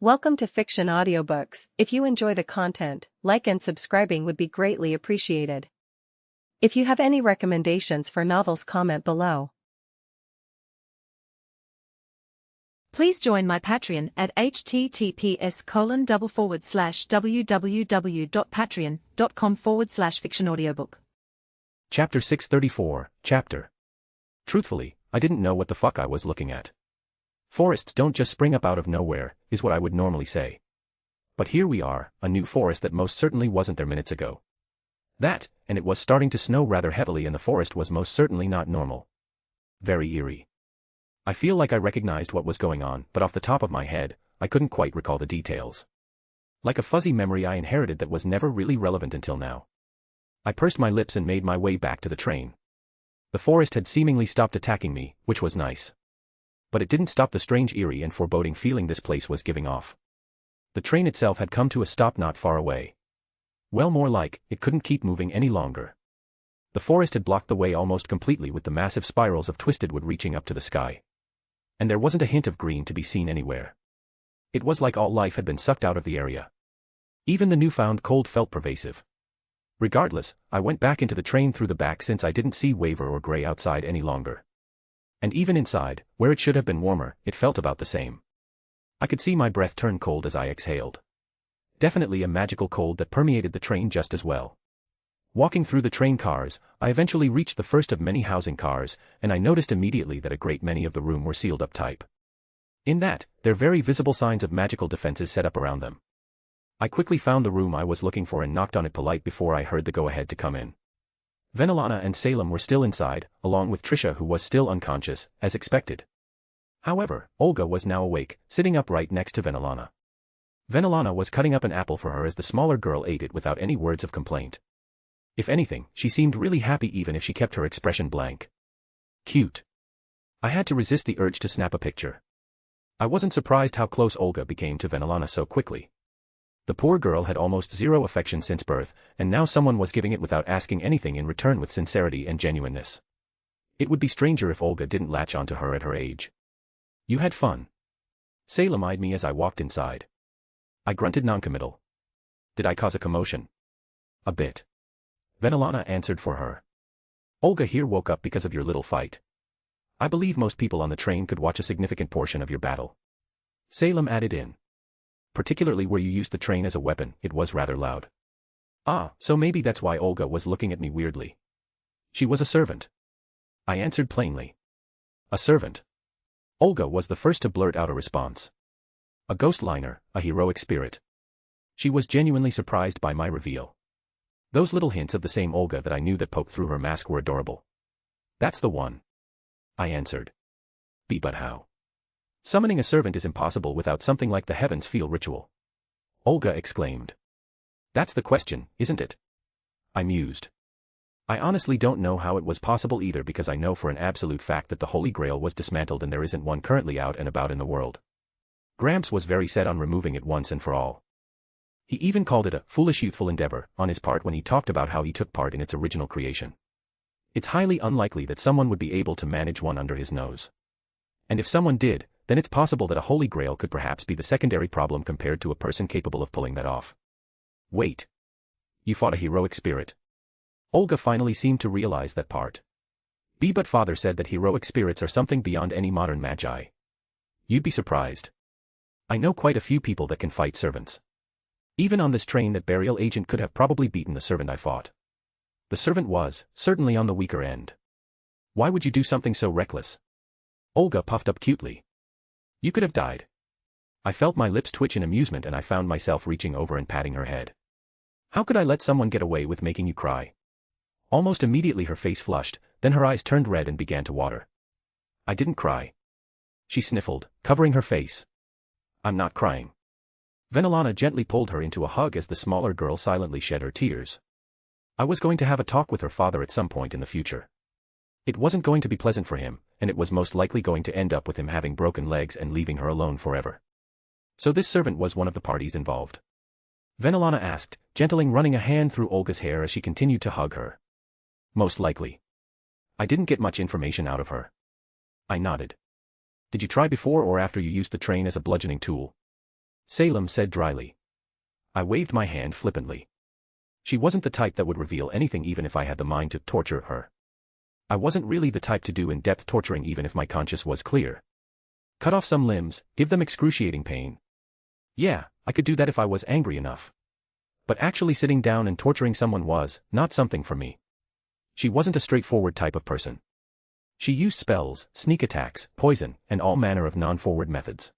Welcome to Fiction Audiobooks. If you enjoy the content, like and subscribing would be greatly appreciated. If you have any recommendations for novels, comment below. Please join my Patreon at https://www.patreon.com/fictionaudiobook. Chapter 634, Chapter. Truthfully, I didn't know what the fuck I was looking at. Forests don't just spring up out of nowhere, is what I would normally say. But here we are, a new forest that most certainly wasn't there minutes ago. That, and it was starting to snow rather heavily, and the forest was most certainly not normal. Very eerie. I feel like I recognized what was going on, but off the top of my head, I couldn't quite recall the details. Like a fuzzy memory I inherited that was never really relevant until now. I pursed my lips and made my way back to the train. The forest had seemingly stopped attacking me, which was nice. But it didn't stop the strange, eerie and foreboding feeling this place was giving off. The train itself had come to a stop not far away. Well, more like, it couldn't keep moving any longer. The forest had blocked the way almost completely, with the massive spirals of twisted wood reaching up to the sky. And there wasn't a hint of green to be seen anywhere. It was like all life had been sucked out of the area. Even the newfound cold felt pervasive. Regardless, I went back into the train through the back, since I didn't see Waver or Gray outside any longer. And even inside, where it should have been warmer, it felt about the same. I could see my breath turn cold as I exhaled. Definitely a magical cold that permeated the train just as well. Walking through the train cars, I eventually reached the first of many housing cars, and I noticed immediately that a great many of the room were sealed up type. In that, there are very visible signs of magical defenses set up around them. I quickly found the room I was looking for and knocked on it polite before I heard the go-ahead to come in. Venelana and Salem were still inside, along with Trisha, who was still unconscious, as expected. However, Olga was now awake, sitting up right next to Venelana. Venelana was cutting up an apple for her as the smaller girl ate it without any words of complaint. If anything, she seemed really happy, even if she kept her expression blank. Cute. I had to resist the urge to snap a picture. I wasn't surprised how close Olga became to Venelana so quickly. The poor girl had almost zero affection since birth, and now someone was giving it without asking anything in return, with sincerity and genuineness. It would be stranger if Olga didn't latch onto her at her age. You had fun? Salem eyed me as I walked inside. I grunted noncommittal. Did I cause a commotion? A bit. Venelana answered for her. Olga here woke up because of your little fight. I believe most people on the train could watch a significant portion of your battle. Salem added in. Particularly where you used the train as a weapon, it was rather loud. Ah, so maybe that's why Olga was looking at me weirdly. She was a servant. I answered plainly. A servant? Olga was the first to blurt out a response. A ghost liner, a heroic spirit. She was genuinely surprised by my reveal. Those little hints of the same Olga that I knew that poked through her mask were adorable. That's the one. I answered. But how? Summoning a servant is impossible without something like the heavens feel ritual. Olga exclaimed. That's the question, isn't it? I mused. I honestly don't know how it was possible either, because I know for an absolute fact that the Holy Grail was dismantled and there isn't one currently out and about in the world. Gramps was very set on removing it once and for all. He even called it a foolish youthful endeavor on his part when he talked about how he took part in its original creation. It's highly unlikely that someone would be able to manage one under his nose. And if someone did, then it's possible that a Holy Grail could perhaps be the secondary problem compared to a person capable of pulling that off. Wait. You fought a heroic spirit. Olga finally seemed to realize that part. But father said that heroic spirits are something beyond any modern magi. You'd be surprised. I know quite a few people that can fight servants. Even on this train, that burial agent could have probably beaten the servant I fought. The servant was, certainly, on the weaker end. Why would you do something so reckless? Olga puffed up cutely. You could have died. I felt my lips twitch in amusement, and I found myself reaching over and patting her head. How could I let someone get away with making you cry? Almost immediately her face flushed, then her eyes turned red and began to water. I didn't cry. She sniffled, covering her face. I'm not crying. Venelana gently pulled her into a hug as the smaller girl silently shed her tears. I was going to have a talk with her father at some point in the future. It wasn't going to be pleasant for him, and it was most likely going to end up with him having broken legs and leaving her alone forever. So this servant was one of the parties involved? Venelana asked, gently running a hand through Olga's hair as she continued to hug her. Most likely. I didn't get much information out of her. I nodded. Did you try before or after you used the train as a bludgeoning tool? Salem said dryly. I waved my hand flippantly. She wasn't the type that would reveal anything even if I had the mind to torture her. I wasn't really the type to do in-depth torturing even if my conscience was clear. Cut off some limbs, give them excruciating pain. Yeah, I could do that if I was angry enough. But actually sitting down and torturing someone was not something for me. She wasn't a straightforward type of person. She used spells, sneak attacks, poison, and all manner of non-forward methods.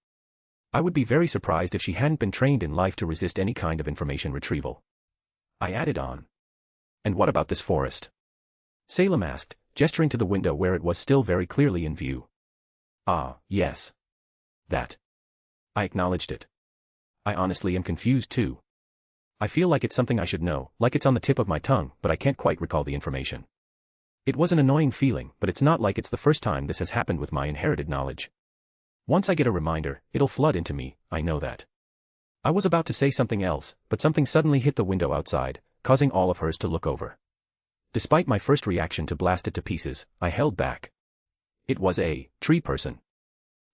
I would be very surprised if she hadn't been trained in life to resist any kind of information retrieval. I added on. And what about this forest? Salem asked, gesturing to the window where it was still very clearly in view. Ah, yes. That. I acknowledged it. I honestly am confused too. I feel like it's something I should know, like it's on the tip of my tongue, but I can't quite recall the information. It was an annoying feeling, but it's not like it's the first time this has happened with my inherited knowledge. Once I get a reminder, it'll flood into me, I know that. I was about to say something else, but something suddenly hit the window outside, causing all of hers to look over. Despite my first reaction to blast it to pieces, I held back. It was a tree person.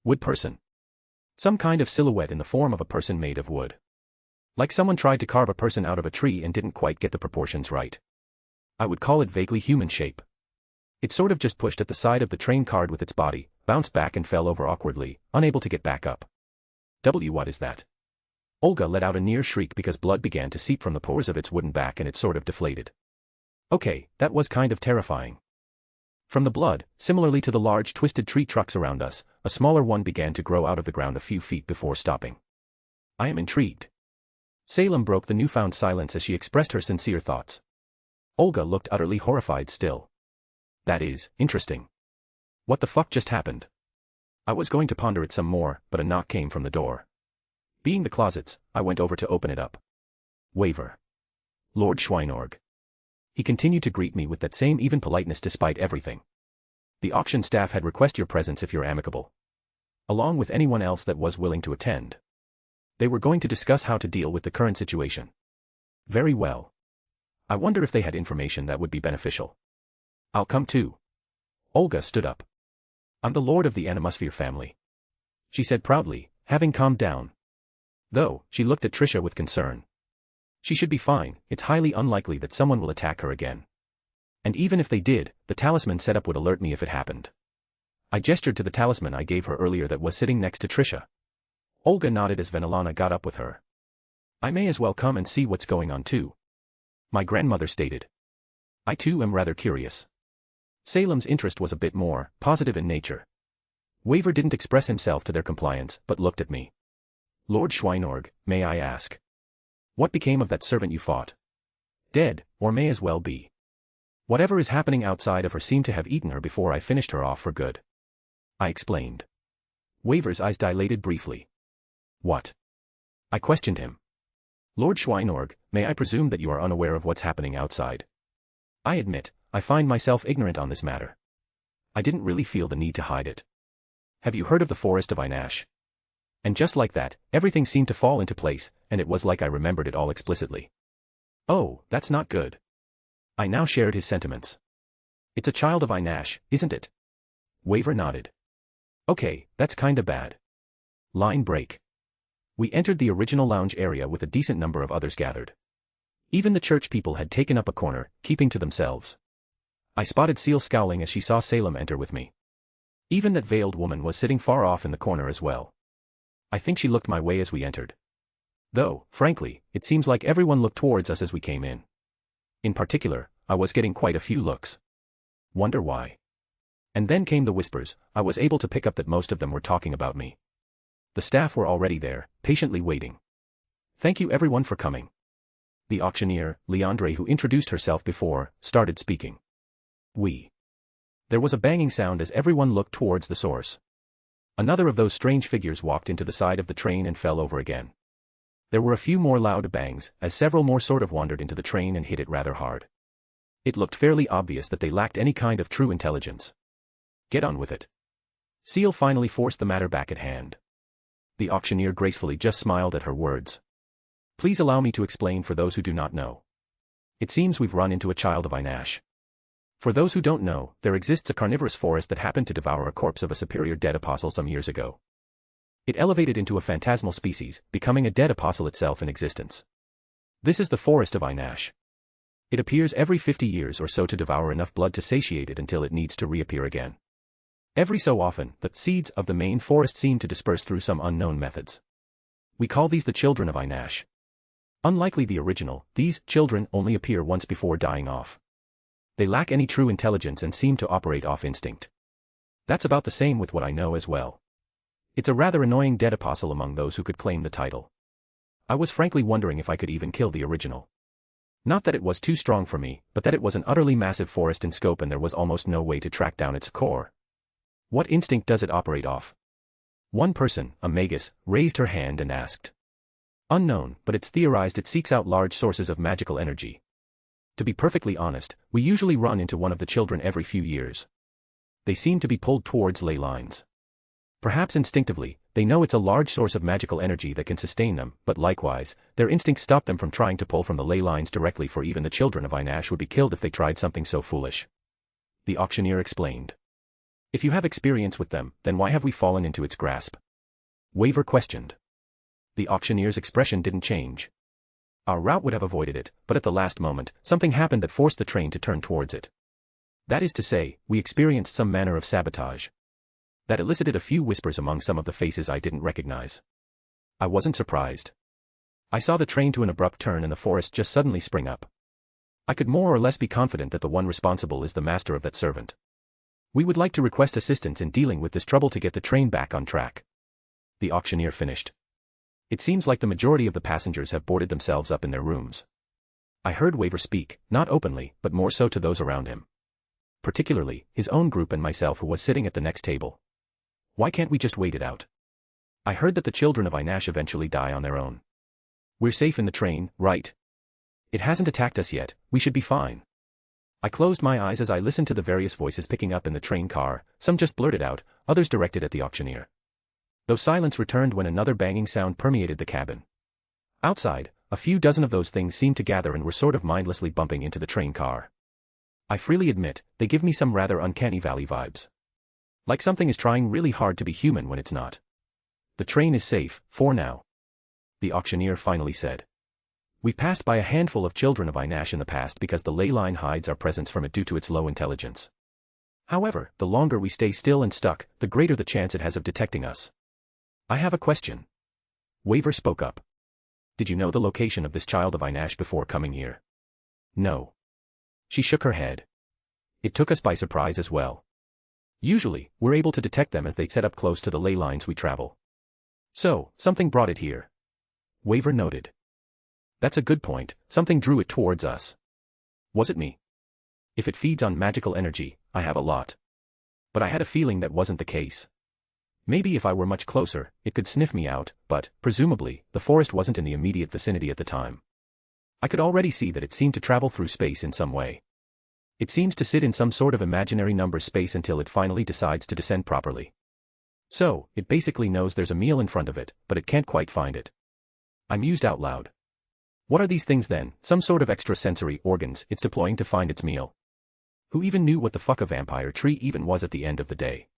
Wood person. Some kind of silhouette in the form of a person made of wood. Like someone tried to carve a person out of a tree and didn't quite get the proportions right. I would call it vaguely human shape. It sort of just pushed at the side of the train card with its body, bounced back and fell over awkwardly, unable to get back up. What is that? Olga let out a near shriek because blood began to seep from the pores of its wooden back and it sort of deflated. Okay, that was kind of terrifying. From the blood, similarly to the large twisted tree trucks around us, a smaller one began to grow out of the ground a few feet before stopping. I am intrigued. Salem broke the newfound silence as she expressed her sincere thoughts. Olga looked utterly horrified still. That is, interesting. What the fuck just happened? I was going to ponder it some more, but a knock came from the door. Being the closets, I went over to open it up. Waver. Lord Schweinorg. He continued to greet me with that same even politeness despite everything. The auction staff had requested your presence if you're amicable. Along with anyone else that was willing to attend. They were going to discuss how to deal with the current situation. Very well. I wonder if they had information that would be beneficial. I'll come too. Olga stood up. I'm the lord of the Animusphere family. She said proudly, having calmed down. Though, she looked at Trisha with concern. She should be fine, it's highly unlikely that someone will attack her again. And even if they did, the talisman setup would alert me if it happened. I gestured to the talisman I gave her earlier that was sitting next to Trisha. Olga nodded as Venelana got up with her. I may as well come and see what's going on too. My grandmother stated. I too am rather curious. Salem's interest was a bit more positive in nature. Waver didn't express himself to their compliance, but looked at me. Lord Schweinorg, may I ask? What became of that servant you fought? Dead, or may as well be. Whatever is happening outside of her seemed to have eaten her before I finished her off for good. I explained. Waver's eyes dilated briefly. What? I questioned him. Lord Schweinorg, may I presume that you are unaware of what's happening outside? I admit, I find myself ignorant on this matter. I didn't really feel the need to hide it. Have you heard of the Forest of Inash? And just like that, everything seemed to fall into place, and it was like I remembered it all explicitly. Oh, that's not good. I now shared his sentiments. It's a child of Inash, isn't it? Waver nodded. Okay, that's kinda bad. Line break. We entered the original lounge area with a decent number of others gathered. Even the church people had taken up a corner, keeping to themselves. I spotted Seal scowling as she saw Salem enter with me. Even that veiled woman was sitting far off in the corner as well. I think she looked my way as we entered. Though, frankly, it seems like everyone looked towards us as we came in. In particular, I was getting quite a few looks. Wonder why. And then came the whispers. I was able to pick up that most of them were talking about me. The staff were already there, patiently waiting. Thank you everyone for coming. The auctioneer, Leandre, who introduced herself before, started speaking. There was a banging sound as everyone looked towards the source. Another of those strange figures walked into the side of the train and fell over again. There were a few more loud bangs, as several more sort of wandered into the train and hit it rather hard. It looked fairly obvious that they lacked any kind of true intelligence. Get on with it. Seal finally forced the matter back at hand. The auctioneer gracefully just smiled at her words. Please allow me to explain for those who do not know. It seems we've run into a child of Inash. For those who don't know, there exists a carnivorous forest that happened to devour a corpse of a superior dead apostle some years ago. It elevated into a phantasmal species, becoming a dead apostle itself in existence. This is the forest of Inash. It appears every 50 years or so to devour enough blood to satiate it until it needs to reappear again. Every so often, the seeds of the main forest seem to disperse through some unknown methods. We call these the children of Inash. Unlikely the original, these children only appear once before dying off. They lack any true intelligence and seem to operate off instinct. That's about the same with what I know as well. It's a rather annoying dead apostle among those who could claim the title. I was frankly wondering if I could even kill the original. Not that it was too strong for me, but that it was an utterly massive forest in scope and there was almost no way to track down its core. What instinct does it operate off? One person, a magus, raised her hand and asked. Unknown, but it's theorized it seeks out large sources of magical energy. To be perfectly honest, we usually run into one of the children every few years. They seem to be pulled towards ley lines. Perhaps instinctively, they know it's a large source of magical energy that can sustain them, but likewise, their instincts stop them from trying to pull from the ley lines directly, for even the children of Inash would be killed if they tried something so foolish. The auctioneer explained. If you have experience with them, then why have we fallen into its grasp? Waver questioned. The auctioneer's expression didn't change. Our route would have avoided it, but at the last moment, something happened that forced the train to turn towards it. That is to say, we experienced some manner of sabotage. That elicited a few whispers among some of the faces I didn't recognize. I wasn't surprised. I saw the train to an abrupt turn and the forest just suddenly spring up. I could more or less be confident that the one responsible is the master of that servant. We would like to request assistance in dealing with this trouble to get the train back on track. The auctioneer finished. It seems like the majority of the passengers have boarded themselves up in their rooms. I heard Waver speak, not openly, but more so to those around him. Particularly, his own group and myself, who was sitting at the next table. Why can't we just wait it out? I heard that the children of Inash eventually die on their own. We're safe in the train, right? It hasn't attacked us yet, we should be fine. I closed my eyes as I listened to the various voices picking up in the train car, some just blurted out, others directed at the auctioneer. Though silence returned when another banging sound permeated the cabin. Outside, a few dozen of those things seemed to gather and were sort of mindlessly bumping into the train car. I freely admit, they give me some rather uncanny valley vibes. Like something is trying really hard to be human when it's not. The train is safe, for now. The auctioneer finally said. We passed by a handful of children of Inash in the past because the ley line hides our presence from it due to its low intelligence. However, the longer we stay still and stuck, the greater the chance it has of detecting us. I have a question. Waver spoke up. Did you know the location of this child of Inash before coming here? No. She shook her head. It took us by surprise as well. Usually, we're able to detect them as they set up close to the ley lines we travel. So, something brought it here. Waver noted. That's a good point, something drew it towards us. Was it me? If it feeds on magical energy, I have a lot. But I had a feeling that wasn't the case. Maybe if I were much closer, it could sniff me out, but, presumably, the forest wasn't in the immediate vicinity at the time. I could already see that it seemed to travel through space in some way. It seems to sit in some sort of imaginary number space until it finally decides to descend properly. So, it basically knows there's a meal in front of it, but it can't quite find it. I mused out loud. What are these things then, some sort of extrasensory organs it's deploying to find its meal? Who even knew what the fuck a vampire tree even was at the end of the day?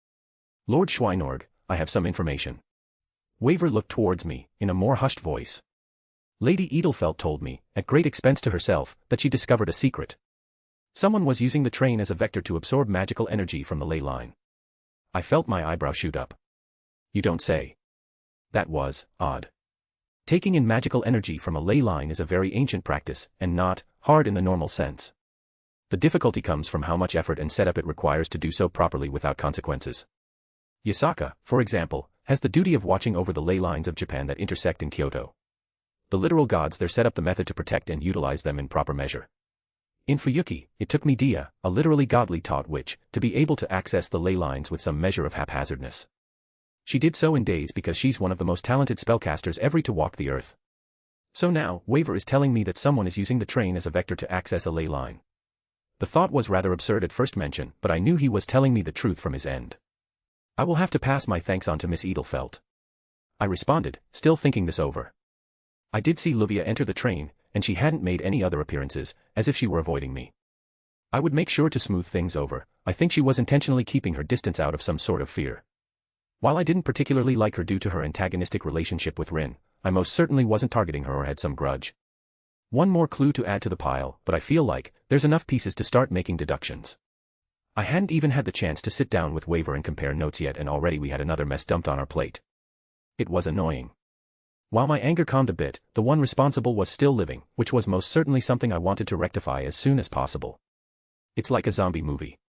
Lord Schweinorg, I have some information. Waver looked towards me, in a more hushed voice. Lady Edelfelt told me, at great expense to herself, that she discovered a secret. Someone was using the train as a vector to absorb magical energy from the ley line. I felt my eyebrow shoot up. You don't say. That was odd. Taking in magical energy from a ley line is a very ancient practice, and not hard in the normal sense. The difficulty comes from how much effort and setup it requires to do so properly without consequences. Yasaka, for example, has the duty of watching over the ley lines of Japan that intersect in Kyoto. The literal gods there set up the method to protect and utilize them in proper measure. In Fuyuki, it took Medea, a literally godly taught witch, to be able to access the ley lines with some measure of haphazardness. She did so in days because she's one of the most talented spellcasters ever to walk the earth. So now, Waver is telling me that someone is using the train as a vector to access a ley line. The thought was rather absurd at first mention, but I knew he was telling me the truth from his end. I will have to pass my thanks on to Miss Edelfelt. I responded, still thinking this over. I did see Luvia enter the train, and she hadn't made any other appearances, as if she were avoiding me. I would make sure to smooth things over. I think she was intentionally keeping her distance out of some sort of fear. While I didn't particularly like her due to her antagonistic relationship with Rin, I most certainly wasn't targeting her or had some grudge. One more clue to add to the pile, but I feel like there's enough pieces to start making deductions. I hadn't even had the chance to sit down with Waver and compare notes yet, and already we had another mess dumped on our plate. It was annoying. While my anger calmed a bit, the one responsible was still living, which was most certainly something I wanted to rectify as soon as possible. It's like a zombie movie.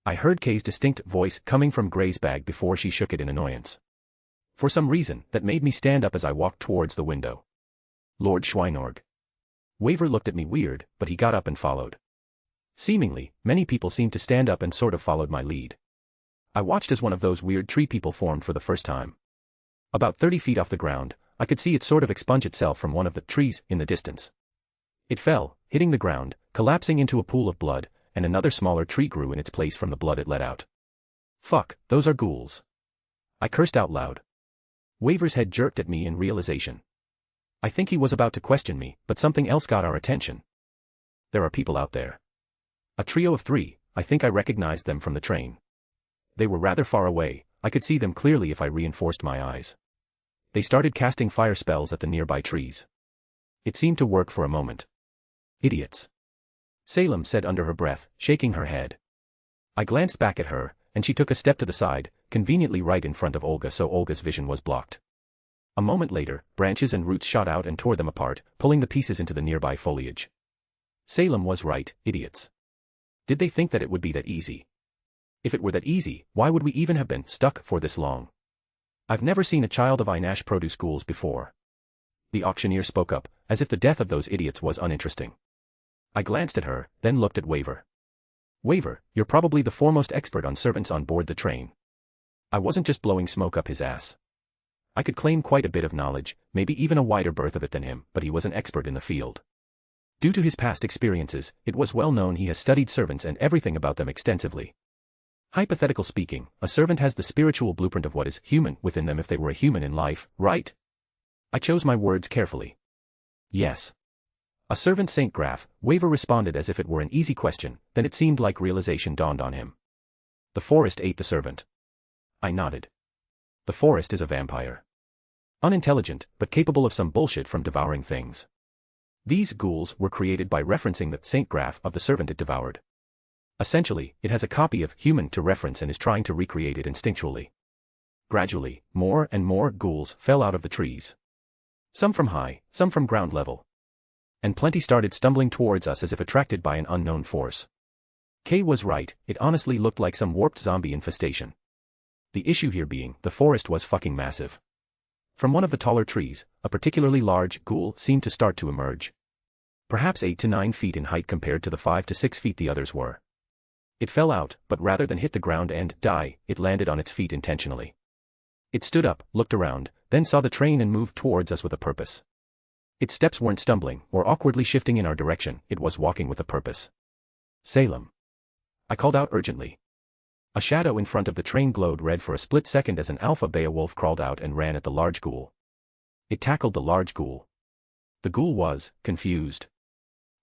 I heard Kay's distinct voice coming from Gray's bag before she shook it in annoyance. For some reason, that made me stand up as I walked towards the window. Lord Schweinorg. Waver looked at me weird, but he got up and followed. Seemingly, many people seemed to stand up and sort of followed my lead. I watched as one of those weird tree people formed for the first time. About 30 feet off the ground, I could see it sort of expunge itself from one of the trees in the distance. It fell, hitting the ground, collapsing into a pool of blood, and another smaller tree grew in its place from the blood it let out. Fuck, those are ghouls. I cursed out loud. Waver's head jerked at me in realization. I think he was about to question me, but something else got our attention. There are people out there. A trio of 3, I think I recognized them from the train. They were rather far away, I could see them clearly if I reinforced my eyes. They started casting fire spells at the nearby trees. It seemed to work for a moment. Idiots. Salem said under her breath, shaking her head. I glanced back at her, and she took a step to the side, conveniently right in front of Olga, so Olga's vision was blocked. A moment later, branches and roots shot out and tore them apart, pulling the pieces into the nearby foliage. Salem was right, idiots. Did they think that it would be that easy? If it were that easy, why would we even have been stuck for this long? I've never seen a child of Inash produce ghouls before. The auctioneer spoke up, as if the death of those idiots was uninteresting. I glanced at her, then looked at Waver. Waver, you're probably the foremost expert on servants on board the train. I wasn't just blowing smoke up his ass. I could claim quite a bit of knowledge, maybe even a wider berth of it than him, but he was an expert in the field. Due to his past experiences, it was well known he has studied servants and everything about them extensively. Hypothetical speaking, a servant has the spiritual blueprint of what is human within them if they were a human in life, right? I chose my words carefully. Yes. A servant Saint Graf, Waver responded as if it were an easy question, then it seemed like realization dawned on him. The forest ate the servant. I nodded. The forest is a vampire. Unintelligent, but capable of some bullshit from devouring things. These ghouls were created by referencing the Saint Graf of the servant it devoured. Essentially, it has a copy of human to reference and is trying to recreate it instinctually. Gradually, more and more ghouls fell out of the trees. Some from high, some from ground level. And plenty started stumbling towards us as if attracted by an unknown force. Kay was right, it honestly looked like some warped zombie infestation. The issue here being, the forest was fucking massive. From one of the taller trees, a particularly large ghoul seemed to start to emerge. Perhaps 8 to 9 feet in height compared to the 5 to 6 feet the others were. It fell out, but rather than hit the ground and die, it landed on its feet intentionally. It stood up, looked around, then saw the train and moved towards us with a purpose. Its steps weren't stumbling, or awkwardly shifting in our direction, it was walking with a purpose. Salem. I called out urgently. A shadow in front of the train glowed red for a split second as an alpha Beowulf crawled out and ran at the large ghoul. It tackled the large ghoul. The ghoul was confused.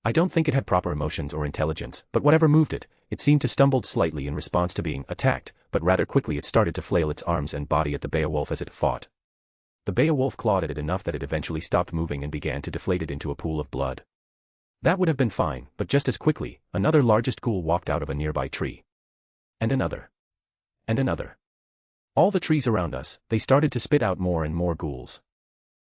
I don't think it had proper emotions or intelligence, but whatever moved it, it seemed to stumble slightly in response to being attacked, but rather quickly it started to flail its arms and body at the Beowulf as it fought. The Beowulf clawed at it enough that it eventually stopped moving and began to deflate it into a pool of blood. That would have been fine, but just as quickly, another largest ghoul walked out of a nearby tree. And another. And another. All the trees around us, they started to spit out more and more ghouls.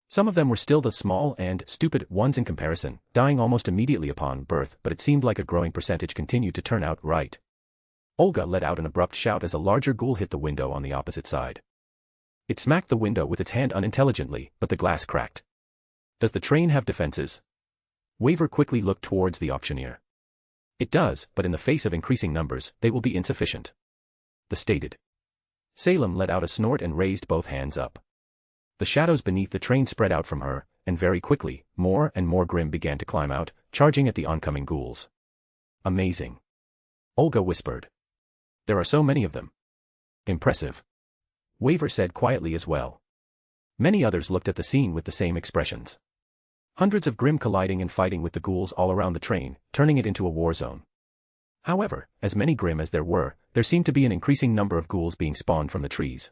Some of them were still the small and stupid ones in comparison, dying almost immediately upon birth, but it seemed like a growing percentage continued to turn out right. Olga let out an abrupt shout as a larger ghoul hit the window on the opposite side. It smacked the window with its hand unintelligently, but the glass cracked. Does the train have defenses? Waver quickly looked towards the auctioneer. It does, but in the face of increasing numbers, they will be insufficient. The stated. Salem let out a snort and raised both hands up. The shadows beneath the train spread out from her, and very quickly, more and more grim began to climb out, charging at the oncoming ghouls. Amazing. Olga whispered. There are so many of them. Impressive. Waver said quietly as well. Many others looked at the scene with the same expressions. Hundreds of grim colliding and fighting with the ghouls all around the train, turning it into a war zone. However, as many grim as there seemed to be an increasing number of ghouls being spawned from the trees.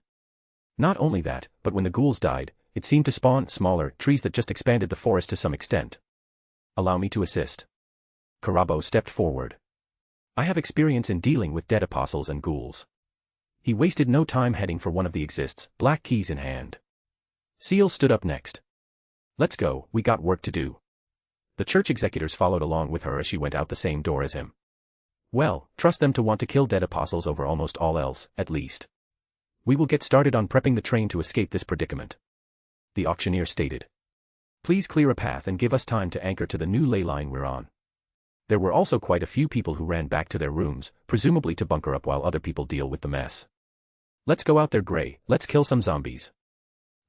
Not only that, but when the ghouls died, it seemed to spawn smaller trees that just expanded the forest to some extent. Allow me to assist. Karabo stepped forward. I have experience in dealing with dead apostles and ghouls. He wasted no time heading for one of the exists, black keys in hand. Seal stood up next. Let's go, we got work to do. The church executors followed along with her as she went out the same door as him. Well, trust them to want to kill dead apostles over almost all else, at least. We will get started on prepping the train to escape this predicament. The auctioneer stated. Please clear a path and give us time to anchor to the new ley line we're on. There were also quite a few people who ran back to their rooms, presumably to bunker up while other people deal with the mess. Let's go out there, Gray, let's kill some zombies.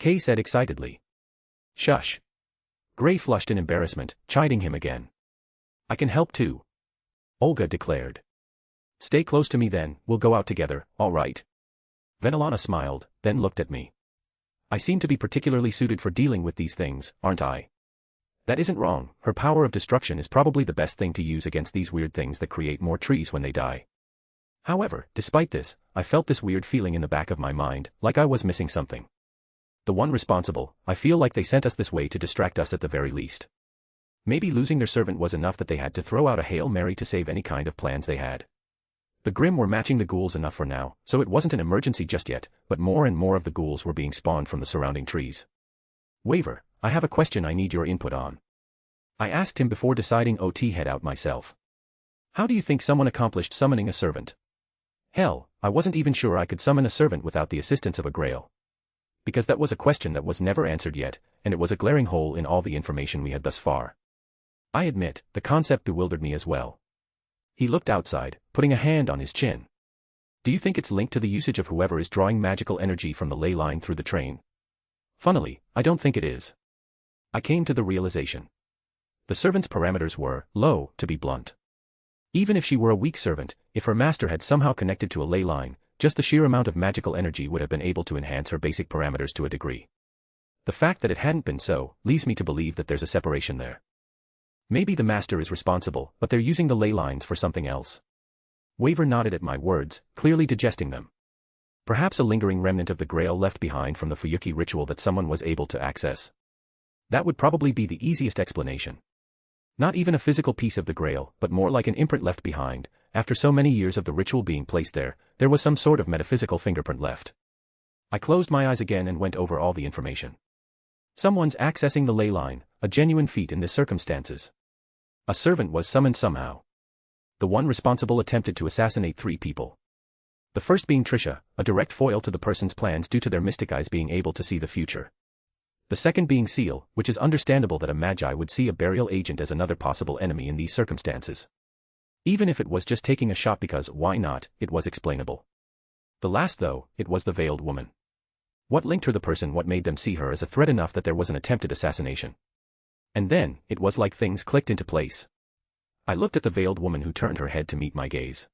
Kay said excitedly. Shush. Gray flushed in embarrassment, chiding him again. I can help too. Olga declared. Stay close to me then, we'll go out together, all right. Venelana smiled, then looked at me. I seem to be particularly suited for dealing with these things, aren't I? That isn't wrong, her power of destruction is probably the best thing to use against these weird things that create more trees when they die. However, despite this, I felt this weird feeling in the back of my mind, like I was missing something. The one responsible, I feel like they sent us this way to distract us at the very least. Maybe losing their servant was enough that they had to throw out a Hail Mary to save any kind of plans they had. The Grimm were matching the ghouls enough for now, so it wasn't an emergency just yet, but more and more of the ghouls were being spawned from the surrounding trees. Waver, I have a question I need your input on. I asked him before deciding to head out myself. How do you think someone accomplished summoning a servant? Hell, I wasn't even sure I could summon a servant without the assistance of a grail. Because that was a question that was never answered yet, and it was a glaring hole in all the information we had thus far. I admit, the concept bewildered me as well. He looked outside, putting a hand on his chin. Do you think it's linked to the usage of whoever is drawing magical energy from the ley line through the train? Funnily, I don't think it is. I came to the realization. The servant's parameters were low, to be blunt. Even if she were a weak servant, if her master had somehow connected to a ley line, just the sheer amount of magical energy would have been able to enhance her basic parameters to a degree. The fact that it hadn't been so, leaves me to believe that there's a separation there. Maybe the master is responsible, but they're using the ley lines for something else. Waver nodded at my words, clearly digesting them. Perhaps a lingering remnant of the grail left behind from the Fuyuki ritual that someone was able to access. That would probably be the easiest explanation. Not even a physical piece of the grail, but more like an imprint left behind. After so many years of the ritual being placed there was some sort of metaphysical fingerprint left. I closed my eyes again and went over all the information. Someone's accessing the ley line, a genuine feat in this circumstances. A servant was summoned somehow. The one responsible attempted to assassinate 3 people. The first being Trisha, a direct foil to the person's plans due to their mystic eyes being able to see the future. The second being Seal, which is understandable that a magi would see a burial agent as another possible enemy in these circumstances. Even if it was just taking a shot because, why not, it was explainable. The last though, it was the veiled woman. What linked her the person, what made them see her as a threat enough that there was an attempted assassination? And then, it was like things clicked into place. I looked at the veiled woman who turned her head to meet my gaze.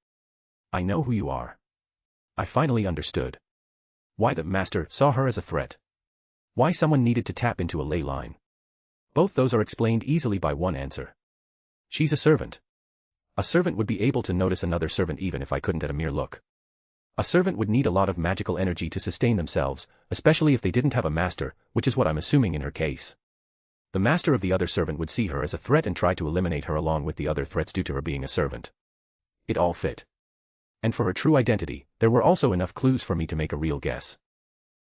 I know who you are. I finally understood. Why the master saw her as a threat. Why someone needed to tap into a ley line. Both those are explained easily by one answer. She's a servant. A servant would be able to notice another servant even if I couldn't at a mere look. A servant would need a lot of magical energy to sustain themselves, especially if they didn't have a master, which is what I'm assuming in her case. The master of the other servant would see her as a threat and try to eliminate her along with the other threats due to her being a servant. It all fit. And for her true identity, there were also enough clues for me to make a real guess.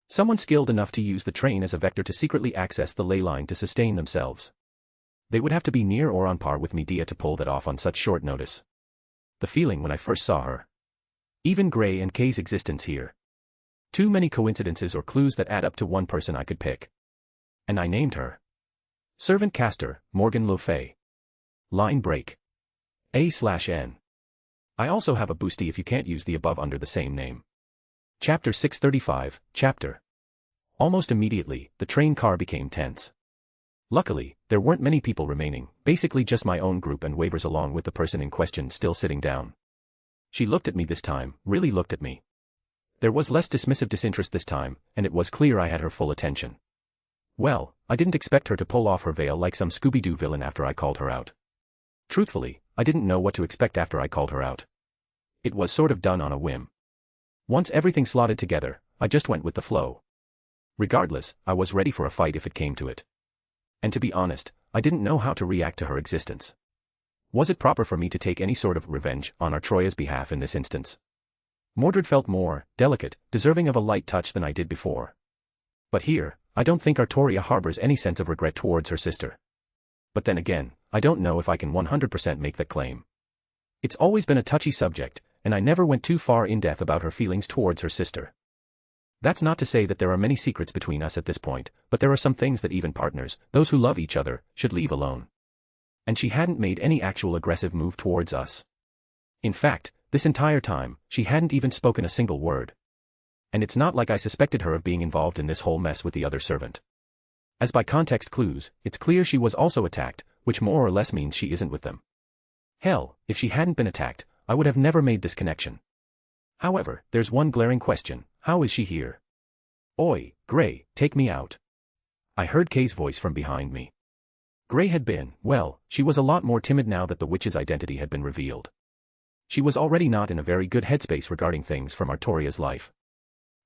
Someone skilled enough to use the train as a vector to secretly access the ley line to sustain themselves. They would have to be near or on par with Medea to pull that off on such short notice. The feeling when I first saw her. Even Gray and Kay's existence here. Too many coincidences or clues that add up to one person I could pick. And I named her. Servant Caster, Morgan Le Fay. Line break. A/N. I also have a boosty if you can't use the above under the same name. Chapter 635, Chapter. Almost immediately, the train car became tense. Luckily, there weren't many people remaining, basically just my own group and Waver's along with the person in question still sitting down. She looked at me this time, really looked at me. There was less dismissive disinterest this time, and it was clear I had her full attention. Well, I didn't expect her to pull off her veil like some Scooby-Doo villain after I called her out. Truthfully, I didn't know what to expect after I called her out. It was sort of done on a whim. Once everything slotted together, I just went with the flow. Regardless, I was ready for a fight if it came to it. And to be honest, I didn't know how to react to her existence. Was it proper for me to take any sort of revenge on Artoria's behalf in this instance? Mordred felt more delicate, deserving of a light touch than I did before. But here, I don't think Artoria harbors any sense of regret towards her sister. But then again, I don't know if I can 100% make that claim. It's always been a touchy subject, and I never went too far in depth about her feelings towards her sister. That's not to say that there are many secrets between us at this point, but there are some things that even partners, those who love each other, should leave alone. And she hadn't made any actual aggressive move towards us. In fact, this entire time, she hadn't even spoken a single word. And it's not like I suspected her of being involved in this whole mess with the other servant. As by context clues, it's clear she was also attacked, which more or less means she isn't with them. Hell, if she hadn't been attacked, I would have never made this connection. However, there's one glaring question: how is she here? Oi, Gray, take me out. I heard Kay's voice from behind me. Gray had been, well, she was a lot more timid now that the witch's identity had been revealed. She was already not in a very good headspace regarding things from Artoria's life.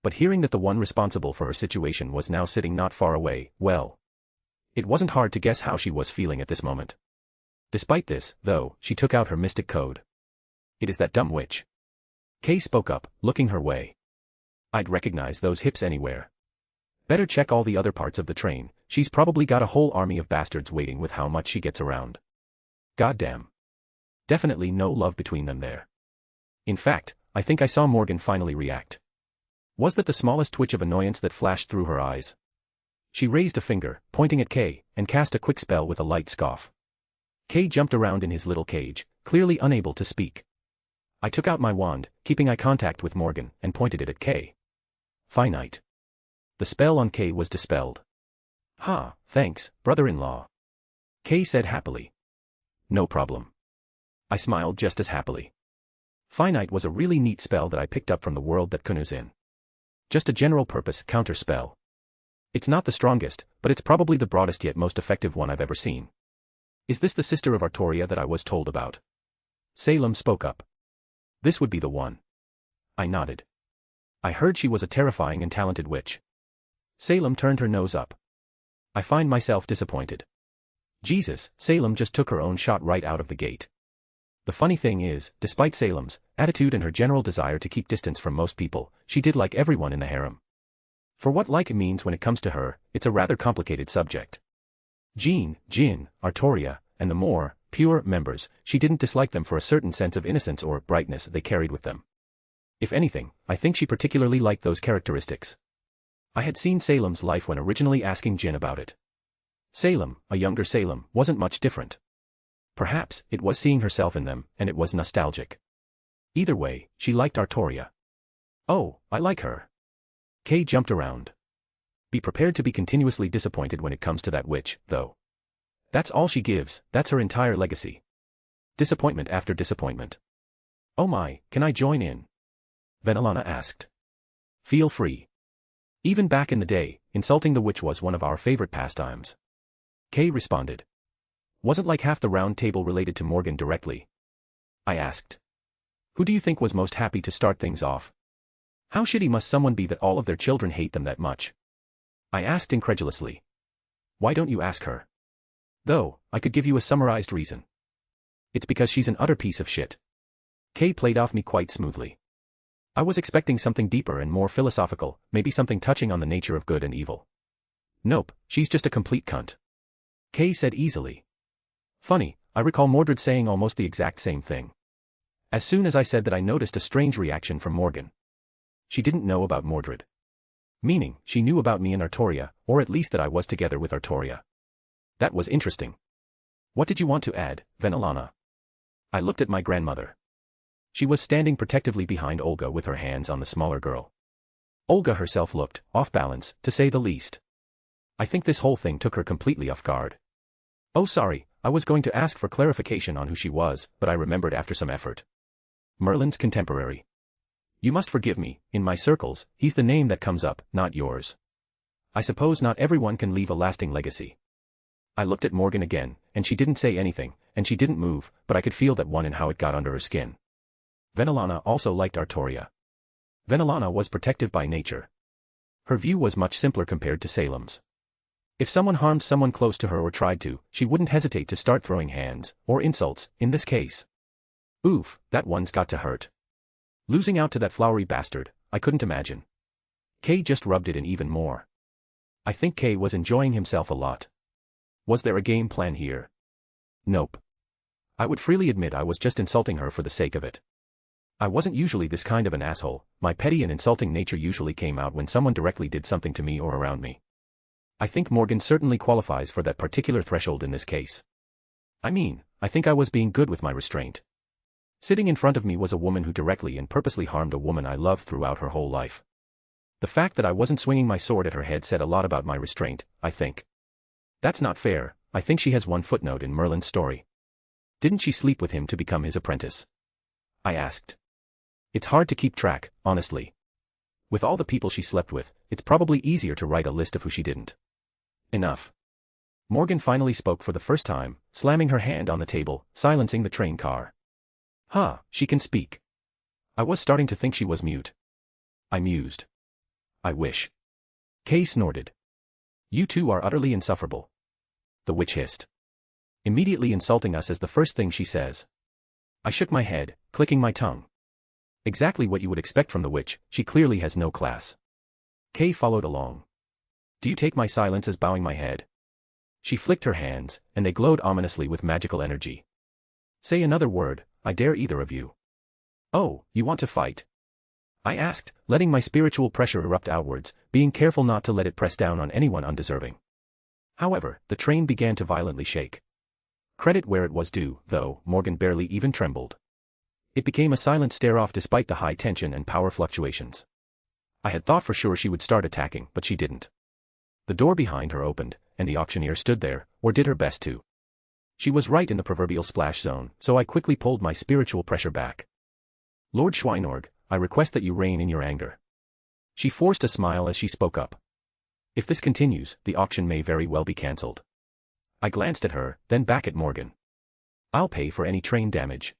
But hearing that the one responsible for her situation was now sitting not far away, well, it wasn't hard to guess how she was feeling at this moment. Despite this, though, she took out her mystic code. It is that dumb witch. Kay spoke up, looking her way. I'd recognize those hips anywhere. Better check all the other parts of the train, she's probably got a whole army of bastards waiting with how much she gets around. Goddamn. Definitely no love between them there. In fact, I think I saw Morgan finally react. Was that the smallest twitch of annoyance that flashed through her eyes? She raised a finger, pointing at Kay, and cast a quick spell with a light scoff. Kay jumped around in his little cage, clearly unable to speak. I took out my wand, keeping eye contact with Morgan, and pointed it at Kay. Finite. The spell on Kay was dispelled. Ha, thanks, brother-in-law. Kay said happily. No problem. I smiled just as happily. Finite was a really neat spell that I picked up from the world that Kunu's in. Just a general-purpose counter spell. It's not the strongest, but it's probably the broadest yet most effective one I've ever seen. Is this the sister of Artoria that I was told about? Salem spoke up. This would be the one. I nodded. I heard she was a terrifying and talented witch. Salem turned her nose up. I find myself disappointed. Jesus, Salem just took her own shot right out of the gate. The funny thing is, despite Salem's attitude and her general desire to keep distance from most people, she did like everyone in the harem. For what like means when it comes to her, it's a rather complicated subject. Jean, Jin, Artoria, and the more pure members, she didn't dislike them for a certain sense of innocence or brightness they carried with them. If anything, I think she particularly liked those characteristics. I had seen Salem's life when originally asking Jin about it. Salem, a younger Salem, wasn't much different. Perhaps it was seeing herself in them, and it was nostalgic. Either way, she liked Artoria. Oh, I like her. Kay jumped around. Be prepared to be continuously disappointed when it comes to that witch, though. That's all she gives, that's her entire legacy. Disappointment after disappointment. Oh my, can I join in? Venelana asked. Feel free. Even back in the day, insulting the witch was one of our favorite pastimes. Kay responded. Wasn't like half the round table related to Morgan directly. I asked. Who do you think was most happy to start things off? How shitty must someone be that all of their children hate them that much? I asked incredulously. Why don't you ask her? Though, I could give you a summarized reason. It's because she's an utter piece of shit. Kay played off me quite smoothly. I was expecting something deeper and more philosophical, maybe something touching on the nature of good and evil. Nope, she's just a complete cunt. Kay said easily. Funny, I recall Mordred saying almost the exact same thing. As soon as I said that, I noticed a strange reaction from Morgan. She didn't know about Mordred. Meaning, she knew about me and Artoria, or at least that I was together with Artoria. That was interesting. What did you want to add, Venelana? I looked at my grandmother. She was standing protectively behind Olga with her hands on the smaller girl. Olga herself looked off balance, to say the least. I think this whole thing took her completely off guard. Oh sorry, I was going to ask for clarification on who she was, but I remembered after some effort. Merlin's contemporary. You must forgive me, in my circles, he's the name that comes up, not yours. I suppose not everyone can leave a lasting legacy. I looked at Morgan again, and she didn't say anything, and she didn't move, but I could feel that one and how it got under her skin. Venelana also liked Artoria. Venelana was protective by nature. Her view was much simpler compared to Salem's. If someone harmed someone close to her or tried to, she wouldn't hesitate to start throwing hands, or insults, in this case. Oof, that one's got to hurt. Losing out to that flowery bastard, I couldn't imagine. Kay just rubbed it in even more. I think Kay was enjoying himself a lot. Was there a game plan here? Nope. I would freely admit I was just insulting her for the sake of it. I wasn't usually this kind of an asshole. My petty and insulting nature usually came out when someone directly did something to me or around me. I think Morgan certainly qualifies for that particular threshold in this case. I mean, I think I was being good with my restraint. Sitting in front of me was a woman who directly and purposely harmed a woman I loved throughout her whole life. The fact that I wasn't swinging my sword at her head said a lot about my restraint, I think. That's not fair. I think she has one footnote in Merlin's story. Didn't she sleep with him to become his apprentice? I asked. It's hard to keep track, honestly. With all the people she slept with, it's probably easier to write a list of who she didn't. Enough. Morgan finally spoke for the first time, slamming her hand on the table, silencing the train car. Huh, she can speak. I was starting to think she was mute. I mused. I wish. Kay snorted. You two are utterly insufferable. The witch hissed. Immediately insulting us as the first thing she says. I shook my head, clicking my tongue. Exactly what you would expect from the witch, she clearly has no class. Kay followed along. Do you take my silence as bowing my head? She flicked her hands, and they glowed ominously with magical energy. Say another word, I dare either of you. Oh, you want to fight? I asked, letting my spiritual pressure erupt outwards, being careful not to let it press down on anyone undeserving. However, the train began to violently shake. Credit where it was due, though, Morgan barely even trembled. It became a silent stare-off despite the high tension and power fluctuations. I had thought for sure she would start attacking, but she didn't. The door behind her opened, and the auctioneer stood there, or did her best to. She was right in the proverbial splash zone, so I quickly pulled my spiritual pressure back. Lord Schweinorg, I request that you rein in your anger. She forced a smile as she spoke up. If this continues, the auction may very well be cancelled. I glanced at her, then back at Morgan. I'll pay for any train damage.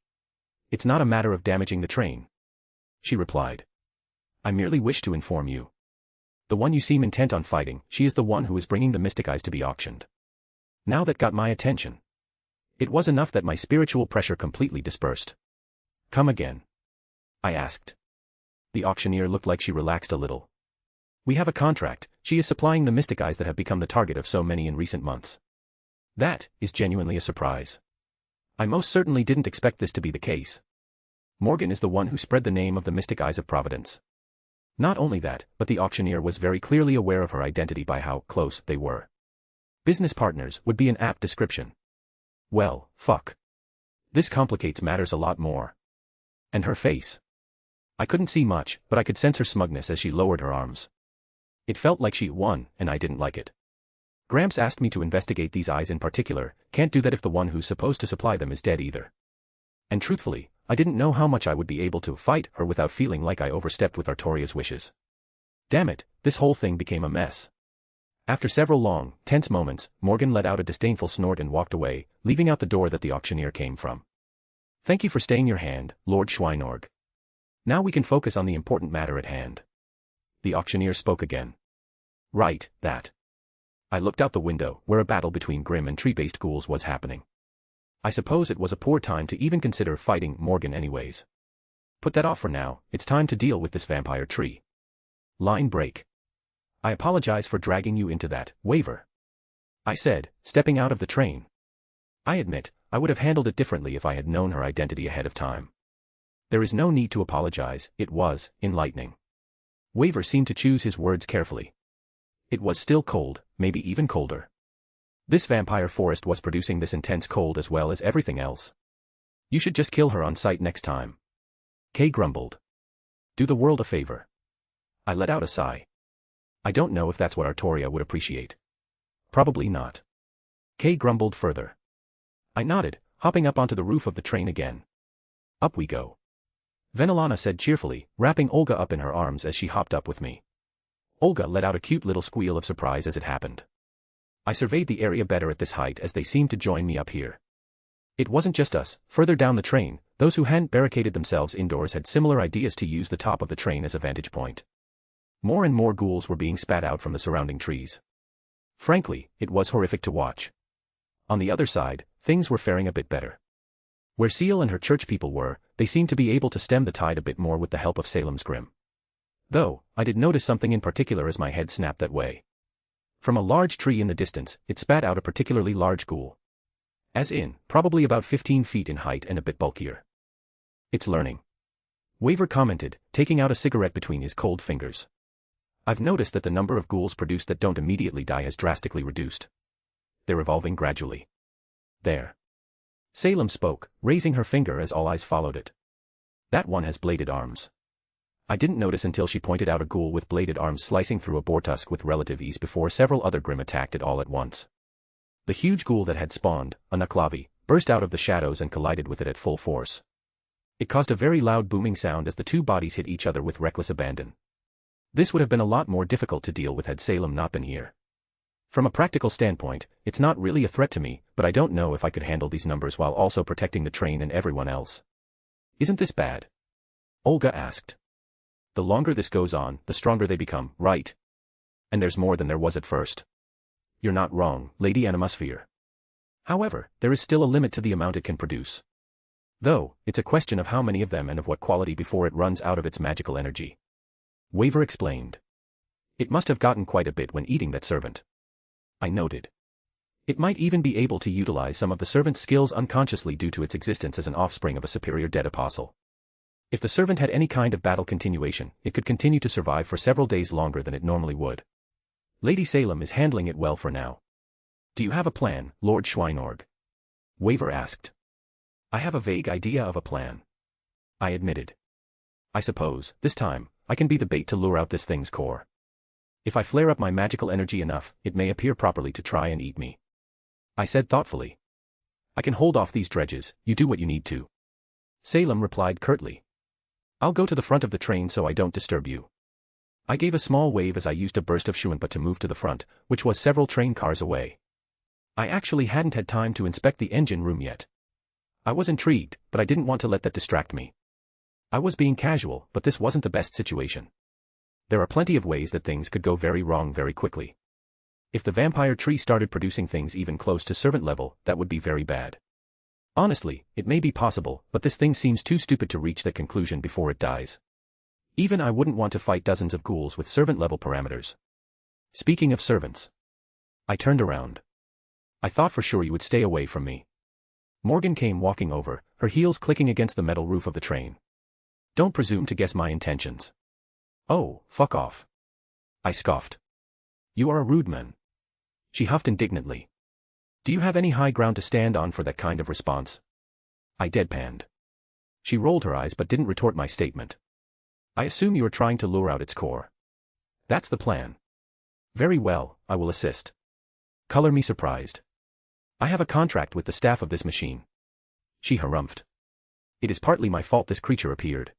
It's not a matter of damaging the train. She replied. I merely wish to inform you. The one you seem intent on fighting, she is the one who is bringing the mystic eyes to be auctioned. Now that got my attention. It was enough that my spiritual pressure completely dispersed. Come again? I asked. The auctioneer looked like she relaxed a little. We have a contract, she is supplying the mystic eyes that have become the target of so many in recent months. That is genuinely a surprise. I most certainly didn't expect this to be the case. Morgan is the one who spread the name of the mystic eyes of Providence. Not only that, but the auctioneer was very clearly aware of her identity by how close they were. Business partners would be an apt description. Well, fuck. This complicates matters a lot more. And her face. I couldn't see much, but I could sense her smugness as she lowered her arms. It felt like she won, and I didn't like it. Gramps asked me to investigate these eyes in particular, can't do that if the one who's supposed to supply them is dead either. And truthfully, I didn't know how much I would be able to fight her without feeling like I overstepped with Artoria's wishes. Damn it, this whole thing became a mess. After several long, tense moments, Morgan let out a disdainful snort and walked away, leaving out the door that the auctioneer came from. Thank you for staying your hand, Lord Schweinorg. Now we can focus on the important matter at hand. The auctioneer spoke again. Right, that. I looked out the window, where a battle between grim and tree-based ghouls was happening. I suppose it was a poor time to even consider fighting Morgan anyways. Put that off for now, it's time to deal with this vampire tree. Line break. I apologize for dragging you into that, Waver. I said, stepping out of the train. I admit, I would have handled it differently if I had known her identity ahead of time. There is no need to apologize, it was enlightening. Waver seemed to choose his words carefully. It was still cold, maybe even colder. This vampire forest was producing this intense cold as well as everything else. You should just kill her on sight next time. Kay grumbled. Do the world a favor. I let out a sigh. I don't know if that's what Artoria would appreciate. Probably not. Kay grumbled further. I nodded, hopping up onto the roof of the train again. Up we go. Venelana said cheerfully, wrapping Olga up in her arms as she hopped up with me. Olga let out a cute little squeal of surprise as it happened. I surveyed the area better at this height as they seemed to join me up here. It wasn't just us, further down the train, those who hadn't barricaded themselves indoors had similar ideas to use the top of the train as a vantage point. More and more ghouls were being spat out from the surrounding trees. Frankly, it was horrific to watch. On the other side, things were faring a bit better. Where Seal and her church people were, they seemed to be able to stem the tide a bit more with the help of Salem's Grim. Though, I did notice something in particular as my head snapped that way. From a large tree in the distance, it spat out a particularly large ghoul. As in, probably about 15 feet in height and a bit bulkier. It's learning. Waver commented, taking out a cigarette between his cold fingers. I've noticed that the number of ghouls produced that don't immediately die has drastically reduced. They're evolving gradually. There. Salem spoke, raising her finger as all eyes followed it. That one has bladed arms. I didn't notice until she pointed out a ghoul with bladed arms slicing through a boar tusk with relative ease before several other Grim attacked it all at once. The huge ghoul that had spawned, a Nuklavi, burst out of the shadows and collided with it at full force. It caused a very loud booming sound as the two bodies hit each other with reckless abandon. This would have been a lot more difficult to deal with had Salem not been here. From a practical standpoint, it's not really a threat to me, but I don't know if I could handle these numbers while also protecting the train and everyone else. Isn't this bad? Olga asked. The longer this goes on, the stronger they become, right? And there's more than there was at first. You're not wrong, Lady Animosphere. However, there is still a limit to the amount it can produce. Though, it's a question of how many of them and of what quality before it runs out of its magical energy. Waver explained. It must have gotten quite a bit when eating that servant. I noted. It might even be able to utilize some of the servant's skills unconsciously due to its existence as an offspring of a superior dead apostle. If the servant had any kind of battle continuation, it could continue to survive for several days longer than it normally would. Lady Salem is handling it well for now. Do you have a plan, Lord Schweinorg? Waver asked. I have a vague idea of a plan. I admitted. I suppose, this time, I can be the bait to lure out this thing's core. If I flare up my magical energy enough, it may appear properly to try and eat me. I said thoughtfully. I can hold off these dredges, you do what you need to. Salem replied curtly. I'll go to the front of the train so I don't disturb you. I gave a small wave as I used a burst of Shuanpa to move to the front, which was several train cars away. I actually hadn't had time to inspect the engine room yet. I was intrigued, but I didn't want to let that distract me. I was being casual, but this wasn't the best situation. There are plenty of ways that things could go very wrong very quickly. If the vampire tree started producing things even close to servant level, that would be very bad. Honestly, it may be possible, but this thing seems too stupid to reach that conclusion before it dies. Even I wouldn't want to fight dozens of ghouls with servant-level parameters. Speaking of servants. I turned around. I thought for sure you would stay away from me. Morgan came walking over, her heels clicking against the metal roof of the train. Don't presume to guess my intentions. Oh, fuck off. I scoffed. You are a rude man. She huffed indignantly. Do you have any high ground to stand on for that kind of response? I deadpanned. She rolled her eyes but didn't retort my statement. I assume you are trying to lure out its core. That's the plan. Very well, I will assist. Color me surprised. I have a contract with the staff of this machine. She harumphed. It is partly my fault this creature appeared.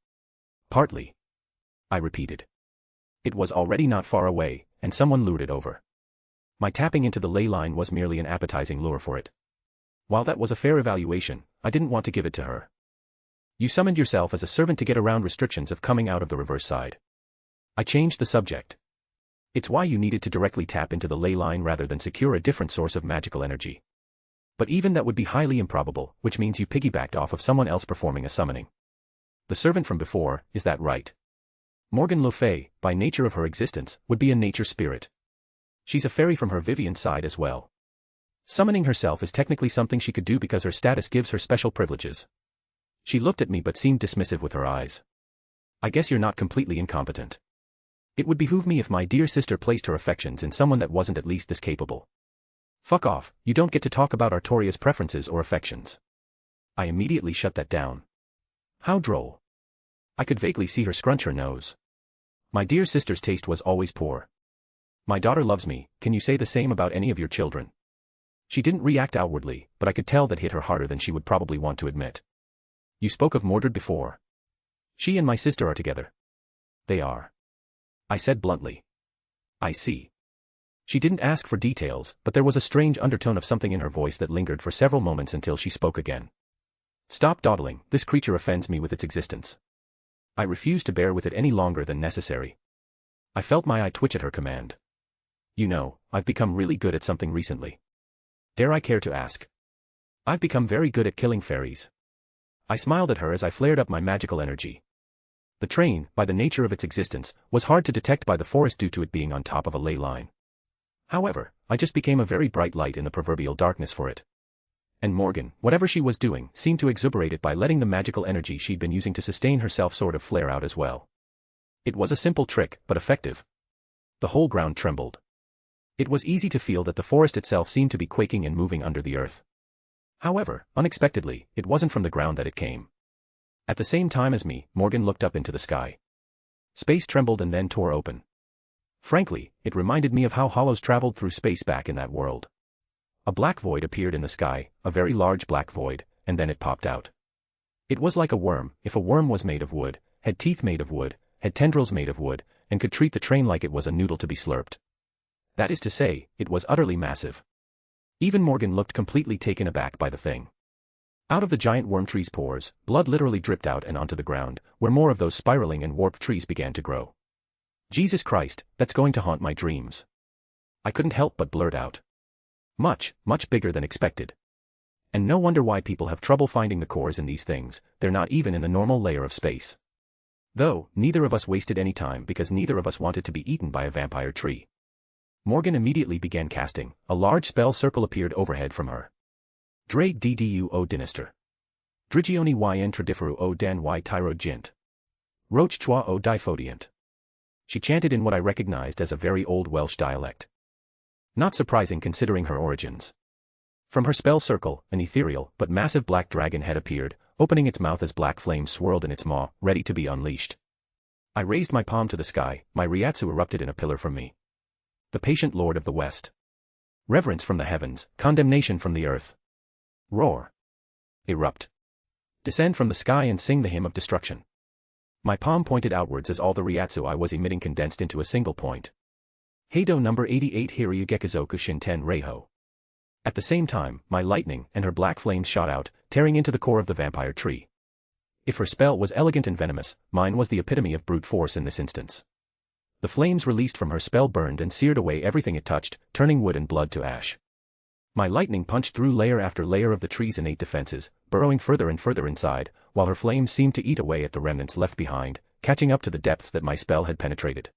Partly. I repeated. It was already not far away, and someone lured it over. My tapping into the ley line was merely an appetizing lure for it. While that was a fair evaluation, I didn't want to give it to her. You summoned yourself as a servant to get around restrictions of coming out of the reverse side. I changed the subject. It's why you needed to directly tap into the ley line rather than secure a different source of magical energy. But even that would be highly improbable, which means you piggybacked off of someone else performing a summoning. The servant from before, is that right? Morgan Le Fay, by nature of her existence, would be a nature spirit. She's a fairy from her Vivian side as well. Summoning herself is technically something she could do because her status gives her special privileges. She looked at me but seemed dismissive with her eyes. I guess you're not completely incompetent. It would behoove me if my dear sister placed her affections in someone that wasn't at least this capable. Fuck off, you don't get to talk about Artoria's preferences or affections. I immediately shut that down. How droll. I could vaguely see her scrunch her nose. My dear sister's taste was always poor. My daughter loves me, can you say the same about any of your children? She didn't react outwardly, but I could tell that hit her harder than she would probably want to admit. You spoke of Mordred before. She and my sister are together. They are. I said bluntly. I see. She didn't ask for details, but there was a strange undertone of something in her voice that lingered for several moments until she spoke again. Stop dawdling, this creature offends me with its existence. I refuse to bear with it any longer than necessary. I felt my eye twitch at her command. You know, I've become really good at something recently. Dare I care to ask? I've become very good at killing fairies. I smiled at her as I flared up my magical energy. The train, by the nature of its existence, was hard to detect by the forest due to it being on top of a ley line. However, I just became a very bright light in the proverbial darkness for it. And Morgan, whatever she was doing, seemed to exuberate it by letting the magical energy she'd been using to sustain herself sort of flare out as well. It was a simple trick, but effective. The whole ground trembled. It was easy to feel that the forest itself seemed to be quaking and moving under the earth. However, unexpectedly, it wasn't from the ground that it came. At the same time as me, Morgan looked up into the sky. Space trembled and then tore open. Frankly, it reminded me of how hollows traveled through space back in that world. A black void appeared in the sky, a very large black void, and then it popped out. It was like a worm, if a worm was made of wood, had teeth made of wood, had tendrils made of wood, and could treat the train like it was a noodle to be slurped. That is to say, it was utterly massive. Even Morgan looked completely taken aback by the thing. Out of the giant worm tree's pores, blood literally dripped out and onto the ground, where more of those spiraling and warped trees began to grow. Jesus Christ, that's going to haunt my dreams. I couldn't help but blurt out. Much, much bigger than expected. And no wonder why people have trouble finding the cores in these things, they're not even in the normal layer of space. Though, neither of us wasted any time because neither of us wanted to be eaten by a vampire tree. Morgan immediately began casting, a large spell circle appeared overhead from her. Drake ddu o dinister. Drigioni yn tradiferu o dan y tyro gint. Roach chwa o difodiant. She chanted in what I recognized as a very old Welsh dialect. Not surprising considering her origins. From her spell circle, an ethereal but massive black dragon head appeared, opening its mouth as black flames swirled in its maw, ready to be unleashed. I raised my palm to the sky, my Ryatsu erupted in a pillar from me. The patient lord of the west. Reverence from the heavens, condemnation from the earth. Roar. Erupt. Descend from the sky and sing the hymn of destruction. My palm pointed outwards as all the Ryatsu I was emitting condensed into a single point. Heido number 88 Hiryu Gekizoku Shinten Reiho. At the same time, my lightning and her black flames shot out, tearing into the core of the vampire tree. If her spell was elegant and venomous, mine was the epitome of brute force in this instance. The flames released from her spell burned and seared away everything it touched, turning wood and blood to ash. My lightning punched through layer after layer of the tree's innate defenses, burrowing further and further inside, while her flames seemed to eat away at the remnants left behind, catching up to the depths that my spell had penetrated.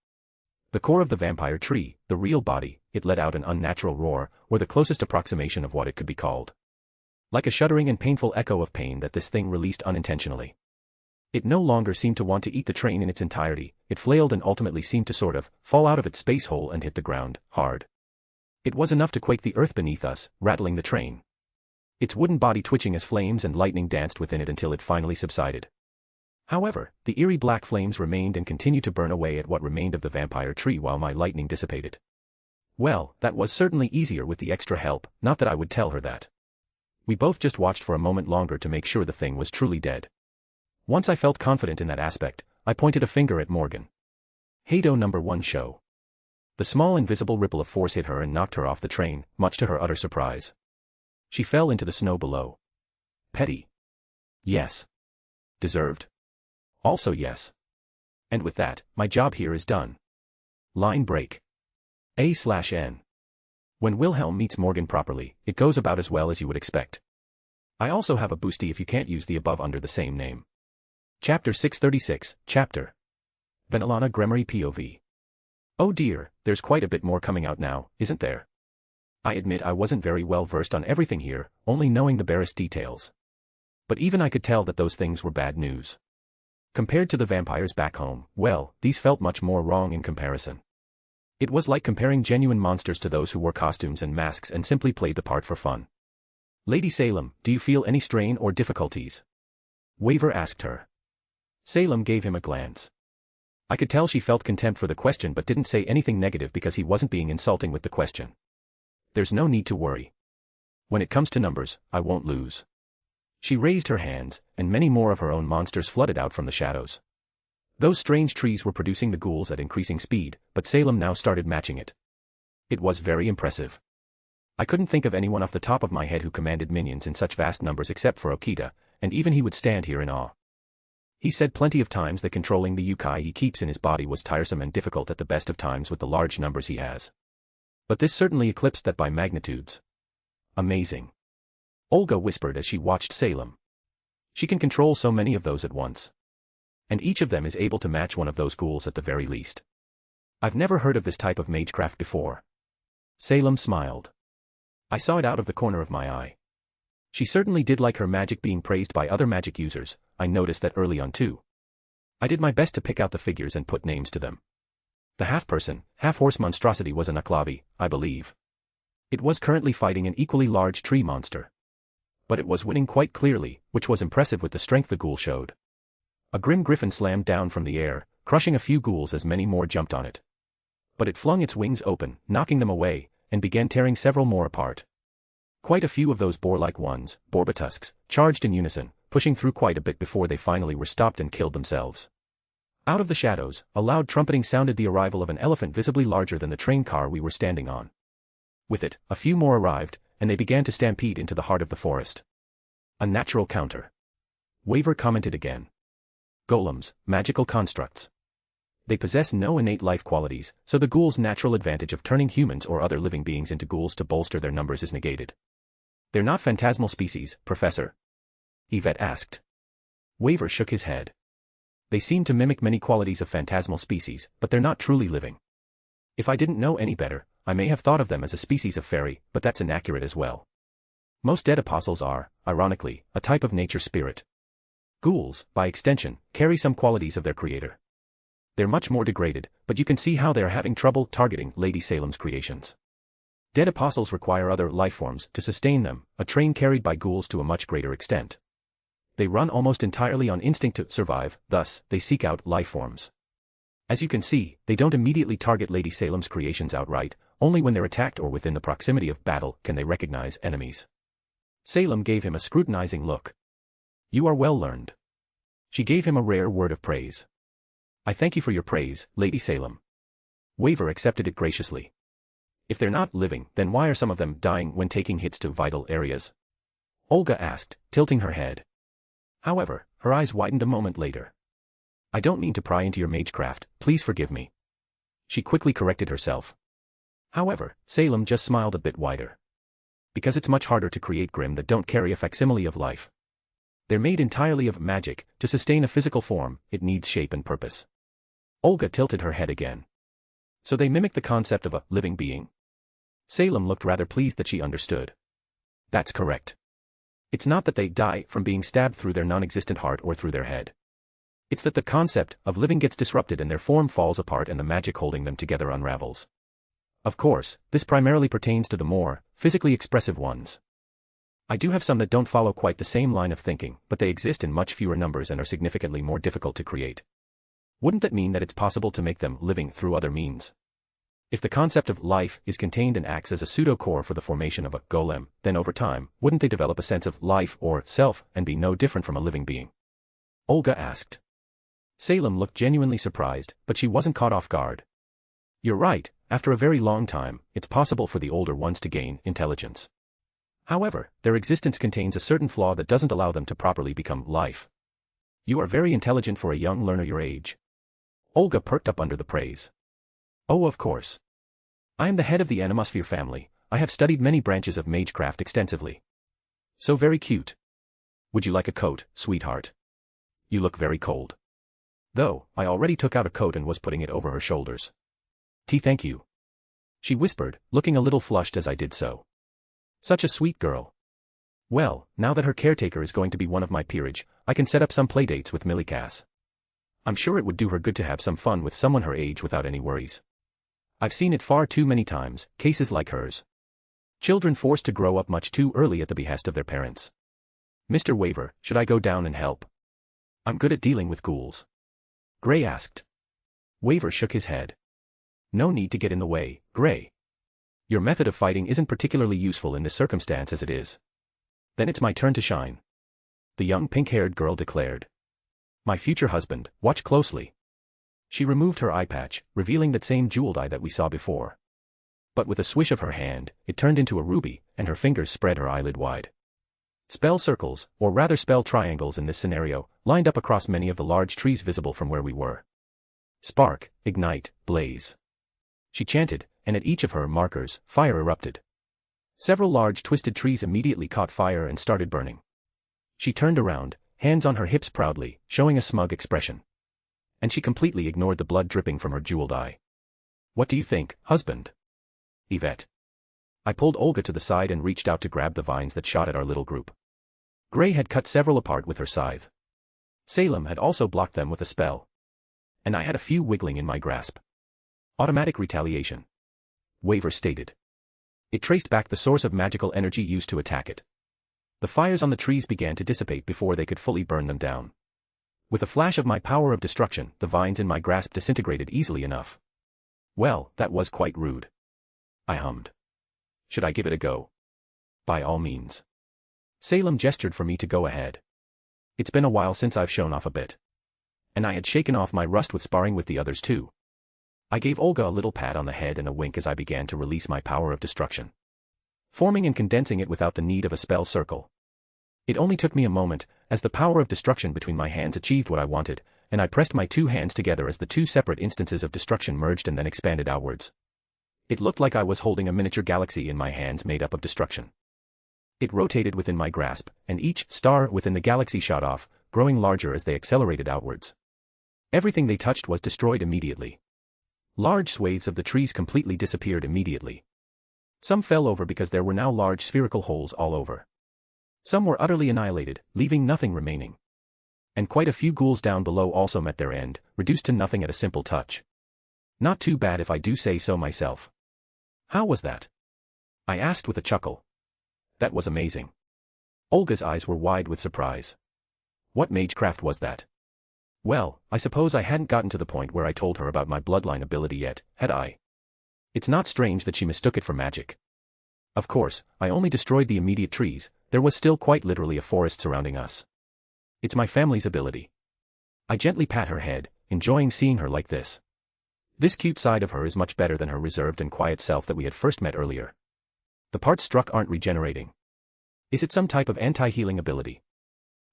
The core of the vampire tree, the real body, it let out an unnatural roar, or the closest approximation of what it could be called. Like a shuddering and painful echo of pain that this thing released unintentionally. It no longer seemed to want to eat the train in its entirety, it flailed and ultimately seemed to sort of fall out of its space hole and hit the ground, hard. It was enough to quake the earth beneath us, rattling the train. Its wooden body twitching as flames and lightning danced within it until it finally subsided. However, the eerie black flames remained and continued to burn away at what remained of the vampire tree while my lightning dissipated. Well, that was certainly easier with the extra help, not that I would tell her that. We both just watched for a moment longer to make sure the thing was truly dead. Once I felt confident in that aspect, I pointed a finger at Morgan. Heido number 1 show. The small invisible ripple of force hit her and knocked her off the train, much to her utter surprise. She fell into the snow below. Petty. Yes. Deserved. Also yes. And with that, my job here is done. Line break. A/N. When Wilhelm meets Morgan properly, it goes about as well as you would expect. I also have a boosty if you can't use the above under the same name. Chapter 636, Chapter. Benelana Gremory POV. Oh dear, there's quite a bit more coming out now, isn't there? I admit I wasn't very well versed on everything here, only knowing the barest details. But even I could tell that those things were bad news. Compared to the vampires back home, well, these felt much more wrong in comparison. It was like comparing genuine monsters to those who wore costumes and masks and simply played the part for fun. Lady Salem, do you feel any strain or difficulties? Waver asked her. Salem gave him a glance. I could tell she felt contempt for the question but didn't say anything negative because he wasn't being insulting with the question. There's no need to worry. When it comes to numbers, I won't lose. She raised her hands, and many more of her own monsters flooded out from the shadows. Those strange trees were producing the ghouls at increasing speed, but Salem now started matching it. It was very impressive. I couldn't think of anyone off the top of my head who commanded minions in such vast numbers except for Okita, and even he would stand here in awe. He said plenty of times that controlling the yokai he keeps in his body was tiresome and difficult at the best of times with the large numbers he has. But this certainly eclipsed that by magnitudes. Amazing. Olga whispered as she watched Salem. She can control so many of those at once. And each of them is able to match one of those ghouls at the very least. I've never heard of this type of magecraft before. Salem smiled. I saw it out of the corner of my eye. She certainly did like her magic being praised by other magic users. I noticed that early on too. I did my best to pick out the figures and put names to them. The half-person, half-horse monstrosity was an Aklavi, I believe. It was currently fighting an equally large tree monster. But it was winning quite clearly, which was impressive with the strength the ghoul showed. A grim griffin slammed down from the air, crushing a few ghouls as many more jumped on it. But it flung its wings open, knocking them away, and began tearing several more apart. Quite a few of those boar-like ones, borbatusks, charged in unison, pushing through quite a bit before they finally were stopped and killed themselves. Out of the shadows, a loud trumpeting sounded the arrival of an elephant visibly larger than the train car we were standing on. With it, a few more arrived, and they began to stampede into the heart of the forest. A natural counter. Waver commented again. Golems, magical constructs. They possess no innate life qualities, so the ghoul's natural advantage of turning humans or other living beings into ghouls to bolster their numbers is negated. They're not phantasmal species, Professor? Yvette asked. Waver shook his head. They seem to mimic many qualities of phantasmal species, but they're not truly living. If I didn't know any better, I may have thought of them as a species of fairy, but that's inaccurate as well. Most dead apostles are, ironically, a type of nature spirit. Ghouls, by extension, carry some qualities of their creator. They're much more degraded, but you can see how they are having trouble targeting Lady Salem's creations. Dead apostles require other lifeforms to sustain them, a train carried by ghouls to a much greater extent. They run almost entirely on instinct to survive, thus, they seek out lifeforms. As you can see, they don't immediately target Lady Salem's creations outright, only when they're attacked or within the proximity of battle can they recognize enemies. Salem gave him a scrutinizing look. You are well learned. She gave him a rare word of praise. I thank you for your praise, Lady Salem. Waver accepted it graciously. If they're not living, then why are some of them dying when taking hits to vital areas? Olga asked, tilting her head. However, her eyes widened a moment later. I don't mean to pry into your magecraft, please forgive me. She quickly corrected herself. However, Salem just smiled a bit wider. Because it's much harder to create grim that don't carry a facsimile of life. They're made entirely of magic. To sustain a physical form, it needs shape and purpose. Olga tilted her head again. So they mimic the concept of a living being? Salem looked rather pleased that she understood. That's correct. It's not that they die from being stabbed through their non-existent heart or through their head. It's that the concept of living gets disrupted and their form falls apart and the magic holding them together unravels. Of course, this primarily pertains to the more physically expressive ones. I do have some that don't follow quite the same line of thinking, but they exist in much fewer numbers and are significantly more difficult to create. Wouldn't that mean that it's possible to make them living through other means? If the concept of life is contained and acts as a pseudo-core for the formation of a golem, then over time, wouldn't they develop a sense of life or self and be no different from a living being? Olga asked. Salem looked genuinely surprised, but she wasn't caught off guard. You're right, after a very long time, it's possible for the older ones to gain intelligence. However, their existence contains a certain flaw that doesn't allow them to properly become life. You are very intelligent for a young learner your age. Olga perked up under the praise. Oh, of course. I am the head of the Animosphere family. I have studied many branches of magecraft extensively. So very cute. Would you like a coat, sweetheart? You look very cold. Though, I already took out a coat and was putting it over her shoulders. Thank you. She whispered, looking a little flushed as I did so. Such a sweet girl. Well, now that her caretaker is going to be one of my peerage, I can set up some playdates with Millie Cass. I'm sure it would do her good to have some fun with someone her age without any worries. I've seen it far too many times, cases like hers. Children forced to grow up much too early at the behest of their parents. Mr. Waver, should I go down and help? I'm good at dealing with ghouls. Gray asked. Waver shook his head. No need to get in the way, Gray. Your method of fighting isn't particularly useful in this circumstance as it is. Then it's my turn to shine. The young pink-haired girl declared. My future husband, watch closely. She removed her eye patch, revealing that same jeweled eye that we saw before. But with a swish of her hand, it turned into a ruby, and her fingers spread her eyelid wide. Spell circles, or rather spell triangles in this scenario, lined up across many of the large trees visible from where we were. Spark, ignite, blaze. She chanted, and at each of her markers, fire erupted. Several large twisted trees immediately caught fire and started burning. She turned around, hands on her hips proudly, showing a smug expression. And she completely ignored the blood dripping from her jeweled eye. What do you think, husband? Yvette. I pulled Olga to the side and reached out to grab the vines that shot at our little group. Gray had cut several apart with her scythe. Salem had also blocked them with a spell. And I had a few wiggling in my grasp. Automatic retaliation. Waver stated. It traced back the source of magical energy used to attack it. The fires on the trees began to dissipate before they could fully burn them down. With a flash of my power of destruction, the vines in my grasp disintegrated easily enough. Well, that was quite rude. I hummed. Should I give it a go? By all means. Salem gestured for me to go ahead. It's been a while since I've shown off a bit. And I had shaken off my rust with sparring with the others too. I gave Olga a little pat on the head and a wink as I began to release my power of destruction. Forming and condensing it without the need of a spell circle. It only took me a moment, as the power of destruction between my hands achieved what I wanted, and I pressed my two hands together as the two separate instances of destruction merged and then expanded outwards. It looked like I was holding a miniature galaxy in my hands made up of destruction. It rotated within my grasp, and each star within the galaxy shot off, growing larger as they accelerated outwards. Everything they touched was destroyed immediately. Large swathes of the trees completely disappeared immediately. Some fell over because there were now large spherical holes all over. Some were utterly annihilated, leaving nothing remaining. And quite a few ghouls down below also met their end, reduced to nothing at a simple touch. Not too bad if I do say so myself. How was that? I asked with a chuckle. That was amazing. Olga's eyes were wide with surprise. What magecraft was that? Well, I suppose I hadn't gotten to the point where I told her about my bloodline ability yet, had I? It's not strange that she mistook it for magic. Of course, I only destroyed the immediate trees, there was still quite literally a forest surrounding us. It's my family's ability. I gently pat her head, enjoying seeing her like this. This cute side of her is much better than her reserved and quiet self that we had first met earlier. The parts struck aren't regenerating. Is it some type of anti-healing ability?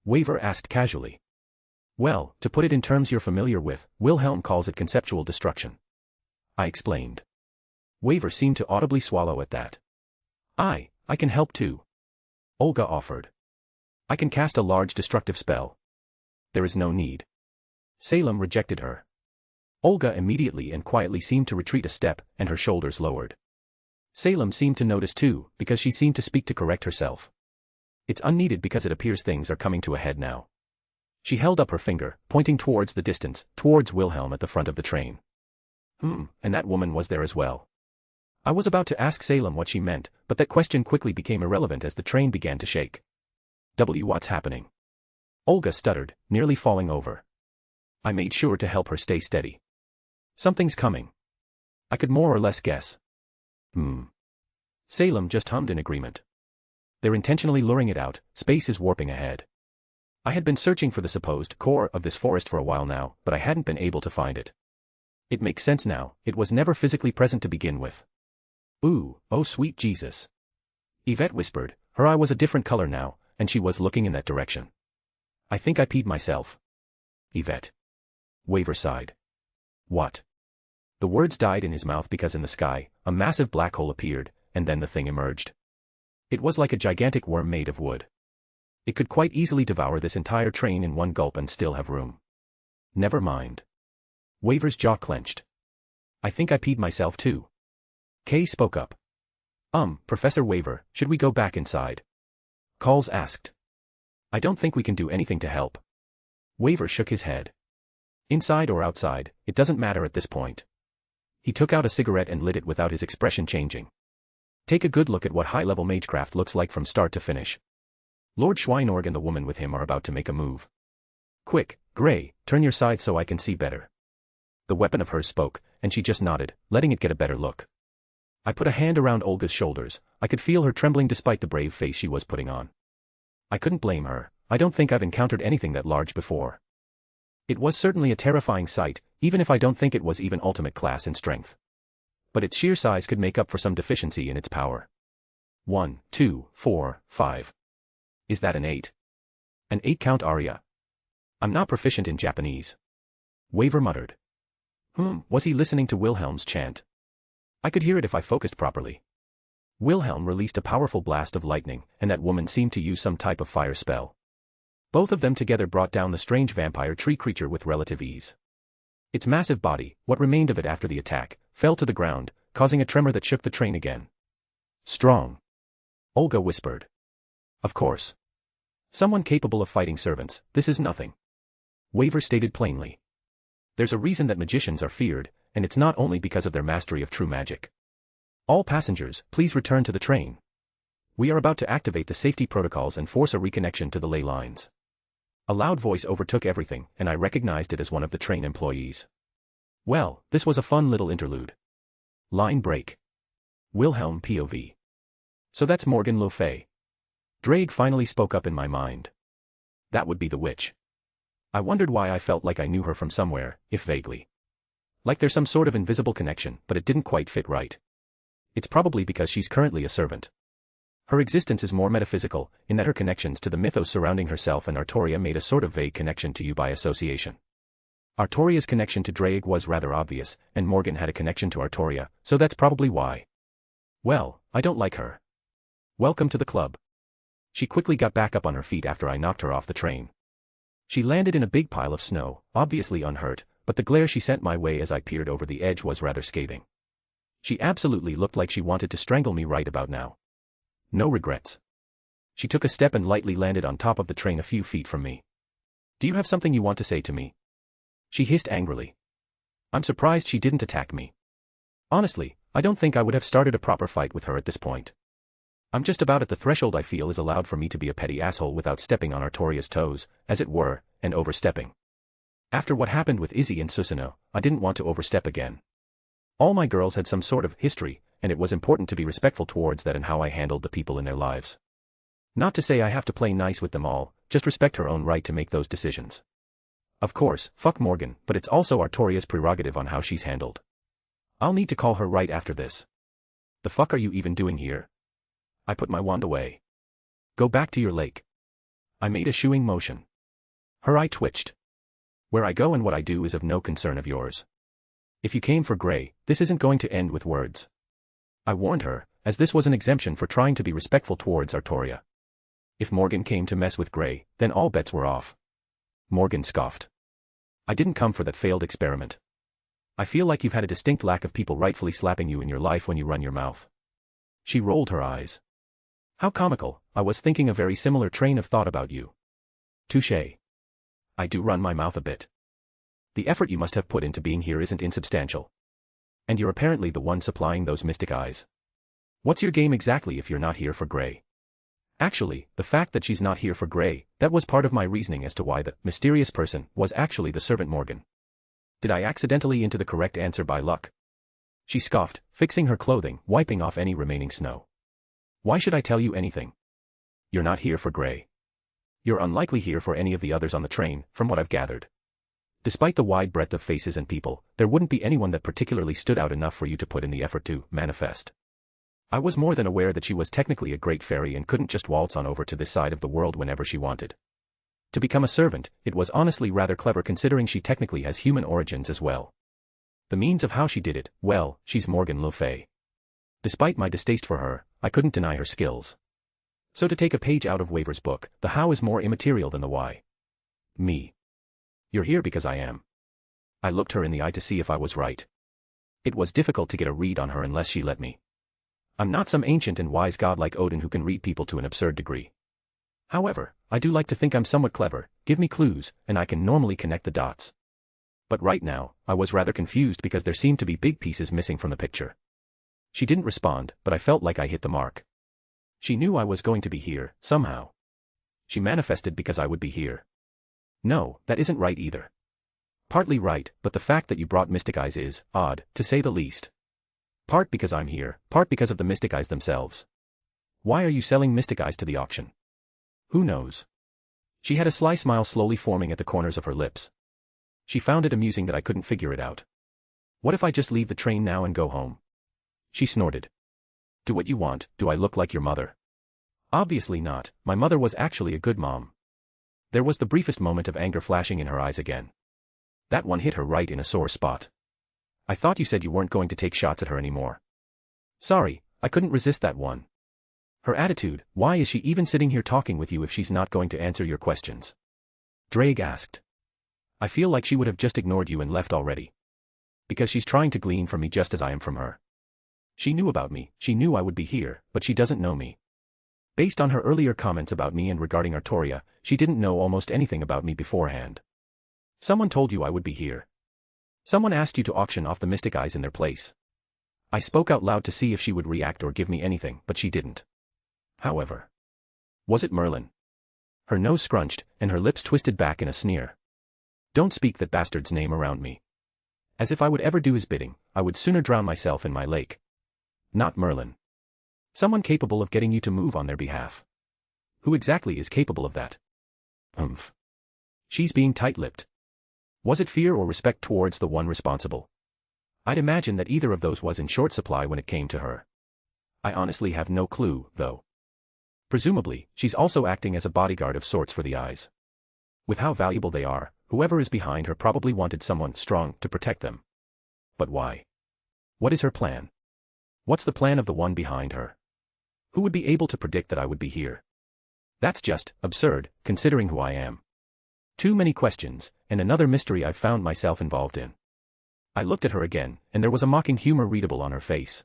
Waver asked casually. Well, to put it in terms you're familiar with, Wilhelm calls it conceptual destruction. I explained. Waver seemed to audibly swallow at that. I can help too. Olga offered. I can cast a large destructive spell. There is no need. Salem rejected her. Olga immediately and quietly seemed to retreat a step, and her shoulders lowered. Salem seemed to notice too, because she seemed to speak to correct herself. It's unneeded because it appears things are coming to a head now. She held up her finger, pointing towards the distance, towards Wilhelm at the front of the train. And that woman was there as well. I was about to ask Salem what she meant, but that question quickly became irrelevant as the train began to shake. What's happening? Olga stuttered, nearly falling over. I made sure to help her stay steady. Something's coming. I could more or less guess. Salem just hummed in agreement. They're intentionally luring it out, space is warping ahead. I had been searching for the supposed core of this forest for a while now, but I hadn't been able to find it. It makes sense now, it was never physically present to begin with. Ooh, oh sweet Jesus. Yvette whispered, her eye was a different color now, and she was looking in that direction. I think I peed myself. Yvette. Waver sighed. What? The words died in his mouth because in the sky, a massive black hole appeared, and then the thing emerged. It was like a gigantic worm made of wood. It could quite easily devour this entire train in one gulp and still have room. Never mind. Waver's jaw clenched. I think I peed myself too. Kay spoke up. Professor Waver, should we go back inside? Calls asked. I don't think we can do anything to help. Waver shook his head. Inside or outside, it doesn't matter at this point. He took out a cigarette and lit it without his expression changing. Take a good look at what high-level magecraft looks like from start to finish. Lord Schweinorg and the woman with him are about to make a move. Quick, Gray, turn your side so I can see better. The weapon of hers spoke, and she just nodded, letting it get a better look. I put a hand around Olga's shoulders, I could feel her trembling despite the brave face she was putting on. I couldn't blame her, I don't think I've encountered anything that large before. It was certainly a terrifying sight, even if I don't think it was even ultimate class in strength. But its sheer size could make up for some deficiency in its power. 1, 2, 4, 5. Is that an 8? An 8-count aria. I'm not proficient in Japanese. Waver muttered. Was he listening to Wilhelm's chant? I could hear it if I focused properly. Wilhelm released a powerful blast of lightning, and that woman seemed to use some type of fire spell. Both of them together brought down the strange vampire tree creature with relative ease. Its massive body, what remained of it after the attack, fell to the ground, causing a tremor that shook the train again. Strong. Olga whispered. Of course. Someone capable of fighting servants, this is nothing. Waver stated plainly. There's a reason that magicians are feared, and it's not only because of their mastery of true magic. All passengers, please return to the train. We are about to activate the safety protocols and force a reconnection to the ley lines. A loud voice overtook everything, and I recognized it as one of the train employees. Well, this was a fun little interlude. Line break. Wilhelm POV. So that's Morgan Le Fay. Drake finally spoke up in my mind. That would be the witch. I wondered why I felt like I knew her from somewhere, if vaguely. Like there's some sort of invisible connection, but it didn't quite fit right. It's probably because she's currently a servant. Her existence is more metaphysical, in that her connections to the mythos surrounding herself and Artoria made a sort of vague connection to you by association. Artoria's connection to Drake was rather obvious, and Morgan had a connection to Artoria, so that's probably why. Well, I don't like her. Welcome to the club. She quickly got back up on her feet after I knocked her off the train. She landed in a big pile of snow, obviously unhurt, but the glare she sent my way as I peered over the edge was rather scathing. She absolutely looked like she wanted to strangle me right about now. No regrets. She took a step and lightly landed on top of the train a few feet from me. Do you have something you want to say to me? She hissed angrily. I'm surprised she didn't attack me. Honestly, I don't think I would have started a proper fight with her at this point. I'm just about at the threshold I feel is allowed for me to be a petty asshole without stepping on Artoria's toes, as it were, and overstepping. After what happened with Izzy and Susanoo, I didn't want to overstep again. All my girls had some sort of history, and it was important to be respectful towards that and how I handled the people in their lives. Not to say I have to play nice with them all, just respect her own right to make those decisions. Of course, fuck Morgan, but it's also Artoria's prerogative on how she's handled. I'll need to call her right after this. The fuck are you even doing here? I put my wand away. Go back to your lake. I made a shooing motion. Her eye twitched. Where I go and what I do is of no concern of yours. If you came for Grey, this isn't going to end with words. I warned her, as this was an exemption for trying to be respectful towards Artoria. If Morgan came to mess with Grey, then all bets were off. Morgan scoffed. I didn't come for that failed experiment. I feel like you've had a distinct lack of people rightfully slapping you in your life when you run your mouth. She rolled her eyes. How comical, I was thinking a very similar train of thought about you. Touché. I do run my mouth a bit. The effort you must have put into being here isn't insubstantial. And you're apparently the one supplying those mystic eyes. What's your game exactly if you're not here for Grey? Actually, the fact that she's not here for Grey, that was part of my reasoning as to why the mysterious person was actually the servant Morgan. Did I accidentally into the correct answer by luck? She scoffed, fixing her clothing, wiping off any remaining snow. Why should I tell you anything? You're not here for Grey. You're unlikely here for any of the others on the train, from what I've gathered. Despite the wide breadth of faces and people, there wouldn't be anyone that particularly stood out enough for you to put in the effort to manifest. I was more than aware that she was technically a great fairy and couldn't just waltz on over to this side of the world whenever she wanted. To become a servant, it was honestly rather clever considering she technically has human origins as well. The means of how she did it, well, she's Morgan Le Fay. Despite my distaste for her, I couldn't deny her skills. So to take a page out of Waver's book, the how is more immaterial than the why. Me. You're here because I am. I looked her in the eye to see if I was right. It was difficult to get a read on her unless she let me. I'm not some ancient and wise god like Odin who can read people to an absurd degree. However, I do like to think I'm somewhat clever, give me clues, and I can normally connect the dots. But right now, I was rather confused because there seemed to be big pieces missing from the picture. She didn't respond, but I felt like I hit the mark. She knew I was going to be here, somehow. She manifested because I would be here. No, that isn't right either. Partly right, but the fact that you brought Mystic Eyes is odd, to say the least. Part because I'm here, part because of the Mystic Eyes themselves. Why are you selling Mystic Eyes to the auction? Who knows? She had a sly smile slowly forming at the corners of her lips. She found it amusing that I couldn't figure it out. What if I just leave the train now and go home? She snorted. Do what you want, do I look like your mother? Obviously not, my mother was actually a good mom. There was the briefest moment of anger flashing in her eyes again. That one hit her right in a sore spot. I thought you said you weren't going to take shots at her anymore. Sorry, I couldn't resist that one. Her attitude, why is she even sitting here talking with you if she's not going to answer your questions? Drake asked. I feel like she would have just ignored you and left already. Because she's trying to glean from me just as I am from her. She knew about me, she knew I would be here, but she doesn't know me. Based on her earlier comments about me and regarding Artoria, she didn't know almost anything about me beforehand. Someone told you I would be here. Someone asked you to auction off the mystic eyes in their place. I spoke out loud to see if she would react or give me anything, but she didn't. However. Was it Merlin? Her nose scrunched, and her lips twisted back in a sneer. Don't speak that bastard's name around me. As if I would ever do his bidding, I would sooner drown myself in my lake. Not Merlin. Someone capable of getting you to move on their behalf. Who exactly is capable of that? She's being tight-lipped. Was it fear or respect towards the one responsible? I'd imagine that either of those was in short supply when it came to her. I honestly have no clue, though. Presumably, she's also acting as a bodyguard of sorts for the eyes. With how valuable they are, whoever is behind her probably wanted someone strong to protect them. But why? What is her plan? What's the plan of the one behind her? Who would be able to predict that I would be here? That's just absurd, considering who I am. Too many questions, and another mystery I've found myself involved in. I looked at her again, and there was a mocking humor readable on her face.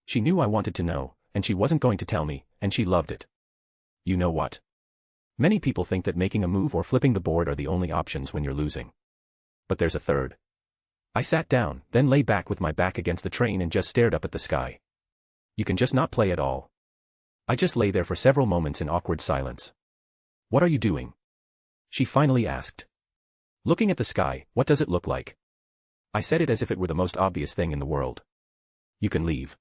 She knew I wanted to know, and she wasn't going to tell me, and she loved it. You know what? Many people think that making a move or flipping the board are the only options when you're losing. But there's a third. I sat down, then lay back with my back against the train and just stared up at the sky. You can just not play at all. I just lay there for several moments in awkward silence. What are you doing? She finally asked. Looking at the sky, what does it look like? I said it as if it were the most obvious thing in the world. You can leave.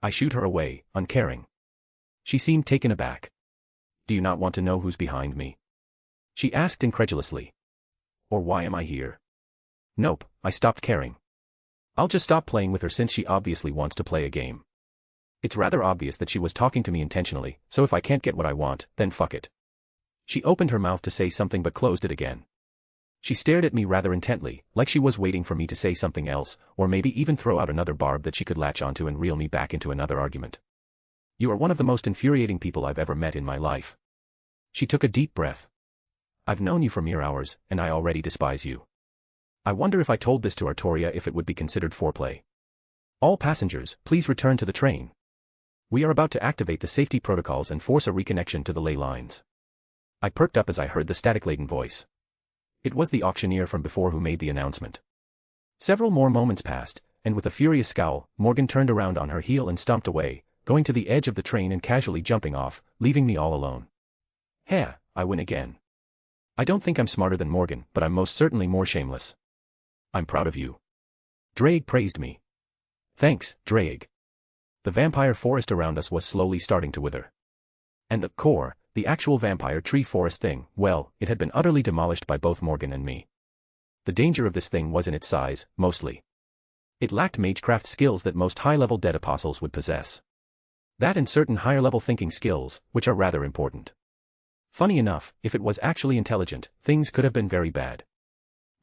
I shooed her away, uncaring. She seemed taken aback. Do you not want to know who's behind me? She asked incredulously. Or why am I here? Nope, I stopped caring. I'll just stop playing with her since she obviously wants to play a game. It's rather obvious that she was talking to me intentionally, so if I can't get what I want, then fuck it. She opened her mouth to say something but closed it again. She stared at me rather intently, like she was waiting for me to say something else, or maybe even throw out another barb that she could latch onto and reel me back into another argument. You are one of the most infuriating people I've ever met in my life. She took a deep breath. I've known you for mere hours, and I already despise you. I wonder if I told this to Artoria if it would be considered foreplay. All passengers, please return to the train. We are about to activate the safety protocols and force a reconnection to the ley lines. I perked up as I heard the static-laden voice. It was the auctioneer from before who made the announcement. Several more moments passed, and with a furious scowl, Morgan turned around on her heel and stomped away, going to the edge of the train and casually jumping off, leaving me all alone. Heh, I win again. I don't think I'm smarter than Morgan, but I'm most certainly more shameless. I'm proud of you. Drake praised me. Thanks, Drake. The vampire forest around us was slowly starting to wither. And the core, the actual vampire tree forest thing, well, it had been utterly demolished by both Morgan and me. The danger of this thing was in its size, mostly. It lacked magecraft skills that most high-level dead apostles would possess. That and certain higher-level thinking skills, which are rather important. Funny enough, if it was actually intelligent, things could have been very bad.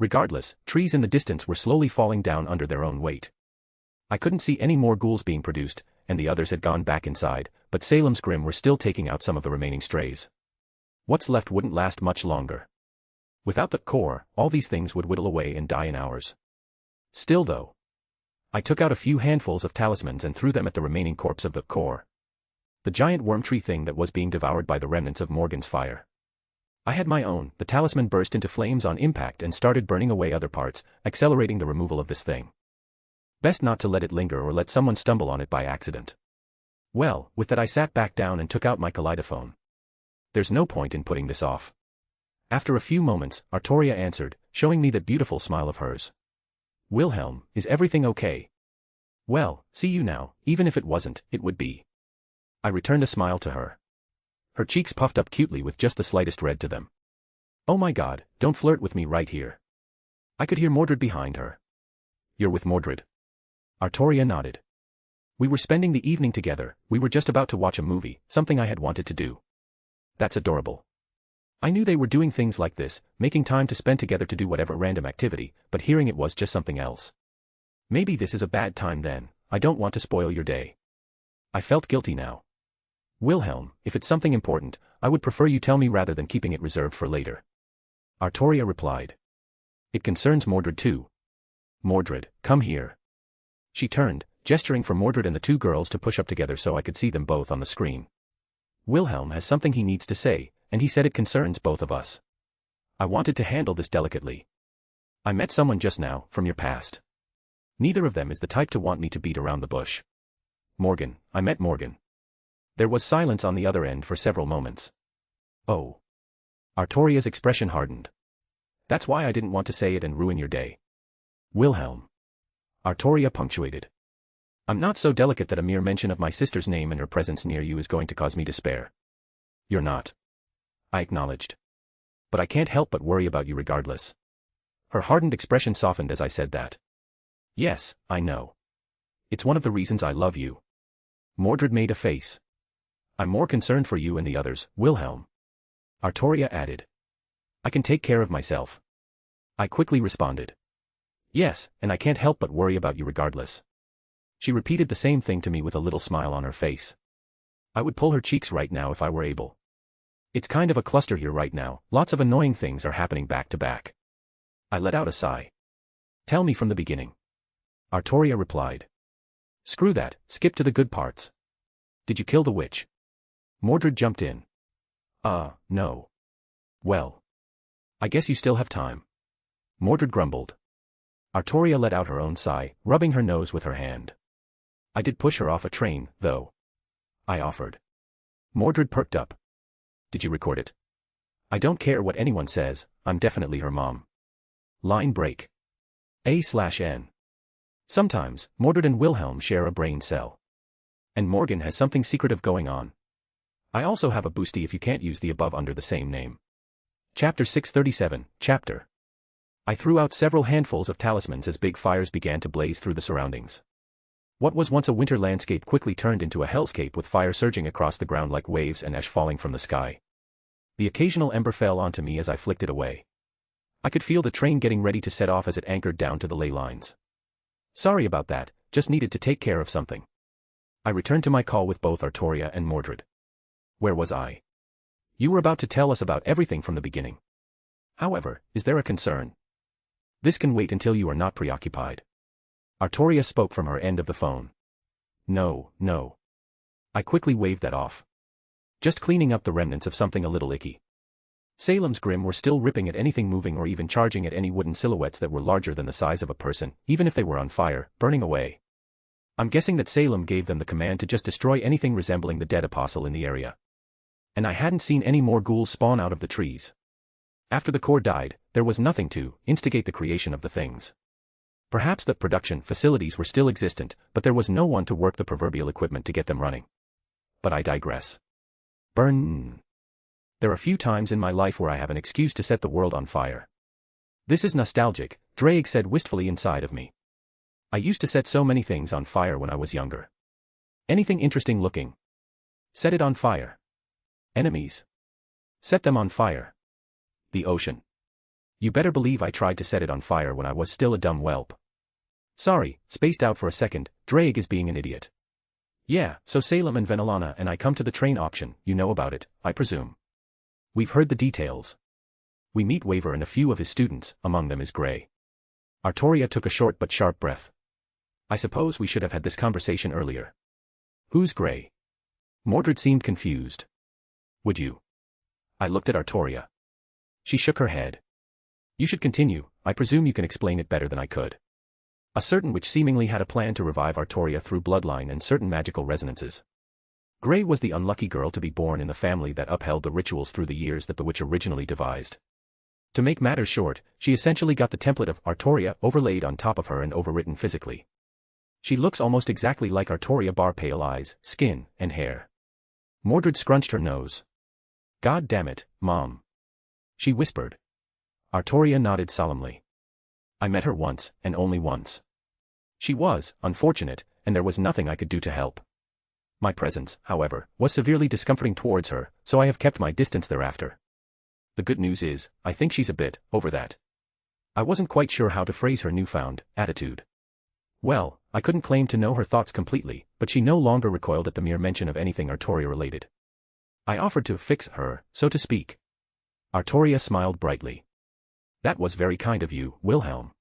Regardless, trees in the distance were slowly falling down under their own weight. I couldn't see any more ghouls being produced, and the others had gone back inside, but Salem's Grim were still taking out some of the remaining strays. What's left wouldn't last much longer. Without the core, all these things would whittle away and die in hours. Still though. I took out a few handfuls of talismans and threw them at the remaining corpse of the core. The giant worm tree thing that was being devoured by the remnants of Morgan's fire. I had my own. The talisman burst into flames on impact and started burning away other parts, accelerating the removal of this thing. Best not to let it linger or let someone stumble on it by accident. Well, with that I sat back down and took out my kaleidophone. There's no point in putting this off. After a few moments, Artoria answered, showing me that beautiful smile of hers. Wilhelm, is everything okay? Well, see you now, even if it wasn't, it would be. I returned a smile to her. Her cheeks puffed up cutely with just the slightest red to them. Oh my God, don't flirt with me right here. I could hear Mordred behind her. You're with Mordred. Artoria nodded. We were spending the evening together, we were just about to watch a movie, something I had wanted to do. That's adorable. I knew they were doing things like this, making time to spend together to do whatever random activity, but hearing it was just something else. Maybe this is a bad time then, I don't want to spoil your day. I felt guilty now. Wilhelm, if it's something important, I would prefer you tell me rather than keeping it reserved for later. Artoria replied. It concerns Mordred too. Mordred, come here. She turned, gesturing for Mordred and the two girls to push up together so I could see them both on the screen. Wilhelm has something he needs to say, and he said it concerns both of us. I wanted to handle this delicately. I met someone just now, from your past. Neither of them is the type to want me to beat around the bush. Morgan, I met Morgan. There was silence on the other end for several moments. Oh. Artoria's expression hardened. That's why I didn't want to say it and ruin your day. Wilhelm. Artoria punctuated. I'm not so delicate that a mere mention of my sister's name and her presence near you is going to cause me despair. You're not. I acknowledged. But I can't help but worry about you regardless. Her hardened expression softened as I said that. Yes, I know. It's one of the reasons I love you. Mordred made a face. I'm more concerned for you and the others, Wilhelm. Artoria added. I can take care of myself. I quickly responded. Yes, and I can't help but worry about you regardless. She repeated the same thing to me with a little smile on her face. I would pull her cheeks right now if I were able. It's kind of a cluster here right now, lots of annoying things are happening back to back. I let out a sigh. Tell me from the beginning. Artoria replied. Screw that, skip to the good parts. Did you kill the witch? Mordred jumped in. No. Well. I guess you still have time. Mordred grumbled. Artoria let out her own sigh, rubbing her nose with her hand. I did push her off a train, though. I offered. Mordred perked up. Did you record it? I don't care what anyone says, I'm definitely her mom. Line break. A/N. Sometimes, Mordred and Wilhelm share a brain cell. And Morgan has something secretive going on. I also have a boosty if you can't use the above under the same name. Chapter 637, Chapter. I threw out several handfuls of talismans as big fires began to blaze through the surroundings. What was once a winter landscape quickly turned into a hellscape with fire surging across the ground like waves and ash falling from the sky. The occasional ember fell onto me as I flicked it away. I could feel the train getting ready to set off as it anchored down to the ley lines. Sorry about that, just needed to take care of something. I returned to my call with both Artoria and Mordred. Where was I? You were about to tell us about everything from the beginning. However, is there a concern? This can wait until you are not preoccupied. Artoria spoke from her end of the phone. No. I quickly waved that off. Just cleaning up the remnants of something a little icky. Salem's Grim were still ripping at anything moving or even charging at any wooden silhouettes that were larger than the size of a person, even if they were on fire, burning away. I'm guessing that Salem gave them the command to just destroy anything resembling the dead apostle in the area. And I hadn't seen any more ghouls spawn out of the trees. After the core died, there was nothing to instigate the creation of the things. Perhaps the production facilities were still existent, but there was no one to work the proverbial equipment to get them running. But I digress. Burn. There are few times in my life where I have an excuse to set the world on fire. This is nostalgic, Drake said wistfully inside of me. I used to set so many things on fire when I was younger. Anything interesting looking. Set it on fire. Enemies. Set them on fire. The ocean. You better believe I tried to set it on fire when I was still a dumb whelp. Sorry, spaced out for a second, Drake is being an idiot. Yeah, so Salem and Venelana and I come to the train auction, you know about it, I presume. We've heard the details. We meet Waver and a few of his students, among them is Gray. Artoria took a short but sharp breath. I suppose we should have had this conversation earlier. Who's Gray? Mordred seemed confused. Would you? I looked at Artoria. She shook her head. You should continue, I presume you can explain it better than I could. A certain witch seemingly had a plan to revive Artoria through bloodline and certain magical resonances. Gray was the unlucky girl to be born in the family that upheld the rituals through the years that the witch originally devised. To make matters short, she essentially got the template of Artoria overlaid on top of her and overwritten physically. She looks almost exactly like Artoria bar pale eyes, skin, and hair. Mordred scrunched her nose. God damn it, Mom. She whispered. Artoria nodded solemnly. I met her once, and only once. She was, unfortunate, and there was nothing I could do to help. My presence, however, was severely discomforting towards her, so I have kept my distance thereafter. The good news is, I think she's a bit over that. I wasn't quite sure how to phrase her newfound attitude. Well, I couldn't claim to know her thoughts completely, but she no longer recoiled at the mere mention of anything Artoria-related. I offered to fix her, so to speak. Artoria smiled brightly. That was very kind of you, Wilhelm.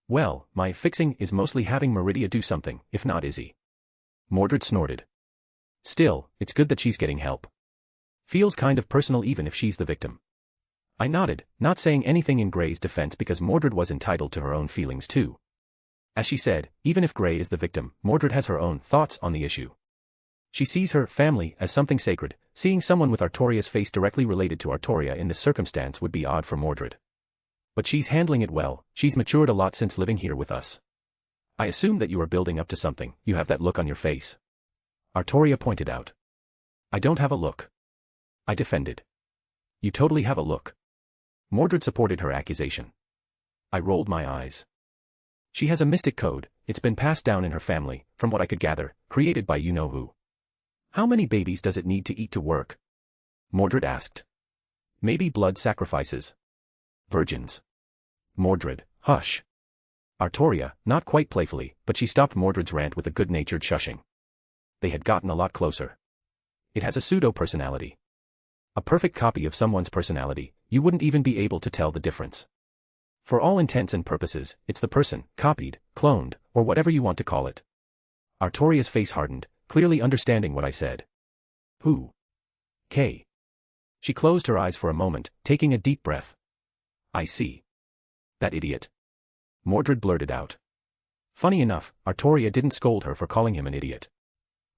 Well, my fixing is mostly having Meridia do something, if not Izzy. Mordred snorted. Still, it's good that she's getting help. Feels kind of personal even if she's the victim. I nodded, not saying anything in Grey's defense because Mordred was entitled to her own feelings too. As she said, even if Grey is the victim, Mordred has her own thoughts on the issue. She sees her family as something sacred. Seeing someone with Artoria's face directly related to Artoria in this circumstance would be odd for Mordred. But she's handling it well. She's matured a lot since living here with us. I assume that you are building up to something. You have that look on your face. Artoria pointed out. I don't have a look. I defended. You totally have a look. Mordred supported her accusation. I rolled my eyes. She has a mystic code. It's been passed down in her family, from what I could gather, created by you-know-who. How many babies does it need to eat to work? Mordred asked. Maybe blood sacrifices. Virgins. Mordred, hush. Artoria, not quite playfully, but she stopped Mordred's rant with a good-natured shushing. They had gotten a lot closer. It has a pseudo-personality. A perfect copy of someone's personality. You wouldn't even be able to tell the difference. For all intents and purposes, it's the person, copied, cloned, or whatever you want to call it. Artoria's face hardened, clearly understanding what I said. Who? Kay. She closed her eyes for a moment, taking a deep breath. I see. That idiot. Mordred blurted out. Funny enough, Artoria didn't scold her for calling him an idiot.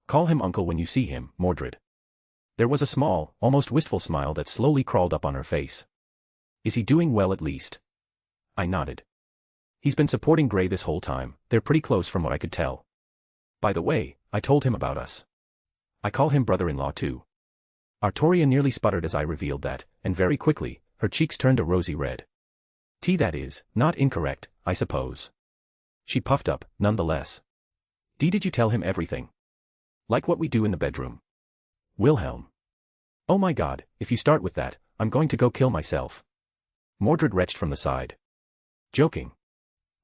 Call him uncle when you see him, Mordred. There was a small, almost wistful smile that slowly crawled up on her face. Is he doing well at least? I nodded. He's been supporting Grey this whole time. They're pretty close from what I could tell. By the way, I told him about us. I call him brother-in-law too. Artoria nearly sputtered as I revealed that, and very quickly, her cheeks turned a rosy red. That is, not incorrect, I suppose. She puffed up, nonetheless. Did you tell him everything? Like what we do in the bedroom? Wilhelm. Oh my God, if you start with that, I'm going to go kill myself. Mordred retched from the side. Joking.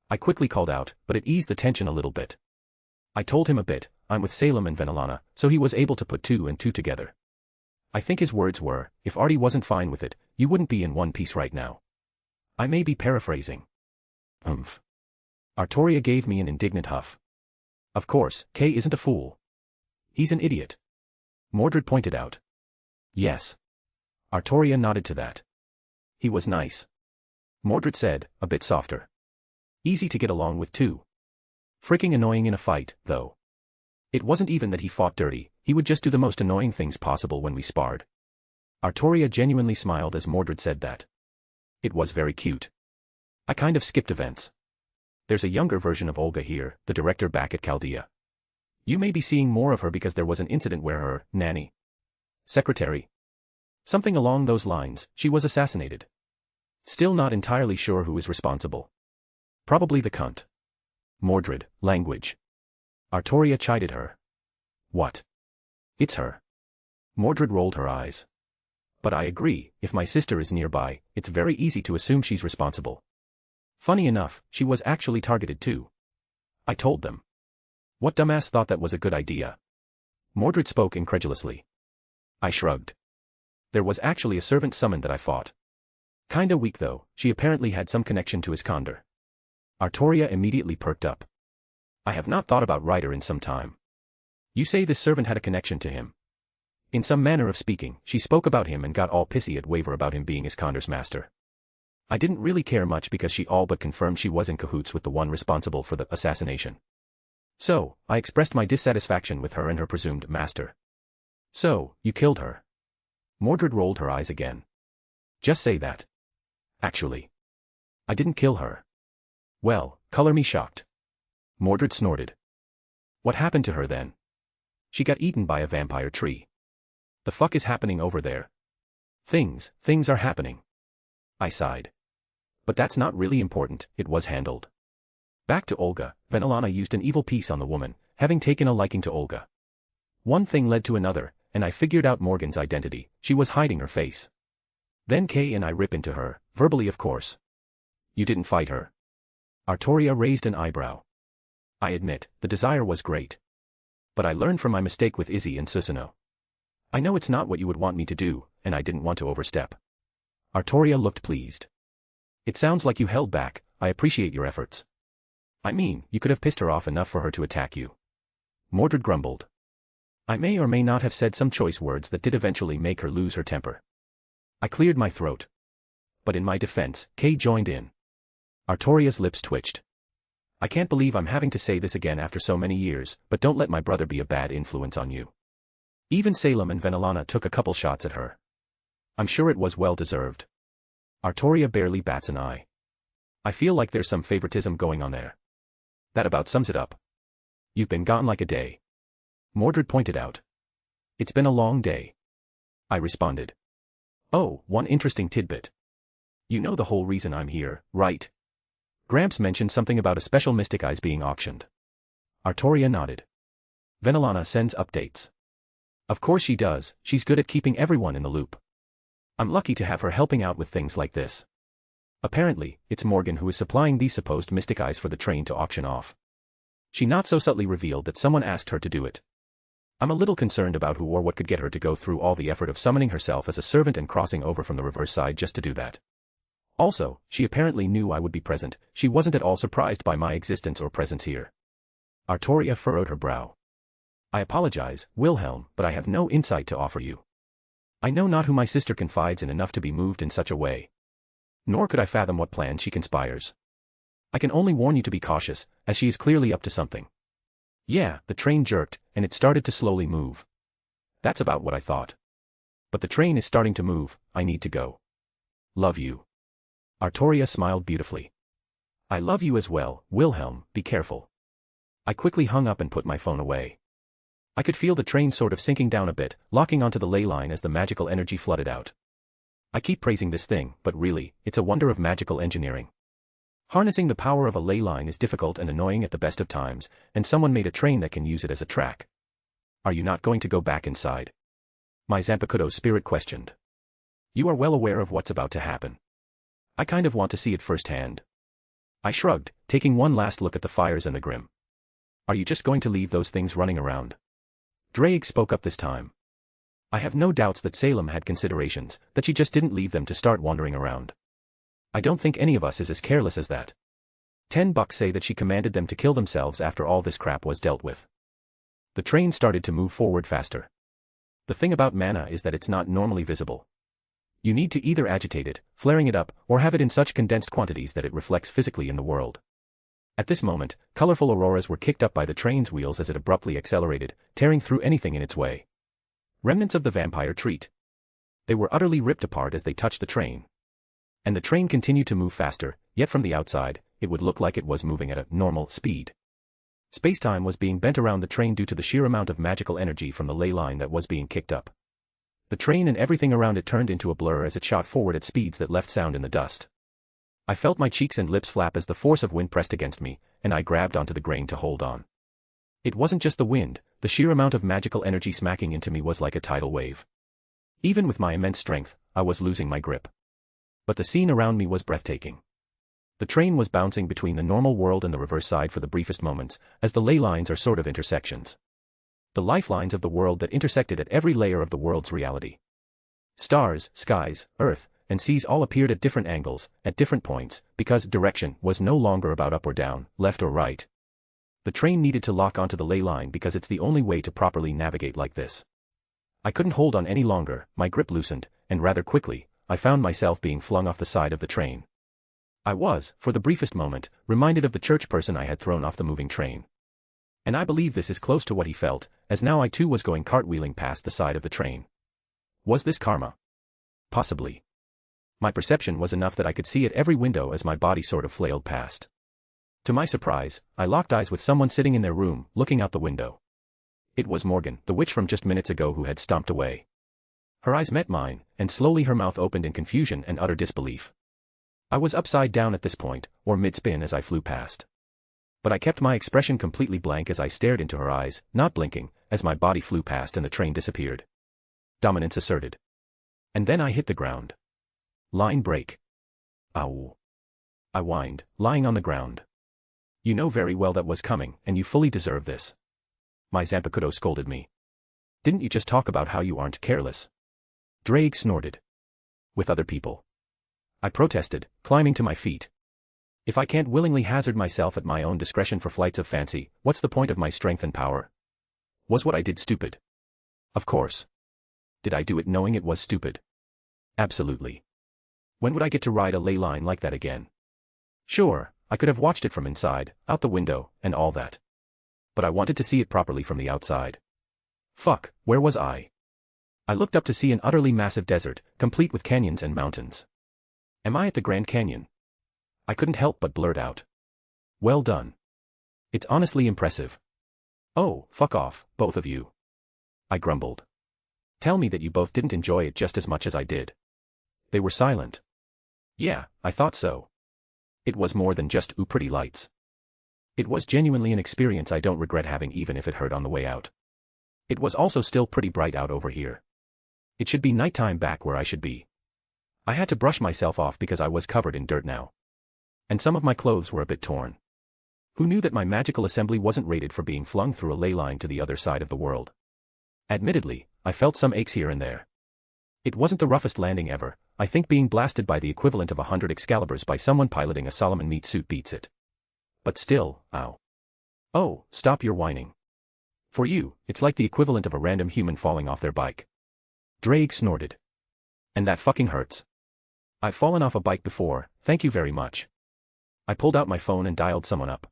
I quickly called out, but it eased the tension a little bit. I told him a bit. I'm with Salem and Venelana, so he was able to put two and two together. I think his words were, if Artie wasn't fine with it, you wouldn't be in one piece right now. I may be paraphrasing. Humph. Artoria gave me an indignant huff. Of course, Kay isn't a fool. He's an idiot. Mordred pointed out. Yes. Artoria nodded to that. He was nice. Mordred said, a bit softer. Easy to get along with too. Freaking annoying in a fight, though. It wasn't even that he fought dirty, he would just do the most annoying things possible when we sparred. Artoria genuinely smiled as Mordred said that. It was very cute. I kind of skipped events. There's a younger version of Olga here, the director back at Chaldea. You may be seeing more of her because there was an incident where her nanny, secretary, something along those lines, she was assassinated. Still not entirely sure who is responsible. Probably the cunt. Mordred, language. Artoria chided her. What? It's her. Mordred rolled her eyes. But I agree, if my sister is nearby, it's very easy to assume she's responsible. Funny enough, she was actually targeted too. I told them. What dumbass thought that was a good idea? Mordred spoke incredulously. I shrugged. There was actually a servant summoned that I fought. Kinda weak though, she apparently had some connection to Iskander. Artoria immediately perked up. I have not thought about Ryder in some time. You say this servant had a connection to him. In some manner of speaking, she spoke about him and got all pissy at Waver about him being Iskander's master. I didn't really care much because she all but confirmed she was in cahoots with the one responsible for the assassination. So, I expressed my dissatisfaction with her and her presumed master. So, you killed her. Mordred rolled her eyes again. Just say that. Actually. I didn't kill her. Well, color me shocked. Mordred snorted. What happened to her then? She got eaten by a vampire tree. The fuck is happening over there? Things are happening. I sighed. But that's not really important, it was handled. Back to Olga, Venelana used an evil piece on the woman, having taken a liking to Olga. One thing led to another, and I figured out Morgan's identity. She was hiding her face. Then Kay and I rip into her, verbally of course. You didn't fight her. Artoria raised an eyebrow. I admit, the desire was great. But I learned from my mistake with Izzy and Susanoo. I know it's not what you would want me to do, and I didn't want to overstep. Artoria looked pleased. It sounds like you held back. I appreciate your efforts. I mean, you could have pissed her off enough for her to attack you. Mordred grumbled. I may or may not have said some choice words that did eventually make her lose her temper. I cleared my throat. But in my defense, Kay joined in. Artoria's lips twitched. I can't believe I'm having to say this again after so many years, but don't let my brother be a bad influence on you. Even Salem and Venelana took a couple shots at her. I'm sure it was well deserved. Artoria barely bats an eye. I feel like there's some favoritism going on there. That about sums it up. You've been gone like a day. Mordred pointed out. It's been a long day. I responded. Oh, one interesting tidbit. You know the whole reason I'm here, right? Gramps mentioned something about a special Mystic Eyes being auctioned. Artoria nodded. Venelana sends updates. Of course she does, she's good at keeping everyone in the loop. I'm lucky to have her helping out with things like this. Apparently, it's Morgan who is supplying these supposed Mystic Eyes for the train to auction off. She not so subtly revealed that someone asked her to do it. I'm a little concerned about who or what could get her to go through all the effort of summoning herself as a servant and crossing over from the reverse side just to do that. Also, she apparently knew I would be present. She wasn't at all surprised by my existence or presence here. Artoria furrowed her brow. I apologize, Wilhelm, but I have no insight to offer you. I know not who my sister confides in enough to be moved in such a way. Nor could I fathom what plan she conspires. I can only warn you to be cautious, as she is clearly up to something. Yeah, the train jerked, and it started to slowly move. That's about what I thought. But the train is starting to move, I need to go. Love you. Artoria smiled beautifully. I love you as well, Wilhelm, be careful. I quickly hung up and put my phone away. I could feel the train sort of sinking down a bit, locking onto the ley line as the magical energy flooded out. I keep praising this thing, but really, it's a wonder of magical engineering. Harnessing the power of a ley line is difficult and annoying at the best of times, and someone made a train that can use it as a track. Are you not going to go back inside? My Zanpakuto spirit questioned. You are well aware of what's about to happen. I kind of want to see it firsthand. I shrugged, taking one last look at the fires and the grim. Are you just going to leave those things running around? Drake spoke up this time. I have no doubts that Salem had considerations, that she just didn't leave them to start wandering around. I don't think any of us is as careless as that. $10 say that she commanded them to kill themselves after all this crap was dealt with. The train started to move forward faster. The thing about mana is that it's not normally visible. You need to either agitate it, flaring it up, or have it in such condensed quantities that it reflects physically in the world. At this moment, colorful auroras were kicked up by the train's wheels as it abruptly accelerated, tearing through anything in its way. Remnants of the vampire treat. They were utterly ripped apart as they touched the train. And the train continued to move faster, yet from the outside, it would look like it was moving at a normal speed. Space-time was being bent around the train due to the sheer amount of magical energy from the ley line that was being kicked up. The train and everything around it turned into a blur as it shot forward at speeds that left sound in the dust. I felt my cheeks and lips flap as the force of wind pressed against me, and I grabbed onto the grain to hold on. It wasn't just the wind, the sheer amount of magical energy smacking into me was like a tidal wave. Even with my immense strength, I was losing my grip. But the scene around me was breathtaking. The train was bouncing between the normal world and the reverse side for the briefest moments, as the ley lines are sort of intersections. The lifelines of the world that intersected at every layer of the world's reality. Stars, skies, earth, and seas all appeared at different angles, at different points, because direction was no longer about up or down, left or right. The train needed to lock onto the ley line because it's the only way to properly navigate like this. I couldn't hold on any longer, my grip loosened, and rather quickly, I found myself being flung off the side of the train. I was, for the briefest moment, reminded of the church person I had thrown off the moving train. And I believe this is close to what he felt, as now I too was going cartwheeling past the side of the train. Was this karma? Possibly. My perception was enough that I could see at every window as my body sort of flailed past. To my surprise, I locked eyes with someone sitting in their room, looking out the window. It was Morgan, the witch from just minutes ago who had stomped away. Her eyes met mine, and slowly her mouth opened in confusion and utter disbelief. I was upside down at this point, or mid-spin as I flew past. But I kept my expression completely blank as I stared into her eyes, not blinking, as my body flew past and the train disappeared. Dominance asserted. And then I hit the ground. Line break. Ow. I whined, lying on the ground. You know very well that was coming, and you fully deserve this. My Zanpakuto scolded me. Didn't you just talk about how you aren't careless? Drake snorted. With other people. I protested, climbing to my feet. If I can't willingly hazard myself at my own discretion for flights of fancy, what's the point of my strength and power? Was what I did stupid? Of course. Did I do it knowing it was stupid? Absolutely. When would I get to ride a ley line like that again? Sure, I could have watched it from inside, out the window, and all that. But I wanted to see it properly from the outside. Fuck, where was I? I looked up to see an utterly massive desert, complete with canyons and mountains. Am I at the Grand Canyon? I couldn't help but blurt out. Well done. It's honestly impressive. Oh, fuck off, both of you. I grumbled. Tell me that you both didn't enjoy it just as much as I did. They were silent. Yeah, I thought so. It was more than just ooh pretty lights. It was genuinely an experience I don't regret having even if it hurt on the way out. It was also still pretty bright out over here. It should be nighttime back where I should be. I had to brush myself off because I was covered in dirt now. And some of my clothes were a bit torn. Who knew that my magical assembly wasn't rated for being flung through a ley line to the other side of the world? Admittedly, I felt some aches here and there. It wasn't the roughest landing ever. I think being blasted by the equivalent of 100 Excaliburs by someone piloting a Solomon meat suit beats it. But still, ow. Oh, stop your whining. For you, it's like the equivalent of a random human falling off their bike. Drake snorted. And that fucking hurts. I've fallen off a bike before, thank you very much. I pulled out my phone and dialed someone up.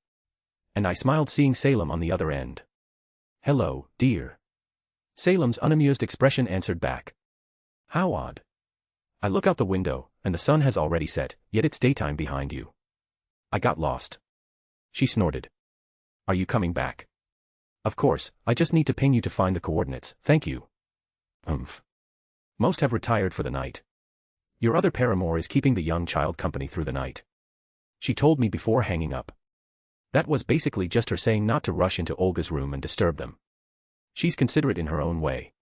And I smiled seeing Salem on the other end. Hello, dear. Salem's unamused expression answered back. How odd. I look out the window, and the sun has already set, yet it's daytime behind you. I got lost. She snorted. Are you coming back? Of course, I just need to ping you to find the coordinates, thank you. Most have retired for the night. Your other paramour is keeping the young child company through the night. She told me before hanging up. That was basically just her saying not to rush into Olga's room and disturb them. She's considerate in her own way.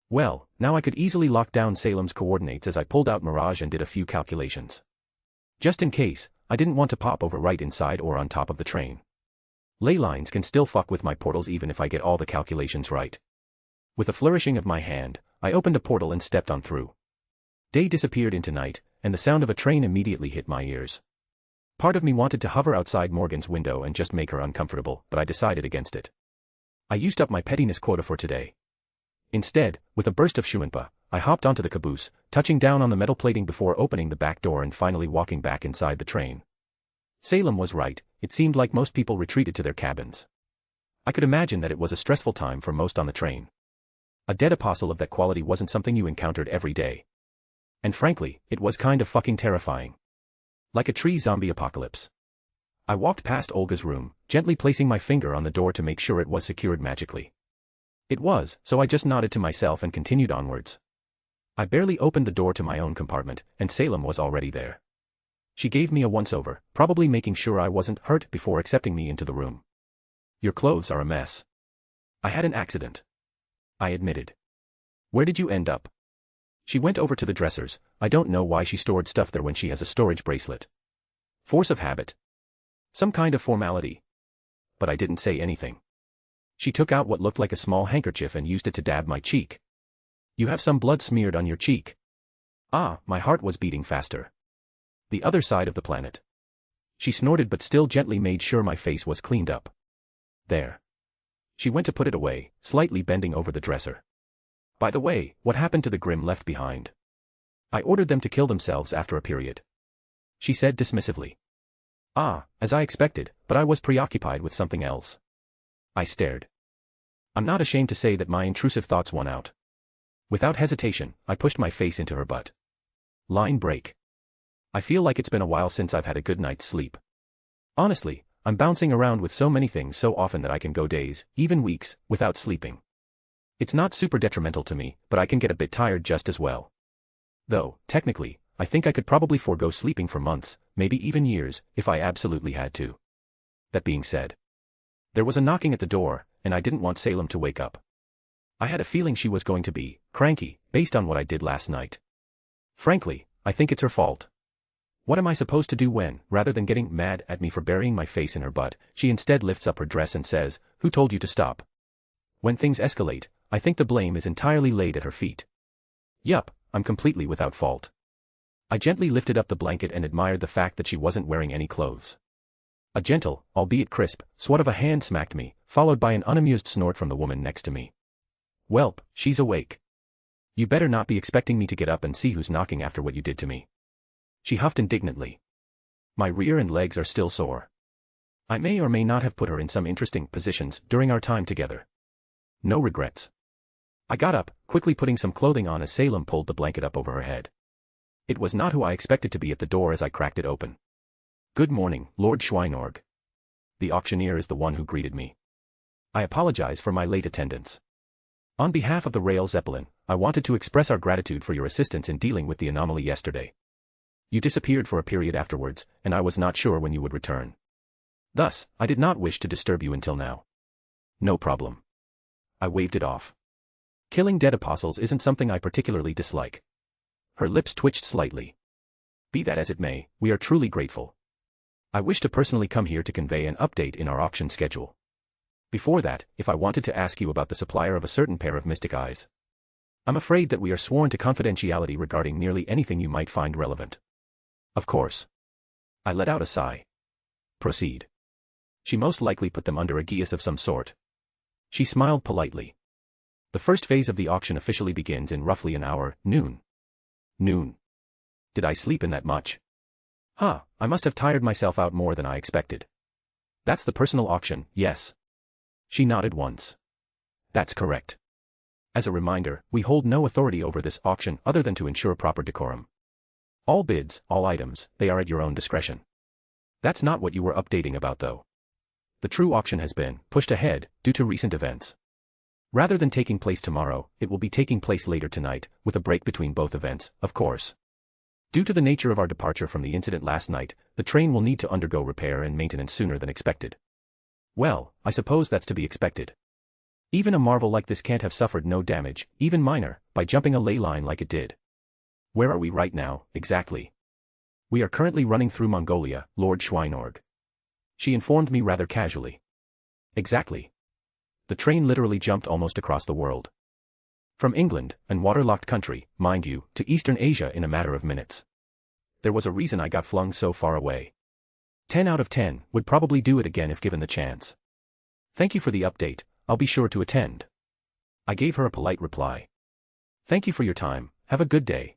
Well, now I could easily lock down Salem's coordinates as I pulled out Mirage and did a few calculations. Just in case, I didn't want to pop over right inside or on top of the train. Ley lines can still fuck with my portals even if I get all the calculations right. With a flourishing of my hand, I opened a portal and stepped on through. Day disappeared into night, and the sound of a train immediately hit my ears. Part of me wanted to hover outside Morgan's window and just make her uncomfortable, but I decided against it. I used up my pettiness quota for today. Instead, with a burst of Shuanpa, I hopped onto the caboose, touching down on the metal plating before opening the back door and finally walking back inside the train. Salem was right, it seemed like most people retreated to their cabins. I could imagine that it was a stressful time for most on the train. A dead apostle of that quality wasn't something you encountered every day. And frankly, it was kind of fucking terrifying. Like a tree zombie apocalypse. I walked past Olga's room, gently placing my finger on the door to make sure it was secured magically. It was, so I just nodded to myself and continued onwards. I barely opened the door to my own compartment, and Salem was already there. She gave me a once-over, probably making sure I wasn't hurt before accepting me into the room. Your clothes are a mess. I had an accident. I admitted. Where did you end up? She went over to the dressers. I don't know why she stored stuff there when she has a storage bracelet. Force of habit. Some kind of formality. But I didn't say anything. She took out what looked like a small handkerchief and used it to dab my cheek. You have some blood smeared on your cheek. Ah, my heart was beating faster. The other side of the planet. She snorted but still gently made sure my face was cleaned up. There. She went to put it away, slightly bending over the dresser. By the way, what happened to the Grim left behind? I ordered them to kill themselves after a period. She said dismissively. Ah, as I expected, but I was preoccupied with something else. I stared. I'm not ashamed to say that my intrusive thoughts won out. Without hesitation, I pushed my face into her butt. Line break. I feel like it's been a while since I've had a good night's sleep. Honestly, I'm bouncing around with so many things so often that I can go days, even weeks, without sleeping. It's not super detrimental to me, but I can get a bit tired just as well. Though, technically, I think I could probably forego sleeping for months, maybe even years, if I absolutely had to. That being said, there was a knocking at the door, and I didn't want Salem to wake up. I had a feeling she was going to be cranky, based on what I did last night. Frankly, I think it's her fault. What am I supposed to do when, rather than getting mad at me for burying my face in her butt, she instead lifts up her dress and says, "Who told you to stop?" When things escalate, I think the blame is entirely laid at her feet. Yup, I'm completely without fault. I gently lifted up the blanket and admired the fact that she wasn't wearing any clothes. A gentle, albeit crisp, swat of a hand smacked me, followed by an unamused snort from the woman next to me. "Welp, she's awake. You better not be expecting me to get up and see who's knocking after what you did to me." She huffed indignantly. My rear and legs are still sore. I may or may not have put her in some interesting positions during our time together. No regrets. I got up, quickly putting some clothing on as Salem pulled the blanket up over her head. It was not who I expected to be at the door as I cracked it open. "Good morning, Lord Schweinorg." The auctioneer is the one who greeted me. I apologize for my late attendance. On behalf of the Rail Zeppelin, I wanted to express our gratitude for your assistance in dealing with the anomaly yesterday. You disappeared for a period afterwards, and I was not sure when you would return. Thus, I did not wish to disturb you until now. No problem. I waved it off. Killing dead apostles isn't something I particularly dislike. Her lips twitched slightly. Be that as it may, we are truly grateful. I wish to personally come here to convey an update in our auction schedule. Before that, if I wanted to ask you about the supplier of a certain pair of mystic eyes. I'm afraid that we are sworn to confidentiality regarding nearly anything you might find relevant. Of course. I let out a sigh. Proceed. She most likely put them under a geas of some sort. She smiled politely. The first phase of the auction officially begins in roughly an hour, noon. Noon. Did I sleep in that much? I must have tired myself out more than I expected. That's the personal auction, yes. She nodded once. That's correct. As a reminder, we hold no authority over this auction other than to ensure proper decorum. All bids, all items, they are at your own discretion. That's not what you were updating about though. The true auction has been pushed ahead due to recent events. Rather than taking place tomorrow, it will be taking place later tonight, with a break between both events, of course. Due to the nature of our departure from the incident last night, the train will need to undergo repair and maintenance sooner than expected. Well, I suppose that's to be expected. Even a marvel like this can't have suffered no damage, even minor, by jumping a ley line like it did. Where are we right now, exactly? We are currently running through Mongolia, Lord Schweinorg. She informed me rather casually. Exactly. The train literally jumped almost across the world. From England, an waterlocked country, mind you, to Eastern Asia in a matter of minutes. There was a reason I got flung so far away. 10 out of 10 would probably do it again if given the chance. Thank you for the update, I'll be sure to attend. I gave her a polite reply. Thank you for your time, have a good day.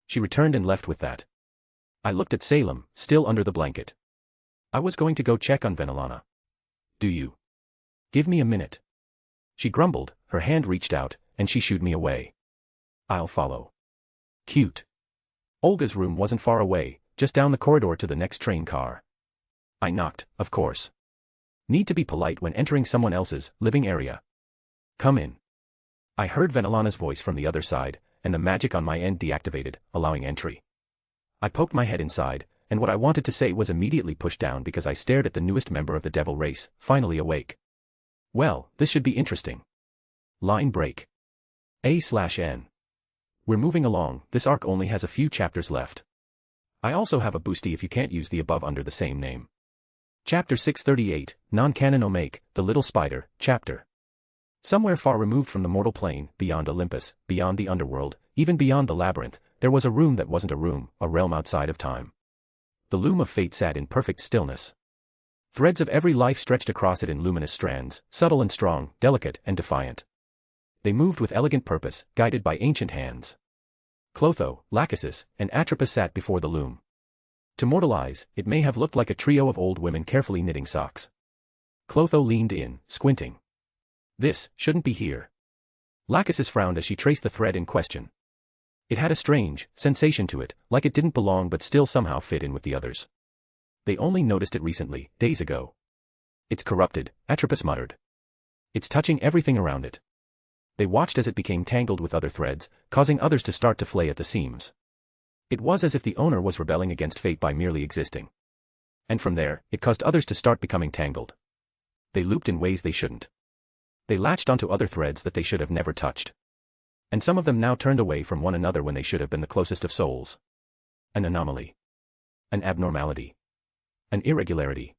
She returned and left with that. I looked at Salem, still under the blanket. I was going to go check on Venelana. Do you? Give me a minute. She grumbled, her hand reached out, and she shooed me away. I'll follow. Cute. Olga's room wasn't far away, just down the corridor to the next train car. I knocked, of course. Need to be polite when entering someone else's living area. Come in. I heard Venelana's voice from the other side, and the magic on my end deactivated, allowing entry. I poked my head inside, and what I wanted to say was immediately pushed down because I stared at the newest member of the devil race, finally awake. Well, this should be interesting. Line break. A/N. We're moving along, this arc only has a few chapters left. I also have a boosty if you can't use the above under the same name. Chapter 638, Non-Canon Omake, The Little Spider, Chapter. Somewhere far removed from the mortal plane, beyond Olympus, beyond the underworld, even beyond the labyrinth, there was a room that wasn't a room, a realm outside of time. The loom of fate sat in perfect stillness. Threads of every life stretched across it in luminous strands, subtle and strong, delicate and defiant. They moved with elegant purpose, guided by ancient hands. Clotho, Lachesis, and Atropos sat before the loom. To mortal eyes, it may have looked like a trio of old women carefully knitting socks. Clotho leaned in, squinting. This shouldn't be here. Lachesis frowned as she traced the thread in question. It had a strange sensation to it, like it didn't belong but still somehow fit in with the others. They only noticed it recently, days ago. It's corrupted, Atropos muttered. It's touching everything around it. They watched as it became tangled with other threads, causing others to start to flay at the seams. It was as if the owner was rebelling against fate by merely existing. And from there, it caused others to start becoming tangled. They looped in ways they shouldn't. They latched onto other threads that they should have never touched. And some of them now turned away from one another when they should have been the closest of souls. An anomaly. An abnormality. An irregularity.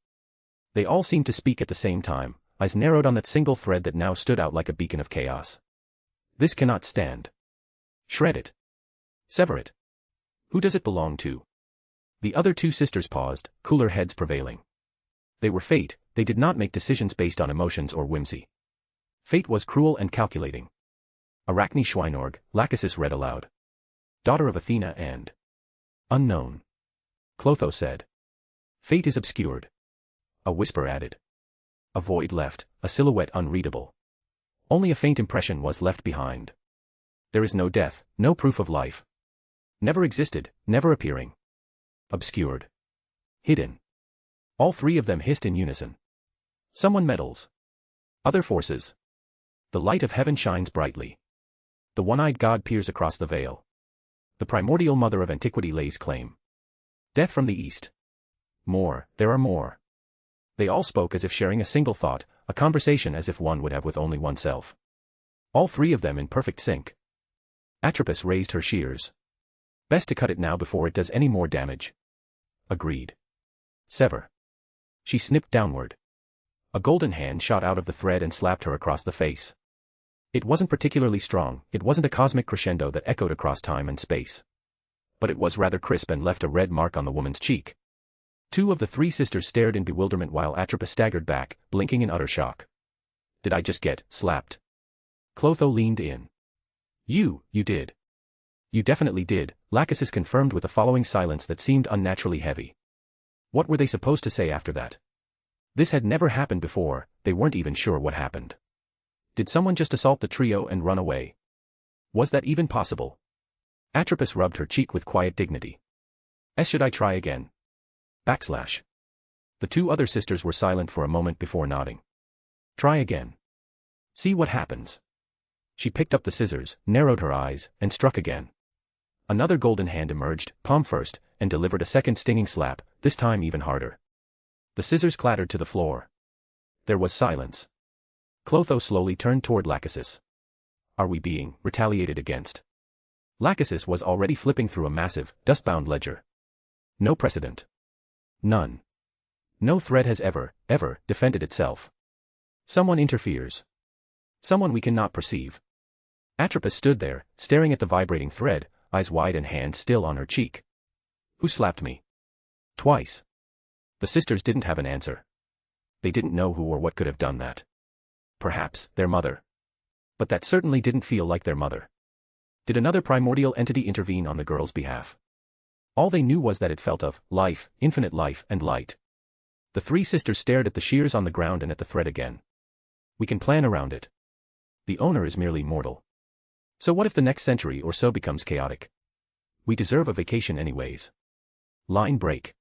They all seemed to speak at the same time, eyes narrowed on that single thread that now stood out like a beacon of chaos. This cannot stand. Shred it. Sever it. Who does it belong to? The other two sisters paused, cooler heads prevailing. They were fate, they did not make decisions based on emotions or whimsy. Fate was cruel and calculating. Arachne Schweinorg, Lachesis read aloud. Daughter of Athena and unknown. Clotho said. Fate is obscured. A whisper added. A void left, a silhouette unreadable. Only a faint impression was left behind. There is no death, no proof of life. Never existed, never appearing. Obscured. Hidden. All three of them hissed in unison. Someone meddles. Other forces. The light of heaven shines brightly. The one-eyed god peers across the veil. The primordial mother of antiquity lays claim. Death from the east. More, there are more. They all spoke as if sharing a single thought, a conversation as if one would have with only oneself. All three of them in perfect sync. Atropos raised her shears. Best to cut it now before it does any more damage. Agreed. Sever. She snipped downward. A golden hand shot out of the thread and slapped her across the face. It wasn't particularly strong, it wasn't a cosmic crescendo that echoed across time and space. But it was rather crisp and left a red mark on the woman's cheek. Two of the three sisters stared in bewilderment while Atropos staggered back, blinking in utter shock. Did I just get slapped? Clotho leaned in. You did. You definitely did, Lachesis confirmed with a following silence that seemed unnaturally heavy. What were they supposed to say after that? This had never happened before, they weren't even sure what happened. Did someone just assault the trio and run away? Was that even possible? Atropos rubbed her cheek with quiet dignity. Should I try again? // The two other sisters were silent for a moment before nodding. Try again. See what happens. She picked up the scissors, narrowed her eyes, and struck again. Another golden hand emerged, palm first, and delivered a second stinging slap, this time even harder. The scissors clattered to the floor. There was silence. Clotho slowly turned toward Lachesis. Are we being retaliated against? Lachesis was already flipping through a massive, dust-bound ledger. No precedent. None. No thread has ever defended itself. Someone interferes. Someone we cannot perceive. Atropos stood there, staring at the vibrating thread, eyes wide and hand still on her cheek. Who slapped me? Twice. The sisters didn't have an answer. They didn't know who or what could have done that. Perhaps, their mother. But that certainly didn't feel like their mother. Did another primordial entity intervene on the girl's behalf? All they knew was that it felt of life, infinite life and light. The three sisters stared at the shears on the ground and at the thread again. We can plan around it. The owner is merely mortal. So what if the next century or so becomes chaotic? We deserve a vacation anyways. Line break.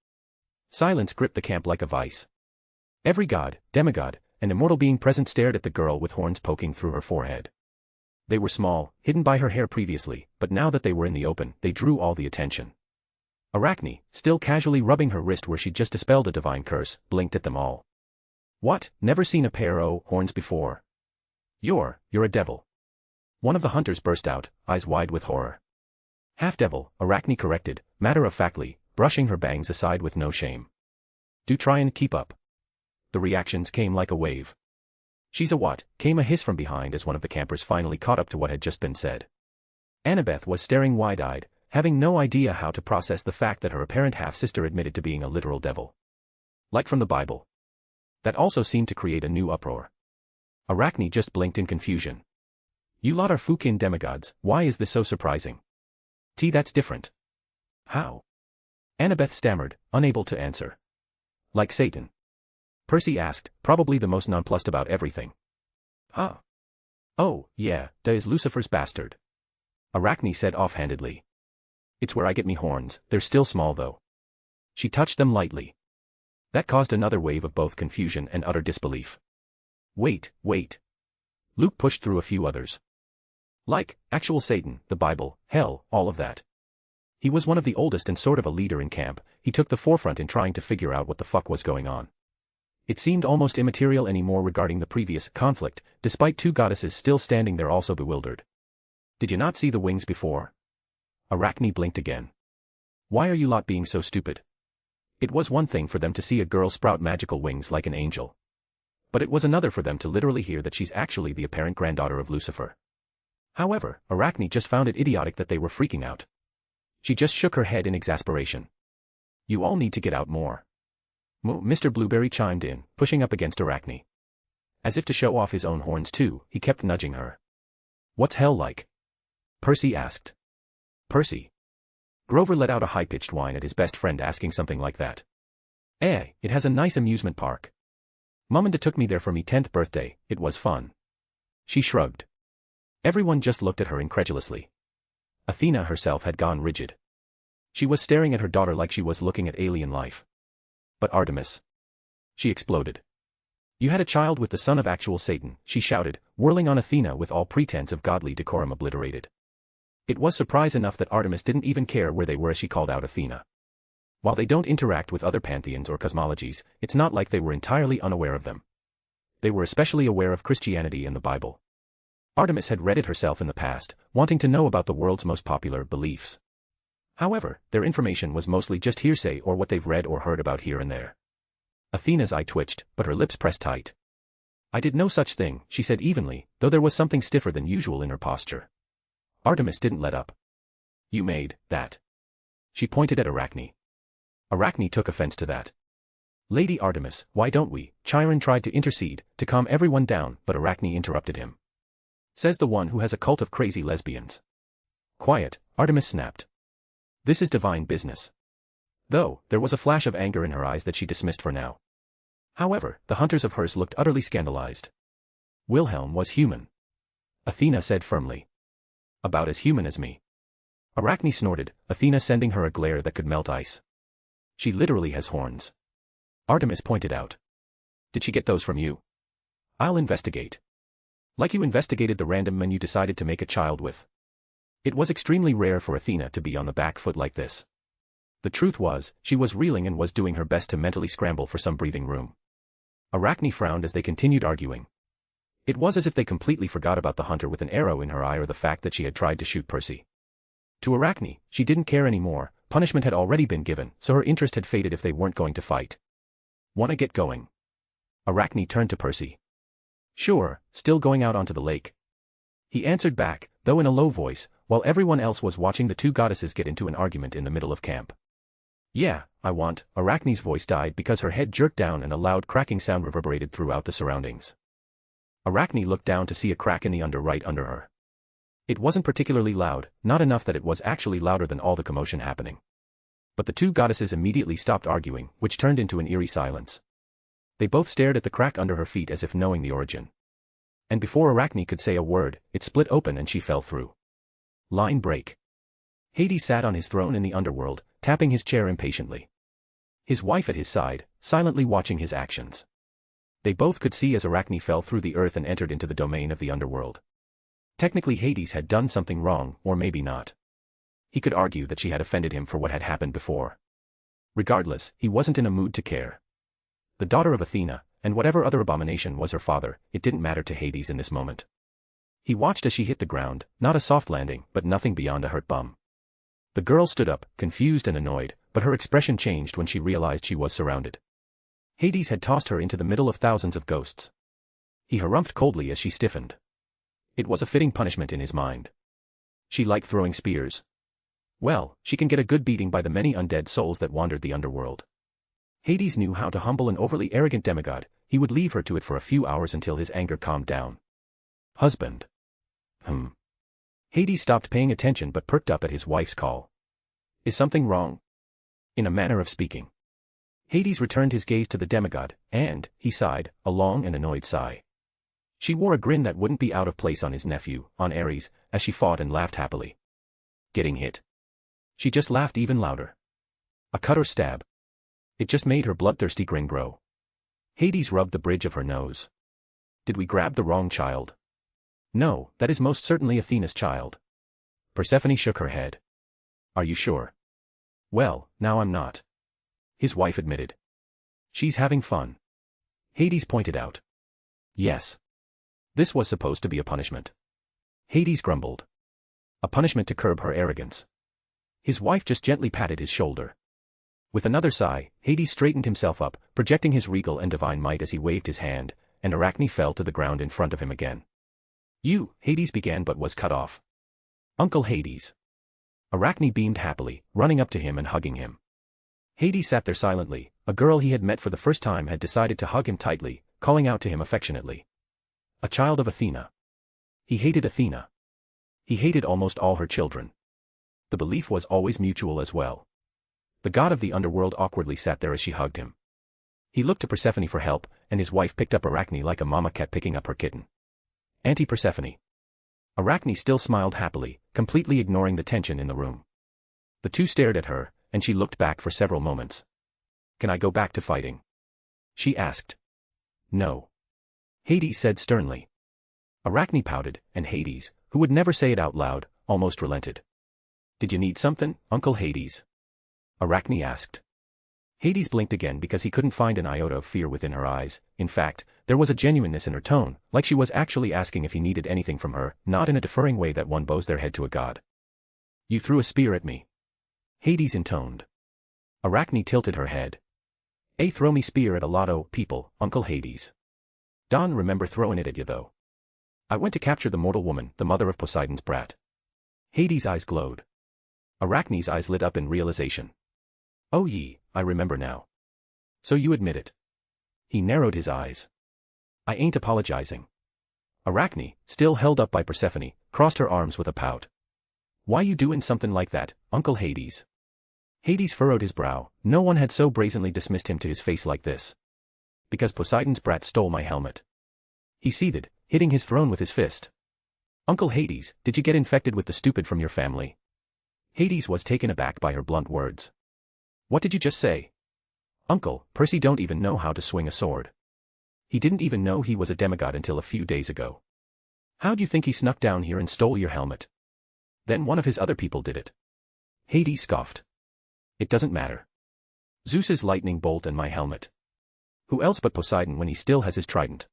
Silence gripped the camp like a vice. Every god, demigod, and immortal being present stared at the girl with horns poking through her forehead. They were small, hidden by her hair previously, but now that they were in the open, they drew all the attention. Arachne, still casually rubbing her wrist where she'd just dispelled a divine curse, blinked at them all. What, never seen a pair o' horns before? You're a devil. One of the hunters burst out, eyes wide with horror. Half-devil, Arachne corrected, matter-of-factly, brushing her bangs aside with no shame. Do try and keep up. The reactions came like a wave. She's a what? Came a hiss from behind as one of the campers finally caught up to what had just been said. Annabeth was staring wide-eyed, having no idea how to process the fact that her apparent half-sister admitted to being a literal devil. Like from the Bible. That also seemed to create a new uproar. Arachne just blinked in confusion. You lot are Fukin demigods, why is this so surprising? That's different. How? Annabeth stammered, unable to answer. Like Satan. Percy asked, probably the most nonplussed about everything. Huh? Oh, yeah, da is Lucifer's bastard. Arachne said offhandedly. It's where I get me horns, they're still small though. She touched them lightly. That caused another wave of both confusion and utter disbelief. Wait. Luke pushed through a few others. Like, actual Satan, the Bible, hell, all of that. He was one of the oldest and sort of a leader in camp. He took the forefront in trying to figure out what the fuck was going on. It seemed almost immaterial anymore regarding the previous conflict, despite two goddesses still standing there also bewildered. Did you not see the wings before? Arachne blinked again. Why are you lot being so stupid? It was one thing for them to see a girl sprout magical wings like an angel. But it was another for them to literally hear that she's actually the apparent granddaughter of Lucifer. However, Arachne just found it idiotic that they were freaking out. She just shook her head in exasperation. You all need to get out more. Mr. Blueberry chimed in, pushing up against Arachne. As if to show off his own horns too, he kept nudging her. What's hell like? Percy asked. Percy. Grover let out a high-pitched whine at his best friend asking something like that. It has a nice amusement park. Mumanda took me there for me 10th birthday, it was fun. She shrugged. Everyone just looked at her incredulously. Athena herself had gone rigid. She was staring at her daughter like she was looking at alien life. But Artemis. She exploded. You had a child with the son of actual Satan, she shouted, whirling on Athena with all pretense of godly decorum obliterated. It was surprise enough that Artemis didn't even care where they were as she called out Athena. While they don't interact with other pantheons or cosmologies, it's not like they were entirely unaware of them. They were especially aware of Christianity and the Bible. Artemis had read it herself in the past, wanting to know about the world's most popular beliefs. However, their information was mostly just hearsay or what they've read or heard about here and there. Athena's eye twitched, but her lips pressed tight. I did no such thing, she said evenly, though there was something stiffer than usual in her posture. Artemis didn't let up. You made that. She pointed at Arachne. Arachne took offense to that. Lady Artemis, why don't we? Chiron tried to intercede, to calm everyone down, but Arachne interrupted him. Says the one who has a cult of crazy lesbians. Quiet, Artemis snapped. This is divine business. Though, there was a flash of anger in her eyes that she dismissed for now. However, the hunters of hers looked utterly scandalized. Wilhelm was human. Athena said firmly. About as human as me. Arachne snorted, Athena sending her a glare that could melt ice. She literally has horns. Artemis pointed out. Did she get those from you? I'll investigate. Like you investigated the random men you decided to make a child with. It was extremely rare for Athena to be on the back foot like this. The truth was, she was reeling and was doing her best to mentally scramble for some breathing room. Arachne frowned as they continued arguing. It was as if they completely forgot about the hunter with an arrow in her eye or the fact that she had tried to shoot Percy. To Arachne, she didn't care anymore, punishment had already been given, so her interest had faded if they weren't going to fight. Wanna get going? Arachne turned to Percy. Sure, still going out onto the lake. He answered back, though in a low voice, while everyone else was watching the two goddesses get into an argument in the middle of camp. Yeah, I want. Arachne's voice died because her head jerked down and a loud cracking sound reverberated throughout the surroundings. Arachne looked down to see a crack in the right under her. It wasn't particularly loud, not enough that it was actually louder than all the commotion happening. But the two goddesses immediately stopped arguing, which turned into an eerie silence. They both stared at the crack under her feet as if knowing the origin. And before Arachne could say a word, it split open and she fell through. Line break. Hades sat on his throne in the underworld, tapping his chair impatiently. His wife at his side, silently watching his actions. They both could see as Arachne fell through the earth and entered into the domain of the underworld. Technically Hades had done something wrong, or maybe not. He could argue that she had offended him for what had happened before. Regardless, he wasn't in a mood to care. The daughter of Athena, and whatever other abomination was her father, it didn't matter to Hades in this moment. He watched as she hit the ground, not a soft landing, but nothing beyond a hurt bum. The girl stood up, confused and annoyed, but her expression changed when she realized she was surrounded. Hades had tossed her into the middle of thousands of ghosts. He harumphed coldly as she stiffened. It was a fitting punishment in his mind. She liked throwing spears. Well, she can get a good beating by the many undead souls that wandered the underworld. Hades knew how to humble an overly arrogant demigod. He would leave her to it for a few hours until his anger calmed down. Husband. Hades stopped paying attention but perked up at his wife's call. Is something wrong? In a manner of speaking. Hades returned his gaze to the demigod, and, he sighed, a long and annoyed sigh. She wore a grin that wouldn't be out of place on his nephew, on Ares, as she fought and laughed happily. Getting hit. She just laughed even louder. A cut or stab. It just made her bloodthirsty grin grow. Hades rubbed the bridge of her nose. Did we grab the wrong child? No, that is most certainly Athena's child. Persephone shook her head. Are you sure? Well, now I'm not. His wife admitted. She's having fun. Hades pointed out. Yes. This was supposed to be a punishment. Hades grumbled. A punishment to curb her arrogance. His wife just gently patted his shoulder. With another sigh, Hades straightened himself up, projecting his regal and divine might as he waved his hand, and Arachne fell to the ground in front of him again. You, Hades began but was cut off. Uncle Hades. Arachne beamed happily, running up to him and hugging him. Hades sat there silently. A girl he had met for the first time had decided to hug him tightly, calling out to him affectionately. A child of Athena. He hated Athena. He hated almost all her children. The belief was always mutual as well. The god of the underworld awkwardly sat there as she hugged him. He looked to Persephone for help, and his wife picked up Arachne like a mama cat picking up her kitten. Auntie Persephone. Arachne still smiled happily, completely ignoring the tension in the room. The two stared at her, and she looked back for several moments. Can I go back to fighting? She asked. No. Hades said sternly. Arachne pouted, and Hades, who would never say it out loud, almost relented. Did you need something, Uncle Hades? Arachne asked. Hades blinked again because he couldn't find an iota of fear within her eyes. In fact, there was a genuineness in her tone, like she was actually asking if he needed anything from her, not in a deferring way that one bows their head to a god. You threw a spear at me. Hades intoned. Arachne tilted her head. Throw me spear at a lot o' people, Uncle Hades. Don't remember throwing it at you though. I went to capture the mortal woman, the mother of Poseidon's brat. Hades' eyes glowed. Arachne's eyes lit up in realization. Oh I remember now. So you admit it. He narrowed his eyes. I ain't apologizing. Arachne, still held up by Persephone, crossed her arms with a pout. Why you doing something like that, Uncle Hades? Hades furrowed his brow. No one had so brazenly dismissed him to his face like this. Because Poseidon's brat stole my helmet. He seethed, hitting his throne with his fist. Uncle Hades, did you get infected with the stupid from your family? Hades was taken aback by her blunt words. What did you just say? Uncle, Percy don't even know how to swing a sword. He didn't even know he was a demigod until a few days ago. How'd you think he snuck down here and stole your helmet? Then one of his other people did it. Hades scoffed. It doesn't matter. Zeus's lightning bolt and my helmet. Who else but Poseidon when he still has his trident?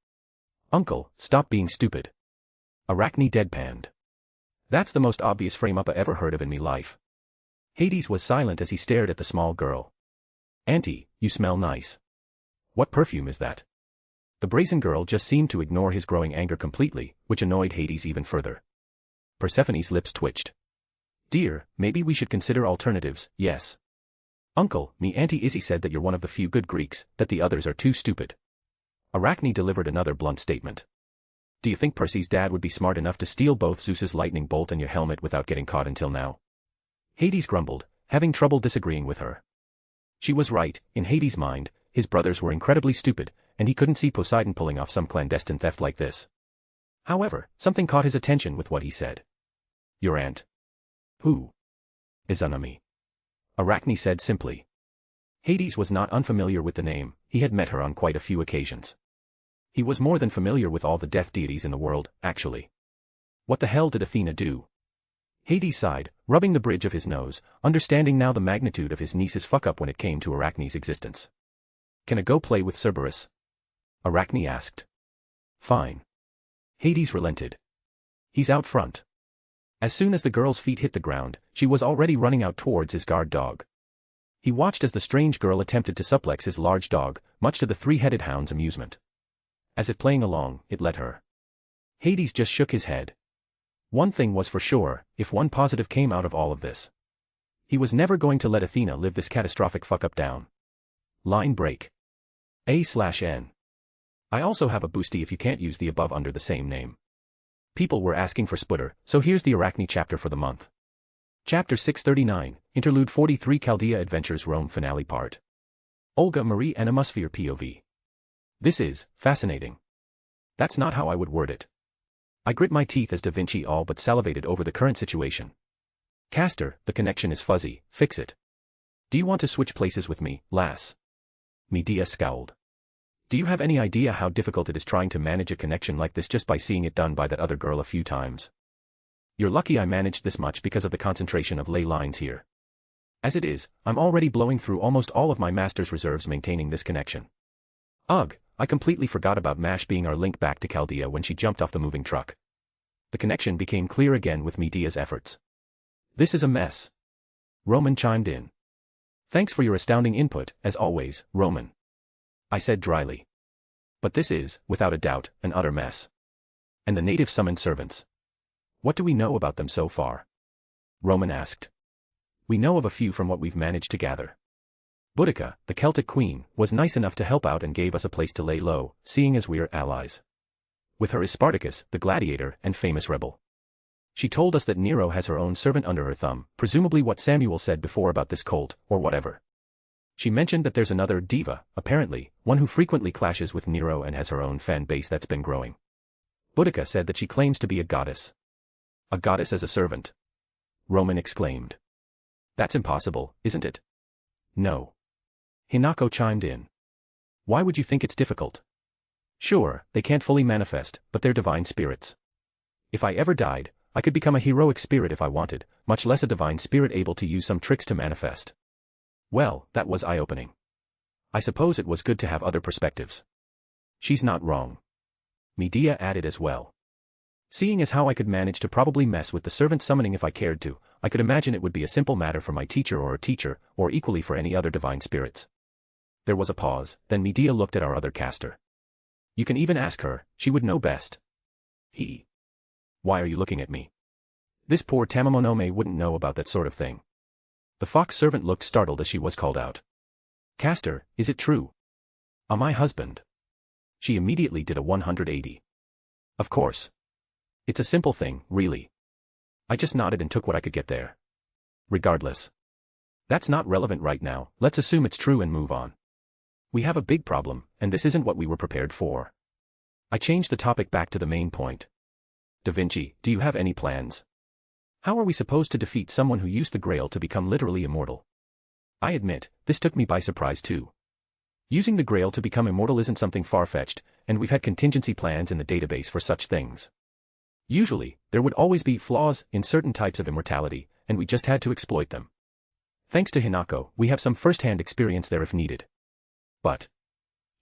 Uncle, stop being stupid. Arachne deadpanned. That's the most obvious frame-up I ever heard of in me life. Hades was silent as he stared at the small girl. Auntie, you smell nice. What perfume is that? The brazen girl just seemed to ignore his growing anger completely, which annoyed Hades even further. Persephone's lips twitched. Dear, maybe we should consider alternatives, yes. Uncle, me Auntie Izzy said that you're one of the few good Greeks, that the others are too stupid. Arachne delivered another blunt statement. Do you think Percy's dad would be smart enough to steal both Zeus's lightning bolt and your helmet without getting caught until now? Hades grumbled, having trouble disagreeing with her. She was right. In Hades' mind, his brothers were incredibly stupid, and he couldn't see Poseidon pulling off some clandestine theft like this. However, something caught his attention with what he said. Your aunt. Who? Izanami. Arachne said simply. Hades was not unfamiliar with the name. He had met her on quite a few occasions. He was more than familiar with all the death deities in the world, actually. What the hell did Athena do? Hades sighed, rubbing the bridge of his nose, understanding now the magnitude of his niece's fuck-up when it came to Arachne's existence. Can I go play with Cerberus? Arachne asked. Fine. Hades relented. He's out front. As soon as the girl's feet hit the ground, she was already running out towards his guard dog. He watched as the strange girl attempted to suplex his large dog, much to the three-headed hound's amusement. As if playing along, it let her. Hades just shook his head. One thing was for sure, if one positive came out of all of this. He was never going to let Athena live this catastrophic fuck-up down. Line break. A/N. I also have a boosty if you can't use the above under the same name. People were asking for Sputter, so here's the Arachne chapter for the month. Chapter 639, Interlude 43 Chaldea Adventures Rome Finale Part. Olga Marie Animosphere POV. This is fascinating. That's not how I would word it. I grit my teeth as Da Vinci all but salivated over the current situation. Castor, the connection is fuzzy, fix it. Do you want to switch places with me, lass? Medea scowled. Do you have any idea how difficult it is trying to manage a connection like this just by seeing it done by that other girl a few times? You're lucky I managed this much because of the concentration of ley lines here. As it is, I'm already blowing through almost all of my master's reserves maintaining this connection. Ugh, I completely forgot about Mash being our link back to Chaldea when she jumped off the moving truck. The connection became clear again with Medea's efforts. This is a mess. Roman chimed in. Thanks for your astounding input, as always, Roman. I said dryly. But this is, without a doubt, an utter mess. And the native summoned servants. What do we know about them so far? Roman asked. We know of a few from what we've managed to gather. Boudica, the Celtic queen, was nice enough to help out and gave us a place to lay low, seeing as we're allies. With her is Spartacus, the gladiator and famous rebel. She told us that Nero has her own servant under her thumb, presumably what Samuel said before about this cult, or whatever. She mentioned that there's another diva, apparently, one who frequently clashes with Nero and has her own fan base that's been growing. Boudica said that she claims to be a goddess. A goddess as a servant? Roman exclaimed. That's impossible, isn't it? No. Hinako chimed in. Why would you think it's difficult? Sure, they can't fully manifest, but they're divine spirits. If I ever died, I could become a heroic spirit if I wanted, much less a divine spirit able to use some tricks to manifest. Well, that was eye-opening. I suppose it was good to have other perspectives. She's not wrong. Medea added as well. Seeing as how I could manage to probably mess with the servant summoning if I cared to, I could imagine it would be a simple matter for my teacher, or equally for any other divine spirits. There was a pause, then Medea looked at our other caster. You can even ask her, she would know best. Why are you looking at me? This poor Tamamonome wouldn't know about that sort of thing. The fox servant looked startled as she was called out. Caster, is it true? My husband. She immediately did a 180. Of course. It's a simple thing, really. I just nodded and took what I could get there. Regardless. That's not relevant right now, let's assume it's true and move on. We have a big problem, and this isn't what we were prepared for. I changed the topic back to the main point. Da Vinci, do you have any plans? How are we supposed to defeat someone who used the Grail to become literally immortal? I admit, this took me by surprise too. Using the Grail to become immortal isn't something far-fetched, and we've had contingency plans in the database for such things. Usually, there would always be flaws in certain types of immortality, and we just had to exploit them. Thanks to Hinako, we have some first-hand experience there if needed. But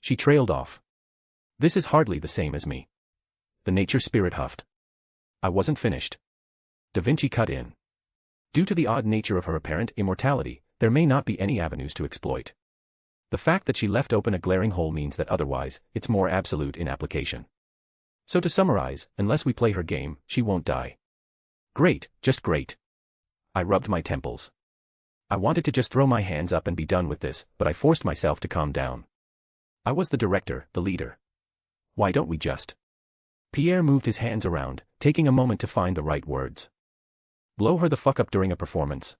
she trailed off. This is hardly the same as me. The nature spirit huffed. I wasn't finished. Da Vinci cut in. Due to the odd nature of her apparent immortality, there may not be any avenues to exploit. The fact that she left open a glaring hole means that otherwise, it's more absolute in application. So to summarize, unless we play her game, she won't die. Great, just great. I rubbed my temples. I wanted to just throw my hands up and be done with this, but I forced myself to calm down. I was the director, the leader. Why don't we just? Pierre moved his hands around, taking a moment to find the right words. Blow her the fuck up during a performance.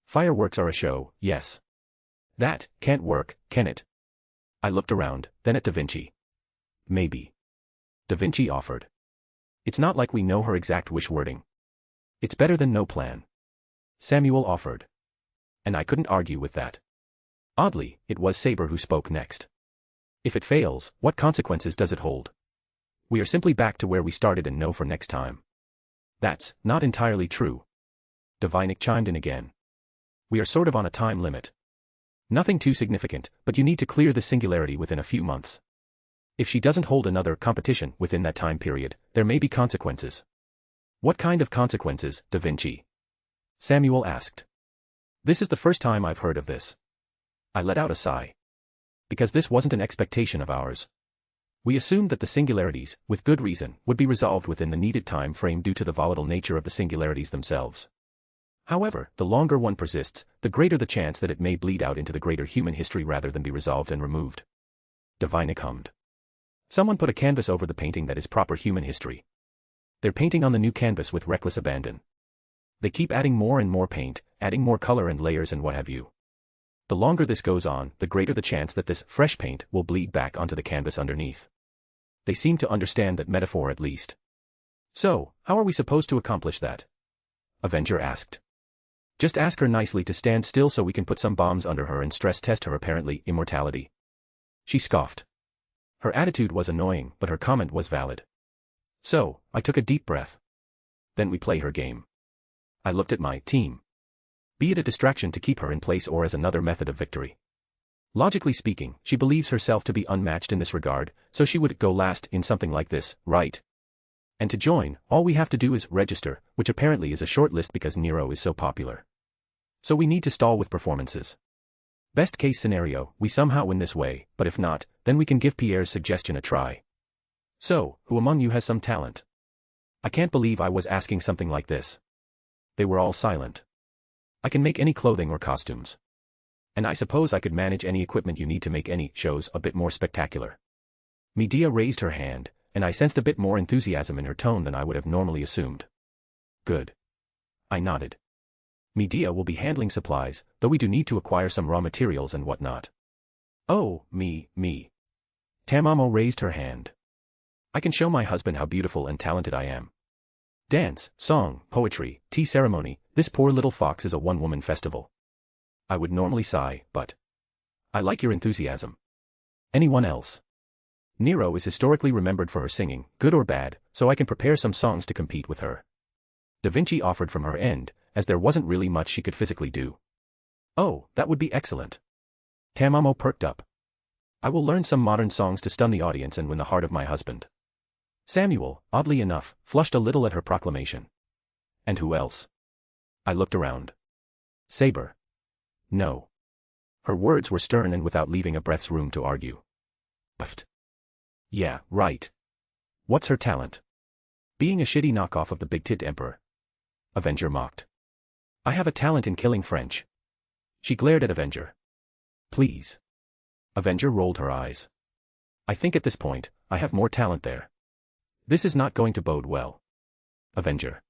Fireworks are a show, yes. That can't work, can it? I looked around, then at Da Vinci. Maybe. Da Vinci offered. It's not like we know her exact wish wording. It's better than no plan. Samuel offered. And I couldn't argue with that. Oddly, it was Saber who spoke next. If it fails, what consequences does it hold? We are simply back to where we started and know for next time. That's not entirely true. Divinik chimed in again. We are sort of on a time limit. Nothing too significant, but you need to clear the singularity within a few months. If she doesn't hold another competition within that time period, there may be consequences. What kind of consequences, Da Vinci? Samuel asked. This is the first time I've heard of this. I let out a sigh. Because this wasn't an expectation of ours. We assumed that the singularities, with good reason, would be resolved within the needed time frame due to the volatile nature of the singularities themselves. However, the longer one persists, the greater the chance that it may bleed out into the greater human history rather than be resolved and removed. Divinik hummed. Someone put a canvas over the painting that is proper human history. They're painting on the new canvas with reckless abandon. They keep adding more and more paint, adding more color and layers and what have you. The longer this goes on, the greater the chance that this fresh paint will bleed back onto the canvas underneath. They seem to understand that metaphor at least. So, how are we supposed to accomplish that? Avenger asked. Just ask her nicely to stand still so we can put some bombs under her and stress test her apparently immortality. She scoffed. Her attitude was annoying, but her comment was valid. So, I took a deep breath. Then we play her game. I looked at my team. Be it a distraction to keep her in place or as another method of victory. Logically speaking, she believes herself to be unmatched in this regard, so she would go last in something like this, right? And to join, all we have to do is register, which apparently is a short list because Nero is so popular. So we need to stall with performances. Best case scenario, we somehow win this way, but if not, then we can give Pierre's suggestion a try. So, who among you has some talent? I can't believe I was asking something like this. They were all silent. I can make any clothing or costumes. And I suppose I could manage any equipment you need to make any shows a bit more spectacular. Medea raised her hand, and I sensed a bit more enthusiasm in her tone than I would have normally assumed. Good. I nodded. Medea will be handling supplies, though we do need to acquire some raw materials and whatnot. Oh, me. Tamamo raised her hand. I can show my husband how beautiful and talented I am. Dance, song, poetry, tea ceremony, this poor little fox is a one-woman festival. I would normally sigh, but I like your enthusiasm. Anyone else? Nero is historically remembered for her singing, good or bad, so I can prepare some songs to compete with her. Da Vinci offered from her end, as there wasn't really much she could physically do. Oh, that would be excellent. Tamamo perked up. I will learn some modern songs to stun the audience and win the heart of my husband. Samuel, oddly enough, flushed a little at her proclamation. And who else? I looked around. Saber. No. Her words were stern and without leaving a breath's room to argue. Puffed. Yeah, right. What's her talent? Being a shitty knockoff of the big-tit emperor. Avenger mocked. I have a talent in killing French. She glared at Avenger. Please. Avenger rolled her eyes. I think at this point, I have more talent there. This is not going to bode well. Avenger.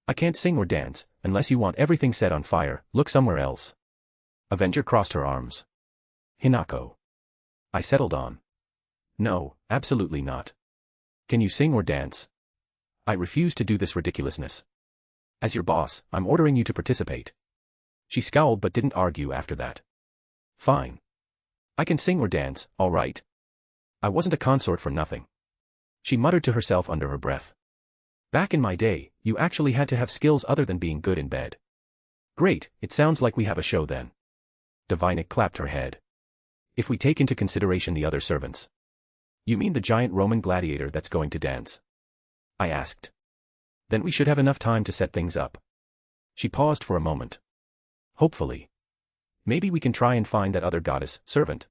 I can't sing or dance, unless you want everything set on fire, look somewhere else. Avenger crossed her arms. Hinako. I settled on. No, absolutely not. Can you sing or dance? I refuse to do this ridiculousness. As your boss, I'm ordering you to participate. She scowled but didn't argue after that. Fine. I can sing or dance, all right. I wasn't a consort for nothing. She muttered to herself under her breath. Back in my day, you actually had to have skills other than being good in bed. Great, it sounds like we have a show then. Divinik clapped her head. If we take into consideration the other servants. You mean the giant Roman gladiator that's going to dance? I asked. Then we should have enough time to set things up. She paused for a moment. Hopefully. Maybe we can try and find that other goddess, servant.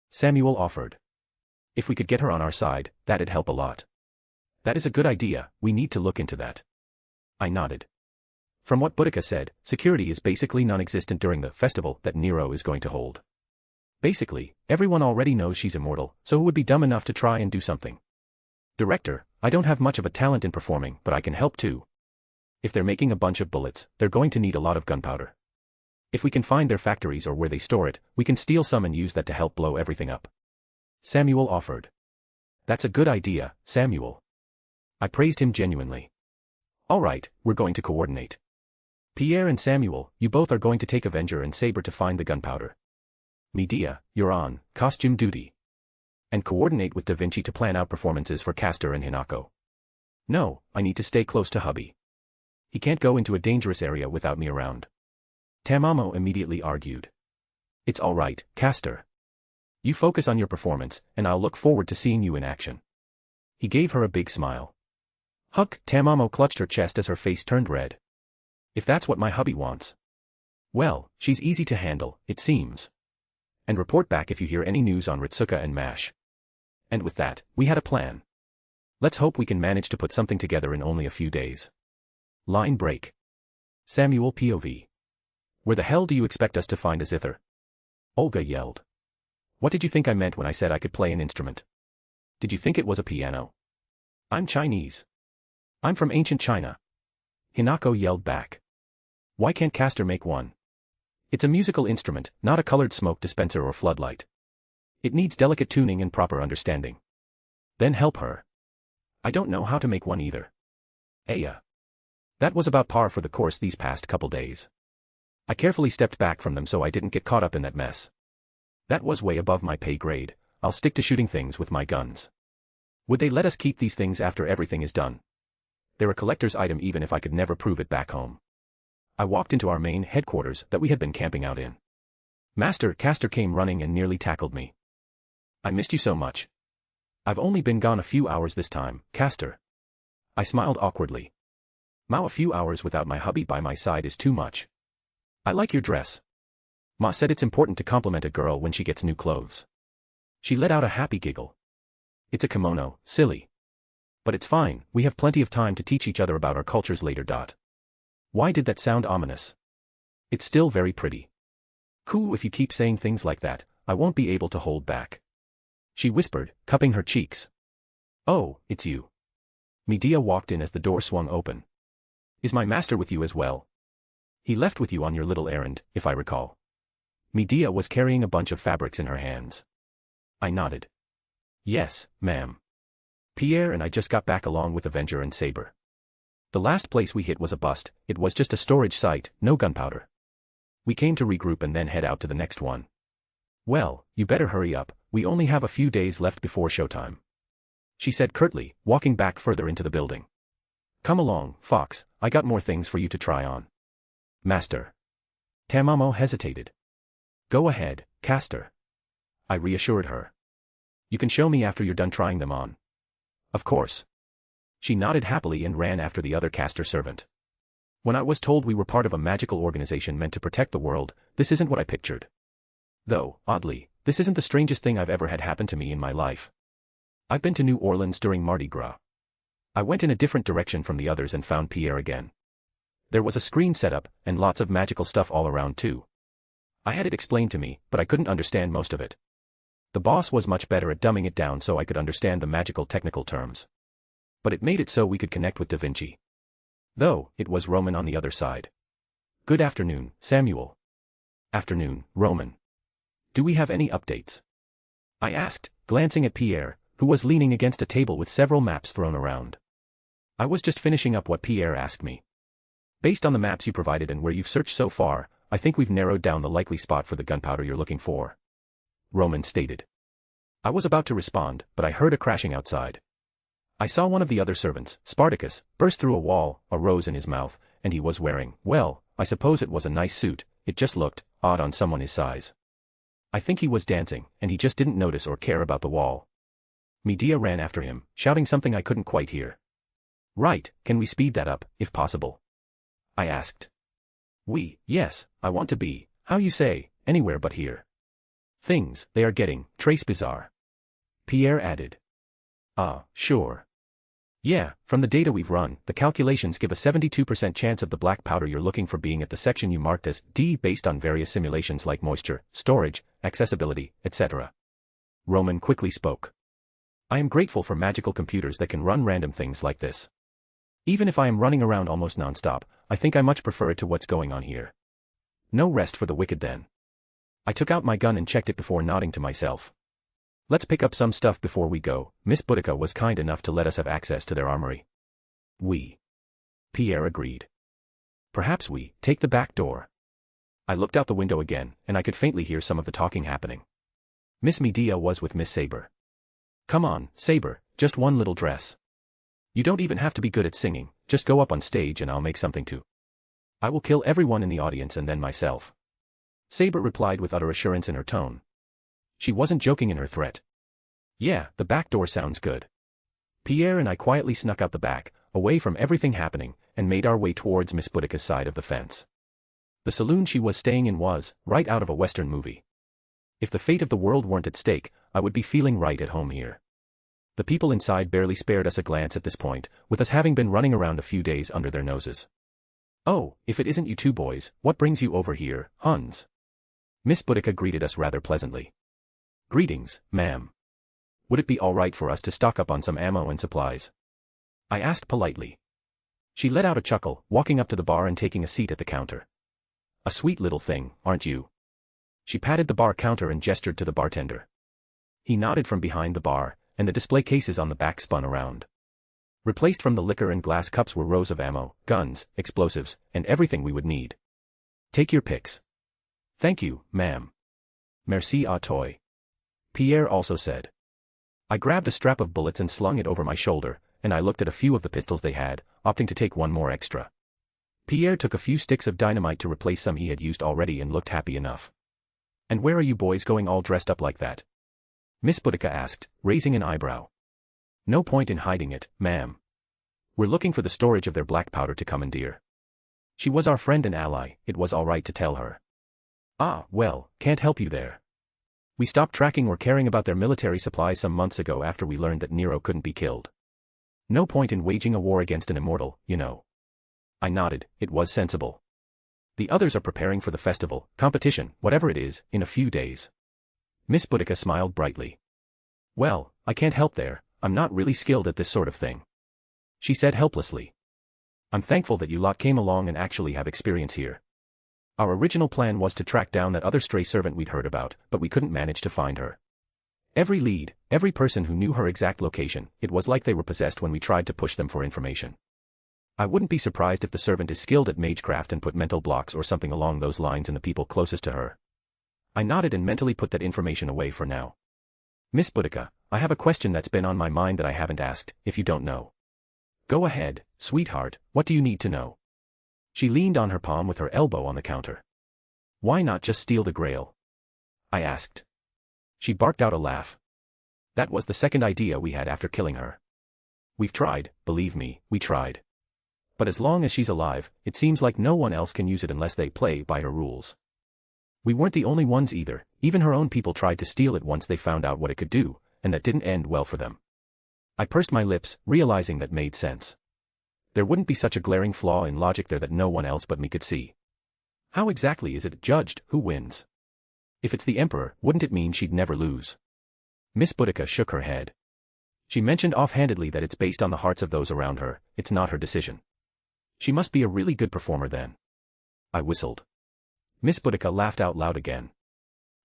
Samuel offered. If we could get her on our side, that'd help a lot. That is a good idea, we need to look into that. I nodded. From what Boudica said, security is basically non-existent during the festival that Nero is going to hold. Basically, everyone already knows she's immortal, so who would be dumb enough to try and do something? Director, I don't have much of a talent in performing, but I can help too. If they're making a bunch of bullets, they're going to need a lot of gunpowder. If we can find their factories or where they store it, we can steal some and use that to help blow everything up. Samuel offered. That's a good idea, Samuel. I praised him genuinely. All right, we're going to coordinate. Pierre and Samuel, you both are going to take Avenger and Saber to find the gunpowder. Medea, you're on costume duty. And coordinate with Da Vinci to plan out performances for Castor and Hinako. No, I need to stay close to hubby. He can't go into a dangerous area without me around. Tamamo immediately argued. It's all right, Castor. You focus on your performance, and I'll look forward to seeing you in action. He gave her a big smile. Huck, Tamamo clutched her chest as her face turned red. If that's what my hubby wants. Well, she's easy to handle, it seems. And report back if you hear any news on Ritsuka and Mash. And with that, we had a plan. Let's hope we can manage to put something together in only a few days. Line break. Samuel POV. Where the hell do you expect us to find a zither? Olga yelled. What did you think I meant when I said I could play an instrument? Did you think it was a piano? I'm Chinese. I'm from ancient China. Hinako yelled back. Why can't Castor make one? It's a musical instrument, not a colored smoke dispenser or floodlight. It needs delicate tuning and proper understanding. Then help her. I don't know how to make one either. Aya. That was about par for the course these past couple days. I carefully stepped back from them so I didn't get caught up in that mess. That was way above my pay grade, I'll stick to shooting things with my guns. Would they let us keep these things after everything is done? They're a collector's item even if I could never prove it back home. I walked into our main headquarters that we had been camping out in. Master Castor came running and nearly tackled me. I missed you so much. I've only been gone a few hours this time, Castor. I smiled awkwardly. Ma, a few hours without my hubby by my side is too much. I like your dress. Ma said it's important to compliment a girl when she gets new clothes. She let out a happy giggle. It's a kimono, silly. But it's fine, we have plenty of time to teach each other about our cultures later. Why did that sound ominous? It's still very pretty. Cool, if you keep saying things like that, I won't be able to hold back. She whispered, cupping her cheeks. Oh, it's you. Medea walked in as the door swung open. Is my master with you as well? He left with you on your little errand, if I recall. Medea was carrying a bunch of fabrics in her hands. I nodded. Yes, ma'am. Pierre and I just got back along with Avenger and Saber. The last place we hit was a bust, it was just a storage site, no gunpowder. We came to regroup and then head out to the next one. Well, you better hurry up, we only have a few days left before showtime. She said curtly, walking back further into the building. Come along, Fox, I got more things for you to try on. Master. Tamamo hesitated. Go ahead, Castor. I reassured her. You can show me after you're done trying them on. Of course. She nodded happily and ran after the other Castor servant. When I was told we were part of a magical organization meant to protect the world, this isn't what I pictured. Though, oddly, this isn't the strangest thing I've ever had happen to me in my life. I've been to New Orleans during Mardi Gras. I went in a different direction from the others and found Pierre again. There was a screen set up, and lots of magical stuff all around too. I had it explained to me, but I couldn't understand most of it. The boss was much better at dumbing it down so I could understand the magical technical terms. But it made it so we could connect with Da Vinci. Though, it was Roman on the other side. Good afternoon, Samuel. Afternoon, Roman. Do we have any updates? I asked, glancing at Pierre, who was leaning against a table with several maps thrown around. I was just finishing up what Pierre asked me. Based on the maps you provided and where you've searched so far, I think we've narrowed down the likely spot for the gunpowder you're looking for. Roman stated. I was about to respond, but I heard a crashing outside. I saw one of the other servants, Spartacus, burst through a wall, a rose in his mouth, and he was wearing, well, I suppose it was a nice suit, it just looked odd on someone his size. I think he was dancing, and he just didn't notice or care about the wall. Medea ran after him, shouting something I couldn't quite hear. Right, can we speed that up, if possible? I asked. Yes, I want to be, how you say, anywhere but here. Things, they are getting, trace bizarre. Pierre added. Sure. Yeah, from the data we've run, the calculations give a 72% chance of the black powder you're looking for being at the section you marked as D based on various simulations like moisture, storage, accessibility, etc. Roman quickly spoke. I am grateful for magical computers that can run random things like this. Even if I am running around almost non-stop, I think I much prefer it to what's going on here. No rest for the wicked then. I took out my gun and checked it before nodding to myself. Let's pick up some stuff before we go. Miss Boudica was kind enough to let us have access to their armory. Pierre agreed. Perhaps we take the back door. I looked out the window again, and I could faintly hear some of the talking happening. Miss Medea was with Miss Saber. Come on, Saber, just one little dress. You don't even have to be good at singing, just go up on stage and I'll make something too. I will kill everyone in the audience and then myself. Saber replied with utter assurance in her tone. She wasn't joking in her threat. Yeah, the back door sounds good. Pierre and I quietly snuck out the back, away from everything happening, and made our way towards Miss Boudica's side of the fence. The saloon she was staying in was, right out of a Western movie. If the fate of the world weren't at stake, I would be feeling right at home here. The people inside barely spared us a glance at this point, with us having been running around a few days under their noses. Oh, if it isn't you two boys, what brings you over here, Huns? Miss Boudica greeted us rather pleasantly. Greetings, ma'am. Would it be all right for us to stock up on some ammo and supplies? I asked politely. She let out a chuckle, walking up to the bar and taking a seat at the counter. A sweet little thing, aren't you? She patted the bar counter and gestured to the bartender. He nodded from behind the bar, and the display cases on the back spun around. Replaced from the liquor and glass cups were rows of ammo, guns, explosives, and everything we would need. Take your picks. Thank you, ma'am. Merci à toi. Pierre also said. I grabbed a strap of bullets and slung it over my shoulder, and I looked at a few of the pistols they had, opting to take one more extra. Pierre took a few sticks of dynamite to replace some he had used already and looked happy enough. And where are you boys going all dressed up like that? Miss Boudica asked, raising an eyebrow. No point in hiding it, ma'am. We're looking for the storage of their black powder to commandeer. She was our friend and ally, it was all right to tell her. Ah, well, can't help you there. We stopped tracking or caring about their military supplies some months ago after we learned that Nero couldn't be killed. No point in waging a war against an immortal, you know. I nodded, it was sensible. The others are preparing for the festival, competition, whatever it is, in a few days. Miss Boudica smiled brightly. Well, I can't help there, I'm not really skilled at this sort of thing. She said helplessly. I'm thankful that you lot came along and actually have experience here. Our original plan was to track down that other stray servant we'd heard about, but we couldn't manage to find her. Every lead, every person who knew her exact location, it was like they were possessed when we tried to push them for information. I wouldn't be surprised if the servant is skilled at magecraft and put mental blocks or something along those lines in the people closest to her. I nodded and mentally put that information away for now. Miss Boudica, I have a question that's been on my mind that I haven't asked, if you don't know. Go ahead, sweetheart, what do you need to know? She leaned on her palm with her elbow on the counter. Why not just steal the Grail? I asked. She barked out a laugh. That was the second idea we had after killing her. We've tried, believe me, we tried. But as long as she's alive, it seems like no one else can use it unless they play by her rules. We weren't the only ones either, even her own people tried to steal it once they found out what it could do, and that didn't end well for them. I pursed my lips, realizing that made sense. There wouldn't be such a glaring flaw in logic there that no one else but me could see. How exactly is it judged who wins? If it's the Emperor, wouldn't it mean she'd never lose? Miss Boudica shook her head. She mentioned offhandedly that it's based on the hearts of those around her, it's not her decision. She must be a really good performer then. I whistled. Miss Boudica laughed out loud again.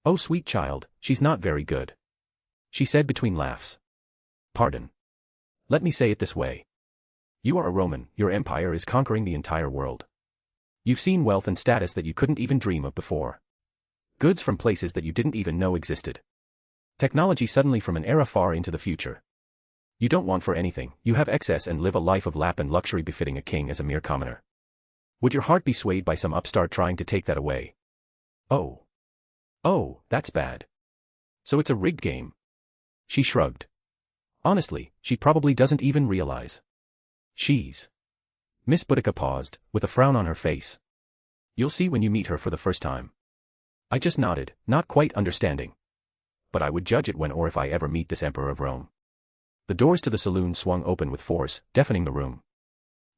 Oh sweet child, she's not very good. She said between laughs. Pardon. Let me say it this way. You are a Roman, your empire is conquering the entire world. You've seen wealth and status that you couldn't even dream of before. Goods from places that you didn't even know existed. Technology suddenly from an era far into the future. You don't want for anything, you have excess and live a life of lap and luxury befitting a king as a mere commoner. Would your heart be swayed by some upstart trying to take that away? Oh. Oh, that's bad. So it's a rigged game. She shrugged. Honestly, she probably doesn't even realize. She's. Miss Boudica paused, with a frown on her face. You'll see when you meet her for the first time. I just nodded, not quite understanding. But I would judge it when or if I ever meet this Emperor of Rome. The doors to the saloon swung open with force, deafening the room.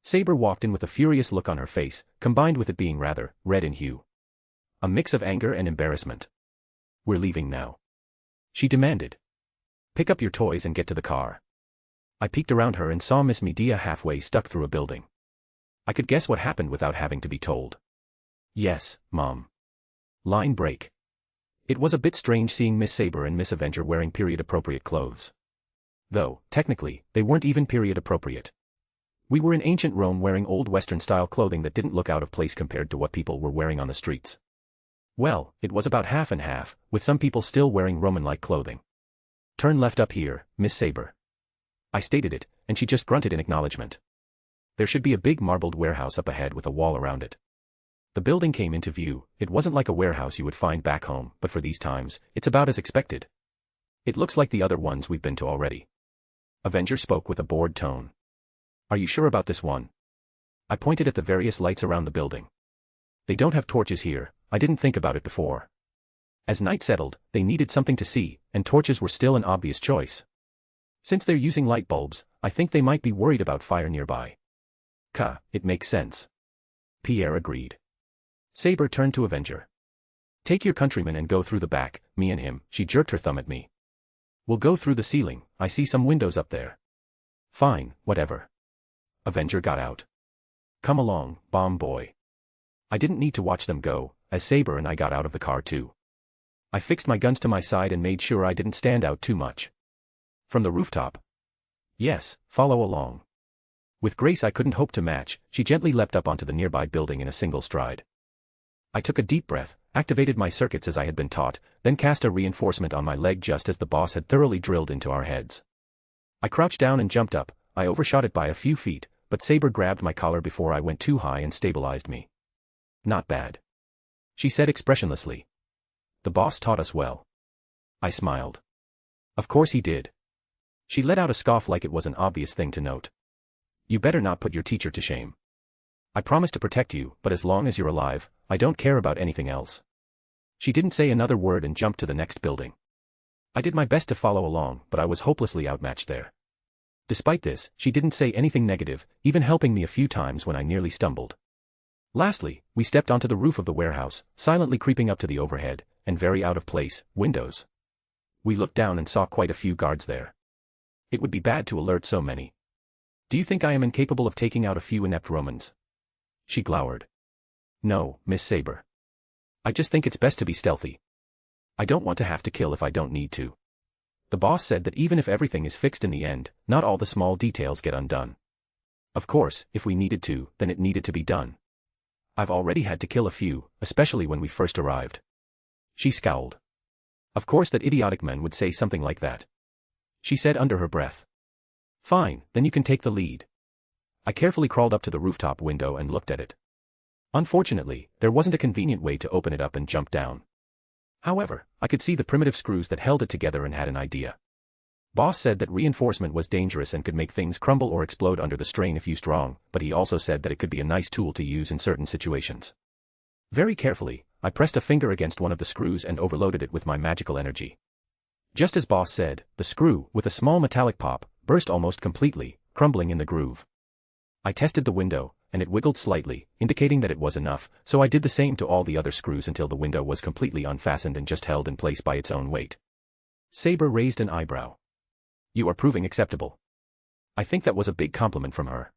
Saber walked in with a furious look on her face, combined with it being rather red in hue. A mix of anger and embarrassment. We're leaving now. She demanded. Pick up your toys and get to the car. I peeked around her and saw Miss Medea halfway stuck through a building. I could guess what happened without having to be told. Yes, Mom. Line break. It was a bit strange seeing Miss Saber and Miss Avenger wearing period-appropriate clothes. Though, technically, they weren't even period-appropriate. We were in ancient Rome wearing old Western-style clothing that didn't look out of place compared to what people were wearing on the streets. Well, it was about half and half, with some people still wearing Roman-like clothing. Turn left up here, Miss Saber. I stated it, and she just grunted in acknowledgement. There should be a big marbled warehouse up ahead with a wall around it. The building came into view. It wasn't like a warehouse you would find back home, but for these times, it's about as expected. It looks like the other ones we've been to already. Avenger spoke with a bored tone. Are you sure about this one? I pointed at the various lights around the building. They don't have torches here, I didn't think about it before. As night settled, they needed something to see, and torches were still an obvious choice. Since they're using light bulbs, I think they might be worried about fire nearby. It makes sense. Pierre agreed. Saber turned to Avenger. Take your countryman and go through the back, me and him, she jerked her thumb at me. We'll go through the ceiling, I see some windows up there. Fine, whatever. Avenger got out. Come along, bomb boy. I didn't need to watch them go, as Saber and I got out of the car too. I fixed my guns to my side and made sure I didn't stand out too much. From the rooftop? Yes, follow along. With grace I couldn't hope to match, she gently leapt up onto the nearby building in a single stride. I took a deep breath, activated my circuits as I had been taught, then cast a reinforcement on my leg just as the boss had thoroughly drilled into our heads. I crouched down and jumped up, I overshot it by a few feet, but Saber grabbed my collar before I went too high and stabilized me. Not bad, she said expressionlessly. The boss taught us well. I smiled. Of course he did. She let out a scoff like it was an obvious thing to note. You better not put your teacher to shame. I promise to protect you, but as long as you're alive, I don't care about anything else. She didn't say another word and jumped to the next building. I did my best to follow along, but I was hopelessly outmatched there. Despite this, she didn't say anything negative, even helping me a few times when I nearly stumbled. Lastly, we stepped onto the roof of the warehouse, silently creeping up to the overhead, and very out of place, windows. We looked down and saw quite a few guards there. It would be bad to alert so many. Do you think I am incapable of taking out a few inept Romans? She glowered. No, Miss Saber. I just think it's best to be stealthy. I don't want to have to kill if I don't need to. The boss said that even if everything is fixed in the end, not all the small details get undone. Of course, if we needed to, then it needed to be done. I've already had to kill a few, especially when we first arrived. She scowled. Of course that idiotic man would say something like that. She said under her breath. Fine, then you can take the lead. I carefully crawled up to the rooftop window and looked at it. Unfortunately, there wasn't a convenient way to open it up and jump down. However, I could see the primitive screws that held it together and had an idea. Boss said that reinforcement was dangerous and could make things crumble or explode under the strain if used wrong, but he also said that it could be a nice tool to use in certain situations. Very carefully, I pressed a finger against one of the screws and overloaded it with my magical energy. Just as Boss said, the screw, with a small metallic pop, burst almost completely, crumbling in the groove. I tested the window, and it wiggled slightly, indicating that it was enough, so I did the same to all the other screws until the window was completely unfastened and just held in place by its own weight. Saber raised an eyebrow. You are proving acceptable. I think that was a big compliment from her.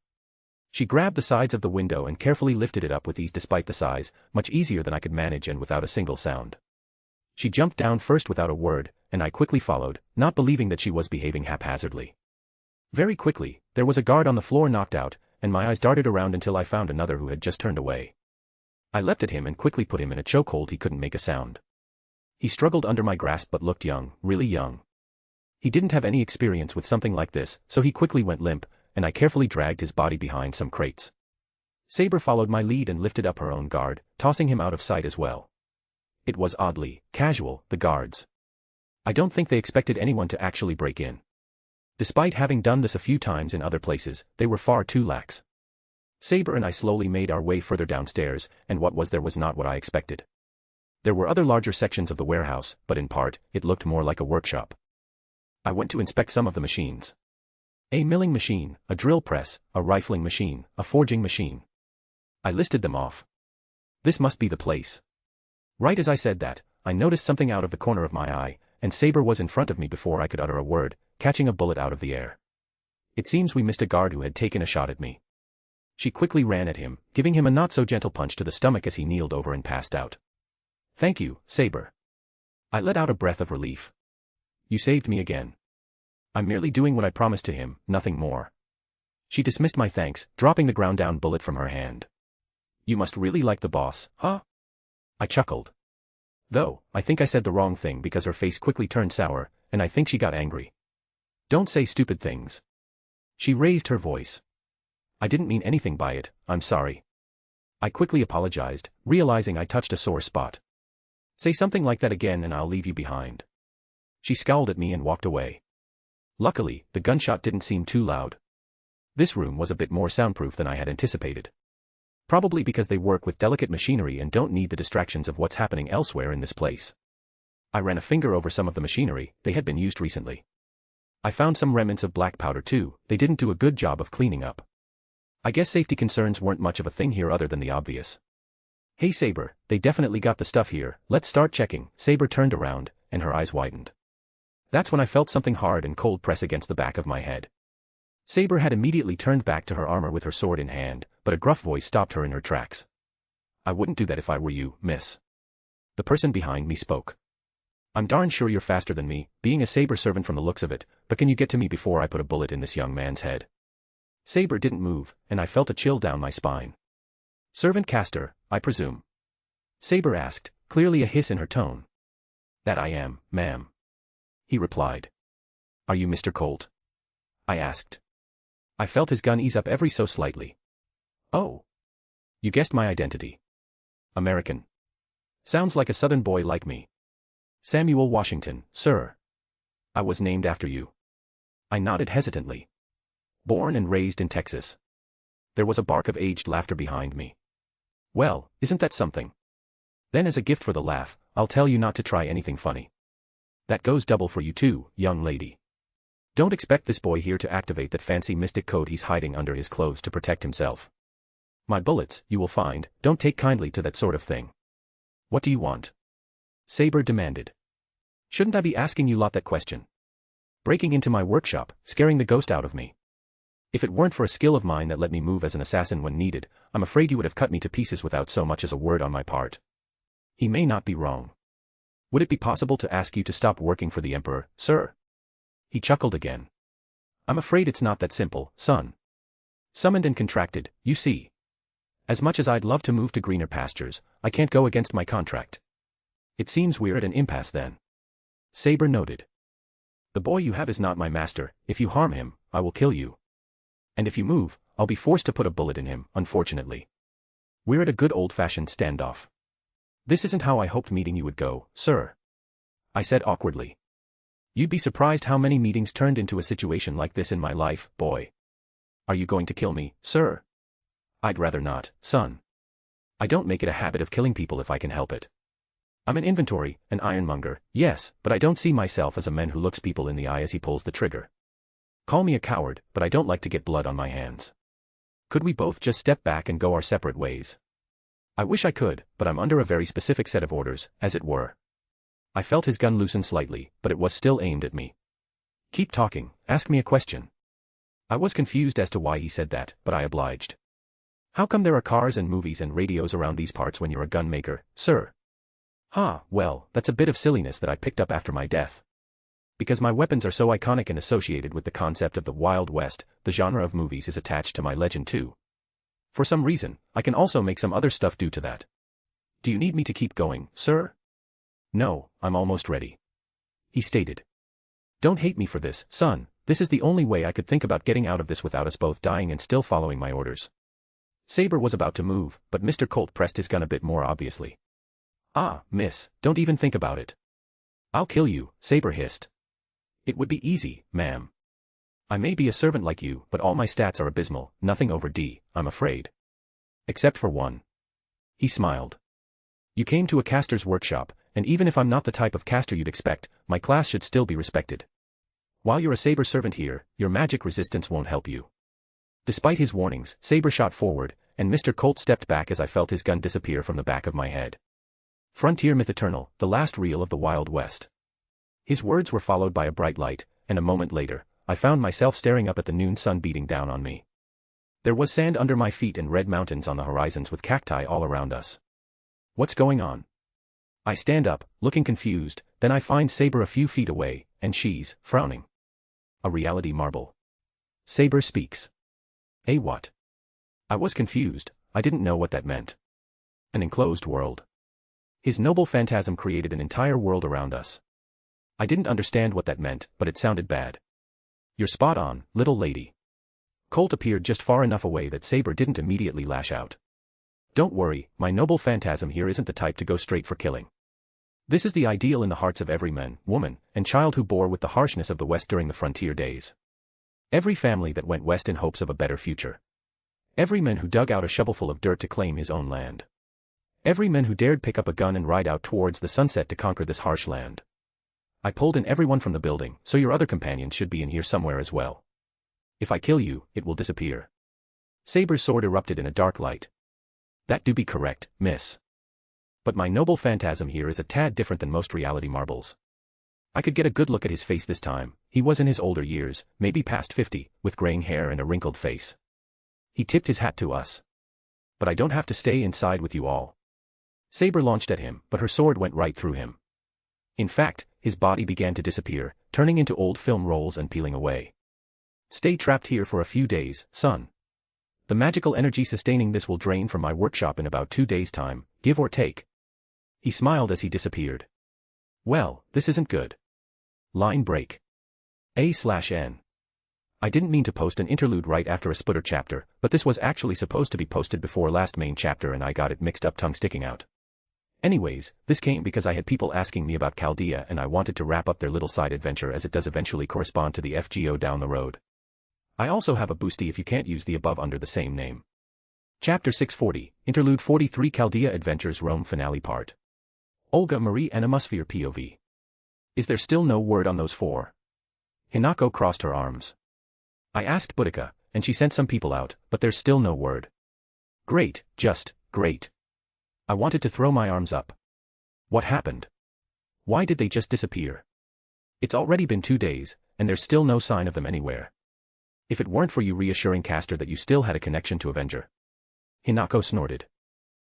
She grabbed the sides of the window and carefully lifted it up with ease despite the size, much easier than I could manage and without a single sound. She jumped down first without a word, and I quickly followed, not believing that she was behaving haphazardly. Very quickly, there was a guard on the floor knocked out, and my eyes darted around until I found another who had just turned away. I leapt at him and quickly put him in a chokehold. He couldn't make a sound. He struggled under my grasp but looked young, really young. He didn't have any experience with something like this, so he quickly went limp, and I carefully dragged his body behind some crates. Saber followed my lead and lifted up her own guard, tossing him out of sight as well. It was oddly casual, the guards. I don't think they expected anyone to actually break in. Despite having done this a few times in other places, they were far too lax. Saber and I slowly made our way further downstairs, and what was there was not what I expected. There were other larger sections of the warehouse, but in part, it looked more like a workshop. I went to inspect some of the machines. A milling machine, a drill press, a rifling machine, a forging machine. I listed them off. This must be the place. Right as I said that, I noticed something out of the corner of my eye, and Saber was in front of me before I could utter a word, catching a bullet out of the air. It seems we missed a guard who had taken a shot at me. She quickly ran at him, giving him a not-so-gentle punch to the stomach as he kneeled over and passed out. Thank you, Saber. I let out a breath of relief. You saved me again. I'm merely doing what I promised to him, nothing more. She dismissed my thanks, dropping the ground-down bullet from her hand. You must really like the boss, huh? I chuckled. Though, I think I said the wrong thing because her face quickly turned sour, and I think she got angry. Don't say stupid things. She raised her voice. I didn't mean anything by it, I'm sorry. I quickly apologized, realizing I touched a sore spot. Say something like that again and I'll leave you behind. She scowled at me and walked away. Luckily, the gunshot didn't seem too loud. This room was a bit more soundproof than I had anticipated. Probably because they work with delicate machinery and don't need the distractions of what's happening elsewhere in this place. I ran a finger over some of the machinery, they had been used recently. I found some remnants of black powder too, they didn't do a good job of cleaning up. I guess safety concerns weren't much of a thing here other than the obvious. Hey Saber, they definitely got the stuff here, let's start checking. Saber turned around, and her eyes widened. That's when I felt something hard and cold press against the back of my head. Saber had immediately turned back to her armor with her sword in hand, but a gruff voice stopped her in her tracks. I wouldn't do that if I were you, miss. The person behind me spoke. I'm darn sure you're faster than me, being a Saber servant from the looks of it, but can you get to me before I put a bullet in this young man's head? Saber didn't move, and I felt a chill down my spine. Servant caster, I presume? Saber asked, clearly a hiss in her tone. That I am, ma'am. He replied. Are you Mr. Colt? I asked. I felt his gun ease up ever so slightly. Oh. You guessed my identity. American. Sounds like a southern boy like me. Samuel Washington, sir. I was named after you. I nodded hesitantly. Born and raised in Texas. There was a bark of aged laughter behind me. Well, isn't that something? Then as a gift for the laugh, I'll tell you not to try anything funny. That goes double for you too, young lady. Don't expect this boy here to activate that fancy mystic code he's hiding under his clothes to protect himself. My bullets, you will find, don't take kindly to that sort of thing. What do you want? Saber demanded. Shouldn't I be asking you lot that question? Breaking into my workshop, scaring the ghost out of me. If it weren't for a skill of mine that let me move as an assassin when needed, I'm afraid you would have cut me to pieces without so much as a word on my part. He may not be wrong. Would it be possible to ask you to stop working for the Emperor, sir? He chuckled again. I'm afraid it's not that simple, son. Summoned and contracted, you see. As much as I'd love to move to greener pastures, I can't go against my contract. It seems we're at an impasse then. Saber noted. The boy you have is not my master. If you harm him, I will kill you. And if you move, I'll be forced to put a bullet in him, unfortunately. We're at a good old-fashioned standoff. This isn't how I hoped meeting you would go, sir. I said awkwardly. You'd be surprised how many meetings turned into a situation like this in my life, boy. Are you going to kill me, sir? I'd rather not, son. I don't make it a habit of killing people if I can help it. I'm an inventory, an ironmonger, yes, but I don't see myself as a man who looks people in the eye as he pulls the trigger. Call me a coward, but I don't like to get blood on my hands. Could we both just step back and go our separate ways? I wish I could, but I'm under a very specific set of orders, as it were. I felt his gun loosen slightly, but it was still aimed at me. Keep talking, ask me a question. I was confused as to why he said that, but I obliged. How come there are cars and movies and radios around these parts when you're a gun maker, sir? Well, that's a bit of silliness that I picked up after my death. Because my weapons are so iconic and associated with the concept of the Wild West, the genre of movies is attached to my legend too. For some reason, I can also make some other stuff due to that. Do you need me to keep going, sir? No, I'm almost ready. He stated. Don't hate me for this, son, this is the only way I could think about getting out of this without us both dying and still following my orders. Saber was about to move, but Mr. Colt pressed his gun a bit more obviously. Miss, don't even think about it. I'll kill you, Saber hissed. It would be easy, ma'am. I may be a servant like you, but all my stats are abysmal, nothing over D, I'm afraid. Except for one. He smiled. You came to a caster's workshop, and even if I'm not the type of caster you'd expect, my class should still be respected. While you're a Saber servant here, your magic resistance won't help you. Despite his warnings, Saber shot forward, and Mr. Colt stepped back as I felt his gun disappear from the back of my head. Frontier myth eternal, the last reel of the Wild West. His words were followed by a bright light, and a moment later, I found myself staring up at the noon sun beating down on me. There was sand under my feet and red mountains on the horizons with cacti all around us. What's going on? I stand up, looking confused, then I find Saber a few feet away, and she's frowning. A reality marble. Saber speaks. What? I was confused, I didn't know what that meant. An enclosed world. His noble phantasm created an entire world around us. I didn't understand what that meant, but it sounded bad. You're spot on, little lady. Colt appeared just far enough away that Saber didn't immediately lash out. Don't worry, my noble phantasm here isn't the type to go straight for killing. This is the ideal in the hearts of every man, woman, and child who bore with the harshness of the West during the frontier days. Every family that went west in hopes of a better future. Every man who dug out a shovelful of dirt to claim his own land. Every man who dared pick up a gun and ride out towards the sunset to conquer this harsh land. I pulled in everyone from the building, so your other companions should be in here somewhere as well. If I kill you, it will disappear. Saber's sword erupted in a dark light. That do be correct, miss. But my noble phantasm here is a tad different than most reality marbles. I could get a good look at his face this time. He was in his older years, maybe past 50, with graying hair and a wrinkled face. He tipped his hat to us. But I don't have to stay inside with you all. Saber launched at him, but her sword went right through him. In fact, his body began to disappear, turning into old film rolls and peeling away. Stay trapped here for a few days, son. The magical energy sustaining this will drain from my workshop in about 2 days' time, give or take. He smiled as he disappeared. Well, this isn't good. Line break. A/N. I didn't mean to post an interlude right after a splitter chapter, but this was actually supposed to be posted before last main chapter and I got it mixed up, tongue sticking out. Anyways, this came because I had people asking me about Chaldea and I wanted to wrap up their little side adventure as it does eventually correspond to the FGO down the road. I also have a boosty if you can't use the above under the same name. Chapter 640, Interlude 43, Chaldea Adventures Rome Finale Part. Olga Marie Animosphere POV. Is there still no word on those four? Hinako crossed her arms. I asked Boudica, and she sent some people out, but there's still no word. Great, just, great. I wanted to throw my arms up. What happened? Why did they just disappear? It's already been 2 days, and there's still no sign of them anywhere. If it weren't for you reassuring Castor that you still had a connection to Avenger. Hinako snorted.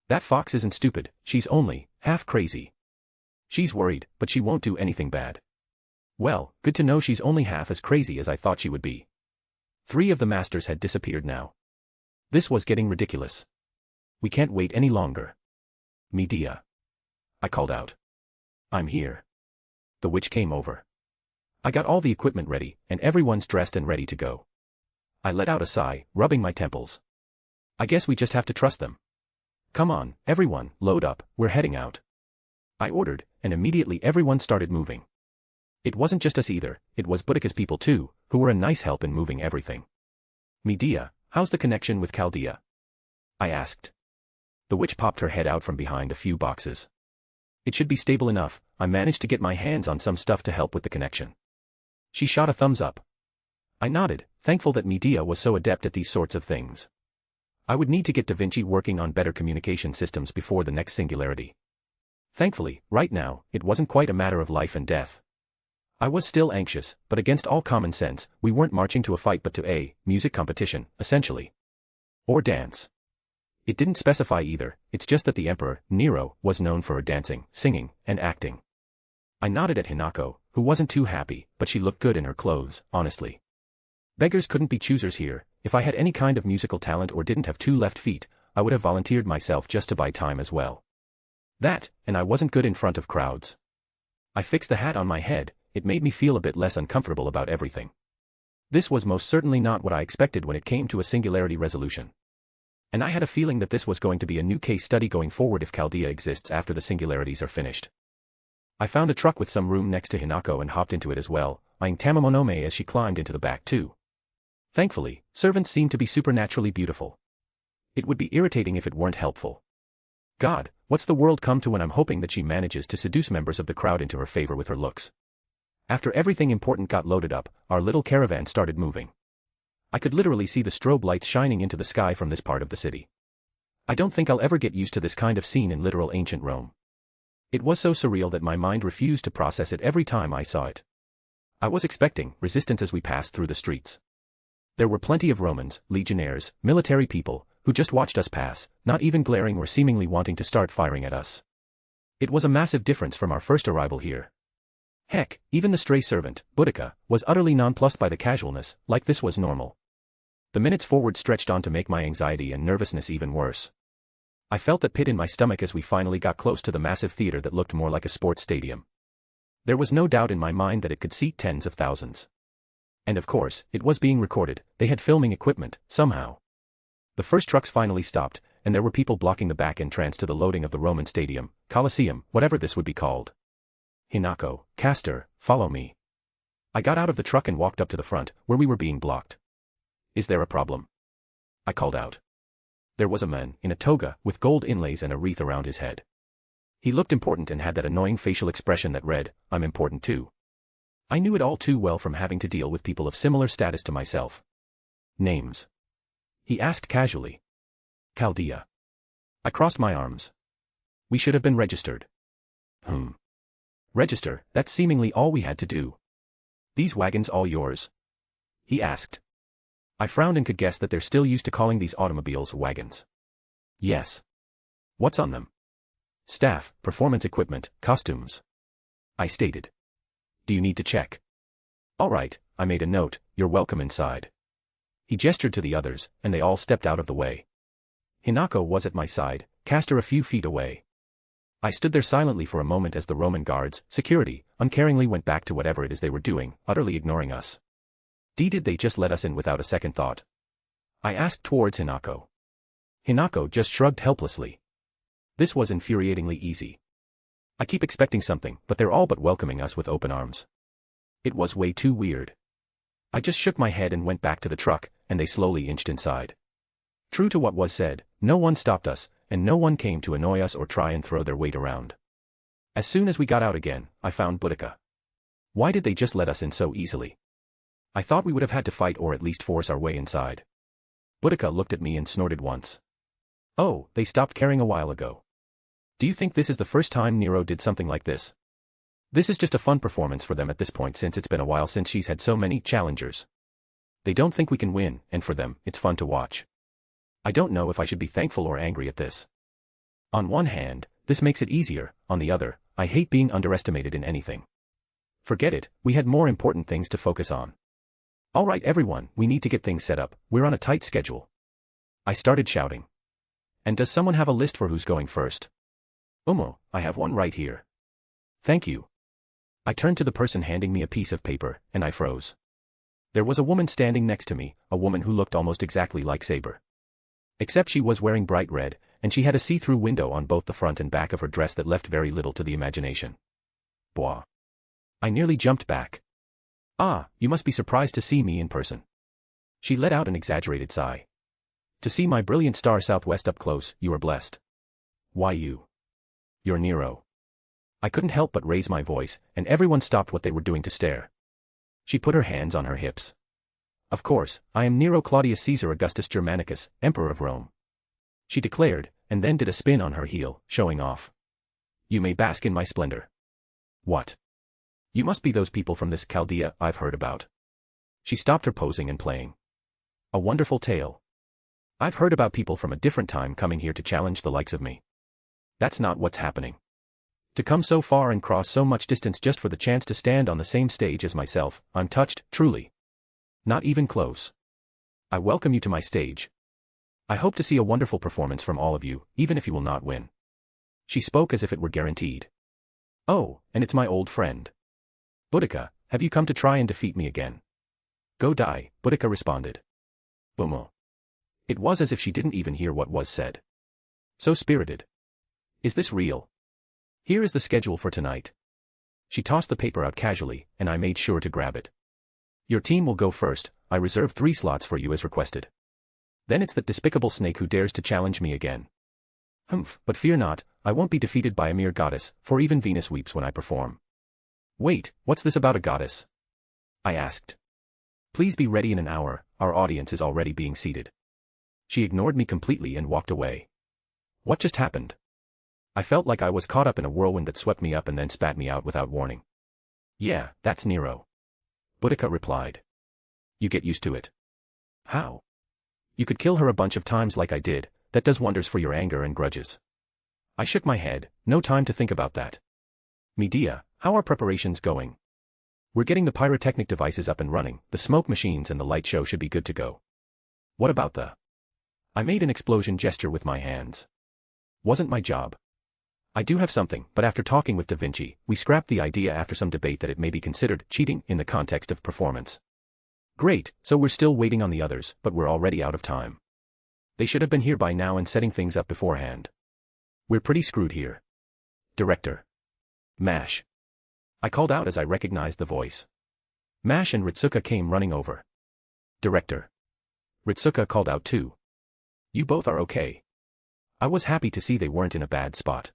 That fox isn't stupid, she's only half crazy. She's worried, but she won't do anything bad. Well, good to know she's only half as crazy as I thought she would be. 3 of the masters had disappeared now. This was getting ridiculous. We can't wait any longer. Medea. I called out. I'm here. The witch came over. I got all the equipment ready, and everyone's dressed and ready to go. I let out a sigh, rubbing my temples. I guess we just have to trust them. Come on, everyone, load up, we're heading out. I ordered, and immediately everyone started moving. It wasn't just us either, it was Boudica's people too, who were a nice help in moving everything. Medea, how's the connection with Chaldea? I asked. The witch popped her head out from behind a few boxes. It should be stable enough, I managed to get my hands on some stuff to help with the connection. She shot a thumbs up. I nodded, thankful that Medea was so adept at these sorts of things. I would need to get Da Vinci working on better communication systems before the next singularity. Thankfully, right now, it wasn't quite a matter of life and death. I was still anxious, but against all common sense, we weren't marching to a fight but to a music competition, essentially. Or dance. It didn't specify either, it's just that the Emperor, Nero, was known for her dancing, singing, and acting. I nodded at Hinako, who wasn't too happy, but she looked good in her clothes, honestly. Beggars couldn't be choosers here. If I had any kind of musical talent or didn't have 2 left feet, I would have volunteered myself just to buy time as well. That, and I wasn't good in front of crowds. I fixed the hat on my head, it made me feel a bit less uncomfortable about everything. This was most certainly not what I expected when it came to a singularity resolution. And I had a feeling that this was going to be a new case study going forward if Chaldea exists after the singularities are finished. I found a truck with some room next to Hinako and hopped into it as well, eyeing Tamamonome as she climbed into the back too. Thankfully, servants seemed to be supernaturally beautiful. It would be irritating if it weren't helpful. God, what's the world come to when I'm hoping that she manages to seduce members of the crowd into her favor with her looks. After everything important got loaded up, our little caravan started moving. I could literally see the strobe lights shining into the sky from this part of the city. I don't think I'll ever get used to this kind of scene in literal ancient Rome. It was so surreal that my mind refused to process it every time I saw it. I was expecting resistance as we passed through the streets. There were plenty of Romans, legionnaires, military people, who just watched us pass, not even glaring or seemingly wanting to start firing at us. It was a massive difference from our first arrival here. Heck, even the stray servant, Boudica, was utterly nonplussed by the casualness, like this was normal. The minutes forward stretched on to make my anxiety and nervousness even worse. I felt that pit in my stomach as we finally got close to the massive theater that looked more like a sports stadium. There was no doubt in my mind that it could seat tens of thousands. And of course, it was being recorded, they had filming equipment, somehow. The first trucks finally stopped, and there were people blocking the back entrance to the loading of the Roman stadium, Colosseum, whatever this would be called. Hinako, Castor, follow me. I got out of the truck and walked up to the front, where we were being blocked. Is there a problem? I called out. There was a man, in a toga, with gold inlays and a wreath around his head. He looked important and had that annoying facial expression that read, I'm important too. I knew it all too well from having to deal with people of similar status to myself. Names? He asked casually. Chaldea. I crossed my arms. We should have been registered. Register, that's seemingly all we had to do. These wagons all yours? He asked. I frowned and could guess that they're still used to calling these automobiles wagons. Yes. What's on them? Staff, performance equipment, costumes. I stated. Do you need to check? All right, I made a note, you're welcome inside. He gestured to the others, and they all stepped out of the way. Hinako was at my side, Castor a few feet away. I stood there silently for a moment as the Roman guards, security, uncaringly went back to whatever it is they were doing, utterly ignoring us. Did they just let us in without a second thought? I asked towards Hinako. Hinako just shrugged helplessly. This was infuriatingly easy. I keep expecting something, but they're all but welcoming us with open arms. It was way too weird. I just shook my head and went back to the truck, and they slowly inched inside. True to what was said, no one stopped us, and no one came to annoy us or try and throw their weight around. As soon as we got out again, I found Boudica. Why did they just let us in so easily? I thought we would have had to fight or at least force our way inside. Boudica looked at me and snorted once. Oh, they stopped caring a while ago. Do you think this is the first time Nero did something like this? This is just a fun performance for them at this point since it's been a while since she's had so many challengers. They don't think we can win, and for them, it's fun to watch. I don't know if I should be thankful or angry at this. On one hand, this makes it easier, on the other, I hate being underestimated in anything. Forget it, we had more important things to focus on. Alright everyone, we need to get things set up, we're on a tight schedule. I started shouting. And does someone have a list for who's going first? I have one right here. Thank you. I turned to the person handing me a piece of paper, and I froze. There was a woman standing next to me, a woman who looked almost exactly like Saber. Except she was wearing bright red, and she had a see-through window on both the front and back of her dress that left very little to the imagination. Bwah. I nearly jumped back. Ah, you must be surprised to see me in person. She let out an exaggerated sigh. To see my brilliant star Southwest up close, you are blessed. Why you? You're Nero. I couldn't help but raise my voice, and everyone stopped what they were doing to stare. She put her hands on her hips. Of course, I am Nero Claudius Caesar Augustus Germanicus, Emperor of Rome. She declared, and then did a spin on her heel, showing off. You may bask in my splendor. What? You must be those people from this Chaldea I've heard about. She stopped her posing and playing. A wonderful tale. I've heard about people from a different time coming here to challenge the likes of me. That's not what's happening. To come so far and cross so much distance just for the chance to stand on the same stage as myself, I'm touched, truly. Not even close. I welcome you to my stage. I hope to see a wonderful performance from all of you, even if you will not win. She spoke as if it were guaranteed. Oh, and it's my old friend. Boudica, have you come to try and defeat me again? Go die, Boudica responded. It was as if she didn't even hear what was said. So spirited. Is this real? Here is the schedule for tonight. She tossed the paper out casually, and I made sure to grab it. Your team will go first, I reserve 3 slots for you as requested. Then it's that despicable snake who dares to challenge me again. Humph, but fear not, I won't be defeated by a mere goddess, for even Venus weeps when I perform. Wait, what's this about a goddess? I asked. Please be ready in an hour, our audience is already being seated. She ignored me completely and walked away. What just happened? I felt like I was caught up in a whirlwind that swept me up and then spat me out without warning. Yeah, that's Nero. Boudica replied. You get used to it. How? You could kill her a bunch of times like I did, that does wonders for your anger and grudges. I shook my head, no time to think about that. Medea, how are preparations going? We're getting the pyrotechnic devices up and running, the smoke machines and the light show should be good to go. What about the... I made an explosion gesture with my hands. Wasn't my job. I do have something, but after talking with Da Vinci, we scrapped the idea after some debate that it may be considered cheating in the context of performance. Great, so we're still waiting on the others, but we're already out of time. They should have been here by now and setting things up beforehand. We're pretty screwed here. Director. Mash. I called out as I recognized the voice. Mash and Ritsuka came running over. Director. Ritsuka called out too. You both are okay. I was happy to see they weren't in a bad spot.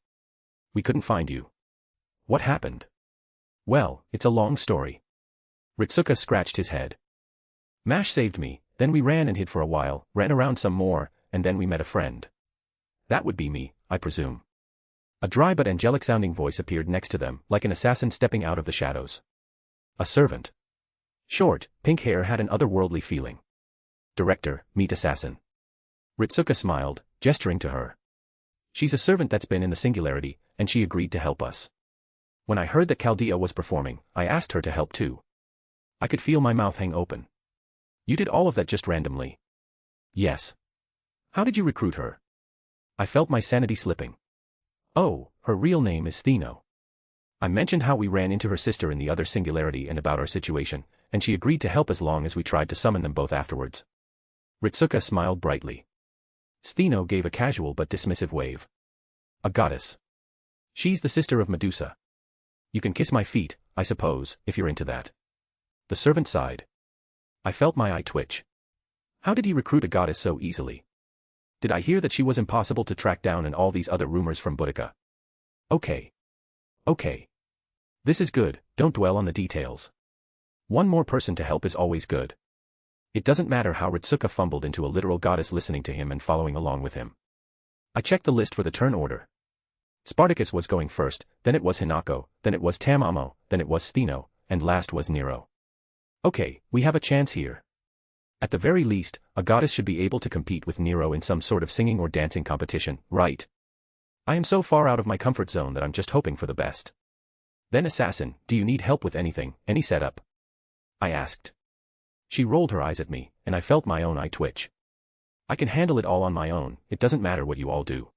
We couldn't find you. What happened? Well, it's a long story. Ritsuka scratched his head. Mash saved me, then we ran and hid for a while, ran around some more, and then we met a friend. That would be me, I presume. A dry but angelic-sounding voice appeared next to them, like an assassin stepping out of the shadows. A servant. Short, pink hair had an otherworldly feeling. Director, meet assassin. Ritsuka smiled, gesturing to her. She's a servant that's been in the singularity, and she agreed to help us. When I heard that Chaldea was performing, I asked her to help too. I could feel my mouth hang open. You did all of that just randomly? Yes. How did you recruit her? I felt my sanity slipping. Oh, her real name is Theno. I mentioned how we ran into her sister in the other singularity and about our situation, and she agreed to help as long as we tried to summon them both afterwards. Ritsuka smiled brightly. Stheno gave a casual but dismissive wave. A goddess. She's the sister of Medusa. You can kiss my feet, I suppose, if you're into that. The servant sighed. I felt my eye twitch. How did he recruit a goddess so easily? Did I hear that she was impossible to track down and all these other rumors from Boudica? Okay. Okay. This is good, don't dwell on the details. One more person to help is always good. It doesn't matter how Ritsuka fumbled into a literal goddess listening to him and following along with him. I checked the list for the turn order. Spartacus was going first, then it was Hinako, then it was Tamamo, then it was Stheno, and last was Nero. Okay, we have a chance here. At the very least, a goddess should be able to compete with Nero in some sort of singing or dancing competition, right? I am so far out of my comfort zone that I'm just hoping for the best. Then Assassin, do you need help with anything, any setup? I asked. She rolled her eyes at me, and I felt my own eye twitch. I can handle it all on my own, it doesn't matter what you all do.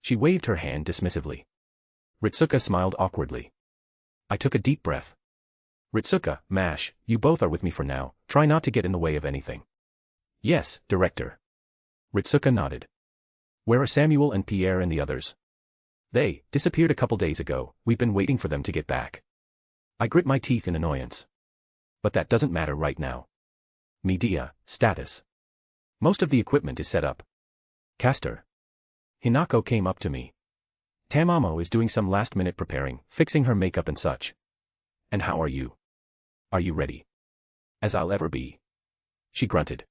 She waved her hand dismissively. Ritsuka smiled awkwardly. I took a deep breath. Ritsuka, Mash, you both are with me for now, try not to get in the way of anything. Yes, Director. Ritsuka nodded. Where are Samuel and Pierre and the others? They disappeared a couple days ago, we've been waiting for them to get back. I grit my teeth in annoyance. But that doesn't matter right now. Media, status. Most of the equipment is set up. Caster. Hinako came up to me. Tamamo is doing some last-minute preparing, fixing her makeup and such. And how are you? Are you ready? As I'll ever be. She grunted.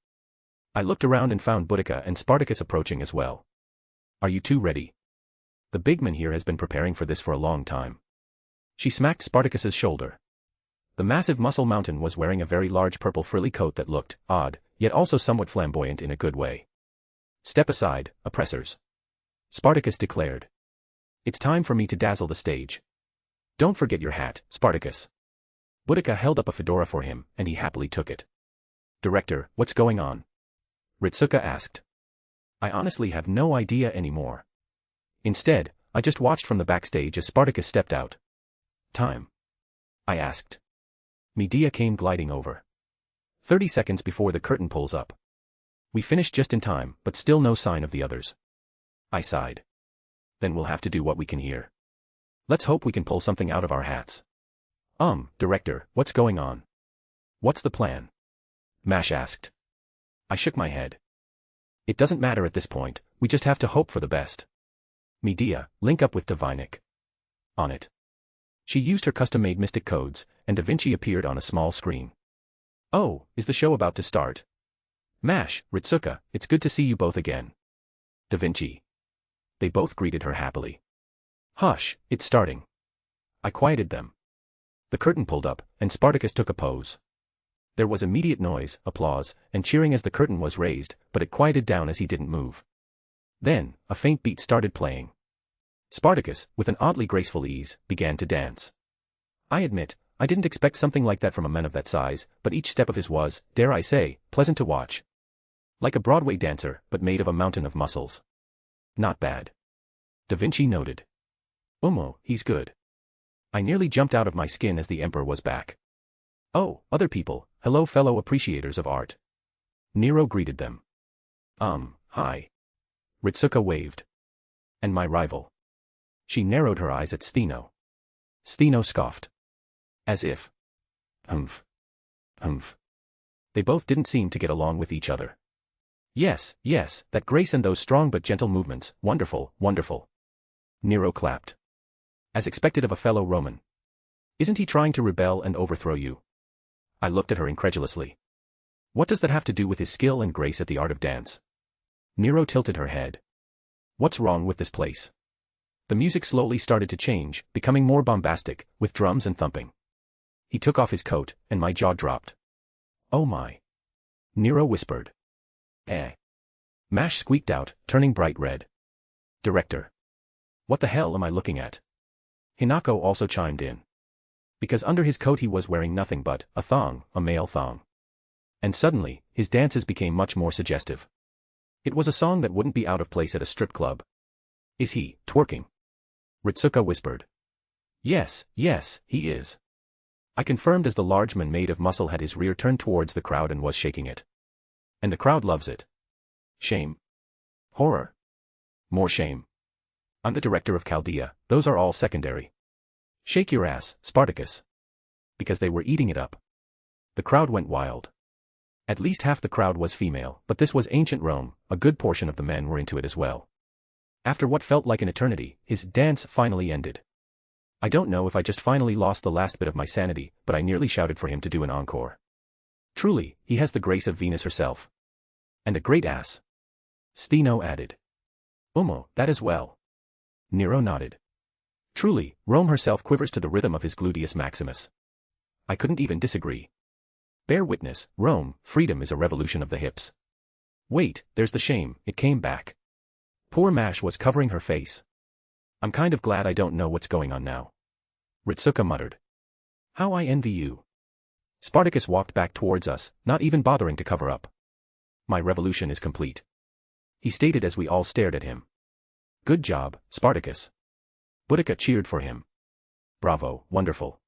I looked around and found Boudica and Spartacus approaching as well. Are you two ready? The big man here has been preparing for this for a long time. She smacked Spartacus's shoulder. The massive muscle mountain was wearing a very large purple frilly coat that looked odd, yet also somewhat flamboyant in a good way. Step aside, oppressors. Spartacus declared. It's time for me to dazzle the stage. Don't forget your hat, Spartacus. Boudica held up a fedora for him, and he happily took it. Director, what's going on? Ritsuka asked. I honestly have no idea anymore. Instead, I just watched from the backstage as Spartacus stepped out. Time? I asked. Medea came gliding over. 30 seconds before the curtain pulls up. We finished just in time, but still no sign of the others. I sighed. Then we'll have to do what we can here. Let's hope we can pull something out of our hats. Director, what's going on? What's the plan? Mash asked. I shook my head. It doesn't matter at this point, we just have to hope for the best. Medea, link up with Divinik. On it. She used her custom-made mystic codes, and Da Vinci appeared on a small screen. Oh, is the show about to start? Mash, Ritsuka, it's good to see you both again. Da Vinci. They both greeted her happily. Hush, it's starting. I quieted them. The curtain pulled up, and Spartacus took a pose. There was immediate noise, applause, and cheering as the curtain was raised, but it quieted down as he didn't move. Then, a faint beat started playing. Spartacus, with an oddly graceful ease, began to dance. I admit, I didn't expect something like that from a man of that size, but each step of his was, dare I say, pleasant to watch. Like a Broadway dancer, but made of a mountain of muscles. Not bad. Da Vinci noted. He's good. I nearly jumped out of my skin as the emperor was back. Oh, other people, hello fellow appreciators of art. Nero greeted them. Hi. Ritsuka waved. And my rival. She narrowed her eyes at Stheno. Stheno scoffed. As if. Humph. They both didn't seem to get along with each other. Yes, that grace and those strong but gentle movements, wonderful, wonderful. Nero clapped. As expected of a fellow Roman. Isn't he trying to rebel and overthrow you? I looked at her incredulously. What does that have to do with his skill and grace at the art of dance? Nero tilted her head. What's wrong with this place? The music slowly started to change, becoming more bombastic, with drums and thumping. He took off his coat, and my jaw dropped. Oh my. Nero whispered. Mash squeaked out, turning bright red. Director. What the hell am I looking at? Hinako also chimed in. Because under his coat he was wearing nothing but a thong, a male thong. And suddenly, his dances became much more suggestive. It was a song that wouldn't be out of place at a strip club. Is he twerking? Ritsuka whispered. Yes, he is. I confirmed as the large man made of muscle had his rear turned towards the crowd and was shaking it. And the crowd loves it. Shame. Horror. More shame. I'm the director of Chaldea, those are all secondary. Shake your ass, Spartacus. Because they were eating it up. The crowd went wild. At least half the crowd was female, but this was ancient Rome, a good portion of the men were into it as well. After what felt like an eternity, his dance finally ended. I don't know if I just finally lost the last bit of my sanity, but I nearly shouted for him to do an encore. Truly, he has the grace of Venus herself. And a great ass. Stheno added. That as well. Nero nodded. Truly, Rome herself quivers to the rhythm of his gluteus maximus. I couldn't even disagree. Bear witness, Rome, freedom is a revolution of the hips. Wait, there's the shame, it came back. Poor Mash was covering her face. I'm kind of glad I don't know what's going on now. Ritsuka muttered. How I envy you. Spartacus walked back towards us, not even bothering to cover up. My revolution is complete. He stated as we all stared at him. Good job, Spartacus. Boudica cheered for him. Bravo, wonderful.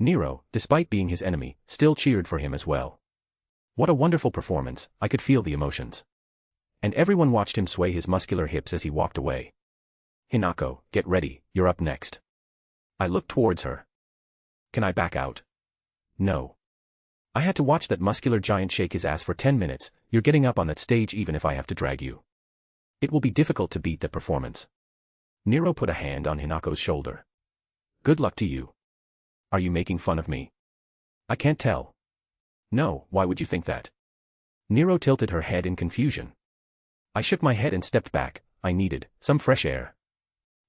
Nero, despite being his enemy, still cheered for him as well. What a wonderful performance, I could feel the emotions. And everyone watched him sway his muscular hips as he walked away. Hinako, get ready, you're up next. I looked towards her. Can I back out? No. I had to watch that muscular giant shake his ass for 10 minutes, you're getting up on that stage even if I have to drag you. It will be difficult to beat that performance. Nero put a hand on Hinako's shoulder. Good luck to you. Are you making fun of me? I can't tell. No, why would you think that? Nero tilted her head in confusion. I shook my head and stepped back, I needed some fresh air.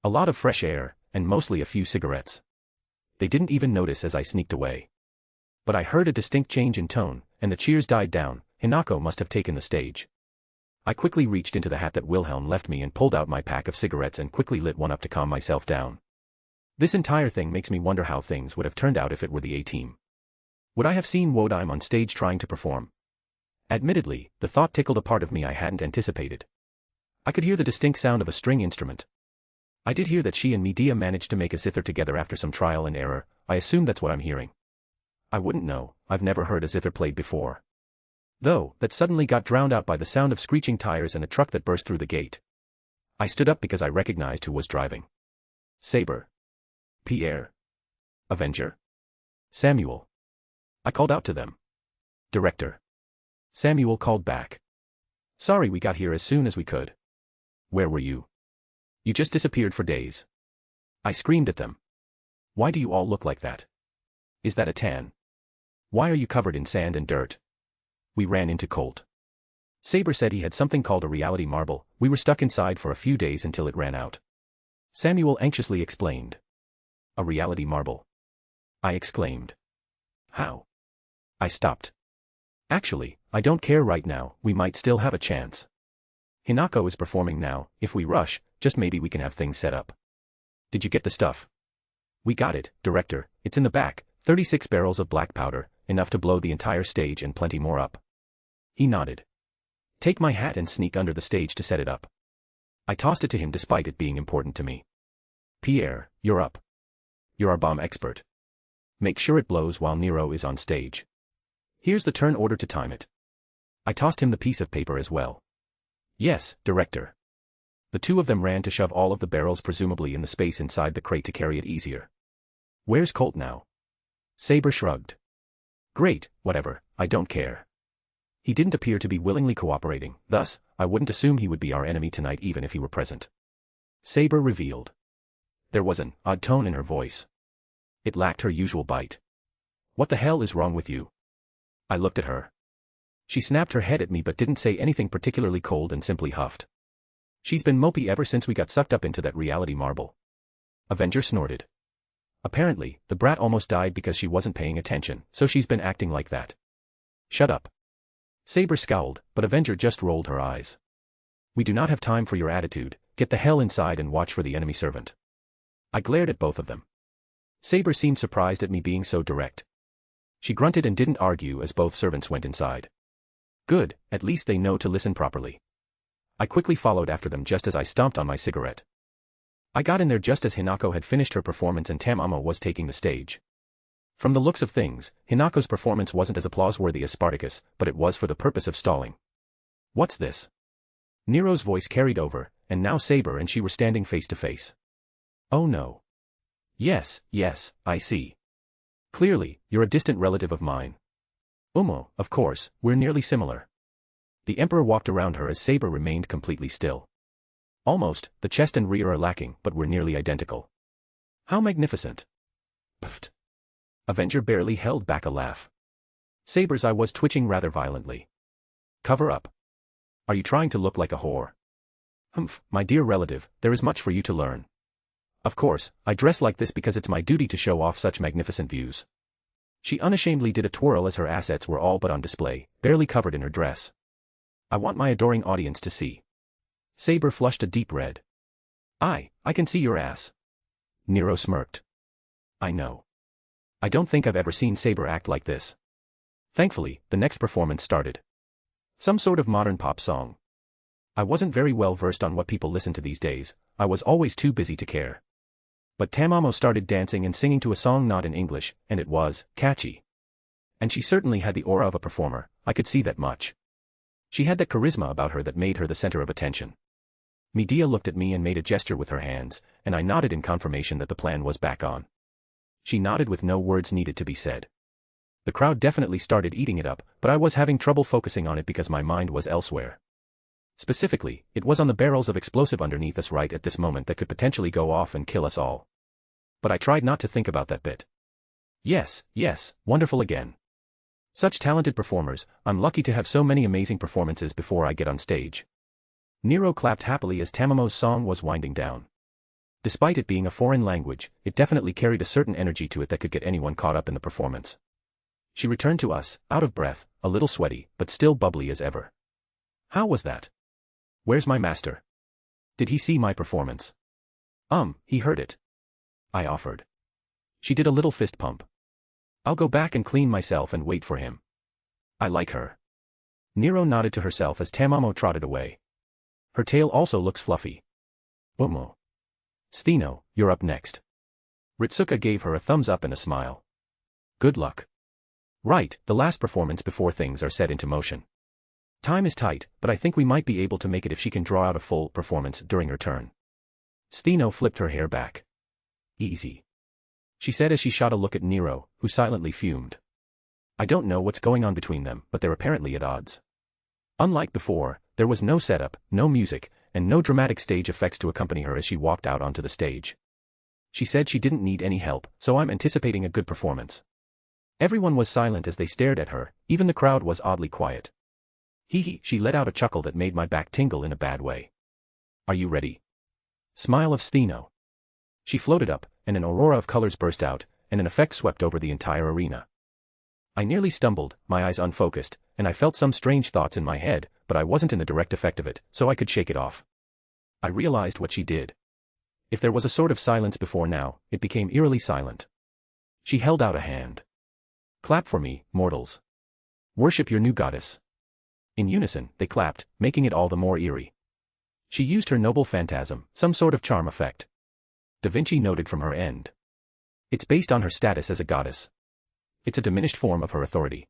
A lot of fresh air, and mostly a few cigarettes. They didn't even notice as I sneaked away. But I heard a distinct change in tone, and the cheers died down. Hinako must have taken the stage. I quickly reached into the hat that Wilhelm left me and pulled out my pack of cigarettes and quickly lit one up to calm myself down. This entire thing makes me wonder how things would have turned out if it were the A-team. Would I have seen Wodime on stage trying to perform? Admittedly, the thought tickled a part of me I hadn't anticipated. I could hear the distinct sound of a string instrument. I did hear that she and Medea managed to make a zither together after some trial and error, I assume that's what I'm hearing. I wouldn't know, I've never heard a zither played before. Though, that suddenly got drowned out by the sound of screeching tires and a truck that burst through the gate. I stood up because I recognized who was driving. Saber. Pierre. Avenger. Samuel. I called out to them. Director. Samuel called back. Sorry we got here as soon as we could. Where were you? You just disappeared for days. I screamed at them. Why do you all look like that? Is that a tan? Why are you covered in sand and dirt? We ran into Colt. Saber said he had something called a reality marble, we were stuck inside for a few days until it ran out. Samuel anxiously explained. A reality marble. I exclaimed. How? I stopped. Actually, I don't care right now, we might still have a chance. Hinako is performing now, if we rush, just maybe we can have things set up. Did you get the stuff? We got it, Director, it's in the back, 36 barrels of black powder, enough to blow the entire stage and plenty more up. He nodded. Take my hat and sneak under the stage to set it up. I tossed it to him despite it being important to me. Pierre, you're up. You're our bomb expert. Make sure it blows while Nero is on stage. Here's the turn order to time it. I tossed him the piece of paper as well. Yes, Director. The two of them ran to shove all of the barrels presumably in the space inside the crate to carry it easier. Where's Colt now? Saber shrugged. Great, whatever, I don't care. He didn't appear to be willingly cooperating, thus, I wouldn't assume he would be our enemy tonight even if he were present. Saber revealed. There was an odd tone in her voice. It lacked her usual bite. What the hell is wrong with you? I looked at her. She snapped her head at me but didn't say anything particularly cold and simply huffed. She's been mopey ever since we got sucked up into that reality marble. Avenger snorted. Apparently, the brat almost died because she wasn't paying attention, so she's been acting like that. Shut up. Saber scowled, but Avenger just rolled her eyes. We do not have time for your attitude, get the hell inside and watch for the enemy servant. I glared at both of them. Saber seemed surprised at me being so direct. She grunted and didn't argue as both servants went inside. Good, at least they know to listen properly. I quickly followed after them just as I stomped on my cigarette. I got in there just as Hinako had finished her performance and Tamamo was taking the stage. From the looks of things, Hinako's performance wasn't as applause-worthy as Spartacus, but it was for the purpose of stalling. What's this? Nero's voice carried over, and now Saber and she were standing face to face. Oh no. Yes, I see. Clearly, you're a distant relative of mine. Of course, we're nearly similar. The Emperor walked around her as Saber remained completely still. Almost, the chest and rear are lacking, but we're nearly identical. How magnificent. Pfft. Avenger barely held back a laugh. Saber's eye was twitching rather violently. Cover up. Are you trying to look like a whore? Humph, my dear relative, there is much for you to learn. Of course, I dress like this because it's my duty to show off such magnificent views. She unashamedly did a twirl as her assets were all but on display, barely covered in her dress. I want my adoring audience to see. Saber flushed a deep red. I can see your ass. Nero smirked. I know. I don't think I've ever seen Saber act like this. Thankfully, the next performance started. Some sort of modern pop song. I wasn't very well versed on what people listen to these days, I was always too busy to care. But Tamamo started dancing and singing to a song not in English, and it was catchy. And she certainly had the aura of a performer, I could see that much. She had that charisma about her that made her the center of attention. Medea looked at me and made a gesture with her hands, and I nodded in confirmation that the plan was back on. She nodded with no words needed to be said. The crowd definitely started eating it up, but I was having trouble focusing on it because my mind was elsewhere. Specifically, it was on the barrels of explosive underneath us right at this moment that could potentially go off and kill us all. But I tried not to think about that bit. Yes, wonderful again. Such talented performers, I'm lucky to have so many amazing performances before I get on stage. Nero clapped happily as Tamamo's song was winding down. Despite it being a foreign language, it definitely carried a certain energy to it that could get anyone caught up in the performance. She returned to us, out of breath, a little sweaty, but still bubbly as ever. How was that? Where's my master? Did he see my performance? He heard it. I offered. She did a little fist pump. I'll go back and clean myself and wait for him. I like her. Nero nodded to herself as Tamamo trotted away. Her tail also looks fluffy. Omo. Stheno, you're up next. Ritsuka gave her a thumbs up and a smile. Good luck. Right, the last performance before things are set into motion. Time is tight, but I think we might be able to make it if she can draw out a full performance during her turn. Stheno flipped her hair back. Easy. She said as she shot a look at Nero, who silently fumed. I don't know what's going on between them, but they're apparently at odds. Unlike before, there was no setup, no music, and no dramatic stage effects to accompany her as she walked out onto the stage. She said she didn't need any help, so I'm anticipating a good performance. Everyone was silent as they stared at her, even the crowd was oddly quiet. Hee, she let out a chuckle that made my back tingle in a bad way. Are you ready? Smile of Stheno. She floated up, and an aurora of colors burst out, and an effect swept over the entire arena. I nearly stumbled, my eyes unfocused, and I felt some strange thoughts in my head, but I wasn't in the direct effect of it, so I could shake it off. I realized what she did. If there was a sort of silence before now, it became eerily silent. She held out a hand. Clap for me, mortals. Worship your new goddess. In unison, they clapped, making it all the more eerie. She used her noble phantasm, some sort of charm effect. Da Vinci noted from her end. It's based on her status as a goddess. It's a diminished form of her authority.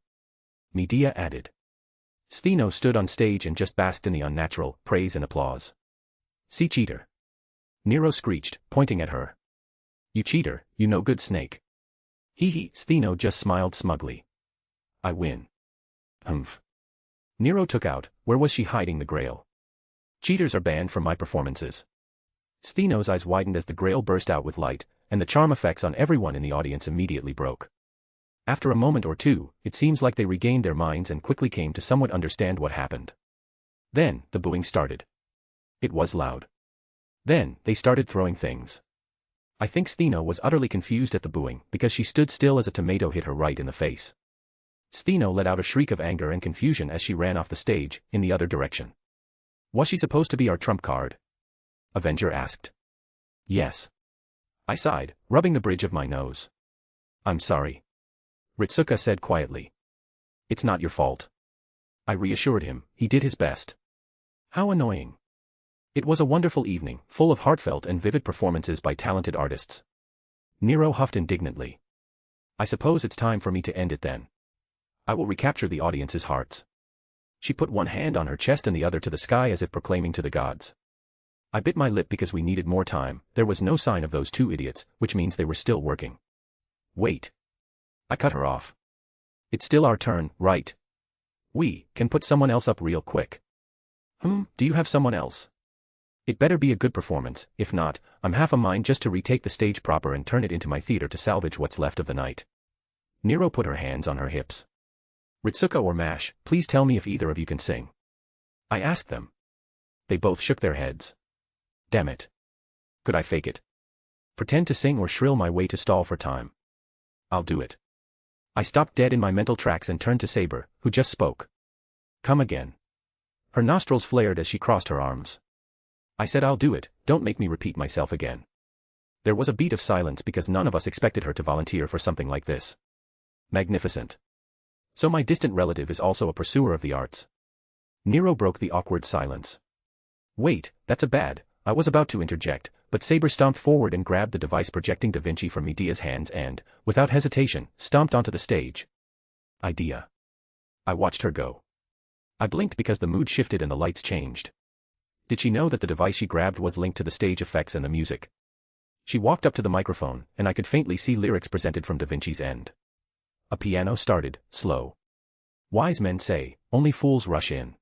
Medea added. Stheno stood on stage and just basked in the unnatural praise and applause. See cheater. Nero screeched, pointing at her. You cheater, you no good snake. Hee, Stheno just smiled smugly. I win. Humph. Nero took out, where was she hiding the grail? Cheaters are banned from my performances. Stheno's eyes widened as the grail burst out with light, and the charm effects on everyone in the audience immediately broke. After a moment or two, it seems like they regained their minds and quickly came to somewhat understand what happened. Then, the booing started. It was loud. Then, they started throwing things. I think Stheno was utterly confused at the booing because she stood still as a tomato hit her right in the face. Stheno let out a shriek of anger and confusion as she ran off the stage, in the other direction. Was she supposed to be our trump card? Avenger asked. Yes. I sighed, rubbing the bridge of my nose. I'm sorry. Ritsuka said quietly. It's not your fault. I reassured him, he did his best. How annoying. It was a wonderful evening, full of heartfelt and vivid performances by talented artists. Nero huffed indignantly. I suppose it's time for me to end it then. I will recapture the audience's hearts. She put one hand on her chest and the other to the sky as if proclaiming to the gods. I bit my lip because we needed more time. There was no sign of those two idiots, which means they were still working. Wait. I cut her off. It's still our turn, right? We can put someone else up real quick. Do you have someone else? It better be a good performance. If not, I'm half a mind just to retake the stage proper and turn it into my theater to salvage what's left of the night. Nero put her hands on her hips. Ritsuko or Mash, please tell me if either of you can sing. I asked them. They both shook their heads. Damn it. Could I fake it? Pretend to sing or shrill my way to stall for time? I'll do it. I stopped dead in my mental tracks and turned to Saber, who just spoke. Come again. Her nostrils flared as she crossed her arms. I said I'll do it, don't make me repeat myself again. There was a beat of silence because none of us expected her to volunteer for something like this. Magnificent. So my distant relative is also a pursuer of the arts. Nero broke the awkward silence. Wait, that's a bad. I was about to interject, but Saber stomped forward and grabbed the device projecting Da Vinci from Medea's hands and, without hesitation, stomped onto the stage. Idea. I watched her go. I blinked because the mood shifted and the lights changed. Did she know that the device she grabbed was linked to the stage effects and the music? She walked up to the microphone, and I could faintly see lyrics presented from Da Vinci's end. A piano started, slow. Wise men say, only fools rush in.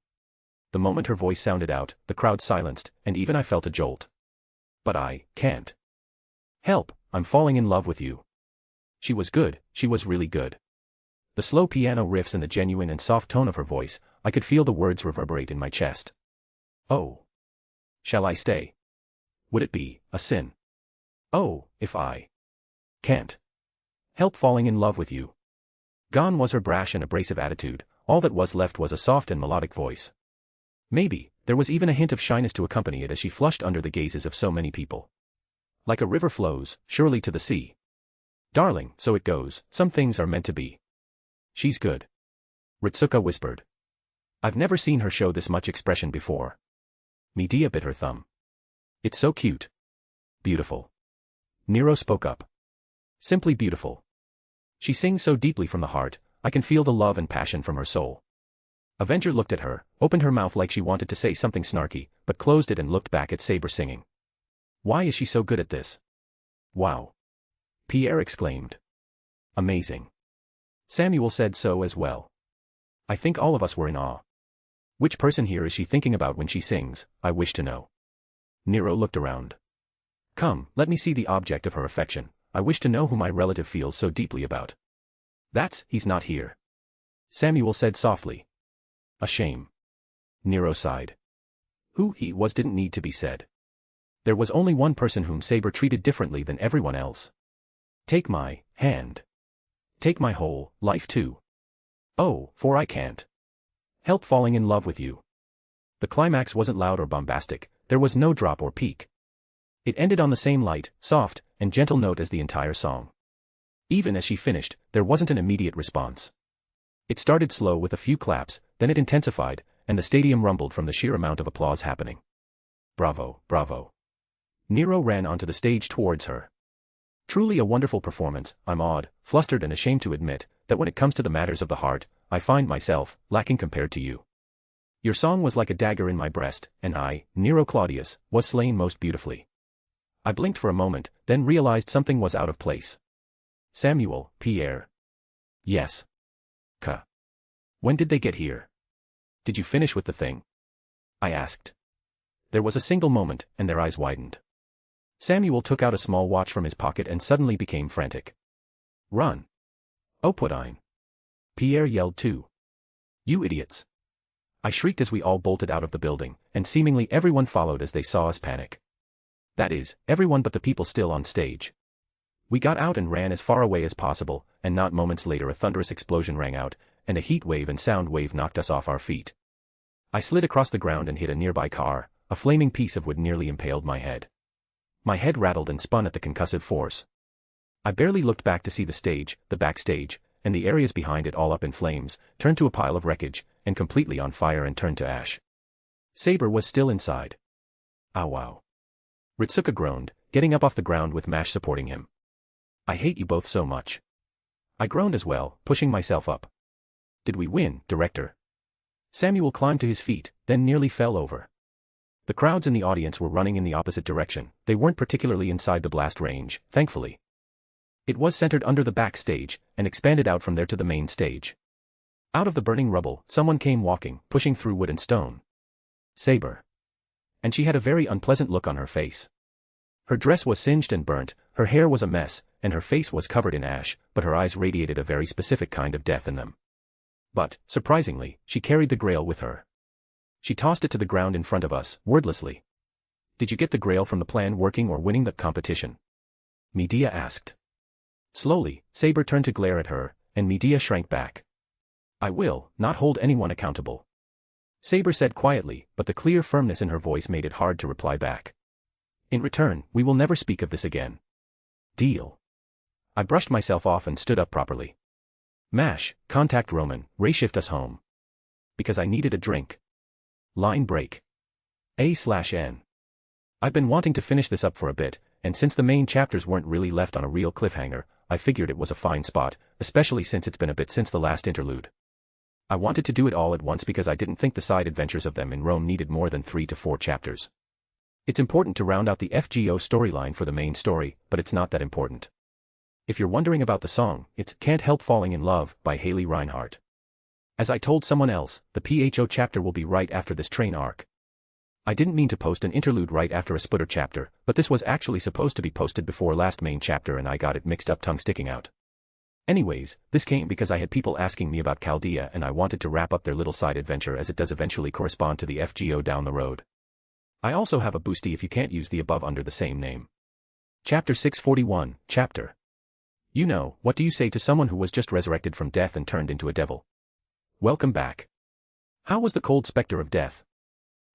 The moment her voice sounded out, the crowd silenced, and even I felt a jolt. But I can't. Help, I'm falling in love with you. She was good, she was really good. The slow piano riffs and the genuine and soft tone of her voice, I could feel the words reverberate in my chest. Oh. Shall I stay? Would it be a sin? Oh, if I can't help falling in love with you. Gone was her brash and abrasive attitude, all that was left was a soft and melodic voice. Maybe, there was even a hint of shyness to accompany it as she flushed under the gazes of so many people. Like a river flows, surely to the sea. Darling, so it goes, some things are meant to be. She's good. Ritsuka whispered. I've never seen her show this much expression before. Medea bit her thumb. It's so cute. Beautiful. Nero spoke up. Simply beautiful. She sings so deeply from the heart, I can feel the love and passion from her soul. Avenger looked at her, opened her mouth like she wanted to say something snarky, but closed it and looked back at Saber singing. Why is she so good at this? Wow. Pierre exclaimed. Amazing. Samuel said so as well. I think all of us were in awe. Which person here is she thinking about when she sings, I wish to know. Nero looked around. Come, let me see the object of her affection. I wish to know who my relative feels so deeply about. He's not here. Samuel said softly. A shame. Nero sighed. Who he was didn't need to be said. There was only one person whom Saber treated differently than everyone else. Take my hand. Take my whole life too. Oh, for I can't help falling in love with you. The climax wasn't loud or bombastic, there was no drop or peak. It ended on the same light, soft, and gentle note as the entire song. Even as she finished, there wasn't an immediate response. It started slow with a few claps, then it intensified, and the stadium rumbled from the sheer amount of applause happening. Bravo, bravo. Nero ran onto the stage towards her. Truly a wonderful performance. I'm awed, flustered and ashamed to admit that when it comes to the matters of the heart, I find myself lacking compared to you. Your song was like a dagger in my breast, and I, Nero Claudius, was slain most beautifully. I blinked for a moment, then realized something was out of place. Samuel, Pierre. Yes. When did they get here? Did you finish with the thing? I asked. There was a single moment, and their eyes widened. Samuel took out a small watch from his pocket and suddenly became frantic. Run. Oh put ein. Pierre yelled too. You idiots. I shrieked as we all bolted out of the building, and seemingly everyone followed as they saw us panic. That is, everyone but the people still on stage. We got out and ran as far away as possible, and not moments later a thunderous explosion rang out, and a heat wave and sound wave knocked us off our feet. I slid across the ground and hit a nearby car, a flaming piece of wood nearly impaled my head. My head rattled and spun at the concussive force. I barely looked back to see the stage, the backstage, and the areas behind it all up in flames, turned to a pile of wreckage, and completely on fire and turned to ash. Saber was still inside. Ow wow. Ritsuka groaned, getting up off the ground with Mash supporting him. I hate you both so much. I groaned as well, pushing myself up. Did we win, director? Samuel climbed to his feet, then nearly fell over. The crowds in the audience were running in the opposite direction. They weren't particularly inside the blast range, thankfully. It was centered under the backstage, and expanded out from there to the main stage. Out of the burning rubble, someone came walking, pushing through wood and stone. Saber. And she had a very unpleasant look on her face. Her dress was singed and burnt, her hair was a mess, and her face was covered in ash, but her eyes radiated a very specific kind of death in them. But, surprisingly, she carried the grail with her. She tossed it to the ground in front of us, wordlessly. Did you get the grail from the plan working or winning the competition? Medea asked. Slowly, Saber turned to glare at her, and Medea shrank back. I will not hold anyone accountable. Saber said quietly, but the clear firmness in her voice made it hard to reply back. In return, we will never speak of this again. Deal. I brushed myself off and stood up properly. Mash, contact Roman, ray-shift us home. Because I needed a drink. Line break. A/N. I've been wanting to finish this up for a bit, and since the main chapters weren't really left on a real cliffhanger, I figured it was a fine spot, especially since it's been a bit since the last interlude. I wanted to do it all at once because I didn't think the side adventures of them in Rome needed more than 3 to 4 chapters. It's important to round out the FGO storyline for the main story, but it's not that important. If you're wondering about the song, it's Can't Help Falling in Love by Haley Reinhardt. As I told someone else, the PHO chapter will be right after this train arc. I didn't mean to post an interlude right after a splitter chapter, but this was actually supposed to be posted before last main chapter and I got it mixed up, tongue sticking out. Anyways, this came because I had people asking me about Chaldea and I wanted to wrap up their little side adventure as it does eventually correspond to the FGO down the road. I also have a boosty if you can't use the above under the same name. Chapter 641, Chapter. You know, what do you say to someone who was just resurrected from death and turned into a devil? Welcome back. How was the cold specter of death?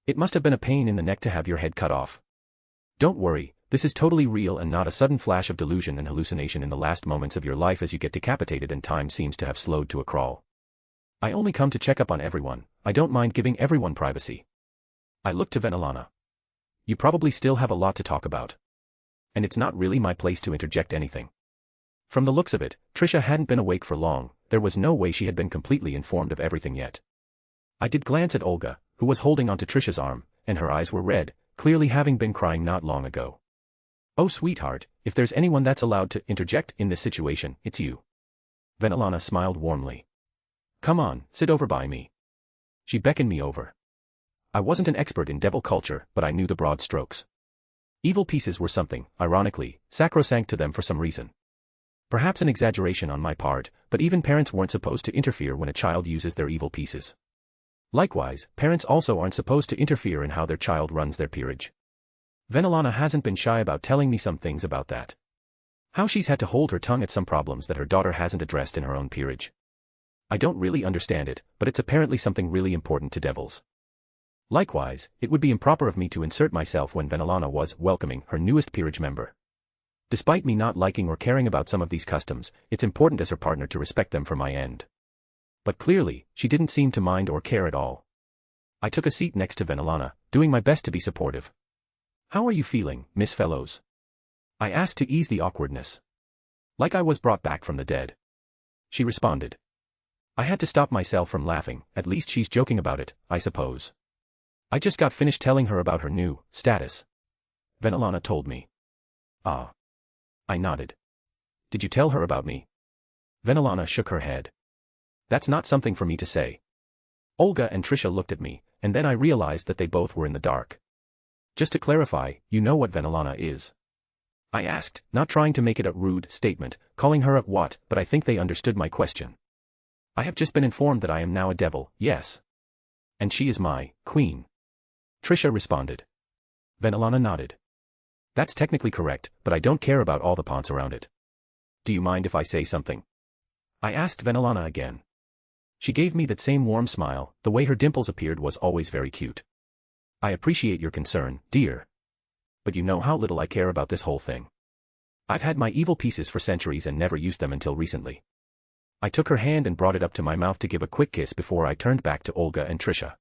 It must have been a pain in the neck to have your head cut off. Don't worry, this is totally real and not a sudden flash of delusion and hallucination in the last moments of your life as you get decapitated and time seems to have slowed to a crawl. I only come to check up on everyone, I don't mind giving everyone privacy. I looked to Venelana. You probably still have a lot to talk about. And it's not really my place to interject anything. From the looks of it, Trisha hadn't been awake for long, there was no way she had been completely informed of everything yet. I did glance at Olga, who was holding onto Trisha's arm, and her eyes were red, clearly having been crying not long ago. Oh sweetheart, if there's anyone that's allowed to interject in this situation, it's you. Venelana smiled warmly. Come on, sit over by me. She beckoned me over. I wasn't an expert in devil culture, but I knew the broad strokes. Evil pieces were something, ironically, sacrosanct to them for some reason. Perhaps an exaggeration on my part, but even parents weren't supposed to interfere when a child uses their evil pieces. Likewise, parents also aren't supposed to interfere in how their child runs their peerage. Venelana hasn't been shy about telling me some things about that. How she's had to hold her tongue at some problems that her daughter hasn't addressed in her own peerage. I don't really understand it, but it's apparently something really important to devils. Likewise, it would be improper of me to insert myself when Venelana was welcoming her newest peerage member. Despite me not liking or caring about some of these customs, it's important as her partner to respect them for my end. But clearly, she didn't seem to mind or care at all. I took a seat next to Venelana, doing my best to be supportive. How are you feeling, Miss Fellows? I asked to ease the awkwardness. Like I was brought back from the dead. She responded. I had to stop myself from laughing, at least she's joking about it, I suppose. I just got finished telling her about her new status. Venelana told me. Ah. I nodded. Did you tell her about me? Venelana shook her head. That's not something for me to say. Olga and Trisha looked at me, and then I realized that they both were in the dark. Just to clarify, you know what Venelana is? I asked, not trying to make it a rude statement, calling her a what, but I think they understood my question. I have just been informed that I am now a devil, yes. And she is my queen. Trisha responded. Venelana nodded. That's technically correct, but I don't care about all the pawns around it. Do you mind if I say something? I asked Venelana again. She gave me that same warm smile, the way her dimples appeared was always very cute. I appreciate your concern, dear. But you know how little I care about this whole thing. I've had my evil pieces for centuries and never used them until recently. I took her hand and brought it up to my mouth to give a quick kiss before I turned back to Olga and Trisha.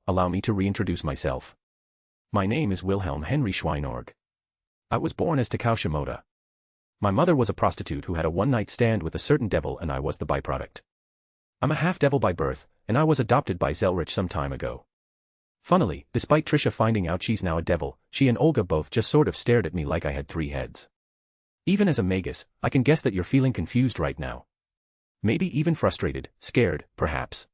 Allow me to reintroduce myself. My name is Wilhelm Henry Schweinorg. I was born as Takao Shimoda. My mother was a prostitute who had a one-night stand with a certain devil and I was the byproduct. I'm a half-devil by birth, and I was adopted by Zelretch some time ago. Funnily, despite Trisha finding out she's now a devil, she and Olga both just sort of stared at me like I had 3 heads. Even as a magus, I can guess that you're feeling confused right now. Maybe even frustrated, scared, perhaps.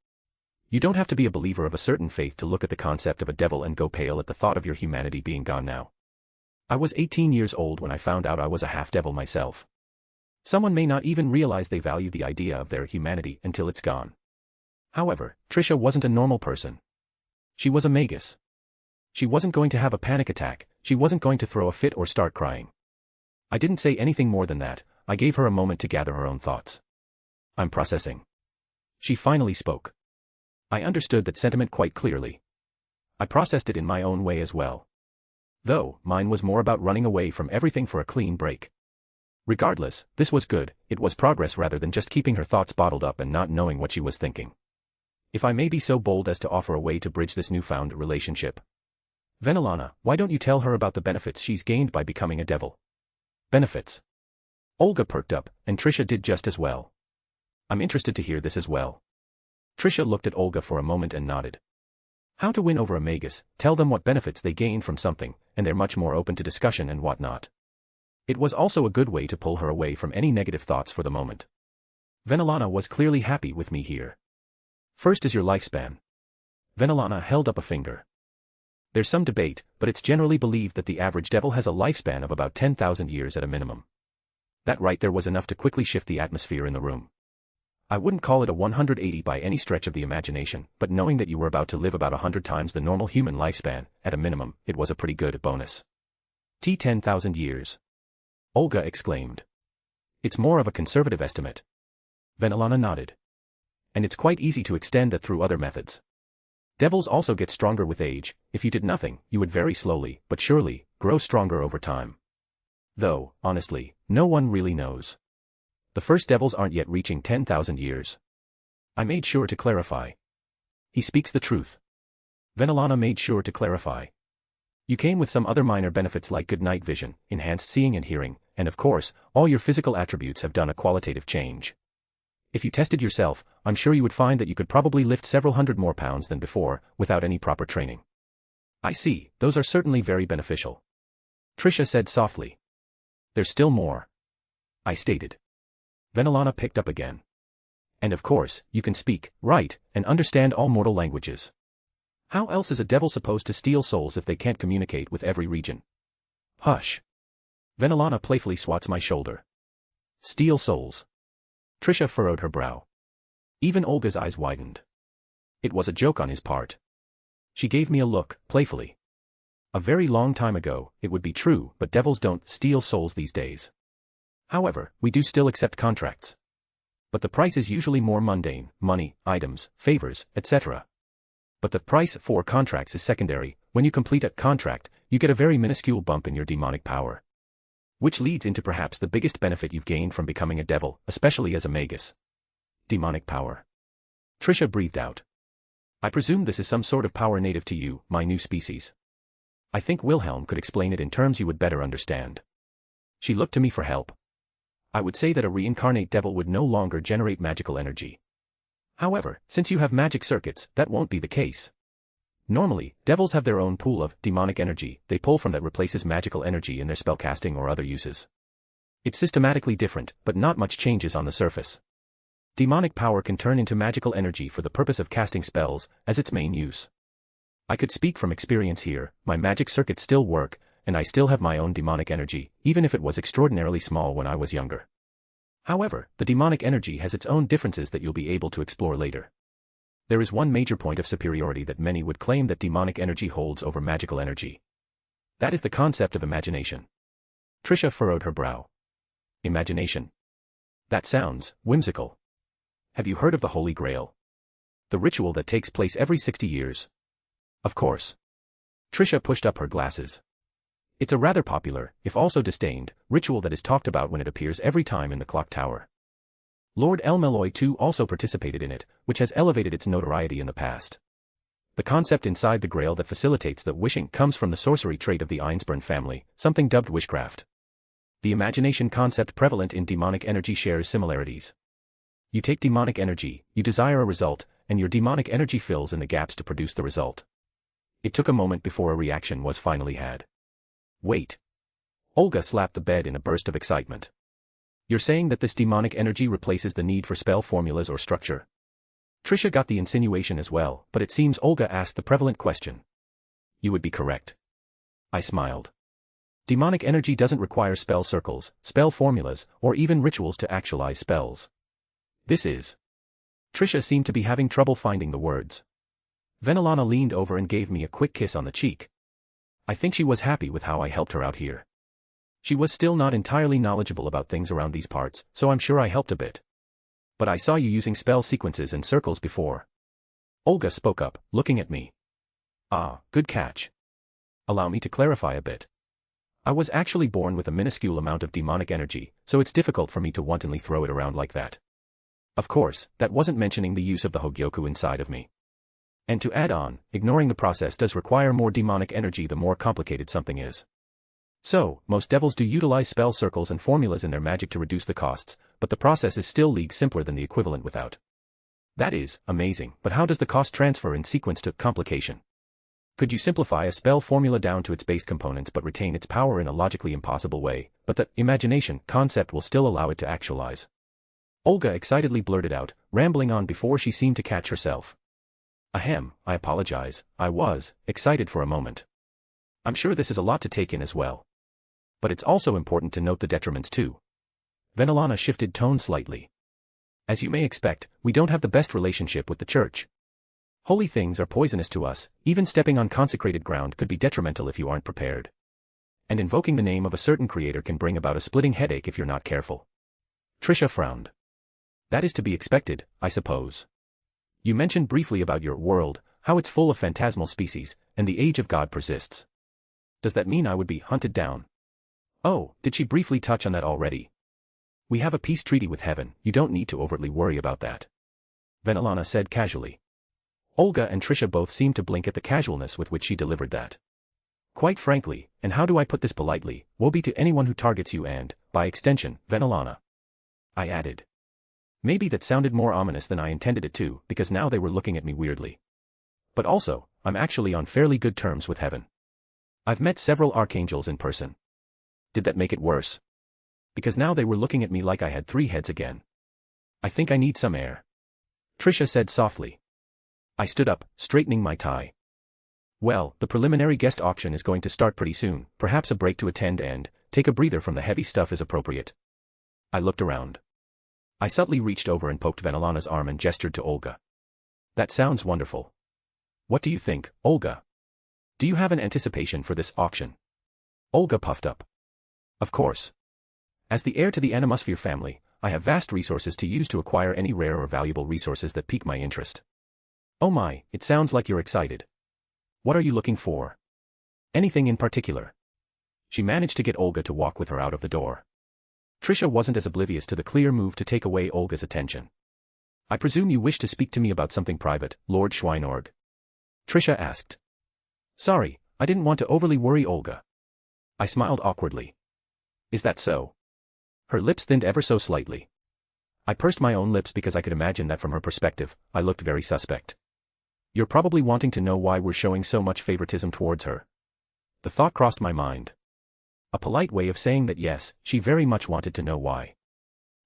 You don't have to be a believer of a certain faith to look at the concept of a devil and go pale at the thought of your humanity being gone now. I was 18 years old when I found out I was a half-devil myself. Someone may not even realize they value the idea of their humanity until it's gone. However, Trisha wasn't a normal person. She was a magus. She wasn't going to have a panic attack, she wasn't going to throw a fit or start crying. I didn't say anything more than that, I gave her a moment to gather her own thoughts. I'm processing. She finally spoke. I understood that sentiment quite clearly. I processed it in my own way as well. Though, mine was more about running away from everything for a clean break. Regardless, this was good, it was progress rather than just keeping her thoughts bottled up and not knowing what she was thinking. If I may be so bold as to offer a way to bridge this newfound relationship. Venelana, why don't you tell her about the benefits she's gained by becoming a devil? Benefits. Olga perked up, and Trisha did just as well. I'm interested to hear this as well. Trisha looked at Olga for a moment and nodded. How to win over a magus, tell them what benefits they gain from something, and they're much more open to discussion and whatnot. It was also a good way to pull her away from any negative thoughts for the moment. Venelana was clearly happy with me here. First is your lifespan. Venelana held up a finger. There's some debate, but it's generally believed that the average devil has a lifespan of about 10,000 years at a minimum. That right there was enough to quickly shift the atmosphere in the room. I wouldn't call it a 180 by any stretch of the imagination, but knowing that you were about to live about 100 times the normal human lifespan, at a minimum, it was a pretty good bonus. 10,000 years. Olga exclaimed. It's more of a conservative estimate. Venelana nodded. And it's quite easy to extend that through other methods. Devils also get stronger with age. If you did nothing, you would very slowly, but surely, grow stronger over time. Though, honestly, no one really knows. The first devils aren't yet reaching 10,000 years. I made sure to clarify. He speaks the truth. Venelana made sure to clarify. You came with some other minor benefits like good night vision, enhanced seeing and hearing, and of course, all your physical attributes have done a qualitative change. If you tested yourself, I'm sure you would find that you could probably lift several hundred more pounds than before, without any proper training. I see, those are certainly very beneficial. Trisha said softly. There's still more. I stated. Venelana picked up again. And of course, you can speak, write, and understand all mortal languages. How else is a devil supposed to steal souls if they can't communicate with every region? Hush. Venelana playfully swats my shoulder. Steal souls. Trisha furrowed her brow. Even Olga's eyes widened. It was a joke on his part. She gave me a look, playfully. A very long time ago, it would be true, but devils don't steal souls these days. However, we do still accept contracts. But the price is usually more mundane, money, items, favors, etc. But the price for contracts is secondary. When you complete a contract, you get a very minuscule bump in your demonic power. Which leads into perhaps the biggest benefit you've gained from becoming a devil, especially as a magus. Demonic power. Trisha breathed out. I presume this is some sort of power native to you, my new species. I think Wilhelm could explain it in terms you would better understand. She looked to me for help. I would say that a reincarnate devil would no longer generate magical energy. However, since you have magic circuits, that won't be the case. Normally, devils have their own pool of demonic energy they pull from that replaces magical energy in their spellcasting or other uses. It's systematically different, but not much changes on the surface. Demonic power can turn into magical energy for the purpose of casting spells, as its main use. I could speak from experience here, my magic circuits still work, and I still have my own demonic energy, even if it was extraordinarily small when I was younger. However, the demonic energy has its own differences that you'll be able to explore later. There is one major point of superiority that many would claim that demonic energy holds over magical energy. That is the concept of imagination. Trisha furrowed her brow. Imagination. That sounds whimsical. Have you heard of the Holy Grail? The ritual that takes place every 60 years. Of course. Trisha pushed up her glasses. It's a rather popular, if also disdained, ritual that is talked about when it appears every time in the clock tower. Lord Elmeloy too also participated in it, which has elevated its notoriety in the past. The concept inside the Grail that facilitates the wishing comes from the sorcery trait of the Einsborn family, something dubbed wishcraft. The imagination concept prevalent in demonic energy shares similarities. You take demonic energy, you desire a result, and your demonic energy fills in the gaps to produce the result. It took a moment before a reaction was finally had. Wait. Olga slapped the bed in a burst of excitement. You're saying that this demonic energy replaces the need for spell formulas or structure? Trisha got the insinuation as well, but it seems Olga asked the prevalent question. You would be correct. I smiled. Demonic energy doesn't require spell circles, spell formulas, or even rituals to actualize spells. This is. Trisha seemed to be having trouble finding the words. Venelana leaned over and gave me a quick kiss on the cheek. I think she was happy with how I helped her out here. She was still not entirely knowledgeable about things around these parts, so I'm sure I helped a bit. But I saw you using spell sequences and circles before. Olga spoke up, looking at me. Ah, good catch. Allow me to clarify a bit. I was actually born with a minuscule amount of demonic energy, so it's difficult for me to wantonly throw it around like that. Of course, that wasn't mentioning the use of the Hogyoku inside of me. And to add on, ignoring the process does require more demonic energy the more complicated something is. So, most devils do utilize spell circles and formulas in their magic to reduce the costs, but the process is still leagues simpler than the equivalent without. That is amazing, but how does the cost transfer in sequence to complication? Could you simplify a spell formula down to its base components but retain its power in a logically impossible way, but the imagination concept will still allow it to actualize? Olga excitedly blurted out, rambling on before she seemed to catch herself. Ahem, I apologize, I was excited for a moment. I'm sure this is a lot to take in as well. But it's also important to note the detriments too. Venelana shifted tone slightly. As you may expect, we don't have the best relationship with the church. Holy things are poisonous to us, even stepping on consecrated ground could be detrimental if you aren't prepared. And invoking the name of a certain creator can bring about a splitting headache if you're not careful. Trisha frowned. That is to be expected, I suppose. You mentioned briefly about your world, how it's full of phantasmal species, and the age of God persists. Does that mean I would be hunted down? Oh, did she briefly touch on that already? We have a peace treaty with heaven, you don't need to overtly worry about that. Venelana said casually. Olga and Trisha both seemed to blink at the casualness with which she delivered that. Quite frankly, and how do I put this politely, woe be to anyone who targets you and, by extension, Venelana. I added. Maybe that sounded more ominous than I intended it to, because now they were looking at me weirdly. But also, I'm actually on fairly good terms with heaven. I've met several archangels in person. Did that make it worse? Because now they were looking at me like I had 3 heads again. I think I need some air. Trisha said softly. I stood up, straightening my tie. Well, the preliminary guest auction is going to start pretty soon, perhaps a break to attend and take a breather from the heavy stuff is appropriate. I looked around. I subtly reached over and poked Venelana's arm and gestured to Olga. That sounds wonderful. What do you think, Olga? Do you have an anticipation for this auction? Olga puffed up. Of course. As the heir to the Animosphere family, I have vast resources to use to acquire any rare or valuable resources that pique my interest. Oh my, it sounds like you're excited. What are you looking for? Anything in particular? She managed to get Olga to walk with her out of the door. Trisha wasn't as oblivious to the clear move to take away Olga's attention. I presume you wish to speak to me about something private, Lord Schweinorg? Trisha asked. Sorry, I didn't want to overly worry Olga. I smiled awkwardly. Is that so? Her lips thinned ever so slightly. I pursed my own lips because I could imagine that from her perspective, I looked very suspect. You're probably wanting to know why we're showing so much favoritism towards her. The thought crossed my mind. A polite way of saying that yes, she very much wanted to know why.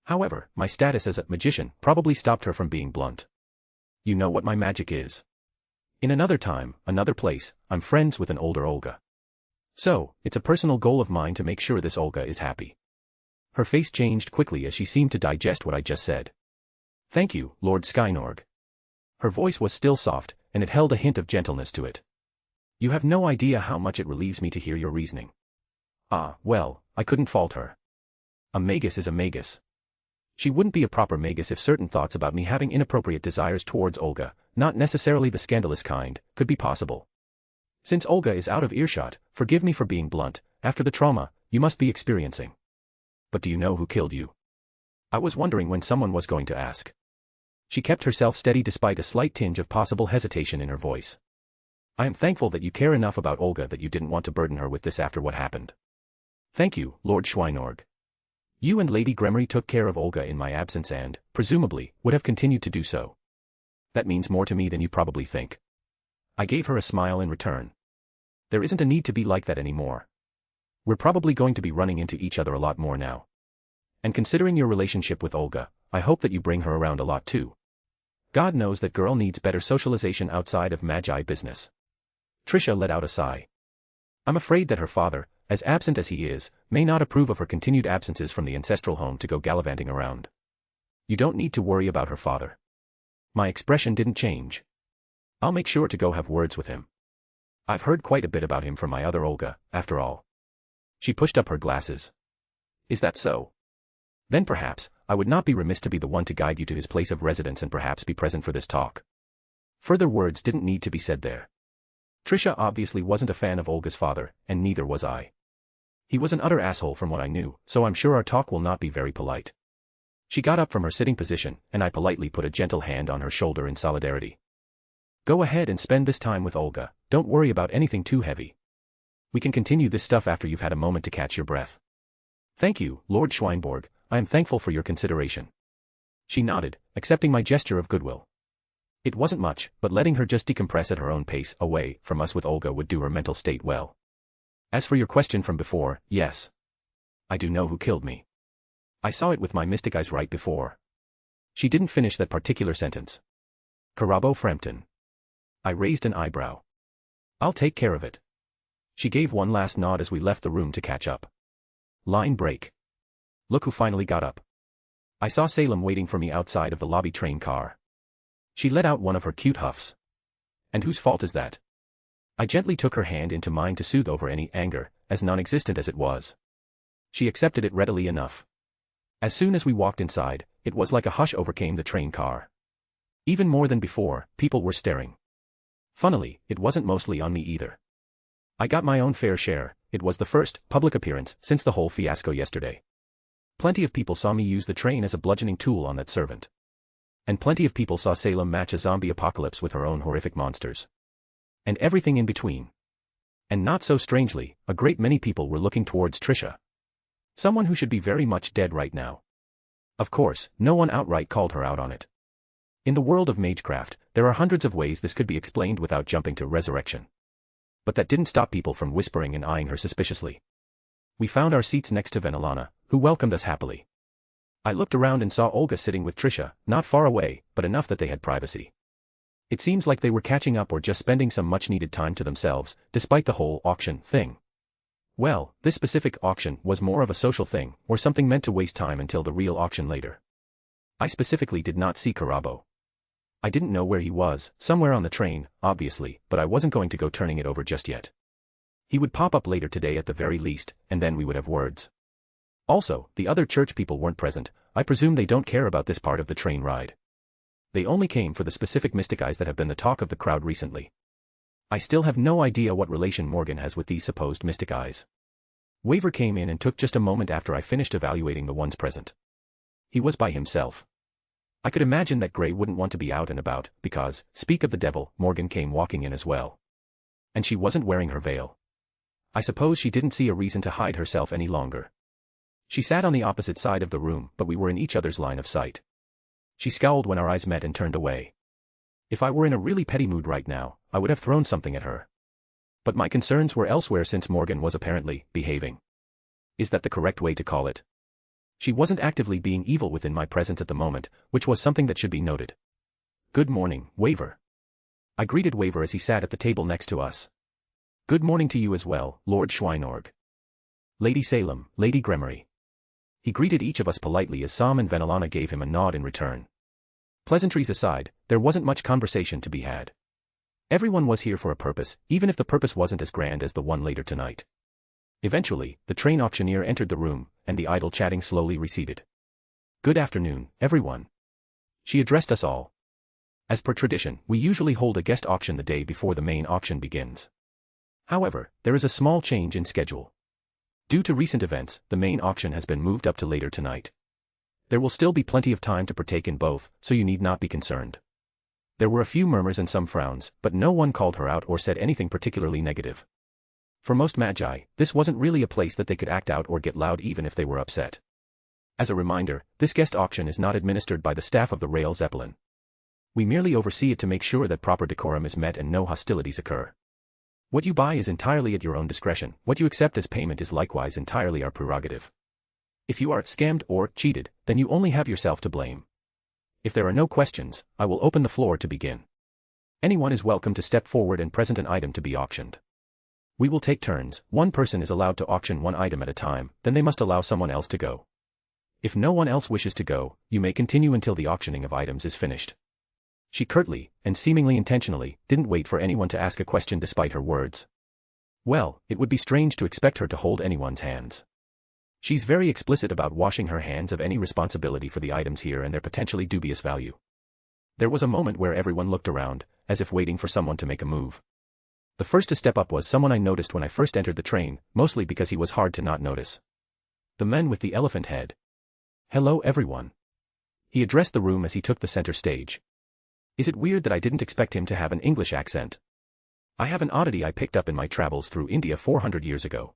However, my status as a magician probably stopped her from being blunt. You know what my magic is. In another time, another place, I'm friends with an older Olga. So, it's a personal goal of mine to make sure this Olga is happy. Her face changed quickly as she seemed to digest what I just said. Thank you, Lord Skynorg. Her voice was still soft, and it held a hint of gentleness to it. You have no idea how much it relieves me to hear your reasoning. Ah, well, I couldn't fault her. A magus is a magus. She wouldn't be a proper magus if certain thoughts about me having inappropriate desires towards Olga, not necessarily the scandalous kind, could be possible. Since Olga is out of earshot, forgive me for being blunt, after the trauma you must be experiencing. But do you know who killed you? I was wondering when someone was going to ask. She kept herself steady despite a slight tinge of possible hesitation in her voice. I am thankful that you care enough about Olga that you didn't want to burden her with this after what happened. Thank you, Lord Schweinorg. You and Lady Gremory took care of Olga in my absence and, presumably, would have continued to do so. That means more to me than you probably think. I gave her a smile in return. There isn't a need to be like that anymore. We're probably going to be running into each other a lot more now. And considering your relationship with Olga, I hope that you bring her around a lot too. God knows that girl needs better socialization outside of Magi business. Trisha let out a sigh. I'm afraid that her father, as absent as he is, may not approve of her continued absences from the ancestral home to go gallivanting around. You don't need to worry about her father. My expression didn't change. I'll make sure to go have words with him. I've heard quite a bit about him from my other Olga, after all. She pushed up her glasses. Is that so? Then perhaps, I would not be remiss to be the one to guide you to his place of residence and perhaps be present for this talk. Further words didn't need to be said there. Trisha obviously wasn't a fan of Olga's father, and neither was I. He was an utter asshole from what I knew, so I'm sure our talk will not be very polite. She got up from her sitting position, and I politely put a gentle hand on her shoulder in solidarity. Go ahead and spend this time with Olga, don't worry about anything too heavy. We can continue this stuff after you've had a moment to catch your breath. Thank you, Lord Schweinborg, I am thankful for your consideration. She nodded, accepting my gesture of goodwill. It wasn't much, but letting her just decompress at her own pace away from us with Olga would do her mental state well. As for your question from before, yes. I do know who killed me. I saw it with my mystic eyes right before. She didn't finish that particular sentence. Carabo Frampton. I raised an eyebrow. I'll take care of it. She gave one last nod as we left the room to catch up. Line break. Look who finally got up. I saw Salem waiting for me outside of the lobby train car. She let out one of her cute huffs. And whose fault is that? I gently took her hand into mine to soothe over any anger, as non-existent as it was. She accepted it readily enough. As soon as we walked inside, it was like a hush overcame the train car. Even more than before, people were staring. Funnily, it wasn't mostly on me either. I got my own fair share, it was the first public appearance since the whole fiasco yesterday. Plenty of people saw me use the train as a bludgeoning tool on that servant. And plenty of people saw Salem match a zombie apocalypse with her own horrific monsters. And everything in between. And not so strangely, a great many people were looking towards Trisha. Someone who should be very much dead right now. Of course, no one outright called her out on it. In the world of magecraft, there are hundreds of ways this could be explained without jumping to resurrection. But that didn't stop people from whispering and eyeing her suspiciously. We found our seats next to Venelana, who welcomed us happily. I looked around and saw Olga sitting with Trisha, not far away, but enough that they had privacy. It seems like they were catching up or just spending some much-needed time to themselves, despite the whole auction thing. Well, this specific auction was more of a social thing, or something meant to waste time until the real auction later. I specifically did not see Carabo. I didn't know where he was, somewhere on the train, obviously, but I wasn't going to go turning it over just yet. He would pop up later today at the very least, and then we would have words. Also, the other church people weren't present, I presume they don't care about this part of the train ride. They only came for the specific mystic eyes that have been the talk of the crowd recently. I still have no idea what relation Morgan has with these supposed mystic eyes. Waver came in and took just a moment after I finished evaluating the ones present. He was by himself. I could imagine that Gray wouldn't want to be out and about, because, speak of the devil, Morgan came walking in as well. And she wasn't wearing her veil. I suppose she didn't see a reason to hide herself any longer. She sat on the opposite side of the room, but we were in each other's line of sight. She scowled when our eyes met and turned away. If I were in a really petty mood right now, I would have thrown something at her. But my concerns were elsewhere since Morgan was apparently behaving. Is that the correct way to call it? She wasn't actively being evil within my presence at the moment, which was something that should be noted. Good morning, Waver. I greeted Waver as he sat at the table next to us. Good morning to you as well, Lord Schweinorg. Lady Salem, Lady Gremory. He greeted each of us politely as Sam and Venelana gave him a nod in return. Pleasantries aside, there wasn't much conversation to be had. Everyone was here for a purpose, even if the purpose wasn't as grand as the one later tonight. Eventually, the train auctioneer entered the room, and the idle chatting slowly receded. Good afternoon, everyone. She addressed us all. As per tradition, we usually hold a guest auction the day before the main auction begins. However, there is a small change in schedule. Due to recent events, the main auction has been moved up to later tonight. There will still be plenty of time to partake in both, so you need not be concerned. There were a few murmurs and some frowns, but no one called her out or said anything particularly negative. For most magi, this wasn't really a place that they could act out or get loud even if they were upset. As a reminder, this guest auction is not administered by the staff of the Rail Zeppelin. We merely oversee it to make sure that proper decorum is met and no hostilities occur. What you buy is entirely at your own discretion. What you accept as payment is likewise entirely our prerogative. If you are scammed or cheated, then you only have yourself to blame. If there are no questions, I will open the floor to begin. Anyone is welcome to step forward and present an item to be auctioned. We will take turns. One person is allowed to auction one item at a time, then they must allow someone else to go. If no one else wishes to go, you may continue until the auctioning of items is finished. She curtly, and seemingly intentionally, didn't wait for anyone to ask a question despite her words. Well, it would be strange to expect her to hold anyone's hands. She's very explicit about washing her hands of any responsibility for the items here and their potentially dubious value. There was a moment where everyone looked around, as if waiting for someone to make a move. The first to step up was someone I noticed when I first entered the train, mostly because he was hard to not notice. The man with the elephant head. Hello everyone. He addressed the room as he took the center stage. Is it weird that I didn't expect him to have an English accent? I have an oddity I picked up in my travels through India 400 years ago.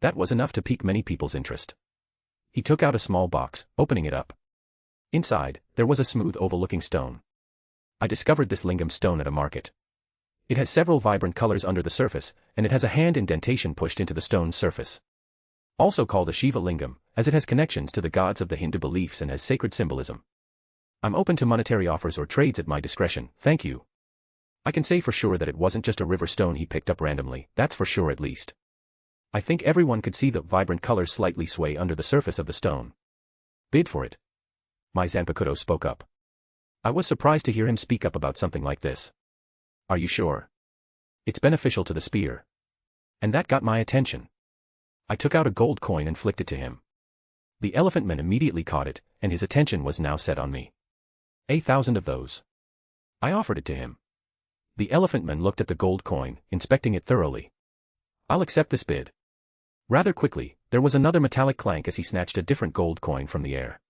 That was enough to pique many people's interest. He took out a small box, opening it up. Inside, there was a smooth oval-looking stone. I discovered this lingam stone at a market. It has several vibrant colors under the surface, and it has a hand indentation pushed into the stone's surface. Also called a Shiva lingam, as it has connections to the gods of the Hindu beliefs and has sacred symbolism. I'm open to monetary offers or trades at my discretion, thank you. I can say for sure that it wasn't just a river stone he picked up randomly, that's for sure at least. I think everyone could see the vibrant colors slightly sway under the surface of the stone. Bid for it. My Zanpakuto spoke up. I was surprised to hear him speak up about something like this. Are you sure? It's beneficial to the spear. And that got my attention. I took out a gold coin and flicked it to him. The elephant man immediately caught it, and his attention was now set on me. 1,000 of those. I offered it to him. The elephant man looked at the gold coin, inspecting it thoroughly. I'll accept this bid. Rather quickly, there was another metallic clank as he snatched a different gold coin from the air.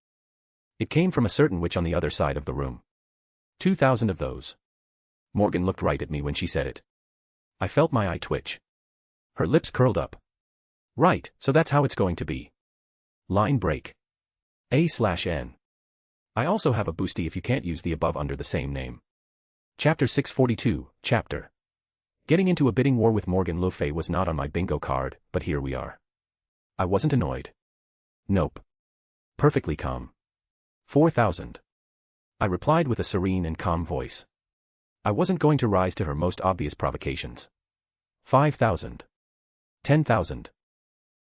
It came from a certain witch on the other side of the room. 2,000 of those. Morgan looked right at me when she said it. I felt my eye twitch. Her lips curled up. Right, so that's how it's going to be. Line break. A/N. I also have a boosty if you can't use the above under the same name. Chapter 642, Chapter. Getting into a bidding war with Morgan Le Fay was not on my bingo card, but here we are. I wasn't annoyed. Nope. Perfectly calm. 4,000. I replied with a serene and calm voice. I wasn't going to rise to her most obvious provocations. 5,000. 10,000.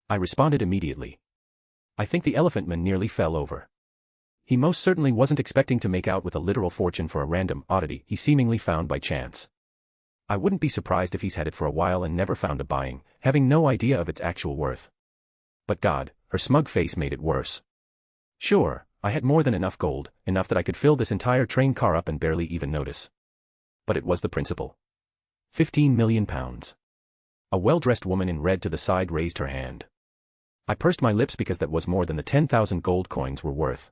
I responded immediately. I think the elephant man nearly fell over. He most certainly wasn't expecting to make out with a literal fortune for a random oddity he seemingly found by chance. I wouldn't be surprised if he's had it for a while and never found a buying, having no idea of its actual worth. But God, her smug face made it worse. Sure, I had more than enough gold, enough that I could fill this entire train car up and barely even notice. But it was the principle. 15 million pounds. A well-dressed woman in red to the side raised her hand. I pursed my lips because that was more than the 10,000 gold coins were worth.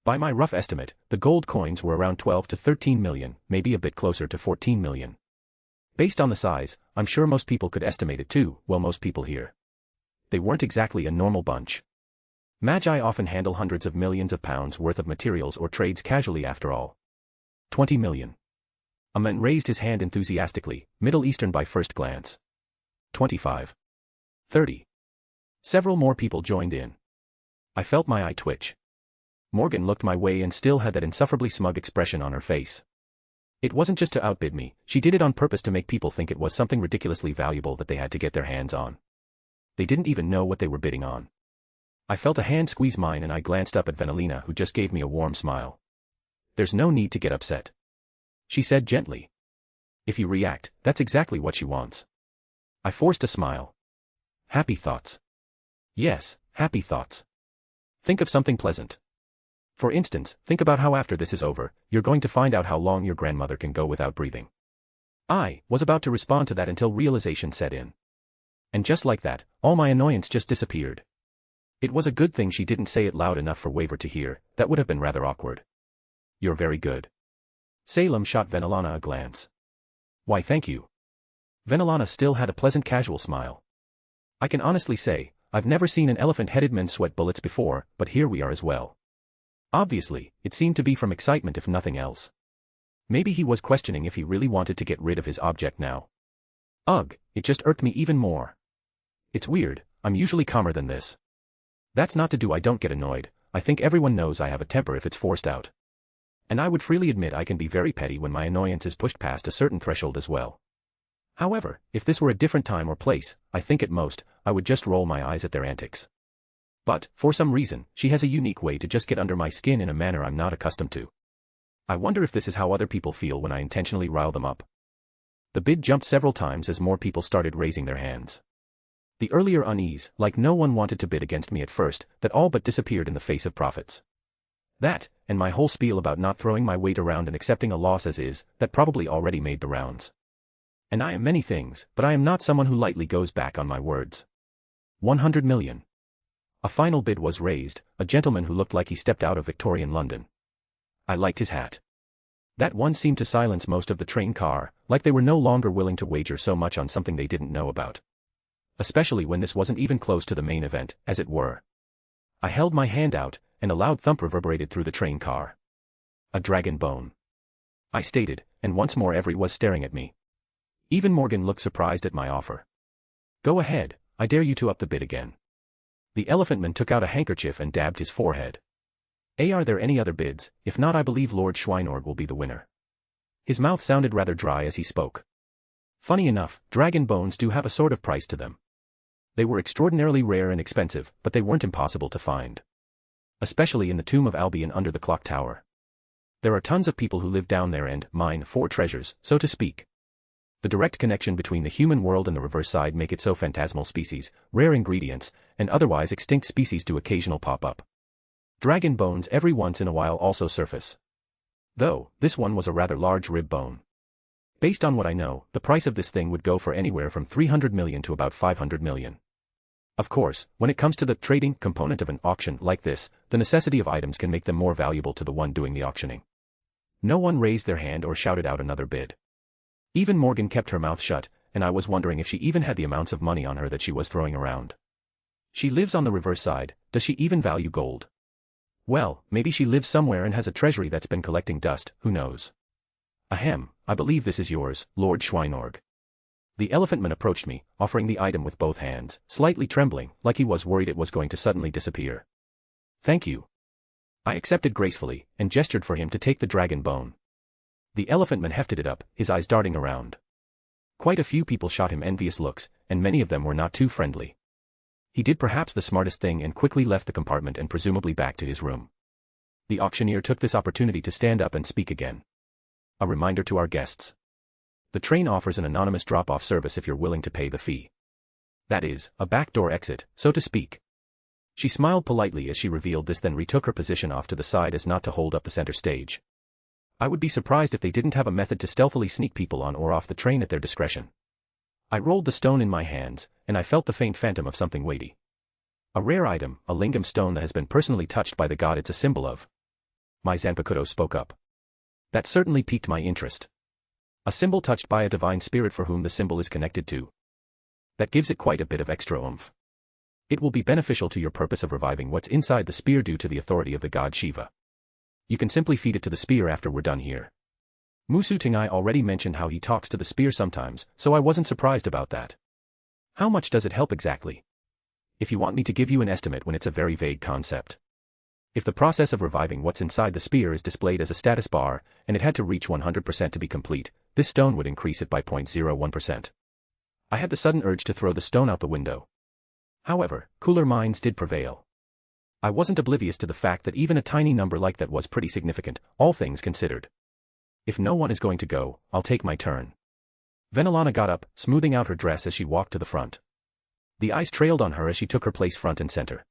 By my rough estimate, the gold coins were around 12 to 13 million, maybe a bit closer to 14 million. Based on the size, I'm sure most people could estimate it too, well most people here. They weren't exactly a normal bunch. Magi often handle hundreds of millions of pounds worth of materials or trades casually after all. 20 million. A man raised his hand enthusiastically, Middle Eastern by first glance. 25. 30. Several more people joined in. I felt my eye twitch. Morgan looked my way and still had that insufferably smug expression on her face. It wasn't just to outbid me, she did it on purpose to make people think it was something ridiculously valuable that they had to get their hands on. They didn't even know what they were bidding on. I felt a hand squeeze mine and I glanced up at Venelina who just gave me a warm smile. There's no need to get upset. She said gently. If you react, that's exactly what she wants. I forced a smile. Happy thoughts. Yes, happy thoughts. Think of something pleasant. For instance, think about how after this is over, you're going to find out how long your grandmother can go without breathing. I was about to respond to that until realization set in. And just like that, all my annoyance just disappeared. It was a good thing she didn't say it loud enough for Waver to hear, that would have been rather awkward. You're very good. Salem shot Venelana a glance. Why thank you. Venelana still had a pleasant casual smile. I can honestly say, I've never seen an elephant-headed man sweat bullets before, but here we are as well. Obviously, it seemed to be from excitement if nothing else. Maybe he was questioning if he really wanted to get rid of his object now. Ugh, it just irked me even more. It's weird, I'm usually calmer than this. That's not to do I don't get annoyed, I think everyone knows I have a temper if it's forced out. And I would freely admit I can be very petty when my annoyance is pushed past a certain threshold as well. However, if this were a different time or place, I think at most, I would just roll my eyes at their antics. But, for some reason, she has a unique way to just get under my skin in a manner I'm not accustomed to. I wonder if this is how other people feel when I intentionally rile them up. The bid jumped several times as more people started raising their hands. The earlier unease, like no one wanted to bid against me at first, that all but disappeared in the face of profits. That, and my whole spiel about not throwing my weight around and accepting a loss as is, that probably already made the rounds. And I am many things, but I am not someone who lightly goes back on my words. 100 million. A final bid was raised, a gentleman who looked like he stepped out of Victorian London. I liked his hat. That one seemed to silence most of the train car, like they were no longer willing to wager so much on something they didn't know about. Especially when this wasn't even close to the main event, as it were. I held my hand out, and a loud thump reverberated through the train car. A dragon bone. I stated, and once more everyone was staring at me. Even Morgan looked surprised at my offer. Go ahead, I dare you to up the bid again. The elephantman took out a handkerchief and dabbed his forehead. Are there any other bids? If not, I believe Lord Schweinorg will be the winner. His mouth sounded rather dry as he spoke. Funny enough, dragon bones do have a sort of price to them. They were extraordinarily rare and expensive, but they weren't impossible to find. Especially in the tomb of Albion under the clock tower. There are tons of people who live down there and mine for treasures, so to speak. The direct connection between the human world and the reverse side make it so phantasmal species, rare ingredients, and otherwise extinct species do occasional pop up. Dragon bones every once in a while also surface. Though, this one was a rather large rib bone. Based on what I know, the price of this thing would go for anywhere from 300 million to about 500 million. Of course, when it comes to the trading component of an auction like this, the necessity of items can make them more valuable to the one doing the auctioning. No one raised their hand or shouted out another bid. Even Morgan kept her mouth shut, and I was wondering if she even had the amounts of money on her that she was throwing around. She lives on the reverse side, does she even value gold? Well, maybe she lives somewhere and has a treasury that's been collecting dust, who knows? Ahem, I believe this is yours, Lord Schweinorg. The elephantman approached me, offering the item with both hands, slightly trembling, like he was worried it was going to suddenly disappear. Thank you. I accepted gracefully, and gestured for him to take the dragon bone. The elephantman hefted it up, his eyes darting around. Quite a few people shot him envious looks, and many of them were not too friendly. He did perhaps the smartest thing and quickly left the compartment and presumably back to his room. The auctioneer took this opportunity to stand up and speak again. A reminder to our guests. The train offers an anonymous drop-off service if you're willing to pay the fee. That is, a backdoor exit, so to speak. She smiled politely as she revealed this, then retook her position off to the side as not to hold up the center stage. I would be surprised if they didn't have a method to stealthily sneak people on or off the train at their discretion. I rolled the stone in my hands, and I felt the faint phantom of something weighty. A rare item, a lingam stone that has been personally touched by the god it's a symbol of. My Zanpakuto spoke up. That certainly piqued my interest. A symbol touched by a divine spirit for whom the symbol is connected to. That gives it quite a bit of extra oomph. It will be beneficial to your purpose of reviving what's inside the spear due to the authority of the god Shiva. You can simply feed it to the spear after we're done here. Musu Tingai already mentioned how he talks to the spear sometimes, so I wasn't surprised about that. How much does it help exactly? If you want me to give you an estimate when it's a very vague concept. If the process of reviving what's inside the spear is displayed as a status bar, and it had to reach 100% to be complete, this stone would increase it by 0.01%. I had the sudden urge to throw the stone out the window. However, cooler minds did prevail. I wasn't oblivious to the fact that even a tiny number like that was pretty significant, all things considered. If no one is going to go, I'll take my turn. Venelana got up, smoothing out her dress as she walked to the front. The eyes trailed on her as she took her place front and center.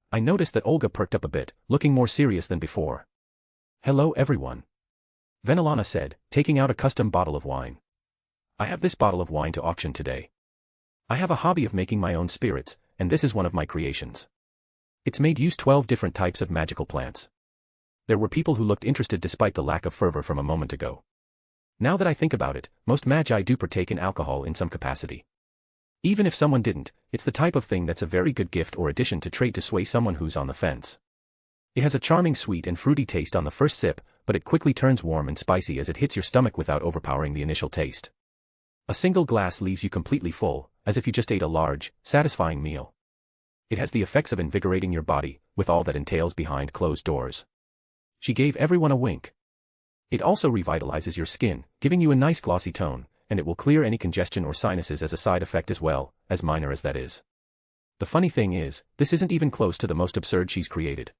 I noticed that Olga perked up a bit, looking more serious than before. Hello everyone. Venelana said, taking out a custom bottle of wine. I have this bottle of wine to auction today. I have a hobby of making my own spirits, and this is one of my creations. It's made use 12 different types of magical plants. There were people who looked interested despite the lack of fervor from a moment ago. Now that I think about it, most magi do partake in alcohol in some capacity. Even if someone didn't, it's the type of thing that's a very good gift or addition to trade to sway someone who's on the fence. It has a charming sweet and fruity taste on the first sip, but it quickly turns warm and spicy as it hits your stomach without overpowering the initial taste. A single glass leaves you completely full, as if you just ate a large, satisfying meal. It has the effects of invigorating your body, with all that entails behind closed doors. She gave everyone a wink. It also revitalizes your skin, giving you a nice glossy tone, and it will clear any congestion or sinuses as a side effect as well, as minor as that is. The funny thing is, this isn't even close to the most absurd she's created.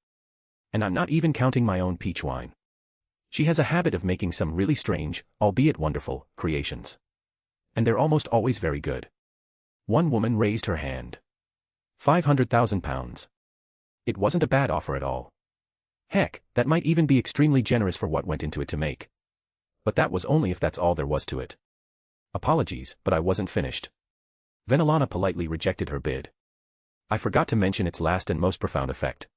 And I'm not even counting my own peach wine. She has a habit of making some really strange, albeit wonderful, creations. And they're almost always very good. One woman raised her hand. £500,000. It wasn't a bad offer at all. Heck, that might even be extremely generous for what went into it to make. But that was only if that's all there was to it. Apologies, but I wasn't finished. Venelana politely rejected her bid. I forgot to mention its last and most profound effect.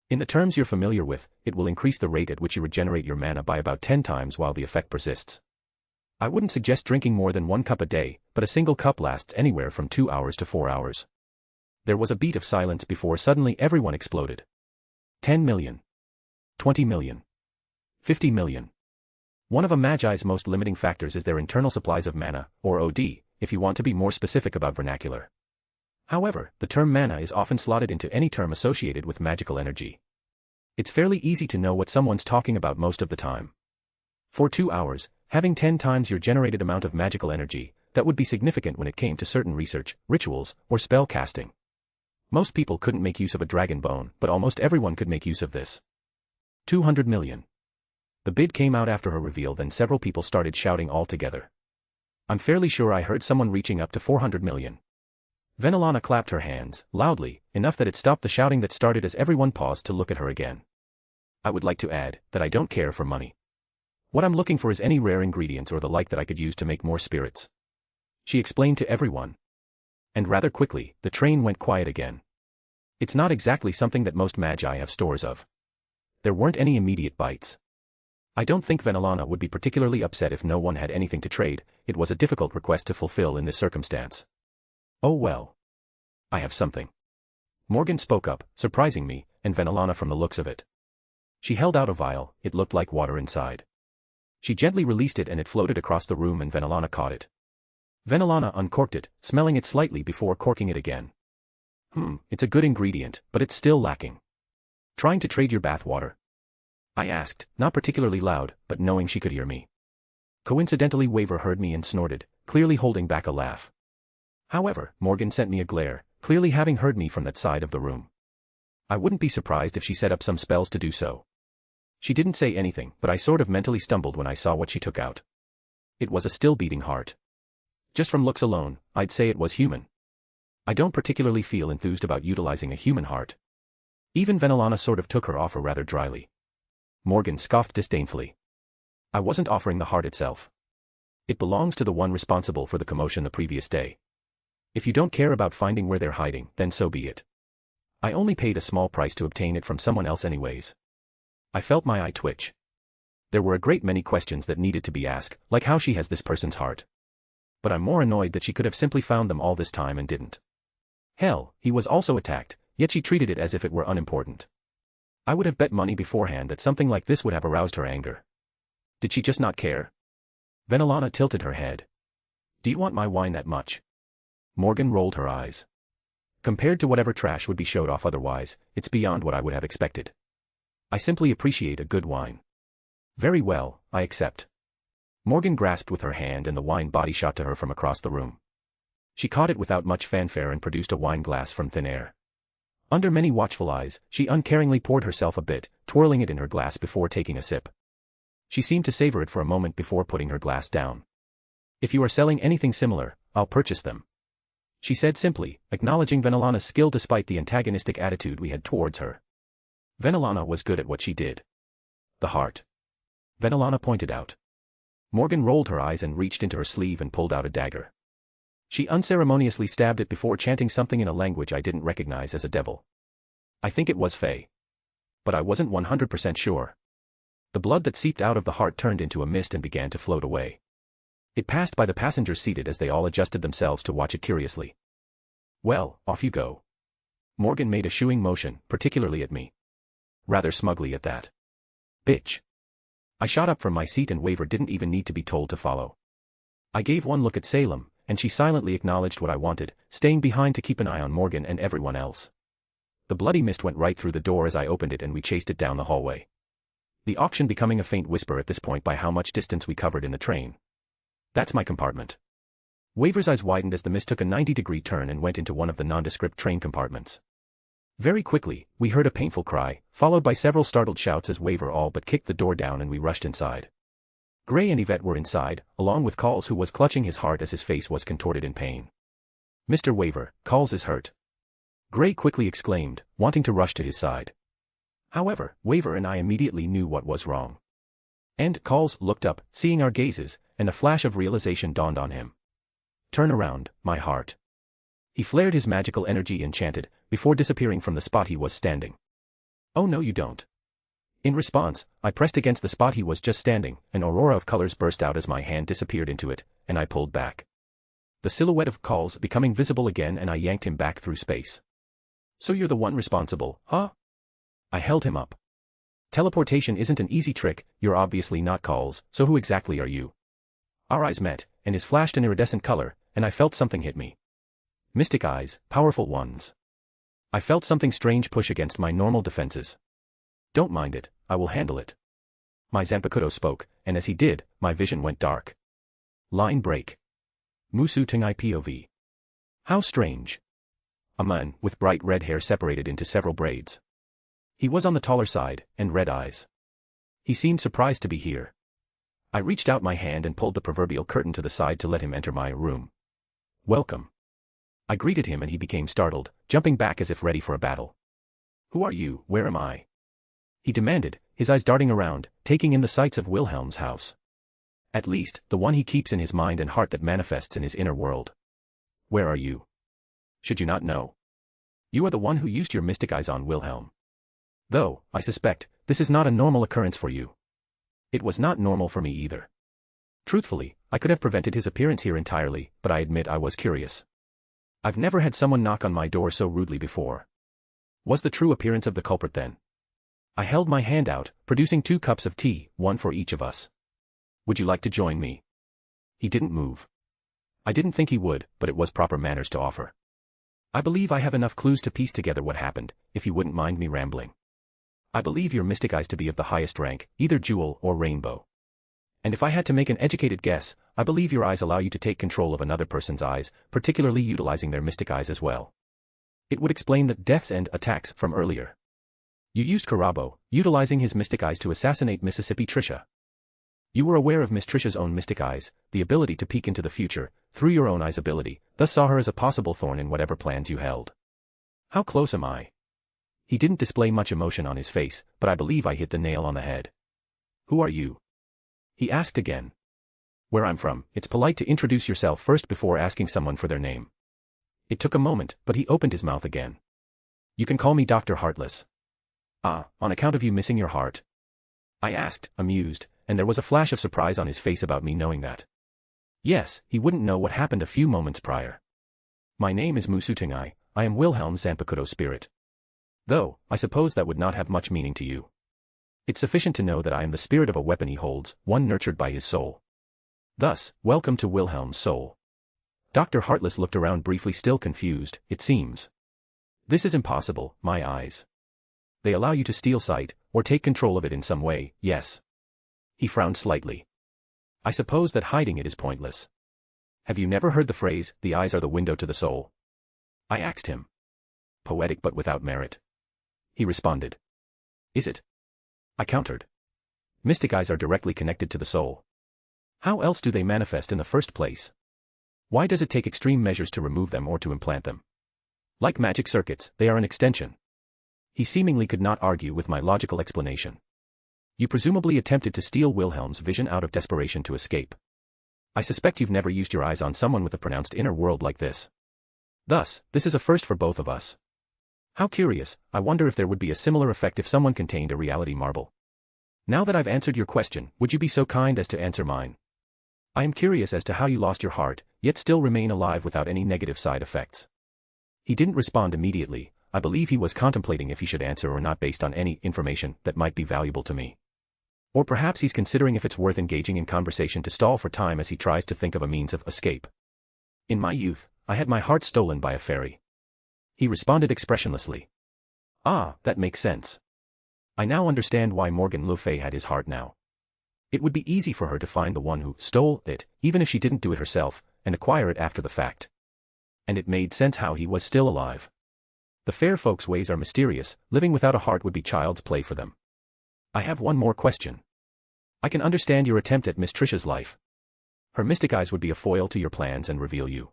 In the terms you're familiar with, it will increase the rate at which you regenerate your mana by about 10 times while the effect persists. I wouldn't suggest drinking more than 1 cup a day, but a single cup lasts anywhere from 2 hours to 4 hours. There was a beat of silence before suddenly everyone exploded. 10 million. 20 million. 50 million. One of a Magi's most limiting factors is their internal supplies of mana, or OD, if you want to be more specific about vernacular. However, the term mana is often slotted into any term associated with magical energy. It's fairly easy to know what someone's talking about most of the time. For 2 hours, having 10 times your generated amount of magical energy, that would be significant when it came to certain research, rituals, or spell casting. Most people couldn't make use of a dragon bone, but almost everyone could make use of this. 200 million. The bid came out after her reveal, then several people started shouting all together. I'm fairly sure I heard someone reaching up to 400 million. Venelana clapped her hands, loudly, enough that it stopped the shouting that started as everyone paused to look at her again. I would like to add that I don't care for money. What I'm looking for is any rare ingredients or the like that I could use to make more spirits. She explained to everyone. And rather quickly, the train went quiet again. It's not exactly something that most magi have stores of. There weren't any immediate bites. I don't think Venelana would be particularly upset if no one had anything to trade. It was a difficult request to fulfill in this circumstance. Oh well. I have something. Morgan spoke up, surprising me, and Venelana from the looks of it. She held out a vial, it looked like water inside. She gently released it and it floated across the room and Venelana caught it. Venelana uncorked it, smelling it slightly before corking it again. It's a good ingredient, but it's still lacking. Trying to trade your bath water? I asked, not particularly loud, but knowing she could hear me. Coincidentally, Waver heard me and snorted, clearly holding back a laugh. However, Morgan sent me a glare, clearly having heard me from that side of the room. I wouldn't be surprised if she set up some spells to do so. She didn't say anything, but I sort of mentally stumbled when I saw what she took out. It was a still-beating heart. Just from looks alone, I'd say it was human. I don't particularly feel enthused about utilizing a human heart. Even Venelana sort of took her offer rather dryly. Morgan scoffed disdainfully. I wasn't offering the heart itself. It belongs to the one responsible for the commotion the previous day. If you don't care about finding where they're hiding, then so be it. I only paid a small price to obtain it from someone else anyways. I felt my eye twitch. There were a great many questions that needed to be asked, like how she has this person's heart. But I'm more annoyed that she could have simply found them all this time and didn't. Hell, he was also attacked, yet she treated it as if it were unimportant. I would have bet money beforehand that something like this would have aroused her anger. Did she just not care? Venelana tilted her head. Do you want my wine that much? Morgan rolled her eyes. Compared to whatever trash would be showed off otherwise, it's beyond what I would have expected. I simply appreciate a good wine. Very well, I accept. Morgan grasped with her hand and the wine body shot to her from across the room. She caught it without much fanfare and produced a wine glass from thin air. Under many watchful eyes, she uncaringly poured herself a bit, twirling it in her glass before taking a sip. She seemed to savor it for a moment before putting her glass down. If you are selling anything similar, I'll purchase them. She said simply, acknowledging Venelana's skill despite the antagonistic attitude we had towards her. Venelana was good at what she did. The heart. Venelana pointed out. Morgan rolled her eyes and reached into her sleeve and pulled out a dagger. She unceremoniously stabbed it before chanting something in a language I didn't recognize as a devil. I think it was Fey. But I wasn't 100% sure. The blood that seeped out of the heart turned into a mist and began to float away. It passed by the passengers seated as they all adjusted themselves to watch it curiously. Well, off you go. Morgan made a shooing motion, particularly at me. Rather smugly at that. Bitch. I shot up from my seat and Waver didn't even need to be told to follow. I gave one look at Salem, and she silently acknowledged what I wanted, staying behind to keep an eye on Morgan and everyone else. The bloody mist went right through the door as I opened it and we chased it down the hallway. The auction becoming a faint whisper at this point by how much distance we covered in the train. That's my compartment. Waver's eyes widened as the mist took a 90-degree turn and went into one of the nondescript train compartments. Very quickly, we heard a painful cry, followed by several startled shouts as Waver all but kicked the door down and we rushed inside. Gray and Yvette were inside, along with Calls who was clutching his heart as his face was contorted in pain. Mr. Waver, Calls is hurt. Gray quickly exclaimed, wanting to rush to his side. However, Waver and I immediately knew what was wrong. And Calls looked up, seeing our gazes, and a flash of realization dawned on him. Turn around, my heart. He flared his magical energy and chanted, before disappearing from the spot he was standing. Oh no you don't. In response, I pressed against the spot he was just standing, an aurora of colors burst out as my hand disappeared into it, and I pulled back. The silhouette of Calls becoming visible again and I yanked him back through space. So you're the one responsible, huh? I held him up. Teleportation isn't an easy trick, you're obviously not Calls, so who exactly are you? Our eyes met, and his flashed an iridescent color, and I felt something hit me. Mystic eyes, powerful ones. I felt something strange push against my normal defenses. Don't mind it, I will handle it. My Zanpakuto spoke, and as he did, my vision went dark. Line break. Musu Tengai POV. How strange. A man with bright red hair separated into several braids. He was on the taller side, and red eyes. He seemed surprised to be here. I reached out my hand and pulled the proverbial curtain to the side to let him enter my room. Welcome. I greeted him and he became startled, jumping back as if ready for a battle. Who are you, where am I? He demanded, his eyes darting around, taking in the sights of Wilhelm's house. At least, the one he keeps in his mind and heart that manifests in his inner world. Where are you? Should you not know? You are the one who used your mystic eyes on Wilhelm. Though, I suspect, this is not a normal occurrence for you. It was not normal for me either. Truthfully, I could have prevented his appearance here entirely, but I admit I was curious. I've never had someone knock on my door so rudely before. Was the true appearance of the culprit then? I held my hand out, producing 2 cups of tea, one for each of us. Would you like to join me? He didn't move. I didn't think he would, but it was proper manners to offer. I believe I have enough clues to piece together what happened, if you wouldn't mind me rambling. I believe your mystic eyes to be of the highest rank, either jewel or rainbow. And if I had to make an educated guess, I believe your eyes allow you to take control of another person's eyes, particularly utilizing their mystic eyes as well. It would explain the deaths and attacks from earlier. You used Karabo, utilizing his mystic eyes to assassinate Mississippi Trisha. You were aware of Miss Trisha's own mystic eyes, the ability to peek into the future, through your own eyes' ability, thus saw her as a possible thorn in whatever plans you held. How close am I? He didn't display much emotion on his face, but I believe I hit the nail on the head. Who are you? He asked again. Where I'm from, it's polite to introduce yourself first before asking someone for their name. It took a moment, but he opened his mouth again. You can call me Dr. Heartless. Ah, on account of you missing your heart? I asked, amused, and there was a flash of surprise on his face about me knowing that. Yes, he wouldn't know what happened a few moments prior. My name is Musutengai, I am Wilhelm Zanpakuto spirit. Though, I suppose that would not have much meaning to you. It's sufficient to know that I am the spirit of a weapon he holds, one nurtured by his soul. Thus, welcome to Wilhelm's soul. Dr. Heartless looked around briefly, still confused, it seems. This is impossible, my eyes. They allow you to steal sight, or take control of it in some way, yes. He frowned slightly. I suppose that hiding it is pointless. Have you never heard the phrase, the eyes are the window to the soul? I asked him. Poetic but without merit. He responded. Is it? I countered. Mystic eyes are directly connected to the soul. How else do they manifest in the first place? Why does it take extreme measures to remove them or to implant them? Like magic circuits, they are an extension. He seemingly could not argue with my logical explanation. You presumably attempted to steal Wilhelm's vision out of desperation to escape. I suspect you've never used your eyes on someone with a pronounced inner world like this. Thus, this is a first for both of us. How curious, I wonder if there would be a similar effect if someone contained a reality marble. Now that I've answered your question, would you be so kind as to answer mine? I am curious as to how you lost your heart, yet still remain alive without any negative side effects. He didn't respond immediately. I believe he was contemplating if he should answer or not based on any information that might be valuable to me. Or perhaps he's considering if it's worth engaging in conversation to stall for time as he tries to think of a means of escape. In my youth, I had my heart stolen by a fairy. He responded expressionlessly. Ah, that makes sense. I now understand why Morgan Le Fay had his heart now. It would be easy for her to find the one who stole it, even if she didn't do it herself, and acquire it after the fact. And it made sense how he was still alive. The fair folks' ways are mysterious. Living without a heart would be child's play for them. I have one more question. I can understand your attempt at Miss Trisha's life. Her mystic eyes would be a foil to your plans and reveal you.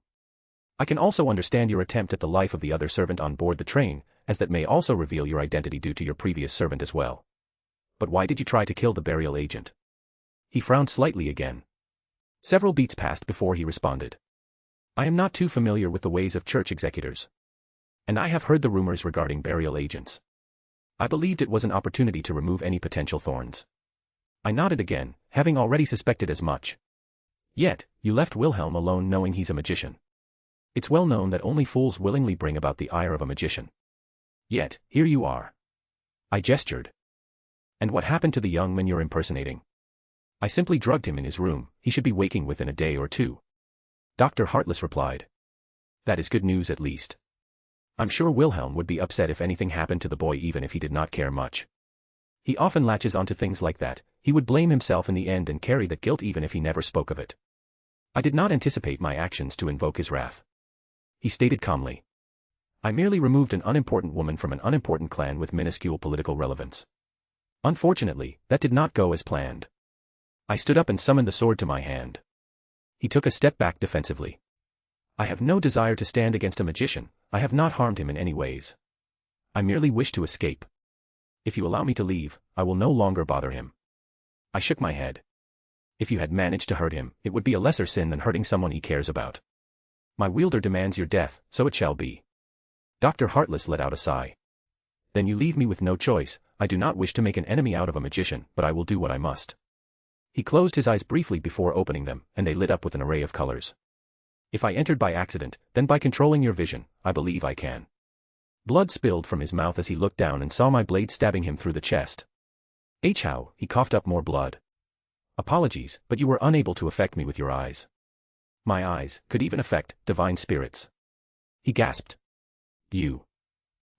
I can also understand your attempt at the life of the other servant on board the train, as that may also reveal your identity due to your previous servant as well. But why did you try to kill the burial agent? He frowned slightly again. Several beats passed before he responded. I am not too familiar with the ways of church executors. And I have heard the rumors regarding burial agents. I believed it was an opportunity to remove any potential thorns. I nodded again, having already suspected as much. Yet, you left Wilhelm alone knowing he's a magician. It's well known that only fools willingly bring about the ire of a magician. Yet, here you are. I gestured. And what happened to the young man you're impersonating? I simply drugged him in his room. He should be waking within a day or two. Dr. Heartless replied. That is good news at least. I'm sure Wilhelm would be upset if anything happened to the boy even if he did not care much. He often latches onto things like that. He would blame himself in the end and carry that guilt even if he never spoke of it. I did not anticipate my actions to invoke his wrath. He stated calmly. I merely removed an unimportant woman from an unimportant clan with minuscule political relevance. Unfortunately, that did not go as planned. I stood up and summoned the sword to my hand. He took a step back defensively. I have no desire to stand against a magician. I have not harmed him in any ways. I merely wish to escape. If you allow me to leave, I will no longer bother him. I shook my head. If you had managed to hurt him, it would be a lesser sin than hurting someone he cares about. My wielder demands your death, so it shall be. Dr. Heartless let out a sigh. Then you leave me with no choice. I do not wish to make an enemy out of a magician, but I will do what I must. He closed his eyes briefly before opening them, and they lit up with an array of colors. If I entered by accident, then by controlling your vision, I believe I can. Blood spilled from his mouth as he looked down and saw my blade stabbing him through the chest. How, he coughed up more blood. Apologies, but you were unable to affect me with your eyes. My eyes could even affect divine spirits. He gasped. You.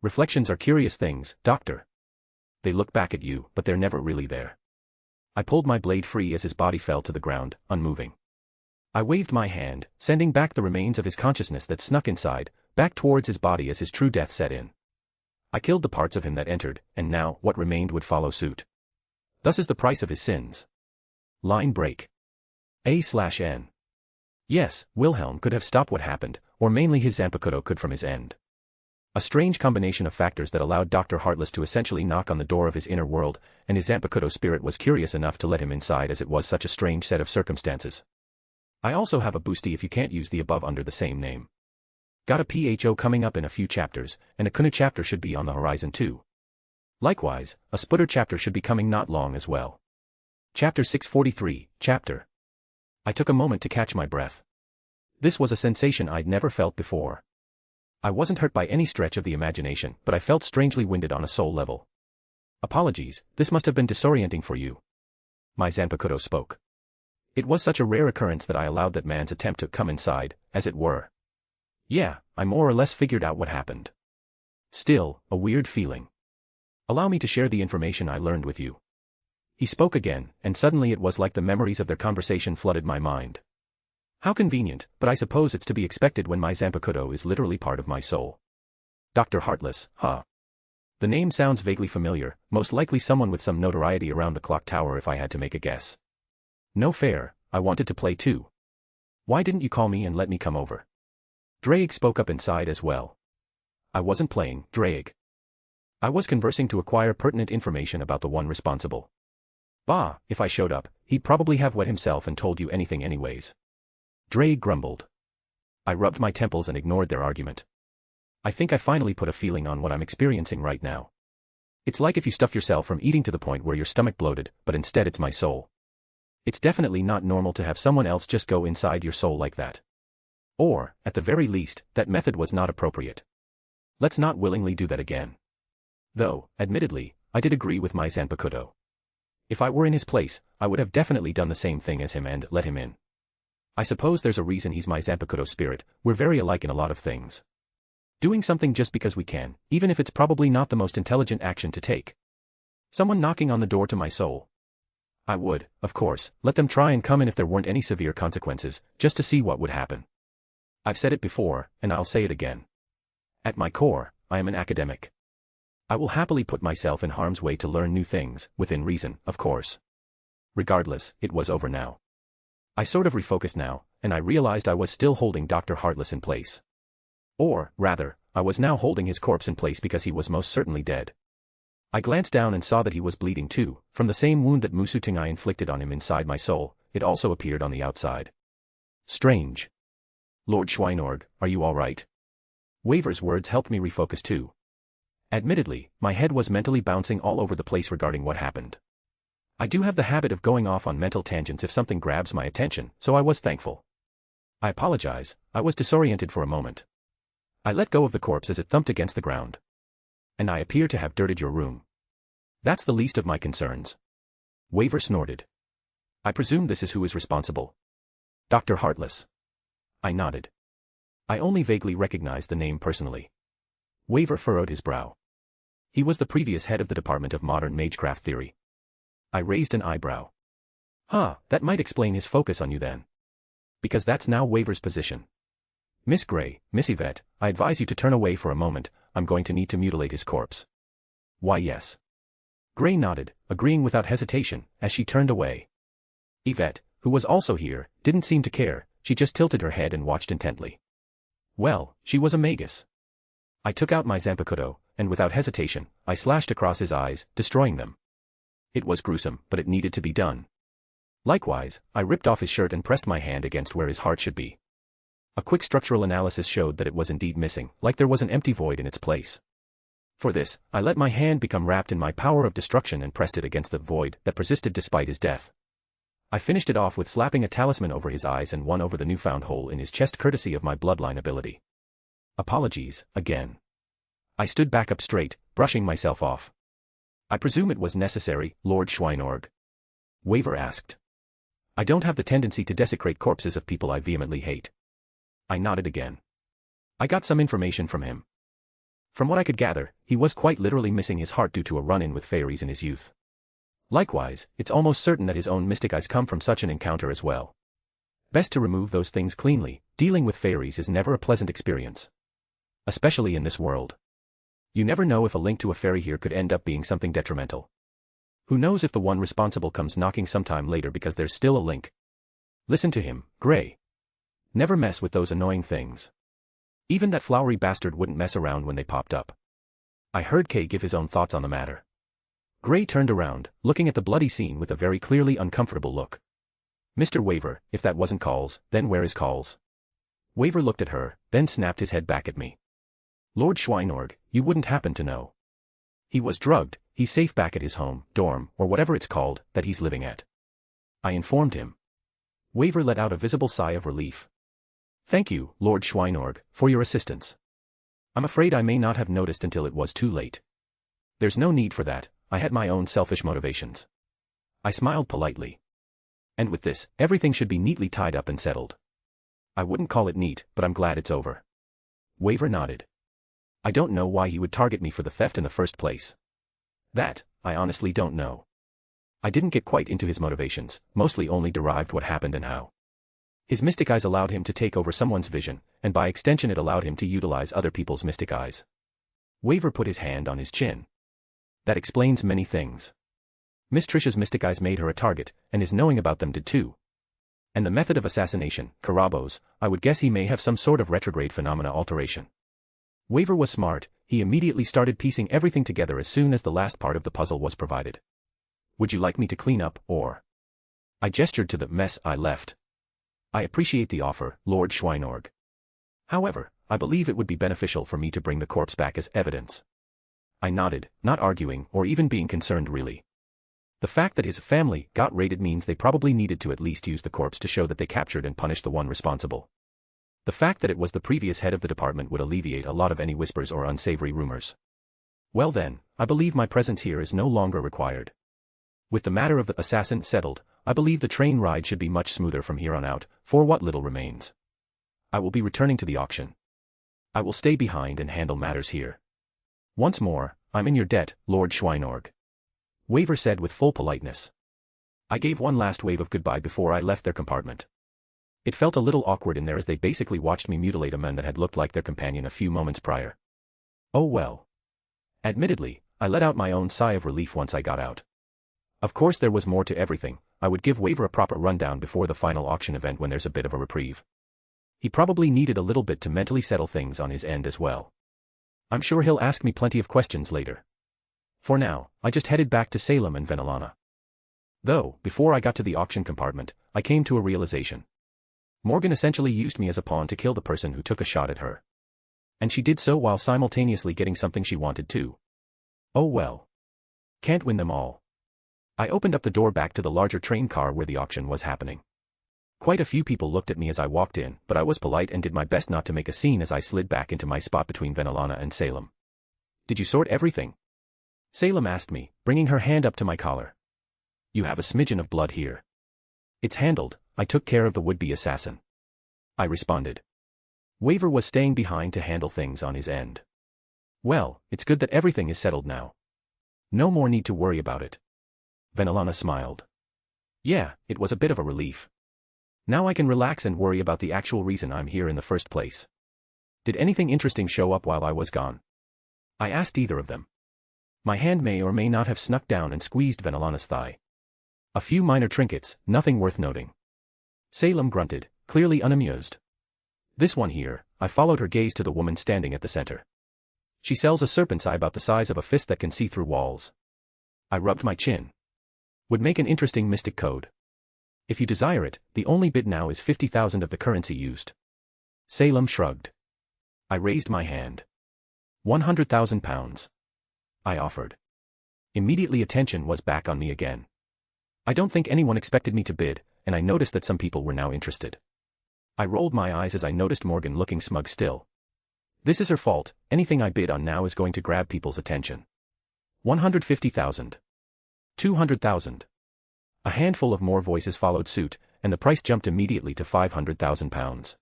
Reflections are curious things, Doctor. They look back at you, but they're never really there. I pulled my blade free as his body fell to the ground, unmoving. I waved my hand, sending back the remains of his consciousness that snuck inside, back towards his body as his true death set in. I killed the parts of him that entered, and now what remained would follow suit. Thus is the price of his sins. Line break. A/N. Yes, Wilhelm could have stopped what happened, or mainly his Zanpakuto could from his end. A strange combination of factors that allowed Dr. Heartless to essentially knock on the door of his inner world, and his Zanpakuto spirit was curious enough to let him inside as it was such a strange set of circumstances. I also have a boosty if you can't use the above under the same name. Got a PHO coming up in a few chapters, and a Kuna chapter should be on the horizon too. Likewise, a Sputter chapter should be coming not long as well. Chapter 643, Chapter. I took a moment to catch my breath. This was a sensation I'd never felt before. I wasn't hurt by any stretch of the imagination, but I felt strangely winded on a soul level. Apologies, this must have been disorienting for you. My Zanpakuto spoke. It was such a rare occurrence that I allowed that man's attempt to come inside, as it were. Yeah, I more or less figured out what happened. Still, a weird feeling. Allow me to share the information I learned with you. He spoke again, and suddenly it was like the memories of their conversation flooded my mind. How convenient, but I suppose it's to be expected when my Zanpakuto is literally part of my soul. Dr. Heartless, huh? The name sounds vaguely familiar, most likely someone with some notoriety around the clock tower if I had to make a guess. No fair, I wanted to play too. Why didn't you call me and let me come over? Drake spoke up inside as well. I wasn't playing, Drake. I was conversing to acquire pertinent information about the one responsible. Bah, if I showed up, he'd probably have wet himself and told you anything anyways. Drake grumbled. I rubbed my temples and ignored their argument. I think I finally put a feeling on what I'm experiencing right now. It's like if you stuff yourself from eating to the point where your stomach bloated, but instead it's my soul. It's definitely not normal to have someone else just go inside your soul like that. Or, at the very least, that method was not appropriate. Let's not willingly do that again. Though, admittedly, I did agree with my Zanpakuto. If I were in his place, I would have definitely done the same thing as him and let him in. I suppose there's a reason he's my Zanpakuto spirit. We're very alike in a lot of things. Doing something just because we can, even if it's probably not the most intelligent action to take. Someone knocking on the door to my soul. I would, of course, let them try and come in if there weren't any severe consequences, just to see what would happen. I've said it before, and I'll say it again. At my core, I am an academic. I will happily put myself in harm's way to learn new things, within reason, of course. Regardless, it was over now. I sort of refocused now, and I realized I was still holding Dr. Heartless in place. Or, rather, I was now holding his corpse in place because he was most certainly dead. I glanced down and saw that he was bleeding too, from the same wound that Musutingai inflicted on him inside my soul. It also appeared on the outside. Strange. Lord Schweinorg, are you all right? Waver's words helped me refocus too. Admittedly, my head was mentally bouncing all over the place regarding what happened. I do have the habit of going off on mental tangents if something grabs my attention, so I was thankful. I apologize, I was disoriented for a moment. I let go of the corpse as it thumped against the ground. And I appear to have dirted your room. That's the least of my concerns. Waver snorted. I presume this is who is responsible. Dr. Heartless. I nodded. I only vaguely recognized the name personally. Waver furrowed his brow. He was the previous head of the Department of Modern Magecraft Theory. I raised an eyebrow. Huh, that might explain his focus on you then. Because that's now Waver's position. Miss Gray, Miss Yvette, I advise you to turn away for a moment. I'm going to need to mutilate his corpse. Why yes. Gray nodded, agreeing without hesitation, as she turned away. Yvette, who was also here, didn't seem to care. She just tilted her head and watched intently. Well, she was a magus. I took out my Zanpakuto, and without hesitation, I slashed across his eyes, destroying them. It was gruesome, but it needed to be done. Likewise, I ripped off his shirt and pressed my hand against where his heart should be. A quick structural analysis showed that it was indeed missing, like there was an empty void in its place. For this, I let my hand become wrapped in my power of destruction and pressed it against the void that persisted despite his death. I finished it off with slapping a talisman over his eyes and one over the newfound hole in his chest courtesy of my bloodline ability. Apologies, again. I stood back up straight, brushing myself off. I presume it was necessary, Lord Schweinorg? Waver asked. I don't have the tendency to desecrate corpses of people I vehemently hate. I nodded again. I got some information from him. From what I could gather, he was quite literally missing his heart due to a run-in with fairies in his youth. Likewise, it's almost certain that his own mystic eyes come from such an encounter as well. Best to remove those things cleanly. Dealing with fairies is never a pleasant experience. Especially in this world. You never know if a link to a fairy here could end up being something detrimental. Who knows if the one responsible comes knocking sometime later because there's still a link. Listen to him, Gray. Never mess with those annoying things. Even that flowery bastard wouldn't mess around when they popped up. I heard Kay give his own thoughts on the matter. Gray turned around, looking at the bloody scene with a very clearly uncomfortable look. Mr. Waver, if that wasn't Calls, then where is Calls? Waver looked at her, then snapped his head back at me. Lord Schweinorg, you wouldn't happen to know. He was drugged, he's safe back at his home, dorm, or whatever it's called, that he's living at. I informed him. Waver let out a visible sigh of relief. Thank you, Lord Schweinorg, for your assistance. I'm afraid I may not have noticed until it was too late. There's no need for that, I had my own selfish motivations. I smiled politely. And with this, everything should be neatly tied up and settled. I wouldn't call it neat, but I'm glad it's over. Waver nodded. I don't know why he would target me for the theft in the first place. That, I honestly don't know. I didn't get quite into his motivations, mostly only derived what happened and how. His mystic eyes allowed him to take over someone's vision, and by extension it allowed him to utilize other people's mystic eyes. Waver put his hand on his chin. That explains many things. Miss Trisha's mystic eyes made her a target, and his knowing about them did too. And the method of assassination, Karabos, I would guess he may have some sort of retrograde phenomena alteration. Waver was smart, he immediately started piecing everything together as soon as the last part of the puzzle was provided. Would you like me to clean up, or? I gestured to the mess I left. I appreciate the offer, Lord Schweinorg. However, I believe it would be beneficial for me to bring the corpse back as evidence. I nodded, not arguing or even being concerned really. The fact that his family got raided means they probably needed to at least use the corpse to show that they captured and punished the one responsible. The fact that it was the previous head of the department would alleviate a lot of any whispers or unsavory rumors. Well then, I believe my presence here is no longer required. With the matter of the assassin settled, I believe the train ride should be much smoother from here on out, for what little remains. I will be returning to the auction. I will stay behind and handle matters here. Once more, I'm in your debt, Lord Schweinorg. Waver said with full politeness. I gave one last wave of goodbye before I left their compartment. It felt a little awkward in there as they basically watched me mutilate a man that had looked like their companion a few moments prior. Oh well. Admittedly, I let out my own sigh of relief once I got out. Of course there was more to everything. I would give Waver a proper rundown before the final auction event when there's a bit of a reprieve. He probably needed a little bit to mentally settle things on his end as well. I'm sure he'll ask me plenty of questions later. For now, I just headed back to Salem and Venelana. Though, before I got to the auction compartment, I came to a realization. Morgan essentially used me as a pawn to kill the person who took a shot at her. And she did so while simultaneously getting something she wanted too. Oh well. Can't win them all. I opened up the door back to the larger train car where the auction was happening. Quite a few people looked at me as I walked in, but I was polite and did my best not to make a scene as I slid back into my spot between Venelana and Salem. Did you sort everything? Salem asked me, bringing her hand up to my collar. You have a smidgen of blood here. It's handled. I took care of the would-be assassin. I responded. Waver was staying behind to handle things on his end. Well, it's good that everything is settled now. No more need to worry about it. Venelana smiled. Yeah, it was a bit of a relief. Now I can relax and worry about the actual reason I'm here in the first place. Did anything interesting show up while I was gone? I asked either of them. My hand may or may not have snuck down and squeezed Venelana's thigh. A few minor trinkets, nothing worth noting. Salem grunted, clearly unamused. This one here, I followed her gaze to the woman standing at the center. She sells a serpent's eye about the size of a fist that can see through walls. I rubbed my chin. Would make an interesting mystic code. If you desire it, the only bid now is 50,000 of the currency used. Salem shrugged. I raised my hand. 100,000 pounds. I offered. Immediately attention was back on me again. I don't think anyone expected me to bid, and I noticed that some people were now interested. I rolled my eyes as I noticed Morgan looking smug still. This is her fault, anything I bid on now is going to grab people's attention. 150,000. 200,000. A handful of more voices followed suit, and the price jumped immediately to 500,000 pounds.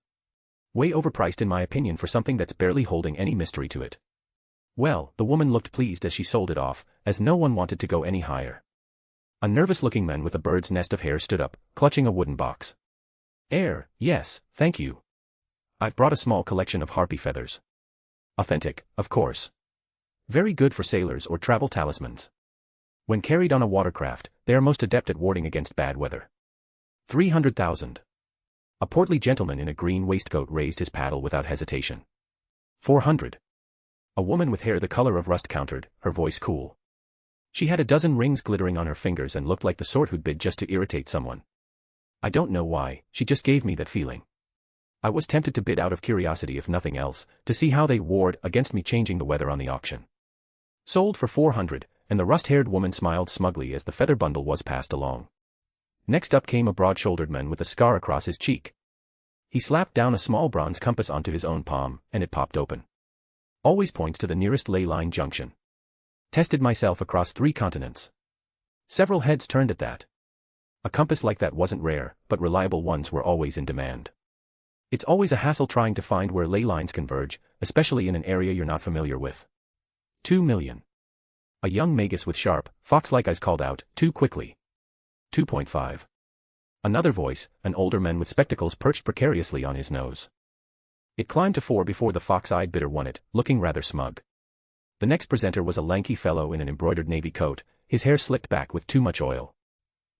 Way overpriced in my opinion for something that's barely holding any mystery to it. Well, the woman looked pleased as she sold it off, as no one wanted to go any higher. A nervous-looking man with a bird's nest of hair stood up, clutching a wooden box. Yes, thank you. I've brought a small collection of harpy feathers. Authentic, of course. Very good for sailors or travel talismans. When carried on a watercraft, they are most adept at warding against bad weather. 300,000. A portly gentleman in a green waistcoat raised his paddle without hesitation. 400. A woman with hair the color of rust countered, her voice cool. She had a dozen rings glittering on her fingers and looked like the sort who'd bid just to irritate someone. I don't know why, she just gave me that feeling. I was tempted to bid out of curiosity if nothing else, to see how they ward against me changing the weather on the auction. Sold for 400, and the rust-haired woman smiled smugly as the feather bundle was passed along. Next up came a broad-shouldered man with a scar across his cheek. He slapped down a small bronze compass onto his own palm, and it popped open. Always points to the nearest ley line junction. Tested myself across 3 continents. Several heads turned at that. A compass like that wasn't rare, but reliable ones were always in demand. It's always a hassle trying to find where ley lines converge, especially in an area you're not familiar with. 2 million. A young magus with sharp, fox-like eyes called out, too quickly. 2.5. Another voice, an older man with spectacles perched precariously on his nose. It climbed to 4 before the fox-eyed bidder won it, looking rather smug. The next presenter was a lanky fellow in an embroidered navy coat, his hair slicked back with too much oil.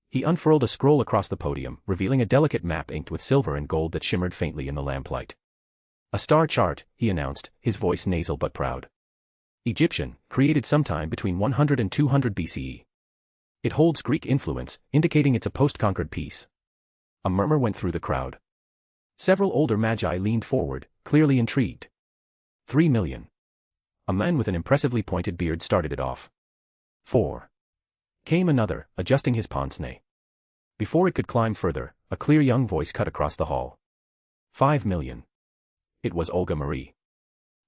He unfurled a scroll across the podium, revealing a delicate map inked with silver and gold that shimmered faintly in the lamplight. A star chart, he announced, his voice nasal but proud. Egyptian, created sometime between 100 and 200 BCE. It holds Greek influence, indicating it's a post-conquered piece. A murmur went through the crowd. Several older magi leaned forward, clearly intrigued. 3 million. A man with an impressively pointed beard started it off. 4. Came another, adjusting his pince-nez. Before it could climb further, a clear young voice cut across the hall. 5 million. It was Olga Marie.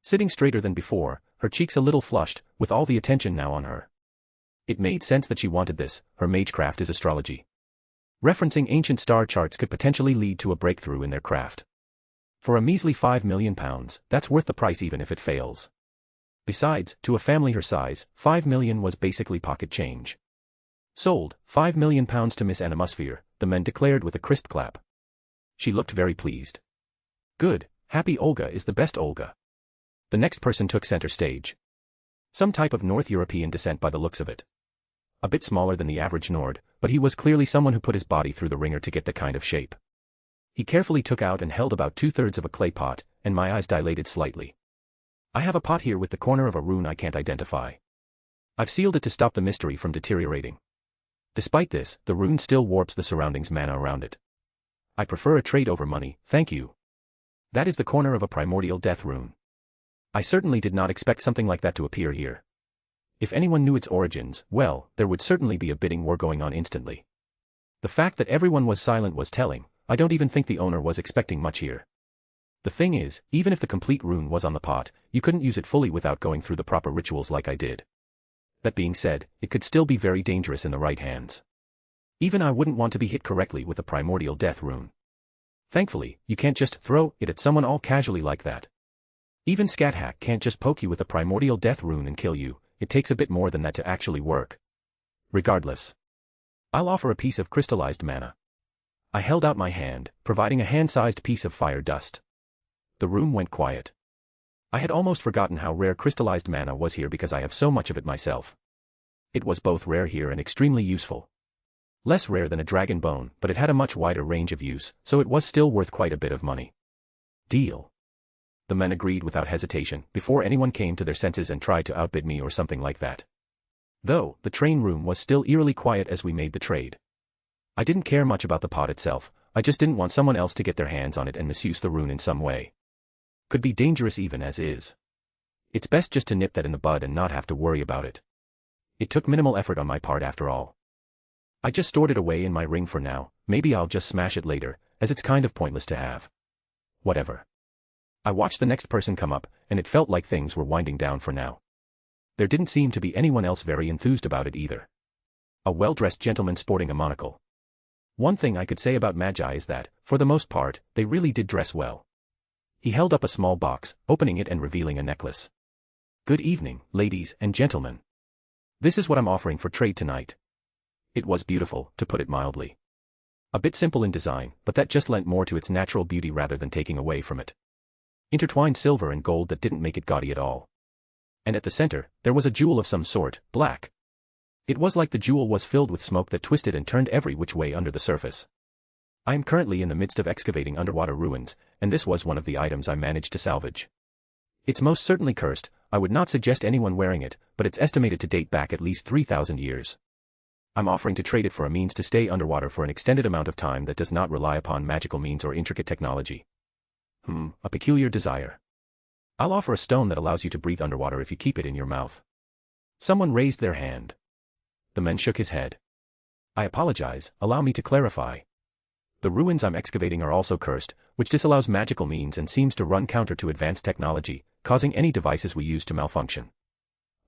Sitting straighter than before, her cheeks a little flushed, with all the attention now on her. It made sense that she wanted this, her magecraft is astrology. Referencing ancient star charts could potentially lead to a breakthrough in their craft. For a measly £5 million, that's worth the price even if it fails. Besides, to a family her size, 5 million was basically pocket change. Sold, £5 million to Miss Animosphere, the men declared with a crisp clap. She looked very pleased. Good, happy Olga is the best Olga. The next person took center stage. Some type of North European descent by the looks of it. A bit smaller than the average Nord, but he was clearly someone who put his body through the ringer to get the kind of shape. He carefully took out and held about 2/3 of a clay pot, and my eyes dilated slightly. I have a pot here with the corner of a rune I can't identify. I've sealed it to stop the mystery from deteriorating. Despite this, the rune still warps the surroundings mana around it. I prefer a trade over money, thank you. That is the corner of a primordial death rune. I certainly did not expect something like that to appear here. If anyone knew its origins, well, there would certainly be a bidding war going on instantly. The fact that everyone was silent was telling. I don't even think the owner was expecting much here. The thing is, even if the complete rune was on the pot, you couldn't use it fully without going through the proper rituals like I did. That being said, it could still be very dangerous in the right hands. Even I wouldn't want to be hit correctly with a primordial death rune. Thankfully, you can't just throw it at someone all casually like that. Even Scathack can't just poke you with a primordial death rune and kill you, it takes a bit more than that to actually work. Regardless, I'll offer a piece of crystallized mana. I held out my hand, providing a hand-sized piece of fire dust. The room went quiet. I had almost forgotten how rare crystallized mana was here because I have so much of it myself. It was both rare here and extremely useful. Less rare than a dragon bone, but it had a much wider range of use, so it was still worth quite a bit of money. Deal. The men agreed without hesitation, before anyone came to their senses and tried to outbid me or something like that. Though, the train room was still eerily quiet as we made the trade. I didn't care much about the pot itself, I just didn't want someone else to get their hands on it and misuse the rune in some way. Could be dangerous even as is. It's best just to nip that in the bud and not have to worry about it. It took minimal effort on my part after all. I just stored it away in my ring for now, maybe I'll just smash it later, as it's kind of pointless to have. Whatever. I watched the next person come up, and it felt like things were winding down for now. There didn't seem to be anyone else very enthused about it either. A well-dressed gentleman sporting a monocle. One thing I could say about Magi is that, for the most part, they really did dress well. He held up a small box, opening it and revealing a necklace. Good evening, ladies and gentlemen. This is what I'm offering for trade tonight. It was beautiful, to put it mildly. A bit simple in design, but that just lent more to its natural beauty rather than taking away from it. Intertwined silver and gold that didn't make it gaudy at all. And at the center, there was a jewel of some sort, black. It was like the jewel was filled with smoke that twisted and turned every which way under the surface. I am currently in the midst of excavating underwater ruins, and this was one of the items I managed to salvage. It's most certainly cursed, I would not suggest anyone wearing it, but it's estimated to date back at least 3,000 years. I'm offering to trade it for a means to stay underwater for an extended amount of time that does not rely upon magical means or intricate technology. A peculiar desire. I'll offer a stone that allows you to breathe underwater if you keep it in your mouth. Someone raised their hand. The man shook his head. I apologize, allow me to clarify. The ruins I'm excavating are also cursed, which disallows magical means and seems to run counter to advanced technology, causing any devices we use to malfunction.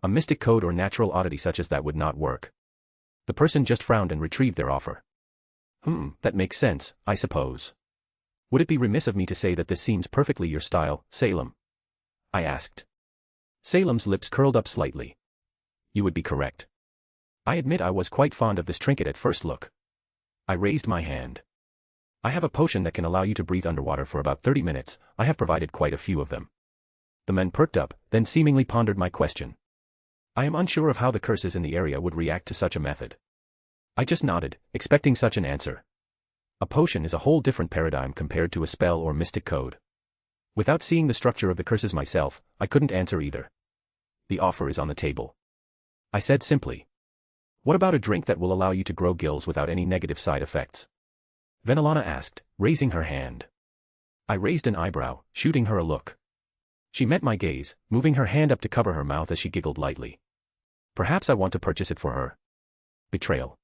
A mystic code or natural oddity such as that would not work. The person just frowned and retrieved their offer. That makes sense, I suppose. Would it be remiss of me to say that this seems perfectly your style, Salem? I asked. Salem's lips curled up slightly. You would be correct. I admit I was quite fond of this trinket at first look. I raised my hand. I have a potion that can allow you to breathe underwater for about 30 minutes, I have provided quite a few of them. The man perked up, then seemingly pondered my question. I am unsure of how the curses in the area would react to such a method. I just nodded, expecting such an answer. A potion is a whole different paradigm compared to a spell or mystic code. Without seeing the structure of the curses myself, I couldn't answer either. The offer is on the table. I said simply. What about a drink that will allow you to grow gills without any negative side effects? Venelana asked, raising her hand. I raised an eyebrow, shooting her a look. She met my gaze, moving her hand up to cover her mouth as she giggled lightly. Perhaps I want to purchase it for her. Betrayal.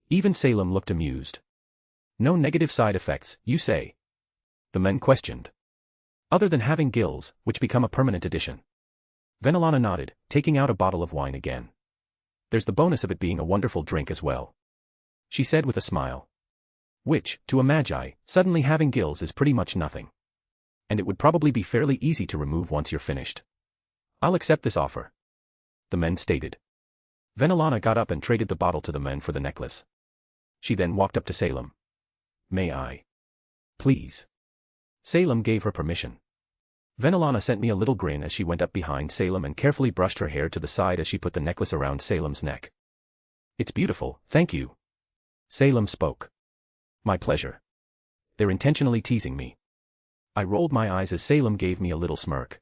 Even Salem looked amused. No negative side effects, you say? The men questioned. Other than having gills, which become a permanent addition. Venelana nodded, taking out a bottle of wine again. There's the bonus of it being a wonderful drink as well. She said with a smile. Which, to a magi, suddenly having gills is pretty much nothing. And it would probably be fairly easy to remove once you're finished. I'll accept this offer. The men stated. Venelana got up and traded the bottle to the men for the necklace. She then walked up to Salem. May I? Please. Salem gave her permission. Venelana sent me a little grin as she went up behind Salem and carefully brushed her hair to the side as she put the necklace around Salem's neck. It's beautiful, thank you. Salem spoke. My pleasure. They're intentionally teasing me. I rolled my eyes as Salem gave me a little smirk.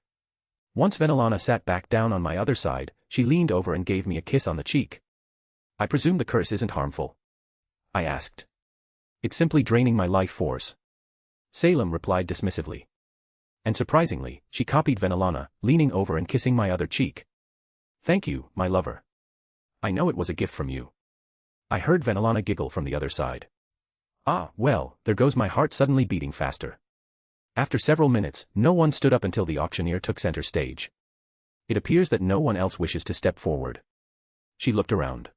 Once Venelana sat back down on my other side, she leaned over and gave me a kiss on the cheek. I presume the curse isn't harmful? I asked. It's simply draining my life force. Salem replied dismissively. And surprisingly, she copied Venelana, leaning over and kissing my other cheek. Thank you, my lover. I know it was a gift from you. I heard Venelana giggle from the other side. Ah, well, there goes my heart suddenly beating faster. After several minutes, no one stood up until the auctioneer took center stage. It appears that no one else wishes to step forward. She looked around.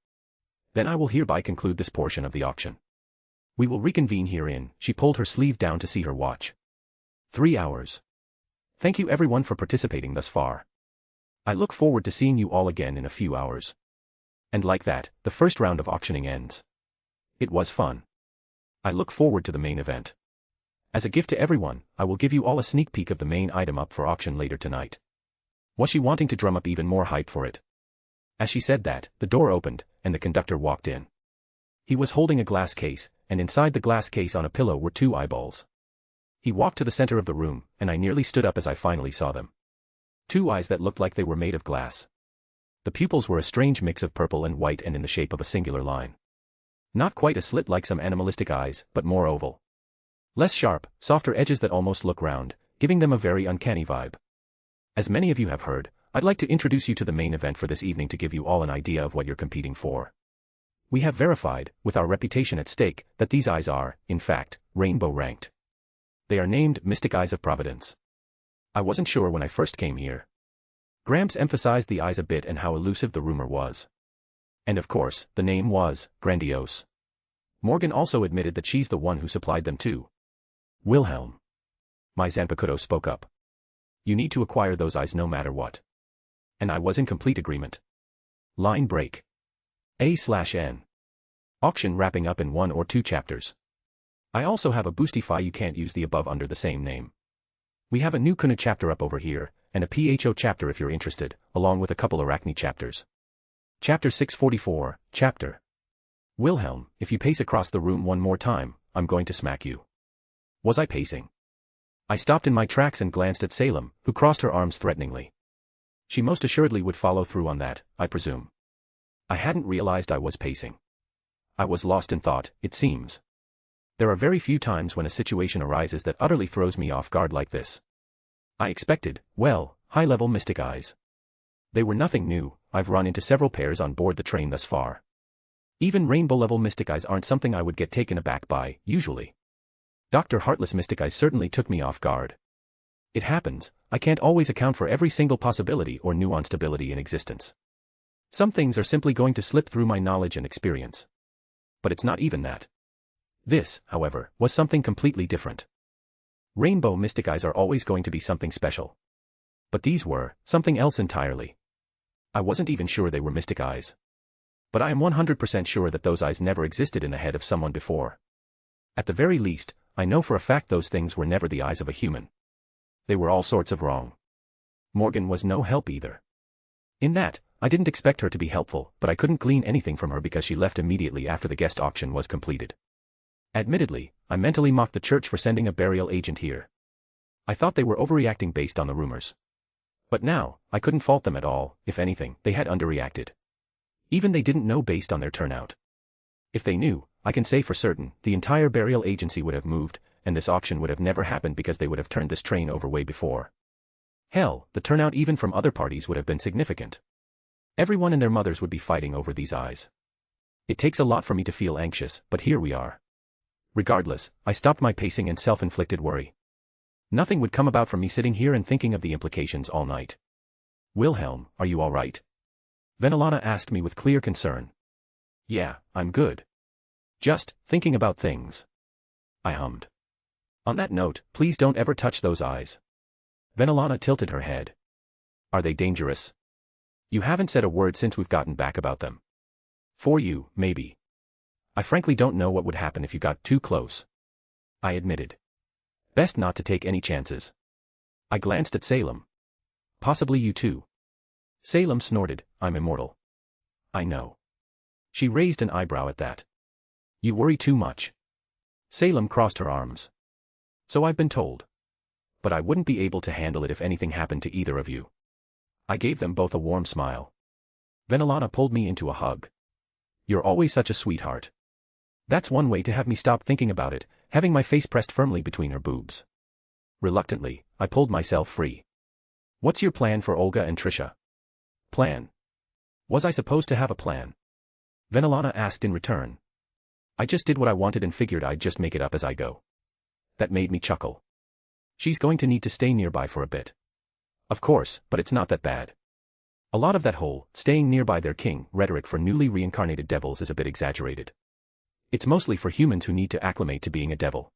Then I will hereby conclude this portion of the auction. We will reconvene herein. She pulled her sleeve down to see her watch. 3 hours. Thank you everyone for participating thus far. I look forward to seeing you all again in a few hours. And like that, the first round of auctioning ends. It was fun. I look forward to the main event. As a gift to everyone, I will give you all a sneak peek of the main item up for auction later tonight. Was she wanting to drum up even more hype for it? As she said that, the door opened, and the conductor walked in. He was holding a glass case, and inside the glass case on a pillow were 2 eyeballs. He walked to the center of the room, and I nearly stood up as I finally saw them. 2 eyes that looked like they were made of glass. The pupils were a strange mix of purple and white and in the shape of a singular line. Not quite a slit like some animalistic eyes, but more oval. Less sharp, softer edges that almost look round, giving them a very uncanny vibe. As many of you have heard, I'd like to introduce you to the main event for this evening to give you all an idea of what you're competing for. We have verified, with our reputation at stake, that these eyes are, in fact, rainbow ranked. They are named Mystic Eyes of Providence. I wasn't sure when I first came here. Gramps emphasized the eyes a bit and how elusive the rumor was. And of course, the name was grandiose. Morgan also admitted that she's the one who supplied them too. Wilhelm. My Zanpakuto spoke up. You need to acquire those eyes no matter what. And I was in complete agreement. Line break. A/N. Auction wrapping up in 1 or 2 chapters. I also have a Boostify. You can't use the above under the same name. We have a new Kuna chapter up over here, and a PHO chapter if you're interested, along with a couple Arachne chapters. Chapter 644, Chapter. Wilhelm, if you pace across the room one more time, I'm going to smack you. Was I pacing? I stopped in my tracks and glanced at Salem, who crossed her arms threateningly. She most assuredly would follow through on that, I presume. I hadn't realized I was pacing. I was lost in thought, it seems. There are very few times when a situation arises that utterly throws me off guard like this. I expected, well, high-level mystic eyes. They were nothing new. I've run into several pairs on board the train thus far. Even rainbow-level mystic eyes aren't something I would get taken aback by, usually. Dr. Heartless mystic eyes certainly took me off guard. It happens, I can't always account for every single possibility or nuanced ability in existence. Some things are simply going to slip through my knowledge and experience. But it's not even that. This, however, was something completely different. Rainbow mystic eyes are always going to be something special. But these were something else entirely. I wasn't even sure they were mystic eyes. But I am 100% sure that those eyes never existed in the head of someone before. At the very least, I know for a fact those things were never the eyes of a human. They were all sorts of wrong. Morgan was no help either. In that, I didn't expect her to be helpful, but I couldn't glean anything from her because she left immediately after the guest auction was completed. Admittedly, I mentally mocked the church for sending a burial agent here. I thought they were overreacting based on the rumors. But now, I couldn't fault them at all. If anything, they had underreacted. Even they didn't know based on their turnout. If they knew, I can say for certain, the entire burial agency would have moved, and this auction would have never happened because they would have turned this train over way before. Hell, the turnout even from other parties would have been significant. Everyone and their mothers would be fighting over these eyes. It takes a lot for me to feel anxious, but here we are. Regardless, I stopped my pacing and self-inflicted worry. Nothing would come about from me sitting here and thinking of the implications all night. Wilhelm, are you all right? Venelana asked me with clear concern. Yeah, I'm good. Just thinking about things. I hummed. On that note, please don't ever touch those eyes. Venelana tilted her head. Are they dangerous? You haven't said a word since we've gotten back about them. For you, maybe. I frankly don't know what would happen if you got too close. I admitted. Best not to take any chances. I glanced at Salem. Possibly you too. Salem snorted, I'm immortal. I know. She raised an eyebrow at that. You worry too much. Salem crossed her arms. So I've been told. But I wouldn't be able to handle it if anything happened to either of you. I gave them both a warm smile. Venelana pulled me into a hug. You're always such a sweetheart. That's one way to have me stop thinking about it, having my face pressed firmly between her boobs. Reluctantly, I pulled myself free. What's your plan for Olga and Trisha? Plan? Was I supposed to have a plan? Venelana asked in return. I just did what I wanted and figured I'd just make it up as I go. That made me chuckle. She's going to need to stay nearby for a bit. Of course, but it's not that bad. A lot of that whole, staying nearby their king, rhetoric for newly reincarnated devils is a bit exaggerated. It's mostly for humans who need to acclimate to being a devil.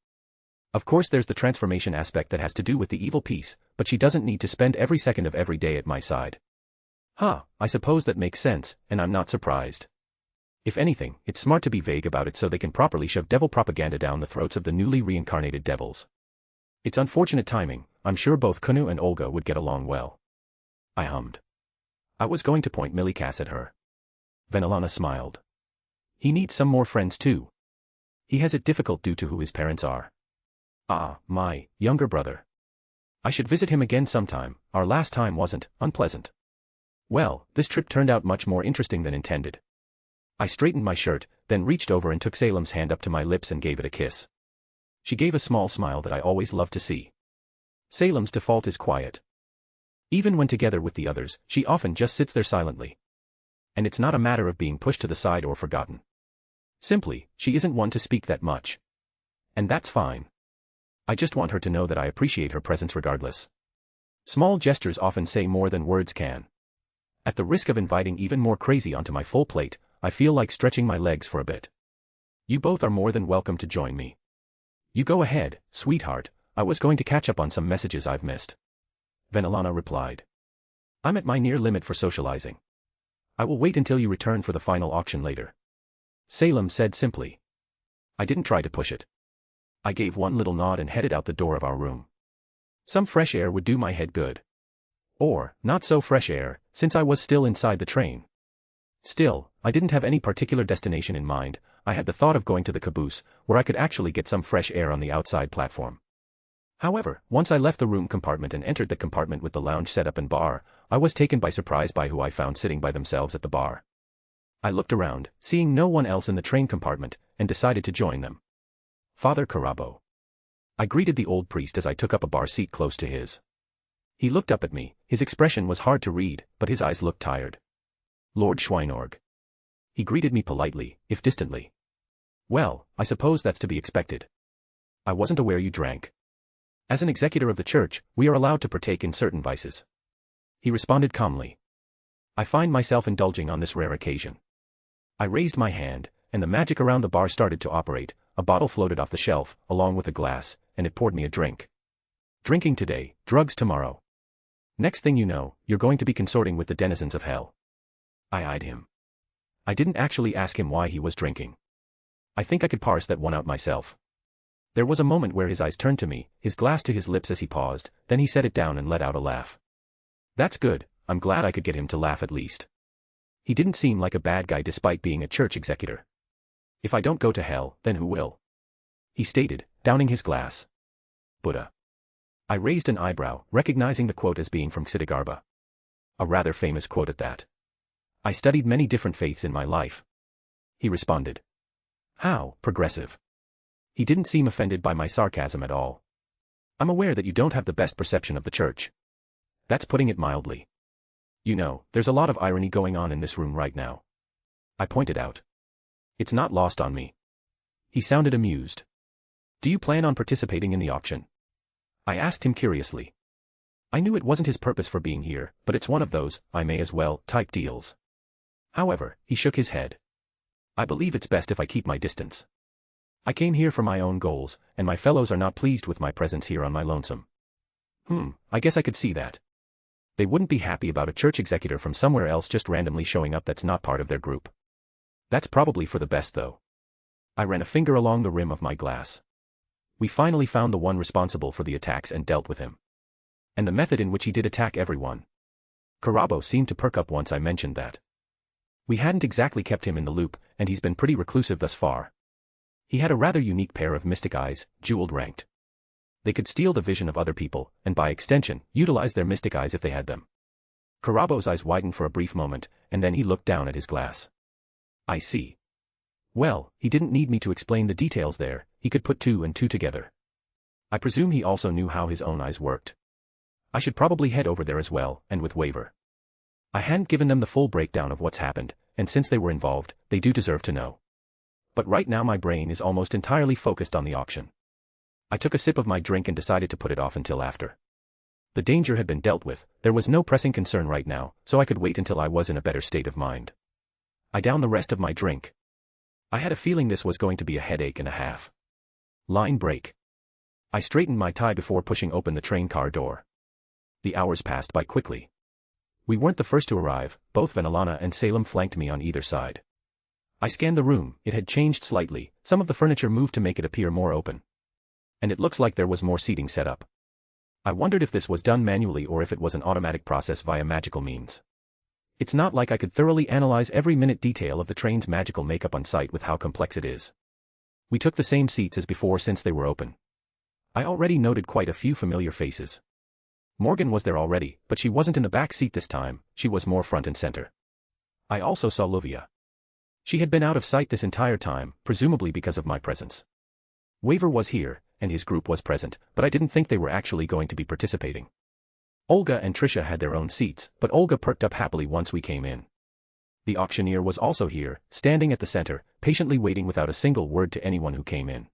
Of course there's the transformation aspect that has to do with the evil piece, but she doesn't need to spend every second of every day at my side. Huh, I suppose that makes sense, and I'm not surprised. If anything, it's smart to be vague about it so they can properly shove devil propaganda down the throats of the newly reincarnated devils. It's unfortunate timing, I'm sure both Kunu and Olga would get along well. I hummed. I was going to point Millikas at her. Venelana smiled. He needs some more friends too. He has it difficult due to who his parents are. Ah, my younger brother. I should visit him again sometime, our last time wasn't unpleasant. Well, this trip turned out much more interesting than intended. I straightened my shirt, then reached over and took Salem's hand up to my lips and gave it a kiss. She gave a small smile that I always love to see. Salem's default is quiet. Even when together with the others, she often just sits there silently. And it's not a matter of being pushed to the side or forgotten. Simply, she isn't one to speak that much. And that's fine. I just want her to know that I appreciate her presence regardless. Small gestures often say more than words can. At the risk of inviting even more crazy onto my full plate, I feel like stretching my legs for a bit. You both are more than welcome to join me. You go ahead, sweetheart, I was going to catch up on some messages I've missed. Venelana replied. I'm at my near limit for socializing. I will wait until you return for the final auction later. Salem said simply. I didn't try to push it. I gave one little nod and headed out the door of our room. Some fresh air would do my head good. Or, not so fresh air, since I was still inside the train. Still, I didn't have any particular destination in mind, I had the thought of going to the caboose, where I could actually get some fresh air on the outside platform. However, once I left the room compartment and entered the compartment with the lounge setup and bar, I was taken by surprise by who I found sitting by themselves at the bar. I looked around, seeing no one else in the train compartment, and decided to join them. Father Carabo. I greeted the old priest as I took up a bar seat close to his. He looked up at me, his expression was hard to read, but his eyes looked tired. Lord Schweinorg. He greeted me politely, if distantly. Well, I suppose that's to be expected. I wasn't aware you drank. As an executor of the church, we are allowed to partake in certain vices. He responded calmly. I find myself indulging on this rare occasion. I raised my hand, and the magic around the bar started to operate, a bottle floated off the shelf, along with a glass, and it poured me a drink. Drinking today, drugs tomorrow. Next thing you know, you're going to be consorting with the denizens of hell. I eyed him. I didn't actually ask him why he was drinking. I think I could parse that one out myself. There was a moment where his eyes turned to me, his glass to his lips as he paused, then he set it down and let out a laugh. That's good, I'm glad I could get him to laugh at least. He didn't seem like a bad guy despite being a church executor. If I don't go to hell, then who will? He stated, downing his glass. Buddha. I raised an eyebrow, recognizing the quote as being from Ksitigarbha. A rather famous quote at that. I studied many different faiths in my life. He responded. How progressive. He didn't seem offended by my sarcasm at all. I'm aware that you don't have the best perception of the church. That's putting it mildly. You know, there's a lot of irony going on in this room right now. I pointed out. It's not lost on me. He sounded amused. Do you plan on participating in the auction? I asked him curiously. I knew it wasn't his purpose for being here, but it's one of those, I may as well, type deals. However, he shook his head. I believe it's best if I keep my distance. I came here for my own goals, and my fellows are not pleased with my presence here on my lonesome. I guess I could see that. They wouldn't be happy about a church executor from somewhere else just randomly showing up that's not part of their group. That's probably for the best though. I ran a finger along the rim of my glass. We finally found the one responsible for the attacks and dealt with him. And the method in which he did attack everyone. Karabo seemed to perk up once I mentioned that. We hadn't exactly kept him in the loop, and he's been pretty reclusive thus far. He had a rather unique pair of mystic eyes, jeweled ranked. They could steal the vision of other people, and by extension, utilize their mystic eyes if they had them. Karabo's eyes widened for a brief moment, and then he looked down at his glass. I see. Well, he didn't need me to explain the details there, he could put two and two together. I presume he also knew how his own eyes worked. I should probably head over there as well, and with waiver. I hadn't given them the full breakdown of what's happened, and since they were involved, they do deserve to know. But right now my brain is almost entirely focused on the auction. I took a sip of my drink and decided to put it off until after. The danger had been dealt with, there was no pressing concern right now, so I could wait until I was in a better state of mind. I downed the rest of my drink. I had a feeling this was going to be a headache and a half. Line break. I straightened my tie before pushing open the train car door. The hours passed by quickly. We weren't the first to arrive, both Venelana and Salem flanked me on either side. I scanned the room, it had changed slightly, some of the furniture moved to make it appear more open. And it looks like there was more seating set up. I wondered if this was done manually or if it was an automatic process via magical means. It's not like I could thoroughly analyze every minute detail of the train's magical makeup on site with how complex it is. We took the same seats as before since they were open. I already noted quite a few familiar faces. Morgan was there already, but she wasn't in the back seat this time, she was more front and center. I also saw Luvia. She had been out of sight this entire time, presumably because of my presence. Waver was here, and his group was present, but I didn't think they were actually going to be participating. Olga and Trisha had their own seats, but Olga perked up happily once we came in. The auctioneer was also here, standing at the center, patiently waiting without a single word to anyone who came in.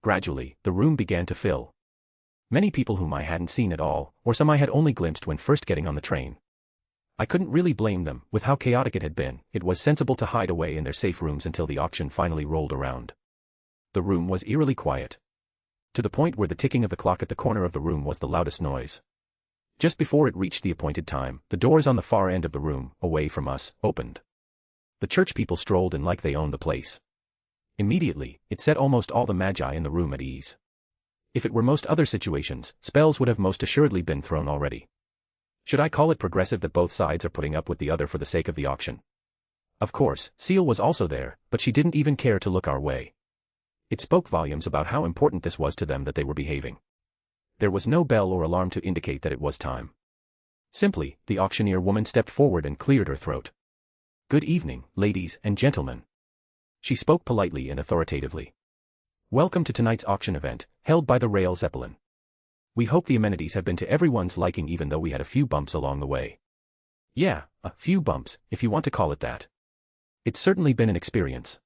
Gradually, the room began to fill. Many people whom I hadn't seen at all, or some I had only glimpsed when first getting on the train. I couldn't really blame them, with how chaotic it had been, it was sensible to hide away in their safe rooms until the auction finally rolled around. The room was eerily quiet. To the point where the ticking of the clock at the corner of the room was the loudest noise. Just before it reached the appointed time, the doors on the far end of the room, away from us, opened. The church people strolled in like they owned the place. Immediately, it set almost all the magi in the room at ease. If it were most other situations, spells would have most assuredly been thrown already. Should I call it progressive that both sides are putting up with the other for the sake of the auction? Of course, Seal was also there, but she didn't even care to look our way. It spoke volumes about how important this was to them that they were behaving. There was no bell or alarm to indicate that it was time. Simply, the auctioneer woman stepped forward and cleared her throat. Good evening, ladies and gentlemen. She spoke politely and authoritatively. Welcome to tonight's auction event, held by the Rail Zeppelin. We hope the amenities have been to everyone's liking even though we had a few bumps along the way. Yeah, a few bumps, if you want to call it that. It's certainly been an experience.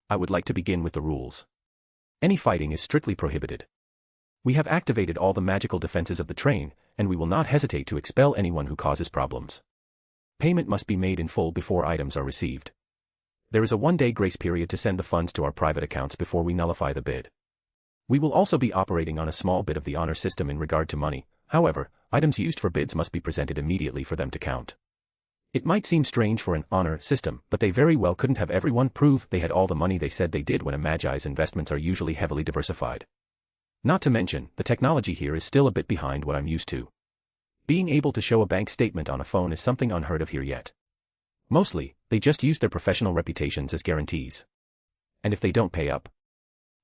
I would like to begin with the rules. Any fighting is strictly prohibited. We have activated all the magical defenses of the train, and we will not hesitate to expel anyone who causes problems. Payment must be made in full before items are received. There is a one-day grace period to send the funds to our private accounts before we nullify the bid. We will also be operating on a small bit of the honor system in regard to money, however, items used for bids must be presented immediately for them to count. It might seem strange for an honor system, but they very well couldn't have everyone prove they had all the money they said they did when a magi's investments are usually heavily diversified. Not to mention, the technology here is still a bit behind what I'm used to. Being able to show a bank statement on a phone is something unheard of here yet. Mostly, they just use their professional reputations as guarantees. And if they don't pay up,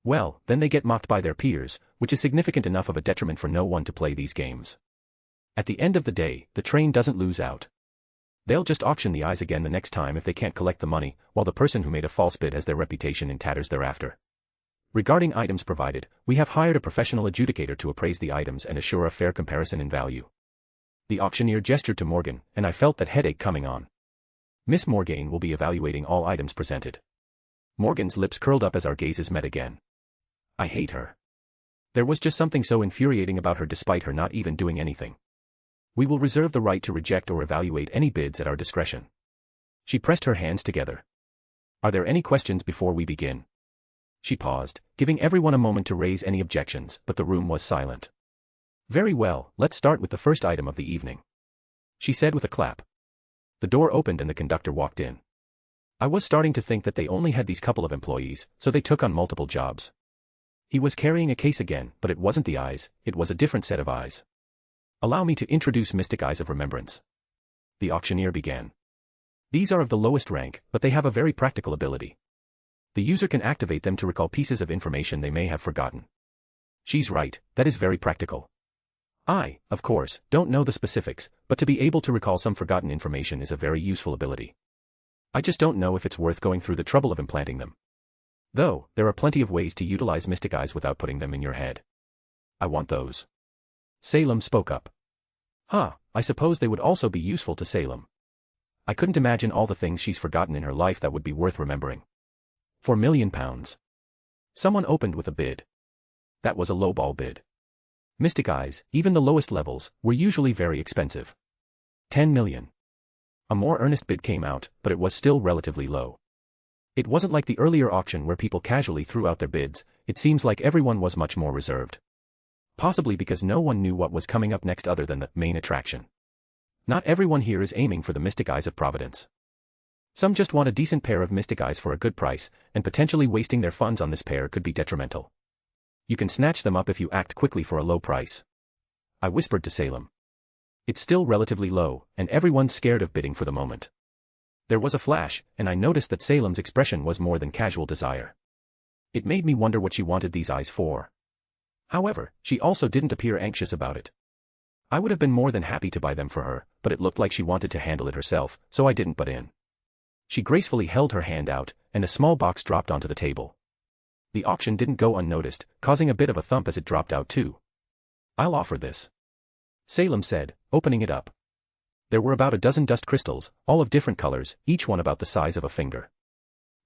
well, then they get mocked by their peers, which is significant enough of a detriment for no one to play these games. At the end of the day, the train doesn't lose out. They'll just auction the eyes again the next time if they can't collect the money, while the person who made a false bid has their reputation in tatters thereafter. Regarding items provided, we have hired a professional adjudicator to appraise the items and assure a fair comparison in value. The auctioneer gestured to Morgan, and I felt that headache coming on. Miss Morgane will be evaluating all items presented. Morgan's lips curled up as our gazes met again. I hate her. There was just something so infuriating about her despite her not even doing anything. We will reserve the right to reject or evaluate any bids at our discretion. She pressed her hands together. Are there any questions before we begin? She paused, giving everyone a moment to raise any objections, but the room was silent. Very well, let's start with the first item of the evening, she said with a clap. The door opened and the conductor walked in. I was starting to think that they only had these couple of employees, so they took on multiple jobs. He was carrying a case again, but it wasn't the eyes, it was a different set of eyes. Allow me to introduce Mystic Eyes of Remembrance. The auctioneer began. These are of the lowest rank, but they have a very practical ability. The user can activate them to recall pieces of information they may have forgotten. She's right, that is very practical. I, of course, don't know the specifics, but to be able to recall some forgotten information is a very useful ability. I just don't know if it's worth going through the trouble of implanting them. Though, there are plenty of ways to utilize Mystic Eyes without putting them in your head. I want those. Salem spoke up. I suppose they would also be useful to Salem. I couldn't imagine all the things she's forgotten in her life that would be worth remembering. £4 million. Someone opened with a bid. That was a lowball bid. Mystic Eyes, even the lowest levels, were usually very expensive. 10 million. A more earnest bid came out, but it was still relatively low. It wasn't like the earlier auction where people casually threw out their bids, it seems like everyone was much more reserved. Possibly because no one knew what was coming up next other than the main attraction. Not everyone here is aiming for the Mystic Eyes of Providence. Some just want a decent pair of Mystic Eyes for a good price, and potentially wasting their funds on this pair could be detrimental. You can snatch them up if you act quickly for a low price. I whispered to Salem. It's still relatively low, and everyone's scared of bidding for the moment. There was a flash, and I noticed that Salem's expression was more than casual desire. It made me wonder what she wanted these eyes for. However, she also didn't appear anxious about it. I would have been more than happy to buy them for her, but it looked like she wanted to handle it herself, so I didn't butt in. She gracefully held her hand out, and a small box dropped onto the table. The auction didn't go unnoticed, causing a bit of a thump as it dropped out too. I'll offer this, Salem said, opening it up. There were about a dozen dust crystals, all of different colors, each one about the size of a finger.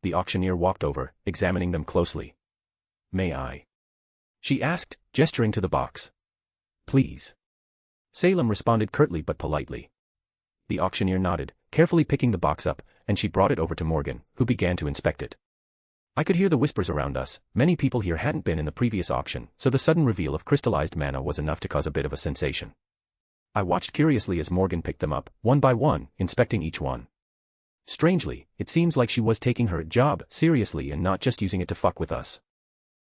The auctioneer walked over, examining them closely. May I? She asked, gesturing to the box. Please. Salem responded curtly but politely. The auctioneer nodded, carefully picking the box up, and she brought it over to Morgan, who began to inspect it. I could hear the whispers around us. Many people here hadn't been in the previous auction, so the sudden reveal of crystallized mana was enough to cause a bit of a sensation. I watched curiously as Morgan picked them up, one by one, inspecting each one. Strangely, it seems like she was taking her job seriously and not just using it to fuck with us.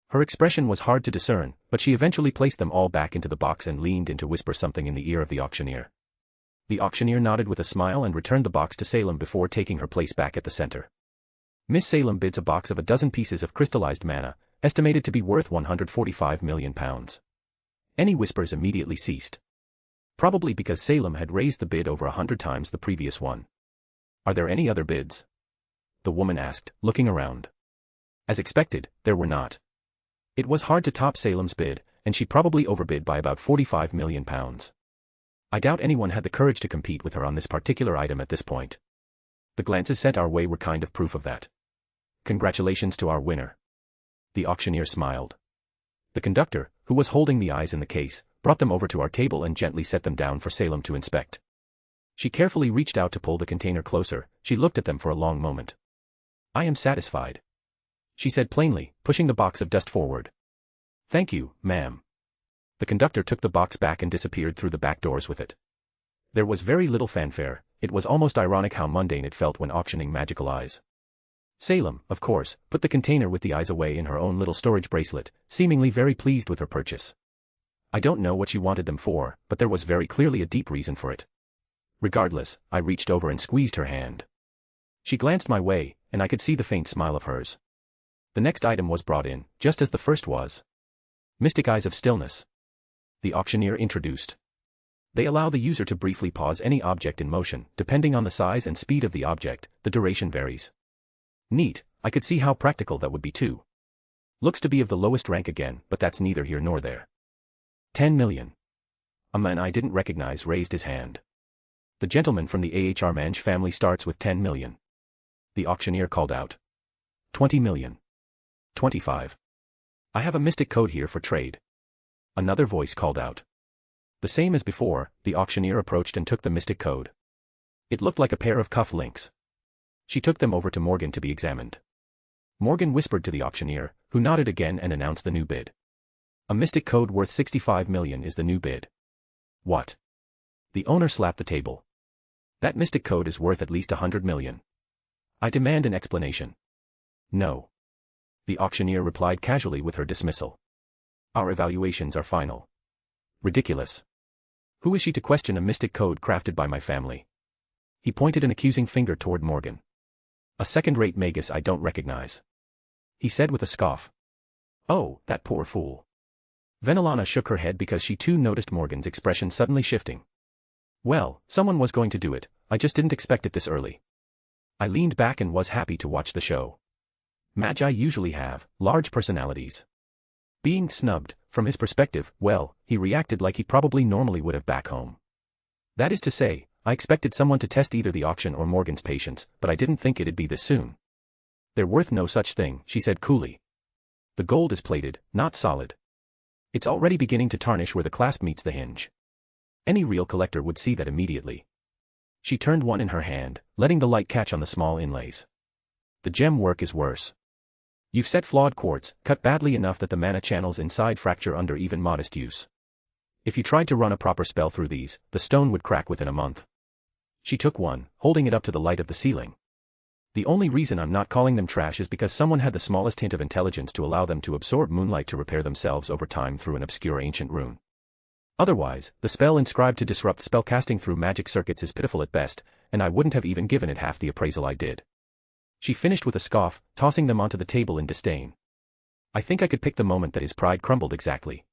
Her expression was hard to discern, but she eventually placed them all back into the box and leaned in to whisper something in the ear of the auctioneer. The auctioneer nodded with a smile and returned the box to Salem before taking her place back at the center. Miss Salem bids a box of a dozen pieces of crystallized mana, estimated to be worth £145 million. Any whispers immediately ceased. Probably because Salem had raised the bid over 100 times the previous one. Are there any other bids? The woman asked, looking around. As expected, there were not. It was hard to top Salem's bid, and she probably overbid by about £45 million. I doubt anyone had the courage to compete with her on this particular item at this point. The glances sent our way were kind of proof of that. Congratulations to our winner. The auctioneer smiled. The conductor, who was holding the eyes in the case, brought them over to our table and gently set them down for Salem to inspect. She carefully reached out to pull the container closer. She looked at them for a long moment. I am satisfied, she said plainly, pushing the box of dust forward. Thank you, ma'am. The conductor took the box back and disappeared through the back doors with it. There was very little fanfare. It was almost ironic how mundane it felt when auctioning magical eyes. Salem, of course, put the container with the eyes away in her own little storage bracelet, seemingly very pleased with her purchase. I don't know what she wanted them for, but there was very clearly a deep reason for it. Regardless, I reached over and squeezed her hand. She glanced my way, and I could see the faint smile of hers. The next item was brought in, just as the first was. Mystic Eyes of Stillness. The auctioneer introduced. They allow the user to briefly pause any object in motion. Depending on the size and speed of the object, the duration varies. Neat, I could see how practical that would be too. Looks to be of the lowest rank again, but that's neither here nor there. 10 million. A man I didn't recognize raised his hand. The gentleman from the AHR Mange family starts with 10 million. The auctioneer called out. 20 million. 25. I have a mystic code here for trade. Another voice called out. The same as before, the auctioneer approached and took the mystic code. It looked like a pair of cuff links. She took them over to Morgan to be examined. Morgan whispered to the auctioneer, who nodded again and announced the new bid. A mystic code worth 65 million is the new bid. What? The owner slapped the table. That mystic code is worth at least 100 million. I demand an explanation. No. The auctioneer replied casually with her dismissal. Our evaluations are final. Ridiculous. Who is she to question a mystic code crafted by my family? He pointed an accusing finger toward Morgan. A second-rate magus I don't recognize. He said with a scoff. Oh, that poor fool. Venelana shook her head because she too noticed Morgan's expression suddenly shifting. Well, someone was going to do it, I just didn't expect it this early. I leaned back and was happy to watch the show. Magi usually have large personalities. Being snubbed, from his perspective, well, he reacted like he probably normally would have back home. That is to say, I expected someone to test either the auction or Morgan's patience, but I didn't think it'd be this soon. They're worth no such thing, she said coolly. The gold is plated, not solid. It's already beginning to tarnish where the clasp meets the hinge. Any real collector would see that immediately. She turned one in her hand, letting the light catch on the small inlays. The gem work is worse. You've set flawed quartz, cut badly enough that the mana channels inside fracture under even modest use. If you tried to run a proper spell through these, the stone would crack within a month. She took one, holding it up to the light of the ceiling. The only reason I'm not calling them trash is because someone had the smallest hint of intelligence to allow them to absorb moonlight to repair themselves over time through an obscure ancient rune. Otherwise, the spell inscribed to disrupt spellcasting through magic circuits is pitiful at best, and I wouldn't have even given it half the appraisal I did. She finished with a scoff, tossing them onto the table in disdain. I think I could pick the moment that his pride crumbled exactly.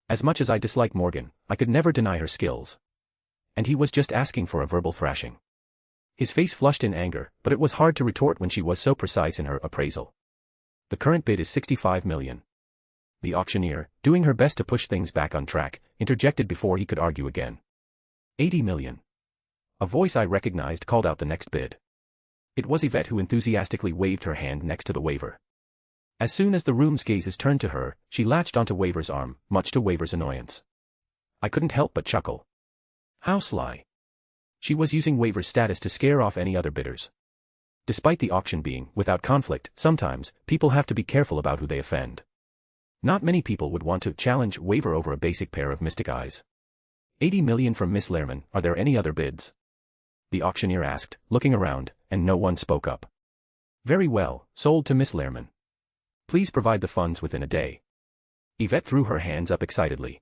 As much as I dislike Morgan, I could never deny her skills. And he was just asking for a verbal thrashing. His face flushed in anger, but it was hard to retort when she was so precise in her appraisal. The current bid is 65 million. The auctioneer, doing her best to push things back on track, interjected before he could argue again. 80 million. A voice I recognized called out the next bid. It was Yvette who enthusiastically waved her hand next to the waiver. As soon as the room's gazes turned to her, she latched onto Waver's arm, much to Waver's annoyance. I couldn't help but chuckle. How sly. She was using Waver's status to scare off any other bidders. Despite the auction being without conflict, sometimes, people have to be careful about who they offend. Not many people would want to challenge Waver over a basic pair of mystic eyes. 80 million from Miss Lehrman, are there any other bids? The auctioneer asked, looking around, and no one spoke up. Very well, sold to Miss Lehrman. Please provide the funds within a day. Yvette threw her hands up excitedly.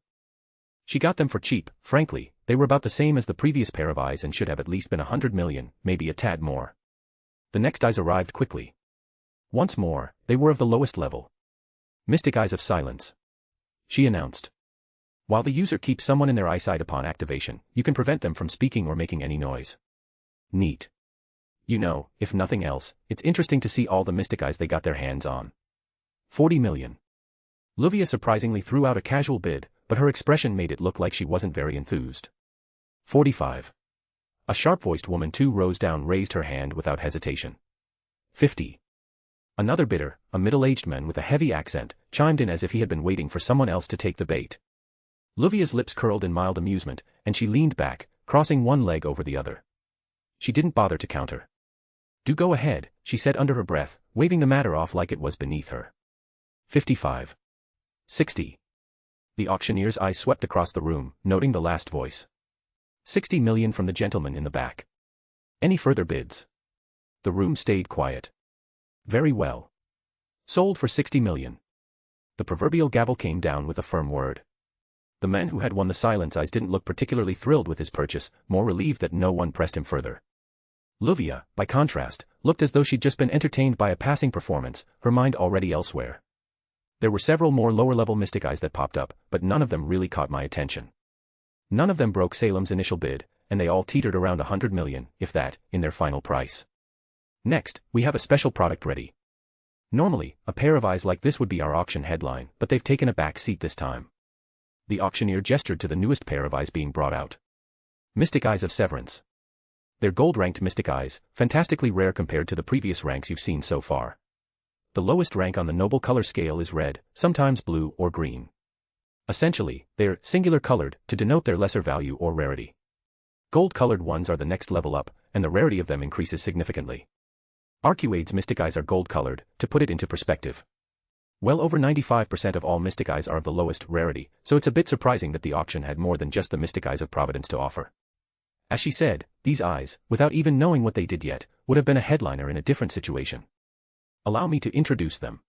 She got them for cheap, frankly, they were about the same as the previous pair of eyes and should have at least been 100 million, maybe a tad more. The next eyes arrived quickly. Once more, they were of the lowest level. Mystic Eyes of Silence. She announced. While the user keeps someone in their eyesight upon activation, you can prevent them from speaking or making any noise. Neat. You know, if nothing else, it's interesting to see all the mystic eyes they got their hands on. 40 million. Luvia surprisingly threw out a casual bid, but her expression made it look like she wasn't very enthused. 45. A sharp-voiced woman too rose down raised her hand without hesitation. 50. Another bidder, a middle-aged man with a heavy accent, chimed in as if he had been waiting for someone else to take the bait. Luvia's lips curled in mild amusement, and she leaned back, crossing one leg over the other. She didn't bother to counter. Do go ahead, she said under her breath, waving the matter off like it was beneath her. 55. 60. The auctioneer's eyes swept across the room, noting the last voice. 60 million from the gentleman in the back. Any further bids? The room stayed quiet. Very well. Sold for 60 million. The proverbial gavel came down with a firm word. The man who had won the silence eyes didn't look particularly thrilled with his purchase, more relieved that no one pressed him further. Luvia, by contrast, looked as though she'd just been entertained by a passing performance, her mind already elsewhere. There were several more lower-level mystic eyes that popped up, but none of them really caught my attention. None of them broke Salem's initial bid, and they all teetered around 100 million, if that, in their final price. Next, we have a special product ready. Normally, a pair of eyes like this would be our auction headline, but they've taken a back seat this time. The auctioneer gestured to the newest pair of eyes being brought out. Mystic Eyes of Severance. They're gold-ranked mystic eyes, fantastically rare compared to the previous ranks you've seen so far. The lowest rank on the noble color scale is red, sometimes blue or green. Essentially, they're singular colored to denote their lesser value or rarity. Gold-colored ones are the next level up, and the rarity of them increases significantly. Arcuade's mystic eyes are gold-colored, to put it into perspective. Well over 95% of all mystic eyes are of the lowest rarity, so it's a bit surprising that the auction had more than just the mystic eyes of Providence to offer. As she said, these eyes, without even knowing what they did yet, would have been a headliner in a different situation. Allow me to introduce them.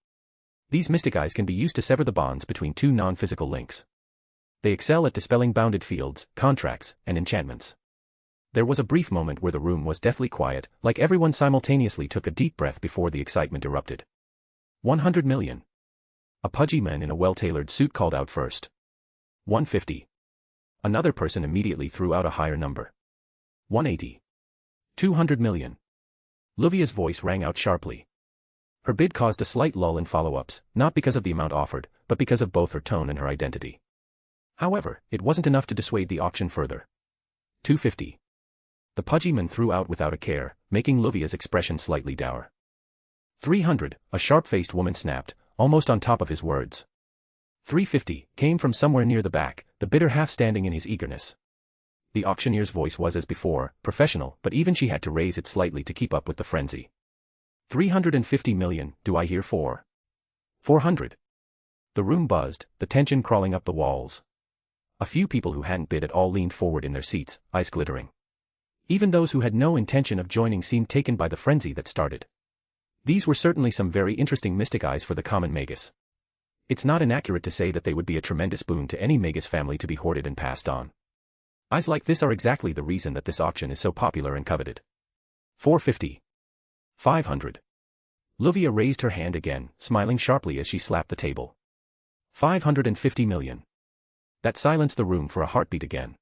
These mystic eyes can be used to sever the bonds between two non-physical links. They excel at dispelling bounded fields, contracts, and enchantments. There was a brief moment where the room was deathly quiet, like everyone simultaneously took a deep breath before the excitement erupted. 100 million. A pudgy man in a well-tailored suit called out first. 150. Another person immediately threw out a higher number. 180. 200 million. Luvia's voice rang out sharply. Her bid caused a slight lull in follow-ups, not because of the amount offered, but because of both her tone and her identity. However, it wasn't enough to dissuade the auction further. 250. The pudgy man threw out without a care, making Luvia's expression slightly dour. 300, a sharp-faced woman snapped, almost on top of his words. 350, came from somewhere near the back, the bidder half standing in his eagerness. The auctioneer's voice was as before, professional, but even she had to raise it slightly to keep up with the frenzy. 350 million, do I hear 4? 400. The room buzzed, the tension crawling up the walls. A few people who hadn't bid at all leaned forward in their seats, eyes glittering. Even those who had no intention of joining seemed taken by the frenzy that started. These were certainly some very interesting mystic eyes for the common magus. It's not inaccurate to say that they would be a tremendous boon to any magus family to be hoarded and passed on. Eyes like this are exactly the reason that this auction is so popular and coveted. 450. 500. Luvia raised her hand again, smiling sharply as she slapped the table. 550 million. That silenced the room for a heartbeat again.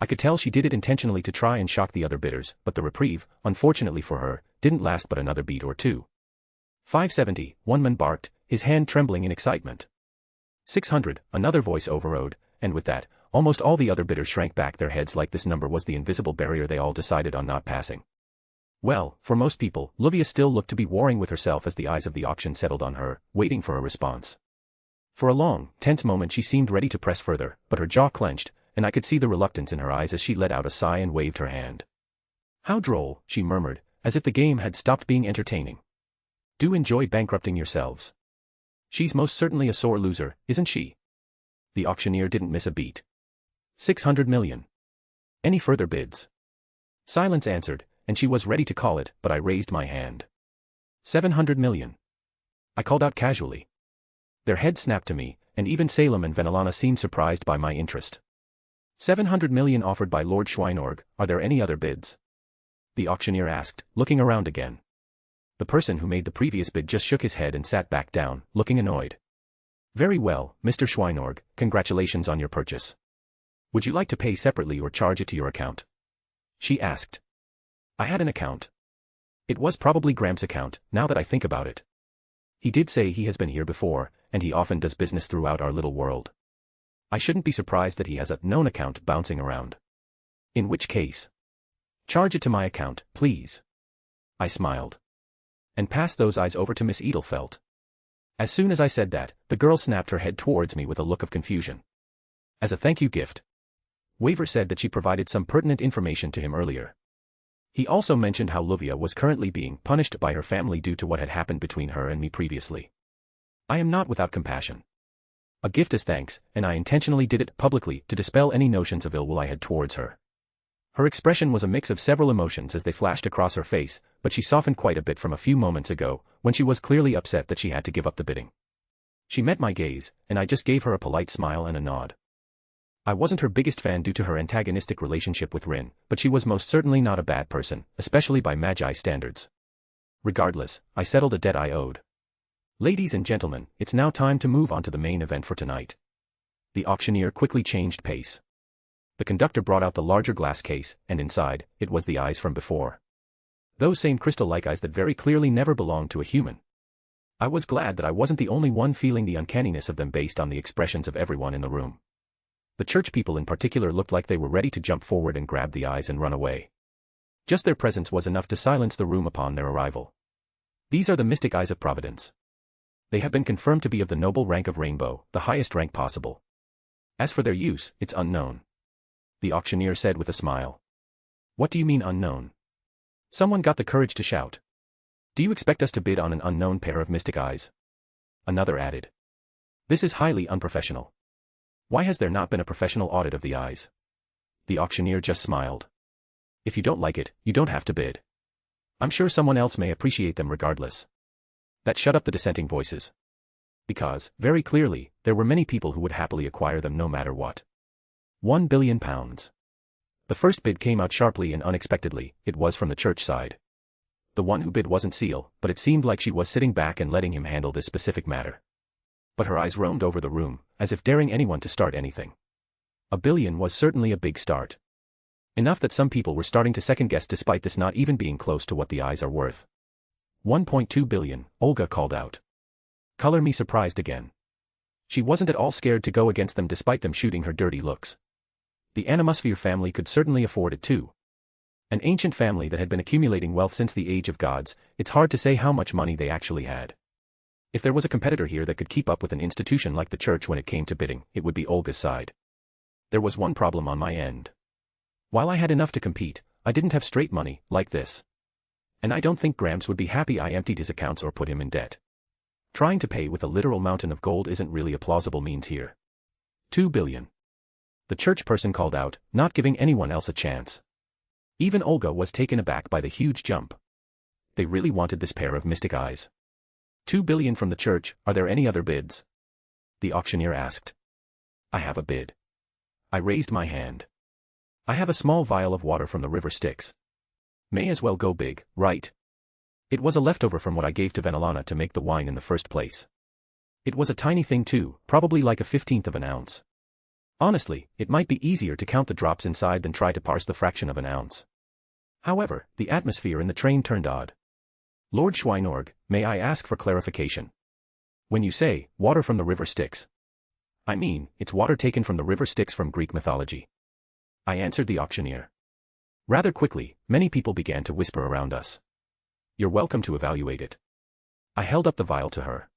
I could tell she did it intentionally to try and shock the other bidders, but the reprieve, unfortunately for her, didn't last but another beat or two. 570, one man barked, his hand trembling in excitement. 600, another voice overrode, and with that, almost all the other bidders shrank back their heads like this number was the invisible barrier they all decided on not passing. Well, for most people, Luvia still looked to be warring with herself as the eyes of the auction settled on her, waiting for a response. For a long, tense moment she seemed ready to press further, but her jaw clenched, and I could see the reluctance in her eyes as she let out a sigh and waved her hand. How droll, she murmured, as if the game had stopped being entertaining. Do enjoy bankrupting yourselves. She's most certainly a sore loser, isn't she? The auctioneer didn't miss a beat. 600 million. Any further bids? Silence answered, and she was ready to call it, but I raised my hand. 700 million. I called out casually. Their heads snapped to me, and even Salem and Venelana seemed surprised by my interest. 700 million offered by Lord Schweinorg, are there any other bids? The auctioneer asked, looking around again. The person who made the previous bid just shook his head and sat back down, looking annoyed. Very well, Mr. Schweinorg, congratulations on your purchase. Would you like to pay separately or charge it to your account? She asked. I had an account. It was probably Graham's account, now that I think about it. He did say he has been here before, and he often does business throughout our little world. I shouldn't be surprised that he has a known account bouncing around. In which case, charge it to my account, please. I smiled. And passed those eyes over to Miss Edelfelt. As soon as I said that, the girl snapped her head towards me with a look of confusion. As a thank you gift. Waver said that she provided some pertinent information to him earlier. He also mentioned how Luvia was currently being punished by her family due to what had happened between her and me previously. I am not without compassion. A gift as thanks, and I intentionally did it publicly to dispel any notions of ill will I had towards her. Her expression was a mix of several emotions as they flashed across her face, but she softened quite a bit from a few moments ago, when she was clearly upset that she had to give up the bidding. She met my gaze, and I just gave her a polite smile and a nod. I wasn't her biggest fan due to her antagonistic relationship with Rin, but she was most certainly not a bad person, especially by Magi standards. Regardless, I settled a debt I owed. Ladies and gentlemen, it's now time to move on to the main event for tonight. The auctioneer quickly changed pace. The conductor brought out the larger glass case, and inside, it was the eyes from before. Those same crystal-like eyes that very clearly never belonged to a human. I was glad that I wasn't the only one feeling the uncanniness of them based on the expressions of everyone in the room. The church people in particular looked like they were ready to jump forward and grab the eyes and run away. Just their presence was enough to silence the room upon their arrival. These are the mystic eyes of providence. They have been confirmed to be of the noble rank of rainbow, the highest rank possible. As for their use, it's unknown. The auctioneer said with a smile. What do you mean unknown? Someone got the courage to shout. Do you expect us to bid on an unknown pair of mystic eyes? Another added. This is highly unprofessional. Why has there not been a professional audit of the eyes? The auctioneer just smiled. If you don't like it, you don't have to bid. I'm sure someone else may appreciate them regardless. That shut up the dissenting voices. Because, very clearly, there were many people who would happily acquire them no matter what. £1 billion. The first bid came out sharply and unexpectedly. It was from the church side. The one who bid wasn't Seal, but it seemed like she was sitting back and letting him handle this specific matter. But her eyes roamed over the room, as if daring anyone to start anything. $1 billion was certainly a big start. Enough that some people were starting to second-guess despite this not even being close to what the eyes are worth. $1.2 billion, Olga called out. Color me surprised again. She wasn't at all scared to go against them despite them shooting her dirty looks. The Animosphere family could certainly afford it too. An ancient family that had been accumulating wealth since the age of gods, it's hard to say how much money they actually had. If there was a competitor here that could keep up with an institution like the church when it came to bidding, it would be Olga's side. There was one problem on my end. While I had enough to compete, I didn't have straight money, like this. And I don't think Gramps would be happy I emptied his accounts or put him in debt. Trying to pay with a literal mountain of gold isn't really a plausible means here. $2 billion. The church person called out, not giving anyone else a chance. Even Olga was taken aback by the huge jump. They really wanted this pair of mystic eyes. $2 billion from the church. Are there any other bids? The auctioneer asked. I have a bid. I raised my hand. I have a small vial of water from the river Styx. May as well go big, right? It was a leftover from what I gave to Venelana to make the wine in the first place. It was a tiny thing too, probably like a 1/15 of an ounce. Honestly, it might be easier to count the drops inside than try to parse the fraction of an ounce. However, the atmosphere in the train turned odd. Lord Schweinorg, may I ask for clarification? When you say, water from the river Styx, I mean, it's water taken from the river Styx from Greek mythology. I answered the auctioneer. Rather quickly, many people began to whisper around us. You're welcome to evaluate it. I held up the vial to her.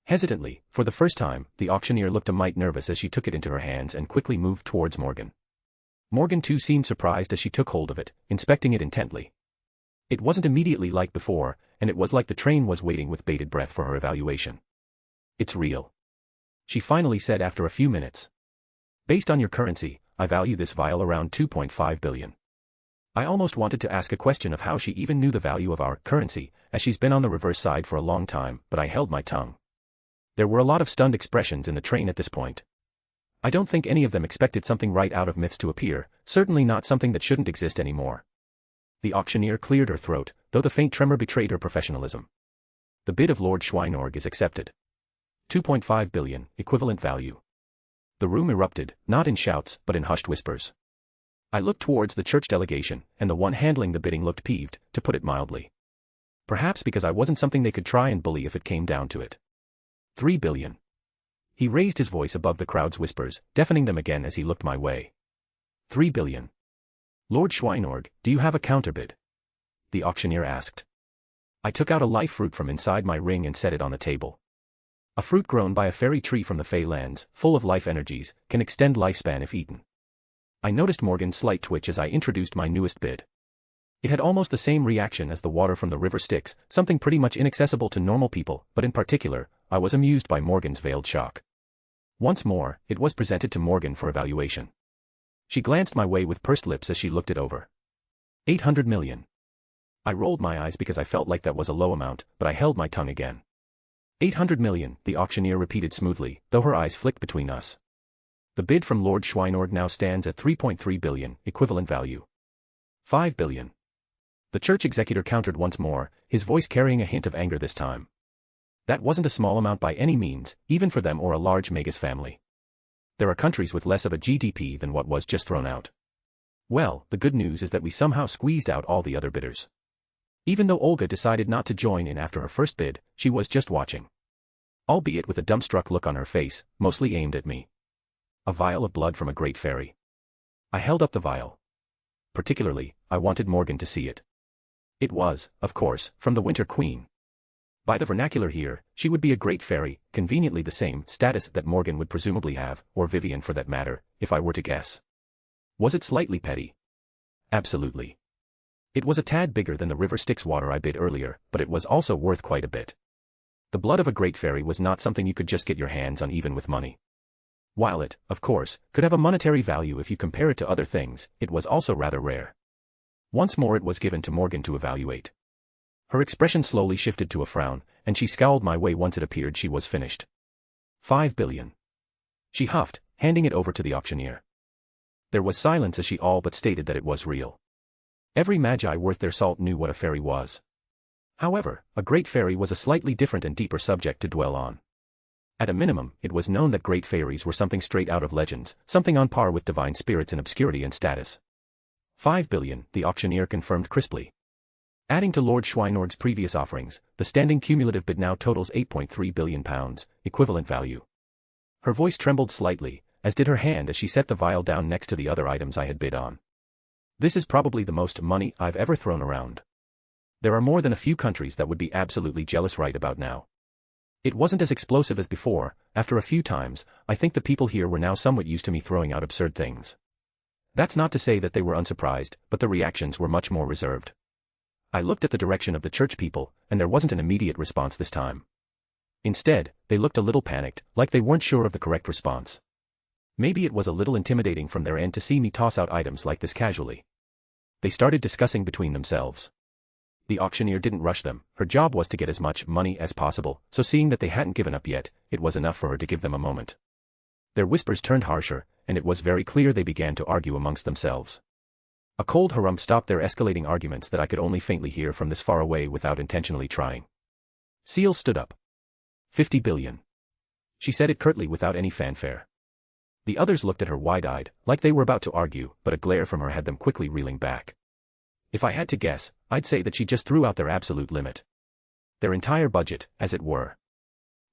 Hesitantly, for the first time, the auctioneer looked a mite nervous as she took it into her hands and quickly moved towards Morgan. Morgan too seemed surprised as she took hold of it, inspecting it intently. It wasn't immediately like before, and it was like the train was waiting with bated breath for her evaluation. It's real. She finally said after a few minutes. Based on your currency, I value this vial around $2.5 billion. I almost wanted to ask a question of how she even knew the value of our currency, as she's been on the reverse side for a long time, but I held my tongue. There were a lot of stunned expressions in the train at this point. I don't think any of them expected something right out of myths to appear, certainly not something that shouldn't exist anymore. The auctioneer cleared her throat, though the faint tremor betrayed her professionalism. The bid of Lord Schweinorg is accepted. $2.5 billion, equivalent value. The room erupted, not in shouts, but in hushed whispers. I looked towards the church delegation, and the one handling the bidding looked peeved, to put it mildly. Perhaps because I wasn't something they could try and bully if it came down to it. $3 billion. He raised his voice above the crowd's whispers, deafening them again as he looked my way. $3 billion. Lord Schweinorg, do you have a counterbid? The auctioneer asked. I took out a life fruit from inside my ring and set it on the table. A fruit grown by a fairy tree from the Fey lands, full of life energies, can extend lifespan if eaten. I noticed Morgan's slight twitch as I introduced my newest bid. It had almost the same reaction as the water from the river Styx, something pretty much inaccessible to normal people, but in particular, I was amused by Morgan's veiled shock. Once more, it was presented to Morgan for evaluation. She glanced my way with pursed lips as she looked it over. $800 million. I rolled my eyes because I felt like that was a low amount, but I held my tongue again. $800 million, the auctioneer repeated smoothly, though her eyes flicked between us. The bid from Lord Schweinorg now stands at $3.3 billion, equivalent value. $5 billion. The church executor countered once more, his voice carrying a hint of anger this time. That wasn't a small amount by any means, even for them or a large Magus family. There are countries with less of a GDP than what was just thrown out. Well, the good news is that we somehow squeezed out all the other bidders. Even though Olga decided not to join in after her first bid, she was just watching. Albeit with a dumbstruck look on her face, mostly aimed at me. A vial of blood from a great fairy. I held up the vial. Particularly, I wanted Morgan to see it. It was, of course, from the Winter Queen. By the vernacular here, she would be a great fairy, conveniently the same status that Morgan would presumably have, or Vivian for that matter, if I were to guess. Was it slightly petty? Absolutely. It was a tad bigger than the river Styx water I bid earlier, but it was also worth quite a bit. The blood of a great fairy was not something you could just get your hands on even with money. While it, of course, could have a monetary value if you compare it to other things, it was also rather rare. Once more it was given to Morgan to evaluate. Her expression slowly shifted to a frown, and she scowled my way once it appeared she was finished. 5 billion. She huffed, handing it over to the auctioneer. There was silence as she all but stated that it was real. Every magi worth their salt knew what a fairy was. However, a great fairy was a slightly different and deeper subject to dwell on. At a minimum, it was known that great fairies were something straight out of legends, something on par with divine spirits in obscurity and status. 5 billion, the auctioneer confirmed crisply. Adding to Lord Schweinorg's previous offerings, the standing cumulative bid now totals £8.3 billion, equivalent value. Her voice trembled slightly, as did her hand as she set the vial down next to the other items I had bid on. This is probably the most money I've ever thrown around. There are more than a few countries that would be absolutely jealous right about now. It wasn't as explosive as before. After a few times, I think the people here were now somewhat used to me throwing out absurd things. That's not to say that they were unsurprised, but the reactions were much more reserved. I looked at the direction of the church people, and there wasn't an immediate response this time. Instead, they looked a little panicked, like they weren't sure of the correct response. Maybe it was a little intimidating from their end to see me toss out items like this casually. They started discussing between themselves. The auctioneer didn't rush them. Her job was to get as much money as possible, so seeing that they hadn't given up yet, it was enough for her to give them a moment. Their whispers turned harsher, and it was very clear they began to argue amongst themselves. A cold harumph stopped their escalating arguments that I could only faintly hear from this far away without intentionally trying. Seal stood up. 50 billion. She said it curtly without any fanfare. The others looked at her wide-eyed, like they were about to argue, but a glare from her had them quickly reeling back. If I had to guess, I'd say that she just threw out their absolute limit. Their entire budget, as it were.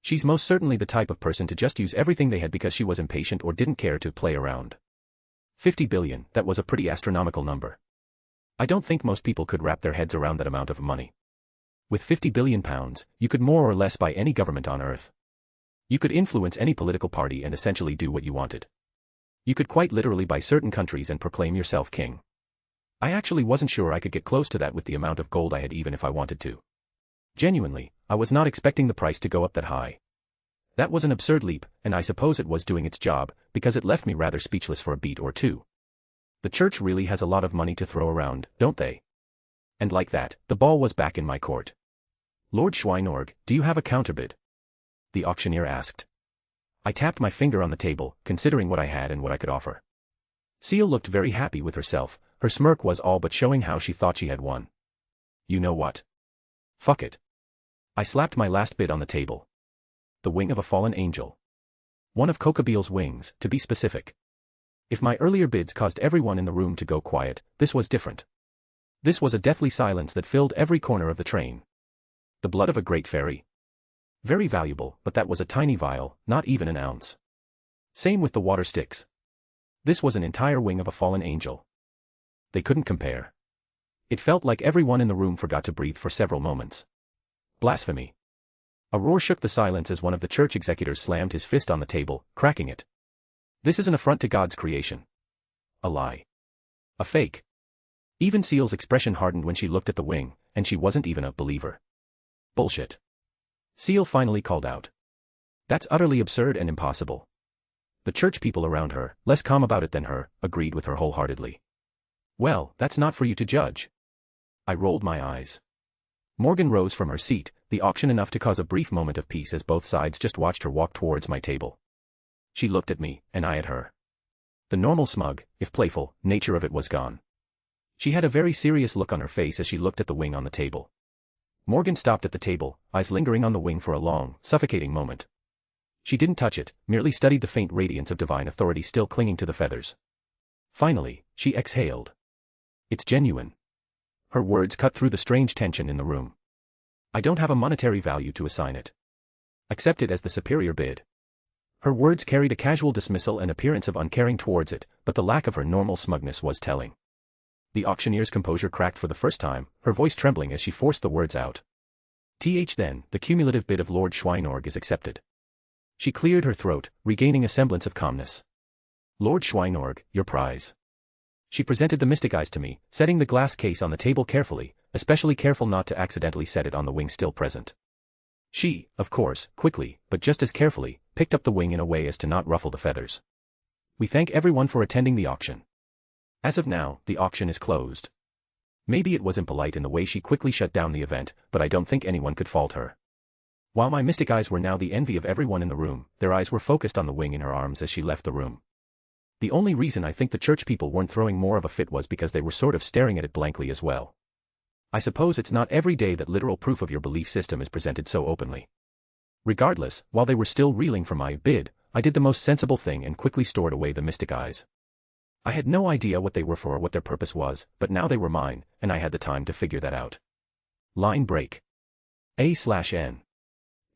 She's most certainly the type of person to just use everything they had because she was impatient or didn't care to play around. 50 billion, that was a pretty astronomical number. I don't think most people could wrap their heads around that amount of money. With 50 billion pounds, you could more or less buy any government on Earth. You could influence any political party and essentially do what you wanted. You could quite literally buy certain countries and proclaim yourself king. I actually wasn't sure I could get close to that with the amount of gold I had even if I wanted to. Genuinely, I was not expecting the price to go up that high. That was an absurd leap, and I suppose it was doing its job, because it left me rather speechless for a beat or two. The church really has a lot of money to throw around, don't they? And like that, the ball was back in my court. Lord Schweinorg, do you have a counterbid? The auctioneer asked. I tapped my finger on the table, considering what I had and what I could offer. Seal looked very happy with herself. Her smirk was all but showing how she thought she had won. You know what? Fuck it. I slapped my last bid on the table. The wing of a fallen angel. One of Cocabeel's wings, to be specific. If my earlier bids caused everyone in the room to go quiet, this was different. This was a deathly silence that filled every corner of the train. The blood of a great fairy. Very valuable, but that was a tiny vial, not even an ounce. Same with the water Styx. This was an entire wing of a fallen angel. They couldn't compare. It felt like everyone in the room forgot to breathe for several moments. Blasphemy. A roar shook the silence as one of the church executors slammed his fist on the table, cracking it. This is an affront to God's creation. A lie. A fake. Even Seal's expression hardened when she looked at the wing, and she wasn't even a believer. Bullshit. Seal finally called out. That's utterly absurd and impossible. The church people around her, less calm about it than her, agreed with her wholeheartedly. Well, that's not for you to judge. I rolled my eyes. Morgan rose from her seat, the auction enough to cause a brief moment of peace as both sides just watched her walk towards my table. She looked at me, and I at her. The normal smug, if playful, nature of it was gone. She had a very serious look on her face as she looked at the wing on the table. Morgan stopped at the table, eyes lingering on the wing for a long, suffocating moment. She didn't touch it, merely studied the faint radiance of divine authority still clinging to the feathers. Finally, she exhaled. It's genuine. Her words cut through the strange tension in the room. I don't have a monetary value to assign it. Accept it as the superior bid. Her words carried a casual dismissal and appearance of uncaring towards it, but the lack of her normal smugness was telling. The auctioneer's composure cracked for the first time, her voice trembling as she forced the words out. Then, the cumulative bid of Lord Schweinorg is accepted. She cleared her throat, regaining a semblance of calmness. Lord Schweinorg, your prize. She presented the mystic eyes to me, setting the glass case on the table carefully, especially careful not to accidentally set it on the wing still present. She, of course, quickly, but just as carefully, picked up the wing in a way as to not ruffle the feathers. We thank everyone for attending the auction. As of now, the auction is closed. Maybe it was impolite in the way she quickly shut down the event, but I don't think anyone could fault her. While my mystic eyes were now the envy of everyone in the room, their eyes were focused on the wing in her arms as she left the room. The only reason I think the church people weren't throwing more of a fit was because they were sort of staring at it blankly as well. I suppose it's not every day that literal proof of your belief system is presented so openly. Regardless, while they were still reeling for my bid, I did the most sensible thing and quickly stored away the mystic eyes. I had no idea what they were for or what their purpose was, but now they were mine, and I had the time to figure that out. Line break. A/N.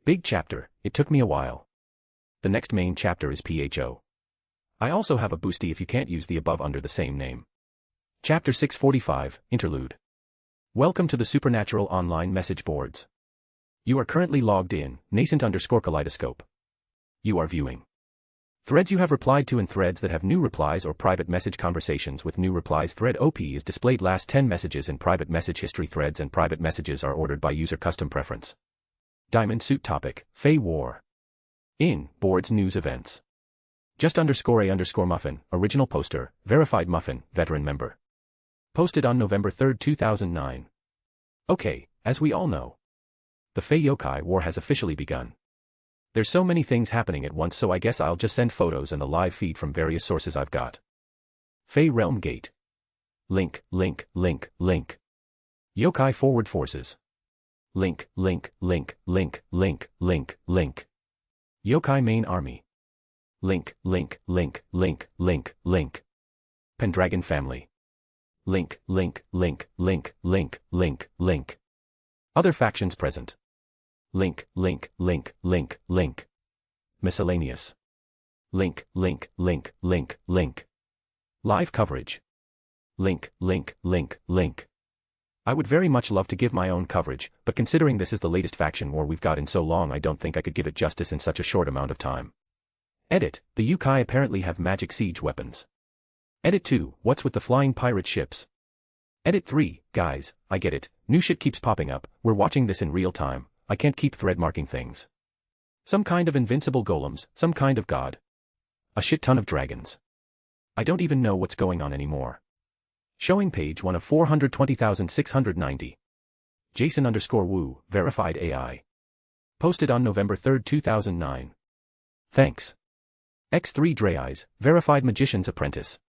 Big chapter, it took me a while. The next main chapter is PHO. I also have a boosty if you can't use the above under the same name. Chapter 645, Interlude. Welcome to the Supernatural Online Message Boards. You are currently logged in, Nascent_Kaleidoscope. You are viewing threads you have replied to and threads that have new replies or private message conversations with new replies. Thread OP is displayed last 10 messages in private message history. Threads and private messages are ordered by user custom preference. Diamond Suit Topic, Fae War. In, Boards News Events. Just_A_Muffin, Original Poster, Verified Muffin, Veteran Member. Posted on November 3, 2009. Okay, as we all know, the Fae Yokai War has officially begun. There's so many things happening at once, so I guess I'll just send photos and a live feed from various sources I've got. Fae Realm Gate. Link. Yokai Forward Forces. Link. Yokai Main Army. Link. Pendragon Family. Link. Other factions present. Link. Miscellaneous. Link. Live coverage. Link. I would very much love to give my own coverage, but considering this is the latest faction war we've got in so long, I don't think I could give it justice in such a short amount of time. Edit, the Yokai apparently have magic siege weapons. Edit 2, what's with the flying pirate ships? Edit 3, guys, I get it, new shit keeps popping up, we're watching this in real time, I can't keep thread marking things. Some kind of invincible golems, some kind of god. A shit ton of dragons. I don't even know what's going on anymore. Showing page 1 of 420,690. Jason_Wu, Verified AI. Posted on November 3, 2009. Thanks. X3 Dreyeyes, Verified Magician's Apprentice.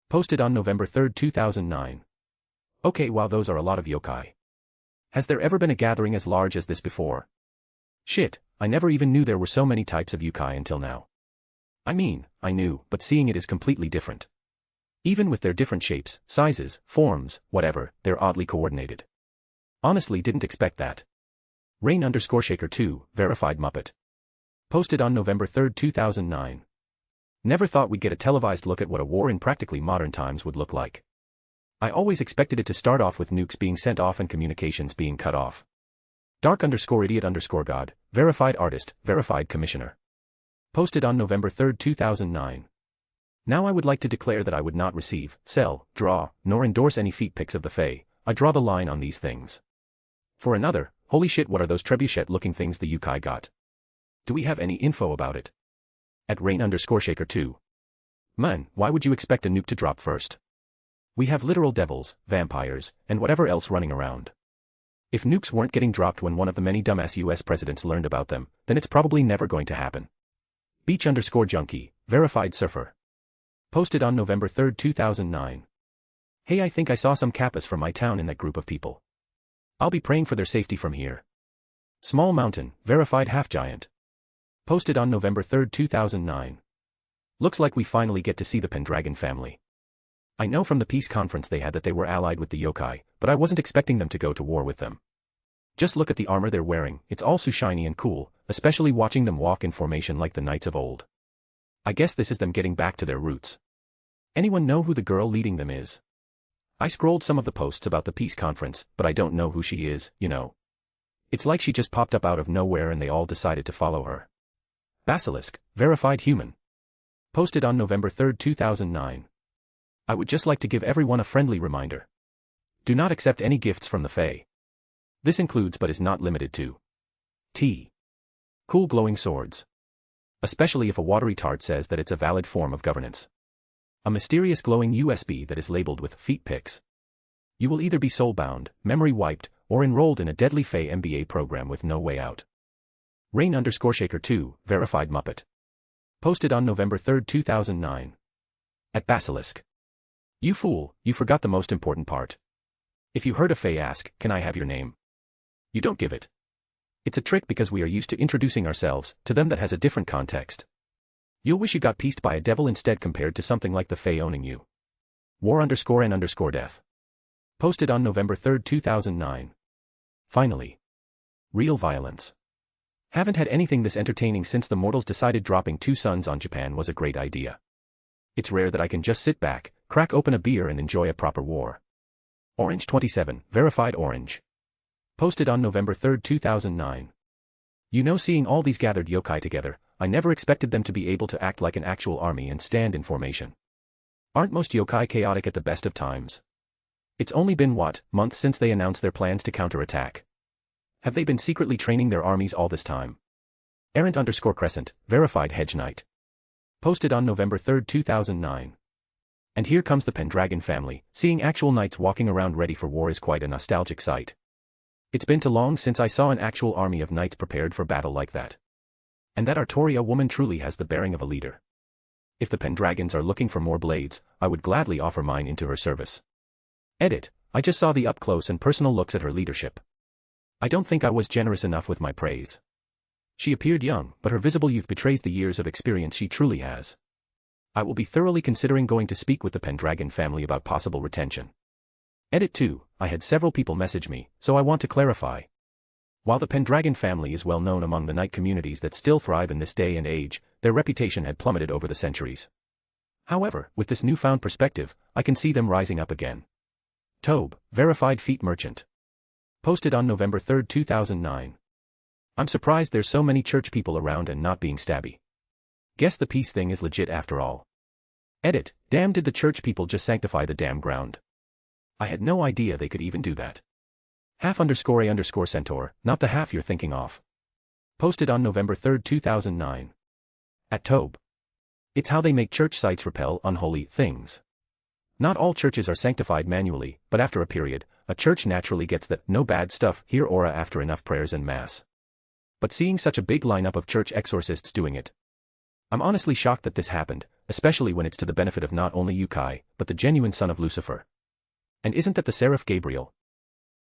Posted on November 3, 2009. Okay, wow, those are a lot of yokai. Has there ever been a gathering as large as this before? Shit, I never even knew there were so many types of yokai until now. I mean, I knew, but seeing it is completely different. Even with their different shapes, sizes, forms, whatever, they're oddly coordinated. Honestly didn't expect that. Rain_Shaker2, Verified Muppet. Posted on November 3, 2009. Never thought we'd get a televised look at what a war in practically modern times would look like. I always expected it to start off with nukes being sent off and communications being cut off. Dark_Idiot_God, Verified Artist, Verified Commissioner. Posted on November 3, 2009. Now I would like to declare that I would not receive, sell, draw, nor endorse any feet pics of the Fae. I draw the line on these things. For another, holy shit, what are those trebuchet-looking things the yokai got? Do we have any info about it? At Rain_Shaker2. Man, why would you expect a nuke to drop first? We have literal devils, vampires, and whatever else running around. If nukes weren't getting dropped when one of the many dumbass US presidents learned about them, then it's probably never going to happen. Beach_Junkie, Verified Surfer. Posted on November 3, 2009. Hey, I think I saw some kappas from my town in that group of people. I'll be praying for their safety from here. Small Mountain, Verified Half-Giant. Posted on November 3, 2009. Looks like we finally get to see the Pendragon family. I know from the peace conference they had that they were allied with the yokai, but I wasn't expecting them to go to war with them. Just look at the armor they're wearing, it's all so shiny and cool, especially watching them walk in formation like the knights of old. I guess this is them getting back to their roots. Anyone know who the girl leading them is? I scrolled some of the posts about the peace conference, but I don't know who she is, you know. It's like she just popped up out of nowhere and they all decided to follow her. Basilisk, verified human. Posted on November 3, 2009. I would just like to give everyone a friendly reminder. Do not accept any gifts from the Fae. This includes but is not limited to T. Cool glowing swords. Especially if a watery tart says that it's a valid form of governance. A mysterious glowing USB that is labeled with feet pics. You will either be soulbound, memory wiped, or enrolled in a deadly Fae MBA program with no way out. Rain_Shaker 2, verified Muppet. Posted on November 3, 2009. At Basilisk. You fool, you forgot the most important part. If you heard a Fae ask, "Can I have your name?" You don't give it. It's a trick because we are used to introducing ourselves to them that has a different context. You'll wish you got pieced by a devil instead compared to something like the Fae owning you. War_N_Death. Posted on November 3, 2009. Finally. Real violence. Haven't had anything this entertaining since the mortals decided dropping 2 suns on Japan was a great idea. It's rare that I can just sit back, crack open a beer and enjoy a proper war. Orange 27, verified orange. Posted on November 3, 2009. You know, seeing all these gathered yokai together, I never expected them to be able to act like an actual army and stand in formation. Aren't most yokai chaotic at the best of times? It's only been months since they announced their plans to counterattack. Have they been secretly training their armies all this time? Errant_Crescent, verified hedge knight. Posted on November 3, 2009. And here comes the Pendragon family. Seeing actual knights walking around ready for war is quite a nostalgic sight. It's been too long since I saw an actual army of knights prepared for battle like that. And that Artoria woman truly has the bearing of a leader. If the Pendragons are looking for more blades, I would gladly offer mine into her service. Edit, I just saw the up-close and personal looks at her leadership. I don't think I was generous enough with my praise. She appeared young, but her visible youth betrays the years of experience she truly has. I will be thoroughly considering going to speak with the Pendragon family about possible retention. Edit 2, I had several people message me, so I want to clarify. While the Pendragon family is well known among the knight communities that still thrive in this day and age, their reputation had plummeted over the centuries. However, with this newfound perspective, I can see them rising up again. Tobe, verified feet merchant. Posted on November 3, 2009. I'm surprised there's so many church people around and not being stabby. Guess the peace thing is legit after all. Edit, damn, did the church people just sanctify the damn ground? I had no idea they could even do that. Half_A_Centaur, not the half you're thinking of. Posted on November 3, 2009. At Tobe. It's how they make church sites repel unholy things. Not all churches are sanctified manually, but after a period, a church naturally gets the "no bad stuff here" aura after enough prayers and mass. But seeing such a big lineup of church exorcists doing it, I'm honestly shocked that this happened, especially when it's to the benefit of not only Yukai, but the genuine son of Lucifer. And isn't that the Seraph Gabriel?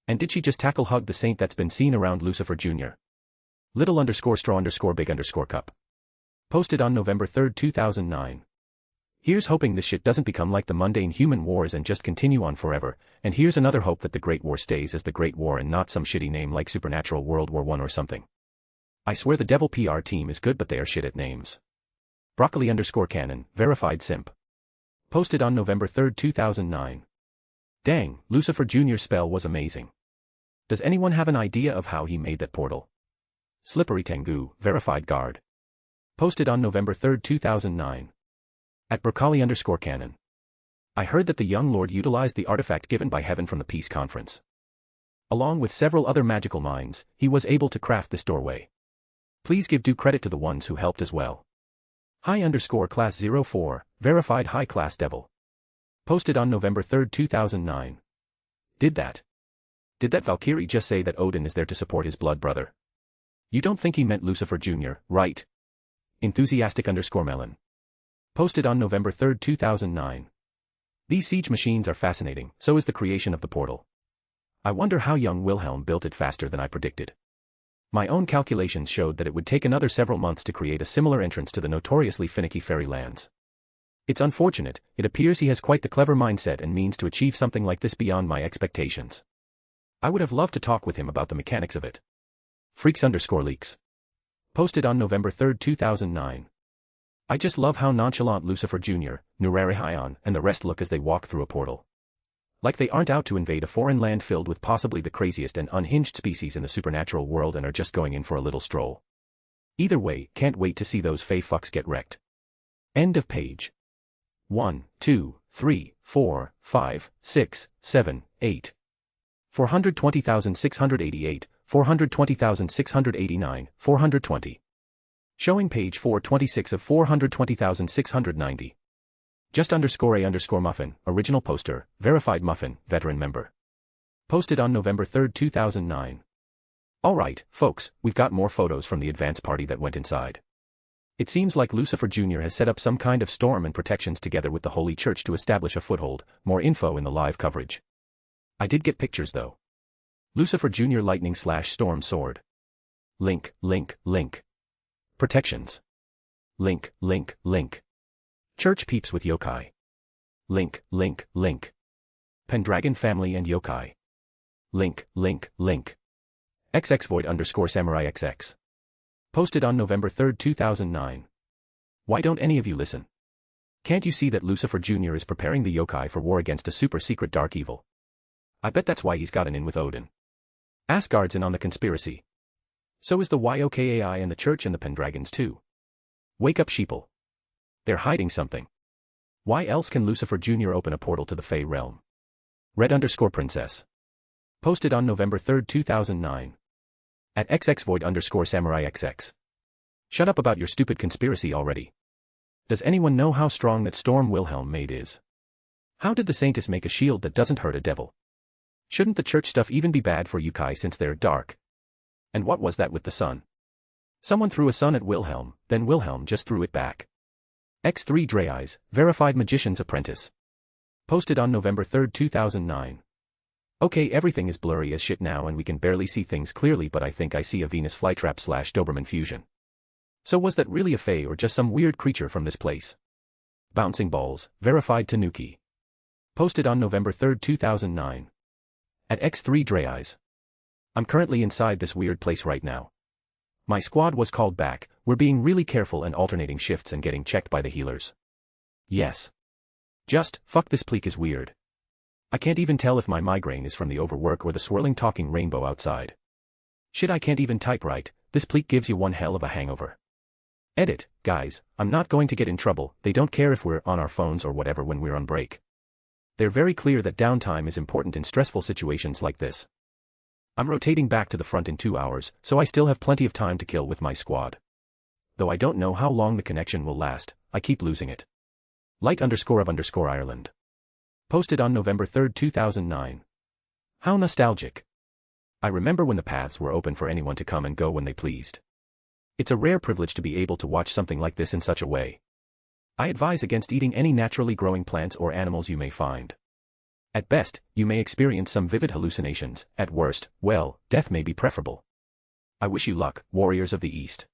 And did she just tackle hug the saint that's been seen around Lucifer Jr.? Little_straw_big_cup. Posted on November 3, 2009. Here's hoping this shit doesn't become like the mundane human wars and just continue on forever, and here's another hope that the Great War stays as the Great War and not some shitty name like Supernatural World War I or something. I swear the devil PR team is good but they are shit at names. Broccoli_Cannon, verified simp. Posted on November 3, 2009. Dang, Lucifer Jr.'s spell was amazing. Does anyone have an idea of how he made that portal? Slippery Tengu, verified guard. Posted on November 3, 2009. At Broccoli_Cannon. I heard that the young lord utilized the artifact given by heaven from the peace conference. Along with several other magical minds, he was able to craft this doorway. Please give due credit to the ones who helped as well. High_Class 04, verified high class devil. Posted on November 3, 2009. Did that Valkyrie just say that Odin is there to support his blood brother? You don't think he meant Lucifer Jr., right? Enthusiastic_melon. Posted on November 3, 2009. These siege machines are fascinating, so is the creation of the portal. I wonder how young Wilhelm built it faster than I predicted. My own calculations showed that it would take another several months to create a similar entrance to the notoriously finicky fairy lands. It's unfortunate, it appears he has quite the clever mindset and means to achieve something like this beyond my expectations. I would have loved to talk with him about the mechanics of it. Freaks_leaks. Posted on November 3, 2009. I just love how nonchalant Lucifer Jr., Nurari Hyon, and the rest look as they walk through a portal. Like they aren't out to invade a foreign land filled with possibly the craziest and unhinged species in the supernatural world and are just going in for a little stroll. Either way, can't wait to see those fey fucks get wrecked. End of page. 1, 2, 3, 4, 5, 6, 7, 8. 420,688, 420,689, 420. Showing page 426 of 420,690. Just _ muffin, original poster, verified muffin, veteran member. Posted on November 3, 2009. Alright, folks, we've got more photos from the advance party that went inside. It seems like Lucifer Jr. has set up some kind of storm and protections together with the Holy Church to establish a foothold. More info in the live coverage. I did get pictures though. Lucifer Jr. lightning/storm sword. Link. Protections. Link. Church peeps with yokai. Link. Pendragon family and yokai. Link. XX_Void _Samurai XX. Posted on November 3, 2009. Why don't any of you listen? Can't you see that Lucifer Jr. is preparing the yokai for war against a super secret dark evil? I bet that's why he's gotten in with Odin. Asgard's in on the conspiracy. So is the YOKAI and the church and the Pendragons too. Wake up, sheeple. They're hiding something. Why else can Lucifer Jr. open a portal to the Fey realm? Red_Princess. Posted on November 3, 2009. At XX_Void_Samurai XX. Shut up about your stupid conspiracy already. Does anyone know how strong that Storm Wilhelm made is? How did the Saintess make a shield that doesn't hurt a devil? Shouldn't the church stuff even be bad for yokai since they're dark? And what was that with the sun? Someone threw a sun at Wilhelm, then Wilhelm just threw it back. X3 Dreyeyes, verified magician's apprentice. Posted on November 3, 2009. Okay, everything is blurry as shit now and we can barely see things clearly, but I think I see a Venus flytrap/Doberman fusion. So was that really a Fey or just some weird creature from this place? Bouncing balls, verified Tanuki. Posted on November 3, 2009. At X3 Dreyeyes. I'm currently inside this weird place right now. My squad was called back, we're being really careful and alternating shifts and getting checked by the healers. Yes. Just, fuck, this pleek is weird. I can't even tell if my migraine is from the overwork or the swirling talking rainbow outside. Shit, I can't even type right, this pleek gives you one hell of a hangover. Edit, guys, I'm not going to get in trouble, they don't care if we're on our phones or whatever when we're on break. They're very clear that downtime is important in stressful situations like this. I'm rotating back to the front in 2 hours, so I still have plenty of time to kill with my squad. Though I don't know how long the connection will last, I keep losing it. Light_of_Ireland. Posted on November 3, 2009. How nostalgic. I remember when the paths were open for anyone to come and go when they pleased. It's a rare privilege to be able to watch something like this in such a way. I advise against eating any naturally growing plants or animals you may find. At best, you may experience some vivid hallucinations, at worst, well, death may be preferable. I wish you luck, warriors of the East.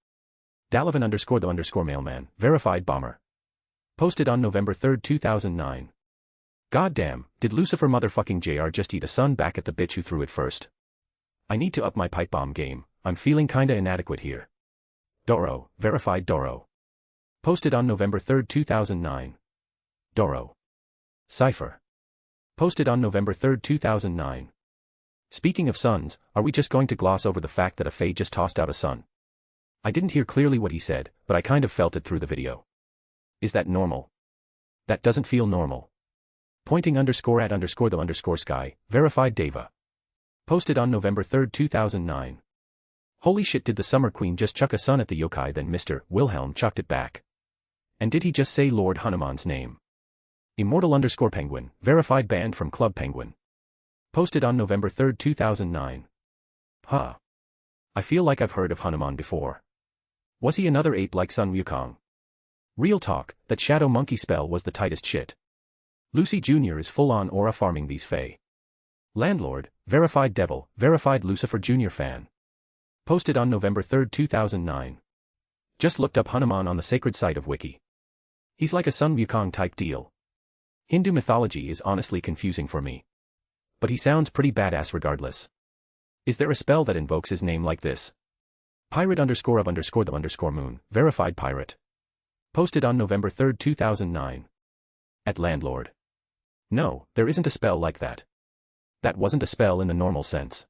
Dalavan_the_mailman, verified bomber. Posted on November 3, 2009. Goddamn, did Lucifer motherfucking JR just eat a sun back at the bitch who threw it first? I need to up my pipe bomb game, I'm feeling kinda inadequate here. Doro, verified Doro. Posted on November 3, 2009. Doro. Cypher. Posted on November 3, 2009. Speaking of suns, are we just going to gloss over the fact that a Fae just tossed out a sun? I didn't hear clearly what he said, but I kind of felt it through the video. Is that normal? That doesn't feel normal. Pointing _at_the_sky, verified Deva. Posted on November 3, 2009. Holy shit, did the Summer Queen just chuck a sun at the yokai, then Mr. Wilhelm chucked it back? And did he just say Lord Hanuman's name? Immortal_Penguin, verified banned from Club Penguin. Posted on November 3, 2009. Huh. I feel like I've heard of Hanuman before. Was he another ape like Sun Wukong? Real talk, that shadow monkey spell was the tightest shit. Lucy Jr. is full-on aura farming these Fae. Landlord, verified devil, verified Lucifer Jr. fan. Posted on November 3, 2009. Just looked up Hanuman on the sacred site of Wiki. He's like a Sun Wukong type deal. Hindu mythology is honestly confusing for me. But he sounds pretty badass regardless. Is there a spell that invokes his name like this? Pirate_of_the_moon, verified pirate. Posted on November 3, 2009. At Landlord. No, there isn't a spell like that. That wasn't a spell in the normal sense.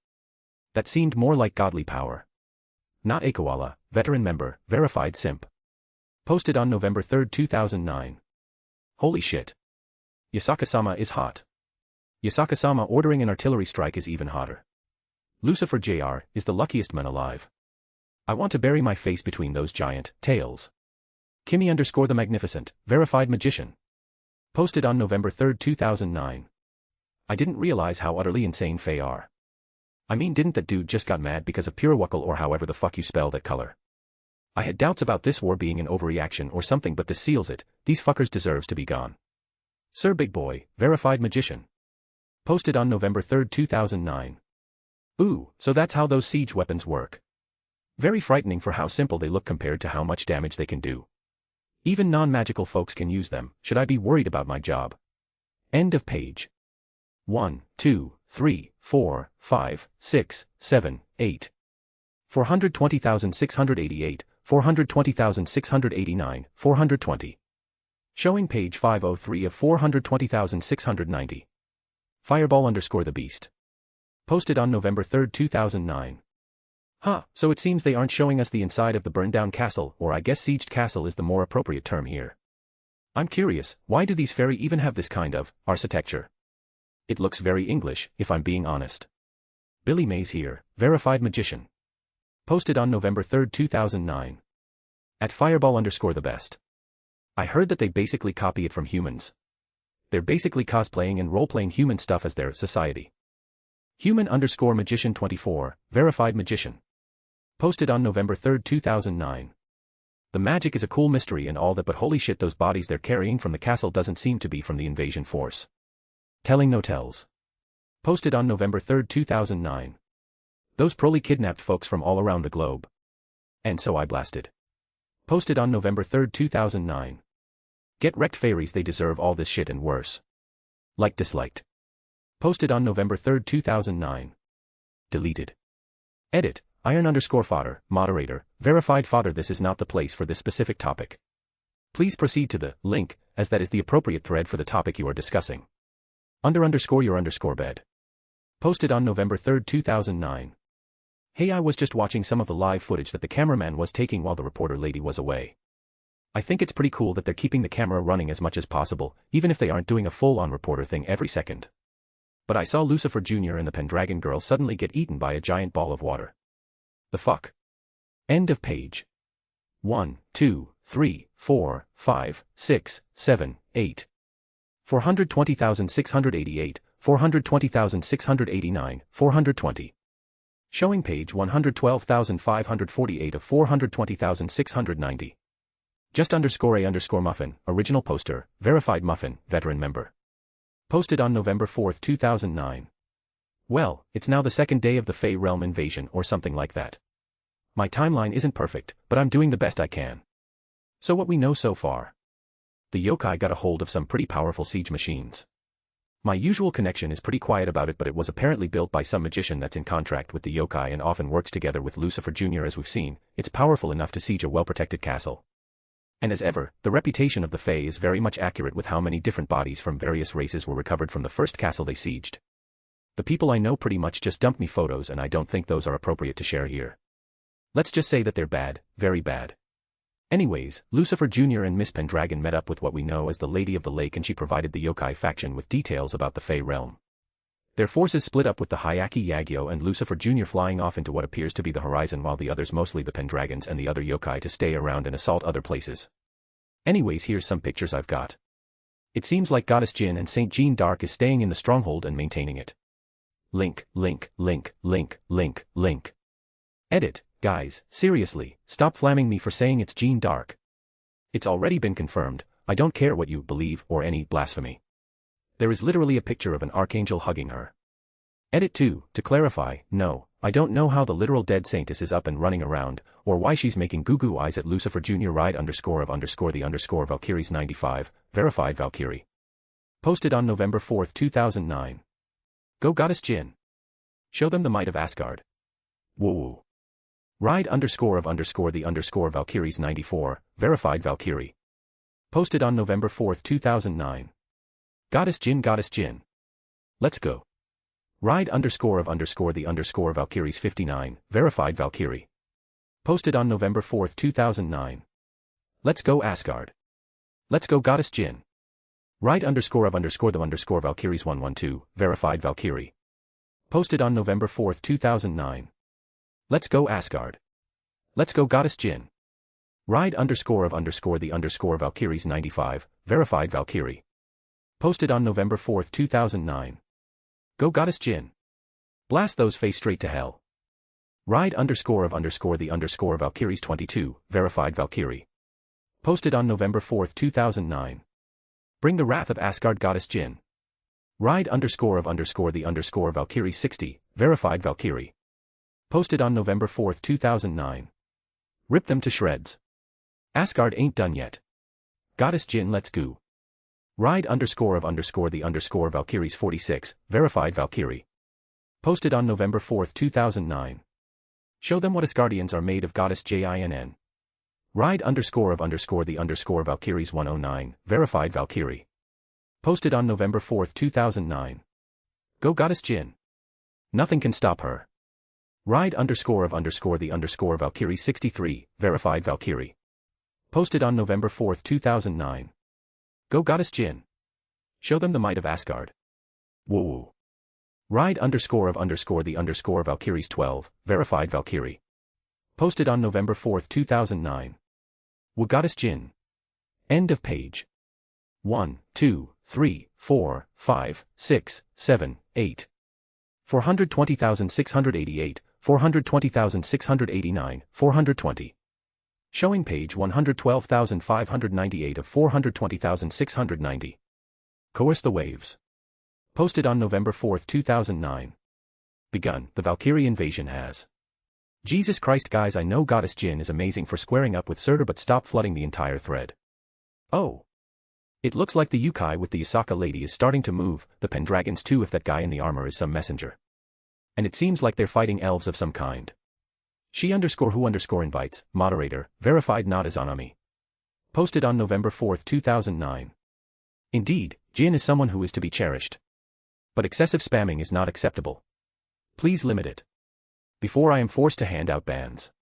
That seemed more like godly power. Not a koala, veteran member, verified simp. Posted on November 3, 2009. Holy shit. Yasaka-sama is hot. Yasaka-sama ordering an artillery strike is even hotter. Lucifer Jr. is the luckiest man alive. I want to bury my face between those giant tails. Kimmy_ the Magnificent, verified magician. Posted on November 3, 2009. I didn't realize how utterly insane Fae are. I mean, didn't that dude just got mad because of Pirawackle or however the fuck you spell that color? I had doubts about this war being an overreaction or something, but this seals it. These fuckers deserves to be gone. Sir Big Boy, verified magician. Posted on November 3, 2009. Ooh, so that's how those siege weapons work. Very frightening for how simple they look compared to how much damage they can do. Even non-magical folks can use them. Should I be worried about my job? End of page. 1, 2, 3, 4, 5, 6, 7, 8. 420,688, 420,689, 420. Showing page 503 of 420,690. Fireball_the Beast. Posted on November 3, 2009. Huh, so it seems they aren't showing us the inside of the burned-down castle, or I guess sieged castle is the more appropriate term here. I'm curious, why do these fairy even have this kind of architecture? It looks very English, if I'm being honest. Billy Mays here, verified magician. Posted on November 3, 2009. At Fireball_the Best. I heard that they basically copy it from humans. They're basically cosplaying and role-playing human stuff as their society. Human_magician24, verified magician. Posted on November 3, 2009. The magic is a cool mystery and all that, but holy shit, those bodies they're carrying from the castle doesn't seem to be from the invasion force. Telling no tells. Posted on November 3, 2009. Those probably kidnapped folks from all around the globe. And so I blasted. Posted on November 3, 2009. Get wrecked fairies, they deserve all this shit and worse. Like disliked. Posted on November 3, 2009. Deleted. Edit, Iron_fodder, moderator, verified father. This is not the place for this specific topic. Please proceed to the link, as that is the appropriate thread for the topic you are discussing. _your_bed. Posted on November 3, 2009. Hey, I was just watching some of the live footage that the cameraman was taking while the reporter lady was away. I think it's pretty cool that they're keeping the camera running as much as possible, even if they aren't doing a full-on reporter thing every second. But I saw Lucifer Jr. and the Pendragon girl suddenly get eaten by a giant ball of water. The fuck? End of page. 1, 2, 3, 4, 5, 6, 7, 8. 420,688, 420,689, 420. Showing page 112,548 of 420,690. Just_a_muffin, original poster, verified muffin, veteran member. Posted on November 4, 2009. Well, it's now the second day of the Fey Realm invasion or something like that. My timeline isn't perfect, but I'm doing the best I can. So what we know so far. The yokai got a hold of some pretty powerful siege machines. My usual connection is pretty quiet about it, but it was apparently built by some magician that's in contract with the yokai and often works together with Lucifer Jr. As we've seen, it's powerful enough to siege a well-protected castle. And as ever, the reputation of the Fae is very much accurate with how many different bodies from various races were recovered from the first castle they sieged. The people I know pretty much just dumped me photos, and I don't think those are appropriate to share here. Let's just say that they're bad, very bad. Anyways, Lucifer Jr. and Miss Pendragon met up with what we know as the Lady of the Lake, and she provided the yokai faction with details about the Fae realm. Their forces split up with the Hyaki Yagyo and Lucifer Jr. flying off into what appears to be the horizon, while the others, mostly the Pendragons and the other yokai, to stay around and assault other places. Anyways, here's some pictures I've got. It seems like Goddess Jin and Saint Jean d'Arc is staying in the stronghold and maintaining it. Link, link, link, link, link, link. Edit, guys, seriously, stop flamming me for saying it's Jean d'Arc. It's already been confirmed, I don't care what you believe or any blasphemy. There is literally a picture of an archangel hugging her. Edit 2, to clarify, no, I don't know how the literal dead saintess is up and running around, or why she's making goo-goo eyes at Lucifer Jr. Ride_of_the_ Valkyries 95, verified Valkyrie. Posted on November 4, 2009. Go Goddess Jin. Show them the might of Asgard. Woo. Ride_of_the_ Valkyries 94, verified Valkyrie. Posted on November 4, 2009. Goddess Jin. Let's go. Ride _of_the Valkyries 59, verified Valkyrie. Posted on November 4, 2009. Let's go Asgard. Let's go Goddess Jin. Ride _of_the Valkyries 112, verified Valkyrie. Posted on November 4, 2009. Let's go Asgard. Let's go Goddess Jin. Ride _of_the Valkyries 95, verified Valkyrie. Posted on November 4, 2009. Go Goddess Jin. Blast those face straight to hell. Ride _of_the Valkyries 22, verified Valkyrie. Posted on November 4, 2009. Bring the wrath of Asgard Goddess Jin. Ride _of_the Valkyrie 60, verified Valkyrie. Posted on November 4, 2009. Rip them to shreds. Asgard ain't done yet. Goddess Jin let's go. Ride _of_the Valkyries 46, verified Valkyrie. Posted on November 4, 2009. Show them what Asgardians are made of Goddess Jinn. Ride _of_the Valkyries 109, verified Valkyrie. Posted on November 4, 2009. Go Goddess Jin. Nothing can stop her. Ride _of_the Valkyries 63, verified Valkyrie. Posted on November 4, 2009. Go Goddess Jin. Show them the might of Asgard. Woo. Ride _of_the Valkyries 12, verified Valkyrie. Posted on November 4, 2009. Woo Goddess Jin. End of page. 1, 2, 3, 4, 5, 6, 7, 8. 420,688, 420,689, 420. Showing page 112,598 of 420,690. Coerce the waves. Posted on November 4, 2009. Begun, the Valkyrie invasion has. Jesus Christ guys, I know Goddess Jin is amazing for squaring up with Surtur, but stop flooding the entire thread. Oh. It looks like the Yukai with the Yasaka lady is starting to move, the Pendragons too if that guy in the armor is some messenger. And it seems like they're fighting elves of some kind. She _who invites, moderator, verified not as Anami. Posted on November 4, 2009. Indeed, Jin is someone who is to be cherished. But excessive spamming is not acceptable. Please limit it. Before I am forced to hand out bans.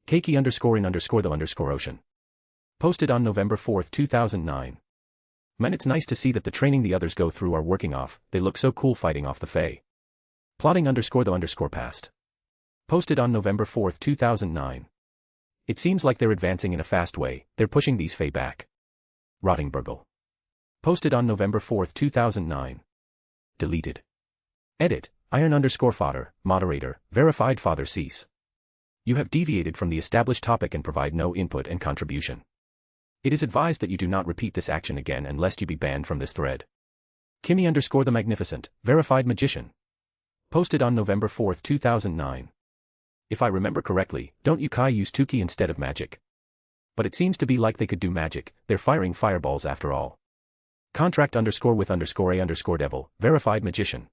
Keiki _in_the_ocean. Posted on November 4, 2009. Man, it's nice to see that the training the others go through are working off, they look so cool fighting off the Fae. Plotting _the_past. Posted on November 4, 2009. It seems like they're advancing in a fast way, they're pushing these Fae back. Rotting burgle. Posted on November 4, 2009. Deleted. Edit, iron _fodder, moderator, verified father cease. You have deviated from the established topic and provide no input and contribution. It is advised that you do not repeat this action again and lest you be banned from this thread. Kimi _the Magnificent, verified magician. Posted on November 4, 2009. If I remember correctly, don't Yukai use Tuki instead of magic? But it seems to be like they could do magic, they're firing fireballs after all. Contract _with_a_devil, verified magician.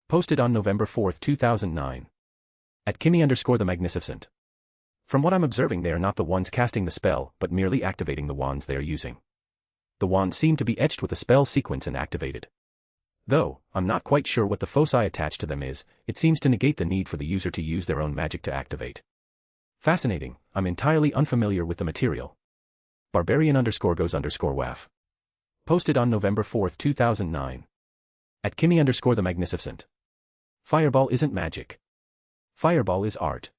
Posted on November 4, 2009. At Kimi _the Magnificent. From what I'm observing, they are not the ones casting the spell, but merely activating the wands they are using. The wands seem to be etched with a spell sequence and activated. Though, I'm not quite sure what the foci attached to them is, it seems to negate the need for the user to use their own magic to activate. Fascinating, I'm entirely unfamiliar with the material. Barbarian _goes_waf. Posted on November 4, 2009. At Kimi _the Magnificent. Fireball isn't magic. Fireball is art.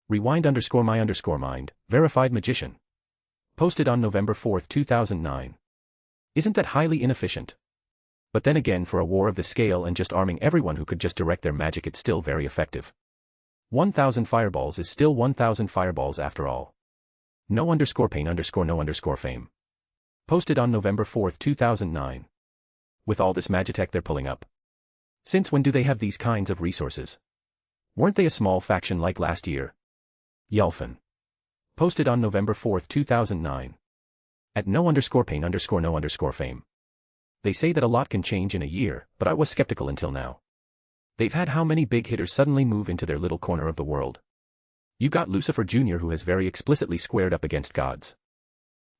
Rewind _my _mind, verified magician. Posted on November 4, 2009. Isn't that highly inefficient? But then again, for a war of this scale and just arming everyone who could just direct their magic, it's still very effective. 1,000 fireballs is still 1,000 fireballs after all. No _pain _no _fame. Posted on November 4, 2009. With all this magitech they're pulling up. Since when do they have these kinds of resources? Weren't they a small faction like last year? Yulfin. Posted on November 4, 2009. At no _pain _no _fame. They say that a lot can change in a year, but I was skeptical until now. They've had how many big hitters suddenly move into their little corner of the world? You got Lucifer Jr., who has very explicitly squared up against gods.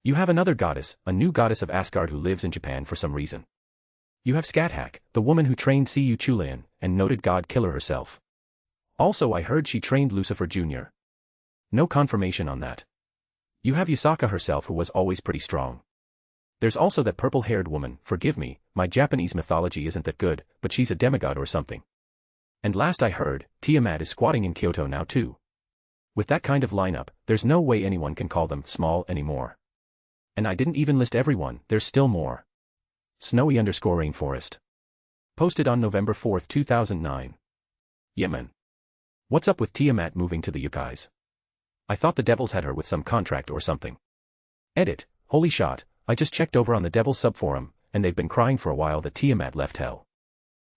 You have another goddess, a new goddess of Asgard who lives in Japan for some reason. You have Scathack, the woman who trained Siyu Chulayan, and noted god killer herself. Also I heard she trained Lucifer Jr. No confirmation on that. You have Yusaka herself who was always pretty strong. There's also that purple-haired woman, forgive me, my Japanese mythology isn't that good, but she's a demigod or something. And last I heard, Tiamat is squatting in Kyoto now too. With that kind of lineup, there's no way anyone can call them small anymore. And I didn't even list everyone, there's still more. Snowy_rainforest. Posted on November 4, 2009. Yemen. What's up with Tiamat moving to the Yukais? I thought the devils had her with some contract or something. Edit, holy shot, I just checked over on the devil subforum, and they've been crying for a while that Tiamat left hell.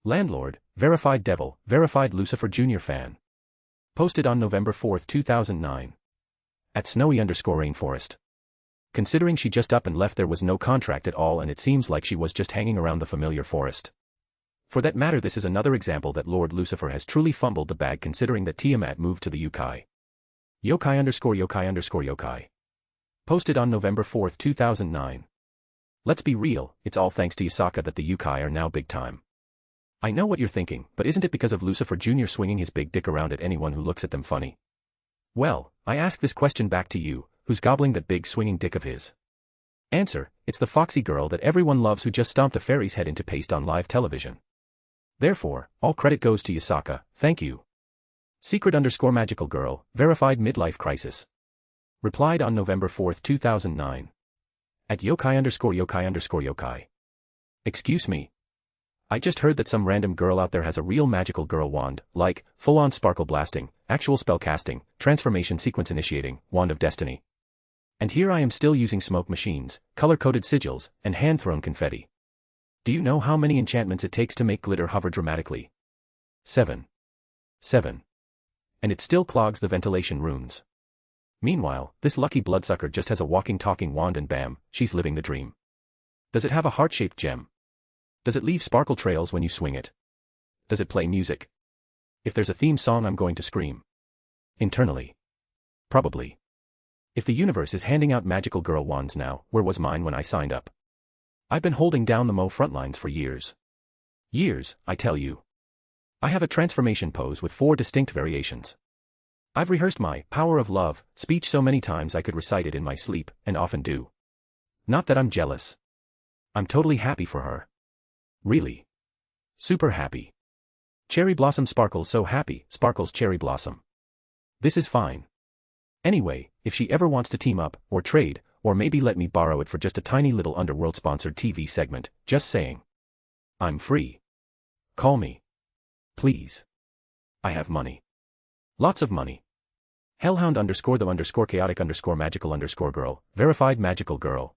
Landlord, verified devil, verified Lucifer Jr. fan. Posted on November 4, 2009. At Snowy_rainforest. Considering she just up and left, there was no contract at all, and it seems like she was just hanging around the familiar forest. For that matter, this is another example that Lord Lucifer has truly fumbled the bag, considering that Tiamat moved to the Yukai. Yokai_yokai_yokai. Posted on November 4, 2009. Let's be real, it's all thanks to Yusaka that the Yukai are now big time. I know what you're thinking, but isn't it because of Lucifer Jr. swinging his big dick around at anyone who looks at them funny? Well, I ask this question back to you, who's gobbling that big swinging dick of his? Answer, it's the foxy girl that everyone loves who just stomped a fairy's head into paste on live television. Therefore, all credit goes to Yusaka, thank you. Secret_magical girl, verified midlife crisis. Replied on November 4, 2009. At yokai_yokai_yokai. Excuse me. I just heard that some random girl out there has a real magical girl wand, like, full-on sparkle blasting, actual spell casting, transformation sequence initiating, wand of destiny. And here I am still using smoke machines, color-coded sigils, and hand-thrown confetti. Do you know how many enchantments it takes to make glitter hover dramatically? 7. And it still clogs the ventilation runes. Meanwhile, this lucky bloodsucker just has a walking talking wand and bam, she's living the dream. Does it have a heart-shaped gem? Does it leave sparkle trails when you swing it? Does it play music? If there's a theme song, I'm going to scream. Internally. Probably. If the universe is handing out magical girl wands now, where was mine when I signed up? I've been holding down the Mo frontlines for years. Years, I tell you. I have a transformation pose with 4 distinct variations. I've rehearsed my power of love speech so many times I could recite it in my sleep, and often do. Not that I'm jealous. I'm totally happy for her. Really. Super happy. Cherry blossom sparkles so happy, sparkles cherry blossom. This is fine. Anyway, if she ever wants to team up, or trade, or maybe let me borrow it for just a tiny little Underworld-sponsored TV segment, just saying. I'm free. Call me. Please. I have money. Lots of money. Hellhound_the_chaotic_magical_girl, verified magical girl.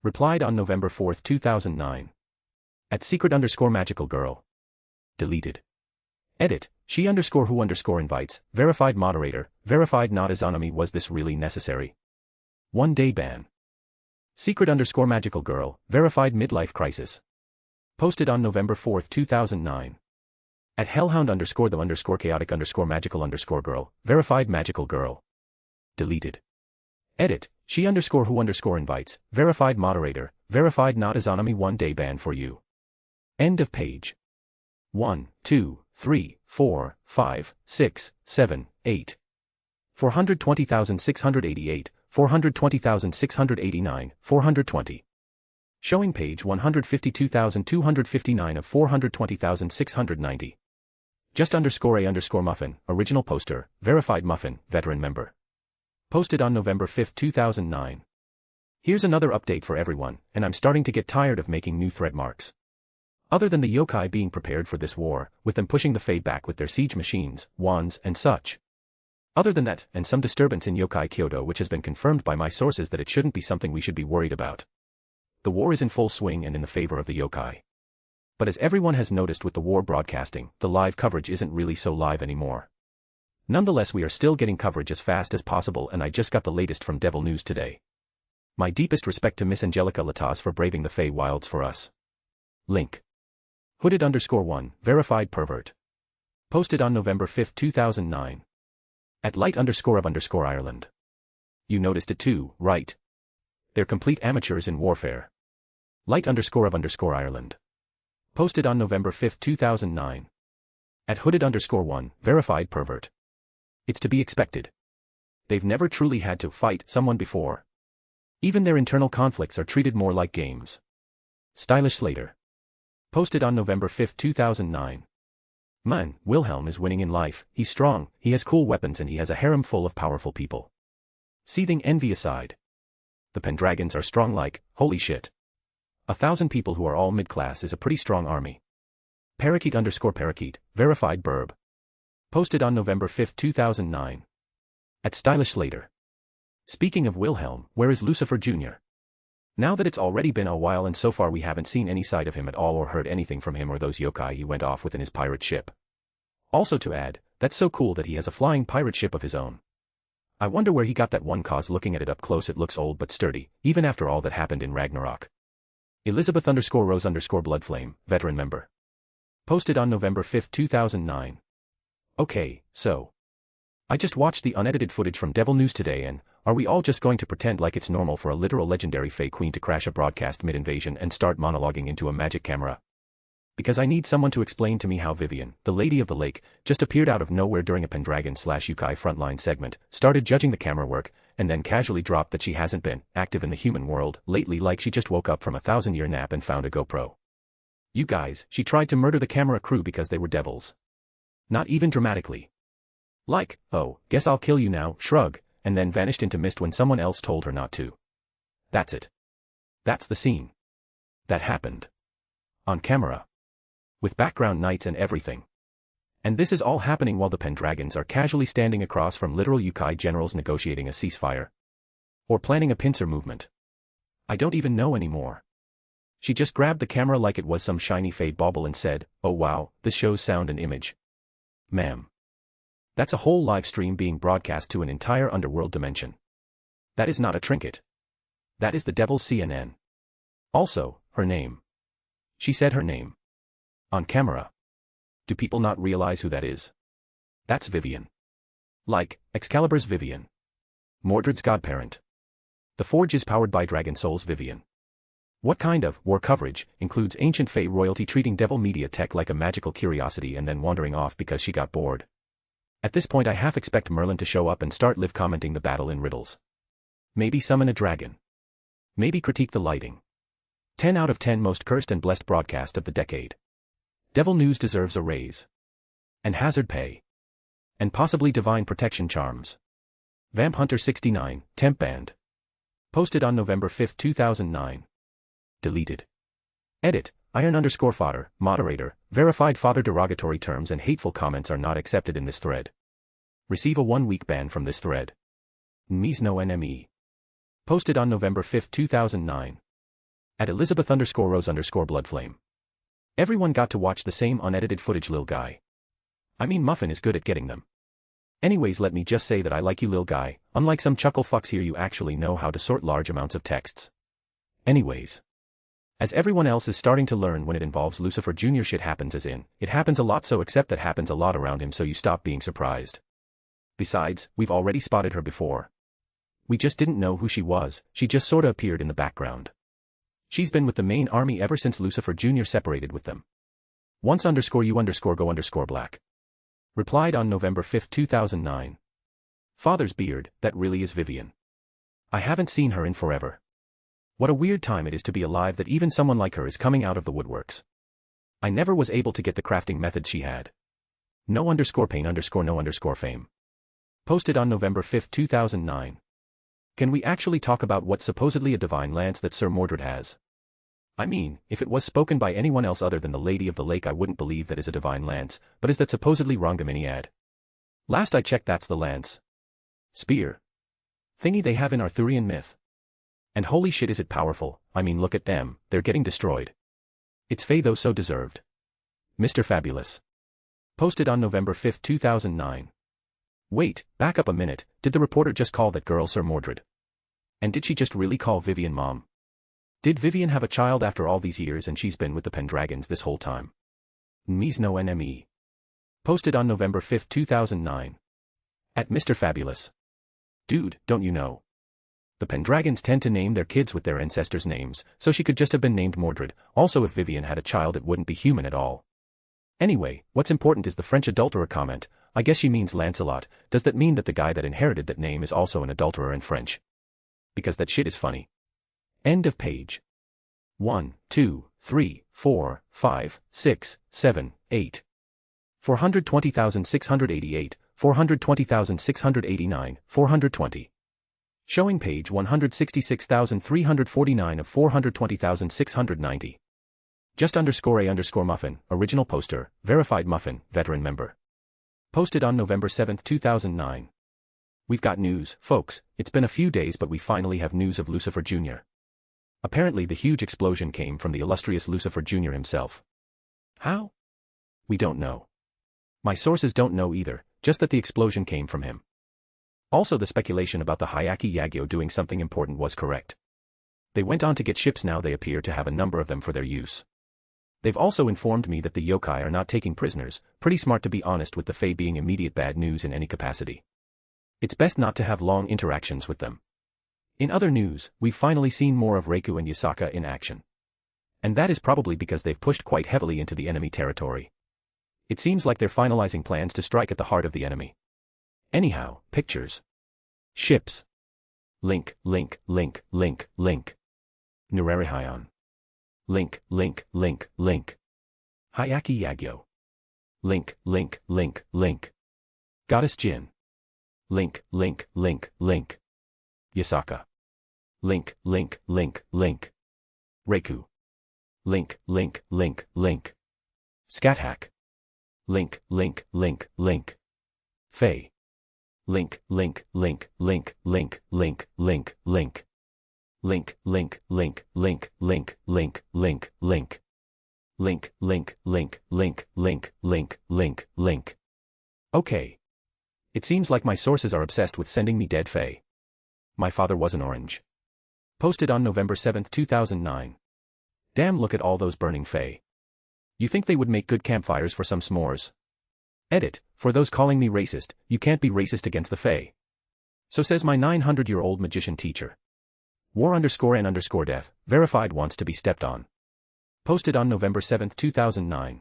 Replied on November 4, 2009. At secret_magical girl. Deleted. Edit, she_who_invites, verified moderator, verified not Izanami. Was this really necessary? 1-day ban. Secret_magical girl, verified midlife crisis. Posted on November 4, 2009. At hellhound_the_chaotic_magical_girl, verified magical girl. Deleted. Edit, she_who_invites, verified moderator, verified not Izanami. 1-day ban for you. End of page. 1, 2, 3, 4, 5, 6, 7, 8. 420,688, 420,689, 420. Showing page 152,259 of 420,690. Just_a_muffin, original poster, verified muffin, veteran member. Posted on November 5, 2009. Here's another update for everyone, and I'm starting to get tired of making new thread marks. Other than the yokai being prepared for this war, with them pushing the Fae back with their siege machines, wands, and such. Other than that, and some disturbance in yokai Kyoto, which has been confirmed by my sources that it shouldn't be something we should be worried about. The war is in full swing and in the favor of the yokai. But as everyone has noticed with the war broadcasting, the live coverage isn't really so live anymore. Nonetheless, we are still getting coverage as fast as possible, and I just got the latest from Devil News today. My deepest respect to Miss Angelica Latas for braving the Fey wilds for us. Link. Hooded_1, verified pervert. Posted on November 5, 2009. At light_of_Ireland. You noticed it too, right? They're complete amateurs in warfare. Light_of_Ireland. Posted on November 5, 2009. At hooded_1, verified pervert. It's to be expected. They've never truly had to fight someone before. Even their internal conflicts are treated more like games. Stylish Slater. Posted on November 5, 2009. Man, Wilhelm is winning in life, he's strong, he has cool weapons and he has a harem full of powerful people. Seething envy aside. The Pendragons are strong like, holy shit. 1,000 people who are all mid-class is a pretty strong army. Parakeet_parakeet, verified burb. Posted on November 5, 2009. At Stylish Slater. Speaking of Wilhelm, where is Lucifer Jr.? Now that it's already been a while and so far we haven't seen any sight of him at all or heard anything from him or those yokai he went off with in his pirate ship. Also to add, that's so cool that he has a flying pirate ship of his own. I wonder where he got that one, cause looking at it up close it looks old but sturdy, even after all that happened in Ragnarok. Elizabeth_Rose_Bloodflame, veteran member. Posted on November 5, 2009. Okay, so. I just watched the unedited footage from Devil News today and, are we all just going to pretend like it's normal for a literal legendary Fae Queen to crash a broadcast mid-invasion and start monologuing into a magic camera? Because I need someone to explain to me how Vivian, the Lady of the Lake, just appeared out of nowhere during a Pendragon/Yukai frontline segment, started judging the camera work, and then casually dropped that she hasn't been active in the human world lately, like she just woke up from a 1,000-year nap and found a GoPro. You guys, she tried to murder the camera crew because they were devils. Not even dramatically. Like, oh, guess I'll kill you now, shrug, and then vanished into mist when someone else told her not to. That's it. That's the scene. That happened. On camera. With background nights and everything. And this is all happening while the Pendragons are casually standing across from literal Yukai generals negotiating a ceasefire. Or planning a pincer movement. I don't even know anymore. She just grabbed the camera like it was some shiny fade bauble and said, oh wow, this shows sound and image. Ma'am. That's a whole live stream being broadcast to an entire underworld dimension. That is not a trinket. That is the devil's CNN. Also, her name. She said her name. On camera. Do people not realize who that is? That's Vivian. Like, Excalibur's Vivian. Mordred's godparent. The Forge is powered by Dragon Soul's Vivian. What kind of war coverage includes ancient Fae royalty treating devil media tech like a magical curiosity and then wandering off because she got bored? At this point I half expect Merlin to show up and start live commenting the battle in riddles. Maybe summon a dragon. Maybe critique the lighting. 10 out of 10 most cursed and blessed broadcast of the decade. Devil News deserves a raise. And hazard pay. And possibly divine protection charms. Vamp Hunter 69, Temp Band. Posted on November 5, 2009. Deleted. Edit. Iron_fodder, moderator, verified father derogatory terms and hateful comments are not accepted in this thread. Receive a 1-week ban from this thread. Mise no NME. Posted on November 5, 2009. At Elizabeth_Rose_Bloodflame. Everyone got to watch the same unedited footage, lil guy. I mean, Muffin is good at getting them. Anyways, let me just say that I like you, lil guy, unlike some chuckle fucks here you actually know how to sort large amounts of texts. Anyways. As everyone else is starting to learn, when it involves Lucifer Jr. shit happens, as in, it happens a lot, so except that happens a lot around him, so you stop being surprised. Besides, we've already spotted her before. We just didn't know who she was, she just sorta appeared in the background. She's been with the main army ever since Lucifer Jr. separated with them. Once_you_go_black. Replied on November 5, 2009. Father's beard, that really is Vivian. I haven't seen her in forever. What a weird time it is to be alive that even someone like her is coming out of the woodworks. I never was able to get the crafting methods she had. No_pain_no_fame. Posted on November 5, 2009. Can we actually talk about what's supposedly a divine lance that Sir Mordred has? I mean, if it was spoken by anyone else other than the Lady of the Lake I wouldn't believe that is a divine lance, but is that supposedly Rongaminiad? Last I checked, that's the lance. Spear. Thingy they have in Arthurian myth. And holy shit, is it powerful. I mean, look at them, they're getting destroyed. It's Fae though, so deserved. Mr. Fabulous. Posted on November 5, 2009. Wait, back up a minute, did the reporter just call that girl Sir Mordred? And did she just really call Vivian mom? Did Vivian have a child after all these years and she's been with the Pendragons this whole time? Mise no NME. Posted on November 5, 2009. At Mr. Fabulous. Dude, don't you know? The Pendragons tend to name their kids with their ancestors' names, so she could just have been named Mordred. Also, if Vivian had a child, it wouldn't be human at all. Anyway, what's important is the French adulterer comment. I guess she means Lancelot. Does that mean that the guy that inherited that name is also an adulterer in French? Because that shit is funny. End of page. 1, 2, 3, 4, 5, 6, 7, 8. 420,688, 420,689, 420. Showing page 166,349 of 420,690. Just _a muffin, original poster, verified muffin, veteran member. Posted on November 7, 2009. We've got news, folks. It's been a few days, but we finally have news of Lucifer Jr. Apparently the huge explosion came from the illustrious Lucifer Jr. himself. How? We don't know. My sources don't know either, just that the explosion came from him. Also, the speculation about the Hyakki Yagyo doing something important was correct. They went on to get ships. Now they appear to have a number of them for their use. They've also informed me that the yokai are not taking prisoners. Pretty smart, to be honest, with the Fae being immediate bad news in any capacity. It's best not to have long interactions with them. In other news, we've finally seen more of Reiku and Yasaka in action. And that is probably because they've pushed quite heavily into the enemy territory. It seems like they're finalizing plans to strike at the heart of the enemy. Anyhow, pictures. Ships. Link. Nurarihyon. Link. Hyakki Yagyo. Link. Goddess Jin. Link. Yasaka. Link. Reiku. Link. Scathach. Link. Fae. Link. Okay. It seems like my sources are obsessed with sending me dead Fae. My father was an orange. Posted on November 7, 2009. Damn, look at all those burning Fae. You think they would make good campfires for some s'mores? Edit, for those calling me racist, you can't be racist against the Fae. So says my 900-year-old magician teacher. War_N_death, verified, wants to be stepped on. Posted on November 7, 2009.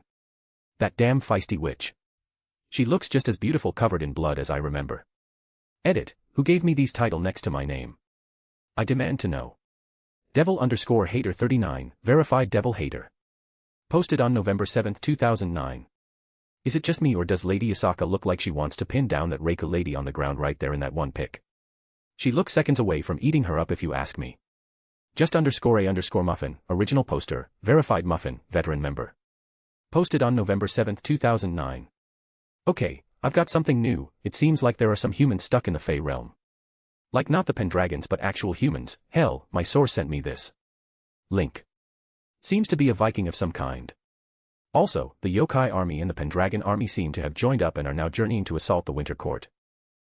That damn feisty witch. She looks just as beautiful covered in blood as I remember. Edit, who gave me these title next to my name? I demand to know. Devil_hater39, verified devil hater. Posted on November 7, 2009. Is it just me, or does Lady Yasaka look like she wants to pin down that Reiku lady on the ground right there in that one pic? She looks seconds away from eating her up if you ask me. Just _a muffin, original poster, verified muffin, veteran member. Posted on November 7, 2009. Okay, I've got something new. It seems like there are some humans stuck in the Fae realm. Like not the Pendragons but actual humans. Hell, my source sent me this. Link. Seems to be a Viking of some kind. Also, the Yokai army and the Pendragon army seem to have joined up and are now journeying to assault the Winter Court.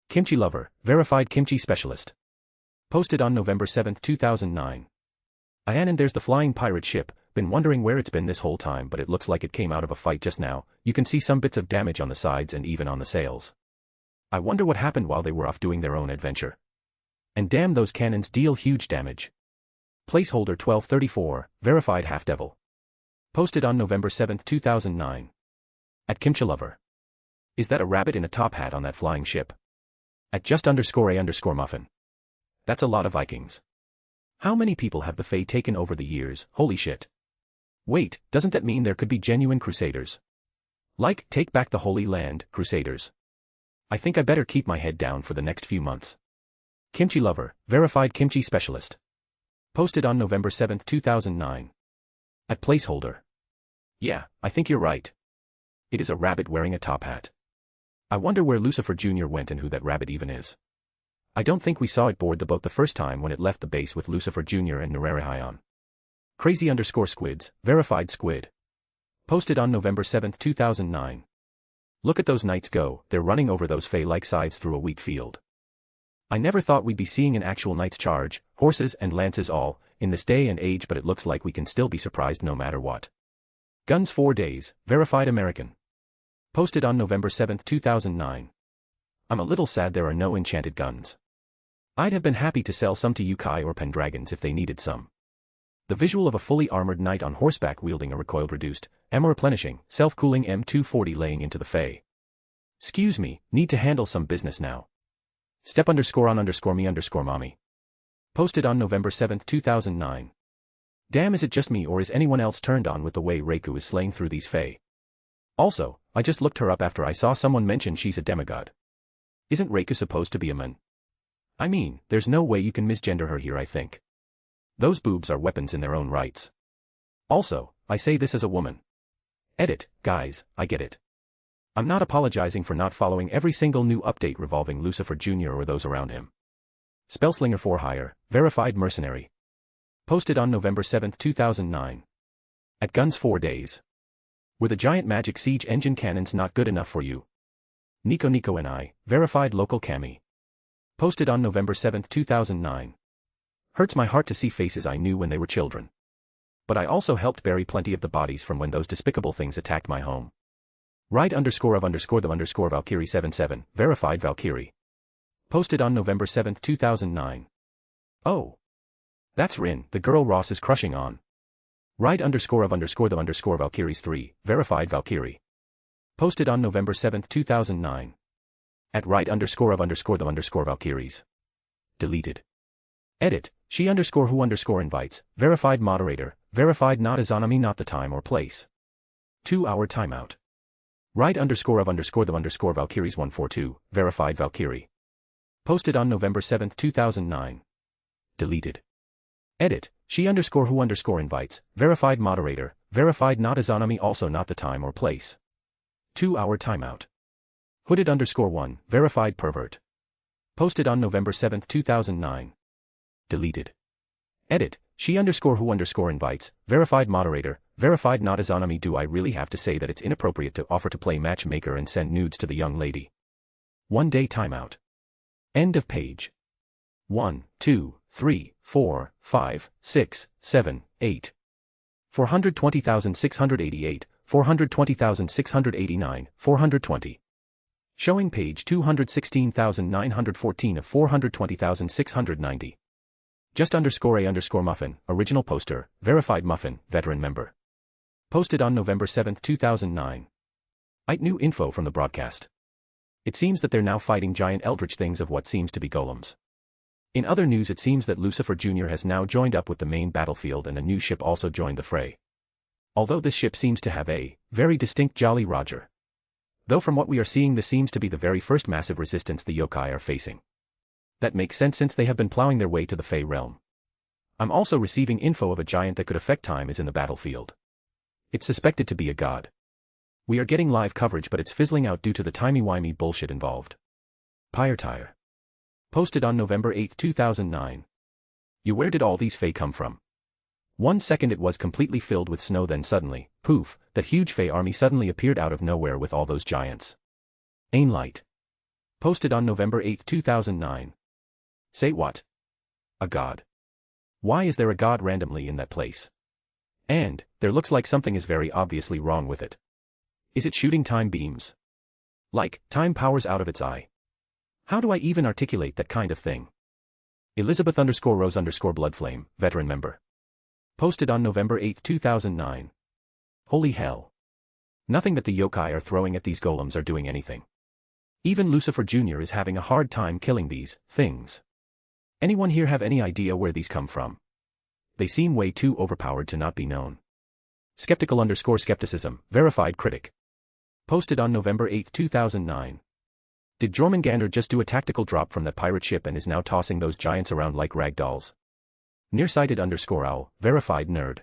Kimchi lover, verified kimchi specialist. Posted on November 7, 2009. And there's the flying pirate ship. Been wondering where it's been this whole time, but it looks like it came out of a fight just now. You can see some bits of damage on the sides and even on the sails. I wonder what happened while they were off doing their own adventure. And damn, those cannons deal huge damage. Placeholder 1234, verified half-devil. Posted on November 7, 2009. At Kimchi lover. Is that a rabbit in a top hat on that flying ship? At just _a muffin. That's a lot of Vikings. How many people have the Fae taken over the years? Holy shit. Wait, doesn't that mean there could be genuine crusaders? Like, take back the Holy Land, crusaders. I think I better keep my head down for the next few months. Kimchi lover, verified kimchi specialist. Posted on November 7, 2009. At placeholder. Yeah, I think you're right. It is a rabbit wearing a top hat. I wonder where Lucifer Jr. went and who that rabbit even is. I don't think we saw it board the boat the first time when it left the base with Lucifer Jr. and Nurarihyon. Crazy_squids, verified squid. Posted on November 7, 2009. Look at those knights go, they're running over those Fae like scythes through a wheat field. I never thought we'd be seeing an actual knights charge, horses and lances all, in this day and age, but it looks like we can still be surprised no matter what. Guns 4 days, verified American. Posted on November 7, 2009. I'm a little sad there are no enchanted guns. I'd have been happy to sell some to Yukai or Pendragons if they needed some. The visual of a fully armored knight on horseback wielding a recoil-reduced, replenishing, self-cooling M240 laying into the fey. "Excuse me, need to handle some business now. Step_on_me_mommy." Posted on November 7, 2009. Damn, is it just me or is anyone else turned on with the way Reiku is slaying through these fey? Also, I just looked her up after I saw someone mention she's a demigod. Isn't Reiku supposed to be a man? I mean, there's no way you can misgender her here, I think. Those boobs are weapons in their own rights. Also, I say this as a woman. Edit, guys, I get it. I'm not apologizing for not following every single new update revolving Lucifer Jr. or those around him. Spellslinger for hire, verified mercenary. Posted on November 7, 2009. At guns 4 days. Were the giant magic siege engine cannons not good enough for you? Nico and I, verified local cami. Posted on November 7, 2009. Hurts my heart to see faces I knew when they were children. But I also helped bury plenty of the bodies from when those despicable things attacked my home. Right_of_the_Valkyrie77, verified Valkyrie. Posted on November 7, 2009. Oh. That's Rin, the girl Ross is crushing on. Right_of_the_Valkyries3, verified Valkyrie. Posted on November 7, 2009. At right_of_the_Valkyries. Deleted. Edit, she_who_invites, verified moderator, verified not Izanami not the time or place. 2-hour timeout. Right_of_the_Valkyries142, verified Valkyrie. Posted on November 7, 2009. Deleted. Edit, she_who_invites, verified moderator, verified not Izanami also not the time or place. 2-hour timeout. Hooded_1, verified pervert. Posted on November 7, 2009. Deleted. Edit, she_who_invites, verified moderator, verified not Izanami. Do I really have to say that it's inappropriate to offer to play matchmaker and send nudes to the young lady? 1-day timeout. End of page. 1, 2, 3, 4, 5, 6, 7, 8. 420,688, 420,689, 420. Showing page 216,914 of 420,690. Just_a_muffin, original poster, verified muffin, veteran member. Posted on November 7, 2009. New info from the broadcast. It seems that they're now fighting giant eldritch things of what seems to be golems. In other news, it seems that Lucifer Jr. has now joined up with the main battlefield and a new ship also joined the fray. Although this ship seems to have a very distinct Jolly Roger. Though from what we are seeing, this seems to be the very first massive resistance the yokai are facing. That makes sense since they have been plowing their way to the Fey realm. I'm also receiving info of a giant that could affect time is in the battlefield. It's suspected to be a god. We are getting live coverage, but it's fizzling out due to the timey-wimey bullshit involved. Pyre. Posted on November 8, 2009. Where did all these Fey come from? 1 second it was completely filled with snow, then suddenly, poof, that huge Fey army suddenly appeared out of nowhere with all those giants. Light. Posted on November 8, 2009. Say what? A god. Why is there a god randomly in that place? And, there looks like something is very obviously wrong with it. Is it shooting time beams? Like, time powers out of its eye? How do I even articulate that kind of thing? Elizabeth_Rose_Bloodflame, veteran member. Posted on November 8, 2009. Holy hell. Nothing that the yokai are throwing at these golems are doing anything. Even Lucifer Jr. is having a hard time killing these things. Anyone here have any idea where these come from? They seem way too overpowered to not be known. Skeptical_skepticism, verified critic. Posted on November 8, 2009. Did Jormungandr just do a tactical drop from that pirate ship and is now tossing those giants around like rag dolls? Nearsighted_owl, verified nerd.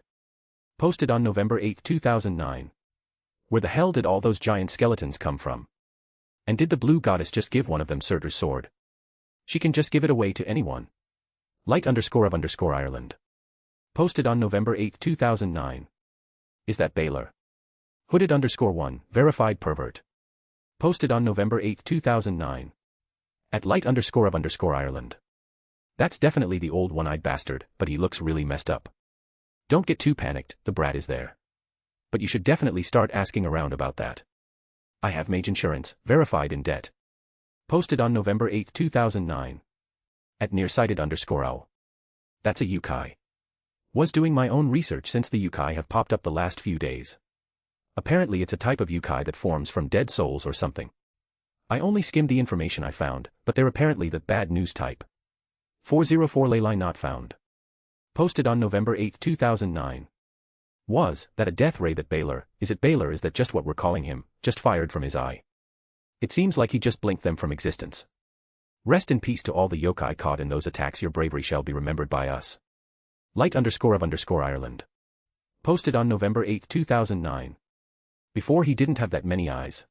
Posted on November 8, 2009. Where the hell did all those giant skeletons come from? And did the blue goddess just give one of them Surtur's sword? She can just give it away to anyone. Light_of_Ireland. Posted on November 8, 2009. Is that Baylor? Hooded_1, verified pervert. Posted on November 8, 2009. At Light_of_Ireland. That's definitely the old one-eyed bastard, but he looks really messed up. Don't get too panicked, the brat is there. But you should definitely start asking around about that. I have mage insurance, verified in debt. Posted on November 8, 2009. At nearsighted underscore owl. That's a yukai. Was doing my own research since the yukai have popped up the last few days. Apparently it's a type of yukai that forms from dead souls or something. I only skimmed the information I found, but they're apparently the bad news type. 404 ley line not found. Posted on November 8, 2009. Was that a death ray that Baylor, is that just what we're calling him, just fired from his eye? It seems like he just blinked them from existence. Rest in peace to all the yokai caught in those attacks. Your bravery shall be remembered by us. Light underscore of underscore Ireland. Posted on November 8, 2009. Before he didn't have that many eyes.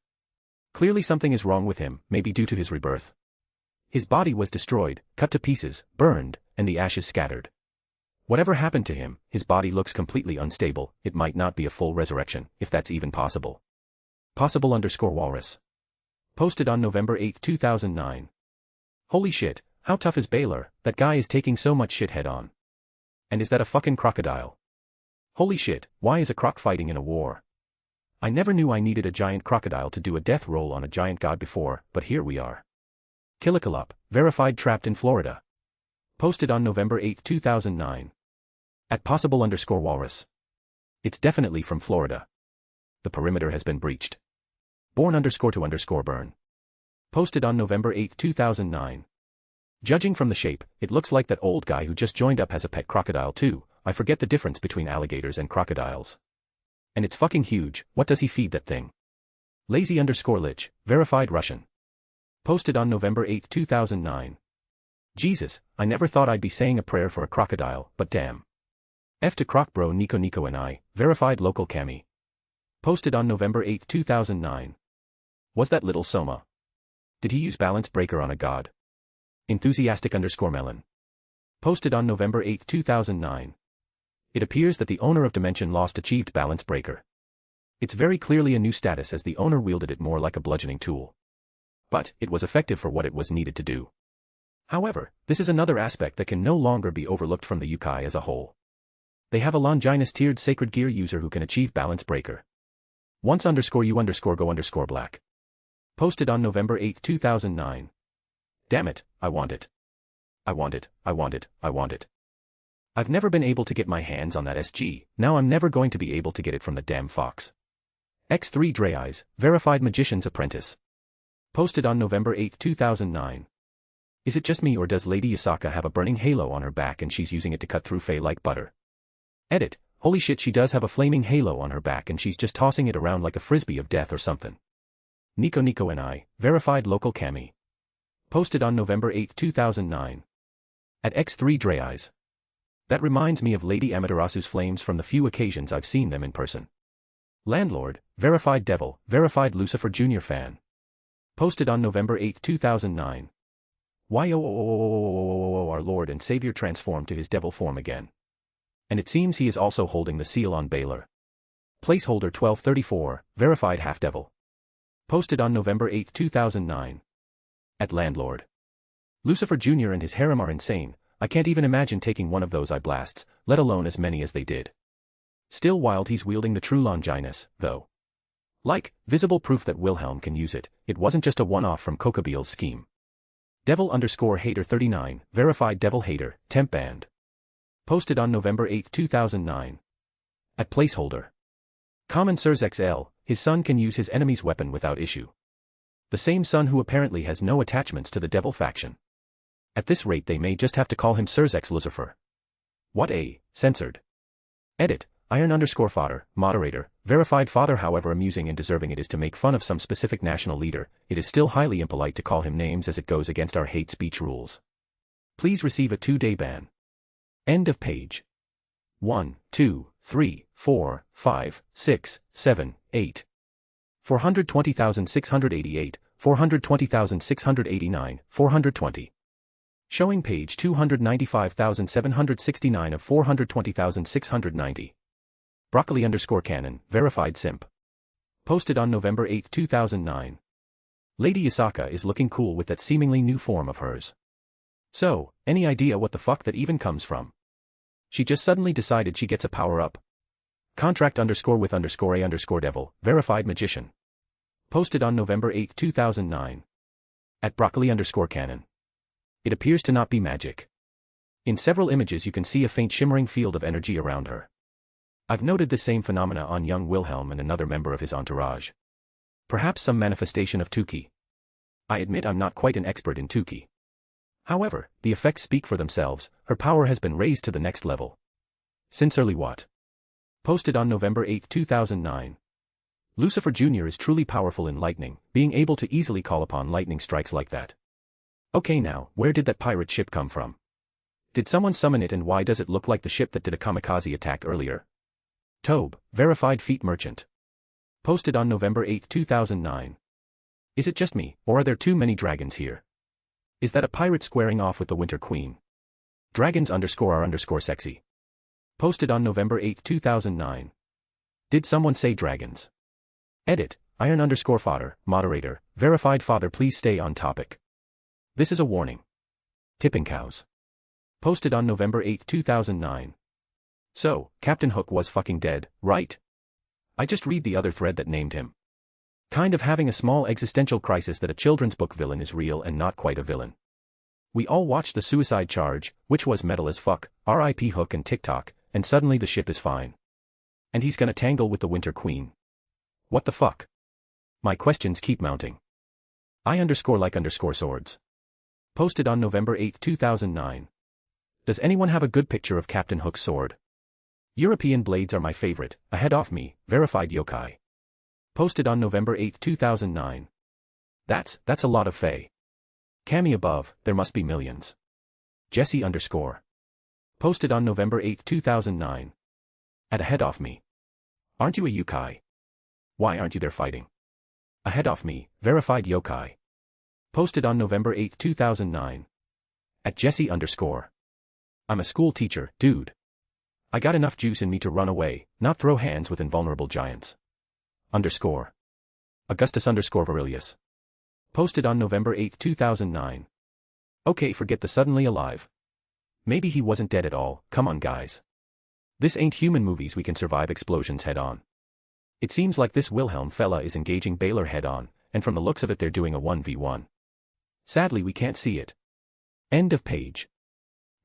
Clearly something is wrong with him, maybe due to his rebirth. His body was destroyed, cut to pieces, burned, and the ashes scattered. Whatever happened to him, his body looks completely unstable. It might not be a full resurrection, if that's even possible. Possible underscore walrus. Posted on November 8, 2009. Holy shit, how tough is Baylor? That guy is taking so much shit head on. And is that a fucking crocodile? Holy shit, why is a croc fighting in a war? I never knew I needed a giant crocodile to do a death roll on a giant god before, but here we are. Killicalup, verified trapped in Florida. Posted on November 8, 2009. At possible underscore walrus. It's definitely from Florida. The perimeter has been breached. Born underscore to underscore burn. Posted on November 8, 2009. Judging from the shape, it looks like that old guy who just joined up has a pet crocodile too. I forget the difference between alligators and crocodiles. And it's fucking huge. What does he feed that thing? Lazy underscore lich, verified Russian. Posted on November 8, 2009. Jesus, I never thought I'd be saying a prayer for a crocodile, but damn. F to Crocbro Nico and I, verified local cami. Posted on November 8, 2009. Was that little Soma? Did he use balance breaker on a god? Enthusiastic underscore melon. Posted on November 8, 2009. It appears that the owner of Dimension Lost achieved balance breaker. It's very clearly a new status as the owner wielded it more like a bludgeoning tool. But it was effective for what it was needed to do. However, this is another aspect that can no longer be overlooked from the yukai as a whole. They have a Longinus tiered sacred gear user who can achieve balance breaker. Once underscore you underscore go underscore black. Posted on November 8, 2009. Damn it, I want it. I want it, I want it, I want it. I've never been able to get my hands on that SG, now I'm never going to be able to get it from the damn fox. X3 Dre Eyes, verified magician's apprentice. Posted on November 8, 2009. Is it just me or does Lady Yasaka have a burning halo on her back and she's using it to cut through Fae like butter? Edit, holy shit, she does have a flaming halo on her back and she's just tossing it around like a frisbee of death or something. Nico and I, verified local cami. Posted on November 8, 2009. At X3 Dre Eyes. That reminds me of Lady Amaterasu's flames from the few occasions I've seen them in person. Landlord, verified devil, verified Lucifer Jr. fan. Posted on November 8, 2009. Why our Lord and Savior transformed to his devil form again. And it seems he is also holding the seal on Baylor. Placeholder 1234, verified half-devil. Posted on November 8, 2009. At Landlord. Lucifer Jr. and his harem are insane. I can't even imagine taking one of those eye blasts, let alone as many as they did. Still wild he's wielding the true Longinus, though. Like, visible proof that Wilhelm can use it, it wasn't just a one-off from Kokabeel's scheme. Devil underscore hater 39, verified devil hater, temp band. Posted on November 8, 2009. At placeholder. Common Sirs XL, his son can use his enemy's weapon without issue. The same son who apparently has no attachments to the devil faction. At this rate they may just have to call him Sirs X Lucifer. What a, censored. Edit, iron underscore fodder, moderator, verified father. However amusing and deserving it is to make fun of some specific national leader, it is still highly impolite to call him names as it goes against our hate speech rules. Please receive a 2-day ban. End of page. 1, 2, 3, 4, 5, 6, 7, 8. 420,688, 420,689, 420. Showing page 295,769 of 420,690. Broccoli underscore cannon, verified simp. Posted on November 8, 2009. Lady Yasaka is looking cool with that seemingly new form of hers. So, any idea what the fuck that even comes from? She just suddenly decided she gets a power-up. Contract underscore with underscore a underscore devil, verified magician. Posted on November 8, 2009. At broccoli underscore cannon. It appears to not be magic. In several images you can see a faint shimmering field of energy around her. I've noted the same phenomena on young Wilhelm and another member of his entourage. Perhaps some manifestation of Tukey. I admit I'm not quite an expert in Tukey. However, the effects speak for themselves. Her power has been raised to the next level. Sincerely Watt. Posted on November 8, 2009. Lucifer Jr. is truly powerful in lightning, being able to easily call upon lightning strikes like that. Okay now, where did that pirate ship come from? Did someone summon it, and why does it look like the ship that did a kamikaze attack earlier? Tobe, verified feet merchant. Posted on November 8, 2009. Is it just me, or are there too many dragons here? Is that a pirate squaring off with the Winter Queen? Dragons _are _sexy. Posted on November 8, 2009. Did someone say dragons? Edit, iron _fodder, moderator, verified father, please stay on topic. This is a warning. Tipping cows. Posted on November 8, 2009. So, Captain Hook was fucking dead, right? I just read the other thread that named him. Kind of having a small existential crisis that a children's book villain is real and not quite a villain. We all watched The Suicide Charge, which was metal as fuck, R.I.P. Hook and TikTok, and suddenly the ship is fine. And he's gonna tangle with the Winter Queen. What the fuck? My questions keep mounting. I_like_swords. Posted on November 8, 2009. Does anyone have a good picture of Captain Hook's sword? European blades are my favorite, ahead off me, verified yokai. Posted on November 8, 2009. That's a lot of Fae. Cami above, there must be millions. Jesse _ Posted on November 8, 2009. At ahead off me. Aren't you a yokai? Why aren't you there fighting? Ahead off me, verified yokai. Posted on November 8, 2009. At Jesse _ I'm a school teacher, dude. I got enough juice in me to run away, not throw hands with invulnerable giants. Augustus _Varilius. Posted on November 8, 2009. Okay, forget the suddenly alive. Maybe he wasn't dead at all, come on guys. This ain't human movies, we can survive explosions head on. It seems like this Wilhelm fella is engaging Baylor head on, and from the looks of it they're doing a 1v1. Sadly we can't see it. End of page.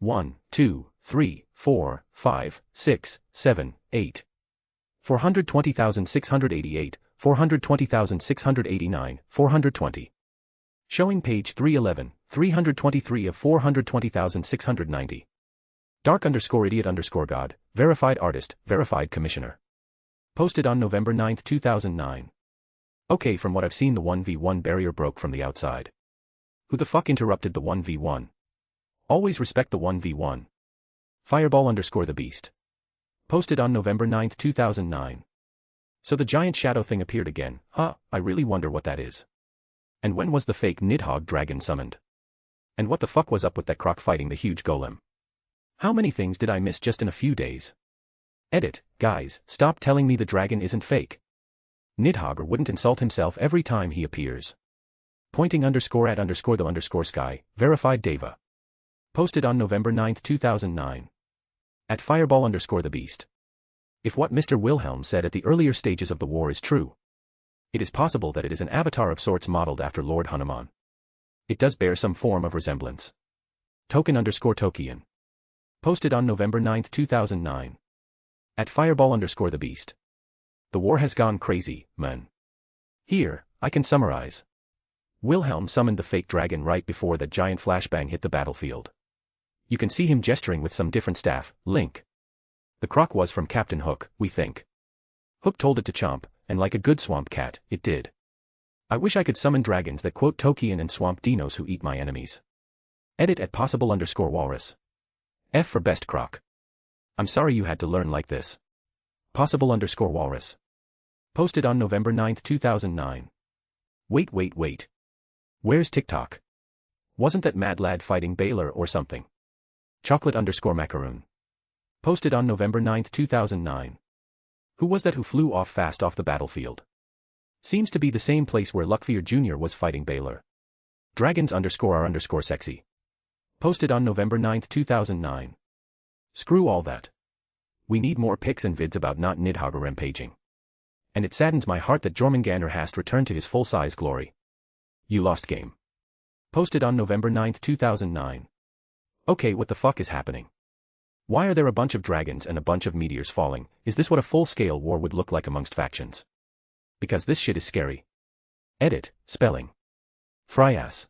1, 2, 3, 4, 5, 6, 7, 8. 420,688, 420,689, 420. Showing page 311, 323 of 420,690. Dark _idiot _god, verified artist, verified commissioner. Posted on November 9, 2009. Okay, from what I've seen the 1v1 barrier broke from the outside. Who the fuck interrupted the 1v1? Always respect the 1v1. Fireball _ the beast. Posted on November 9, 2009. So the giant shadow thing appeared again, huh? I really wonder what that is. And when was the fake Nidhogg dragon summoned? And what the fuck was up with that croc fighting the huge golem? How many things did I miss just in a few days? Edit, guys, stop telling me the dragon isn't fake. Nidhogg wouldn't insult himself every time he appears. Pointing _ at _ the _sky, verified Deva. Posted on November 9, 2009. At Fireball _ the beast. If what Mr. Wilhelm said at the earlier stages of the war is true, it is possible that it is an avatar of sorts modeled after Lord Hanuman. It does bear some form of resemblance. Token _ Tokian. Posted on November 9, 2009. At Fireball _ the beast. The war has gone crazy, man. Here, I can summarize. Wilhelm summoned the fake dragon right before that giant flashbang hit the battlefield. You can see him gesturing with some different staff, link. The croc was from Captain Hook, we think. Hook told it to chomp, and like a good swamp cat, it did. I wish I could summon dragons that quote Tolkien and swamp dinos who eat my enemies. Edit at possible _ walrus. F for best croc. I'm sorry you had to learn like this. Possible _ walrus. Posted on November 9, 2009. Wait. Where's TikTok? Wasn't that mad lad fighting Baylor or something? Chocolate _ macaroon. Posted on November 9, 2009. Who was that who flew off fast off the battlefield? Seems to be the same place where Luckfear Jr. was fighting Baylor. Dragons _ are _ sexy. Posted on November 9, 2009. Screw all that. We need more pics and vids about not Nidhogg rampaging. And it saddens my heart that Jormungandr hast returned to his full-size glory. You lost game. Posted on November 9, 2009. Okay, what the fuck is happening? Why are there a bunch of dragons and a bunch of meteors falling? Is this what a full-scale war would look like amongst factions? Because this shit is scary. Edit, spelling. Fryass.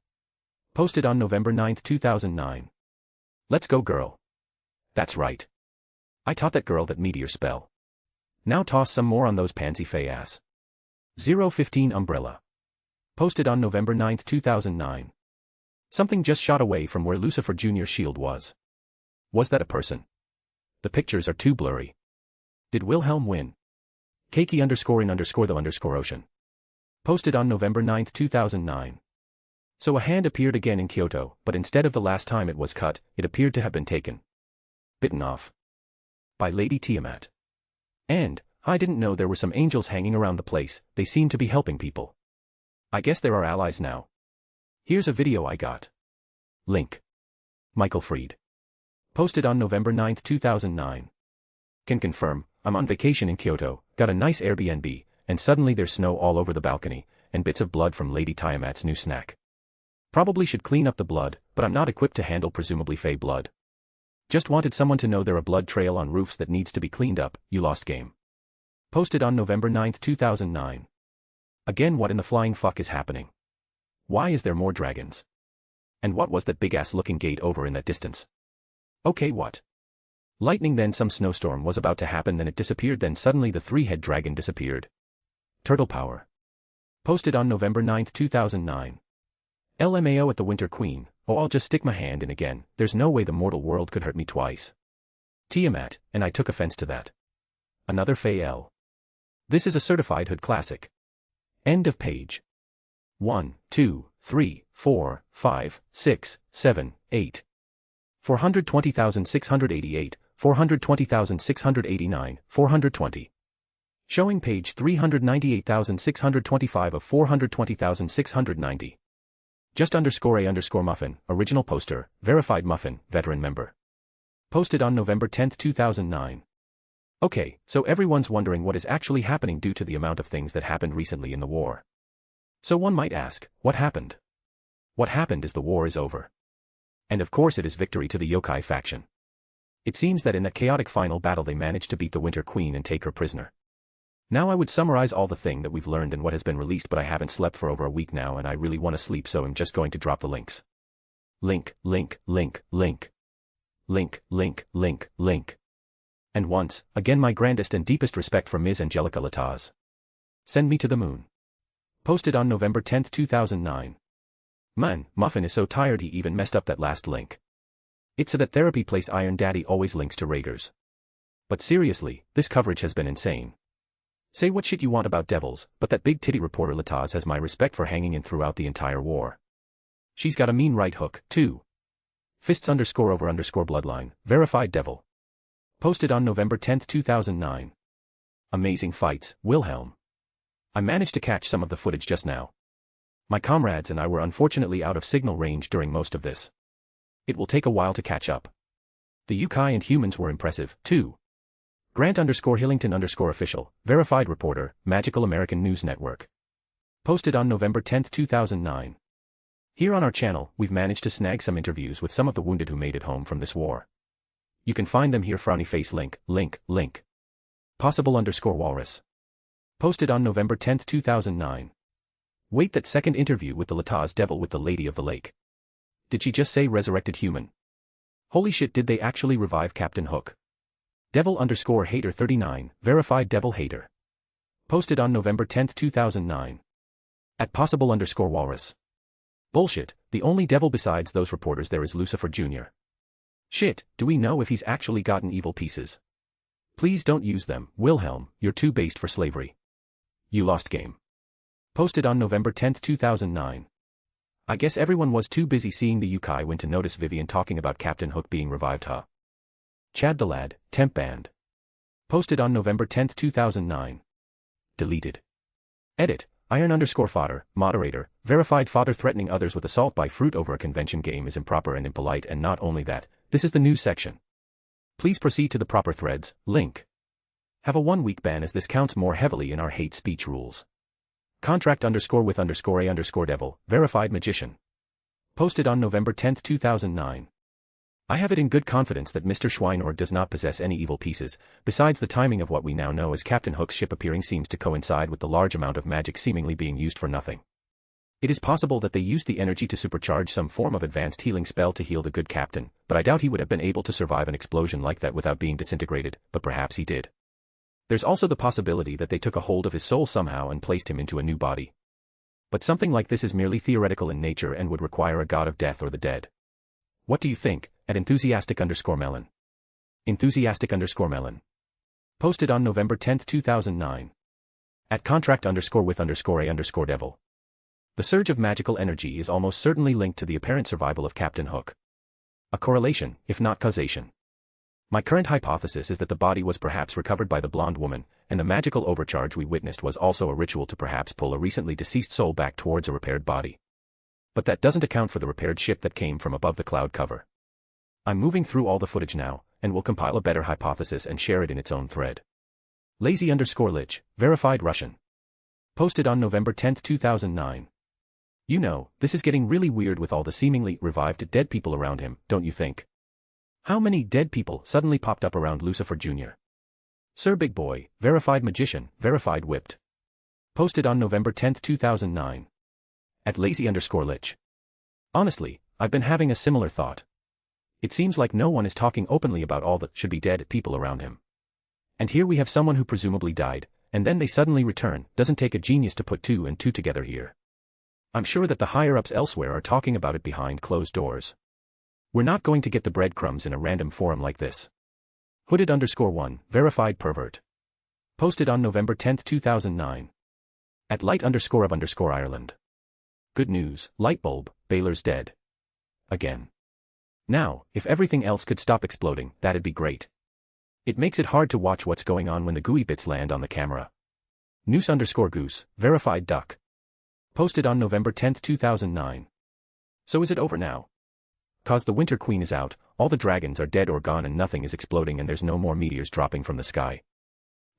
Posted on November 9, 2009. Let's go girl. That's right. I taught that girl that meteor spell. Now toss some more on those pansy fey ass. 015 Umbrella. Posted on November 9, 2009. Something just shot away from where Lucifer Jr.'s shield was. Was that a person? The pictures are too blurry. Did Wilhelm win? Keiki _in_the_ocean. Posted on November 9, 2009. So a hand appeared again in Kyoto, but instead of the last time it was cut, it appeared to have been taken. Bitten off. By Lady Tiamat. And, I didn't know there were some angels hanging around the place, they seem to be helping people. I guess there are allies now. Here's a video I got. Link. Michael Fried. Posted on November 9, 2009. Can confirm, I'm on vacation in Kyoto, got a nice Airbnb, and suddenly there's snow all over the balcony, and bits of blood from Lady Tiamat's new snack. Probably should clean up the blood, but I'm not equipped to handle presumably fey blood. Just wanted someone to know there a blood trail on roofs that needs to be cleaned up, you lost game. Posted on November 9, 2009. Again, what in the flying fuck is happening? Why is there more dragons? And what was that big-ass looking gate over in that distance? Okay, what? Lightning, then some snowstorm was about to happen, then it disappeared, then suddenly the three-head dragon disappeared. Turtle power. Posted on November 9, 2009. LMAO at the Winter Queen, oh I'll just stick my hand in again, there's no way the mortal world could hurt me twice. Tiamat, and I took offense to that. Another Fey L. This is a certified hood classic. End of page. 1, 2, 3, 4, 5, 6, 7, 8. 420,688, 420,689, 420. Showing page 398,625 of 420,690. Just _a muffin, original poster, verified muffin, veteran member. Posted on November 10, 2009. Okay, so everyone's wondering what is actually happening due to the amount of things that happened recently in the war. So one might ask, what happened? What happened is the war is over. And of course it is victory to the yokai faction. It seems that in that chaotic final battle they managed to beat the Winter Queen and take her prisoner. Now I would summarize all the thing that we've learned and what has been released, but I haven't slept for over a week now and I really want to sleep, so I'm just going to drop the links. Link, link, link, link. Link, link, link, link. And once, again my grandest and deepest respect for Ms. Angelica Lataz. Send me to the moon. Posted on November 10, 2009. Man, Muffin is so tired he even messed up that last link. It's at that therapy place Iron Daddy always links to Rager's. But seriously, this coverage has been insane. Say what shit you want about devils, but that big titty reporter Lataz has my respect for hanging in throughout the entire war. She's got a mean right hook, too. Fists _over_ bloodline, verified devil. Posted on November 10, 2009. Amazing fights, Wilhelm. I managed to catch some of the footage just now. My comrades and I were unfortunately out of signal range during most of this. It will take a while to catch up. The yokai and humans were impressive, too. Grant _Hillington _official, verified reporter, Magical American News Network. Posted on November 10, 2009. Here on our channel, we've managed to snag some interviews with some of the wounded who made it home from this war. You can find them here, frowny face link, link, link. Possible _walrus. Posted on November 10, 2009. Wait, that second interview with the Lataz devil with the Lady of the Lake. Did she just say resurrected human? Holy shit, did they actually revive Captain Hook? Devil _hater 39, verified devil hater. Posted on November 10, 2009. At possible _walrus. Bullshit, the only devil besides those reporters there is Lucifer Jr. Shit, do we know if he's actually gotten evil pieces? Please don't use them, Wilhelm, you're too based for slavery. You lost game. Posted on November 10, 2009. I guess everyone was too busy seeing the yokai when to notice Vivian talking about Captain Hook being revived, huh? Chad the Lad, temp banned. Posted on November 10, 2009. Deleted. Edit, Iron _fodder, moderator, verified fodder threatening others with assault by fruit over a convention game is improper and impolite, and not only that, this is the news section. Please proceed to the proper threads, link. Have a 1-week ban as this counts more heavily in our hate speech rules. Contract _with _a _devil, verified magician. Posted on November 10, 2009. I have it in good confidence that Mr. Schweinord does not possess any evil pieces, besides the timing of what we now know as Captain Hook's ship appearing seems to coincide with the large amount of magic seemingly being used for nothing. It is possible that they used the energy to supercharge some form of advanced healing spell to heal the good captain, but I doubt he would have been able to survive an explosion like that without being disintegrated, but perhaps he did. There's also the possibility that they took a hold of his soul somehow and placed him into a new body. But something like this is merely theoretical in nature and would require a god of death or the dead. What do you think? At enthusiastic_melon. Enthusiastic_melon. Posted on November 10, 2009. At contract_with_a_devil. The surge of magical energy is almost certainly linked to the apparent survival of Captain Hook. A correlation, if not causation. My current hypothesis is that the body was perhaps recovered by the blonde woman, and the magical overcharge we witnessed was also a ritual to perhaps pull a recently deceased soul back towards a repaired body. But that doesn't account for the repaired ship that came from above the cloud cover. I'm moving through all the footage now, and will compile a better hypothesis and share it in its own thread. Lazy_lich, verified Russian. Posted on November 10, 2009. You know, this is getting really weird with all the seemingly revived dead people around him, don't you think? How many dead people suddenly popped up around Lucifer Jr.? Sir Big Boy, verified magician, verified whipped. Posted on November 10, 2009. At lazy_lich. Honestly, I've been having a similar thought. It seems like no one is talking openly about all the should-be-dead people around him. And here we have someone who presumably died, and then they suddenly return. Doesn't take a genius to put two and two together here. I'm sure that the higher-ups elsewhere are talking about it behind closed doors. We're not going to get the breadcrumbs in a random forum like this. Hooded_1, verified pervert. Posted on November 10, 2009. At light_of_Ireland. Good news, Lightbulb, Baylor's dead. Again. Now, if everything else could stop exploding, that'd be great. It makes it hard to watch what's going on when the gooey bits land on the camera. Noose_goose, verified duck. Posted on November 10, 2009. So is it over now? Cause the Winter Queen is out, all the dragons are dead or gone and nothing is exploding and there's no more meteors dropping from the sky.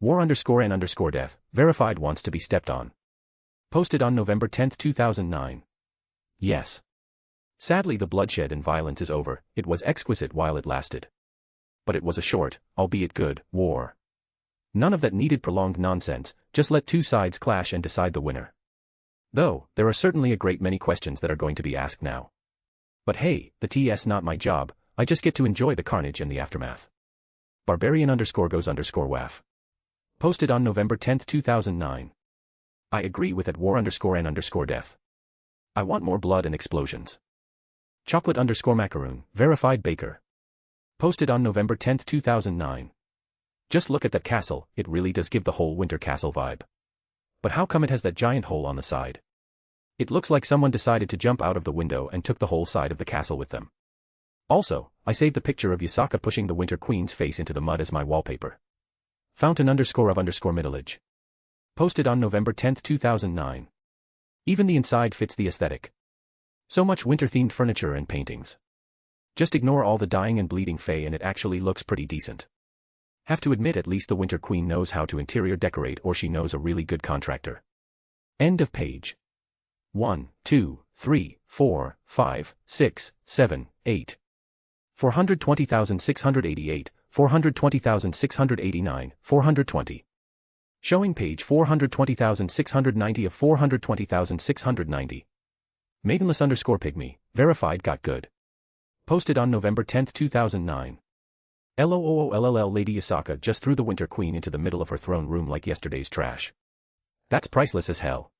War_n_death, verified wants to be stepped on. Posted on November 10, 2009. Yes. Sadly the bloodshed and violence is over, it was exquisite while it lasted. But it was a short, albeit good, war. None of that needed prolonged nonsense, just let two sides clash and decide the winner. Though, there are certainly a great many questions that are going to be asked now. But hey, the TS not my job, I just get to enjoy the carnage and the aftermath. Barbarian_goes_waff. Posted on November 10, 2009. I agree with at war_n_death. I want more blood and explosions. Chocolate_macaroon, verified baker. Posted on November 10, 2009. Just look at that castle, it really does give the whole Winter Castle vibe. But how come it has that giant hole on the side? It looks like someone decided to jump out of the window and took the whole side of the castle with them. Also, I saved the picture of Yasaka pushing the Winter Queen's face into the mud as my wallpaper. Fountain_of_middleage. Posted on November 10, 2009. Even the inside fits the aesthetic. So much winter-themed furniture and paintings. Just ignore all the dying and bleeding fae and it actually looks pretty decent. Have to admit at least the Winter Queen knows how to interior decorate or she knows a really good contractor. End of page. 1, 2, 3, 4, 5, 6, 7, 8. 420,688, 420,689, 420. Showing page 420,690 of 420,690. Maidenless_pygmy, verified got good. Posted on November 10, 2009. LOOOLLL Lady Yasaka just threw the Winter Queen into the middle of her throne room like yesterday's trash. That's priceless as hell.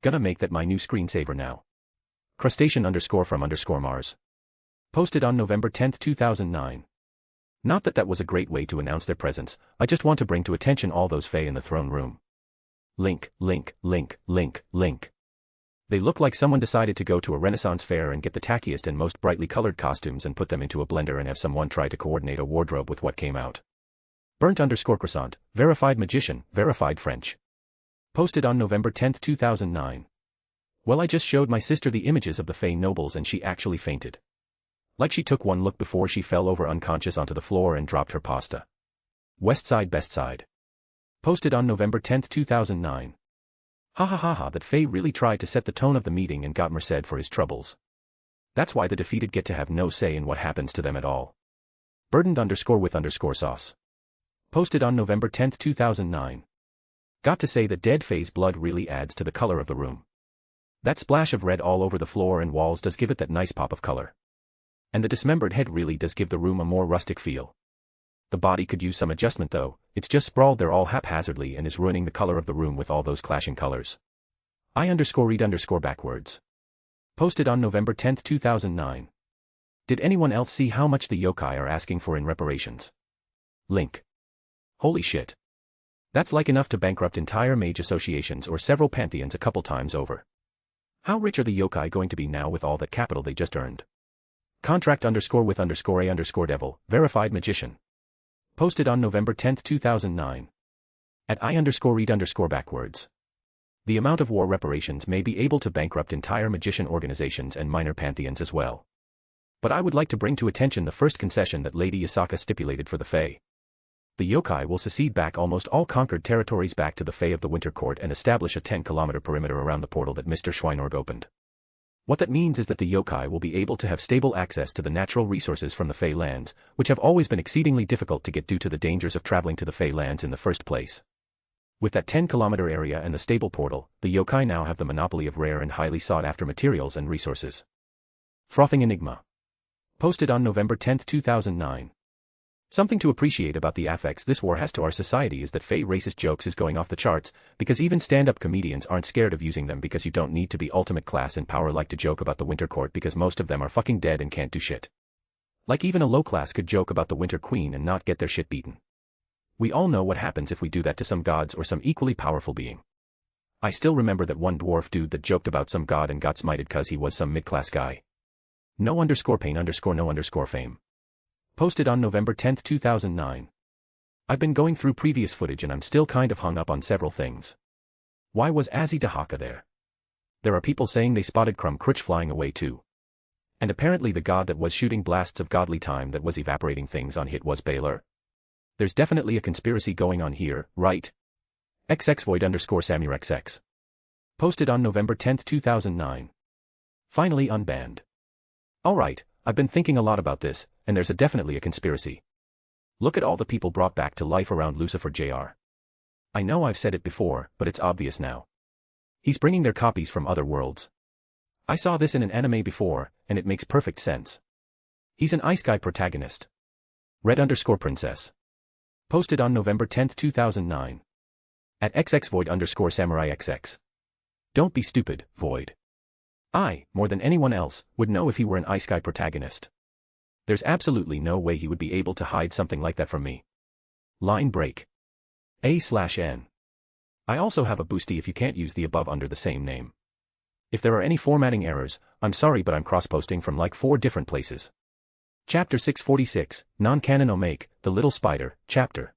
Gonna make that my new screensaver now. Crustacean_from_Mars. Posted on November 10, 2009. Not that that was a great way to announce their presence, I just want to bring to attention all those fae in the throne room. Link. They look like someone decided to go to a Renaissance fair and get the tackiest and most brightly colored costumes and put them into a blender and have someone try to coordinate a wardrobe with what came out. Burnt_croissant, verified magician, verified French. Posted on November 10, 2009. Well, I just showed my sister the images of the fae nobles and she actually fainted. Like she took one look before she fell over unconscious onto the floor and dropped her pasta. West Side Best Side. Posted on November 10, 2009. Ha, that fae really tried to set the tone of the meeting and got Merced for his troubles. That's why the defeated get to have no say in what happens to them at all. Burdened_with_sauce. Posted on November 10, 2009. Got to say that dead Fae's blood really adds to the color of the room. That splash of red all over the floor and walls does give it that nice pop of color. And the dismembered head really does give the room a more rustic feel. The body could use some adjustment though, it's just sprawled there all haphazardly and is ruining the color of the room with all those clashing colors. I_read_backwards. Posted on November 10, 2009. Did anyone else see how much the yokai are asking for in reparations? Link. Holy shit. That's like enough to bankrupt entire mage associations or several pantheons a couple times over. How rich are the yokai going to be now with all that capital they just earned? Contract_with_a_devil, verified magician. Posted on November 10, 2009. At I_read_backwards. The amount of war reparations may be able to bankrupt entire magician organizations and minor pantheons as well. But I would like to bring to attention the first concession that Lady Yasaka stipulated for the Fae. The yokai will secede back almost all conquered territories back to the Fae of the Winter Court and establish a 10-kilometer perimeter around the portal that Mr. Schweinorg opened. What that means is that the yokai will be able to have stable access to the natural resources from the Fae lands, which have always been exceedingly difficult to get due to the dangers of traveling to the Fae lands in the first place. With that 10-kilometer area and the stable portal, the yokai now have the monopoly of rare and highly sought-after materials and resources. Frothing Enigma. Posted on November 10, 2009. Something to appreciate about the affects this war has to our society is that Fae racist jokes is going off the charts, because even stand-up comedians aren't scared of using them because you don't need to be ultimate class and power like to joke about the Winter Court because most of them are fucking dead and can't do shit. Like even a low class could joke about the Winter Queen and not get their shit beaten. We all know what happens if we do that to some gods or some equally powerful being. I still remember that one dwarf dude that joked about some god and got smited cause he was some mid-class guy. No_pain_no_fame. Posted on November 10, 2009. I've been going through previous footage and I'm still kind of hung up on several things. Why was Azzy Dahaka there? There are people saying they spotted Crumb Crutch flying away too. And apparently the god that was shooting blasts of godly time that was evaporating things on hit was Baylor. There's definitely a conspiracy going on here, right? xxvoid_samurxx. Posted on November 10, 2009. Finally unbanned. Alright, I've been thinking a lot about this, and there's definitely a conspiracy. Look at all the people brought back to life around Lucifer Jr. I know I've said it before, but it's obvious now. He's bringing their copies from other worlds. I saw this in an anime before, and it makes perfect sense. He's an Ice Guy protagonist. Red_princess. Posted on November 10, 2009. At xxvoid_samuraiXX. Don't be stupid, Void. I, more than anyone else, would know if he were an Ice Guy protagonist. There's absolutely no way he would be able to hide something like that from me. Line break. A/N. I also have a boosty if you can't use the above under the same name. If there are any formatting errors, I'm sorry but I'm cross-posting from like 4 different places. Chapter 646, Non-Canon Omake, The Little Spider, Chapter.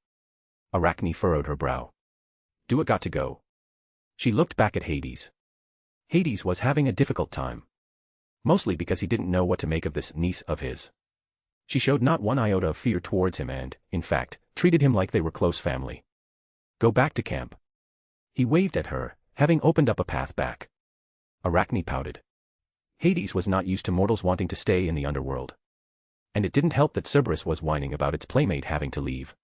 Arachne furrowed her brow. Do it got to go. She looked back at Hades. Hades was having a difficult time. Mostly because he didn't know what to make of this niece of his. She showed not one iota of fear towards him and, in fact, treated him like they were close family. Go back to camp. He waved at her, having opened up a path back. Arachne pouted. Hades was not used to mortals wanting to stay in the underworld. And it didn't help that Cerberus was whining about its playmate having to leave.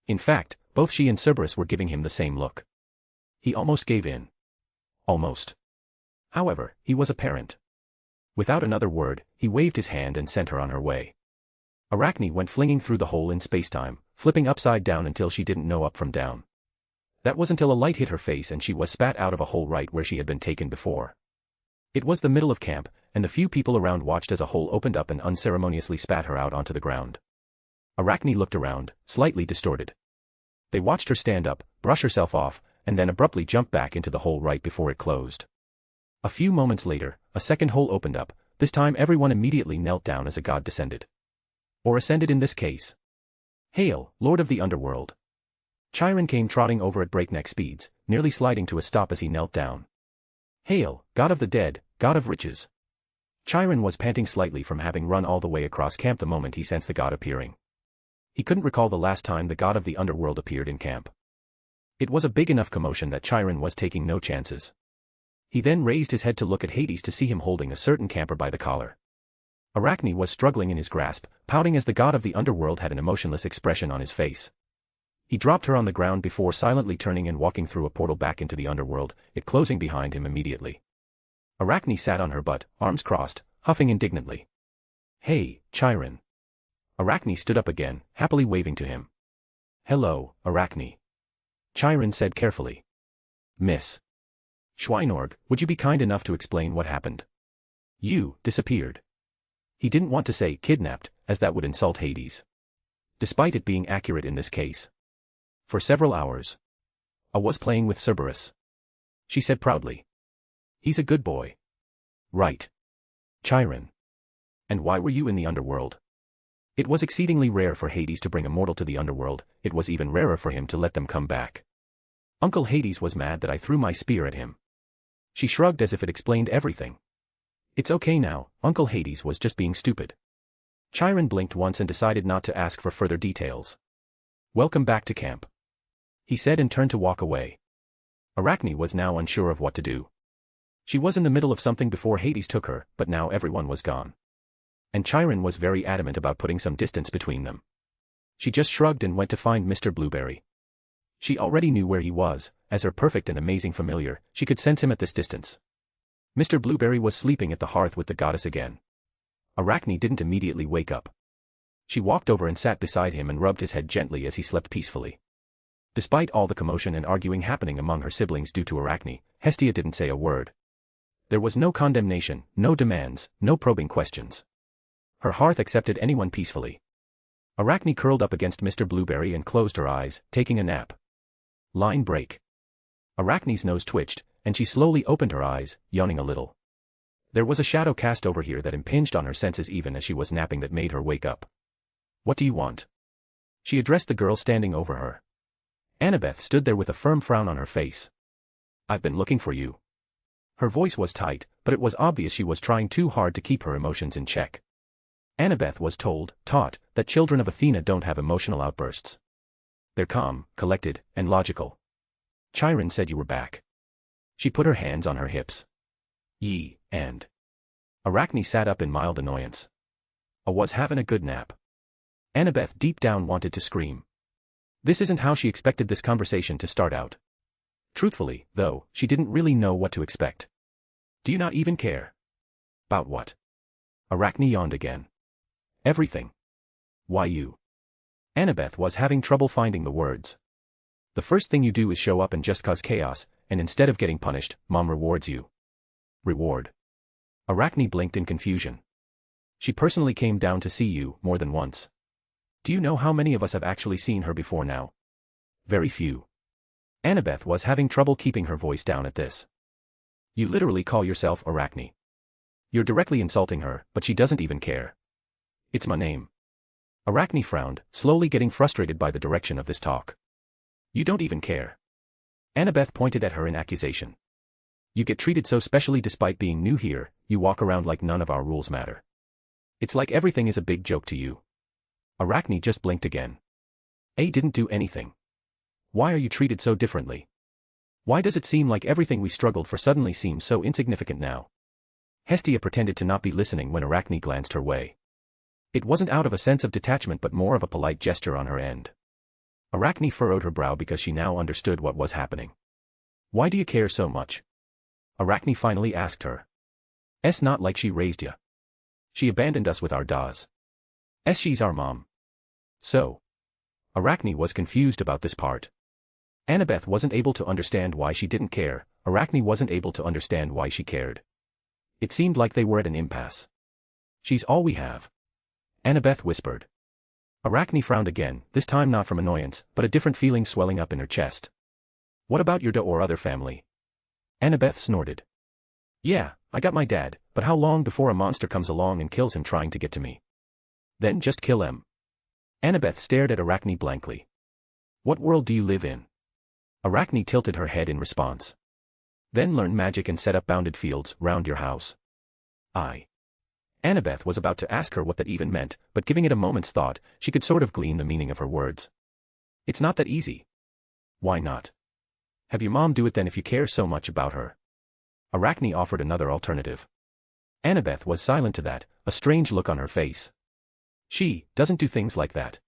In fact, both she and Cerberus were giving him the same look. He almost gave in. Almost. However, he was a parent. Without another word, he waved his hand and sent her on her way. Arachne went flinging through the hole in spacetime, flipping upside down until she didn't know up from down. That was until a light hit her face and she was spat out of a hole right where she had been taken before. It was the middle of camp, and the few people around watched as a hole opened up and unceremoniously spat her out onto the ground. Arachne looked around, slightly distorted. They watched her stand up, brush herself off, and then abruptly jump back into the hole right before it closed. A few moments later, a second hole opened up, this time everyone immediately knelt down as a god descended. Or ascended in this case. Hail, Lord of the Underworld. Chiron came trotting over at breakneck speeds, nearly sliding to a stop as he knelt down. Hail, God of the Dead, God of Riches. Chiron was panting slightly from having run all the way across camp the moment he sensed the god appearing. He couldn't recall the last time the god of the underworld appeared in camp. It was a big enough commotion that Chiron was taking no chances. He then raised his head to look at Hades to see him holding a certain camper by the collar. Arachne was struggling in his grasp, pouting as the god of the underworld had an emotionless expression on his face. He dropped her on the ground before silently turning and walking through a portal back into the underworld, it closing behind him immediately. Arachne sat on her butt, arms crossed, huffing indignantly. "Hey, Chiron." Arachne stood up again, happily waving to him. "Hello, Arachne." Chiron said carefully. "Miss Schweinorg, would you be kind enough to explain what happened? You disappeared." He didn't want to say kidnapped, as that would insult Hades. Despite it being accurate in this case. "For several hours. I was playing with Cerberus," she said proudly. "He's a good boy." "Right. Chiron. And why were you in the underworld?" It was exceedingly rare for Hades to bring a mortal to the underworld, it was even rarer for him to let them come back. "Uncle Hades was mad that I threw my spear at him." She shrugged as if it explained everything. "It's okay now, Uncle Hades was just being stupid." Chiron blinked once and decided not to ask for further details. "Welcome back to camp," he said and turned to walk away. Arachne was now unsure of what to do. She was in the middle of something before Hades took her, but now everyone was gone. And Chiron was very adamant about putting some distance between them. She just shrugged and went to find Mr. Blueberry. She already knew where he was, as her perfect and amazing familiar, she could sense him at this distance. Mr. Blueberry was sleeping at the hearth with the goddess again. Arachne didn't immediately wake up. She walked over and sat beside him and rubbed his head gently as he slept peacefully. Despite all the commotion and arguing happening among her siblings due to Arachne, Hestia didn't say a word. There was no condemnation, no demands, no probing questions. Her hearth accepted anyone peacefully. Arachne curled up against Mr. Blueberry and closed her eyes, taking a nap. Line break. Arachne's nose twitched, and she slowly opened her eyes, yawning a little. There was a shadow cast over here that impinged on her senses even as she was napping that made her wake up. "What do you want?" She addressed the girl standing over her. Annabeth stood there with a firm frown on her face. "I've been looking for you." Her voice was tight, but it was obvious she was trying too hard to keep her emotions in check. Annabeth was taught, that children of Athena don't have emotional outbursts. They're calm, collected, and logical. "Chiron said you were back." She put her hands on her hips. And Arachne sat up in mild annoyance. "I was having a good nap." Annabeth deep down wanted to scream. This isn't how she expected this conversation to start out. Truthfully, though, she didn't really know what to expect. "Do you not even care?" "About what?" Arachne yawned again. "Everything." "Why you?" Annabeth was having trouble finding the words. "The first thing you do is show up and just cause chaos, and instead of getting punished, Mom rewards you." "Reward?" Arachne blinked in confusion. "She personally came down to see you, more than once. Do you know how many of us have actually seen her before now?" "Very few." Annabeth was having trouble keeping her voice down at this. "You literally call yourself Arachne. You're directly insulting her, but she doesn't even care." "It's my name." Arachne frowned, slowly getting frustrated by the direction of this talk. "You don't even care." Annabeth pointed at her in accusation. "You get treated so specially despite being new here, you walk around like none of our rules matter. It's like everything is a big joke to you." Arachne just blinked again. "I didn't do anything. Why are you treated so differently? Why does it seem like everything we struggled for suddenly seems so insignificant now?" Hestia pretended to not be listening when Arachne glanced her way. It wasn't out of a sense of detachment but more of a polite gesture on her end. Arachne furrowed her brow because she now understood what was happening. "Why do you care so much?" Arachne finally asked her. "It's not like she raised ya. She abandoned us with our daws. She's our mom." "So?" Arachne was confused about this part. Annabeth wasn't able to understand why she didn't care, Arachne wasn't able to understand why she cared. It seemed like they were at an impasse. "She's all we have," Annabeth whispered. Arachne frowned again, this time not from annoyance, but a different feeling swelling up in her chest. "What about your dad or other family?" Annabeth snorted. "Yeah, I got my dad, but how long before a monster comes along and kills him trying to get to me?" "Then just kill him." Annabeth stared at Arachne blankly. "What world do you live in?" Arachne tilted her head in response. "Then learn magic and set up bounded fields round your house." Annabeth was about to ask her what that even meant, but giving it a moment's thought, she could sort of glean the meaning of her words. "It's not that easy." "Why not?" "Have your mom do it then if you care so much about her." Arachne offered another alternative. Annabeth was silent to that, a strange look on her face. She doesn't do things like that.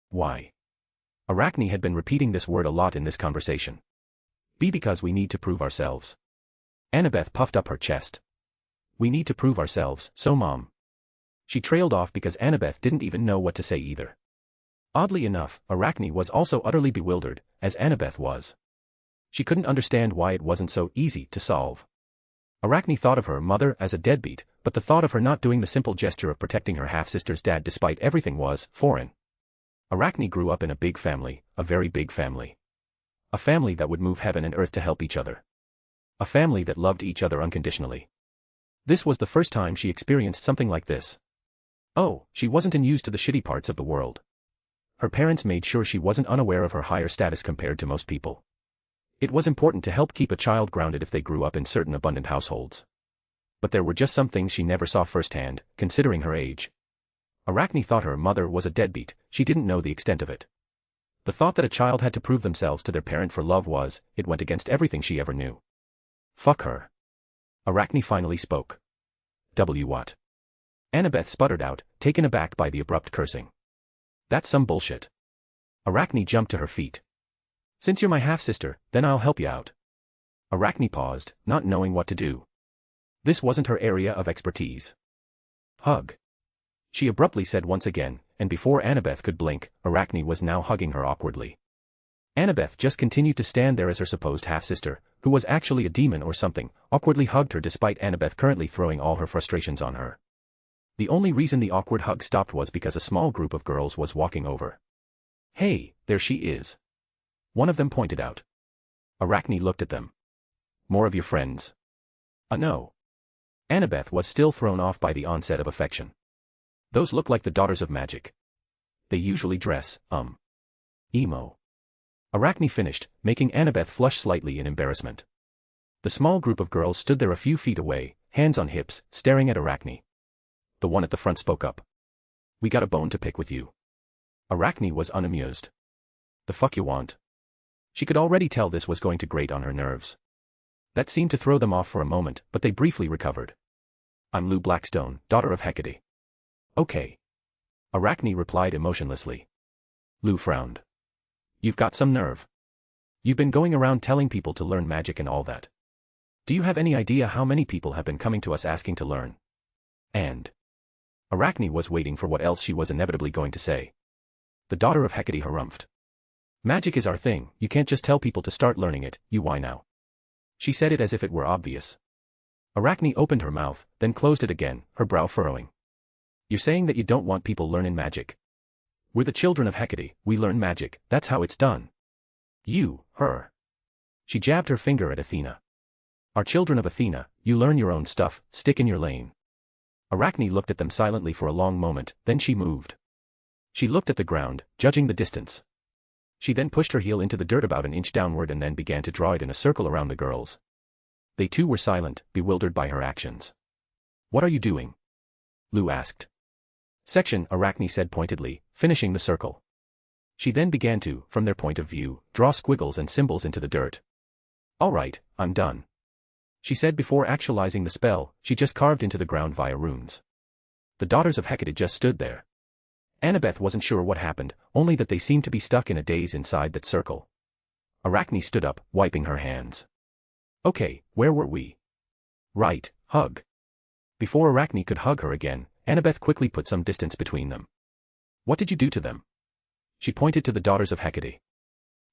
Why? Arachne had been repeating this word a lot in this conversation. Because we need to prove ourselves. Annabeth puffed up her chest. We need to prove ourselves, so Mom. She trailed off because Annabeth didn't even know what to say either. Oddly enough, Arachne was also utterly bewildered, as Annabeth was. She couldn't understand why it wasn't so easy to solve. Arachne thought of her mother as a deadbeat, but the thought of her not doing the simple gesture of protecting her half-sister's dad despite everything was foreign. Arachne grew up in a big family, a very big family. A family that would move heaven and earth to help each other. A family that loved each other unconditionally. This was the first time she experienced something like this. Oh, she wasn't unused to the shitty parts of the world. Her parents made sure she wasn't unaware of her higher status compared to most people. It was important to help keep a child grounded if they grew up in certain abundant households. But there were just some things she never saw firsthand, considering her age. Arachne thought her mother was a deadbeat, she didn't know the extent of it. The thought that a child had to prove themselves to their parent for love it went against everything she ever knew. Fuck her. Arachne finally spoke. What? Annabeth sputtered out, taken aback by the abrupt cursing. That's some bullshit. Arachne jumped to her feet. Since you're my half-sister, then I'll help you out. Arachne paused, not knowing what to do. This wasn't her area of expertise. Hug. She abruptly said once again, and before Annabeth could blink, Arachne was now hugging her awkwardly. Annabeth just continued to stand there as her supposed half-sister, who was actually a demon or something, awkwardly hugged her despite Annabeth currently throwing all her frustrations on her. The only reason the awkward hug stopped was because a small group of girls was walking over. Hey, there she is. One of them pointed out. Arachne looked at them. More of your friends? No. Annabeth was still thrown off by the onset of affection. Those look like the daughters of magic. They usually dress, emo. Arachne finished, making Annabeth flush slightly in embarrassment. The small group of girls stood there a few feet away, hands on hips, staring at Arachne. The one at the front spoke up. We got a bone to pick with you. Arachne was unamused. The fuck you want? She could already tell this was going to grate on her nerves. That seemed to throw them off for a moment, but they briefly recovered. I'm Lou Blackstone, daughter of Hecate. Okay. Arachne replied emotionlessly. Lou frowned. You've got some nerve. You've been going around telling people to learn magic and all that. Do you have any idea how many people have been coming to us asking to learn? And Arachne was waiting for what else she was inevitably going to say. The daughter of Hecate harumphed. Magic is our thing, you can't just tell people to start learning it, you why now? She said it as if it were obvious. Arachne opened her mouth, then closed it again, her brow furrowing. You're saying that you don't want people learning magic? We're the children of Hecate, we learn magic, that's how it's done. You, her. She jabbed her finger at Athena. Are children of Athena, you learn your own stuff, stick in your lane. Arachne looked at them silently for a long moment, then she moved. She looked at the ground, judging the distance. She then pushed her heel into the dirt about an inch downward and then began to draw it in a circle around the girls. They too were silent, bewildered by her actions. What are you doing? Lou asked. Section, Arachne said pointedly, finishing the circle. She then began to, from their point of view, draw squiggles and symbols into the dirt. All right, I'm done. She said before actualizing the spell, she just carved into the ground via runes. The daughters of Hecate just stood there. Annabeth wasn't sure what happened, only that they seemed to be stuck in a daze inside that circle. Arachne stood up, wiping her hands. Okay, where were we? Right, hug. Before Arachne could hug her again, Annabeth quickly put some distance between them. What did you do to them? She pointed to the daughters of Hecate.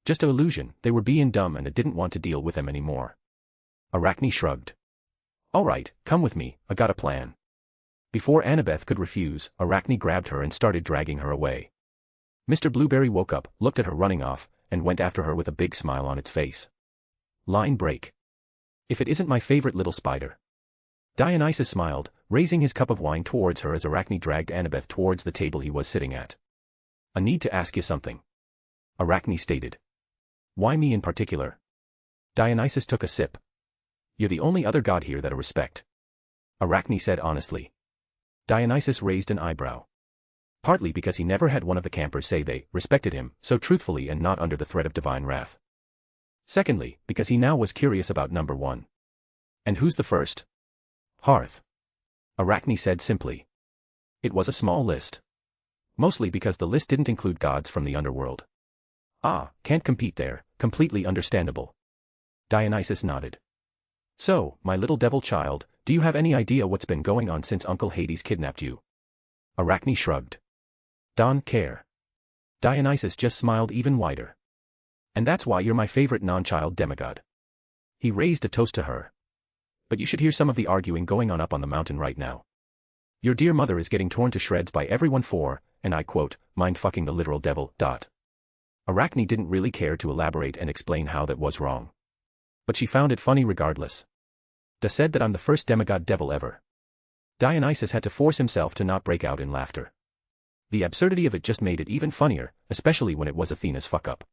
Just an illusion, they were being dumb and I didn't want to deal with them anymore. Arachne shrugged. All right, come with me, I got a plan. Before Annabeth could refuse, Arachne grabbed her and started dragging her away. Mr. Blueberry woke up, looked at her running off, and went after her with a big smile on its face. Line break. If it isn't my favorite little spider. Dionysus smiled, raising his cup of wine towards her as Arachne dragged Annabeth towards the table he was sitting at. I need to ask you something. Arachne stated. Why me in particular? Dionysus took a sip. You're the only other god here that I respect. Arachne said honestly. Dionysus raised an eyebrow. Partly because he never had one of the campers say they respected him so truthfully and not under the threat of divine wrath. Secondly, because he now was curious about number one. And who's the first? Hearth. Arachne said simply. It was a small list. Mostly because the list didn't include gods from the underworld. Ah, can't compete there, completely understandable. Dionysus nodded. So, my little devil child, do you have any idea what's been going on since Uncle Hades kidnapped you? Arachne shrugged. Don't care. Dionysus just smiled even wider. And that's why you're my favorite non-child demigod. He raised a toast to her. But you should hear some of the arguing going on up on the mountain right now. Your dear mother is getting torn to shreds by everyone for, and I quote, mind-fucking the literal devil. Arachne didn't really care to elaborate and explain how that was wrong. But she found it funny regardless. Da said that I'm the first demigod devil ever. Dionysus had to force himself to not break out in laughter. The absurdity of it just made it even funnier, especially when it was Athena's fuck-up.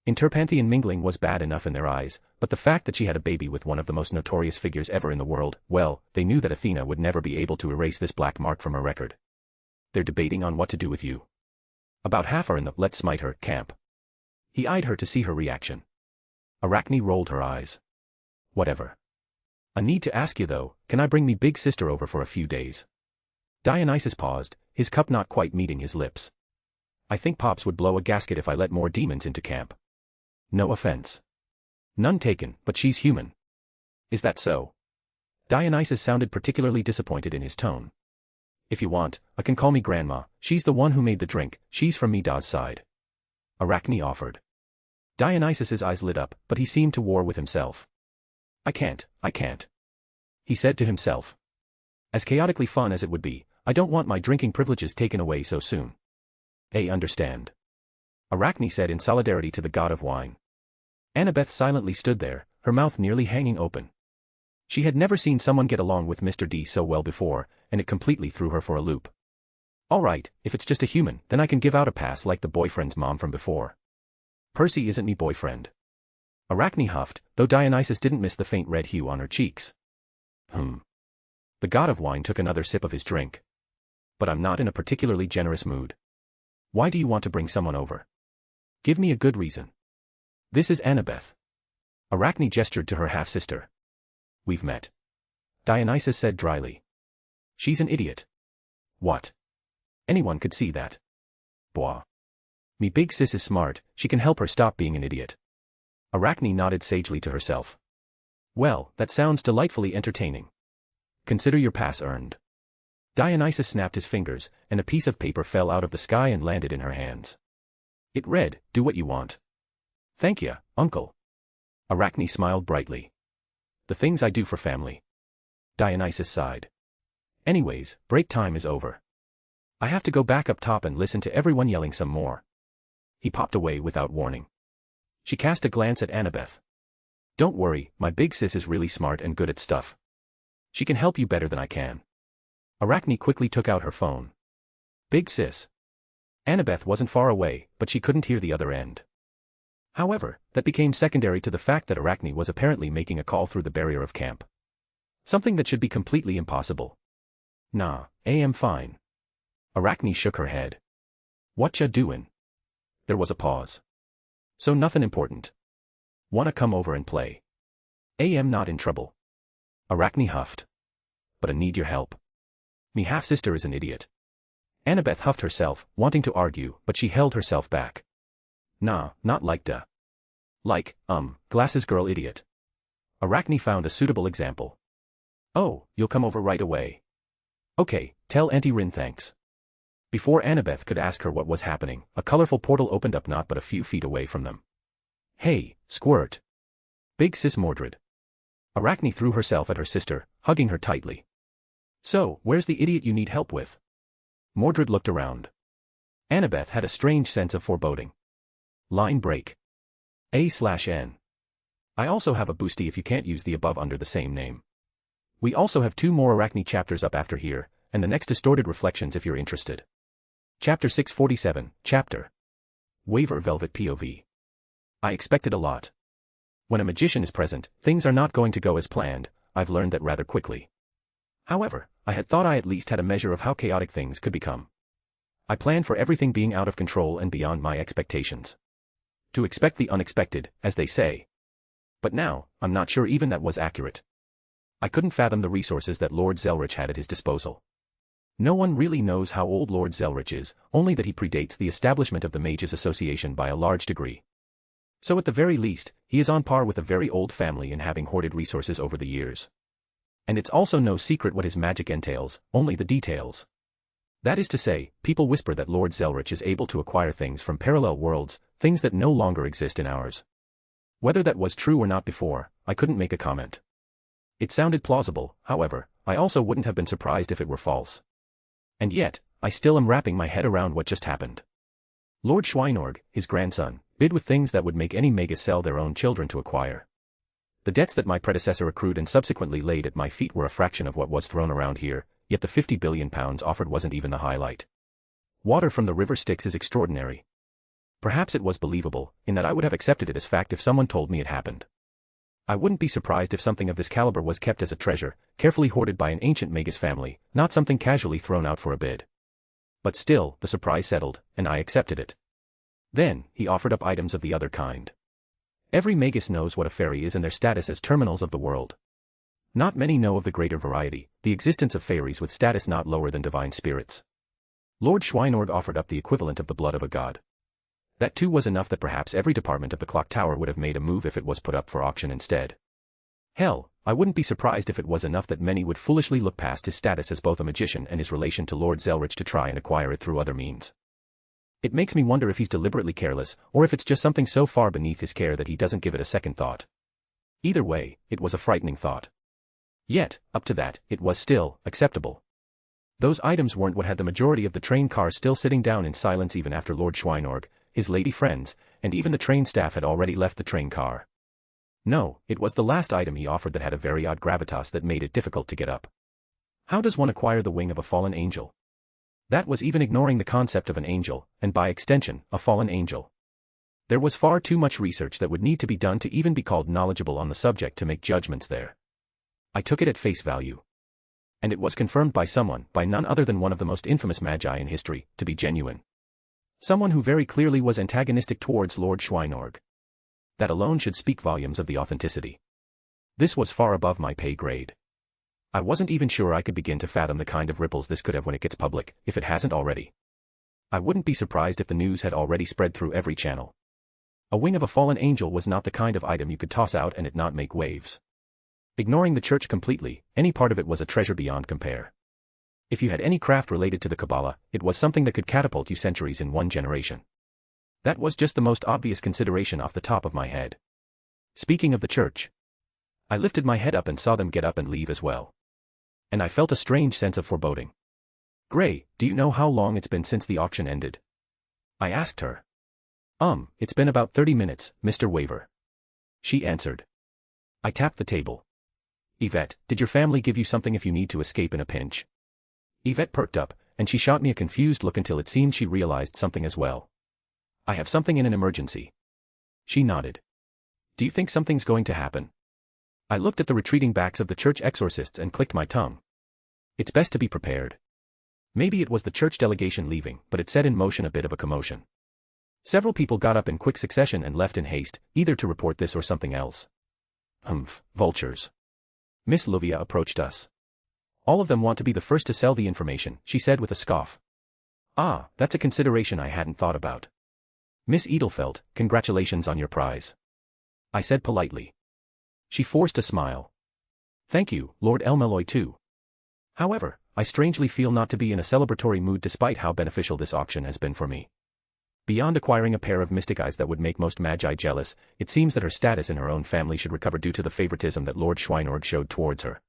Interpanthean mingling was bad enough in their eyes, but the fact that she had a baby with one of the most notorious figures ever in the world, well, they knew that Athena would never be able to erase this black mark from her record. They're debating on what to do with you. About half are in the let's smite her camp. He eyed her to see her reaction. Arachne rolled her eyes. Whatever. I need to ask you though, can I bring me big sister over for a few days? Dionysus paused, his cup not quite meeting his lips. I think Pops would blow a gasket if I let more demons into camp. No offense. None taken, but she's human. Is that so? Dionysus sounded particularly disappointed in his tone. If you want, I can call me Grandma, she's the one who made the drink, she's from me Da's side. Arachne offered. Dionysus's eyes lit up, but he seemed to war with himself. I can't. He said to himself. As chaotically fun as it would be, I don't want my drinking privileges taken away so soon. I understand. Arachne said in solidarity to the god of wine. Annabeth silently stood there, her mouth nearly hanging open. She had never seen someone get along with Mr. D so well before, and it completely threw her for a loop. All right, if it's just a human, then I can give out a pass like the boyfriend's mom from before. Percy isn't me boyfriend. Arachne huffed, though Dionysus didn't miss the faint red hue on her cheeks. The god of wine took another sip of his drink. But I'm not in a particularly generous mood. Why do you want to bring someone over? Give me a good reason. This is Annabeth. Arachne gestured to her half-sister. We've met. Dionysus said dryly. She's an idiot. What? Anyone could see that. Boah. Me big sis is smart, she can help her stop being an idiot. Arachne nodded sagely to herself. Well, that sounds delightfully entertaining. Consider your pass earned. Dionysus snapped his fingers, and a piece of paper fell out of the sky and landed in her hands. It read, do what you want. Thank ya, uncle. Arachne smiled brightly. The things I do for family. Dionysus sighed. Anyways, break time is over. I have to go back up top and listen to everyone yelling some more. He popped away without warning. She cast a glance at Annabeth. Don't worry, my big sis is really smart and good at stuff. She can help you better than I can. Arachne quickly took out her phone. Big sis. Annabeth wasn't far away, but she couldn't hear the other end. However, that became secondary to the fact that Arachne was apparently making a call through the barrier of camp. Something that should be completely impossible. Nah, am fine. Arachne shook her head. What ya doin'? There was a pause. So nothing important. Wanna come over and play? Am not in trouble. Arachne huffed. But I need your help. Me half-sister is an idiot. Annabeth huffed herself, wanting to argue, but she held herself back. Nah, not like da. Like, glasses girl idiot. Arachne found a suitable example. Oh, you'll come over right away. Okay, tell Auntie Rin thanks. Before Annabeth could ask her what was happening, a colorful portal opened up not but a few feet away from them. Hey, squirt. Big sis Mordred. Arachne threw herself at her sister, hugging her tightly. So, where's the idiot you need help with? Mordred looked around. Annabeth had a strange sense of foreboding. Line break. A/N. I also have a boosty if you can't use the above under the same name. We also have 2 more Arachne chapters up after here, and the next Distorted Reflections if you're interested. Chapter 647, Chapter. Waver Velvet POV. I expected a lot. When a magician is present, things are not going to go as planned, I've learned that rather quickly. However, I had thought I at least had a measure of how chaotic things could become. I planned for everything being out of control and beyond my expectations. To expect the unexpected, as they say. But now, I'm not sure even that was accurate. I couldn't fathom the resources that Lord Zelretch had at his disposal. No one really knows how old Lord Zelretch is, only that he predates the establishment of the Mages Association by a large degree. So at the very least, he is on par with a very old family in having hoarded resources over the years. And it's also no secret what his magic entails, only the details. That is to say, people whisper that Lord Zelretch is able to acquire things from parallel worlds, things that no longer exist in ours. Whether that was true or not before, I couldn't make a comment. It sounded plausible, however, I also wouldn't have been surprised if it were false. And yet, I still am wrapping my head around what just happened. Lord Schweinorg, his grandson, bid with things that would make any magus sell their own children to acquire. The debts that my predecessor accrued and subsequently laid at my feet were a fraction of what was thrown around here, yet the £50 billion offered wasn't even the highlight. Water from the river Styx is extraordinary. Perhaps it was believable, in that I would have accepted it as fact if someone told me it happened. I wouldn't be surprised if something of this caliber was kept as a treasure, carefully hoarded by an ancient magus family, not something casually thrown out for a bid. But still, the surprise settled, and I accepted it. Then, he offered up items of the other kind. Every magus knows what a fairy is and their status as terminals of the world. Not many know of the greater variety, the existence of fairies with status not lower than divine spirits. Lord Schweinorg offered up the equivalent of the blood of a god. That too was enough that perhaps every department of the clock tower would have made a move if it was put up for auction instead. Hell, I wouldn't be surprised if it was enough that many would foolishly look past his status as both a magician and his relation to Lord Zelretch to try and acquire it through other means. It makes me wonder if he's deliberately careless, or if it's just something so far beneath his care that he doesn't give it a second thought. Either way, it was a frightening thought. Yet, up to that, it was still acceptable. Those items weren't what had the majority of the train cars still sitting down in silence even after Lord Schweinorg, his lady friends, and even the train staff had already left the train car. No, it was the last item he offered that had a very odd gravitas that made it difficult to get up. How does one acquire the wing of a fallen angel? That was even ignoring the concept of an angel, and by extension, a fallen angel. There was far too much research that would need to be done to even be called knowledgeable on the subject to make judgments there. I took it at face value. And it was confirmed by someone, by none other than one of the most infamous magi in history, to be genuine. Someone who very clearly was antagonistic towards Lord Schweinorg. That alone should speak volumes of the authenticity. This was far above my pay grade. I wasn't even sure I could begin to fathom the kind of ripples this could have when it gets public, if it hasn't already. I wouldn't be surprised if the news had already spread through every channel. A wing of a fallen angel was not the kind of item you could toss out and it not make waves. Ignoring the church completely, any part of it was a treasure beyond compare. If you had any craft related to the Kabbalah, it was something that could catapult you centuries in one generation. That was just the most obvious consideration off the top of my head. Speaking of the church, I lifted my head up and saw them get up and leave as well. And I felt a strange sense of foreboding. "Gray, do you know how long it's been since the auction ended?" I asked her. It's been about 30 minutes, Mr. Waver," she answered. I tapped the table. "Yvette, did your family give you something if you need to escape in a pinch?" Yvette perked up, and she shot me a confused look until it seemed she realized something as well. "I have something in an emergency." She nodded. "Do you think something's going to happen?" I looked at the retreating backs of the church exorcists and clicked my tongue. It's best to be prepared. Maybe it was the church delegation leaving, but it set in motion a bit of a commotion. Several people got up in quick succession and left in haste, either to report this or something else. Vultures. Miss Luvia approached us. "All of them want to be the first to sell the information," she said with a scoff. "Ah, that's a consideration I hadn't thought about." "Miss Edelfelt, congratulations on your prize," I said politely. She forced a smile. "Thank you, Lord Elmeloy too. However, I strangely feel not to be in a celebratory mood despite how beneficial this auction has been for me. Beyond acquiring a pair of mystic eyes that would make most magi jealous, it seems that her status in her own family should recover due to the favoritism that Lord Schweinorg showed towards her.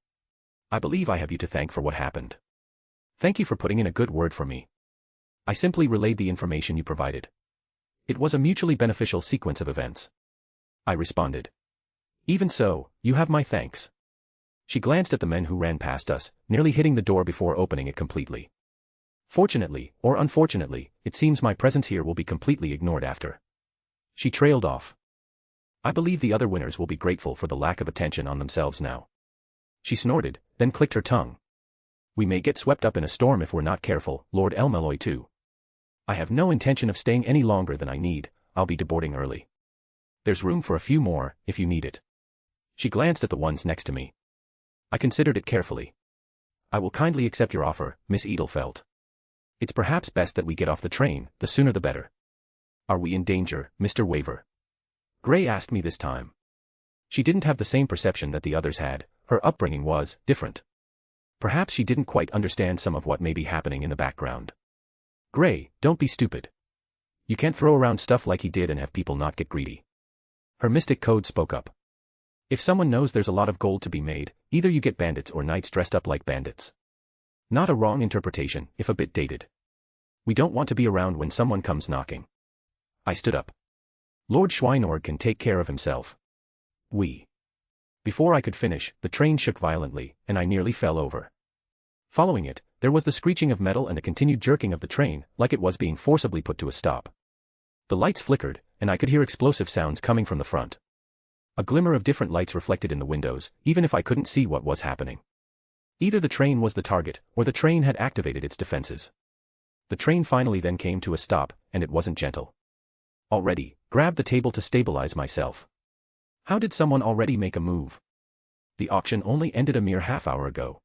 I believe I have you to thank for what happened. Thank you for putting in a good word for me." I simply relayed the information you provided. "It was a mutually beneficial sequence of events," I responded. "Even so, you have my thanks." She glanced at the men who ran past us, nearly hitting the door before opening it completely. "Fortunately, or unfortunately, it seems my presence here will be completely ignored after." She trailed off. "I believe the other winners will be grateful for the lack of attention on themselves now." She snorted, then clicked her tongue. "We may get swept up in a storm if we're not careful, Lord Elmeloy too. I have no intention of staying any longer than I need, I'll be deboarding early. There's room for a few more, if you need it." She glanced at the ones next to me. I considered it carefully. I will kindly accept your offer, Miss Edelfelt. It's perhaps best that we get off the train, the sooner the better. Are we in danger, Mr. Waver? Gray asked me this time. She didn't have the same perception that the others had, her upbringing was different. Perhaps she didn't quite understand some of what may be happening in the background. Gray, don't be stupid. You can't throw around stuff like he did and have people not get greedy. Her mystic code spoke up. If someone knows there's a lot of gold to be made, either you get bandits or knights dressed up like bandits. Not a wrong interpretation, if a bit dated. We don't want to be around when someone comes knocking. I stood up. Lord Schweinorg can take care of himself. Before I could finish, the train shook violently, and I nearly fell over. Following it, there was the screeching of metal and the continued jerking of the train, like it was being forcibly put to a stop. The lights flickered, and I could hear explosive sounds coming from the front. A glimmer of different lights reflected in the windows, even if I couldn't see what was happening. Either the train was the target, or the train had activated its defenses. The train finally then came to a stop, and it wasn't gentle. Already, grabbed the table to stabilize myself. How did someone already make a move? The auction only ended a mere half-hour ago.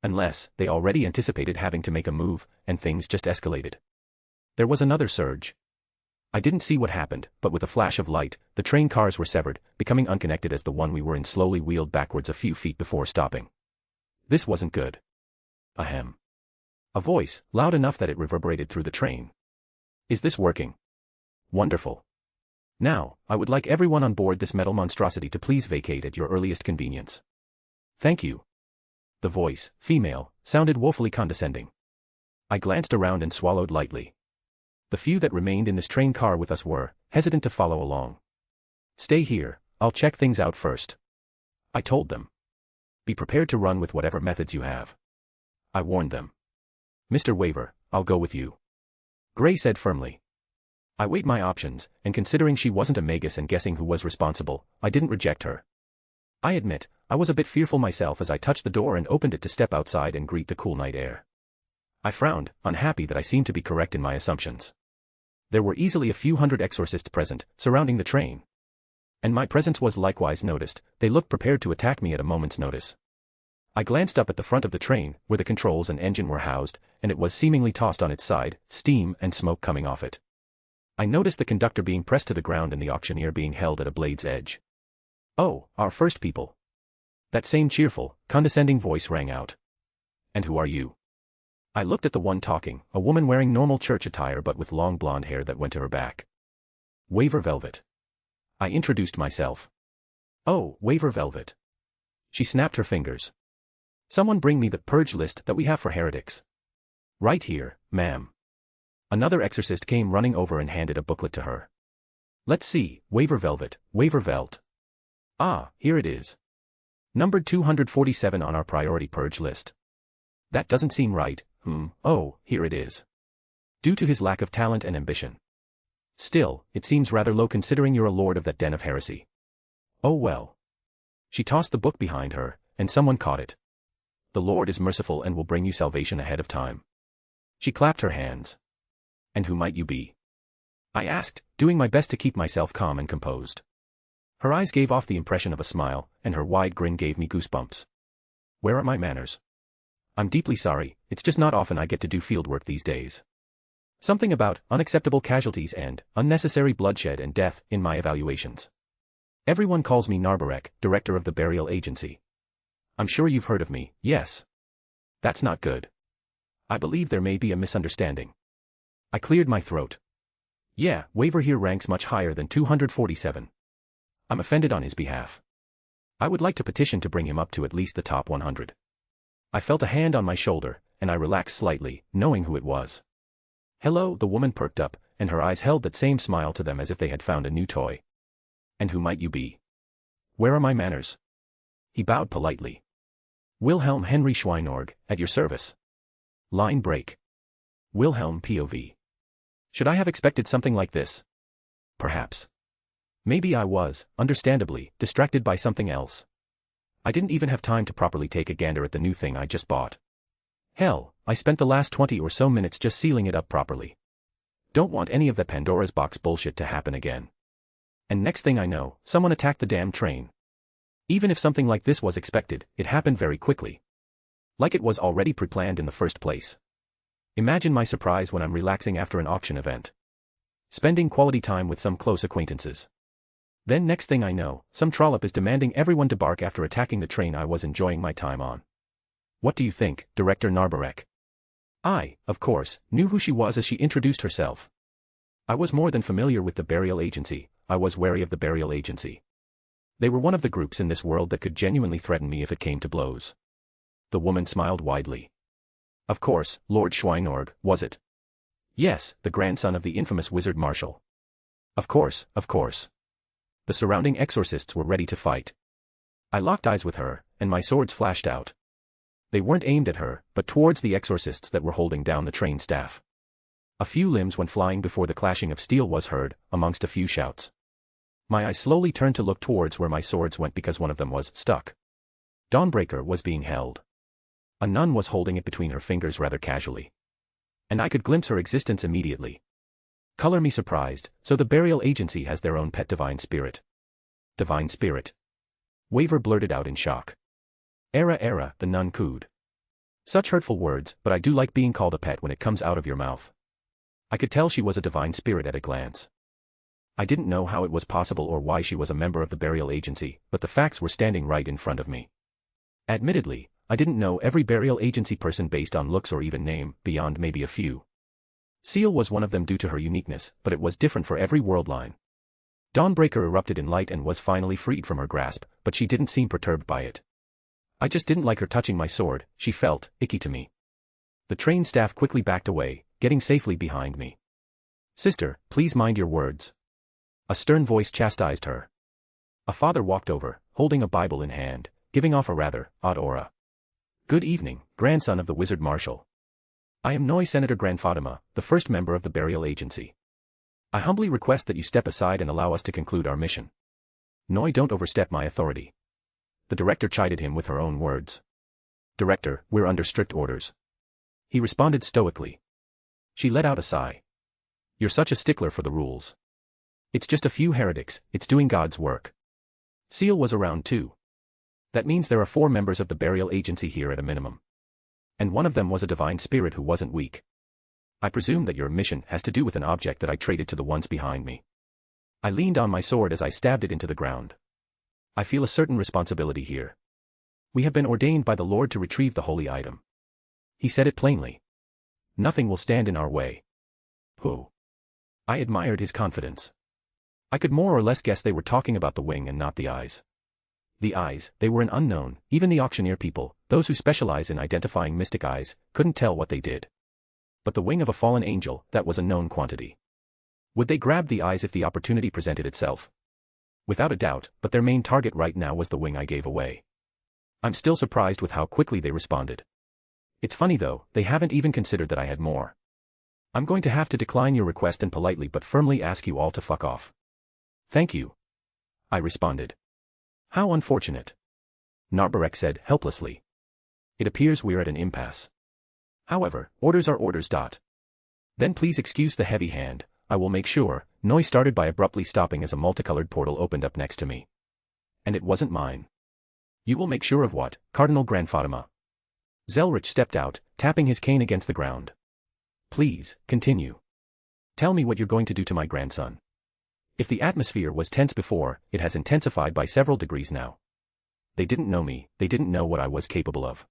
Unless, they already anticipated having to make a move, and things just escalated. There was another surge. I didn't see what happened, but with a flash of light, the train cars were severed, becoming unconnected as the one we were in slowly wheeled backwards a few feet before stopping. This wasn't good. Ahem. A voice, loud enough that it reverberated through the train. Is this working? Wonderful. Now, I would like everyone on board this metal monstrosity to please vacate at your earliest convenience. Thank you. The voice, female, sounded woefully condescending. I glanced around and swallowed lightly. The few that remained in this train car with us were hesitant to follow along. Stay here, I'll check things out first. I told them. Be prepared to run with whatever methods you have. I warned them. Mr. Waver, I'll go with you. Gray said firmly. I weighed my options, and considering she wasn't a magus and guessing who was responsible, I didn't reject her. I admit, I was a bit fearful myself as I touched the door and opened it to step outside and greet the cool night air. I frowned, unhappy that I seemed to be correct in my assumptions. There were easily a few hundred exorcists present, surrounding the train. And my presence was likewise noticed, they looked prepared to attack me at a moment's notice. I glanced up at the front of the train, where the controls and engine were housed, and it was seemingly tossed on its side, steam and smoke coming off it. I noticed the conductor being pressed to the ground and the auctioneer being held at a blade's edge. Oh, our first people. That same cheerful, condescending voice rang out. And who are you? I looked at the one talking, a woman wearing normal church attire but with long blonde hair that went to her back. Waver Velvet. I introduced myself. Oh, Waver Velvet. She snapped her fingers. Someone bring me the purge list that we have for heretics. Right here, ma'am. Another exorcist came running over and handed a booklet to her. Let's see, Waver Velvet, Waver Velt. Ah, here it is. Numbered 247 on our priority purge list. That doesn't seem right, oh, here it is. Due to his lack of talent and ambition. Still, it seems rather low considering you're a lord of that den of heresy. Oh well. She tossed the book behind her, and someone caught it. The Lord is merciful and will bring you salvation ahead of time. She clapped her hands. And who might you be? I asked, doing my best to keep myself calm and composed. Her eyes gave off the impression of a smile, and her wide grin gave me goosebumps. Where are my manners? I'm deeply sorry, it's just not often I get to do field work these days. Something about unacceptable casualties and unnecessary bloodshed and death in my evaluations. Everyone calls me Narbarek, director of the burial agency. I'm sure you've heard of me, yes. That's not good. I believe there may be a misunderstanding. I cleared my throat. Yeah, Waver here ranks much higher than 247. I'm offended on his behalf. I would like to petition to bring him up to at least the top 100. I felt a hand on my shoulder, and I relaxed slightly, knowing who it was. Hello, the woman perked up, and her eyes held that same smile to them as if they had found a new toy. And who might you be? Where are my manners? He bowed politely. Wilhelm Henry Schweinorg, at your service. Line break. Wilhelm POV. Should I have expected something like this? Perhaps. Maybe I was, understandably, distracted by something else. I didn't even have time to properly take a gander at the new thing I just bought. Hell, I spent the last 20 or so minutes just sealing it up properly. Don't want any of that Pandora's box bullshit to happen again. And next thing I know, someone attacked the damn train. Even if something like this was expected, it happened very quickly. Like it was already pre-planned in the first place. Imagine my surprise when I'm relaxing after an auction event. Spending quality time with some close acquaintances. Then next thing I know, some trollop is demanding everyone to bark after attacking the train I was enjoying my time on. What do you think, Director Narbarek? I, of course, knew who she was as she introduced herself. I was more than familiar with the burial agency, I was wary of the burial agency. They were one of the groups in this world that could genuinely threaten me if it came to blows. The woman smiled widely. Of course, Lord Schweinorg, was it? Yes, the grandson of the infamous wizard marshal. Of course, of course. The surrounding exorcists were ready to fight. I locked eyes with her, and my swords flashed out. They weren't aimed at her, but towards the exorcists that were holding down the train staff. A few limbs went flying before the clashing of steel was heard, amongst a few shouts. My eyes slowly turned to look towards where my swords went because one of them was stuck. Dawnbreaker was being held. A nun was holding it between her fingers rather casually. And I could glimpse her existence immediately. Color me surprised, so the burial agency has their own pet divine spirit. Divine spirit. Waver blurted out in shock. Era, the nun cooed. Such hurtful words, but I do like being called a pet when it comes out of your mouth. I could tell she was a divine spirit at a glance. I didn't know how it was possible or why she was a member of the burial agency, but the facts were standing right in front of me. Admittedly, I didn't know every burial agency person based on looks or even name, beyond maybe a few. Seal was one of them due to her uniqueness, but it was different for every world line. Dawnbreaker erupted in light and was finally freed from her grasp, but she didn't seem perturbed by it. I just didn't like her touching my sword, she felt icky to me. The train staff quickly backed away, getting safely behind me. Sister, please mind your words. A stern voice chastised her. A father walked over, holding a Bible in hand, giving off a rather odd aura. Good evening, grandson of the wizard marshal. I am Noi Senator Grandfatima, the first member of the burial agency. I humbly request that you step aside and allow us to conclude our mission. Noi, don't overstep my authority. The director chided him with her own words. Director, we're under strict orders. He responded stoically. She let out a sigh. You're such a stickler for the rules. It's just a few heretics, it's doing God's work. Seal was around too. That means there are 4 members of the burial agency here at a minimum. And one of them was a divine spirit who wasn't weak. I presume that your mission has to do with an object that I traded to the ones behind me. I leaned on my sword as I stabbed it into the ground. I feel a certain responsibility here. We have been ordained by the Lord to retrieve the holy item. He said it plainly. Nothing will stand in our way. Who? I admired his confidence. I could more or less guess they were talking about the wing and not the eyes. The eyes, they were an unknown, even the auctioneer people, those who specialize in identifying mystic eyes, couldn't tell what they did. But the wing of a fallen angel, that was a known quantity. Would they grab the eyes if the opportunity presented itself? Without a doubt, but their main target right now was the wing I gave away. I'm still surprised with how quickly they responded. It's funny though, they haven't even considered that I had more. I'm going to have to decline your request and politely but firmly ask you all to fuck off. Thank you. I responded. How unfortunate. Narbarek said helplessly. It appears we're at an impasse. However, orders are orders. Then please excuse the heavy hand, I will make sure. Noi started by abruptly stopping as a multicolored portal opened up next to me. And it wasn't mine. You will make sure of what, Cardinal Grandfatima? Zelretch stepped out, tapping his cane against the ground. Please, continue. Tell me what you're going to do to my grandson. If the atmosphere was tense before, it has intensified by several degrees now. They didn't know me, they didn't know what I was capable of.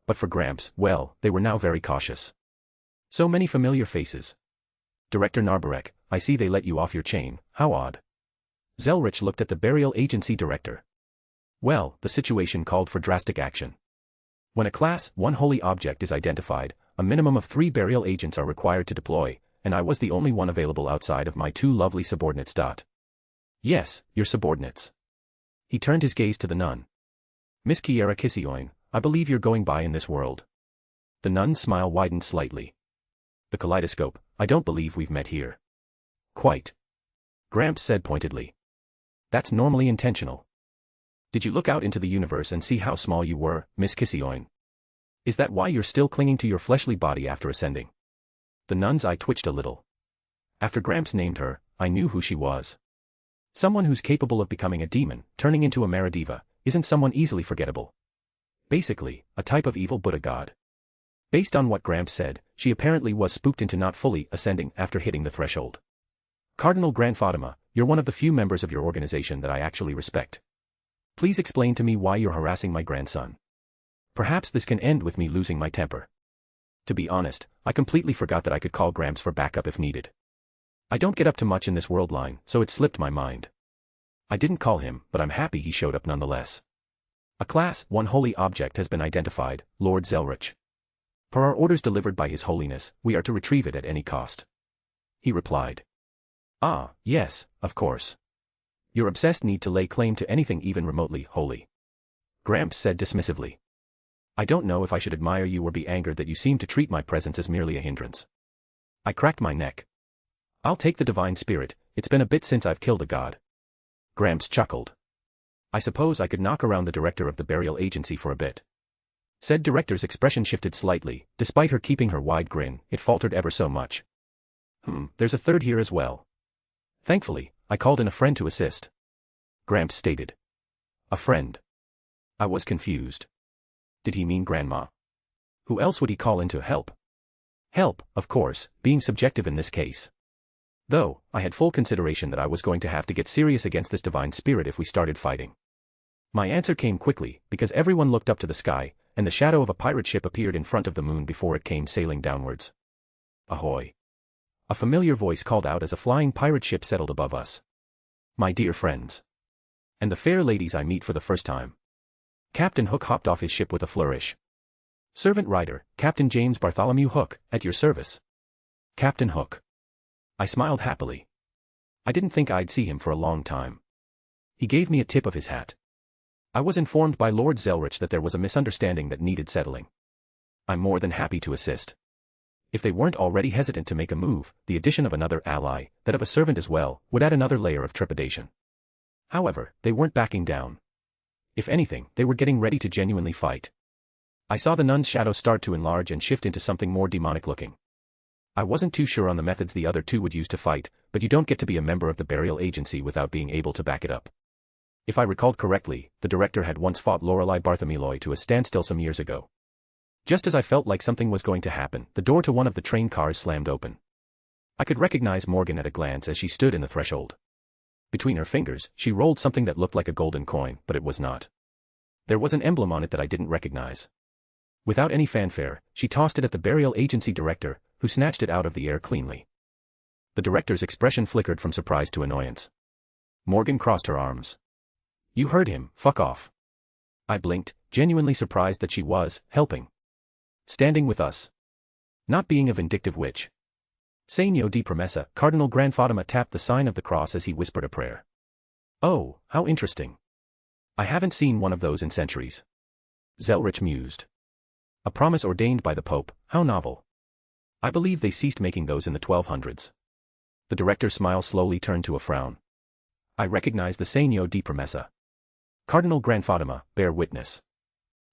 But for Gramps, well, they were now very cautious. So many familiar faces. Director Narbarek, I see they let you off your chain, how odd. Zelretch looked at the burial agency director. Well, the situation called for drastic action. When a Class 1 holy object is identified, a minimum of 3 burial agents are required to deploy, and I was the only one available outside of my 2 lovely subordinates. Yes, your subordinates. He turned his gaze to the nun. Miss Kiera Kissioin, I believe you're going by in this world. The nun's smile widened slightly. The Kaleidoscope, I don't believe we've met here. Quite. Gramps said pointedly. That's normally intentional. Did you look out into the universe and see how small you were, Miss Kissioin? Is that why you're still clinging to your fleshly body after ascending? The nun's eye twitched a little. After Gramps named her, I knew who she was. Someone who's capable of becoming a demon, turning into a Maradiva, isn't someone easily forgettable. Basically, a type of evil Buddha god. Based on what Gramps said, she apparently was spooked into not fully ascending after hitting the threshold. Cardinal Grandfatima, you're one of the few members of your organization that I actually respect. Please explain to me why you're harassing my grandson. Perhaps this can end with me losing my temper. To be honest, I completely forgot that I could call Gramps for backup if needed. I don't get up to much in this world line, so it slipped my mind. I didn't call him, but I'm happy he showed up nonetheless. A Class 1 holy object has been identified, Lord Zelretch. Per our orders delivered by His Holiness, we are to retrieve it at any cost. He replied. Ah, yes, of course. Your obsessed need to lay claim to anything even remotely holy. Gramps said dismissively. I don't know if I should admire you or be angered that you seem to treat my presence as merely a hindrance. I cracked my neck. I'll take the divine spirit, it's been a bit since I've killed a god. Gramps chuckled. I suppose I could knock around the director of the burial agency for a bit. Said director's expression shifted slightly, despite her keeping her wide grin, it faltered ever so much. There's a third here as well. Thankfully, I called in a friend to assist. Gramps stated. A friend. I was confused. Did he mean Grandma? Who else would he call in to help? Help, of course, being subjective in this case. Though, I had full consideration that I was going to have to get serious against this divine spirit if we started fighting. My answer came quickly, because everyone looked up to the sky, and the shadow of a pirate ship appeared in front of the moon before it came sailing downwards. Ahoy! A familiar voice called out as a flying pirate ship settled above us. My dear friends. And the fair ladies I meet for the first time. Captain Hook hopped off his ship with a flourish. Servant Rider, Captain James Bartholomew Hook, at your service. Captain Hook. I smiled happily. I didn't think I'd see him for a long time. He gave me a tip of his hat. I was informed by Lord Zelretch that there was a misunderstanding that needed settling. I'm more than happy to assist. If they weren't already hesitant to make a move, the addition of another ally, that of a servant as well, would add another layer of trepidation. However, they weren't backing down. If anything, they were getting ready to genuinely fight. I saw the nun's shadow start to enlarge and shift into something more demonic-looking. I wasn't too sure on the methods the other two would use to fight, but you don't get to be a member of the burial agency without being able to back it up. If I recalled correctly, the director had once fought Lorelei Bartholomew to a standstill some years ago. Just as I felt like something was going to happen, the door to one of the train cars slammed open. I could recognize Morgan at a glance as she stood in the threshold. Between her fingers, she rolled something that looked like a golden coin, but it was not. There was an emblem on it that I didn't recognize. Without any fanfare, she tossed it at the burial agency director, who snatched it out of the air cleanly. The director's expression flickered from surprise to annoyance. Morgan crossed her arms. You heard him, fuck off. I blinked, genuinely surprised that she was helping. Standing with us. Not being a vindictive witch. Senor di Promessa, Cardinal Grandfatima tapped the sign of the cross as he whispered a prayer. Oh, how interesting. I haven't seen one of those in centuries. Zelretch mused. A promise ordained by the Pope, how novel. I believe they ceased making those in the 1200s. The director's smile slowly turned to a frown. I recognize the Senor di Promessa. Cardinal Grandfatima, bear witness.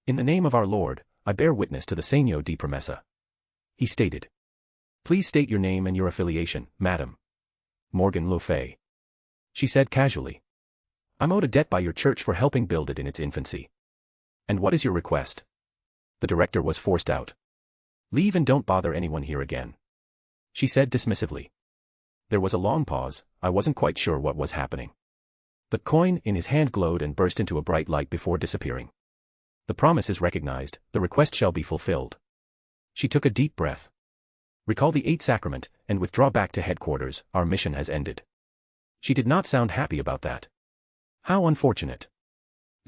In the name of our Lord, I bear witness to the Senor di Promessa. He stated. Please state your name and your affiliation, madam. Morgan Le Fay. She said casually. I'm owed a debt by your church for helping build it in its infancy. And what is your request? The director was forced out. Leave and don't bother anyone here again. She said dismissively. There was a long pause, I wasn't quite sure what was happening. The coin in his hand glowed and burst into a bright light before disappearing. The promise is recognized, the request shall be fulfilled. She took a deep breath. Recall the 8th sacrament, and withdraw back to headquarters, our mission has ended. She did not sound happy about that. How unfortunate.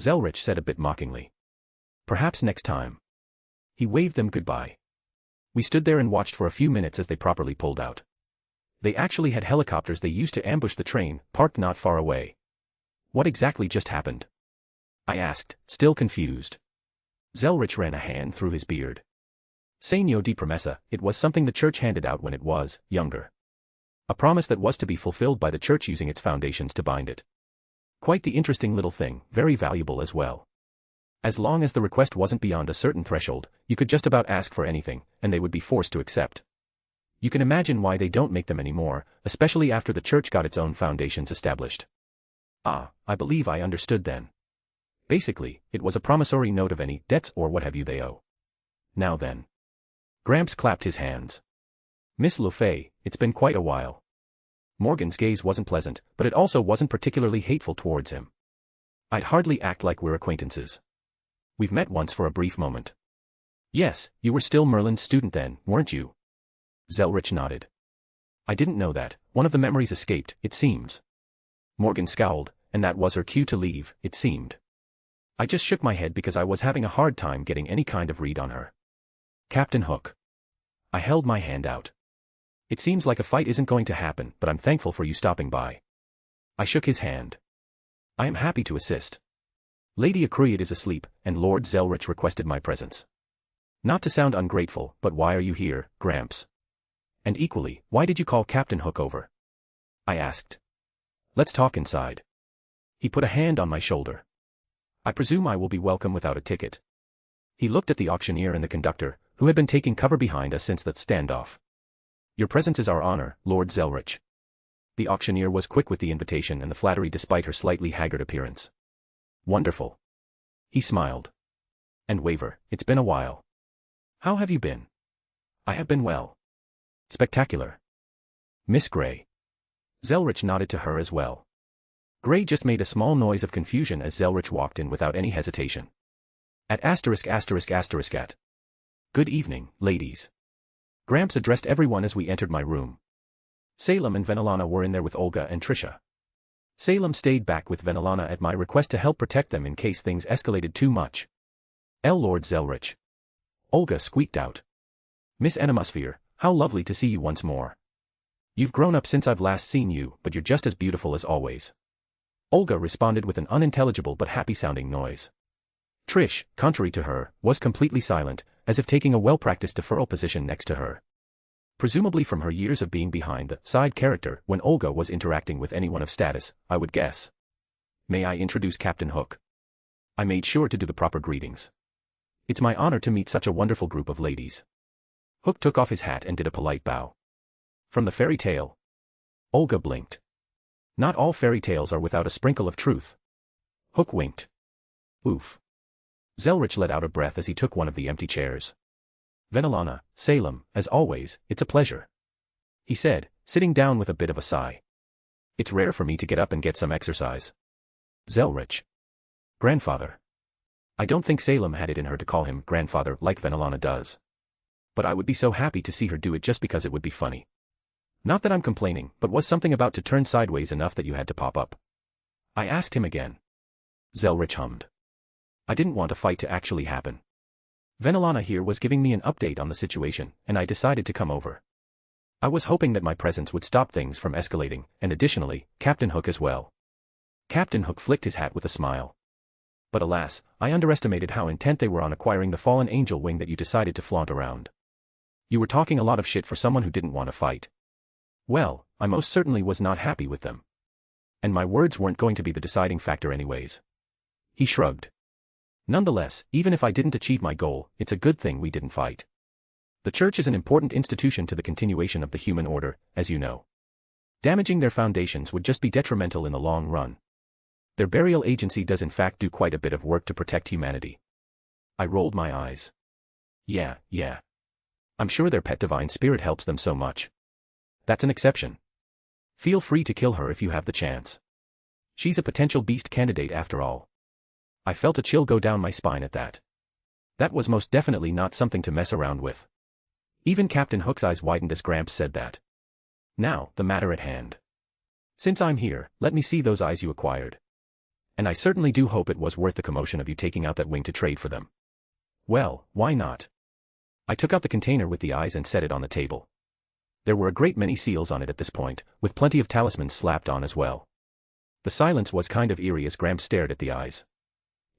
Zelretch said a bit mockingly. Perhaps next time. He waved them goodbye. We stood there and watched for a few minutes as they properly pulled out. They actually had helicopters they used to ambush the train, parked not far away. What exactly just happened? I asked, still confused. Zelretch ran a hand through his beard. Senor di Promessa, it was something the church handed out when it was younger. A promise that was to be fulfilled by the church using its foundations to bind it. Quite the interesting little thing, very valuable as well. As long as the request wasn't beyond a certain threshold, you could just about ask for anything, and they would be forced to accept. You can imagine why they don't make them anymore, especially after the church got its own foundations established. Ah, I believe I understood then. Basically, it was a promissory note of any debts or what have you they owe. Now then. Gramps clapped his hands. Miss Le Fay, it's been quite a while. Morgan's gaze wasn't pleasant, but it also wasn't particularly hateful towards him. I'd hardly act like we're acquaintances. We've met once for a brief moment. Yes, you were still Merlin's student then, weren't you? Zelretch nodded. I didn't know that, one of the memories escaped, it seems. Morgan scowled, and that was her cue to leave, it seemed. I just shook my head because I was having a hard time getting any kind of read on her. Captain Hook. I held my hand out. It seems like a fight isn't going to happen, but I'm thankful for you stopping by. I shook his hand. I am happy to assist. Lady Acryid is asleep, and Lord Zelretch requested my presence. Not to sound ungrateful, but why are you here, Gramps? And equally, why did you call Captain Hook over? I asked. Let's talk inside. He put a hand on my shoulder. I presume I will be welcome without a ticket. He looked at the auctioneer and the conductor, who had been taking cover behind us since the standoff. Your presence is our honor, Lord Zelretch. The auctioneer was quick with the invitation and the flattery despite her slightly haggard appearance. Wonderful. He smiled. And Waver, it's been a while. How have you been? I have been well. Spectacular. Miss Gray. Zelretch nodded to her as well. Gray just made a small noise of confusion as Zelretch walked in without any hesitation. At *****. Good evening, ladies. Gramps addressed everyone as we entered my room. Salem and Venelana were in there with Olga and Trisha. Salem stayed back with Venelana at my request to help protect them in case things escalated too much. Lord Zelretch. Olga squeaked out. Miss Animosphere, how lovely to see you once more. You've grown up since I've last seen you, but you're just as beautiful as always. Olga responded with an unintelligible but happy-sounding noise. Trish, contrary to her, was completely silent, as if taking a well-practiced deferral position next to her. Presumably from her years of being behind the side character when Olga was interacting with anyone of status, I would guess. May I introduce Captain Hook? I made sure to do the proper greetings. It's my honor to meet such a wonderful group of ladies. Hook took off his hat and did a polite bow. From the fairy tale? Olga blinked. Not all fairy tales are without a sprinkle of truth. Hook winked. Oof. Zelretch let out a breath as he took one of the empty chairs. Venelana, Salem, as always, it's a pleasure. He said, sitting down with a bit of a sigh. It's rare for me to get up and get some exercise. Zelretch. Grandfather. I don't think Salem had it in her to call him grandfather like Venelana does. But I would be so happy to see her do it just because it would be funny. Not that I'm complaining, but was something about to turn sideways enough that you had to pop up? I asked him again. Zelretch hummed. I didn't want a fight to actually happen. Venelana here was giving me an update on the situation, and I decided to come over. I was hoping that my presence would stop things from escalating, and additionally, Captain Hook as well. Captain Hook flicked his hat with a smile. But alas, I underestimated how intent they were on acquiring the fallen angel wing that you decided to flaunt around. You were talking a lot of shit for someone who didn't want to fight. Well, I most certainly was not happy with them. And my words weren't going to be the deciding factor anyways. He shrugged. Nonetheless, even if I didn't achieve my goal, it's a good thing we didn't fight. The church is an important institution to the continuation of the human order, as you know. Damaging their foundations would just be detrimental in the long run. Their burial agency does in fact do quite a bit of work to protect humanity. I rolled my eyes. Yeah. I'm sure their pet divine spirit helps them so much. That's an exception. Feel free to kill her if you have the chance. She's a potential beast candidate after all. I felt a chill go down my spine at that. That was most definitely not something to mess around with. Even Captain Hook's eyes widened as Gramps said that. Now, the matter at hand. Since I'm here, let me see those eyes you acquired. And I certainly do hope it was worth the commotion of you taking out that wing to trade for them. Well, why not? I took out the container with the eyes and set it on the table. There were a great many seals on it at this point, with plenty of talismans slapped on as well. The silence was kind of eerie as Gramps stared at the eyes.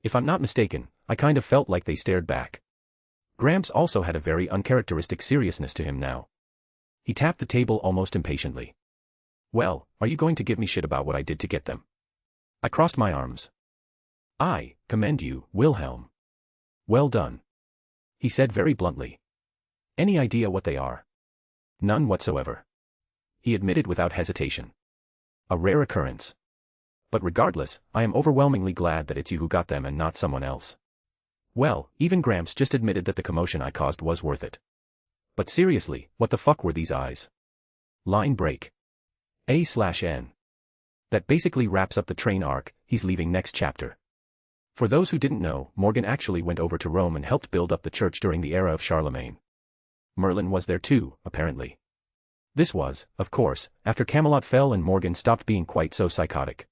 If I'm not mistaken, I kind of felt like they stared back. Gramps also had a very uncharacteristic seriousness to him now. He tapped the table almost impatiently. Well, are you going to give me shit about what I did to get them? I crossed my arms. I commend you, Wilhelm. Well done. He said very bluntly. Any idea what they are? None whatsoever. He admitted without hesitation. A rare occurrence. But regardless, I am overwhelmingly glad that it's you who got them and not someone else. Well, even Gramps just admitted that the commotion I caused was worth it. But seriously, what the fuck were these eyes? Line break. A/N. That basically wraps up the train arc. He's leaving next chapter. For those who didn't know, Morgan actually went over to Rome and helped build up the church during the era of Charlemagne. Merlin was there too, apparently. This was, of course, after Camelot fell and Morgan stopped being quite so psychotic.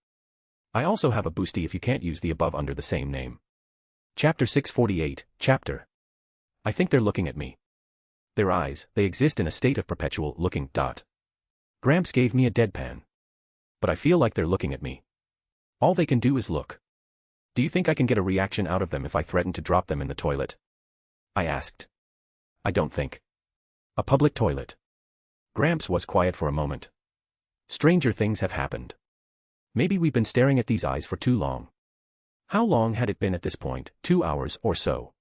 I also have a boosty if you can't use the above under the same name. Chapter 648, Chapter. I think they're looking at me. Their eyes, they exist in a state of perpetual looking. Gramps gave me a deadpan. But I feel like they're looking at me. All they can do is look. Do you think I can get a reaction out of them if I threaten to drop them in the toilet? I asked. I don't think. A public toilet. Gramps was quiet for a moment. Stranger things have happened. Maybe we've been staring at these eyes for too long. How long had it been at this point? 2 hours or so.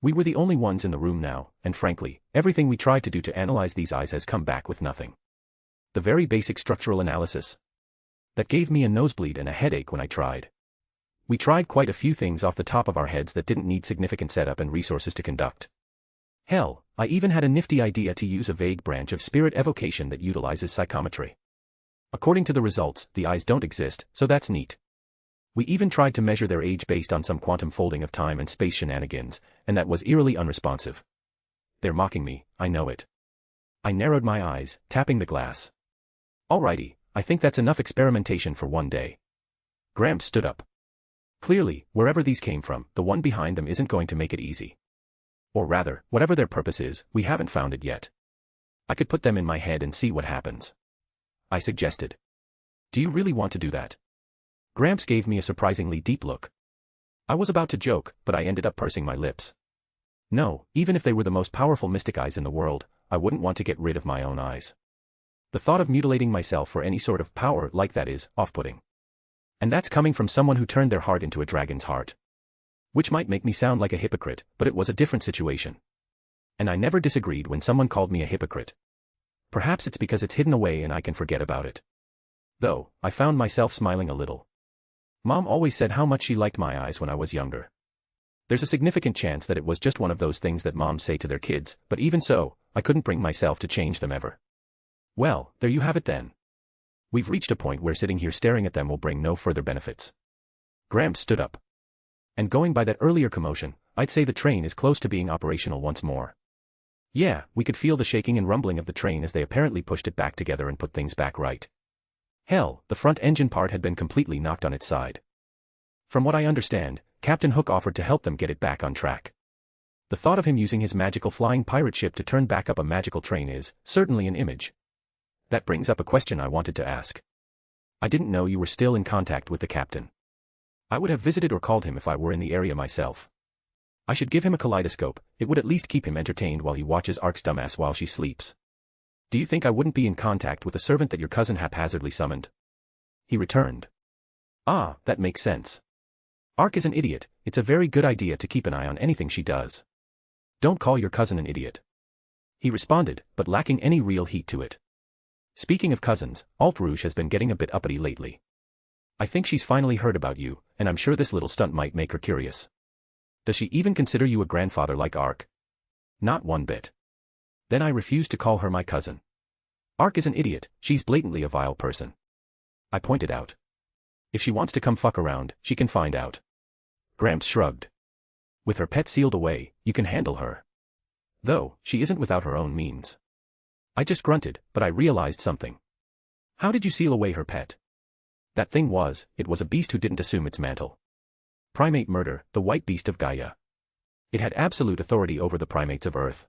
We were the only ones in the room now, and frankly, everything we tried to do to analyze these eyes has come back with nothing. The very basic structural analysis. That gave me a nosebleed and a headache when I tried. We tried quite a few things off the top of our heads that didn't need significant setup and resources to conduct. Hell, I even had a nifty idea to use a vague branch of spirit evocation that utilizes psychometry. According to the results, the eyes don't exist, so that's neat. We even tried to measure their age based on some quantum folding of time and space shenanigans, and that was eerily unresponsive. They're mocking me, I know it. I narrowed my eyes, tapping the glass. Alrighty, I think that's enough experimentation for one day. Gramps stood up. Clearly, wherever these came from, the one behind them isn't going to make it easy. Or rather, whatever their purpose is, we haven't found it yet. I could put them in my head and see what happens. I suggested. Do you really want to do that? Gramps gave me a surprisingly deep look. I was about to joke, but I ended up pursing my lips. No, even if they were the most powerful mystic eyes in the world, I wouldn't want to get rid of my own eyes. The thought of mutilating myself for any sort of power like that is off-putting. And that's coming from someone who turned their heart into a dragon's heart. Which might make me sound like a hypocrite, but it was a different situation. And I never disagreed when someone called me a hypocrite. Perhaps it's because it's hidden away and I can forget about it. Though, I found myself smiling a little. Mom always said how much she liked my eyes when I was younger. There's a significant chance that it was just one of those things that moms say to their kids, but even so, I couldn't bring myself to change them ever. Well, there you have it then. We've reached a point where sitting here staring at them will bring no further benefits. Gramps stood up. And going by that earlier commotion, I'd say the train is close to being operational once more. Yeah, we could feel the shaking and rumbling of the train as they apparently pushed it back together and put things back right. Hell, the front engine part had been completely knocked on its side. From what I understand, Captain Hook offered to help them get it back on track. The thought of him using his magical flying pirate ship to turn back up a magical train is, certainly an image. That brings up a question I wanted to ask. I didn't know you were still in contact with the captain. I would have visited or called him if I were in the area myself. I should give him a kaleidoscope, it would at least keep him entertained while he watches Ark's dumbass while she sleeps. Do you think I wouldn't be in contact with a servant that your cousin haphazardly summoned? He returned. Ah, that makes sense. Ark is an idiot, it's a very good idea to keep an eye on anything she does. Don't call your cousin an idiot. He responded, but lacking any real heat to it. Speaking of cousins, Alt Rouge has been getting a bit uppity lately. I think she's finally heard about you, and I'm sure this little stunt might make her curious. Does she even consider you a grandfather like Ark? Not one bit. Then I refuse to call her my cousin. Ark is an idiot, she's blatantly a vile person. I pointed out. If she wants to come fuck around, she can find out. Gramps shrugged. With her pet sealed away, you can handle her. Though, she isn't without her own means. I just grunted, but I realized something. How did you seal away her pet? That thing it was a beast who didn't assume its mantle. Primate murder, the white beast of Gaia. It had absolute authority over the primates of Earth.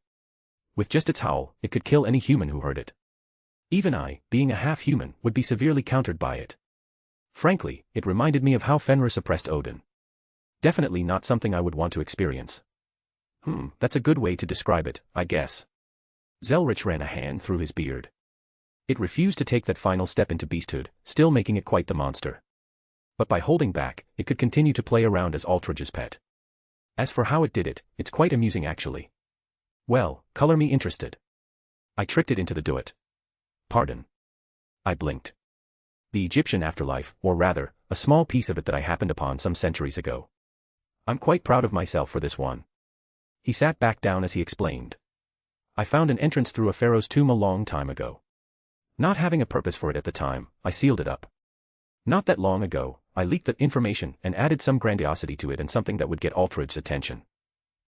With just its howl, it could kill any human who heard it. Even I, being a half-human, would be severely countered by it. Frankly, it reminded me of how Fenrir suppressed Odin. Definitely not something I would want to experience. That's a good way to describe it, I guess. Zelretch ran a hand through his beard. It refused to take that final step into beasthood, still making it quite the monster. But by holding back, it could continue to play around as Altridge's pet. As for how it did it, it's quite amusing actually. Well, color me interested. I tricked it into the do-it. Pardon. I blinked. The Egyptian afterlife, or rather, a small piece of it that I happened upon some centuries ago. I'm quite proud of myself for this one. He sat back down as he explained. I found an entrance through a pharaoh's tomb a long time ago. Not having a purpose for it at the time, I sealed it up. Not that long ago, I leaked that information and added some grandiosity to it and something that would get Aldrich's attention.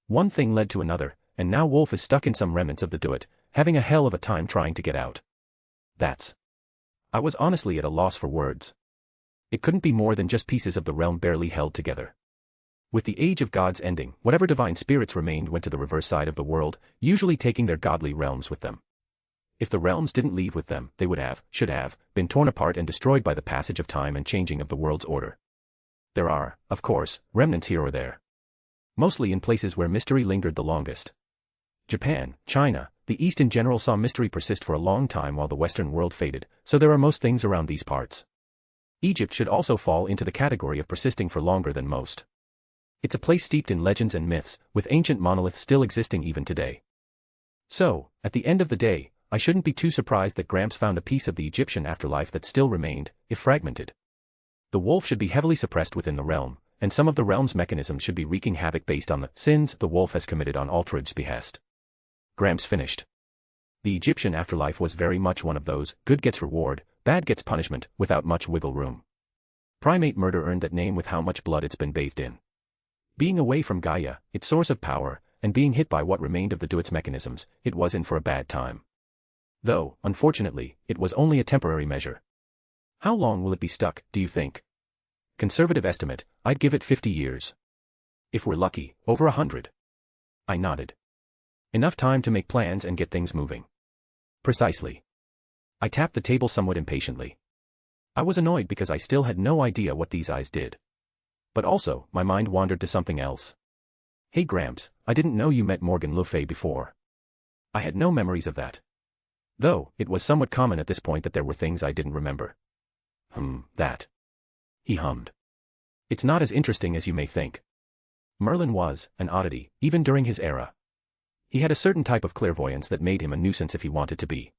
One thing led to another, and now Wolf is stuck in some remnants of the Duat, having a hell of a time trying to get out. I was honestly at a loss for words. It couldn't be more than just pieces of the realm barely held together. With the age of gods ending, whatever divine spirits remained went to the reverse side of the world, usually taking their godly realms with them. If the realms didn't leave with them, they should have, been torn apart and destroyed by the passage of time and changing of the world's order. There are, of course, remnants here or there. Mostly in places where mystery lingered the longest. Japan, China, the East in general saw mystery persist for a long time while the Western world faded, so there are most things around these parts. Egypt should also fall into the category of persisting for longer than most. It's a place steeped in legends and myths, with ancient monoliths still existing even today. So, at the end of the day, I shouldn't be too surprised that Gramps found a piece of the Egyptian afterlife that still remained, if fragmented. The wolf should be heavily suppressed within the realm, and some of the realm's mechanisms should be wreaking havoc based on the sins the wolf has committed on Aldrich's behest. Gramps finished. The Egyptian afterlife was very much one of those, good gets reward, bad gets punishment, without much wiggle room. Primate murder earned that name with how much blood it's been bathed in. Being away from Gaia, its source of power, and being hit by what remained of the Duat's mechanisms, it was in for a bad time. Though, unfortunately, it was only a temporary measure. How long will it be stuck, do you think? Conservative estimate, I'd give it 50 years. If we're lucky, over 100. I nodded. Enough time to make plans and get things moving. Precisely. I tapped the table somewhat impatiently. I was annoyed because I still had no idea what these eyes did. But also, my mind wandered to something else. Hey Gramps, I didn't know you met Morgan Le Fay before. I had no memories of that. Though, it was somewhat common at this point that there were things I didn't remember. That. He hummed. It's not as interesting as you may think. Merlin was an oddity, even during his era. He had a certain type of clairvoyance that made him a nuisance if he wanted to be.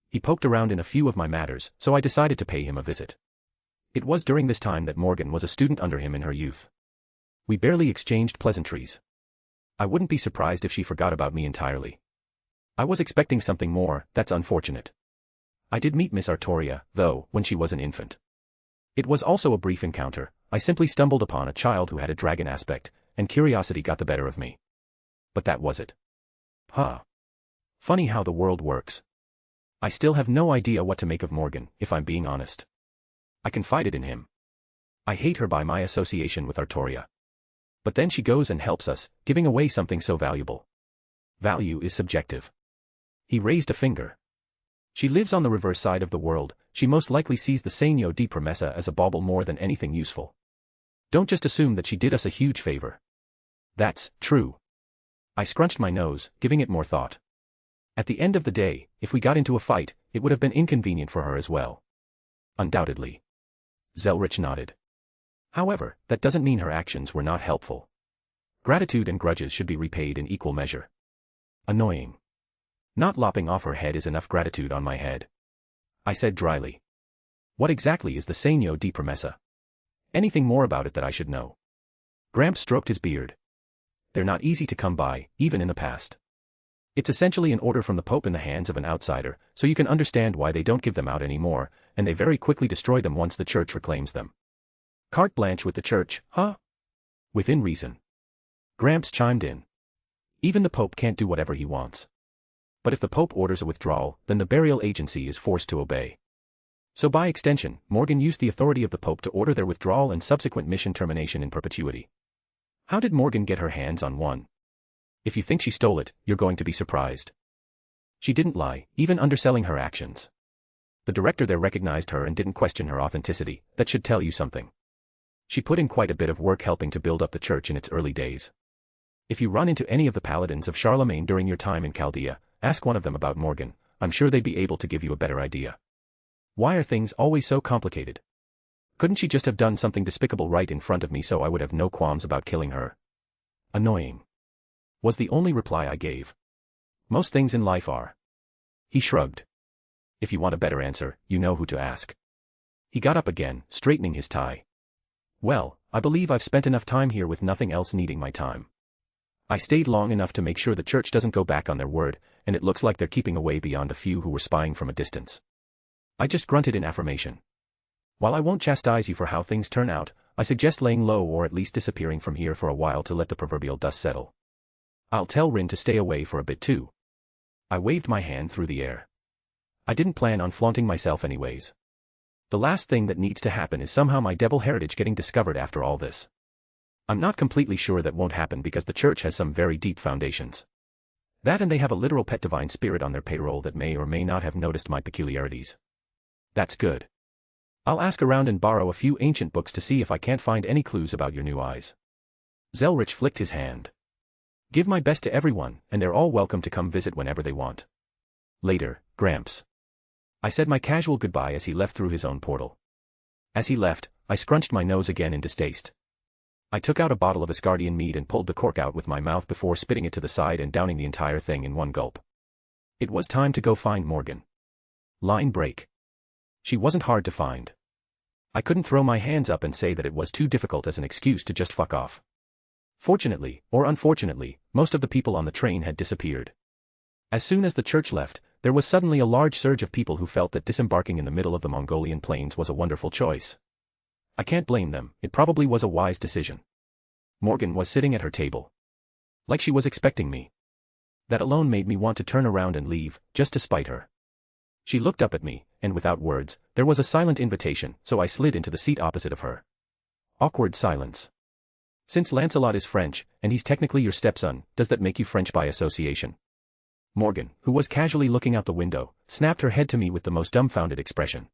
He poked around in a few of my matters, so I decided to pay him a visit. It was during this time that Morgan was a student under him in her youth. We barely exchanged pleasantries. I wouldn't be surprised if she forgot about me entirely. I was expecting something more, that's unfortunate. I did meet Miss Artoria, though, when she was an infant. It was also a brief encounter. I simply stumbled upon a child who had a dragon aspect, and curiosity got the better of me. But that was it. Funny how the world works. I still have no idea what to make of Morgan, if I'm being honest. I confided in him. I hate her by my association with Artoria. But then she goes and helps us, giving away something so valuable. Value is subjective. He raised a finger. She lives on the reverse side of the world, she most likely sees the Segno di Promessa as a bauble more than anything useful. Don't just assume that she did us a huge favor. That's true. I scrunched my nose, giving it more thought. At the end of the day, if we got into a fight, it would have been inconvenient for her as well. Undoubtedly. Zelretch nodded. However, that doesn't mean her actions were not helpful. Gratitude and grudges should be repaid in equal measure. Annoying. Not lopping off her head is enough gratitude on my head. I said dryly. What exactly is the Segno di Promessa? Anything more about it that I should know? Gramps stroked his beard. They're not easy to come by, even in the past. It's essentially an order from the Pope in the hands of an outsider, so you can understand why they don't give them out anymore, and they very quickly destroy them once the Church reclaims them. Carte blanche with the Church, huh? Within reason. Gramps chimed in. Even the Pope can't do whatever he wants. But if the Pope orders a withdrawal, then the burial agency is forced to obey. So by extension, Morgan used the authority of the Pope to order their withdrawal and subsequent mission termination in perpetuity. How did Morgan get her hands on one? If you think she stole it, you're going to be surprised. She didn't lie, even underselling her actions. The director there recognized her and didn't question her authenticity. That should tell you something. She put in quite a bit of work helping to build up the church in its early days. If you run into any of the paladins of Charlemagne during your time in Chaldea, ask one of them about Morgan. I'm sure they'd be able to give you a better idea. Why are things always so complicated? Couldn't she just have done something despicable right in front of me so I would have no qualms about killing her? Annoying. Was the only reply I gave. Most things in life are. He shrugged. If you want a better answer, you know who to ask. He got up again, straightening his tie. Well, I believe I've spent enough time here with nothing else needing my time. I stayed long enough to make sure the church doesn't go back on their word, and it looks like they're keeping away beyond a few who were spying from a distance. I just grunted in affirmation. While I won't chastise you for how things turn out, I suggest laying low or at least disappearing from here for a while to let the proverbial dust settle. I'll tell Rin to stay away for a bit too. I waved my hand through the air. I didn't plan on flaunting myself anyways. The last thing that needs to happen is somehow my devil heritage getting discovered after all this. I'm not completely sure that won't happen because the church has some very deep foundations. That and they have a literal pet divine spirit on their payroll that may or may not have noticed my peculiarities. That's good. I'll ask around and borrow a few ancient books to see if I can't find any clues about your new eyes. Zelretch flicked his hand. Give my best to everyone, and they're all welcome to come visit whenever they want. Later, Gramps. I said my casual goodbye as he left through his own portal. As he left, I scrunched my nose again in distaste. I took out a bottle of Asgardian mead and pulled the cork out with my mouth before spitting it to the side and downing the entire thing in one gulp. It was time to go find Morgan. Line break. She wasn't hard to find. I couldn't throw my hands up and say that it was too difficult as an excuse to just fuck off. Fortunately, or unfortunately, most of the people on the train had disappeared. As soon as the church left, there was suddenly a large surge of people who felt that disembarking in the middle of the Mongolian plains was a wonderful choice. I can't blame them, it probably was a wise decision. Morgan was sitting at her table. Like she was expecting me. That alone made me want to turn around and leave, just to spite her. She looked up at me, and without words, there was a silent invitation, so I slid into the seat opposite of her. Awkward silence. Since Lancelot is French, and he's technically your stepson, does that make you French by association? Morgan, who was casually looking out the window, snapped her head to me with the most dumbfounded expression.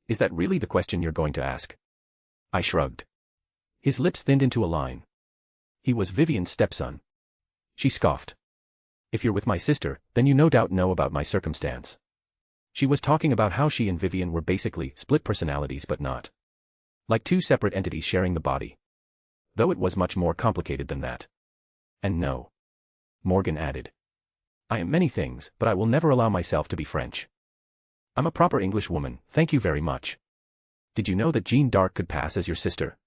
Is that really the question you're going to ask? I shrugged. His lips thinned into a line. He was Vivian's stepson. She scoffed. If you're with my sister, then you no doubt know about my circumstance. She was talking about how she and Vivian were basically split personalities but not. Like two separate entities sharing the body. Though it was much more complicated than that. And no. Morgan added. I am many things, but I will never allow myself to be French. I'm a proper English woman, thank you very much. Did you know that Jeanne d'Arc could pass as your sister?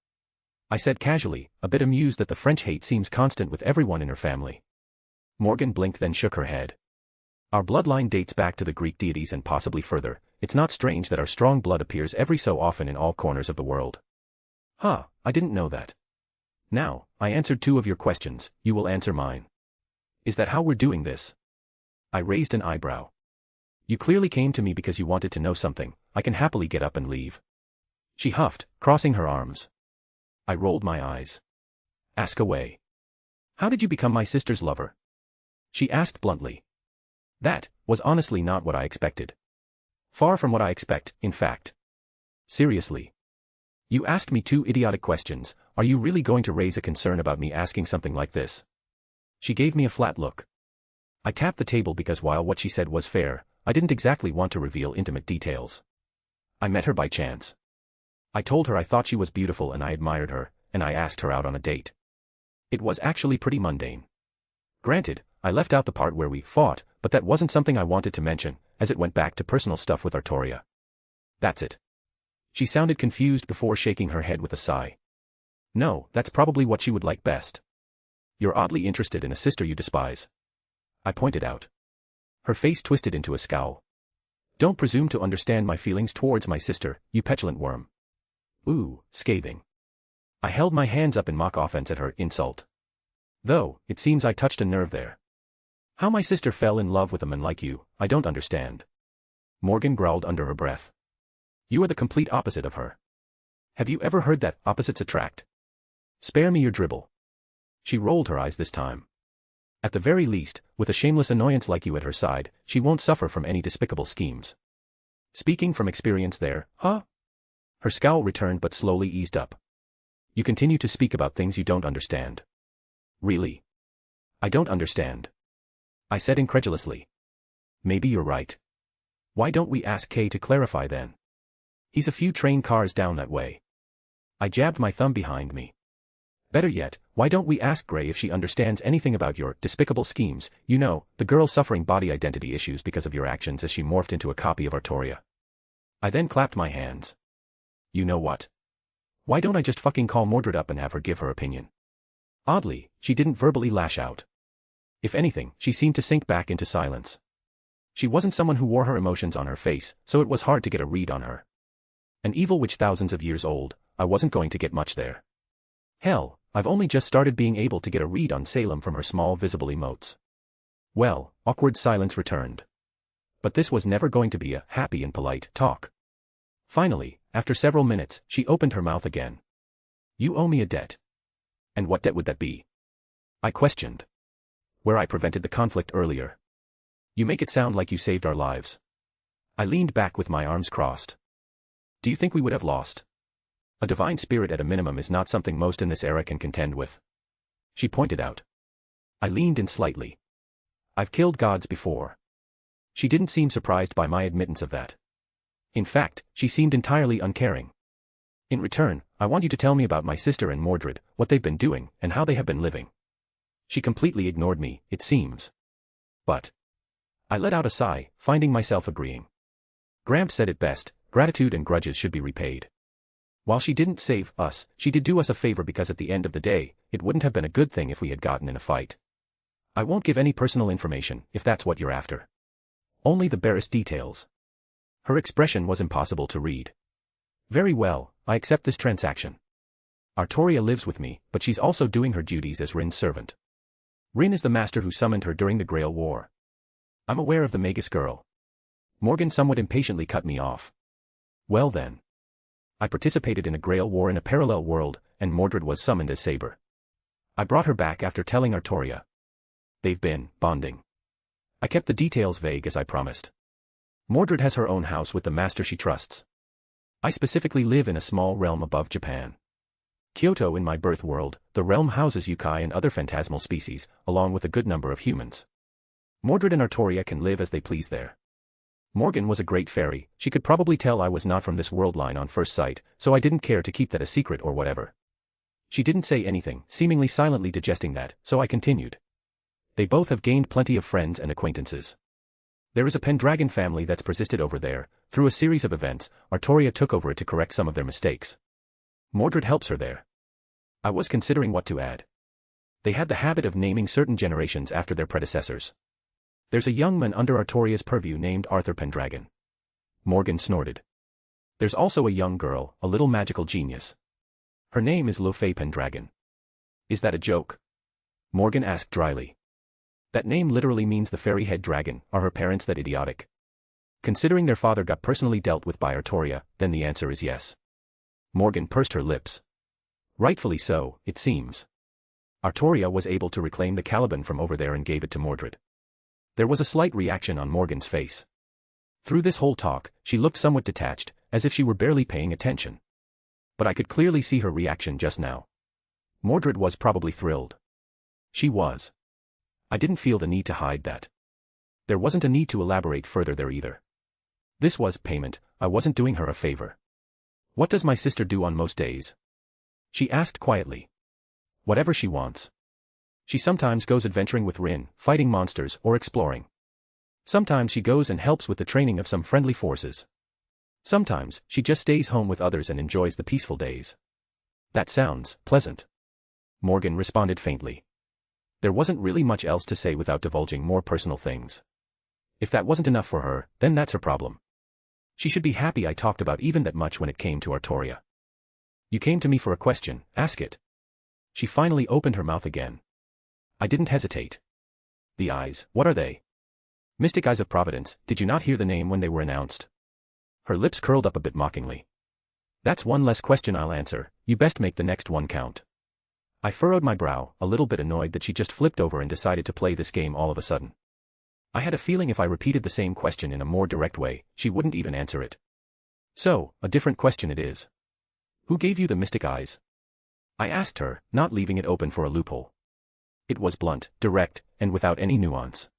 I said casually, a bit amused that the French hate seems constant with everyone in her family. Morgan blinked then shook her head. Our bloodline dates back to the Greek deities and possibly further. It's not strange that our strong blood appears every so often in all corners of the world. Huh, I didn't know that. Now, I answered 2 of your questions, you will answer mine. Is that how we're doing this? I raised an eyebrow. You clearly came to me because you wanted to know something. I can happily get up and leave. She huffed, crossing her arms. I rolled my eyes. Ask away. How did you become my sister's lover? She asked bluntly. That was honestly not what I expected. Far from what I expect, in fact. Seriously. You asked me 2 idiotic questions, are you really going to raise a concern about me asking something like this? She gave me a flat look. I tapped the table because while what she said was fair, I didn't exactly want to reveal intimate details. I met her by chance. I told her I thought she was beautiful and I admired her, and I asked her out on a date. It was actually pretty mundane. Granted, I left out the part where we fought, but that wasn't something I wanted to mention, as it went back to personal stuff with Artoria. That's it. She sounded confused before shaking her head with a sigh. No, that's probably what she would like best. You're oddly interested in a sister you despise. I pointed out. Her face twisted into a scowl. Don't presume to understand my feelings towards my sister, you petulant worm. Ooh, scathing. I held my hands up in mock offense at her insult. Though, it seems I touched a nerve there. How my sister fell in love with a man like you, I don't understand. Morgan growled under her breath. You are the complete opposite of her. Have you ever heard that opposites attract? Spare me your dribble. She rolled her eyes this time. At the very least, with a shameless annoyance like you at her side, she won't suffer from any despicable schemes. Speaking from experience there, huh? Her scowl returned but slowly eased up. You continue to speak about things you don't understand. Really? I don't understand. I said incredulously. Maybe you're right. Why don't we ask Kay to clarify then? He's a few train cars down that way. I jabbed my thumb behind me. Better yet, why don't we ask Gray if she understands anything about your despicable schemes, you know, the girl suffering body identity issues because of your actions as she morphed into a copy of Artoria. I then clapped my hands. You know what? Why don't I just fucking call Mordred up and have her give her opinion? Oddly, she didn't verbally lash out. If anything, she seemed to sink back into silence. She wasn't someone who wore her emotions on her face, so it was hard to get a read on her. An evil witch thousands of years old, I wasn't going to get much there. Hell, I've only just started being able to get a read on Salem from her small visible emotes. Well, awkward silence returned. But this was never going to be a happy and polite talk. Finally, after several minutes, she opened her mouth again. You owe me a debt. And what debt would that be? I questioned. Where I prevented the conflict earlier. You make it sound like you saved our lives. I leaned back with my arms crossed. Do you think we would have lost? A divine spirit at a minimum is not something most in this era can contend with. She pointed out. I leaned in slightly. I've killed gods before. She didn't seem surprised by my admittance of that. In fact, she seemed entirely uncaring. In return, I want you to tell me about my sister and Mordred, what they've been doing, and how they have been living. She completely ignored me, it seems. But I let out a sigh, finding myself agreeing. Gramps said it best, gratitude and grudges should be repaid. While she didn't save us, she did do us a favor because at the end of the day, it wouldn't have been a good thing if we had gotten in a fight. I won't give any personal information, if that's what you're after. Only the barest details. Her expression was impossible to read. Very well, I accept this transaction. Artoria lives with me, but she's also doing her duties as Rin's servant. Rin is the master who summoned her during the Grail War. I'm aware of the Magus girl. Morgan somewhat impatiently cut me off. Well then. I participated in a Grail War in a parallel world, and Mordred was summoned as Saber. I brought her back after telling Artoria. They've been bonding. I kept the details vague as I promised. Mordred has her own house with the master she trusts. I specifically live in a small realm above Japan. Kyoto in my birth world, the realm houses yokai and other phantasmal species, along with a good number of humans. Mordred and Artoria can live as they please there. Morgan was a great fairy, she could probably tell I was not from this world line on first sight, so I didn't care to keep that a secret or whatever. She didn't say anything, seemingly silently digesting that, so I continued. They both have gained plenty of friends and acquaintances. There is a Pendragon family that's persisted over there. Through a series of events, Artoria took over it to correct some of their mistakes. Mordred helps her there. I was considering what to add. They had the habit of naming certain generations after their predecessors. There's a young man under Artoria's purview named Arthur Pendragon. Morgan snorted. There's also a young girl, a little magical genius. Her name is Lofay Pendragon. Is that a joke? Morgan asked dryly. That name literally means the fairy head dragon. Are her parents that idiotic? Considering their father got personally dealt with by Artoria, then the answer is yes. Morgan pursed her lips. Rightfully so, it seems. Artoria was able to reclaim the Caliban from over there and gave it to Mordred. There was a slight reaction on Morgan's face. Through this whole talk, she looked somewhat detached, as if she were barely paying attention. But I could clearly see her reaction just now. Mordred was probably thrilled. She was. I didn't feel the need to hide that. There wasn't a need to elaborate further there either. This was payment, I wasn't doing her a favor. What does my sister do on most days? She asked quietly. Whatever she wants. She sometimes goes adventuring with Rin, fighting monsters or exploring. Sometimes she goes and helps with the training of some friendly forces. Sometimes she just stays home with others and enjoys the peaceful days. That sounds pleasant. Morgan responded faintly. There wasn't really much else to say without divulging more personal things. If that wasn't enough for her, then that's her problem. She should be happy I talked about even that much when it came to Artoria. You came to me for a question, ask it. She finally opened her mouth again. I didn't hesitate. The eyes, what are they? Mystic Eyes of Providence, did you not hear the name when they were announced? Her lips curled up a bit mockingly. That's one less question I'll answer, you best make the next one count. I furrowed my brow, a little bit annoyed that she just flipped over and decided to play this game all of a sudden. I had a feeling if I repeated the same question in a more direct way, she wouldn't even answer it. So, a different question it is. Who gave you the mystic eyes? I asked her, not leaving it open for a loophole. It was blunt, direct, and without any nuance.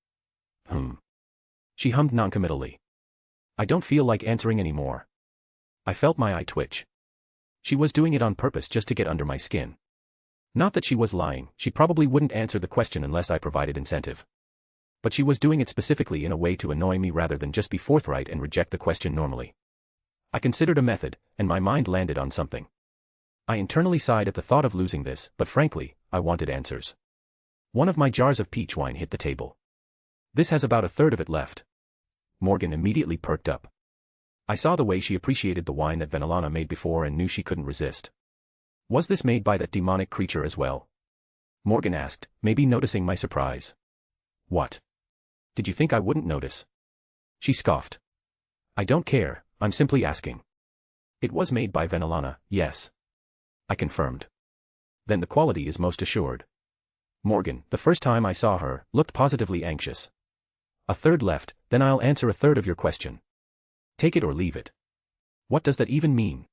She hummed noncommittally. I don't feel like answering anymore. I felt my eye twitch. She was doing it on purpose just to get under my skin. Not that she was lying, she probably wouldn't answer the question unless I provided incentive. But she was doing it specifically in a way to annoy me rather than just be forthright and reject the question normally. I considered a method, and my mind landed on something. I internally sighed at the thought of losing this, but frankly, I wanted answers. One of my jars of peach wine hit the table. This has about a third of it left. Morgan immediately perked up. I saw the way she appreciated the wine that Venelana made before and knew she couldn't resist. Was this made by that demonic creature as well? Morgan asked, maybe noticing my surprise. What? Did you think I wouldn't notice? She scoffed. I don't care, I'm simply asking. It was made by Venelana, yes. I confirmed. Then the quality is most assured. Morgan, the first time I saw her, looked positively anxious. A third left, then I'll answer a third of your question. Take it or leave it. What does that even mean?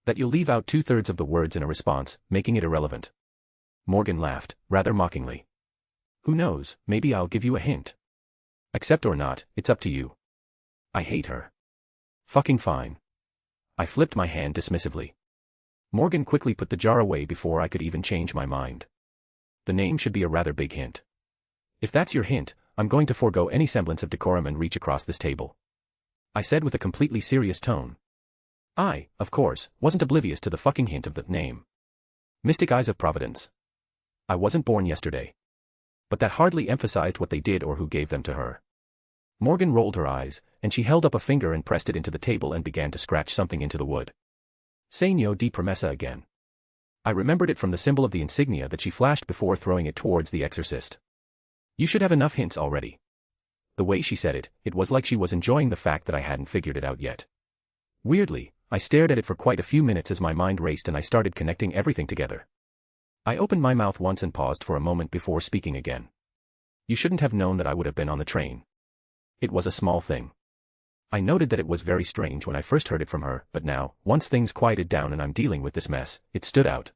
That you'll leave out 2/3 of the words in a response, making it irrelevant. Morgan laughed, rather mockingly. Who knows, maybe I'll give you a hint. Accept or not, it's up to you. I hate her. Fucking fine. I flipped my hand dismissively. Morgan quickly put the jar away before I could even change my mind. The name should be a rather big hint. If that's your hint, I'm going to forego any semblance of decorum and reach across this table. I said with a completely serious tone. I, of course, wasn't oblivious to the fucking hint of the name. Mystic Eyes of Providence. I wasn't born yesterday. But that hardly emphasized what they did or who gave them to her. Morgan rolled her eyes, and she held up a finger and pressed it into the table and began to scratch something into the wood. Segno di promessa again. I remembered it from the symbol of the insignia that she flashed before throwing it towards the exorcist. You should have enough hints already. The way she said it, it was like she was enjoying the fact that I hadn't figured it out yet. Weirdly, I stared at it for quite a few minutes as my mind raced and I started connecting everything together. I opened my mouth once and paused for a moment before speaking again. You shouldn't have known that I would have been on the train. It was a small thing. I noted that it was very strange when I first heard it from her, but now, once things quieted down and I'm dealing with this mess, it stood out.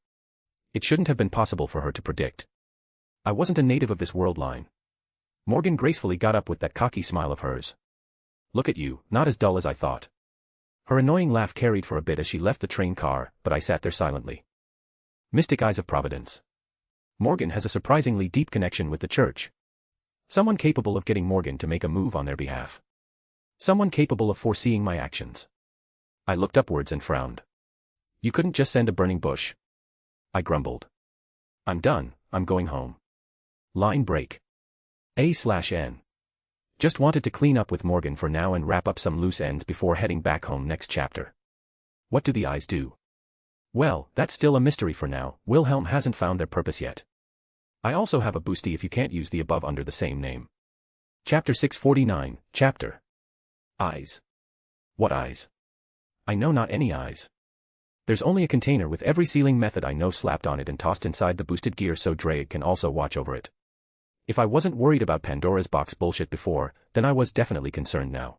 It shouldn't have been possible for her to predict. I wasn't a native of this world line. Morgan gracefully got up with that cocky smile of hers. Look at you, not as dull as I thought. Her annoying laugh carried for a bit as she left the train car, but I sat there silently. Mystic Eyes of Providence. Morgan has a surprisingly deep connection with the church. Someone capable of getting Morgan to make a move on their behalf. Someone capable of foreseeing my actions. I looked upwards and frowned. You couldn't just send a burning bush. I grumbled. I'm done, I'm going home. Line break. A/N. Just wanted to clean up with Morgan for now and wrap up some loose ends before heading back home next chapter. What do the eyes do? Well, that's still a mystery for now. Wilhelm hasn't found their purpose yet. I also have a boosty if you can't use the above under the same name. Chapter 649, Chapter. Eyes. What eyes? I know not any eyes. There's only a container with every sealing method I know slapped on it and tossed inside the boosted gear so Drake can also watch over it. If I wasn't worried about Pandora's box bullshit before, then I was definitely concerned now.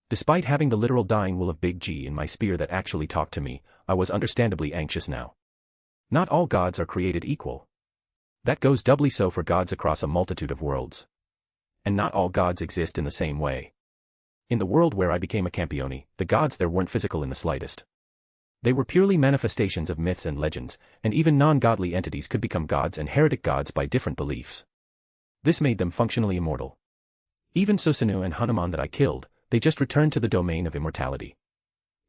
Despite having the literal dying will of Big G in my spear that actually talked to me, I was understandably anxious now. Not all gods are created equal. That goes doubly so for gods across a multitude of worlds. And not all gods exist in the same way. In the world where I became a Campione, the gods there weren't physical in the slightest. They were purely manifestations of myths and legends, and even non-godly entities could become gods and heretic gods by different beliefs. This made them functionally immortal. Even Susanu and Hanuman that I killed, they just returned to the domain of immortality.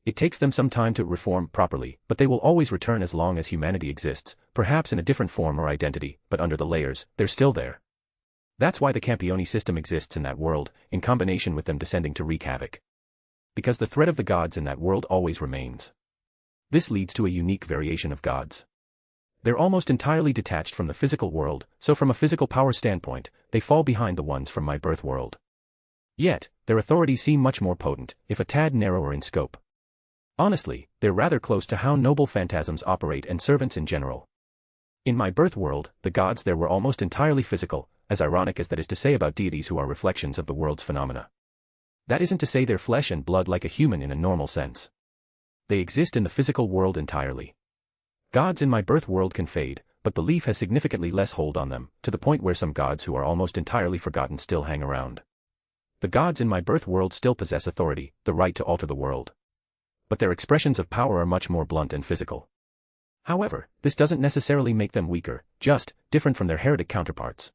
It takes them some time to reform properly, but they will always return as long as humanity exists, perhaps in a different form or identity, but under the layers, they're still there. That's why the Campione system exists in that world, in combination with them descending to wreak havoc. Because the threat of the gods in that world always remains. This leads to a unique variation of gods. They're almost entirely detached from the physical world, so from a physical power standpoint, they fall behind the ones from my birth world. Yet, their authorities seem much more potent, if a tad narrower in scope. Honestly, they're rather close to how noble phantasms operate and servants in general. In my birth world, the gods there were almost entirely physical, as ironic as that is to say about deities who are reflections of the world's phenomena. That isn't to say they're flesh and blood like a human in a normal sense. They exist in the physical world entirely. Gods in my birth world can fade, but belief has significantly less hold on them, to the point where some gods who are almost entirely forgotten still hang around. The gods in my birth world still possess authority, the right to alter the world. But their expressions of power are much more blunt and physical. However, this doesn't necessarily make them weaker, just different from their heretic counterparts.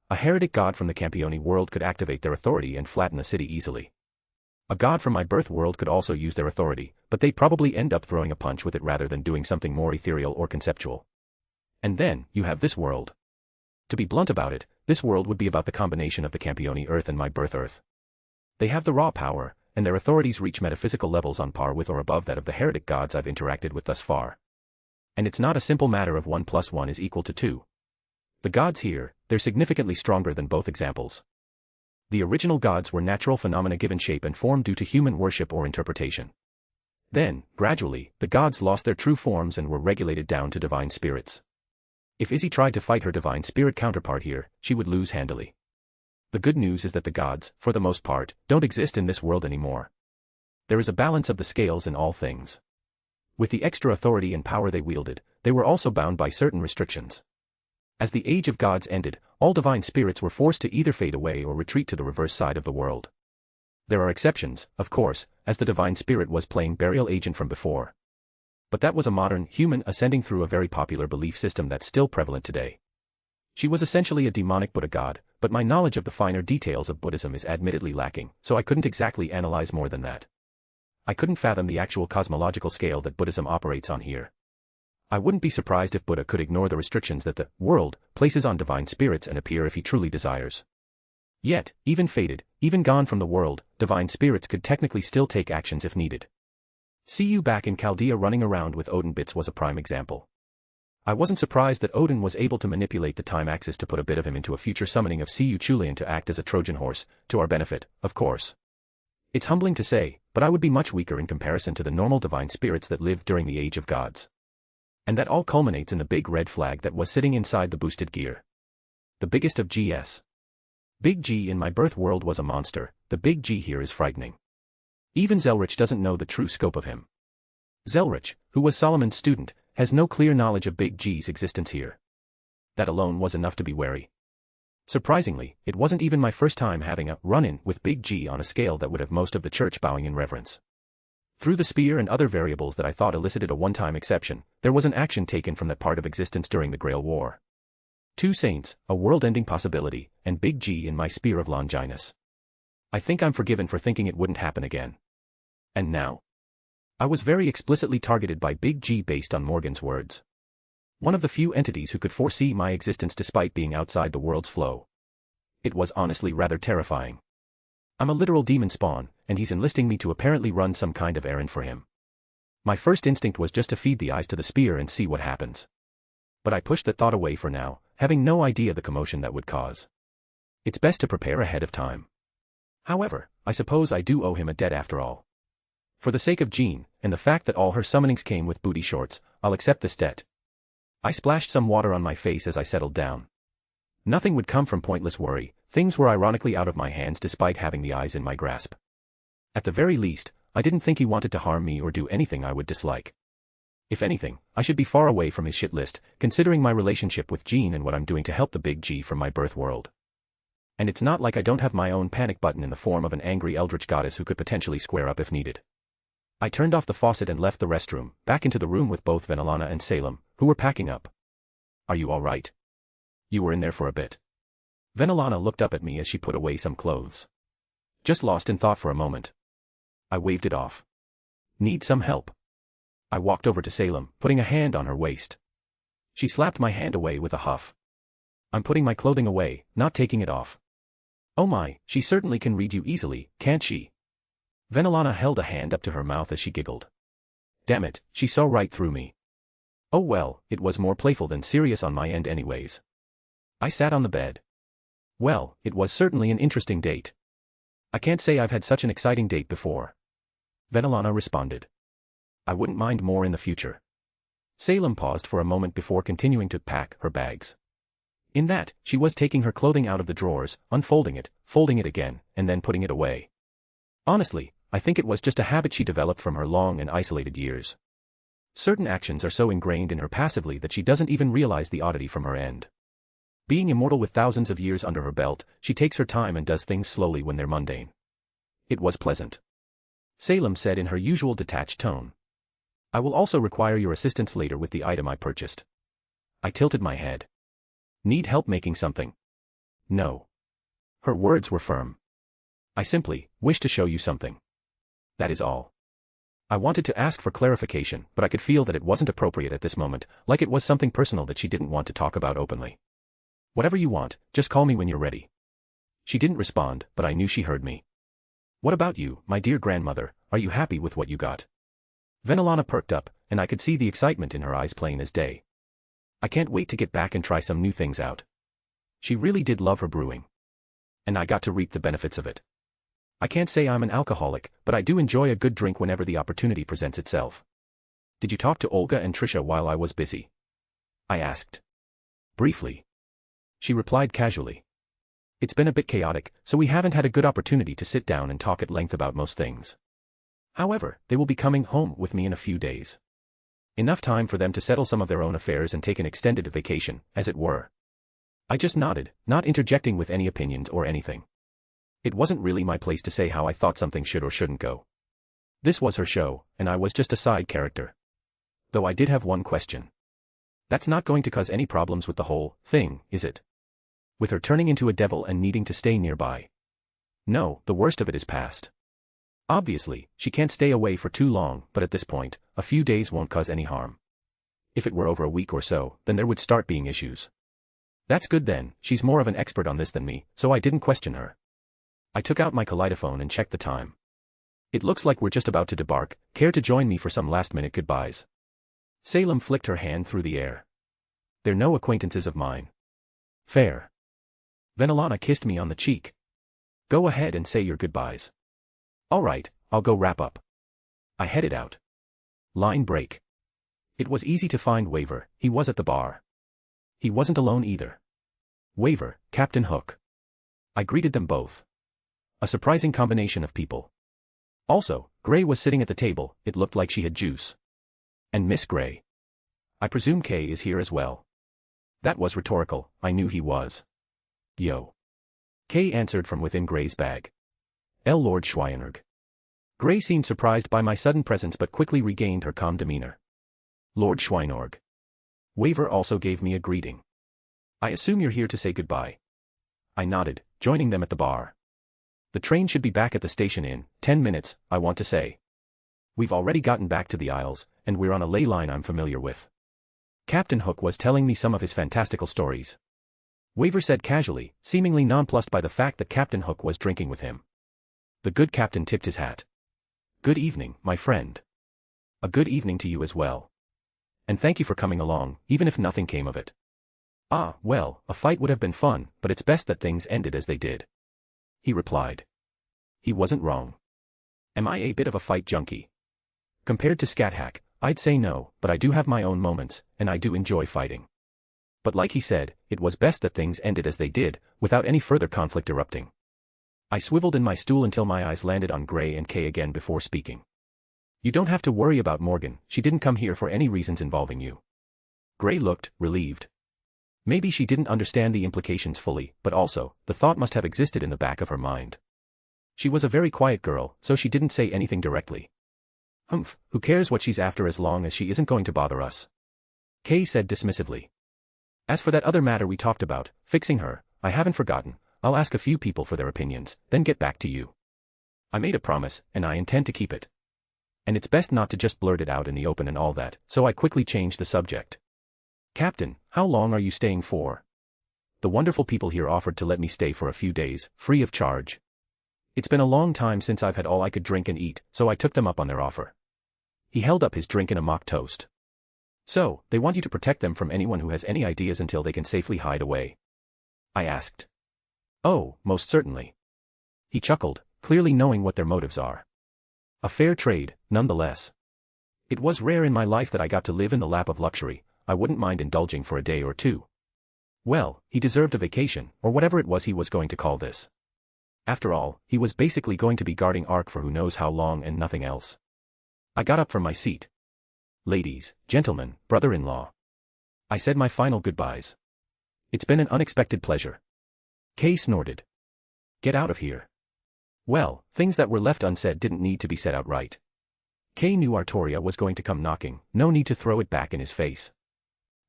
A heretic god from the Campione world could activate their authority and flatten a city easily. A god from my birth world could also use their authority, but they'd probably end up throwing a punch with it rather than doing something more ethereal or conceptual. And then, you have this world. To be blunt about it, this world would be about the combination of the Campione Earth and my birth Earth. They have the raw power, and their authorities reach metaphysical levels on par with or above that of the heretic gods I've interacted with thus far. And it's not a simple matter of 1 + 1 = 2. The gods here, they're significantly stronger than both examples. The original gods were natural phenomena given shape and form due to human worship or interpretation. Then, gradually, the gods lost their true forms and were regulated down to divine spirits. If Izzy tried to fight her divine spirit counterpart here, she would lose handily. The good news is that the gods, for the most part, don't exist in this world anymore. There is a balance of the scales in all things. With the extra authority and power they wielded, they were also bound by certain restrictions. As the age of gods ended, all divine spirits were forced to either fade away or retreat to the reverse side of the world. There are exceptions, of course, as the divine spirit was playing burial agent from before. But that was a modern, human ascending through a very popular belief system that's still prevalent today. She was essentially a demonic Buddha god, but my knowledge of the finer details of Buddhism is admittedly lacking, so I couldn't exactly analyze more than that. I couldn't fathom the actual cosmological scale that Buddhism operates on here. I wouldn't be surprised if Buddha could ignore the restrictions that the world places on divine spirits and appear if he truly desires. Yet, even faded, even gone from the world, divine spirits could technically still take actions if needed. See you back in Chaldea running around with Odin bits was a prime example. I wasn't surprised that Odin was able to manipulate the time axis to put a bit of him into a future summoning of Cu Chulainn to act as a Trojan horse, to our benefit, of course. It's humbling to say, but I would be much weaker in comparison to the normal divine spirits that lived during the Age of Gods. And that all culminates in the big red flag that was sitting inside the boosted gear. The biggest of GS. Big G in my birth world was a monster, the big G here is frightening. Even Zelretch doesn't know the true scope of him. Zelretch, who was Solomon's student, has no clear knowledge of Big G's existence here. That alone was enough to be wary. Surprisingly, it wasn't even my first time having a run-in with Big G on a scale that would have most of the church bowing in reverence. Through the spear and other variables that I thought elicited a one-time exception, there was an action taken from that part of existence during the Grail War. 2 saints, a world-ending possibility, and Big G in my spear of Longinus. I think I'm forgiven for thinking it wouldn't happen again. And now? I was very explicitly targeted by Big G based on Morgan's words. One of the few entities who could foresee my existence despite being outside the world's flow. It was honestly rather terrifying. I'm a literal demon spawn, and he's enlisting me to apparently run some kind of errand for him. My first instinct was just to feed the eyes to the spear and see what happens. But I pushed that thought away for now, having no idea the commotion that would cause. It's best to prepare ahead of time. However, I suppose I do owe him a debt after all. For the sake of Jean, and the fact that all her summonings came with booty shorts, I'll accept this debt. I splashed some water on my face as I settled down. Nothing would come from pointless worry, things were ironically out of my hands despite having the eyes in my grasp. At the very least, I didn't think he wanted to harm me or do anything I would dislike. If anything, I should be far away from his shit list, considering my relationship with Jean and what I'm doing to help the Big G from my birth world. And it's not like I don't have my own panic button in the form of an angry eldritch goddess who could potentially square up if needed. I turned off the faucet and left the restroom, back into the room with both Venelana and Salem, who were packing up. Are you all right? You were in there for a bit. Venelana looked up at me as she put away some clothes. Just lost in thought for a moment. I waved it off. Need some help? I walked over to Salem, putting a hand on her waist. She slapped my hand away with a huff. I'm putting my clothing away, not taking it off. Oh my, she certainly can read you easily, can't she? Venelana held a hand up to her mouth as she giggled. Damn it, she saw right through me. Oh well, it was more playful than serious on my end anyways. I sat on the bed. Well, it was certainly an interesting date. I can't say I've had such an exciting date before. Venelana responded. I wouldn't mind more in the future. Salem paused for a moment before continuing to pack her bags. In that, she was taking her clothing out of the drawers, unfolding it, folding it again, and then putting it away. Honestly, I think it was just a habit she developed from her long and isolated years. Certain actions are so ingrained in her passively that she doesn't even realize the oddity from her end. Being immortal with thousands of years under her belt, she takes her time and does things slowly when they're mundane. It was pleasant. Salem said in her usual detached tone. I will also require your assistance later with the item I purchased. I tilted my head. Need help making something? No. Her words were firm. I simply wish to show you something. That is all. I wanted to ask for clarification, but I could feel that it wasn't appropriate at this moment, like it was something personal that she didn't want to talk about openly. Whatever you want, just call me when you're ready. She didn't respond, but I knew she heard me. What about you, my dear grandmother, are you happy with what you got? Venelana perked up, and I could see the excitement in her eyes plain as day. I can't wait to get back and try some new things out. She really did love her brewing. And I got to reap the benefits of it. I can't say I'm an alcoholic, but I do enjoy a good drink whenever the opportunity presents itself. Did you talk to Olga and Trisha while I was busy? I asked. Briefly. She replied casually. It's been a bit chaotic, so we haven't had a good opportunity to sit down and talk at length about most things. However, they will be coming home with me in a few days. Enough time for them to settle some of their own affairs and take an extended vacation, as it were. I just nodded, not interjecting with any opinions or anything. It wasn't really my place to say how I thought something should or shouldn't go. This was her show, and I was just a side character. Though I did have one question. That's not going to cause any problems with the whole thing, is it? With her turning into a devil and needing to stay nearby. No, the worst of it is past. Obviously, she can't stay away for too long, but at this point, a few days won't cause any harm. If it were over a week or so, then there would start being issues. That's good then, she's more of an expert on this than me, so I didn't question her. I took out my kaleidophone and checked the time. It looks like we're just about to debark, care to join me for some last-minute goodbyes? Salem flicked her hand through the air. They're no acquaintances of mine. Fair. Venelana kissed me on the cheek. Go ahead and say your goodbyes. All right, I'll go wrap up. I headed out. Line break. It was easy to find Waver, he was at the bar. He wasn't alone either. Waver, Captain Hook. I greeted them both. A surprising combination of people. Also, Gray was sitting at the table, it looked like she had juice. And Miss Gray. I presume Kay is here as well. That was rhetorical, I knew he was. Yo. Kay answered from within Gray's bag. Lord Schweinerg. Gray seemed surprised by my sudden presence but quickly regained her calm demeanor. Lord Schweinorg. Waver also gave me a greeting. I assume you're here to say goodbye. I nodded, joining them at the bar. The train should be back at the station in 10 minutes, I want to say. We've already gotten back to the Isles, and we're on a ley line I'm familiar with. Captain Hook was telling me some of his fantastical stories. Waver said casually, seemingly nonplussed by the fact that Captain Hook was drinking with him. The good captain tipped his hat. Good evening, my friend. A good evening to you as well. And thank you for coming along, even if nothing came of it. Ah, well, a fight would have been fun, but it's best that things ended as they did. He replied. He wasn't wrong. Am I a bit of a fight junkie? Compared to Scathack, I'd say no, but I do have my own moments, and I do enjoy fighting. But like he said, it was best that things ended as they did, without any further conflict erupting. I swiveled in my stool until my eyes landed on Gray and Kay again before speaking. You don't have to worry about Morgan, she didn't come here for any reasons involving you. Gray looked relieved. Maybe she didn't understand the implications fully, but also, the thought must have existed in the back of her mind. She was a very quiet girl, so she didn't say anything directly. Humph, who cares what she's after as long as she isn't going to bother us? Kay said dismissively. As for that other matter we talked about, fixing her, I haven't forgotten, I'll ask a few people for their opinions, then get back to you. I made a promise, and I intend to keep it. And it's best not to just blurt it out in the open and all that, so I quickly changed the subject. Captain, how long are you staying for? The wonderful people here offered to let me stay for a few days, free of charge. It's been a long time since I've had all I could drink and eat, so I took them up on their offer. He held up his drink in a mock toast. So, they want you to protect them from anyone who has any ideas until they can safely hide away? I asked. Oh, most certainly. He chuckled, clearly knowing what their motives are. A fair trade, nonetheless. It was rare in my life that I got to live in the lap of luxury, I wouldn't mind indulging for a day or two. Well, he deserved a vacation, or whatever it was he was going to call this. After all, he was basically going to be guarding Ark for who knows how long and nothing else. I got up from my seat. Ladies, gentlemen, brother-in-law. I said my final goodbyes. It's been an unexpected pleasure. Kay snorted. Get out of here. Well, things that were left unsaid didn't need to be said outright. Kay knew Artoria was going to come knocking, no need to throw it back in his face.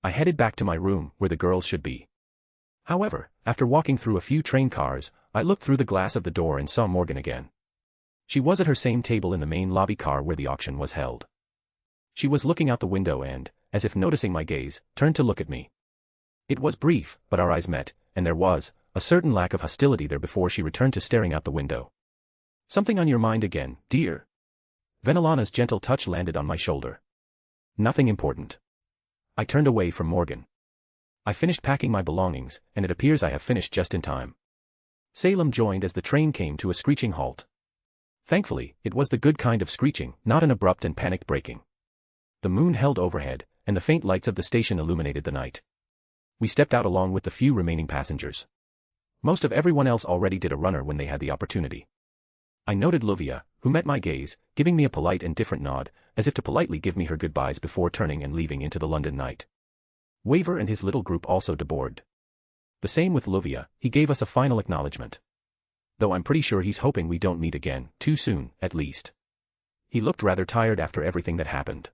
I headed back to my room, where the girls should be. However, after walking through a few train cars, I looked through the glass of the door and saw Morgan again. She was at her same table in the main lobby car where the auction was held. She was looking out the window and, as if noticing my gaze, turned to look at me. It was brief, but our eyes met, and there was a certain lack of hostility there before she returned to staring out the window. "Something on your mind again, dear?" Venelana's gentle touch landed on my shoulder. "Nothing important." I turned away from Morgan. I finished packing my belongings, and it appears I have finished just in time. Salem joined as the train came to a screeching halt. Thankfully, it was the good kind of screeching, not an abrupt and panicked braking. The moon held overhead, and the faint lights of the station illuminated the night. We stepped out along with the few remaining passengers. Most of everyone else already did a runner when they had the opportunity. I noted Luvia, who met my gaze, giving me a polite and different nod, as if to politely give me her goodbyes before turning and leaving into the London night. Waver and his little group also deboarded. The same with Luvia, he gave us a final acknowledgement. Though I'm pretty sure he's hoping we don't meet again, too soon, at least. He looked rather tired after everything that happened.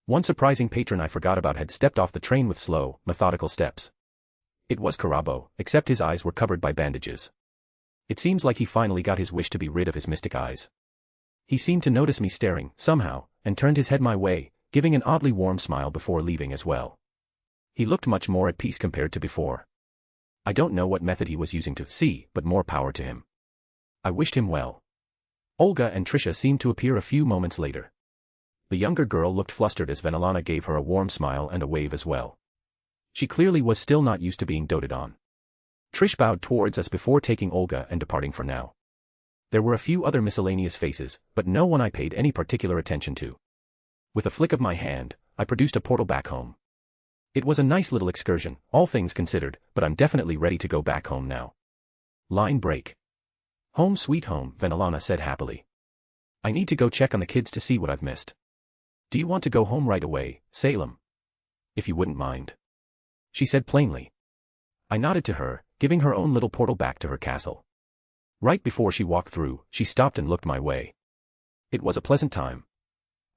One surprising patron I forgot about had stepped off the train with slow, methodical steps. It was Karabo, except his eyes were covered by bandages. It seems like he finally got his wish to be rid of his mystic eyes. He seemed to notice me staring, somehow, and turned his head my way, giving an oddly warm smile before leaving as well. He looked much more at peace compared to before. I don't know what method he was using to see, but more power to him. I wished him well. Olga and Trisha seemed to appear a few moments later. The younger girl looked flustered as Venelana gave her a warm smile and a wave as well. She clearly was still not used to being doted on. Trish bowed towards us before taking Olga and departing for now. There were a few other miscellaneous faces, but no one I paid any particular attention to. With a flick of my hand, I produced a portal back home. It was a nice little excursion, all things considered, but I'm definitely ready to go back home now. Line break. "Home sweet home," Venelana said happily. "I need to go check on the kids to see what I've missed. Do you want to go home right away, Salem? If you wouldn't mind," she said plainly. I nodded to her, giving her own little portal back to her castle. Right before she walked through, she stopped and looked my way. It was a pleasant time.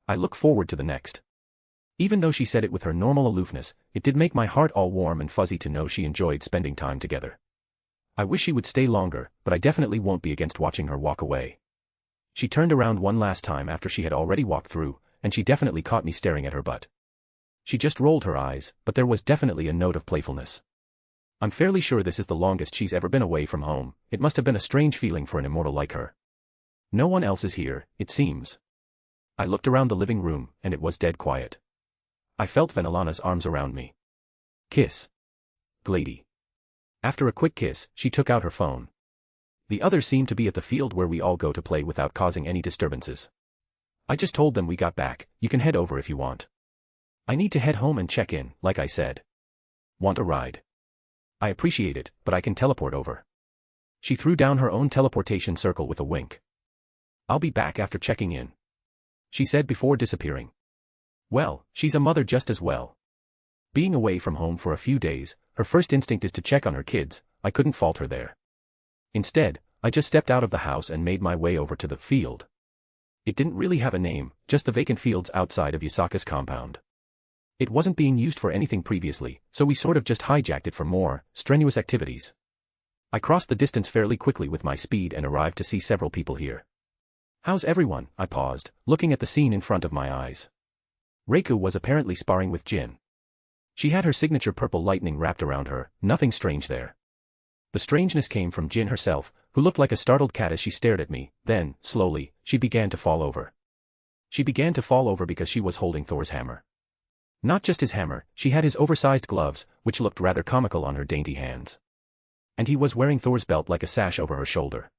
I look forward to the next. Even though she said it with her normal aloofness, it did make my heart all warm and fuzzy to know she enjoyed spending time together. I wish she would stay longer, but I definitely won't be against watching her walk away. She turned around one last time after she had already walked through, and she definitely caught me staring at her butt. She just rolled her eyes, but there was definitely a note of playfulness. I'm fairly sure this is the longest she's ever been away from home. It must have been a strange feeling for an immortal like her. No one else is here, it seems. I looked around the living room, and it was dead quiet. I felt Venelana's arms around me. Kiss. Glady. After a quick kiss, she took out her phone. The others seemed to be at the field where we all go to play without causing any disturbances. I just told them we got back. You can head over if you want. I need to head home and check in, like I said. Want a ride? I appreciate it, but I can teleport over. She threw down her own teleportation circle with a wink. I'll be back after checking in, she said before disappearing. Well, she's a mother just as well. Being away from home for a few days, her first instinct is to check on her kids. I couldn't fault her there. Instead, I just stepped out of the house and made my way over to the field. It didn't really have a name, just the vacant fields outside of Yasaka's compound. It wasn't being used for anything previously, so we sort of just hijacked it for more strenuous activities. I crossed the distance fairly quickly with my speed and arrived to see several people here. How's everyone? I paused, looking at the scene in front of my eyes. Reiko was apparently sparring with Jin. She had her signature purple lightning wrapped around her, nothing strange there. The strangeness came from Jin herself, who looked like a startled cat as she stared at me. Then, slowly, she began to fall over. She began to fall over because she was holding Thor's hammer. Not just his hammer, she had his oversized gloves, which looked rather comical on her dainty hands. And he was wearing Thor's belt like a sash over her shoulder.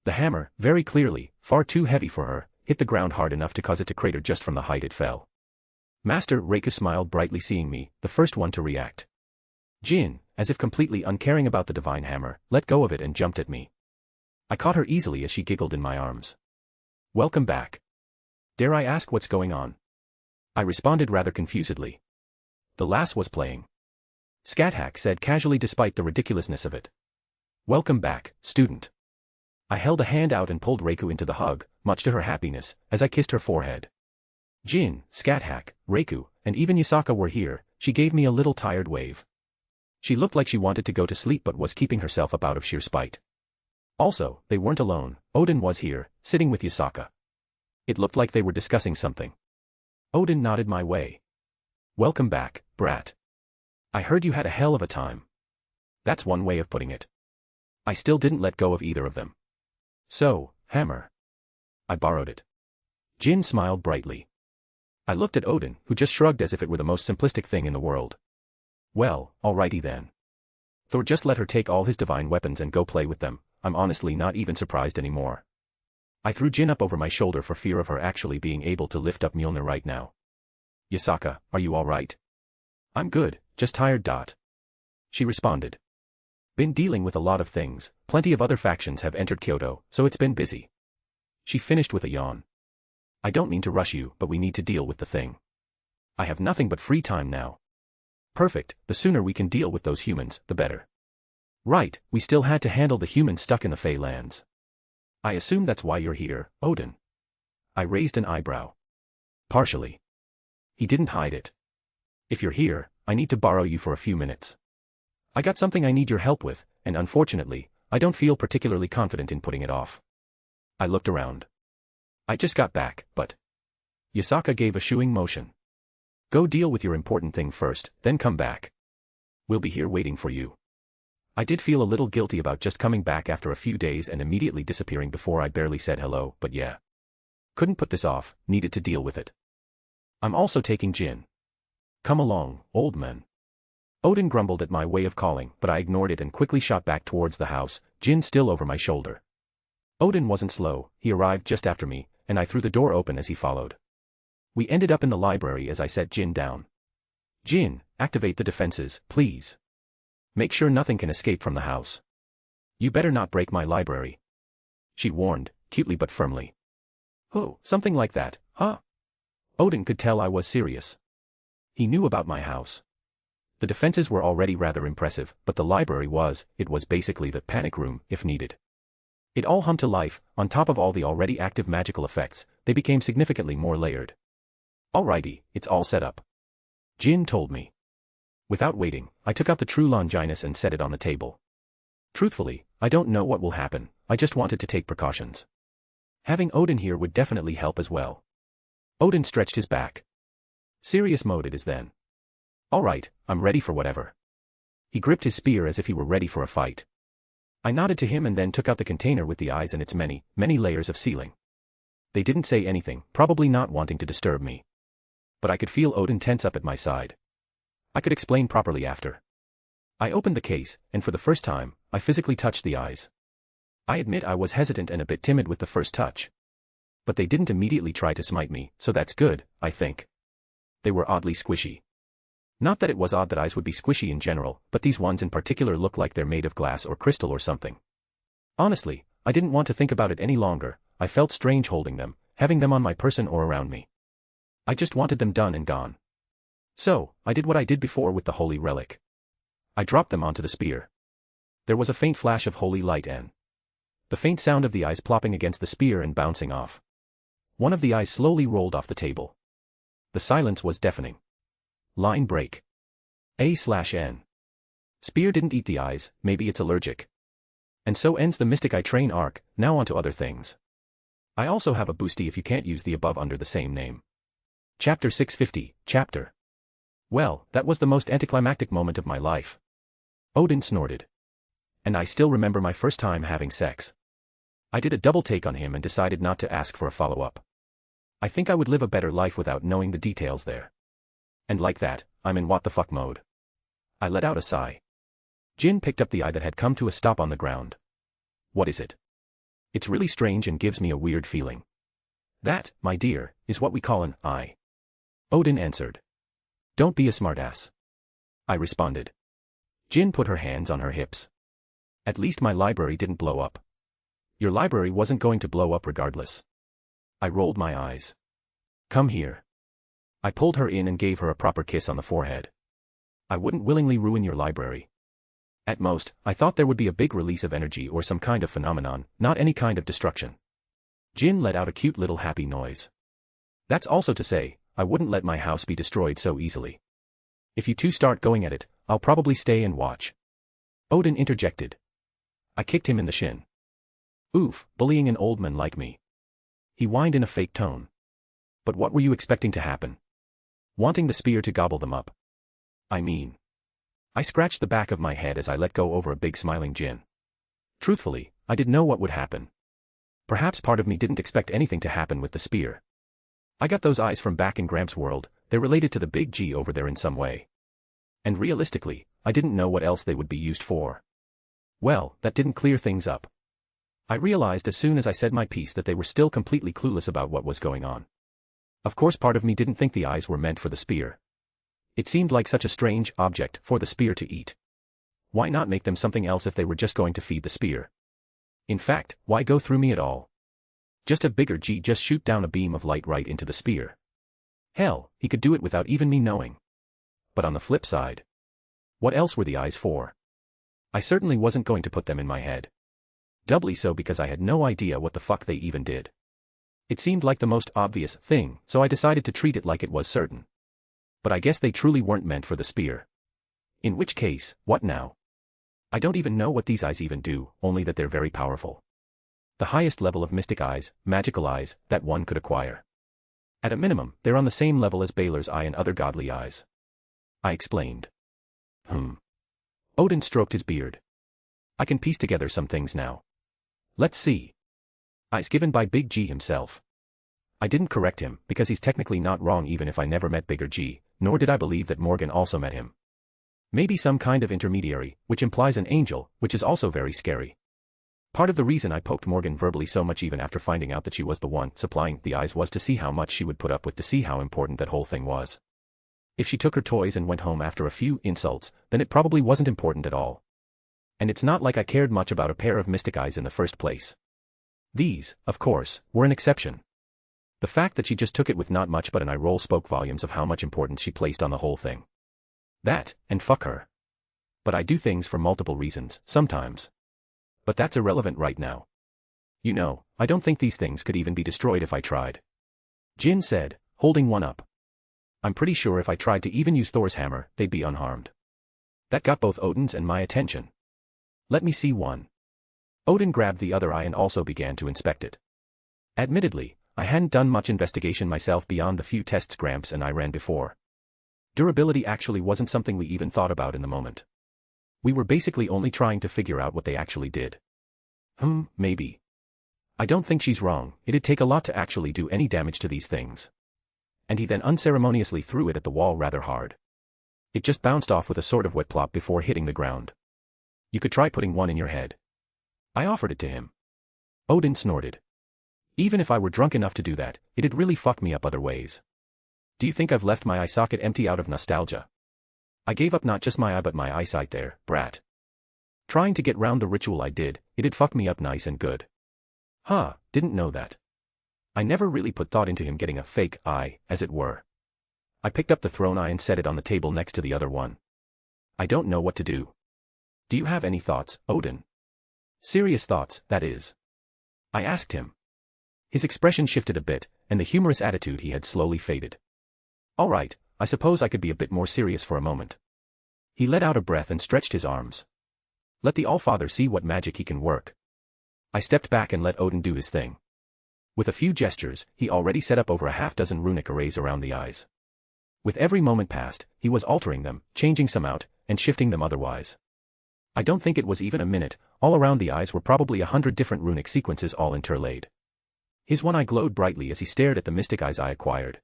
The hammer, very clearly, far too heavy for her, hit the ground hard enough to cause it to crater just from the height it fell. Master Reiko smiled brightly seeing me, the first one to react. Jin, as if completely uncaring about the divine hammer, let go of it and jumped at me. I caught her easily as she giggled in my arms. Welcome back. Dare I ask what's going on? I responded rather confusedly. The lass was playing. Scathack said casually despite the ridiculousness of it. Welcome back, student. I held a hand out and pulled Reiko into the hug, much to her happiness, as I kissed her forehead. Jin, Scathack, Reiko, and even Yasaka were here. She gave me a little tired wave. She looked like she wanted to go to sleep but was keeping herself up out of sheer spite. Also, they weren't alone. Odin was here, sitting with Yasaka. It looked like they were discussing something. Odin nodded my way. Welcome back, brat. I heard you had a hell of a time. That's one way of putting it. I still didn't let go of either of them. So, hammer. I borrowed it. Jin smiled brightly. I looked at Odin, who just shrugged as if it were the most simplistic thing in the world. Well, alrighty then. Thor just let her take all his divine weapons and go play with them. I'm honestly not even surprised anymore. I threw Jin up over my shoulder for fear of her actually being able to lift up Mjolnir right now. Yasaka, are you alright? I'm good, just tired. She responded. Been dealing with a lot of things, plenty of other factions have entered Kyoto, so it's been busy. She finished with a yawn. I don't mean to rush you, but we need to deal with the thing. I have nothing but free time now. Perfect, the sooner we can deal with those humans, the better. Right, we still had to handle the humans stuck in the Fey lands. I assume that's why you're here, Odin. I raised an eyebrow. Partially. He didn't hide it. If you're here, I need to borrow you for a few minutes. I got something I need your help with, and unfortunately, I don't feel particularly confident in putting it off. I looked around. I just got back, but... Yasaka gave a shooing motion. Go deal with your important thing first, then come back. We'll be here waiting for you. I did feel a little guilty about just coming back after a few days and immediately disappearing before I barely said hello, but yeah. Couldn't put this off, needed to deal with it. I'm also taking Jin. Come along, old man. Odin grumbled at my way of calling, but I ignored it and quickly shot back towards the house, Jin still over my shoulder. Odin wasn't slow, he arrived just after me, and I threw the door open as he followed. We ended up in the library as I set Jin down. Jin, activate the defenses, please. Make sure nothing can escape from the house. You better not break my library. She warned, cutely but firmly. Oh, something like that, huh? Odin could tell I was serious. He knew about my house. The defenses were already rather impressive, but the library it was basically the panic room, if needed. It all hummed to life, on top of all the already active magical effects, they became significantly more layered. Alrighty, it's all set up. Jin told me. Without waiting, I took out the true Longinus and set it on the table. Truthfully, I don't know what will happen, I just wanted to take precautions. Having Odin here would definitely help as well. Odin stretched his back. Serious mode it is then. Alright, I'm ready for whatever. He gripped his spear as if he were ready for a fight. I nodded to him and then took out the container with the eyes and its many layers of sealing. They didn't say anything, probably not wanting to disturb me. But I could feel Odin tense up at my side. I could explain properly after. I opened the case, and for the first time, I physically touched the eyes. I admit I was hesitant and a bit timid with the first touch. But they didn't immediately try to smite me, so that's good, I think. They were oddly squishy. Not that it was odd that eyes would be squishy in general, but these ones in particular look like they're made of glass or crystal or something. Honestly, I didn't want to think about it any longer, I felt strange holding them, having them on my person or around me. I just wanted them done and gone. So, I did what I did before with the holy relic. I dropped them onto the spear. There was a faint flash of holy light and the faint sound of the eyes plopping against the spear and bouncing off. One of the eyes slowly rolled off the table. The silence was deafening. Line break. A/N. Spear didn't eat the eyes, maybe it's allergic. And so ends the Mystic I Train arc, now onto other things. I also have a boosty if you can't use the above under the same name. Chapter 650, Chapter. Well, that was the most anticlimactic moment of my life. Odin snorted. And I still remember my first time having sex. I did a double take on him and decided not to ask for a follow-up. I think I would live a better life without knowing the details there. And like that, I'm in what the fuck mode. I let out a sigh. Jin picked up the eye that had come to a stop on the ground. What is it? It's really strange and gives me a weird feeling. That, my dear, is what we call an eye. Odin answered. Don't be a smartass. I responded. Jin put her hands on her hips. At least my library didn't blow up. Your library wasn't going to blow up regardless. I rolled my eyes. Come here. I pulled her in and gave her a proper kiss on the forehead. I wouldn't willingly ruin your library. At most, I thought there would be a big release of energy or some kind of phenomenon, not any kind of destruction. Jin let out a cute little happy noise. That's also to say, I wouldn't let my house be destroyed so easily. If you two start going at it, I'll probably stay and watch. Odin interjected. I kicked him in the shin. Oof, bullying an old man like me. He whined in a fake tone. But what were you expecting to happen? Wanting the spear to gobble them up? I mean. I scratched the back of my head as I let go over a big smiling Jin. Truthfully, I didn't know what would happen. Perhaps part of me didn't expect anything to happen with the spear. I got those eyes from back in Gramps' world, they're related to the big G over there in some way. And realistically, I didn't know what else they would be used for. Well, that didn't clear things up. I realized as soon as I said my piece that they were still completely clueless about what was going on. Of course part of me didn't think the eyes were meant for the spear. It seemed like such a strange object for the spear to eat. Why not make them something else if they were just going to feed the spear? In fact, why go through me at all? Just have bigger G just shoot down a beam of light right into the spear. Hell, he could do it without even me knowing. But on the flip side, what else were the eyes for? I certainly wasn't going to put them in my head. Doubly so because I had no idea what the fuck they even did. It seemed like the most obvious thing, so I decided to treat it like it was certain. But I guess they truly weren't meant for the spear. In which case, what now? I don't even know what these eyes even do, only that they're very powerful. The highest level of mystic eyes, magical eyes, that one could acquire. At a minimum, they're on the same level as Baylor's eye and other godly eyes. I explained. Odin stroked his beard. I can piece together some things now. Let's see. Eyes given by Big G himself. I didn't correct him, because he's technically not wrong even if I never met Bigger G, nor did I believe that Morgan also met him. Maybe some kind of intermediary, which implies an angel, which is also very scary. Part of the reason I poked Morgan verbally so much even after finding out that she was the one supplying the eyes was to see how much she would put up with, to see how important that whole thing was. If she took her toys and went home after a few insults, then it probably wasn't important at all. And it's not like I cared much about a pair of mystic eyes in the first place. These, of course, were an exception. The fact that she just took it with not much but an eye roll spoke volumes of how much importance she placed on the whole thing. That, and fuck her. But I do things for multiple reasons, sometimes. But that's irrelevant right now. You know, I don't think these things could even be destroyed if I tried. Jin said, holding one up. I'm pretty sure if I tried to even use Thor's hammer, they'd be unharmed. That got both Odin's and my attention. Let me see one. Odin grabbed the other eye and also began to inspect it. Admittedly, I hadn't done much investigation myself beyond the few tests Gramps and I ran before. Durability actually wasn't something we even thought about in the moment. We were basically only trying to figure out what they actually did. Maybe. I don't think she's wrong, it'd take a lot to actually do any damage to these things. And he then unceremoniously threw it at the wall rather hard. It just bounced off with a sort of wet plop before hitting the ground. You could try putting one in your head. I offered it to him. Odin snorted. Even if I were drunk enough to do that, it'd really fuck me up other ways. Do you think I've left my eye socket empty out of nostalgia? I gave up not just my eye but my eyesight there, brat. Trying to get round the ritual I did, it'd fuck me up nice and good. Didn't know that. I never really put thought into him getting a fake eye, as it were. I picked up the thrown eye and set it on the table next to the other one. I don't know what to do. Do you have any thoughts, Odin? Serious thoughts, that is. I asked him. His expression shifted a bit, and the humorous attitude he had slowly faded. All right, I suppose I could be a bit more serious for a moment. He let out a breath and stretched his arms. Let the Allfather see what magic he can work. I stepped back and let Odin do his thing. With a few gestures, he already set up over a half-dozen runic arrays around the eyes. With every moment passed, he was altering them, changing some out, and shifting them otherwise. I don't think it was even a minute, all around the eyes were probably 100 different runic sequences all interlaid. His one eye glowed brightly as he stared at the mystic eyes I acquired.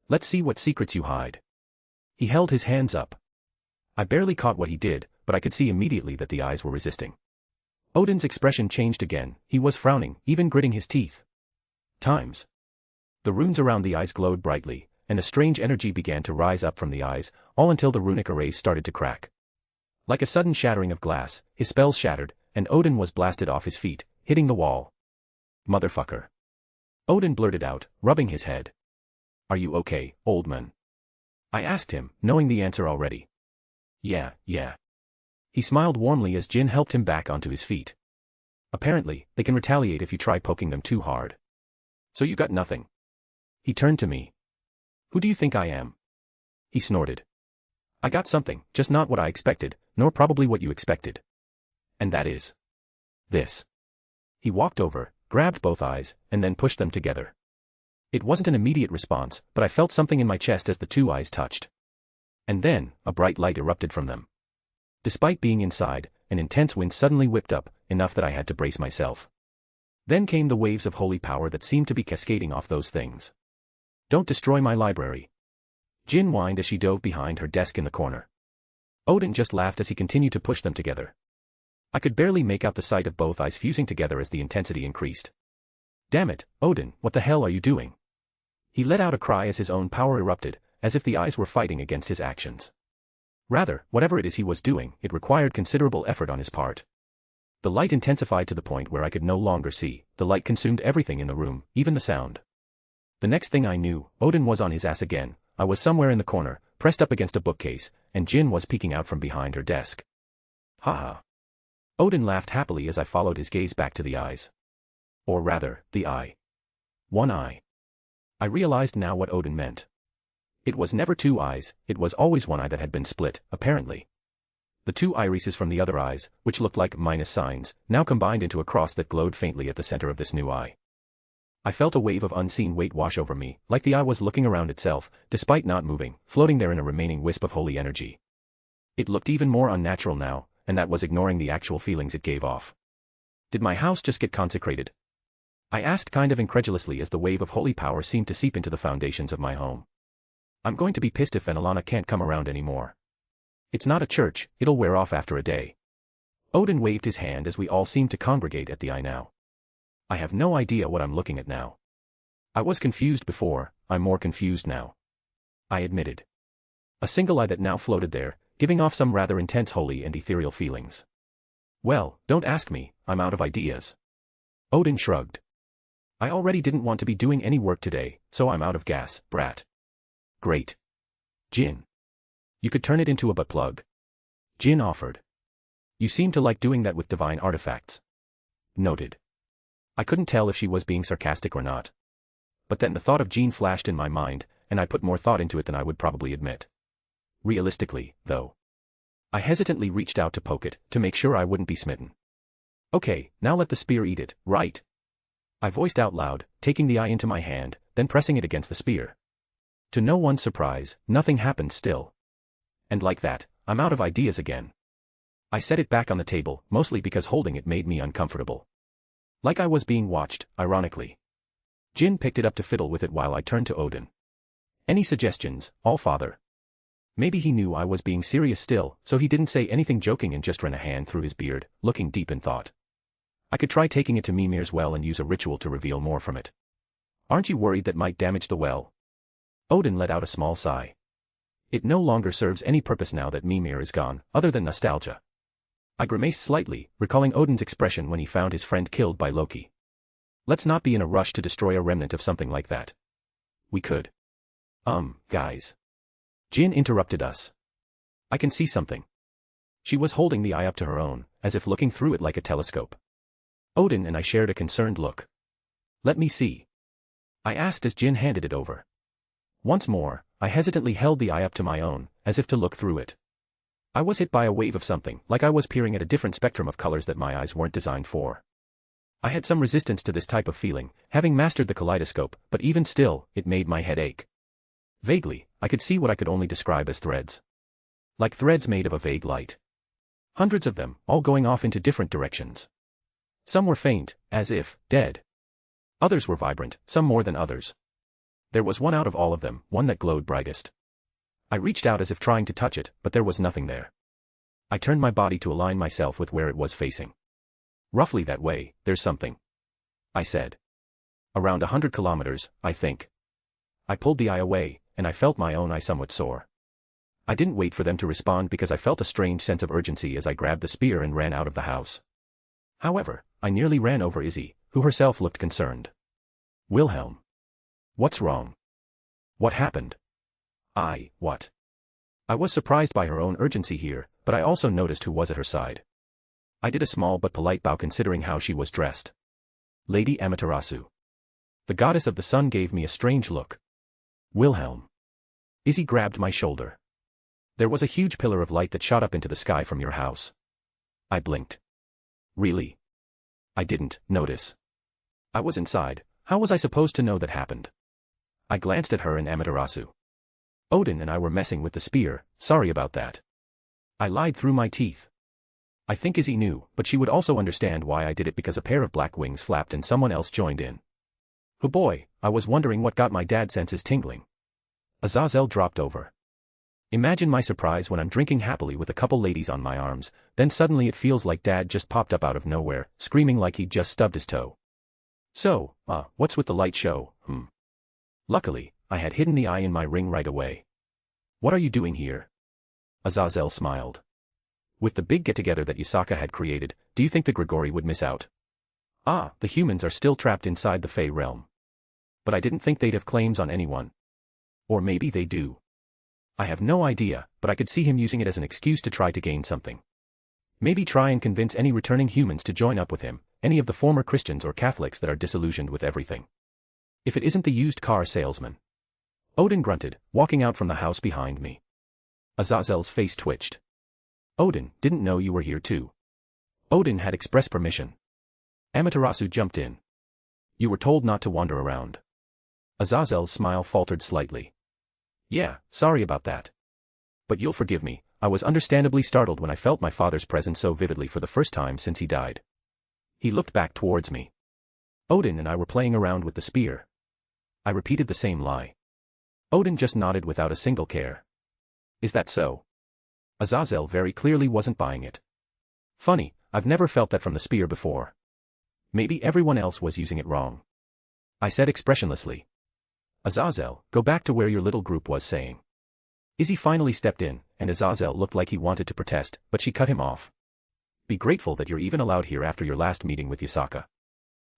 Let's see what secrets you hide. He held his hands up. I barely caught what he did, but I could see immediately that the eyes were resisting. Odin's expression changed again, he was frowning, even gritting his teeth. Times. The runes around the eyes glowed brightly, and a strange energy began to rise up from the eyes, all until the runic arrays started to crack. Like a sudden shattering of glass, his spells shattered, and Odin was blasted off his feet, hitting the wall. Motherfucker. Odin blurted out, rubbing his head. Are you okay, old man? I asked him, knowing the answer already. Yeah. He smiled warmly as Jin helped him back onto his feet. Apparently, they can retaliate if you try poking them too hard. So you got nothing. He turned to me. Who do you think I am? He snorted. I got something, just not what I expected, nor probably what you expected. And that is this. He walked over, grabbed both eyes, and then pushed them together. It wasn't an immediate response, but I felt something in my chest as the two eyes touched. And then, a bright light erupted from them. Despite being inside, an intense wind suddenly whipped up, enough that I had to brace myself. Then came the waves of holy power that seemed to be cascading off those things. "Don't destroy my library." Jin whined as she dove behind her desk in the corner. Odin just laughed as he continued to push them together. I could barely make out the sight of both eyes fusing together as the intensity increased. "Damn it, Odin, what the hell are you doing?" He let out a cry as his own power erupted, as if the eyes were fighting against his actions. Rather, whatever it is he was doing, it required considerable effort on his part. The light intensified to the point where I could no longer see. The light consumed everything in the room, even the sound. The next thing I knew, Odin was on his ass again. I was somewhere in the corner, pressed up against a bookcase, and Jin was peeking out from behind her desk. "Ha!" Odin laughed happily as I followed his gaze back to the eyes. Or rather, the eye. One eye. I realized now what Odin meant. It was never two eyes, it was always one eye that had been split, apparently. The two irises from the other eyes, which looked like minus signs, now combined into a cross that glowed faintly at the center of this new eye. I felt a wave of unseen weight wash over me, like the eye was looking around itself, despite not moving, floating there in a remaining wisp of holy energy. It looked even more unnatural now, and that was ignoring the actual feelings it gave off. Did my house just get consecrated? I asked kind of incredulously as the wave of holy power seemed to seep into the foundations of my home. I'm going to be pissed if Fenelana can't come around anymore. It's not a church, it'll wear off after a day. Odin waved his hand as we all seemed to congregate at the eye now. I have no idea what I'm looking at now. I was confused before, I'm more confused now. I admitted. A single eye that now floated there, giving off some rather intense holy and ethereal feelings. Well, don't ask me, I'm out of ideas. Odin shrugged. I already didn't want to be doing any work today, so I'm out of gas, brat. Great. Jin. You could turn it into a butt plug. Jin offered. You seem to like doing that with divine artifacts. Noted. I couldn't tell if she was being sarcastic or not. But then the thought of Jean flashed in my mind, and I put more thought into it than I would probably admit. Realistically, though. I hesitantly reached out to poke it, to make sure I wouldn't be smitten. Okay, now let the spear eat it, right? I voiced out loud, taking the eye into my hand, then pressing it against the spear. To no one's surprise, nothing happened still. And like that, I'm out of ideas again. I set it back on the table, mostly because holding it made me uncomfortable. Like I was being watched, ironically. Jin picked it up to fiddle with it while I turned to Odin. Any suggestions, Allfather? Maybe he knew I was being serious still, so he didn't say anything joking and just ran a hand through his beard, looking deep in thought. I could try taking it to Mimir's well and use a ritual to reveal more from it. Aren't you worried that might damage the well? Odin let out a small sigh. It no longer serves any purpose now that Mimir is gone, other than nostalgia. I grimaced slightly, recalling Odin's expression when he found his friend killed by Loki. Let's not be in a rush to destroy a remnant of something like that. We could. Guys. Jin interrupted us. I can see something. She was holding the eye up to her own, as if looking through it like a telescope. Odin and I shared a concerned look. Let me see. I asked as Jin handed it over. Once more, I hesitantly held the eye up to my own, as if to look through it. I was hit by a wave of something, like I was peering at a different spectrum of colors that my eyes weren't designed for. I had some resistance to this type of feeling, having mastered the kaleidoscope, but even still, it made my head ache. Vaguely, I could see what I could only describe as threads. Like threads made of a vague light. Hundreds of them, all going off into different directions. Some were faint, as if dead. Others were vibrant, some more than others. There was one out of all of them, one that glowed brightest. I reached out as if trying to touch it, but there was nothing there. I turned my body to align myself with where it was facing. Roughly that way, there's something. I said. Around 100 kilometers, I think. I pulled the eye away, and I felt my own eye somewhat sore. I didn't wait for them to respond because I felt a strange sense of urgency as I grabbed the spear and ran out of the house. However, I nearly ran over Izzy, who herself looked concerned. Wilhelm. What's wrong? What happened? What? I was surprised by her own urgency here, but I also noticed who was at her side. I did a small but polite bow considering how she was dressed. Lady Amaterasu. The goddess of the sun gave me a strange look. Wilhelm. Izzy grabbed my shoulder. There was a huge pillar of light that shot up into the sky from your house. I blinked. Really? I didn't notice. I was inside, how was I supposed to know that happened? I glanced at her and Amaterasu. Odin and I were messing with the spear, sorry about that. I lied through my teeth. I think Izzy knew, but she would also understand why I did it because a pair of black wings flapped and someone else joined in. Oh boy, I was wondering what got my dad's senses tingling. Azazel dropped over. Imagine my surprise when I'm drinking happily with a couple ladies on my arms, then suddenly it feels like Dad just popped up out of nowhere, screaming like he'd just stubbed his toe. So, what's with the light show, Luckily, I had hidden the eye in my ring right away. What are you doing here? Azazel smiled. With the big get-together that Yasaka had created, do you think the Grigori would miss out? The humans are still trapped inside the Fey realm. But I didn't think they'd have claims on anyone. Or maybe they do. I have no idea, but I could see him using it as an excuse to try to gain something. Maybe try and convince any returning humans to join up with him, any of the former Christians or Catholics that are disillusioned with everything. If it isn't the used car salesman. Odin grunted, walking out from the house behind me. Azazel's face twitched. Odin, didn't know you were here too. Odin had express permission. Amaterasu jumped in. You were told not to wander around. Azazel's smile faltered slightly. Yeah, sorry about that. But you'll forgive me, I was understandably startled when I felt my father's presence so vividly for the first time since he died. He looked back towards me. Odin and I were playing around with the spear. I repeated the same lie. Odin just nodded without a single care. Is that so? Azazel very clearly wasn't buying it. Funny, I've never felt that from the spear before. Maybe everyone else was using it wrong. I said expressionlessly. Azazel, go back to where your little group was saying. Izzy finally stepped in, and Azazel looked like he wanted to protest, but she cut him off. Be grateful that you're even allowed here after your last meeting with Yasaka.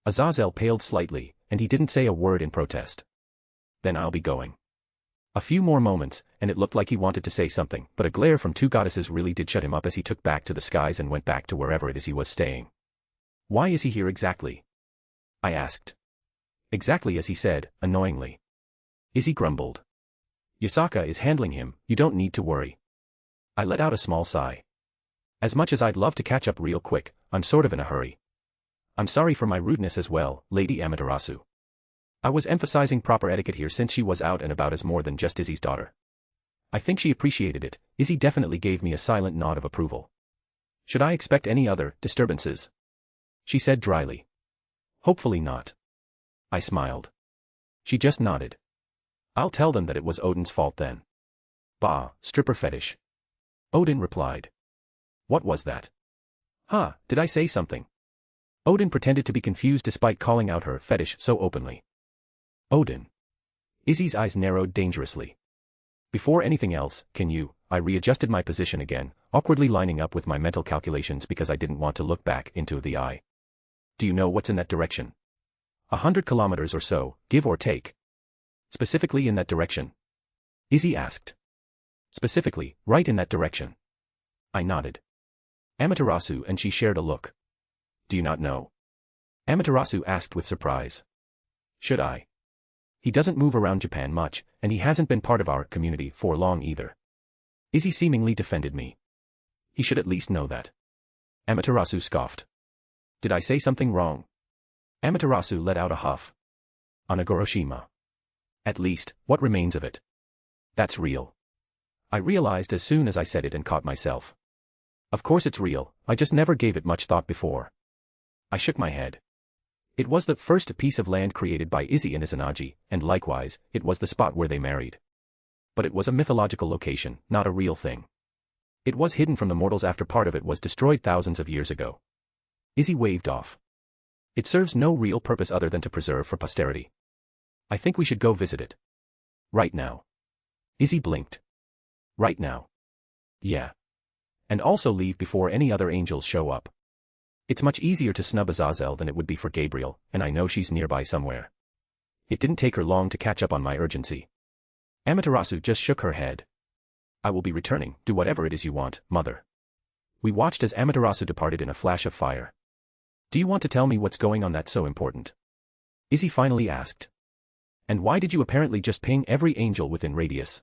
Azazel paled slightly, and he didn't say a word in protest. Then I'll be going. A few more moments, and it looked like he wanted to say something, but a glare from two goddesses really did shut him up as he took back to the skies and went back to wherever it is he was staying. Why is he here exactly? I asked. Exactly as he said, annoyingly. Izzy grumbled. Yasaka is handling him, you don't need to worry. I let out a small sigh. As much as I'd love to catch up real quick, I'm sort of in a hurry. I'm sorry for my rudeness as well, Lady Amaterasu. I was emphasizing proper etiquette here since she was out and about as more than just Izzy's daughter. I think she appreciated it. Izzy definitely gave me a silent nod of approval. Should I expect any other disturbances? She said dryly. Hopefully not. I smiled. She just nodded. I'll tell them that it was Odin's fault then. Bah, stripper fetish. Odin replied. What was that? Did I say something? Odin pretended to be confused despite calling out her fetish so openly. Odin. Izzy's eyes narrowed dangerously. Before anything else, I readjusted my position again, awkwardly lining up with my mental calculations because I didn't want to look back into the eye. Do you know what's in that direction? 100 kilometers or so, give or take. Specifically in that direction? Izzy asked. Specifically, right in that direction. I nodded. Amaterasu and she shared a look. Do you not know? Amaterasu asked with surprise. Should I? He doesn't move around Japan much, and he hasn't been part of our community for long either. Izzy seemingly defended me. He should at least know that. Amaterasu scoffed. Did I say something wrong? Amaterasu let out a huff. Onagoroshima. At least, what remains of it? That's real. I realized as soon as I said it and caught myself. Of course it's real, I just never gave it much thought before. I shook my head. It was the first piece of land created by Izzy and Izanagi, and likewise, it was the spot where they married. But it was a mythological location, not a real thing. It was hidden from the mortals after part of it was destroyed thousands of years ago. Izzy waved off. It serves no real purpose other than to preserve for posterity. I think we should go visit it. Right now. Izzy blinked. Right now. Yeah. And also leave before any other angels show up. It's much easier to snub Azazel than it would be for Gabriel, and I know she's nearby somewhere. It didn't take her long to catch up on my urgency. Amaterasu just shook her head. I will be returning, do whatever it is you want, mother. We watched as Amaterasu departed in a flash of fire. Do you want to tell me what's going on that's so important? Izzy finally asked. And why did you apparently just ping every angel within radius?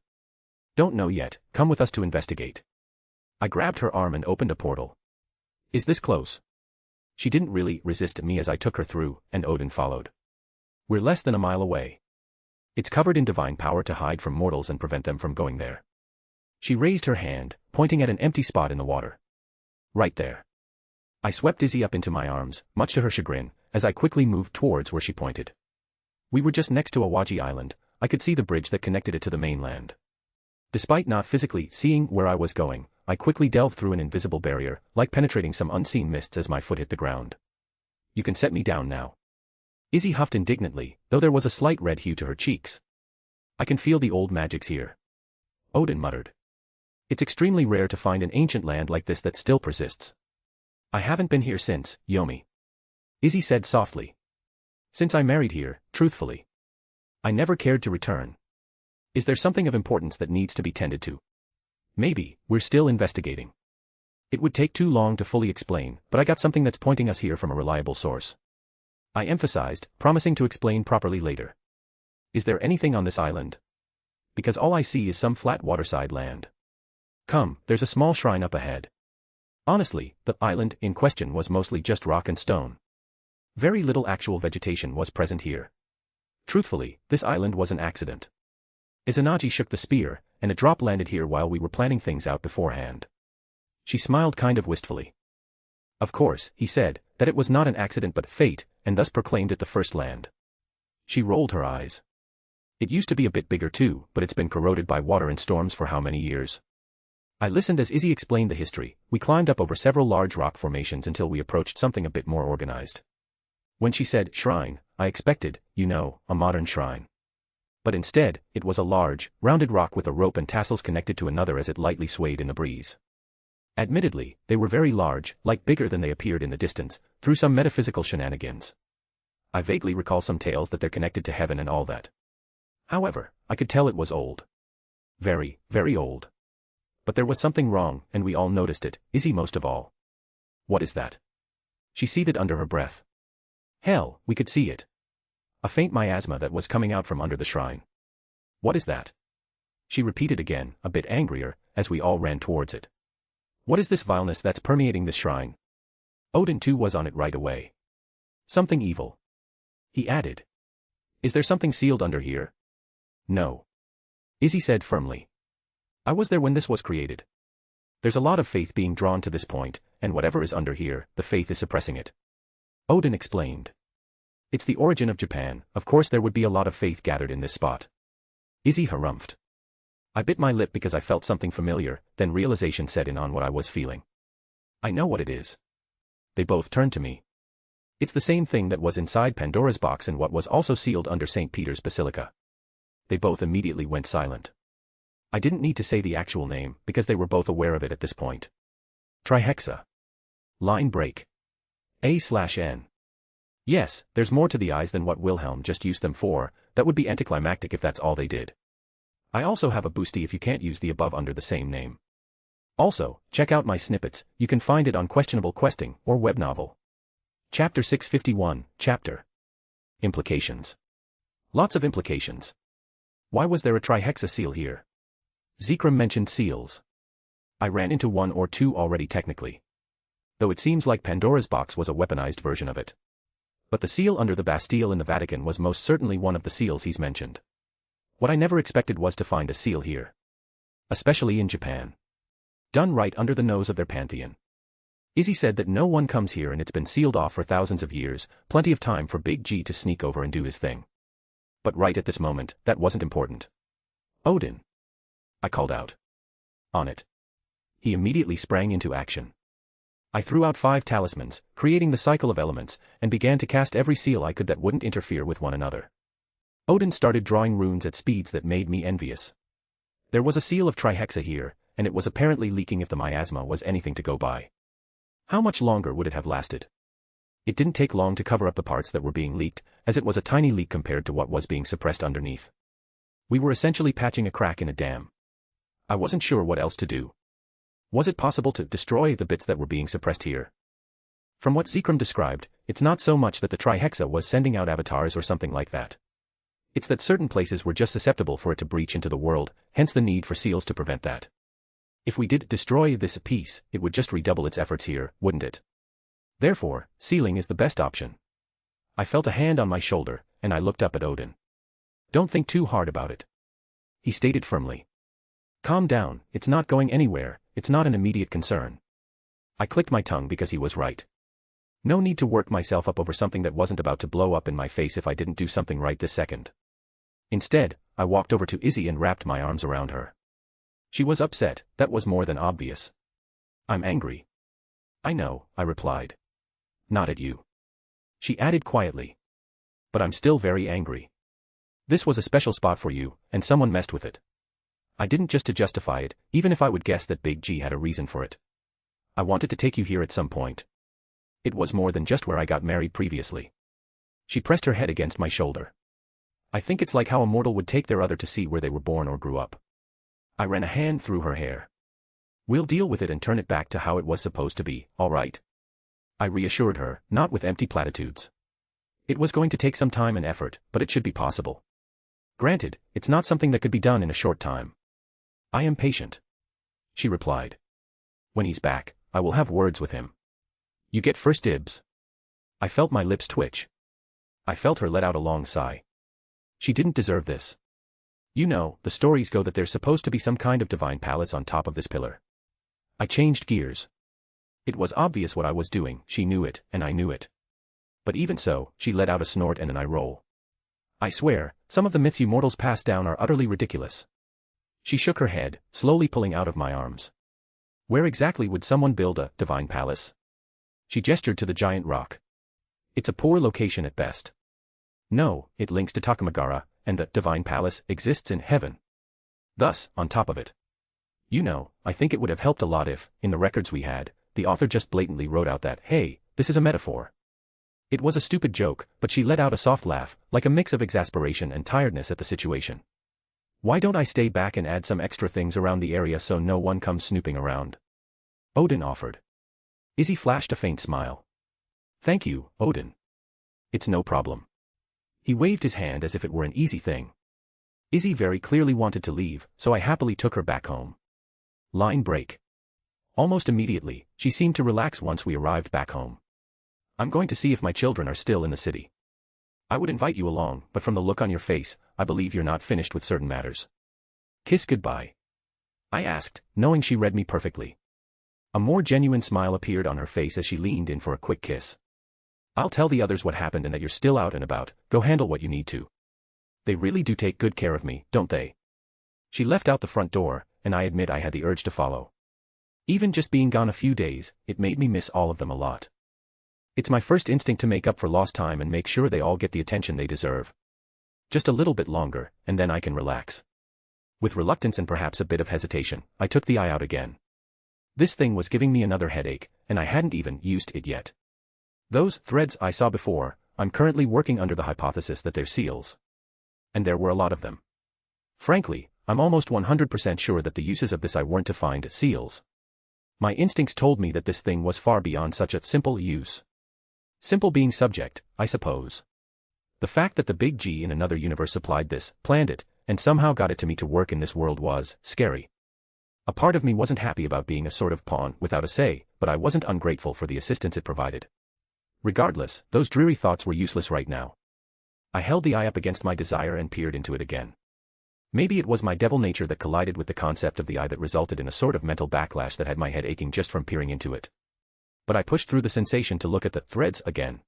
Don't know yet, come with us to investigate. I grabbed her arm and opened a portal. Is this close? She didn't really resist me as I took her through, and Odin followed. We're less than a mile away. It's covered in divine power to hide from mortals and prevent them from going there. She raised her hand, pointing at an empty spot in the water. Right there. I swept Izzy up into my arms, much to her chagrin, as I quickly moved towards where she pointed. We were just next to Awaji Island. I could see the bridge that connected it to the mainland. Despite not physically seeing where I was going, I quickly delved through an invisible barrier, like penetrating some unseen mists as my foot hit the ground. You can set me down now. Izzy huffed indignantly, though there was a slight red hue to her cheeks. I can feel the old magics here. Odin muttered. It's extremely rare to find an ancient land like this that still persists. I haven't been here since, Yomi. Izzy said softly. Since I married here, truthfully. I never cared to return. Is there something of importance that needs to be tended to? Maybe, we're still investigating. It would take too long to fully explain, but I got something that's pointing us here from a reliable source. I emphasized, promising to explain properly later. Is there anything on this island? Because all I see is some flat waterside land. Come, there's a small shrine up ahead. Honestly, the island in question was mostly just rock and stone. Very little actual vegetation was present here. Truthfully, this island was an accident. Izanagi shook the spear, and a drop landed here while we were planning things out beforehand. She smiled kind of wistfully. Of course, he said, that it was not an accident but fate, and thus proclaimed it the first land. She rolled her eyes. It used to be a bit bigger too, but it's been corroded by water and storms for how many years? I listened as Izzy explained the history. We climbed up over several large rock formations until we approached something a bit more organized. When she said shrine, I expected, a modern shrine. But instead, it was a large, rounded rock with a rope and tassels connected to another as it lightly swayed in the breeze. Admittedly, they were very large, like bigger than they appeared in the distance, through some metaphysical shenanigans. I vaguely recall some tales that they're connected to heaven and all that. However, I could tell it was old. Very, very old. But there was something wrong, and we all noticed it, Izzy most of all. What is that? She seethed under her breath. Hell, we could see it. A faint miasma that was coming out from under the shrine. What is that? She repeated again, a bit angrier, as we all ran towards it. What is this vileness that's permeating this shrine? Odin too was on it right away. Something evil. He added. Is there something sealed under here? No. Izzy said firmly. I was there when this was created. There's a lot of faith being drawn to this point, and whatever is under here, the faith is suppressing it. Odin explained. It's the origin of Japan, of course there would be a lot of faith gathered in this spot. Izzy harumphed. I bit my lip because I felt something familiar, then realization set in on what I was feeling. I know what it is. They both turned to me. It's the same thing that was inside Pandora's box and what was also sealed under St. Peter's Basilica. They both immediately went silent. I didn't need to say the actual name, because they were both aware of it at this point. Trihexa. Line break. A/N. Yes, there's more to the eyes than what Wilhelm just used them for. That would be anticlimactic if that's all they did. I also have a boosty if you can't use the above under the same name. Also, check out my snippets, you can find it on Questionable Questing or web novel. Chapter 651, Chapter. Implications. Lots of implications. Why was there a trihexa seal here? Zekrom mentioned seals. I ran into one or two already technically. Though it seems like Pandora's box was a weaponized version of it. But the seal under the Bastille in the Vatican was most certainly one of the seals he's mentioned. What I never expected was to find a seal here. Especially in Japan. Done right under the nose of their pantheon. Izzy said that no one comes here and it's been sealed off for thousands of years, plenty of time for Big G to sneak over and do his thing. But right at this moment, that wasn't important. Odin. I called out. On it. He immediately sprang into action. I threw out 5 talismans, creating the cycle of elements, and began to cast every seal I could that wouldn't interfere with one another. Odin started drawing runes at speeds that made me envious. There was a seal of trihexa here, and it was apparently leaking if the miasma was anything to go by. How much longer would it have lasted? It didn't take long to cover up the parts that were being leaked, as it was a tiny leak compared to what was being suppressed underneath. We were essentially patching a crack in a dam. I wasn't sure what else to do. Was it possible to destroy the bits that were being suppressed here? From what Zekrom described, it's not so much that the trihexa was sending out avatars or something like that. It's that certain places were just susceptible for it to breach into the world, hence the need for seals to prevent that. If we did destroy this piece, it would just redouble its efforts here, wouldn't it? Therefore, sealing is the best option. I felt a hand on my shoulder, and I looked up at Odin. Don't think too hard about it, he stated firmly. Calm down, it's not going anywhere, it's not an immediate concern. I clicked my tongue because he was right. No need to work myself up over something that wasn't about to blow up in my face if I didn't do something right this second. Instead, I walked over to Izzy and wrapped my arms around her. She was upset, that was more than obvious. I'm angry. I know, I replied. Not at you. She added quietly. But I'm still very angry. This was a special spot for you, and someone messed with it. I didn't just to justify it, even if I would guess that Big G had a reason for it. I wanted to take you here at some point. It was more than just where I got married previously. She pressed her head against my shoulder. I think it's like how a mortal would take their other to see where they were born or grew up. I ran a hand through her hair. We'll deal with it and turn it back to how it was supposed to be, all right? I reassured her, not with empty platitudes. It was going to take some time and effort, but it should be possible. Granted, it's not something that could be done in a short time. I am patient, she replied. When he's back, I will have words with him. You get first dibs. I felt my lips twitch. I felt her let out a long sigh. She didn't deserve this. You know, the stories go that there's supposed to be some kind of divine palace on top of this pillar. I changed gears. It was obvious what I was doing, she knew it, and I knew it. But even so, she let out a snort and an eye roll. I swear, some of the myths you mortals pass down are utterly ridiculous. She shook her head, slowly pulling out of my arms. Where exactly would someone build a divine palace? She gestured to the giant rock. It's a poor location at best. No, it links to Takamagara, and the divine palace exists in heaven. Thus, on top of it. You know, I think it would have helped a lot if, in the records we had, the author just blatantly wrote out that, hey, this is a metaphor. It was a stupid joke, but she let out a soft laugh, like a mix of exasperation and tiredness at the situation. Why don't I stay back and add some extra things around the area so no one comes snooping around? Odin offered. Izzy flashed a faint smile. Thank you, Odin. It's no problem. He waved his hand as if it were an easy thing. Izzy very clearly wanted to leave, so I happily took her back home. Line break. Almost immediately, she seemed to relax once we arrived back home. I'm going to see if my children are still in the city. I would invite you along, but from the look on your face, I believe you're not finished with certain matters. Kiss goodbye. I asked, knowing she read me perfectly. A more genuine smile appeared on her face as she leaned in for a quick kiss. I'll tell the others what happened and that you're still out and about, go handle what you need to. They really do take good care of me, don't they? She left out the front door, and I admit I had the urge to follow. Even just being gone a few days, it made me miss all of them a lot. It's my first instinct to make up for lost time and make sure they all get the attention they deserve. Just a little bit longer, and then I can relax. With reluctance and perhaps a bit of hesitation, I took the eye out again. This thing was giving me another headache, and I hadn't even used it yet. Those threads I saw before, I'm currently working under the hypothesis that they're seals. And there were a lot of them. Frankly, I'm almost 100% sure that the uses of this eye weren't to find seals. My instincts told me that this thing was far beyond such a simple use. Simple being subject, I suppose. The fact that the Big G in another universe supplied this, planned it, and somehow got it to me to work in this world was scary. A part of me wasn't happy about being a sort of pawn without a say, but I wasn't ungrateful for the assistance it provided. Regardless, those dreary thoughts were useless right now. I held the eye up against my desire and peered into it again. Maybe it was my devil nature that collided with the concept of the eye that resulted in a sort of mental backlash that had my head aching just from peering into it. But I pushed through the sensation to look at the threads again.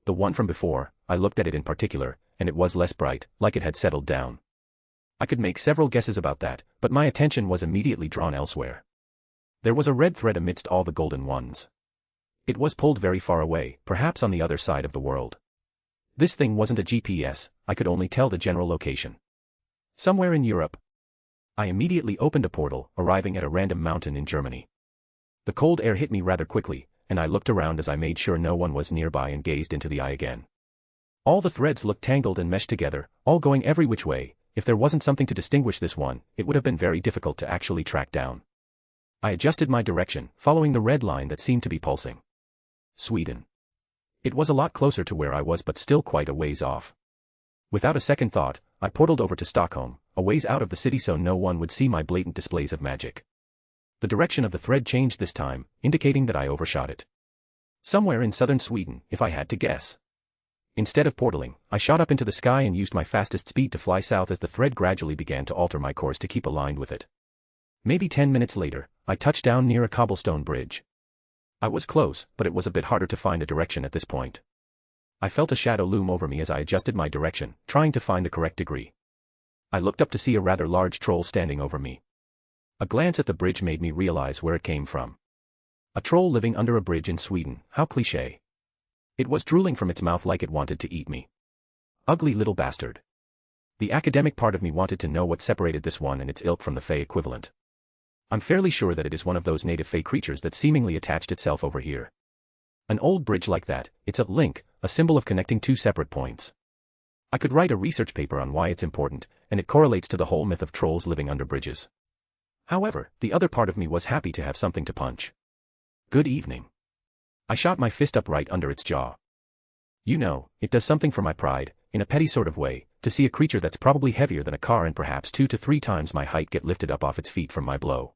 The one from before, I looked at it in particular, and it was less bright, like it had settled down. I could make several guesses about that, but my attention was immediately drawn elsewhere. There was a red thread amidst all the golden ones. It was pulled very far away, perhaps on the other side of the world. This thing wasn't a GPS, I could only tell the general location. Somewhere in Europe. I immediately opened a portal, arriving at a random mountain in Germany. The cold air hit me rather quickly, and I looked around as I made sure no one was nearby and gazed into the eye again. All the threads looked tangled and meshed together, all going every which way. If there wasn't something to distinguish this one, it would have been very difficult to actually track down. I adjusted my direction, following the red line that seemed to be pulsing. Sweden. It was a lot closer to where I was but still quite a ways off. Without a second thought, I portaled over to Stockholm, a ways out of the city so no one would see my blatant displays of magic. The direction of the thread changed this time, indicating that I overshot it. Somewhere in southern Sweden, if I had to guess. Instead of portaling, I shot up into the sky and used my fastest speed to fly south as the thread gradually began to alter my course to keep aligned with it. Maybe 10 minutes later, I touched down near a cobblestone bridge. I was close, but it was a bit harder to find a direction at this point. I felt a shadow loom over me as I adjusted my direction, trying to find the correct degree. I looked up to see a rather large troll standing over me. A glance at the bridge made me realize where it came from. A troll living under a bridge in Sweden, how cliché. It was drooling from its mouth like it wanted to eat me. Ugly little bastard. The academic part of me wanted to know what separated this one and its ilk from the Fae equivalent. I'm fairly sure that it is one of those native Fae creatures that seemingly attached itself over here. An old bridge like that, it's a link, a symbol of connecting two separate points. I could write a research paper on why it's important, and it correlates to the whole myth of trolls living under bridges. However, the other part of me was happy to have something to punch. Good evening. I shot my fist up right under its jaw. You know, it does something for my pride, in a petty sort of way, to see a creature that's probably heavier than a car and perhaps 2 to 3 times my height get lifted up off its feet from my blow.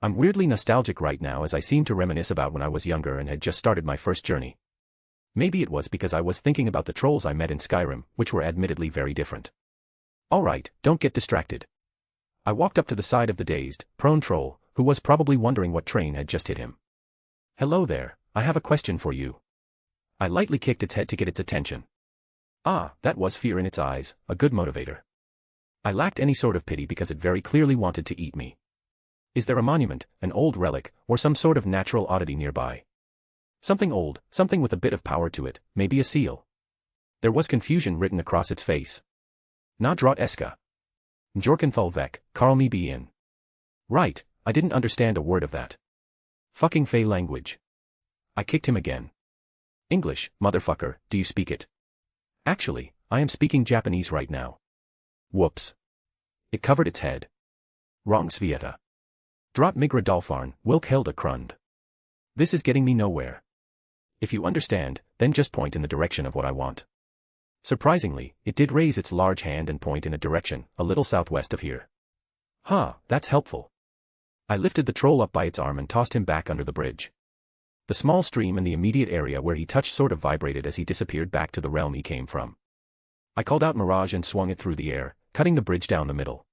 I'm weirdly nostalgic right now as I seem to reminisce about when I was younger and had just started my first journey. Maybe it was because I was thinking about the trolls I met in Skyrim, which were admittedly very different. Alright, don't get distracted. I walked up to the side of the dazed, prone troll, who was probably wondering what train had just hit him. Hello there, I have a question for you. I lightly kicked its head to get its attention. Ah, that was fear in its eyes, a good motivator. I lacked any sort of pity because it very clearly wanted to eat me. Is there a monument, an old relic, or some sort of natural oddity nearby? Something old, something with a bit of power to it, maybe a seal. There was confusion written across its face. Nadrot eska. Njorken Fulvek, Karl me be in. Right, I didn't understand a word of that. Fucking Fey language. I kicked him again. English, motherfucker, do you speak it? Actually, I am speaking Japanese right now. Whoops. It covered its head. Wrong Svieta. Drot migra dalfarn, wilk held a krund. This is getting me nowhere. If you understand, then just point in the direction of what I want. Surprisingly, it did raise its large hand and point in a direction, a little southwest of here. Huh, that's helpful. I lifted the troll up by its arm and tossed him back under the bridge. The small stream in the immediate area where he touched sort of vibrated as he disappeared back to the realm he came from. I called out Mirage and swung it through the air, cutting the bridge down the middle.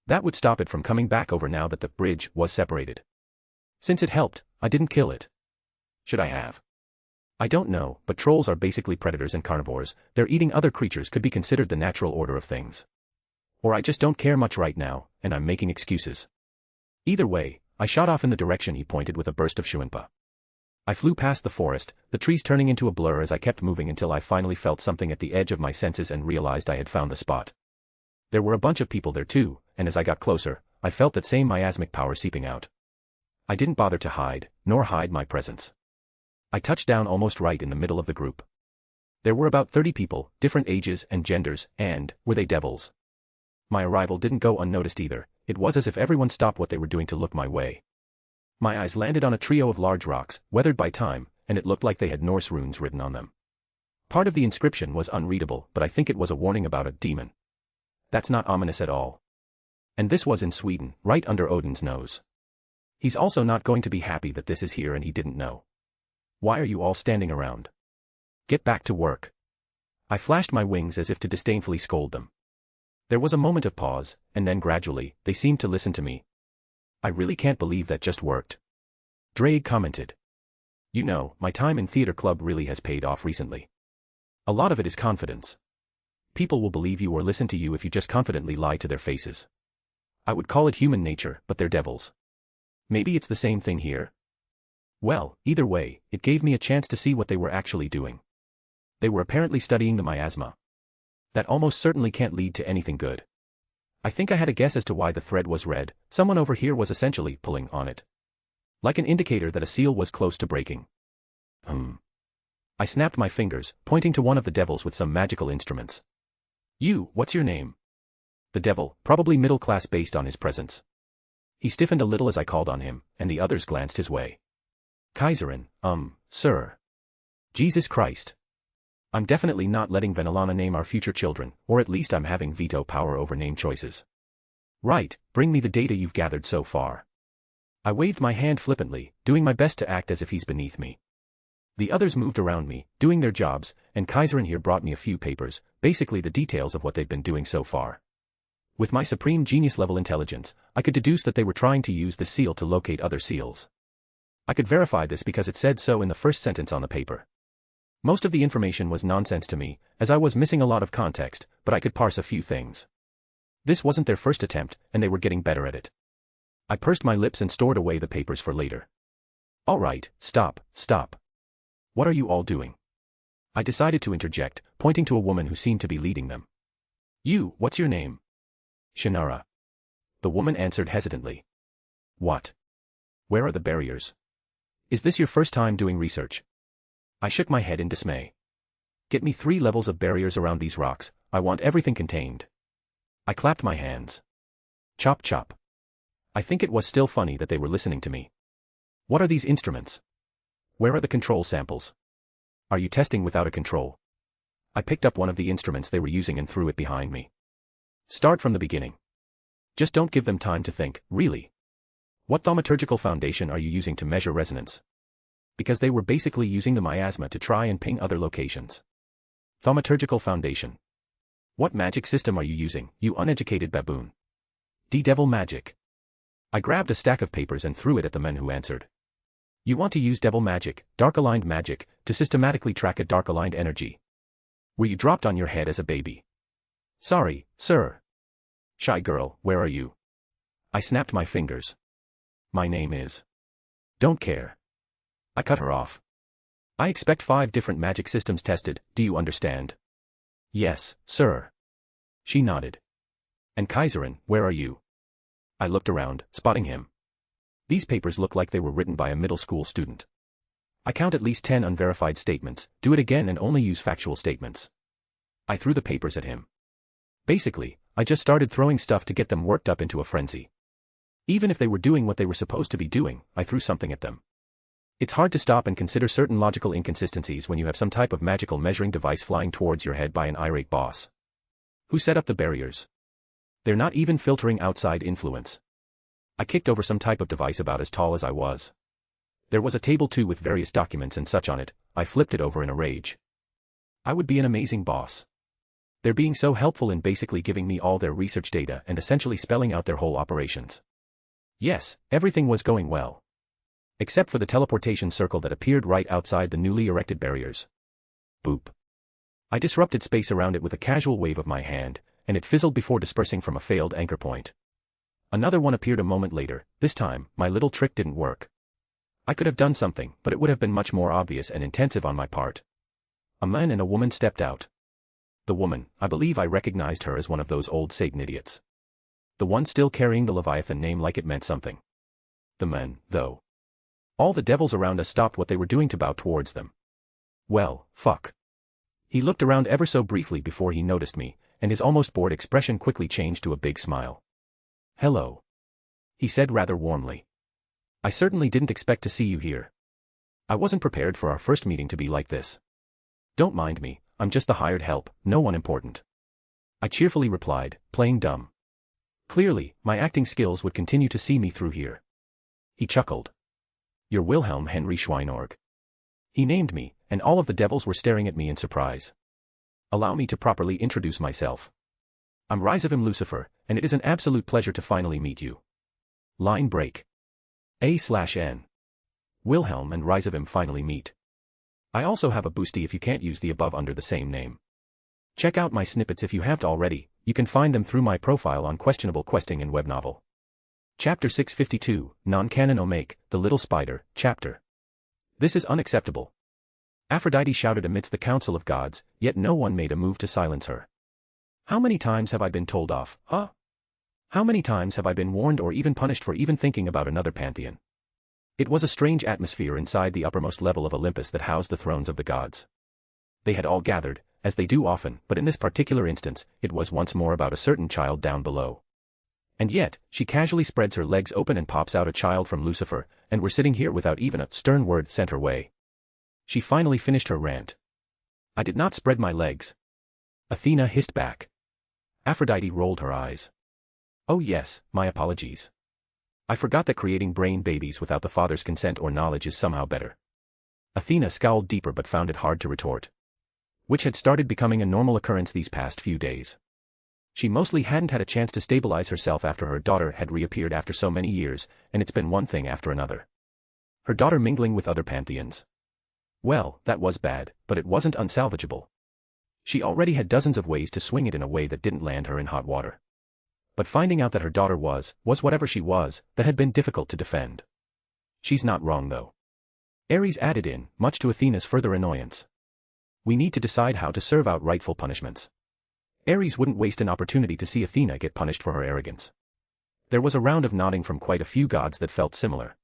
That would stop it from coming back over now that the bridge was separated. Since it helped, I didn't kill it. Should I have? I don't know, but trolls are basically predators and carnivores. Their eating other creatures could be considered the natural order of things. Or I just don't care much right now, and I'm making excuses. Either way, I shot off in the direction he pointed with a burst of Shuinpa. I flew past the forest, the trees turning into a blur as I kept moving until I finally felt something at the edge of my senses and realized I had found the spot. There were a bunch of people there too, and as I got closer, I felt that same miasmic power seeping out. I didn't bother to hide, nor hide my presence. I touched down almost right in the middle of the group. There were about 30 people, different ages and genders, and, were they devils? My arrival didn't go unnoticed either. It was as if everyone stopped what they were doing to look my way. My eyes landed on a trio of large rocks, weathered by time, and it looked like they had Norse runes written on them. Part of the inscription was unreadable, but I think it was a warning about a demon. That's not ominous at all. And this was in Sweden, right under Odin's nose. He's also not going to be happy that this is here and he didn't know. Why are you all standing around? Get back to work. I flashed my wings as if to disdainfully scold them. There was a moment of pause, and then gradually, they seemed to listen to me. I really can't believe that just worked. Drake commented. You know, my time in theater club really has paid off recently. A lot of it is confidence. People will believe you or listen to you if you just confidently lie to their faces. I would call it human nature, but they're devils. Maybe it's the same thing here? Well, either way, it gave me a chance to see what they were actually doing. They were apparently studying the miasma. That almost certainly can't lead to anything good. I think I had a guess as to why the thread was red. Someone over here was essentially pulling on it. Like an indicator that a seal was close to breaking. I snapped my fingers, pointing to one of the devils with some magical instruments. You, what's your name? The devil, probably middle class based on his presence. He stiffened a little as I called on him, and the others glanced his way. Kaiserin, sir. Jesus Christ. I'm definitely not letting Venelana name our future children, or at least I'm having veto power over name choices. Right, bring me the data you've gathered so far. I waved my hand flippantly, doing my best to act as if he's beneath me. The others moved around me, doing their jobs, and Kaiserin here brought me a few papers, basically the details of what they've been doing so far. With my supreme genius-level intelligence, I could deduce that they were trying to use the seal to locate other seals. I could verify this because it said so in the first sentence on the paper. Most of the information was nonsense to me, as I was missing a lot of context, but I could parse a few things. This wasn't their first attempt, and they were getting better at it. I pursed my lips and stored away the papers for later. All right, stop. What are you all doing? I decided to interject, pointing to a woman who seemed to be leading them. You, what's your name? Shannara. The woman answered hesitantly. What? Where are the barriers? Is this your first time doing research? I shook my head in dismay. Get me 3 levels of barriers around these rocks, I want everything contained. I clapped my hands. Chop chop. I think it was still funny that they were listening to me. What are these instruments? Where are the control samples? Are you testing without a control? I picked up one of the instruments they were using and threw it behind me. Start from the beginning. Just don't give them time to think, really. What thaumaturgical foundation are you using to measure resonance? Because they were basically using the miasma to try and ping other locations. Thaumaturgical foundation. What magic system are you using, you uneducated baboon? D-Devil magic. I grabbed a stack of papers and threw it at the men who answered. You want to use devil magic, dark-aligned magic, to systematically track a dark-aligned energy. Were you dropped on your head as a baby? Sorry, sir. Shy girl, where are you? I snapped my fingers. My name is. Don't care. I cut her off. I expect 5 different magic systems tested, do you understand? Yes, sir. She nodded. And Kaiserin, where are you? I looked around, spotting him. These papers look like they were written by a middle school student. I count at least 10 unverified statements, do it again and only use factual statements. I threw the papers at him. Basically, I just started throwing stuff to get them worked up into a frenzy. Even if they were doing what they were supposed to be doing, I threw something at them. It's hard to stop and consider certain logical inconsistencies when you have some type of magical measuring device flying towards your head by an irate boss. Who set up the barriers? They're not even filtering outside influence. I kicked over some type of device about as tall as I was. There was a table too with various documents and such on it. I flipped it over in a rage. I would be an amazing boss. They're being so helpful in basically giving me all their research data and essentially spelling out their whole operations. Yes, everything was going well. Except for the teleportation circle that appeared right outside the newly erected barriers. Boop. I disrupted space around it with a casual wave of my hand, and it fizzled before dispersing from a failed anchor point. Another one appeared a moment later. This time, my little trick didn't work. I could have done something, but it would have been much more obvious and intensive on my part. A man and a woman stepped out. The woman, I believe I recognized her as one of those old Satan idiots. The one still carrying the Leviathan name like it meant something. The men, though. All the devils around us stopped what they were doing to bow towards them. Well, fuck. He looked around ever so briefly before he noticed me, and his almost bored expression quickly changed to a big smile. Hello. He said rather warmly. I certainly didn't expect to see you here. I wasn't prepared for our first meeting to be like this. Don't mind me, I'm just the hired help, no one important. I cheerfully replied, playing dumb. Clearly, my acting skills would continue to see me through here. He chuckled. You're Wilhelm Henry Schweinorg. He named me, and all of the devils were staring at me in surprise. Allow me to properly introduce myself. I'm Rizavim Lucifer, and it is an absolute pleasure to finally meet you. Line break. A/N. Wilhelm and Rizavim finally meet. I also have a boosty if you can't use the above under the same name. Check out my snippets if you haven't already, you can find them through my profile on Questionable Questing and Web Novel. Chapter 652, Non-Canon Omake, The Little Spider, Chapter. This is unacceptable. Aphrodite shouted amidst the council of gods, yet no one made a move to silence her. How many times have I been told off, huh? How many times have I been warned or even punished for even thinking about another pantheon? It was a strange atmosphere inside the uppermost level of Olympus that housed the thrones of the gods. They had all gathered, as they do often, but in this particular instance, it was once more about a certain child down below. And yet, she casually spreads her legs open and pops out a child from Lucifer, and we're sitting here without even a stern word sent her way. She finally finished her rant. I did not spread my legs. Athena hissed back. Aphrodite rolled her eyes. Oh yes, my apologies. I forgot that creating brain babies without the father's consent or knowledge is somehow better. Athena scowled deeper but found it hard to retort. Which had started becoming a normal occurrence these past few days. She mostly hadn't had a chance to stabilize herself after her daughter had reappeared after so many years, and it's been one thing after another. Her daughter mingling with other pantheons. Well, that was bad, but it wasn't unsalvageable. She already had dozens of ways to swing it in a way that didn't land her in hot water. But finding out that her daughter was whatever she was, that had been difficult to defend. She's not wrong though. Ares added in, much to Athena's further annoyance. We need to decide how to serve out rightful punishments. Ares wouldn't waste an opportunity to see Athena get punished for her arrogance. There was a round of nodding from quite a few gods that felt similar.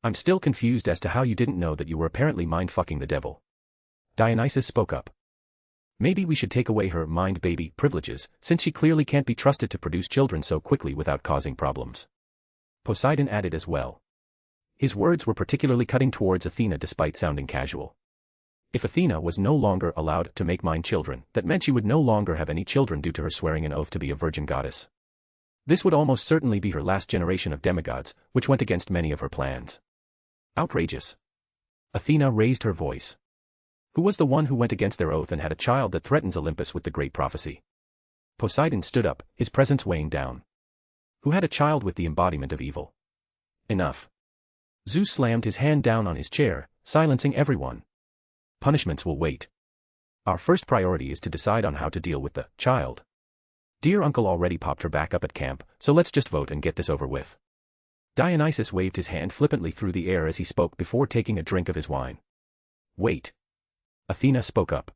I'm still confused as to how you didn't know that you were apparently mind-fucking the devil. Dionysus spoke up. Maybe we should take away her mind-baby privileges, since she clearly can't be trusted to produce children so quickly without causing problems. Poseidon added as well. His words were particularly cutting towards Athena despite sounding casual. If Athena was no longer allowed to make mind children, that meant she would no longer have any children due to her swearing an oath to be a virgin goddess. This would almost certainly be her last generation of demigods, which went against many of her plans. Outrageous. Athena raised her voice. Who was the one who went against their oath and had a child that threatens Olympus with the great prophecy? Poseidon stood up, his presence weighing down. Who had a child with the embodiment of evil? Enough. Zeus slammed his hand down on his chair, silencing everyone. Punishments will wait. Our first priority is to decide on how to deal with the child. Dear uncle already popped her back up at camp, so let's just vote and get this over with. Dionysus waved his hand flippantly through the air as he spoke before taking a drink of his wine. Wait. Athena spoke up.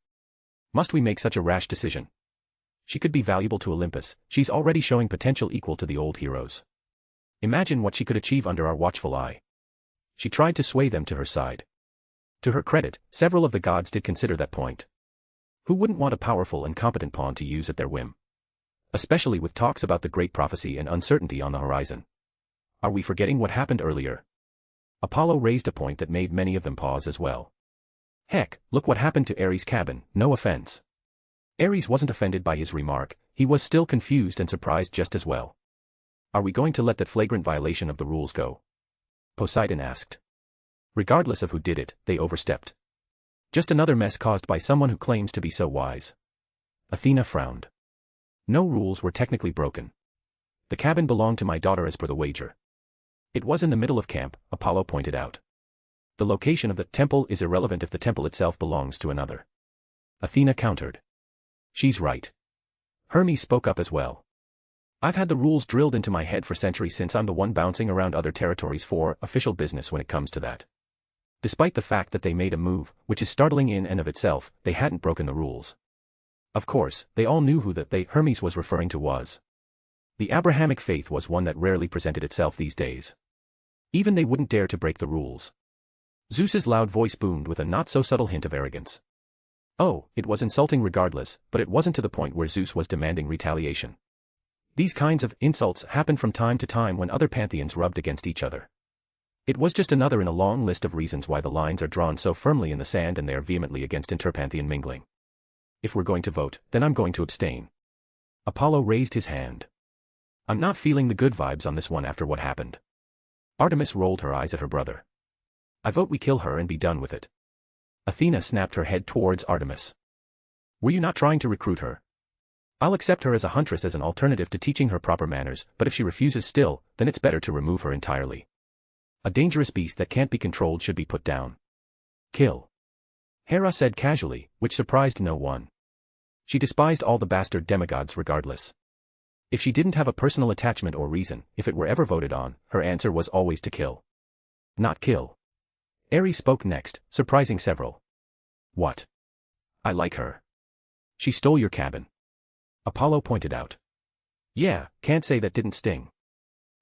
Must we make such a rash decision? She could be valuable to Olympus, she's already showing potential equal to the old heroes. Imagine what she could achieve under our watchful eye. She tried to sway them to her side. To her credit, several of the gods did consider that point. Who wouldn't want a powerful and competent pawn to use at their whim? Especially with talks about the great prophecy and uncertainty on the horizon. Are we forgetting what happened earlier? Apollo raised a point that made many of them pause as well. Heck, look what happened to Ares' cabin, no offense. Ares wasn't offended by his remark, he was still confused and surprised just as well. Are we going to let that flagrant violation of the rules go? Poseidon asked. Regardless of who did it, they overstepped. Just another mess caused by someone who claims to be so wise. Athena frowned. No rules were technically broken. The cabin belonged to my daughter as per the wager. It was in the middle of camp, Apollo pointed out. The location of the temple is irrelevant if the temple itself belongs to another. Athena countered. She's right. Hermes spoke up as well. I've had the rules drilled into my head for centuries since I'm the one bouncing around other territories for official business when it comes to that. Despite the fact that they made a move, which is startling in and of itself, they hadn't broken the rules. Of course, they all knew who the Hermes was referring to was. The Abrahamic faith was one that rarely presented itself these days. Even they wouldn't dare to break the rules. Zeus's loud voice boomed with a not-so-subtle hint of arrogance. Oh, it was insulting regardless, but it wasn't to the point where Zeus was demanding retaliation. These kinds of insults happened from time to time when other pantheons rubbed against each other. It was just another in a long list of reasons why the lines are drawn so firmly in the sand and they are vehemently against interpantheon mingling. If we're going to vote, then I'm going to abstain. Apollo raised his hand. I'm not feeling the good vibes on this one after what happened. Artemis rolled her eyes at her brother. I vote we kill her and be done with it. Athena snapped her head towards Artemis. Were you not trying to recruit her? I'll accept her as a huntress as an alternative to teaching her proper manners, but if she refuses still, then it's better to remove her entirely. A dangerous beast that can't be controlled should be put down. Kill. Hera said casually, which surprised no one. She despised all the bastard demigods regardless. If she didn't have a personal attachment or reason, if it were ever voted on, her answer was always to kill. Not kill. Ares spoke next, surprising several. What? I like her. She stole your cabin. Apollo pointed out. Yeah, can't say that didn't sting.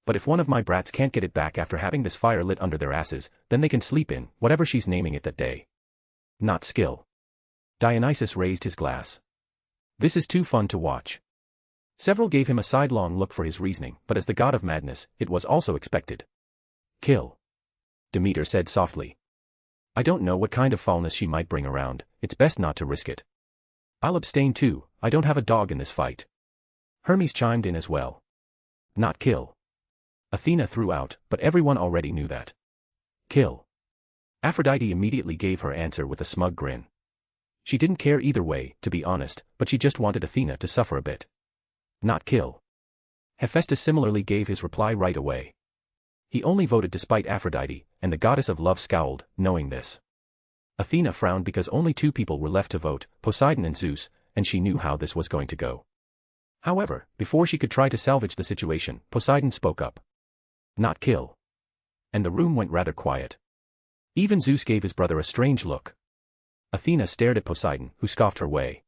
But if one of my brats can't get it back after having this fire lit under their asses, then they can sleep in whatever she's naming it that day. Not skill. Dionysus raised his glass. This is too fun to watch. Several gave him a sidelong look for his reasoning, but as the god of madness, it was also expected. Kill. Demeter said softly. I don't know what kind of foulness she might bring around, it's best not to risk it. I'll abstain too, I don't have a dog in this fight. Hermes chimed in as well. Not kill. Athena threw out, but everyone already knew that. Kill. Aphrodite immediately gave her answer with a smug grin. She didn't care either way, to be honest, but she just wanted Athena to suffer a bit. Not kill. Hephaestus similarly gave his reply right away. He only voted to spite Aphrodite, and the goddess of love scowled, knowing this. Athena frowned because only 2 people were left to vote, Poseidon and Zeus, and she knew how this was going to go. However, before she could try to salvage the situation, Poseidon spoke up. Not kill. And the room went rather quiet. Even Zeus gave his brother a strange look. Athena stared at Poseidon, who scoffed her way.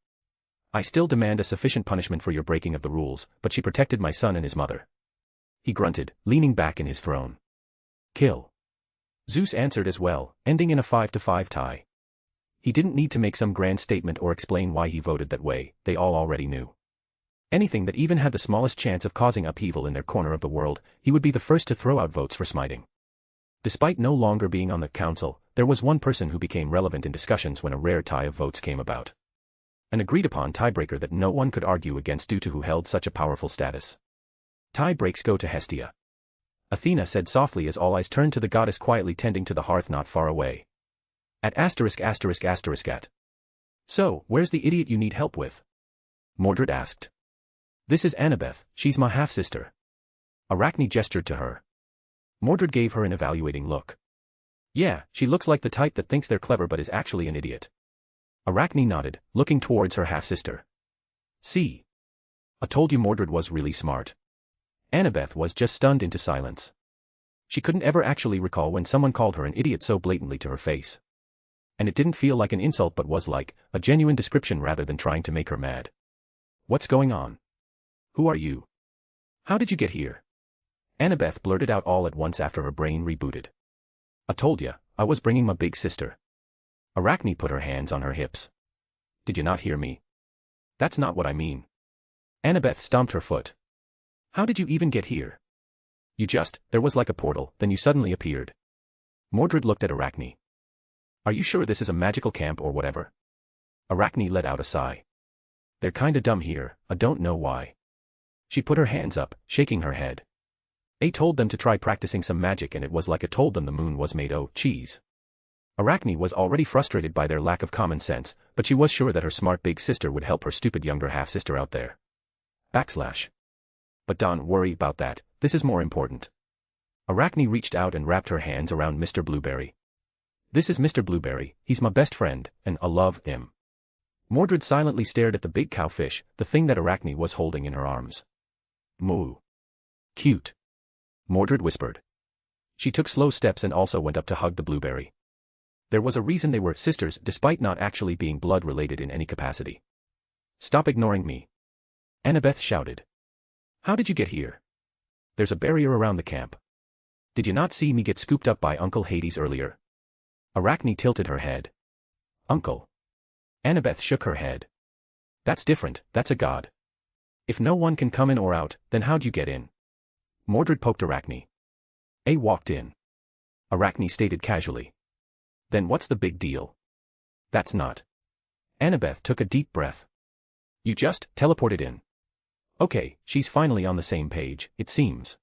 I still demand a sufficient punishment for your breaking of the rules, but she protected my son and his mother. He grunted, leaning back in his throne. Kill. Zeus answered as well, ending in a 5-5 tie. He didn't need to make some grand statement or explain why he voted that way, they all already knew. Anything that even had the smallest chance of causing upheaval in their corner of the world, he would be the first to throw out votes for smiting. Despite no longer being on the council, there was one person who became relevant in discussions when a rare tie of votes came about. An agreed-upon tiebreaker that no one could argue against due to who held such a powerful status. Tie breaks go to Hestia. Athena said softly as all eyes turned to the goddess quietly tending to the hearth not far away. At *****. So, where's the idiot you need help with? Mordred asked. This is Annabeth, she's my half-sister. Arachne gestured to her. Mordred gave her an evaluating look. Yeah, she looks like the type that thinks they're clever but is actually an idiot. Arachne nodded, looking towards her half-sister. See? I told you Mordred was really smart. Annabeth was just stunned into silence. She couldn't ever actually recall when someone called her an idiot so blatantly to her face. And it didn't feel like an insult but was like a genuine description rather than trying to make her mad. What's going on? Who are you? How did you get here? Annabeth blurted out all at once after her brain rebooted. I told ya, I was bringing my big sister. Arachne put her hands on her hips. Did you not hear me? That's not what I mean. Annabeth stomped her foot. How did you even get here? There was like a portal, then you suddenly appeared. Mordred looked at Arachne. Are you sure this is a magical camp or whatever? Arachne let out a sigh. They're kinda dumb here, I don't know why. She put her hands up, shaking her head. I told them to try practicing some magic and it was like I told them the moon was made of cheese. Arachne was already frustrated by their lack of common sense, but she was sure that her smart big sister would help her stupid younger half-sister out there. But don't worry about that, this is more important. Arachne reached out and wrapped her hands around Mr. Blueberry. This is Mr. Blueberry, he's my best friend, and I love him. Mordred silently stared at the big cowfish, the thing that Arachne was holding in her arms. Moo. Cute. Mordred whispered. She took slow steps and also went up to hug the blueberry. There was a reason they were sisters despite not actually being blood-related in any capacity. Stop ignoring me. Annabeth shouted. How did you get here? There's a barrier around the camp. Did you not see me get scooped up by Uncle Hades earlier? Arachne tilted her head. Uncle. Annabeth shook her head. That's different, that's a god. If no one can come in or out, then how'd you get in? Mordred poked Arachne. I walked in. Arachne stated casually. Then what's the big deal? That's not. Annabeth took a deep breath. You just teleported in. Okay, she's finally on the same page, it seems.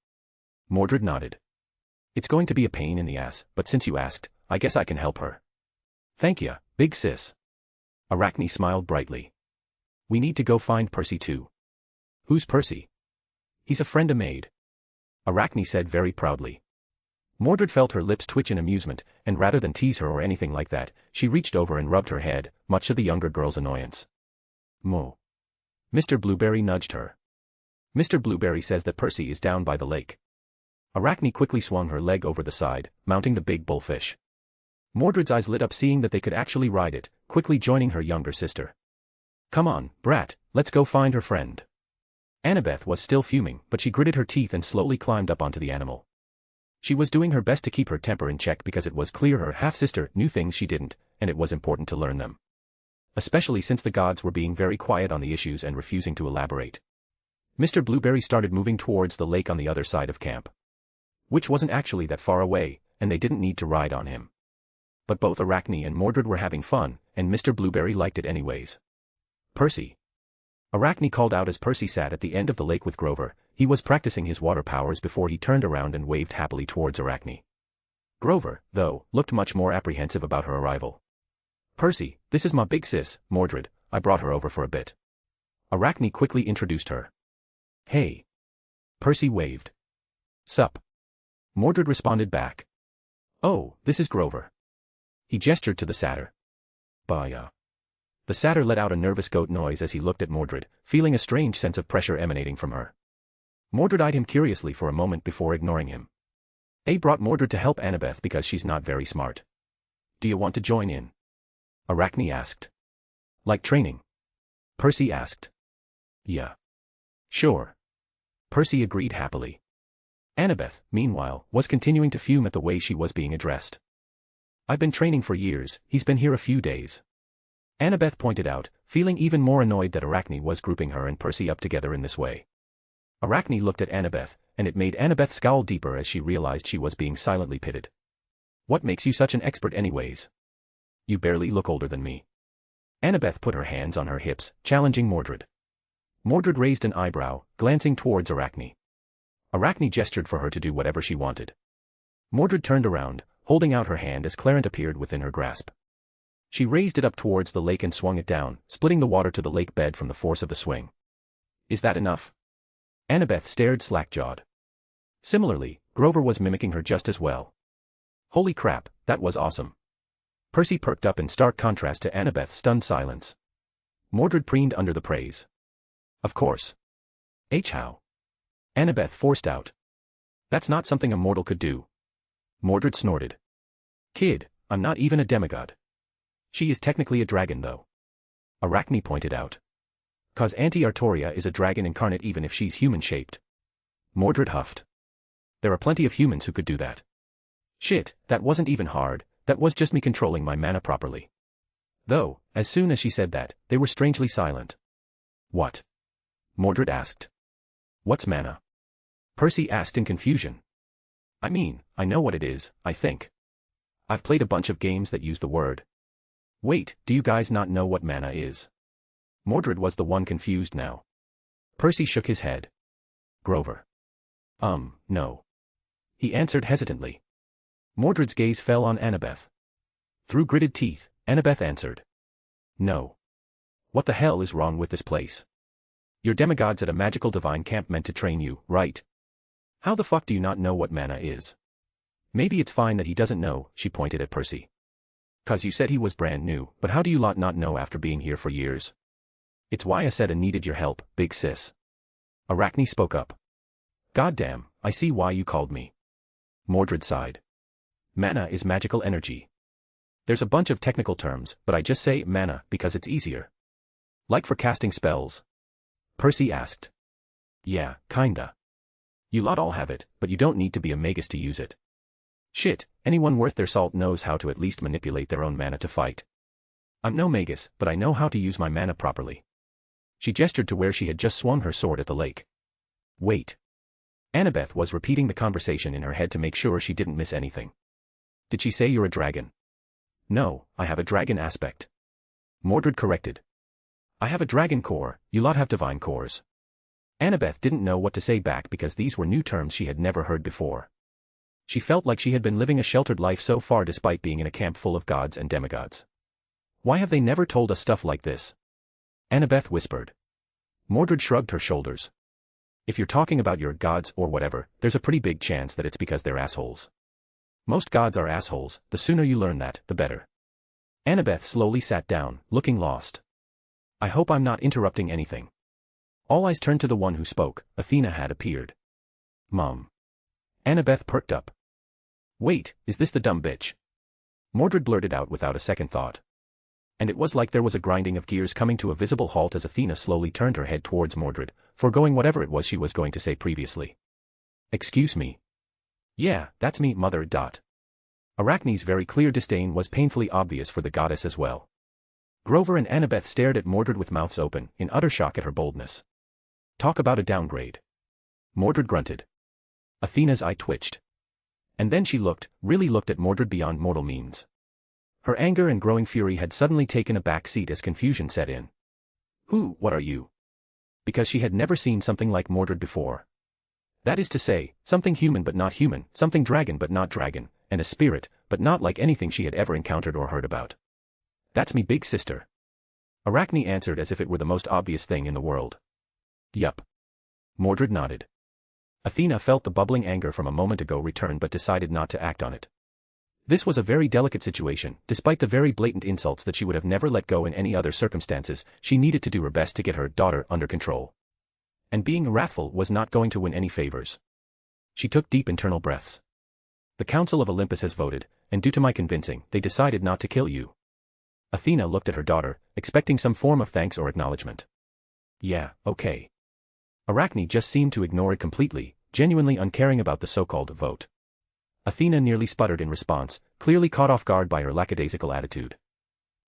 Mordred nodded. It's going to be a pain in the ass, but since you asked, I guess I can help her. Thank ya, big sis. Arachne smiled brightly. We need to go find Percy too. Who's Percy? He's a friend of maid. Arachne said very proudly. Mordred felt her lips twitch in amusement, and rather than tease her or anything like that, she reached over and rubbed her head, much to the younger girl's annoyance. Moo. Mr. Blueberry nudged her. Mr. Blueberry says that Percy is down by the lake. Arachne quickly swung her leg over the side, mounting the big bullfish. Mordred's eyes lit up seeing that they could actually ride it, quickly joining her younger sister. Come on, brat, let's go find her friend. Annabeth was still fuming, but she gritted her teeth and slowly climbed up onto the animal. She was doing her best to keep her temper in check because it was clear her half-sister knew things she didn't, and it was important to learn them. Especially since the gods were being very quiet on the issues and refusing to elaborate. Mr. Blueberry started moving towards the lake on the other side of camp. Which wasn't actually that far away, and they didn't need to ride on him. But both Arachne and Mordred were having fun, and Mr. Blueberry liked it anyways. Percy. Arachne called out as Percy sat at the end of the lake with Grover. He was practicing his water powers before he turned around and waved happily towards Arachne. Grover, though, looked much more apprehensive about her arrival. Percy, this is my big sis, Mordred, I brought her over for a bit. Arachne quickly introduced her. Hey. Percy waved. Sup. Mordred responded back. Oh, this is Grover. He gestured to the satyr. Baya. The satyr let out a nervous goat noise as he looked at Mordred, feeling a strange sense of pressure emanating from her. Mordred eyed him curiously for a moment before ignoring him. A brought Mordred to help Annabeth because she's not very smart. Do you want to join in? Arachne asked. Like training? Percy asked. Yeah. Sure. Percy agreed happily. Annabeth, meanwhile, was continuing to fume at the way she was being addressed. I've been training for years, he's been here a few days. Annabeth pointed out, feeling even more annoyed that Arachne was grouping her and Percy up together in this way. Arachne looked at Annabeth, and it made Annabeth scowl deeper as she realized she was being silently pitted. What makes you such an expert anyways? You barely look older than me. Annabeth put her hands on her hips, challenging Mordred. Mordred raised an eyebrow, glancing towards Arachne. Arachne gestured for her to do whatever she wanted. Mordred turned around, holding out her hand as Clarent appeared within her grasp. She raised it up towards the lake and swung it down, splitting the water to the lake bed from the force of the swing. Is that enough? Annabeth stared slack-jawed. Similarly, Grover was mimicking her just as well. Holy crap, that was awesome. Percy perked up in stark contrast to Annabeth's stunned silence. Mordred preened under the praise. Of course. How? Annabeth forced out. That's not something a mortal could do. Mordred snorted. Kid, I'm not even a demigod. She is technically a dragon though. Arachne pointed out. 'Cause Auntie Artoria is a dragon incarnate even if she's human-shaped. Mordred huffed. There are plenty of humans who could do that. Shit, that wasn't even hard, that was just me controlling my mana properly. Though, as soon as she said that, they were strangely silent. What? Mordred asked. What's mana? Percy asked in confusion. I mean, I know what it is, I think. I've played a bunch of games that use the word. Wait, do you guys not know what mana is? Mordred was the one confused now. Percy shook his head. Grover. No. He answered hesitantly. Mordred's gaze fell on Annabeth. Through gritted teeth, Annabeth answered. No. What the hell is wrong with this place? You're demigods at a magical divine camp meant to train you, right? How the fuck do you not know what mana is? Maybe it's fine that he doesn't know, she pointed at Percy. 'Cause you said he was brand new, but how do you lot not know after being here for years? It's why I said I needed your help, big sis. Arachne spoke up. Goddamn, I see why you called me. Mordred sighed. Mana is magical energy. There's a bunch of technical terms, but I just say mana because it's easier. Like for casting spells? Percy asked. Yeah, kinda. You lot all have it, but you don't need to be a magus to use it. Shit, anyone worth their salt knows how to at least manipulate their own mana to fight. I'm no magus, but I know how to use my mana properly. She gestured to where she had just swung her sword at the lake. Wait. Annabeth was repeating the conversation in her head to make sure she didn't miss anything. Did she say you're a dragon? No, I have a dragon aspect. Mordred corrected. I have a dragon core, you lot have divine cores. Annabeth didn't know what to say back because these were new terms she had never heard before. She felt like she had been living a sheltered life so far despite being in a camp full of gods and demigods. Why have they never told us stuff like this? Annabeth whispered. Mordred shrugged her shoulders. If you're talking about your gods or whatever, there's a pretty big chance that it's because they're assholes. Most gods are assholes, the sooner you learn that, the better. Annabeth slowly sat down, looking lost. I hope I'm not interrupting anything. All eyes turned to the one who spoke. Athena had appeared. Mom. Annabeth perked up. Wait, is this the dumb bitch? Mordred blurted out without a second thought. And it was like there was a grinding of gears coming to a visible halt as Athena slowly turned her head towards Mordred, foregoing whatever it was she was going to say previously. Excuse me. Yeah, that's me, Mother. Arachne's very clear disdain was painfully obvious for the goddess as well. Grover and Annabeth stared at Mordred with mouths open, in utter shock at her boldness. Talk about a downgrade. Mordred grunted. Athena's eye twitched. And then she really looked at Mordred beyond mortal means. Her anger and growing fury had suddenly taken a back seat as confusion set in. What are you? Because she had never seen something like Mordred before. That is to say, something human but not human, something dragon but not dragon, and a spirit, but not like anything she had ever encountered or heard about. That's me big sister. Arachne answered as if it were the most obvious thing in the world. Yup. Mordred nodded. Athena felt the bubbling anger from a moment ago return but decided not to act on it. This was a very delicate situation. Despite the very blatant insults that she would have never let go in any other circumstances, she needed to do her best to get her daughter under control. And being wrathful was not going to win any favors. She took deep internal breaths. The Council of Olympus has voted, and due to my convincing, they decided not to kill you. Athena looked at her daughter, expecting some form of thanks or acknowledgement. Yeah, okay. Arachne just seemed to ignore it completely, genuinely uncaring about the so-called vote. Athena nearly sputtered in response, clearly caught off guard by her lackadaisical attitude.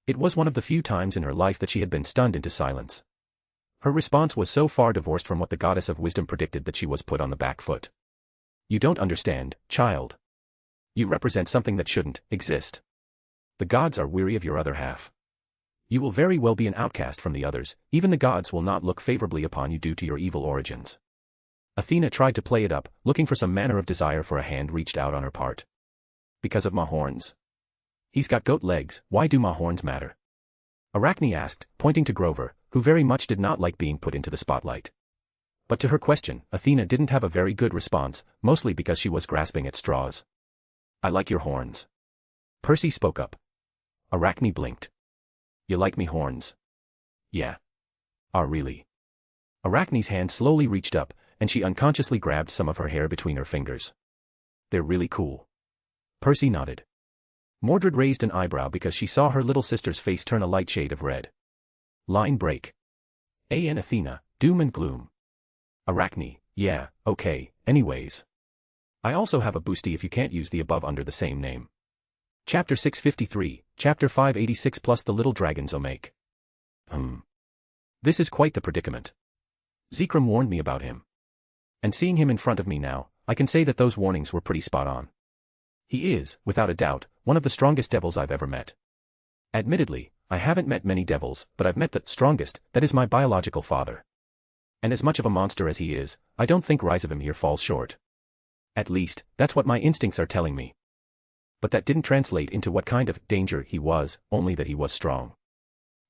It was one of the few times in her life that she had been stunned into silence. Her response was so far divorced from what the goddess of wisdom predicted that she was put on the back foot. You don't understand, child. You represent something that shouldn't exist. The gods are weary of your other half. You will very well be an outcast from the others, even the gods will not look favorably upon you due to your evil origins. Athena tried to play it up, looking for some manner of desire for a hand reached out on her part. Because of my horns. He's got goat legs, why do my horns matter? Arachne asked, pointing to Grover, who very much did not like being put into the spotlight. But to her question, Athena didn't have a very good response, mostly because she was grasping at straws. I like your horns. Percy spoke up. Arachne blinked. You like me horns? Yeah. Ah, really? Arachne's hand slowly reached up, and she unconsciously grabbed some of her hair between her fingers. They're really cool. Percy nodded. Mordred raised an eyebrow because she saw her little sister's face turn a light shade of red. Line break. And Athena, doom and gloom. Arachne, yeah, okay, anyways. I also have a boosty if you can't use the above under the same name. Chapter 653, Chapter 586 plus the little dragons make. This is quite the predicament. Zekrom warned me about him. And seeing him in front of me now, I can say that those warnings were pretty spot on. He is, without a doubt, one of the strongest devils I've ever met. Admittedly, I haven't met many devils, but I've met the strongest, that is my biological father. And as much of a monster as he is, I don't think Rise of him here falls short. At least, that's what my instincts are telling me. But that didn't translate into what kind of danger he was, only that he was strong.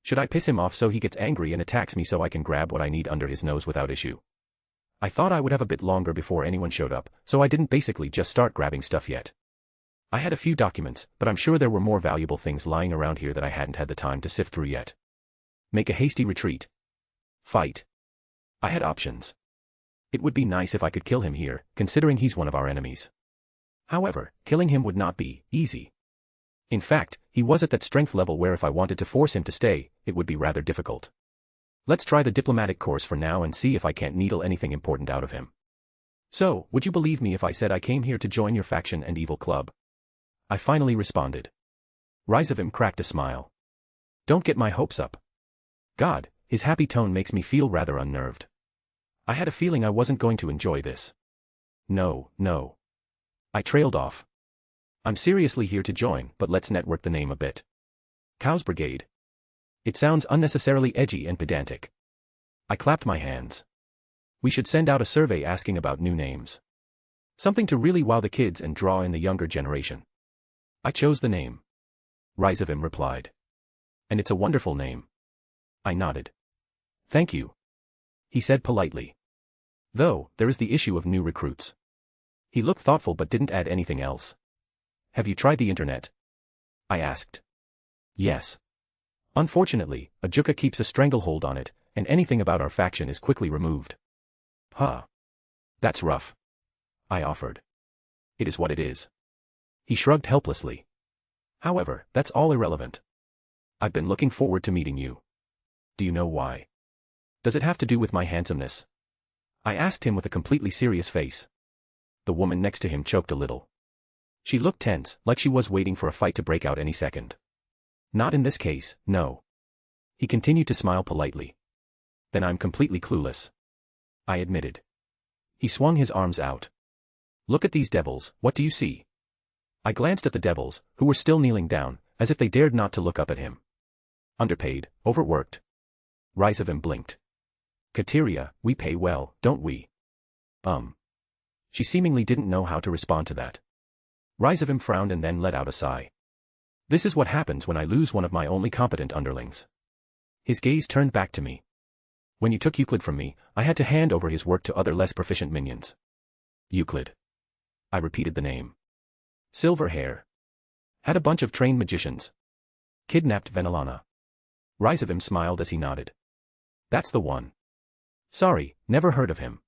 Should I piss him off so he gets angry and attacks me so I can grab what I need under his nose without issue? I thought I would have a bit longer before anyone showed up, so I didn't basically just start grabbing stuff yet. I had a few documents, but I'm sure there were more valuable things lying around here that I hadn't had the time to sift through yet. Make a hasty retreat. Fight. I had options. It would be nice if I could kill him here, considering he's one of our enemies. However, killing him would not be easy. In fact, he was at that strength level where if I wanted to force him to stay, it would be rather difficult. Let's try the diplomatic course for now and see if I can't needle anything important out of him. So, would you believe me if I said I came here to join your faction and evil club? I finally responded. Rise of him cracked a smile. Don't get my hopes up. God, his happy tone makes me feel rather unnerved. I had a feeling I wasn't going to enjoy this. No. I trailed off. I'm seriously here to join, but let's network the name a bit. Cow's Brigade. It sounds unnecessarily edgy and pedantic. I clapped my hands. We should send out a survey asking about new names. Something to really wow the kids and draw in the younger generation. I chose the name. Rise of him replied. And it's a wonderful name. I nodded. Thank you. He said politely. Though, there is the issue of new recruits. He looked thoughtful but didn't add anything else. Have you tried the internet? I asked. Yes. Unfortunately, Ajuka keeps a stranglehold on it, and anything about our faction is quickly removed. Huh. That's rough. I offered. It is what it is. He shrugged helplessly. However, that's all irrelevant. I've been looking forward to meeting you. Do you know why? Does it have to do with my handsomeness? I asked him with a completely serious face. The woman next to him choked a little. She looked tense, like she was waiting for a fight to break out any second. Not in this case, no. He continued to smile politely. Then I'm completely clueless. I admitted. He swung his arms out. Look at these devils, what do you see? I glanced at the devils, who were still kneeling down, as if they dared not to look up at him. Underpaid, overworked. Rise of him blinked. Kateria, we pay well, don't we? She seemingly didn't know how to respond to that. Rizavim frowned and then let out a sigh. This is what happens when I lose one of my only competent underlings. His gaze turned back to me. When you took Euclid from me, I had to hand over his work to other less proficient minions. Euclid. I repeated the name. Silver hair. Had a bunch of trained magicians. Kidnapped Venelana. Rizavim smiled as he nodded. That's the one. Sorry, never heard of him.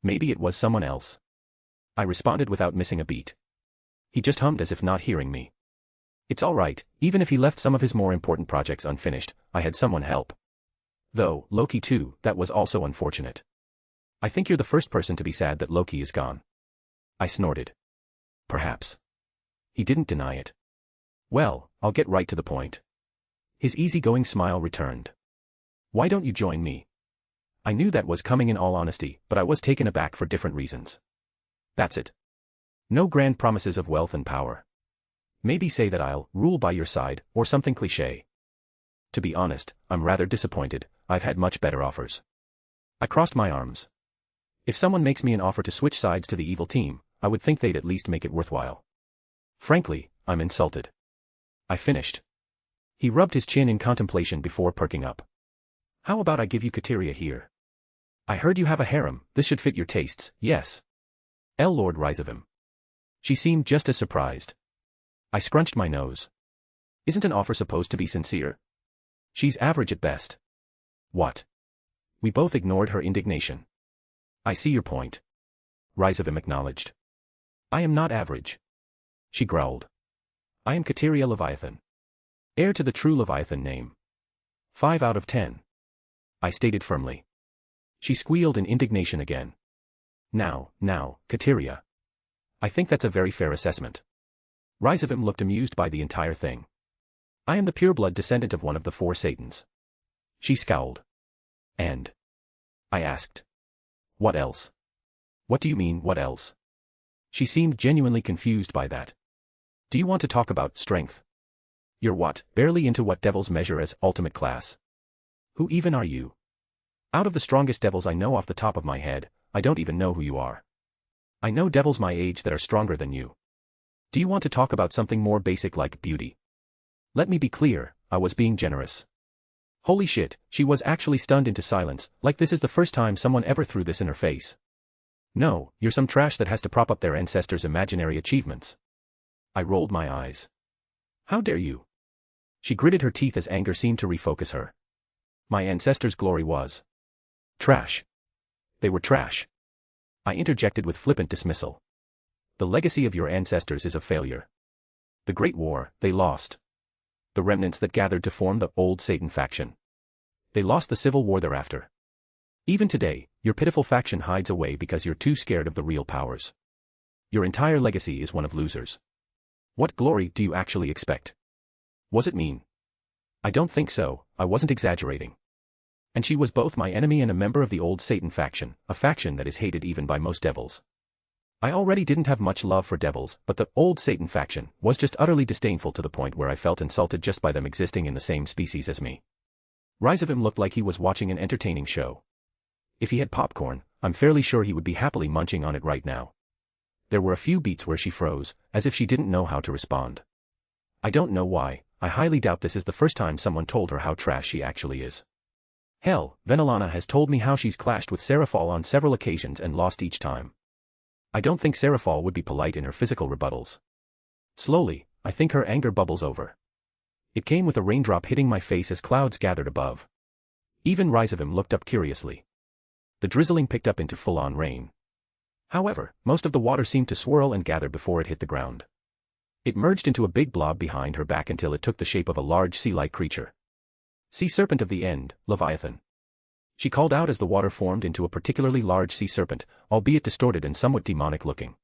Maybe it was someone else. I responded without missing a beat. He just hummed as if not hearing me. It's all right, even if he left some of his more important projects unfinished, I had someone help. Though, Loki too, that was also unfortunate. I think you're the first person to be sad that Loki is gone. I snorted. Perhaps. He didn't deny it. Well, I'll get right to the point. His easygoing smile returned. Why don't you join me? I knew that was coming in all honesty, but I was taken aback for different reasons. That's it. No grand promises of wealth and power. Maybe say that I'll rule by your side, or something cliché. To be honest, I'm rather disappointed. I've had much better offers. I crossed my arms. If someone makes me an offer to switch sides to the evil team, I would think they'd at least make it worthwhile. Frankly, I'm insulted. I finished. He rubbed his chin in contemplation before perking up. How about I give you Kateria here? I heard you have a harem, this should fit your tastes, yes. Lord Rizavim. She seemed just as surprised. I scrunched my nose. Isn't an offer supposed to be sincere? She's average at best. What? We both ignored her indignation. I see your point. Rizavim acknowledged. I am not average. She growled. I am Kateria Leviathan. Heir to the true Leviathan name. 5 out of 10. I stated firmly. She squealed in indignation again. Now, Kateria. I think that's a very fair assessment. Rizavim looked amused by the entire thing. I am the pureblood descendant of one of the 4 Satans. She scowled. And? I asked. What else? What do you mean, what else? She seemed genuinely confused by that. Do you want to talk about strength? You're what, barely into what devils measure as ultimate class? Who even are you? Out of the strongest devils I know off the top of my head, I don't even know who you are. I know devils my age that are stronger than you. Do you want to talk about something more basic like beauty? Let me be clear, I was being generous. Holy shit, she was actually stunned into silence, like this is the first time someone ever threw this in her face. No, you're some trash that has to prop up their ancestors' imaginary achievements. I rolled my eyes. How dare you? She gritted her teeth as anger seemed to refocus her. My ancestors' glory was trash. They were trash. I interjected with flippant dismissal. The legacy of your ancestors is a failure. The Great War, they lost. The remnants that gathered to form the old Satan faction. They lost the Civil War thereafter. Even today, your pitiful faction hides away because you're too scared of the real powers. Your entire legacy is one of losers. What glory do you actually expect? Was it mean? I don't think so, I wasn't exaggerating. And she was both my enemy and a member of the old Satan faction, a faction that is hated even by most devils. I already didn't have much love for devils, but the old Satan faction was just utterly disdainful to the point where I felt insulted just by them existing in the same species as me. Rizavim looked like he was watching an entertaining show. If he had popcorn, I'm fairly sure he would be happily munching on it right now. There were a few beats where she froze, as if she didn't know how to respond. I don't know why, I highly doubt this is the first time someone told her how trash she actually is. Hell, Venelana has told me how she's clashed with Seraphal on several occasions and lost each time. I don't think Seraphal would be polite in her physical rebuttals. Slowly, I think her anger bubbles over. It came with a raindrop hitting my face as clouds gathered above. Even Rizavim looked up curiously. The drizzling picked up into full-on rain. However, most of the water seemed to swirl and gather before it hit the ground. It merged into a big blob behind her back until it took the shape of a large sea-like creature. Sea serpent of the end, Leviathan. She called out as the water formed into a particularly large sea serpent, albeit distorted and somewhat demonic-looking.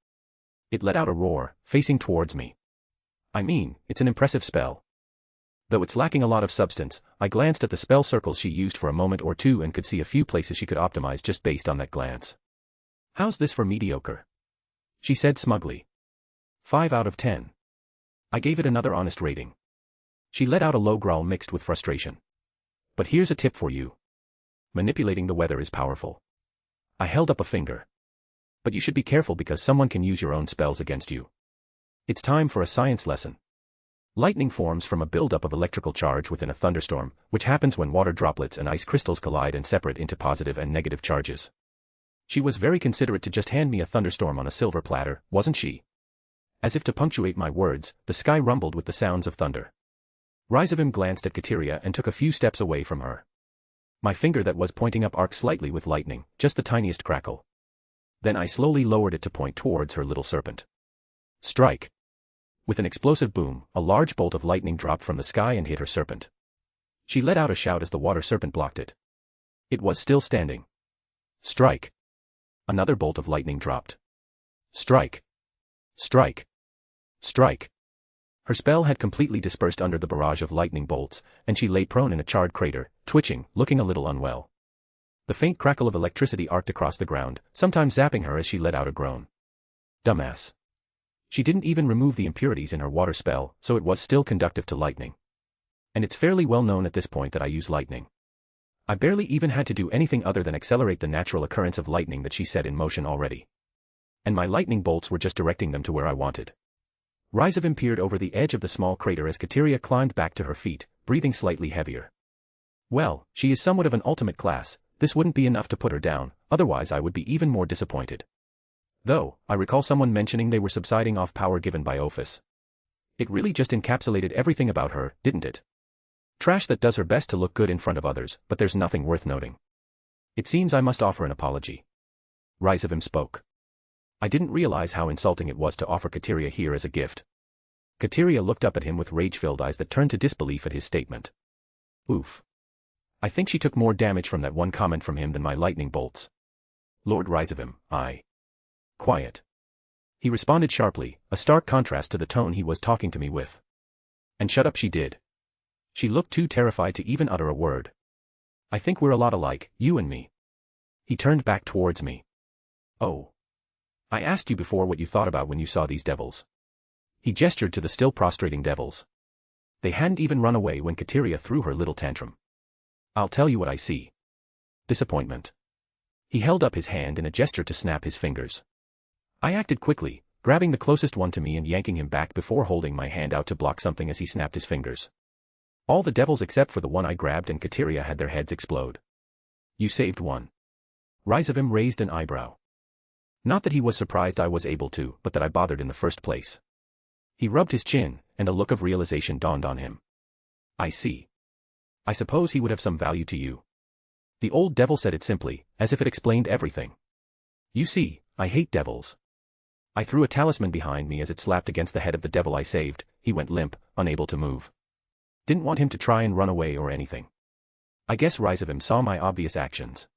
It let out a roar, facing towards me. I mean, it's an impressive spell. Though it's lacking a lot of substance, I glanced at the spell circles she used for a moment or two and could see a few places she could optimize just based on that glance. How's this for mediocre? She said smugly. 5 out of 10. I gave it another honest rating. She let out a low growl mixed with frustration. But here's a tip for you. Manipulating the weather is powerful. I held up a finger. But you should be careful because someone can use your own spells against you. It's time for a science lesson. Lightning forms from a buildup of electrical charge within a thunderstorm, which happens when water droplets and ice crystals collide and separate into positive and negative charges. She was very considerate to just hand me a thunderstorm on a silver platter, wasn't she? As if to punctuate my words, the sky rumbled with the sounds of thunder. Rizavim glanced at Kateria and took a few steps away from her. My finger that was pointing up arced slightly with lightning, just the tiniest crackle. Then I slowly lowered it to point towards her little serpent. Strike! With an explosive boom, a large bolt of lightning dropped from the sky and hit her serpent. She let out a shout as the water serpent blocked it. It was still standing. Strike! Another bolt of lightning dropped. Strike! Strike! Strike! Her spell had completely dispersed under the barrage of lightning bolts, and she lay prone in a charred crater, twitching, looking a little unwell. The faint crackle of electricity arced across the ground, sometimes zapping her as she let out a groan. Dumbass. She didn't even remove the impurities in her water spell, so it was still conductive to lightning. And it's fairly well known at this point that I use lightning. I barely even had to do anything other than accelerate the natural occurrence of lightning that she set in motion already. And my lightning bolts were just directing them to where I wanted. Rizavim peered over the edge of the small crater as Kateria climbed back to her feet, breathing slightly heavier. Well, she is somewhat of an ultimate class, this wouldn't be enough to put her down, otherwise I would be even more disappointed. Though, I recall someone mentioning they were subsiding off power given by Ophis. It really just encapsulated everything about her, didn't it? Trash that does her best to look good in front of others, but there's nothing worth noting. It seems I must offer an apology. Rizavim spoke. I didn't realize how insulting it was to offer Kateria here as a gift. Kateria looked up at him with rage-filled eyes that turned to disbelief at his statement. Oof. I think she took more damage from that one comment from him than my lightning bolts. Lord Rizavim, Quiet. He responded sharply, a stark contrast to the tone he was talking to me with. And shut up she did. She looked too terrified to even utter a word. I think we're a lot alike, you and me. He turned back towards me. Oh. I asked you before what you thought about when you saw these devils. He gestured to the still prostrating devils. They hadn't even run away when Kateria threw her little tantrum. I'll tell you what I see. Disappointment. He held up his hand in a gesture to snap his fingers. I acted quickly, grabbing the closest one to me and yanking him back before holding my hand out to block something as he snapped his fingers. All the devils except for the one I grabbed and Kateria had their heads explode. You saved one. Rizavim raised an eyebrow. Not that he was surprised I was able to, but that I bothered in the first place. He rubbed his chin, and a look of realization dawned on him. I see. I suppose he would have some value to you. The old devil said it simply, as if it explained everything. You see, I hate devils. I threw a talisman behind me as it slapped against the head of the devil I saved. He went limp, unable to move. Didn't want him to try and run away or anything. I guess Rizavim saw my obvious actions.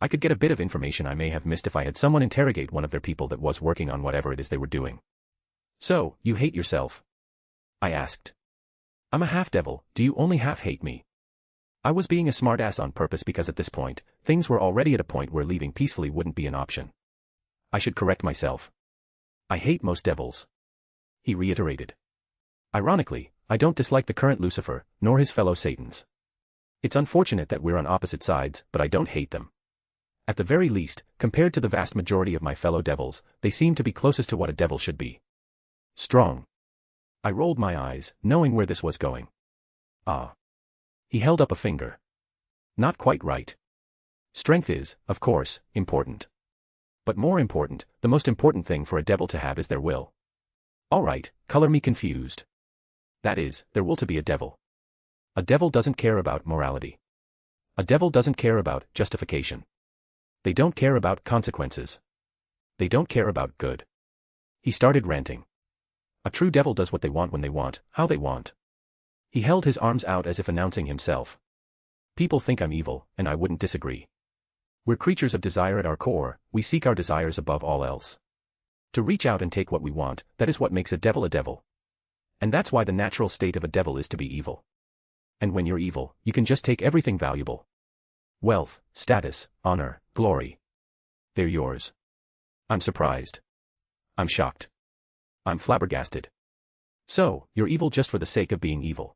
I could get a bit of information I may have missed if I had someone interrogate one of their people that was working on whatever it is they were doing. So, you hate yourself? I asked. I'm a half-devil, do you only half-hate me? I was being a smartass on purpose because at this point, things were already at a point where leaving peacefully wouldn't be an option. I should correct myself. I hate most devils. He reiterated. Ironically, I don't dislike the current Lucifer, nor his fellow Satans. It's unfortunate that we're on opposite sides, but I don't hate them. At the very least, compared to the vast majority of my fellow devils, they seem to be closest to what a devil should be. Strong. I rolled my eyes, knowing where this was going. Ah. He held up a finger. Not quite right. Strength is, of course, important. But more important, the most important thing for a devil to have is their will. All right, color me confused. That is, their will to be a devil. A devil doesn't care about morality. A devil doesn't care about justification. They don't care about consequences. They don't care about good. He started ranting. A true devil does what they want when they want, how they want. He held his arms out as if announcing himself. People think I'm evil, and I wouldn't disagree. We're creatures of desire at our core, we seek our desires above all else. To reach out and take what we want, that is what makes a devil a devil. And that's why the natural state of a devil is to be evil. And when you're evil, you can just take everything valuable. Wealth, status, honor, glory. They're yours. I'm surprised. I'm shocked. I'm flabbergasted. So, you're evil just for the sake of being evil.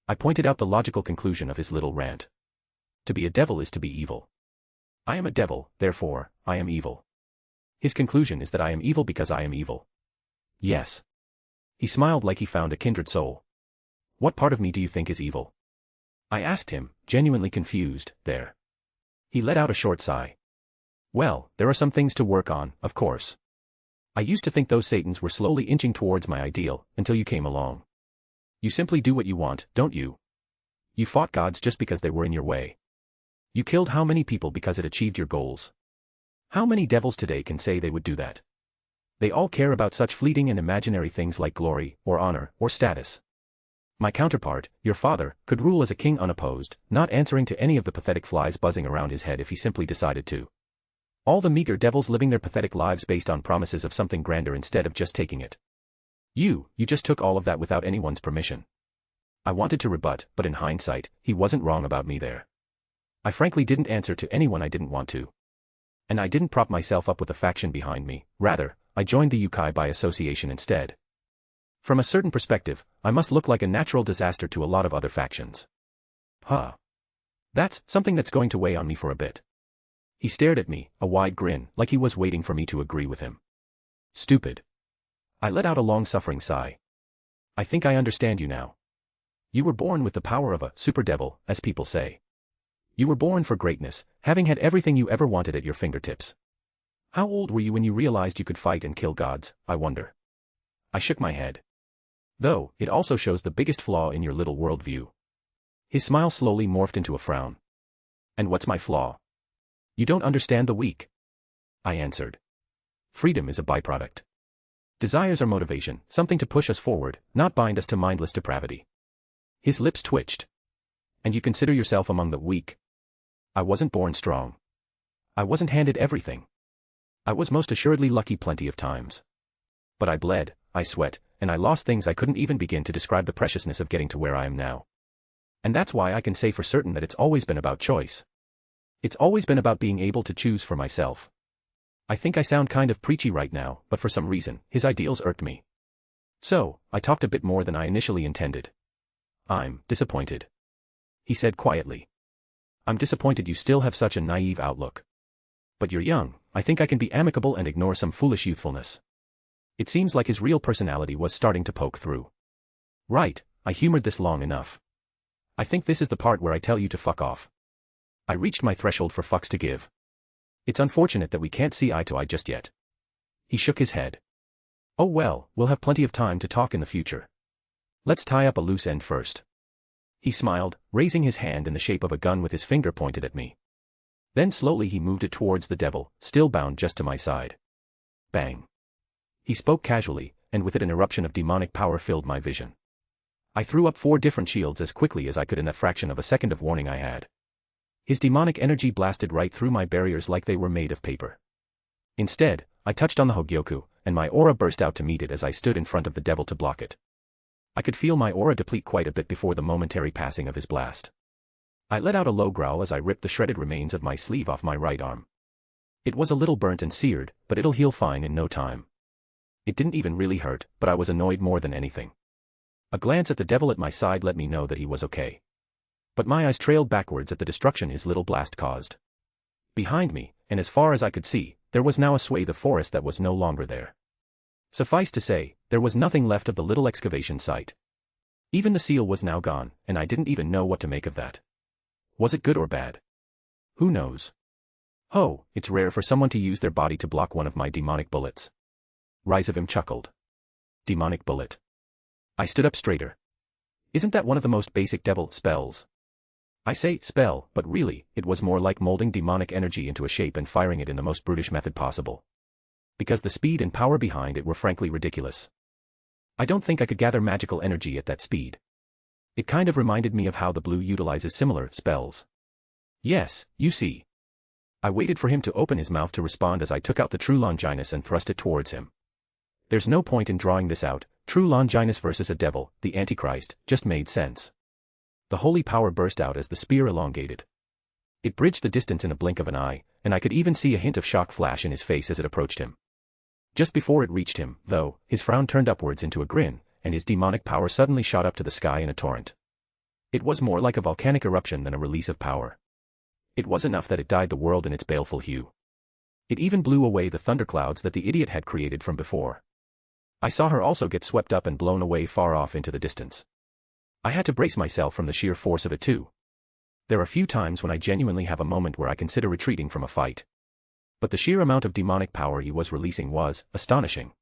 I pointed out the logical conclusion of his little rant. To be a devil is to be evil. I am a devil, therefore, I am evil. His conclusion is that I am evil because I am evil. Yes. He smiled like he found a kindred soul. What part of me do you think is evil? I asked him, genuinely confused, there. He let out a short sigh. Well, there are some things to work on, of course. I used to think those Satans were slowly inching towards my ideal, until you came along. You simply do what you want, don't you? You fought gods just because they were in your way. You killed how many people because it achieved your goals? How many devils today can say they would do that? They all care about such fleeting and imaginary things like glory, or honor, or status. My counterpart, your father, could rule as a king unopposed, not answering to any of the pathetic flies buzzing around his head if he simply decided to. All the meager devils living their pathetic lives based on promises of something grander instead of just taking it. You just took all of that without anyone's permission. I wanted to rebut, but in hindsight, he wasn't wrong about me there. I frankly didn't answer to anyone I didn't want to. And I didn't prop myself up with a faction behind me, rather, I joined the Yukai by association instead. From a certain perspective, I must look like a natural disaster to a lot of other factions. Huh. That's something that's going to weigh on me for a bit. He stared at me, a wide grin, like he was waiting for me to agree with him. Stupid. I let out a long-suffering sigh. I think I understand you now. You were born with the power of a super devil, as people say. You were born for greatness, having had everything you ever wanted at your fingertips. How old were you when you realized you could fight and kill gods, I wonder? I shook my head. Though, it also shows the biggest flaw in your little worldview. His smile slowly morphed into a frown. And what's my flaw? You don't understand the weak. I answered. Freedom is a byproduct. Desires are motivation, something to push us forward, not bind us to mindless depravity. His lips twitched. And you consider yourself among the weak? I wasn't born strong. I wasn't handed everything. I was most assuredly lucky plenty of times. But I bled, I sweat, and I lost things I couldn't even begin to describe the preciousness of getting to where I am now. And that's why I can say for certain that it's always been about choice. It's always been about being able to choose for myself. I think I sound kind of preachy right now, but for some reason, his ideals irked me. So, I talked a bit more than I initially intended. I'm disappointed. He said quietly. I'm disappointed you still have such a naive outlook. But you're young, I think I can be amicable and ignore some foolish youthfulness. It seems like his real personality was starting to poke through. Right, I humored this long enough. I think this is the part where I tell you to fuck off. I reached my threshold for fucks to give. It's unfortunate that we can't see eye to eye just yet. He shook his head. Oh well, we'll have plenty of time to talk in the future. Let's tie up a loose end first. He smiled, raising his hand in the shape of a gun with his finger pointed at me. Then slowly he moved it towards the devil, still bound just to my side. Bang. He spoke casually, and with it an eruption of demonic power filled my vision. I threw up 4 different shields as quickly as I could in that fraction of a second of warning I had. His demonic energy blasted right through my barriers like they were made of paper. Instead, I touched on the Hogyoku, and my aura burst out to meet it as I stood in front of the devil to block it. I could feel my aura deplete quite a bit before the momentary passing of his blast. I let out a low growl as I ripped the shredded remains of my sleeve off my right arm. It was a little burnt and seared, but it'll heal fine in no time. It didn't even really hurt, but I was annoyed more than anything. A glance at the devil at my side let me know that he was okay. But my eyes trailed backwards at the destruction his little blast caused. Behind me, and as far as I could see, there was now a swathe of forest that was no longer there. Suffice to say, there was nothing left of the little excavation site. Even the seal was now gone, and I didn't even know what to make of that. Was it good or bad? Who knows? Oh, it's rare for someone to use their body to block one of my demonic bullets. Rizavim chuckled. Demonic bullet. I stood up straighter. Isn't that one of the most basic devil spells? I say spell, but really, it was more like molding demonic energy into a shape and firing it in the most brutish method possible. Because the speed and power behind it were frankly ridiculous. I don't think I could gather magical energy at that speed. It kind of reminded me of how the blue utilizes similar spells. Yes, you see. I waited for him to open his mouth to respond as I took out the True Longinus and thrust it towards him. There's no point in drawing this out, True Longinus versus a devil, the Antichrist, just made sense. The holy power burst out as the spear elongated. It bridged the distance in a blink of an eye, and I could even see a hint of shock flash in his face as it approached him. Just before it reached him, though, his frown turned upwards into a grin, and his demonic power suddenly shot up to the sky in a torrent. It was more like a volcanic eruption than a release of power. It was enough that it dyed the world in its baleful hue. It even blew away the thunderclouds that the idiot had created from before. I saw her also get swept up and blown away far off into the distance. I had to brace myself from the sheer force of it too. There are few times when I genuinely have a moment where I consider retreating from a fight. But the sheer amount of demonic power he was releasing was astonishing.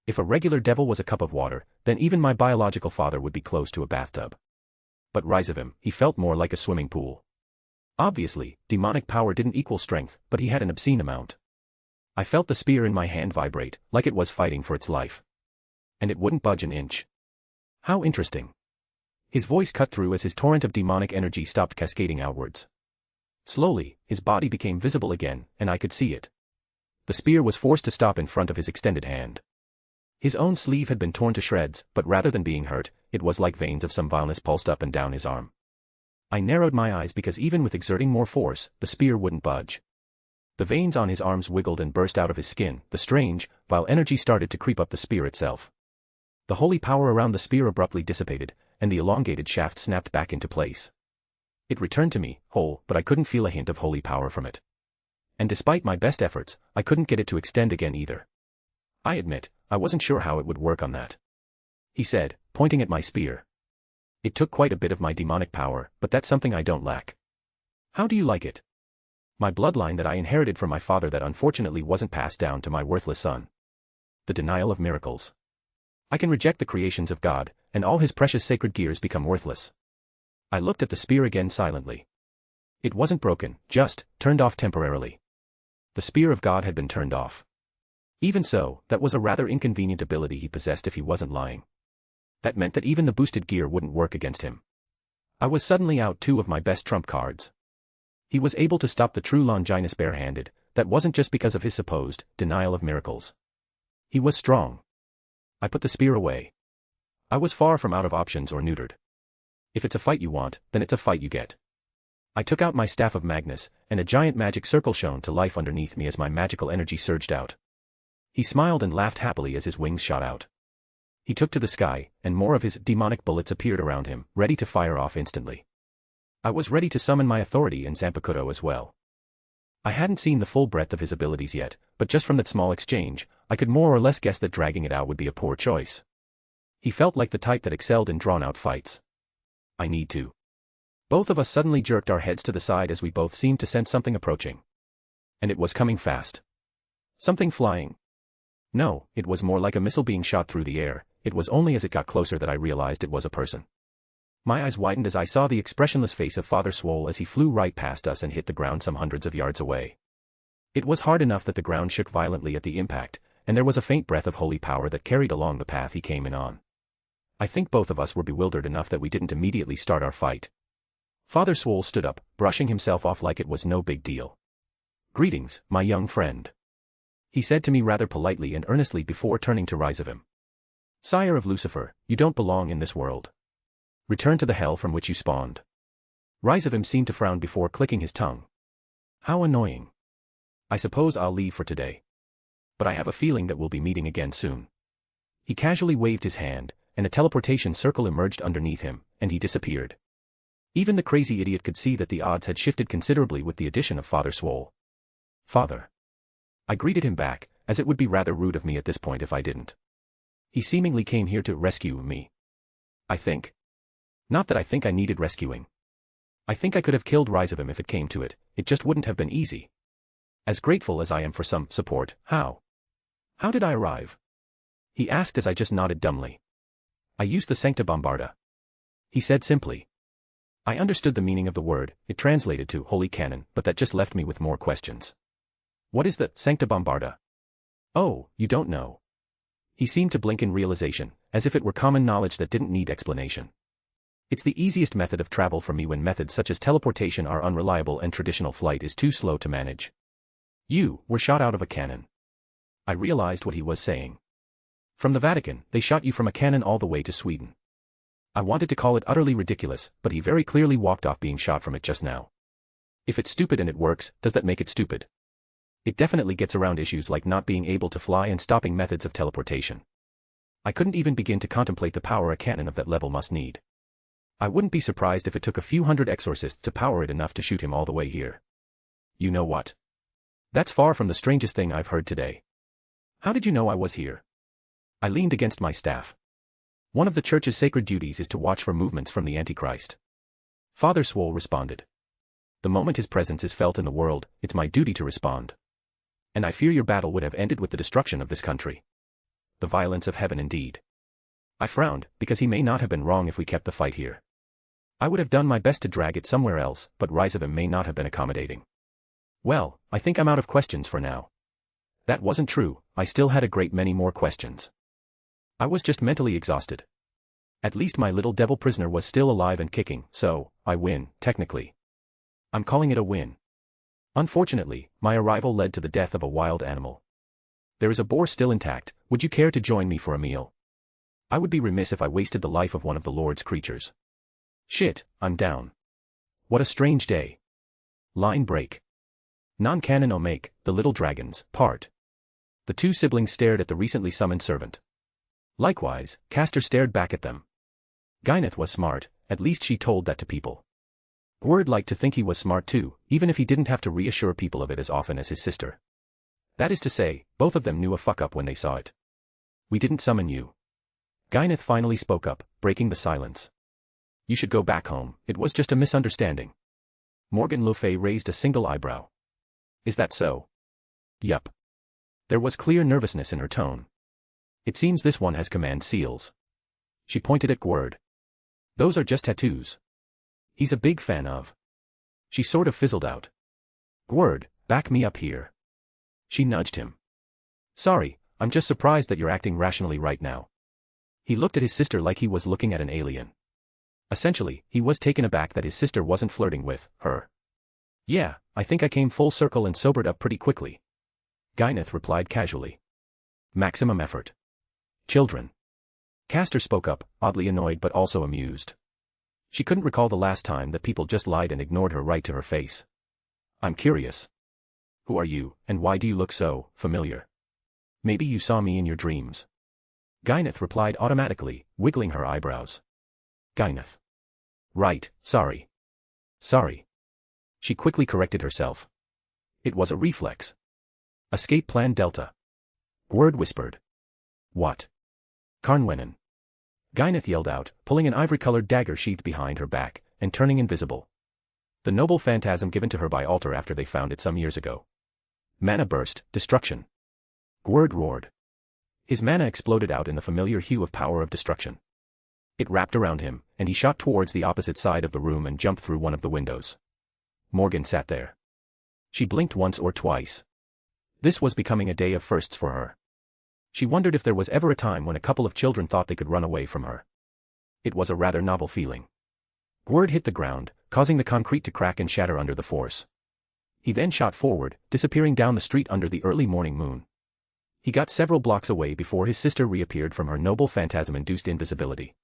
If a regular devil was a cup of water, then even my biological father would be close to a bathtub. But rise of him, he felt more like a swimming pool. Obviously, demonic power didn't equal strength, but he had an obscene amount. I felt the spear in my hand vibrate, like it was fighting for its life. And it wouldn't budge an inch. How interesting. His voice cut through as his torrent of demonic energy stopped cascading outwards. Slowly, his body became visible again, and I could see it. The spear was forced to stop in front of his extended hand. His own sleeve had been torn to shreds, but rather than being hurt, it was like veins of some vileness pulsed up and down his arm. I narrowed my eyes because even with exerting more force, the spear wouldn't budge. The veins on his arms wiggled and burst out of his skin, the strange, vile energy started to creep up the spear itself. The holy power around the spear abruptly dissipated, and the elongated shaft snapped back into place. It returned to me, whole, but I couldn't feel a hint of holy power from it. And despite my best efforts, I couldn't get it to extend again either. I admit, I wasn't sure how it would work on that. He said, pointing at my spear. It took quite a bit of my demonic power, but that's something I don't lack. How do you like it? My bloodline that I inherited from my father that unfortunately wasn't passed down to my worthless son. The denial of miracles. I can reject the creations of God, and all his precious sacred gears become worthless. I looked at the spear again silently. It wasn't broken, just turned off temporarily. The spear of God had been turned off. Even so, that was a rather inconvenient ability he possessed if he wasn't lying. That meant that even the boosted gear wouldn't work against him. I was suddenly out two of my best trump cards. He was able to stop the true Longinus barehanded. That wasn't just because of his supposed denial of miracles. He was strong. I put the spear away. I was far from out of options or neutered. If it's a fight you want, then it's a fight you get. I took out my staff of Magnus, and a giant magic circle shone to life underneath me as my magical energy surged out. He smiled and laughed happily as his wings shot out. He took to the sky, and more of his demonic bullets appeared around him, ready to fire off instantly. I was ready to summon my authority in Zanpakuto as well. I hadn't seen the full breadth of his abilities yet, but just from that small exchange, I could more or less guess that dragging it out would be a poor choice. He felt like the type that excelled in drawn-out fights. I need to. Both of us suddenly jerked our heads to the side as we both seemed to sense something approaching. And it was coming fast. Something flying. No, it was more like a missile being shot through the air. It was only as it got closer that I realized it was a person. My eyes widened as I saw the expressionless face of Father Swole as he flew right past us and hit the ground some hundreds of yards away. It was hard enough that the ground shook violently at the impact, and there was a faint breath of holy power that carried along the path he came in on. I think both of us were bewildered enough that we didn't immediately start our fight. Father Swole stood up, brushing himself off like it was no big deal. "Greetings, my young friend," he said to me rather politely and earnestly before turning to Rizavim. "Sire of Lucifer, you don't belong in this world. Return to the hell from which you spawned." Rizavim seemed to frown before clicking his tongue. How annoying. I suppose I'll leave for today. But I have a feeling that we'll be meeting again soon. He casually waved his hand, and a teleportation circle emerged underneath him, and he disappeared. Even the crazy idiot could see that the odds had shifted considerably with the addition of Father Swole. "Father." I greeted him back, as it would be rather rude of me at this point if I didn't. He seemingly came here to rescue me. I think. Not that I think I needed rescuing. I think I could have killed Rizavim if it came to it, it just wouldn't have been easy. As grateful as I am for some support, how did I arrive? He asked as I just nodded dumbly. I used the Sancta Bombarda. He said simply. I understood the meaning of the word, it translated to Holy Cannon, but that just left me with more questions. What is the Sancta Bombarda? Oh, you don't know. He seemed to blink in realization, as if it were common knowledge that didn't need explanation. It's the easiest method of travel for me when methods such as teleportation are unreliable and traditional flight is too slow to manage. You were shot out of a cannon. I realized what he was saying. From the Vatican, they shot you from a cannon all the way to Sweden. I wanted to call it utterly ridiculous, but he very clearly walked off being shot from it just now. If it's stupid and it works, does that make it stupid? It definitely gets around issues like not being able to fly and stopping methods of teleportation. I couldn't even begin to contemplate the power a cannon of that level must need. I wouldn't be surprised if it took a few hundred exorcists to power it enough to shoot him all the way here. You know what? That's far from the strangest thing I've heard today. How did you know I was here? I leaned against my staff. One of the church's sacred duties is to watch for movements from the Antichrist. Father Swole responded. The moment his presence is felt in the world, it's my duty to respond. And I fear your battle would have ended with the destruction of this country. The violence of heaven indeed. I frowned, because he may not have been wrong if we kept the fight here. I would have done my best to drag it somewhere else, but Rizavim may not have been accommodating. Well, I think I'm out of questions for now. That wasn't true, I still had a great many more questions. I was just mentally exhausted. At least my little devil prisoner was still alive and kicking, so, I win, technically. I'm calling it a win. Unfortunately, my arrival led to the death of a wild animal. There is a boar still intact, would you care to join me for a meal? I would be remiss if I wasted the life of one of the Lord's creatures. Shit, I'm down. What a strange day. Line break. Non-canon Omake, The Little Dragons, Part. The two siblings stared at the recently summoned servant. Likewise, Castor stared back at them. Gyneth was smart, at least she told that to people. Gwerd liked to think he was smart too, even if he didn't have to reassure people of it as often as his sister. That is to say, both of them knew a fuck-up when they saw it. We didn't summon you. Gyneth finally spoke up, breaking the silence. You should go back home, it was just a misunderstanding. Morgan Le Fay raised a single eyebrow. Is that so? Yup. There was clear nervousness in her tone. It seems this one has command seals. She pointed at Gwerd. Those are just tattoos. He's a big fan of. She sort of fizzled out. Gwerd, back me up here. She nudged him. Sorry, I'm just surprised that you're acting rationally right now. He looked at his sister like he was looking at an alien. Essentially, he was taken aback that his sister wasn't flirting with her. Yeah, I think I came full circle and sobered up pretty quickly. Gyneth replied casually. Maximum effort. Children. Castor spoke up, oddly annoyed but also amused. She couldn't recall the last time that people just lied and ignored her right to her face. I'm curious. Who are you, and why do you look so familiar? Maybe you saw me in your dreams. Gyneth replied automatically, wiggling her eyebrows. Gyneth. Right, sorry. Sorry. She quickly corrected herself. It was a reflex. Escape Plan Delta. Gwerd whispered. What? Carnwenin. Gyneth yelled out, pulling an ivory-colored dagger sheathed behind her back, and turning invisible. The noble phantasm given to her by Alter after they found it some years ago. Mana burst, destruction. Gwerd roared. His mana exploded out in the familiar hue of power of destruction. It wrapped around him, and he shot towards the opposite side of the room and jumped through one of the windows. Morgan sat there. She blinked once or twice. This was becoming a day of firsts for her. She wondered if there was ever a time when a couple of children thought they could run away from her. It was a rather novel feeling. Gwerd hit the ground, causing the concrete to crack and shatter under the force. He then shot forward, disappearing down the street under the early morning moon. He got several blocks away before his sister reappeared from her noble phantasm-induced invisibility.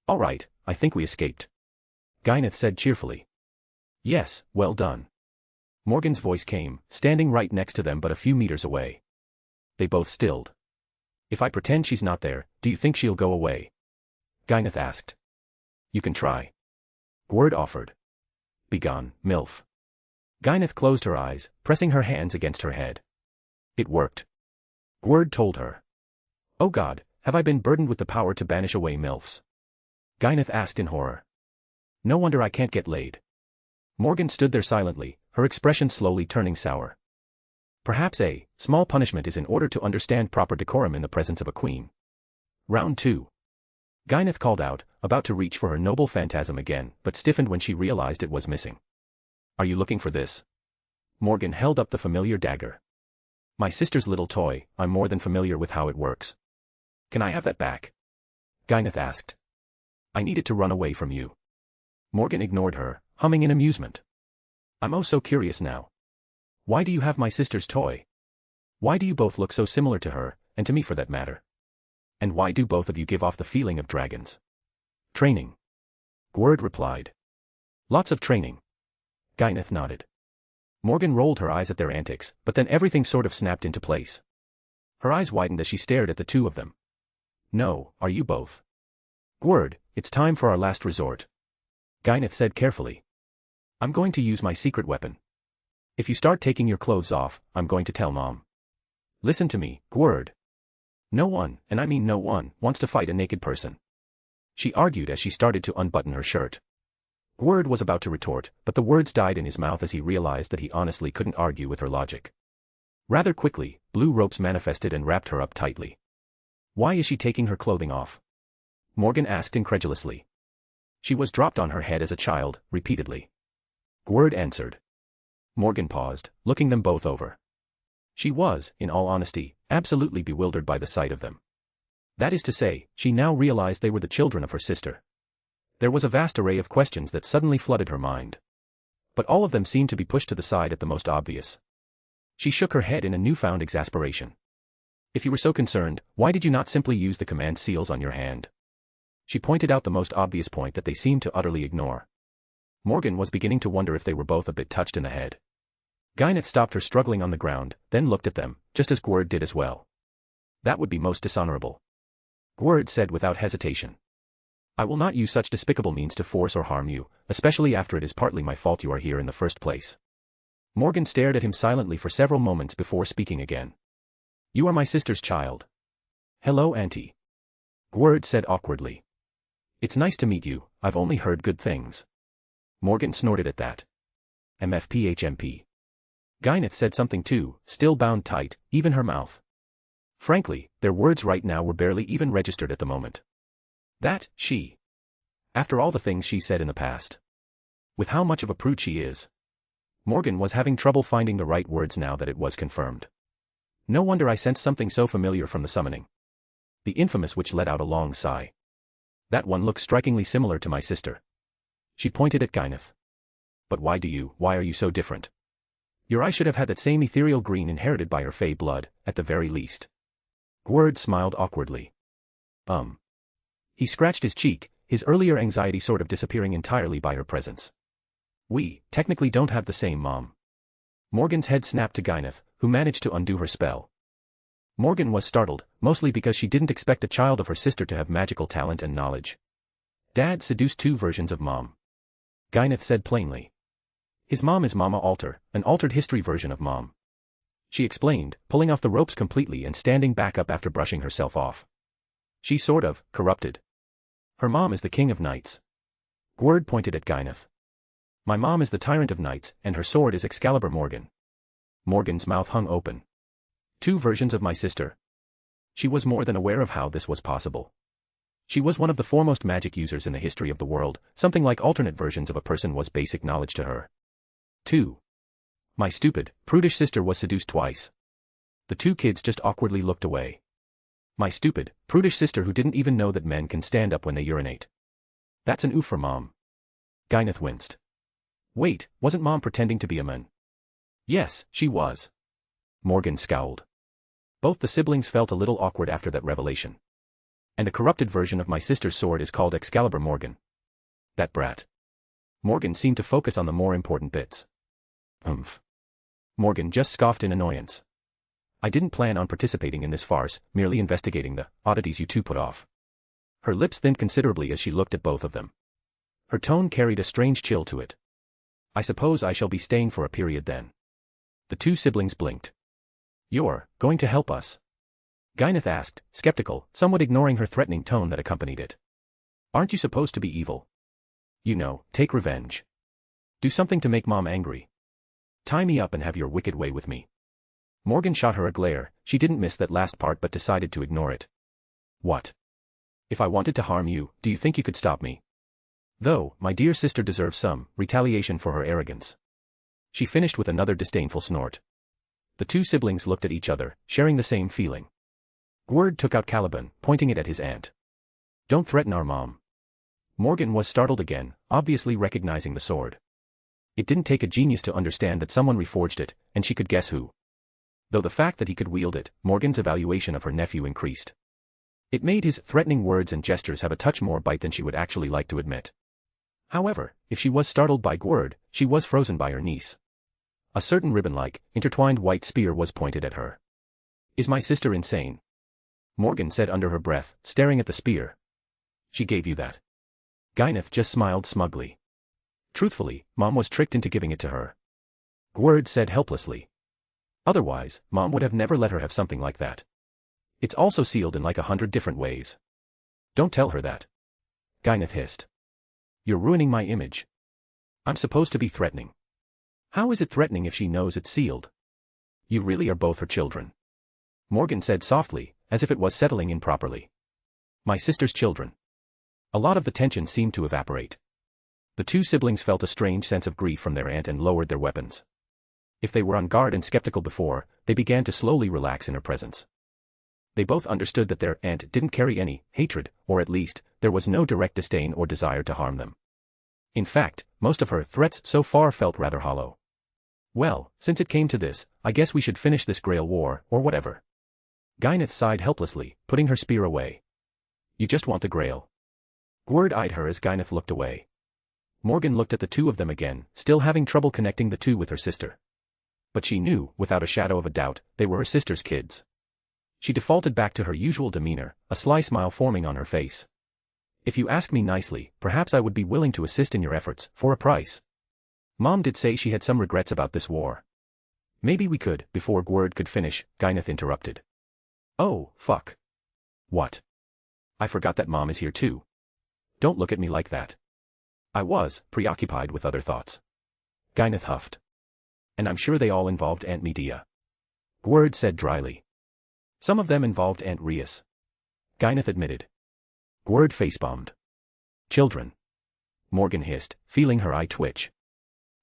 All right, I think we escaped. Gyneth said cheerfully. Yes, well done. Morgan's voice came, standing right next to them but a few meters away. They both stilled. If I pretend she's not there, do you think she'll go away? Gyneth asked. You can try. Gwerd offered. Begone, MILF. Gyneth closed her eyes, pressing her hands against her head. It worked. Gwerd told her. Oh God, have I been burdened with the power to banish away MILFs? Gyneth asked in horror. No wonder I can't get laid. Morgan stood there silently, her expression slowly turning sour. Perhaps a small punishment is in order to understand proper decorum in the presence of a queen. Round 2. Gyneth called out, about to reach for her noble phantasm again, but stiffened when she realized it was missing. Are you looking for this? Morgan held up the familiar dagger. My sister's little toy, I'm more than familiar with how it works. Can I have that back? Gyneth asked. I need it to run away from you. Morgan ignored her, humming in amusement. I'm oh so curious now. Why do you have my sister's toy? Why do you both look so similar to her, and to me for that matter? And why do both of you give off the feeling of dragons? Training. Gwerd replied. Lots of training. Gyneth nodded. Morgan rolled her eyes at their antics, but then everything sort of snapped into place. Her eyes widened as she stared at the two of them. No, are you both? Gwerd, it's time for our last resort. Gyneth said carefully. I'm going to use my secret weapon. If you start taking your clothes off, I'm going to tell Mom. Listen to me, Gwerd. No one, and I mean no one, wants to fight a naked person. She argued as she started to unbutton her shirt. Gwerd was about to retort, but the words died in his mouth as he realized that he honestly couldn't argue with her logic. Rather quickly, blue ropes manifested and wrapped her up tightly. Why is she taking her clothing off? Morgan asked incredulously. She was dropped on her head as a child, repeatedly. Gwerd answered. Morgan paused, looking them both over. She was, in all honesty, absolutely bewildered by the sight of them. That is to say, she now realized they were the children of her sister. There was a vast array of questions that suddenly flooded her mind. But all of them seemed to be pushed to the side at the most obvious. She shook her head in a newfound exasperation. If you were so concerned, why did you not simply use the command seals on your hand? She pointed out the most obvious point that they seemed to utterly ignore. Morgan was beginning to wonder if they were both a bit touched in the head. Gyneth stopped her struggling on the ground, then looked at them, just as Gwerd did as well. That would be most dishonorable. Gwerd said without hesitation. I will not use such despicable means to force or harm you, especially after it is partly my fault you are here in the first place. Morgan stared at him silently for several moments before speaking again. You are my sister's child. Hello, Auntie. Gwerd said awkwardly. It's nice to meet you, I've only heard good things. Morgan snorted at that. MFPHMP. Gyneth said something too, still bound tight, even her mouth. Frankly, their words right now were barely even registered at the moment. That, she. After all the things she said in the past. With how much of a prude she is. Morgan was having trouble finding the right words now that it was confirmed. No wonder I sensed something so familiar from the summoning. The infamous witch let out a long sigh. That one looks strikingly similar to my sister. She pointed at Gyneth. But why are you so different? Your eyes should have had that same ethereal green inherited by her fey blood, at the very least. Gwerd smiled awkwardly. He scratched his cheek, his earlier anxiety sort of disappearing entirely by her presence. We, technically don't have the same mom. Morgan's head snapped to Gyneth, who managed to undo her spell. Morgan was startled, mostly because she didn't expect a child of her sister to have magical talent and knowledge. Dad seduced two versions of mom. Gyneth said plainly. His mom is Mama Alter, an altered history version of mom. She explained, pulling off the ropes completely and standing back up after brushing herself off. She's sort of corrupted. Her mom is the king of knights. Gwerd pointed at Gyneth. My mom is the tyrant of knights, and her sword is Excalibur Morgan. Morgan's mouth hung open. Two versions of my sister. She was more than aware of how this was possible. She was one of the foremost magic users in the history of the world, something like alternate versions of a person was basic knowledge to her. 2. My stupid, prudish sister was seduced twice. The two kids just awkwardly looked away. My stupid, prudish sister who didn't even know that men can stand up when they urinate. That's an oof for mom. Gyneth winced. Wait, wasn't mom pretending to be a man? Yes, she was. Morgan scowled. Both the siblings felt a little awkward after that revelation. And a corrupted version of my sister's sword is called Excalibur Morgan. That brat. Morgan seemed to focus on the more important bits. Morgan just scoffed in annoyance. I didn't plan on participating in this farce, merely investigating the oddities you two put off. Her lips thinned considerably as she looked at both of them. Her tone carried a strange chill to it. I suppose I shall be staying for a period then. The two siblings blinked. You're going to help us? Gyneth asked, skeptical, somewhat ignoring her threatening tone that accompanied it. Aren't you supposed to be evil? You know, take revenge. Do something to make mom angry. Tie me up and have your wicked way with me. Morgan shot her a glare. She didn't miss that last part but decided to ignore it. What? If I wanted to harm you, do you think you could stop me? Though, my dear sister deserves some retaliation for her arrogance. She finished with another disdainful snort. The two siblings looked at each other, sharing the same feeling. Gwerd took out Caliban, pointing it at his aunt. Don't threaten our mom. Morgan was startled again, obviously recognizing the sword. It didn't take a genius to understand that someone reforged it, and she could guess who. Though the fact that he could wield it, Morgan's evaluation of her nephew increased. It made his threatening words and gestures have a touch more bite than she would actually like to admit. However, if she was startled by Gwerd, she was frozen by her niece. A certain ribbon-like, intertwined white spear was pointed at her. Is my sister insane? Morgan said under her breath, staring at the spear. She gave you that. Gyneth just smiled smugly. Truthfully, mom was tricked into giving it to her. Gwerd said helplessly. Otherwise, mom would have never let her have something like that. It's also sealed in like 100 different ways. Don't tell her that. Gyneth hissed. You're ruining my image. I'm supposed to be threatening. How is it threatening if she knows it's sealed? You really are both her children. Morgan said softly, as if it was settling in properly. My sister's children. A lot of the tension seemed to evaporate. The two siblings felt a strange sense of grief from their aunt and lowered their weapons. If they were on guard and skeptical before, they began to slowly relax in her presence. They both understood that their aunt didn't carry any hatred, or at least, there was no direct disdain or desire to harm them. In fact, most of her threats so far felt rather hollow. Well, since it came to this, I guess we should finish this Grail war, or whatever. Gyneth sighed helplessly, putting her spear away. You just want the Grail. Gwerd eyed her as Gyneth looked away. Morgan looked at the two of them again, still having trouble connecting the two with her sister. But she knew, without a shadow of a doubt, they were her sister's kids. She defaulted back to her usual demeanor, a sly smile forming on her face. If you ask me nicely, perhaps I would be willing to assist in your efforts, for a price. Mom did say she had some regrets about this war. Maybe we could, before Gwerd could finish, Gyneth interrupted. Oh, fuck. What? I forgot that Mom is here too. Don't look at me like that. I was, preoccupied with other thoughts. Gyneth huffed. And I'm sure they all involved Aunt Medea. Gwerd said dryly. Some of them involved Aunt Rias. Gyneth admitted. Gwerd facepalmed. Children. Morgan hissed, feeling her eye twitch.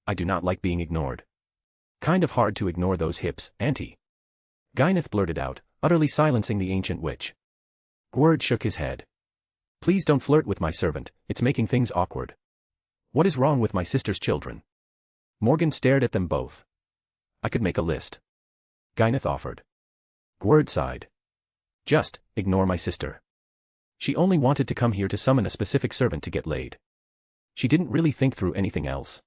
I do not like being ignored. Kind of hard to ignore those hips, Auntie. Gyneth blurted out, utterly silencing the ancient witch. Gwerd shook his head. Please don't flirt with my servant, it's making things awkward. What is wrong with my sister's children? Morgan stared at them both. I could make a list. Gyneth offered. Gwerd sighed. Just, ignore my sister. She only wanted to come here to summon a specific servant to get laid. She didn't really think through anything else.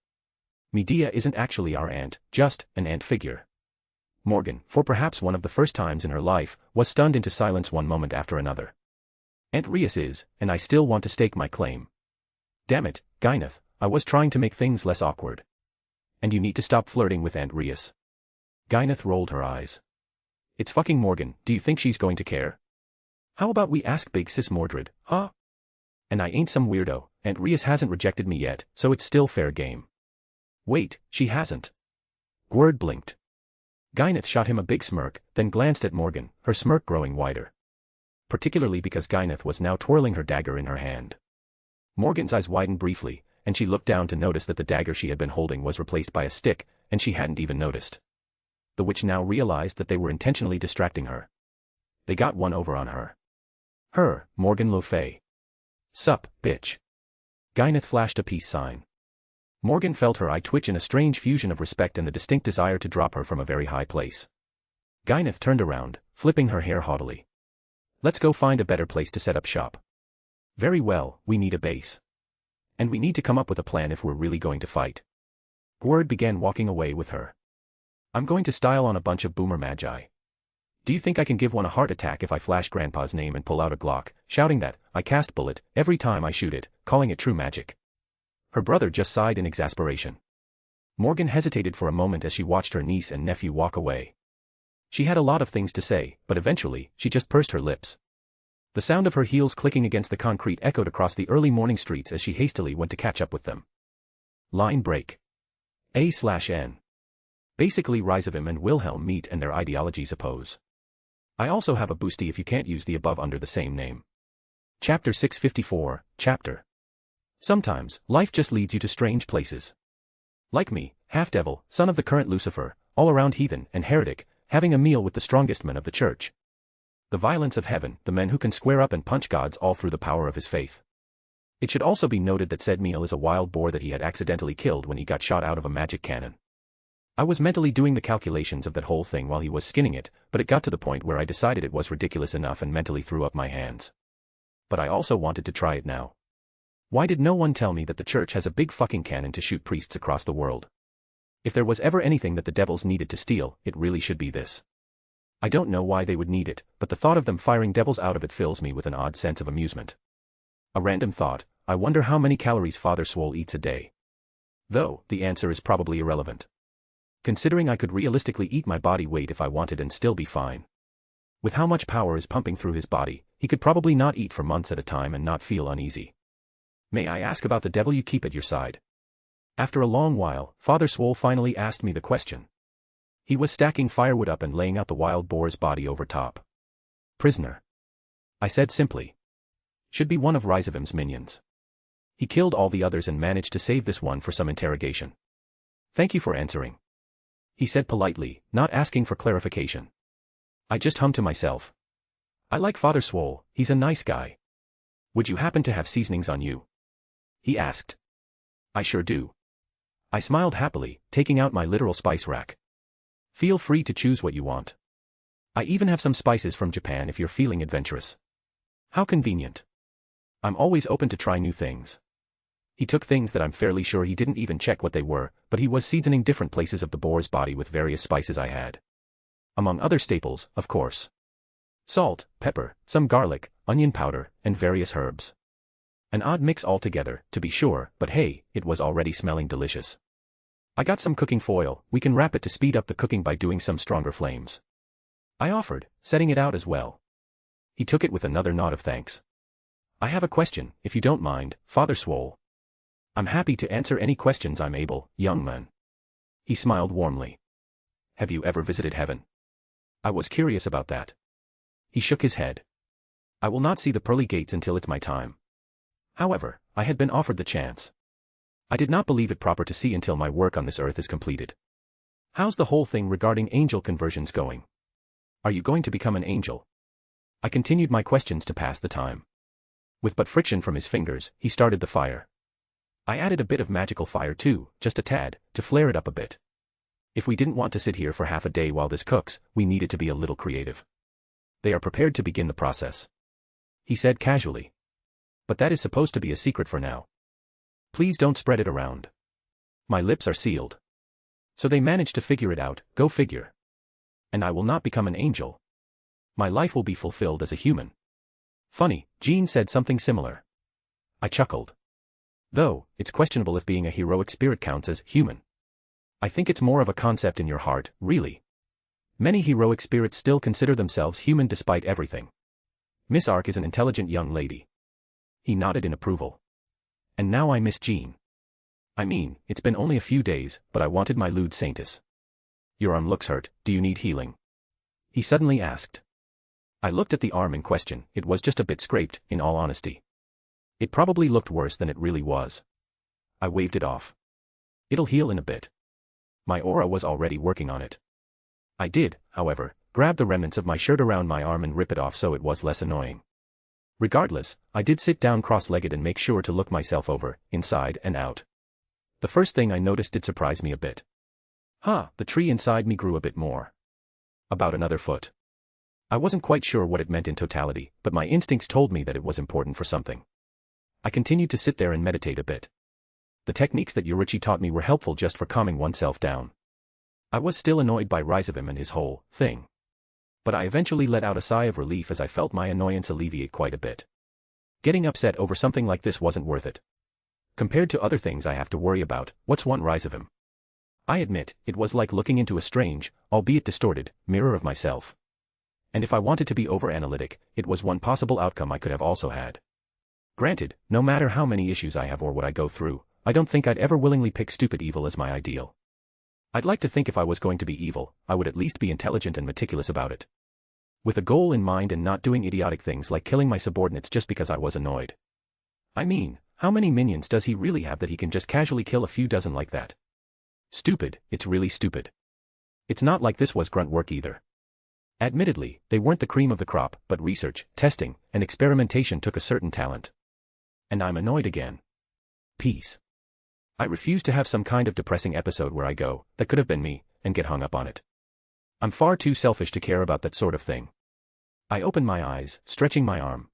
Medea isn't actually our aunt, just an aunt figure. Morgan, for perhaps one of the first times in her life, was stunned into silence one moment after another. Aunt Rias is, and I still want to stake my claim. Damn it, Gyneth, I was trying to make things less awkward. And you need to stop flirting with Aunt Rias. Gyneth rolled her eyes. It's fucking Morgan, do you think she's going to care? How about we ask Big Sis Mordred, huh? And I ain't some weirdo, Aunt Rias hasn't rejected me yet, so it's still fair game. Wait, she hasn't. Gwerd blinked. Gyneth shot him a big smirk, then glanced at Morgan, her smirk growing wider. Particularly because Gyneth was now twirling her dagger in her hand. Morgan's eyes widened briefly, and she looked down to notice that the dagger she had been holding was replaced by a stick, and she hadn't even noticed. The witch now realized that they were intentionally distracting her. They got one over on her. Her, Morgan Le Fay. Sup, bitch. Gyneth flashed a peace sign. Morgan felt her eye twitch in a strange fusion of respect and the distinct desire to drop her from a very high place. Gyneth turned around, flipping her hair haughtily. Let's go find a better place to set up shop. Very well, we need a base. And we need to come up with a plan if we're really going to fight. Gwerd began walking away with her. I'm going to style on a bunch of boomer magi. Do you think I can give one a heart attack if I flash Grandpa's name and pull out a Glock, shouting that I cast bullet every time I shoot it, calling it true magic? Her brother just sighed in exasperation. Morgan hesitated for a moment as she watched her niece and nephew walk away. She had a lot of things to say, but eventually, she just pursed her lips. The sound of her heels clicking against the concrete echoed across the early morning streets as she hastily went to catch up with them. Line break. A/N. Basically Rysavim and Wilhelm meet and their ideologies oppose. I also have a boosty if you can't use the above under the same name. Chapter 654, Chapter. Sometimes, life just leads you to strange places. Like me, half-devil, son of the current Lucifer, all-around heathen and heretic, having a meal with the strongest men of the church. The violence of heaven, the men who can square up and punch gods all through the power of his faith. It should also be noted that said meal is a wild boar that he had accidentally killed when he got shot out of a magic cannon. I was mentally doing the calculations of that whole thing while he was skinning it, but it got to the point where I decided it was ridiculous enough and mentally threw up my hands. But I also wanted to try it now. Why did no one tell me that the church has a big fucking cannon to shoot priests across the world? If there was ever anything that the devils needed to steal, it really should be this. I don't know why they would need it, but the thought of them firing devils out of it fills me with an odd sense of amusement. A random thought, I wonder how many calories Father Swole eats a day. Though, the answer is probably irrelevant. Considering I could realistically eat my body weight if I wanted and still be fine. With how much power is pumping through his body, he could probably not eat for months at a time and not feel uneasy. May I ask about the devil you keep at your side? After a long while, Father Swole finally asked me the question. He was stacking firewood up and laying out the wild boar's body over top. Prisoner. I said simply. Should be one of Rysavim's minions. He killed all the others and managed to save this one for some interrogation. Thank you for answering. He said politely, not asking for clarification. I just hummed to myself. I like Father Swole, he's a nice guy. Would you happen to have seasonings on you? He asked. I sure do. I smiled happily, taking out my literal spice rack. Feel free to choose what you want. I even have some spices from Japan if you're feeling adventurous. How convenient. I'm always open to try new things. He took things that I'm fairly sure he didn't even check what they were, but he was seasoning different places of the boar's body with various spices I had. Among other staples, of course. Salt, pepper, some garlic, onion powder, and various herbs. An odd mix altogether, to be sure, but hey, it was already smelling delicious. I got some cooking foil, we can wrap it to speed up the cooking by doing some stronger flames. I offered, setting it out as well. He took it with another nod of thanks. I have a question, if you don't mind, Father Swole. I'm happy to answer any questions I'm able, young man. He smiled warmly. Have you ever visited heaven? I was curious about that. He shook his head. I will not see the pearly gates until it's my time. However, I had been offered the chance. I did not believe it proper to see until my work on this earth is completed. How's the whole thing regarding angel conversions going? Are you going to become an angel? I continued my questions to pass the time. With but friction from his fingers, he started the fire. I added a bit of magical fire too, just a tad, to flare it up a bit. If we didn't want to sit here for half a day while this cooks, we needed to be a little creative. They are prepared to begin the process. He said casually. But that is supposed to be a secret for now. Please don't spread it around. My lips are sealed. So they managed to figure it out, go figure. And I will not become an angel. My life will be fulfilled as a human. Funny, Jean said something similar. I chuckled. Though, it's questionable if being a heroic spirit counts as human. I think it's more of a concept in your heart, really. Many heroic spirits still consider themselves human despite everything. Miss Ark is an intelligent young lady. He nodded in approval. And now I miss Jean. I mean, it's been only a few days, but I wanted my lewd saintess. Your arm looks hurt, do you need healing? He suddenly asked. I looked at the arm in question, it was just a bit scraped, in all honesty. It probably looked worse than it really was. I waved it off. It'll heal in a bit. My aura was already working on it. I did, however, grab the remnants of my shirt around my arm and rip it off so it was less annoying. Regardless, I did sit down cross-legged and make sure to look myself over, inside and out. The first thing I noticed did surprise me a bit. The tree inside me grew a bit more. About another foot. I wasn't quite sure what it meant in totality, but my instincts told me that it was important for something. I continued to sit there and meditate a bit. The techniques that Yoruchi taught me were helpful just for calming oneself down. I was still annoyed by Rysavim and his whole thing. But I eventually let out a sigh of relief as I felt my annoyance alleviate quite a bit. Getting upset over something like this wasn't worth it. Compared to other things I have to worry about, what's one Rysavim? I admit, it was like looking into a strange, albeit distorted, mirror of myself. And if I wanted to be over-analytic, it was one possible outcome I could have also had. Granted, no matter how many issues I have or what I go through, I don't think I'd ever willingly pick stupid evil as my ideal. I'd like to think if I was going to be evil, I would at least be intelligent and meticulous about it. With a goal in mind and not doing idiotic things like killing my subordinates just because I was annoyed. I mean, how many minions does he really have that he can just casually kill a few dozen like that? Stupid, it's really stupid. It's not like this was grunt work either. Admittedly, they weren't the cream of the crop, but research, testing, and experimentation took a certain talent. And I'm annoyed again. Peace. I refuse to have some kind of depressing episode where I go, that could have been me, and get hung up on it. I'm far too selfish to care about that sort of thing. I opened my eyes, stretching my arm.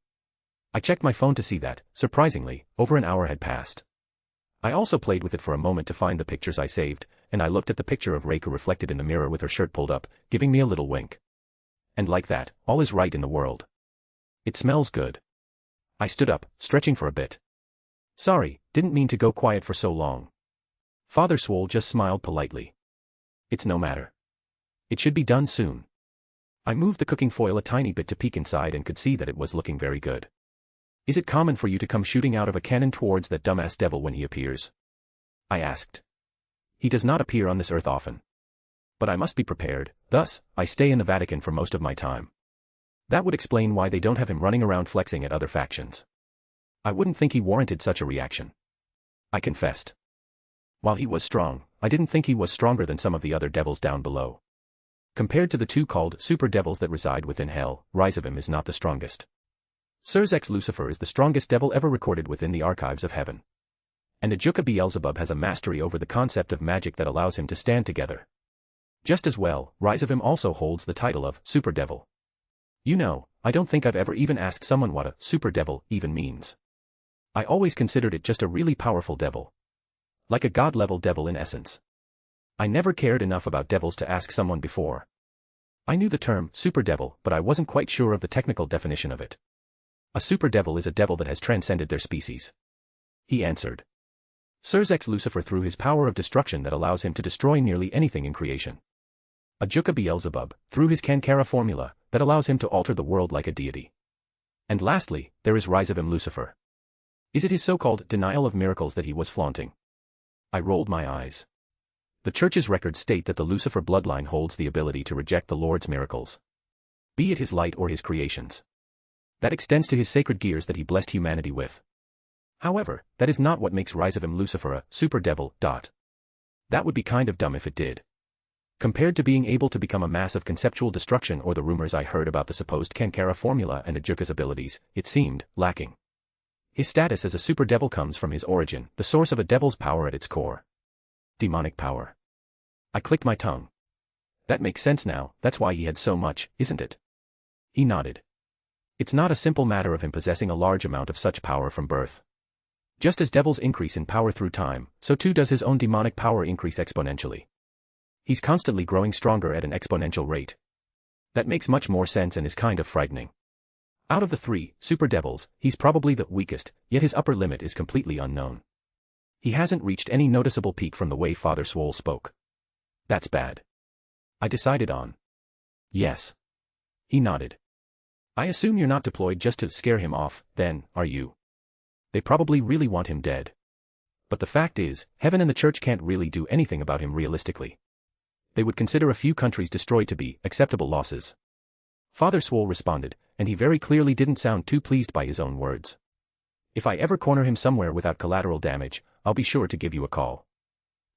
I checked my phone to see that, surprisingly, over an hour had passed. I also played with it for a moment to find the pictures I saved, and I looked at the picture of Reika reflected in the mirror with her shirt pulled up, giving me a little wink. And like that, all is right in the world. It smells good. I stood up, stretching for a bit. Sorry, didn't mean to go quiet for so long. Father Swole just smiled politely. It's no matter. It should be done soon. I moved the cooking foil a tiny bit to peek inside and could see that it was looking very good. Is it common for you to come shooting out of a cannon towards that dumbass devil when he appears? I asked. He does not appear on this earth often. But I must be prepared, thus, I stay in the Vatican for most of my time. That would explain why they don't have him running around flexing at other factions. I wouldn't think he warranted such a reaction. I confessed. While he was strong, I didn't think he was stronger than some of the other devils down below. Compared to the two called super devils that reside within hell, Rizavim is not the strongest. Zelretch Lucifer is the strongest devil ever recorded within the archives of heaven. And Ajuka Beelzebub has a mastery over the concept of magic that allows him to stand together. Just as well, Rizavim also holds the title of Super Devil. You know, I don't think I've ever even asked someone what a super devil even means. I always considered it just a really powerful devil. Like a god-level devil in essence. I never cared enough about devils to ask someone before. I knew the term super devil, but I wasn't quite sure of the technical definition of it. A super devil is a devil that has transcended their species. He answered. Zelretch Lucifer through his power of destruction that allows him to destroy nearly anything in creation. Ajuka Beelzebub, through his Kankara formula, that allows him to alter the world like a deity. And lastly, there is Rizavim Lucifer. Is it his so-called denial of miracles that he was flaunting? I rolled my eyes. The Church's records state that the Lucifer bloodline holds the ability to reject the Lord's miracles. Be it his light or his creations. That extends to his sacred gears that he blessed humanity with. However, that is not what makes Rizavim Lucifer a super devil. That would be kind of dumb if it did. Compared to being able to become a mass of conceptual destruction or the rumors I heard about the supposed Kankara formula and Ajuka's abilities, it seemed lacking. His status as a super devil comes from his origin, the source of a devil's power at its core. Demonic power. I clicked my tongue. That makes sense now, that's why he had so much, isn't it? He nodded. It's not a simple matter of him possessing a large amount of such power from birth. Just as devils increase in power through time, so too does his own demonic power increase exponentially. He's constantly growing stronger at an exponential rate. That makes much more sense and is kind of frightening. Out of the three super devils, he's probably the weakest, yet his upper limit is completely unknown. He hasn't reached any noticeable peak from the way Father Swole spoke. That's bad. I decided on. Yes. He nodded. I assume you're not deployed just to scare him off, then, are you? They probably really want him dead. But the fact is, heaven and the Church can't really do anything about him realistically. They would consider a few countries destroyed to be acceptable losses. Father Swole responded, and he very clearly didn't sound too pleased by his own words. If I ever corner him somewhere without collateral damage, I'll be sure to give you a call.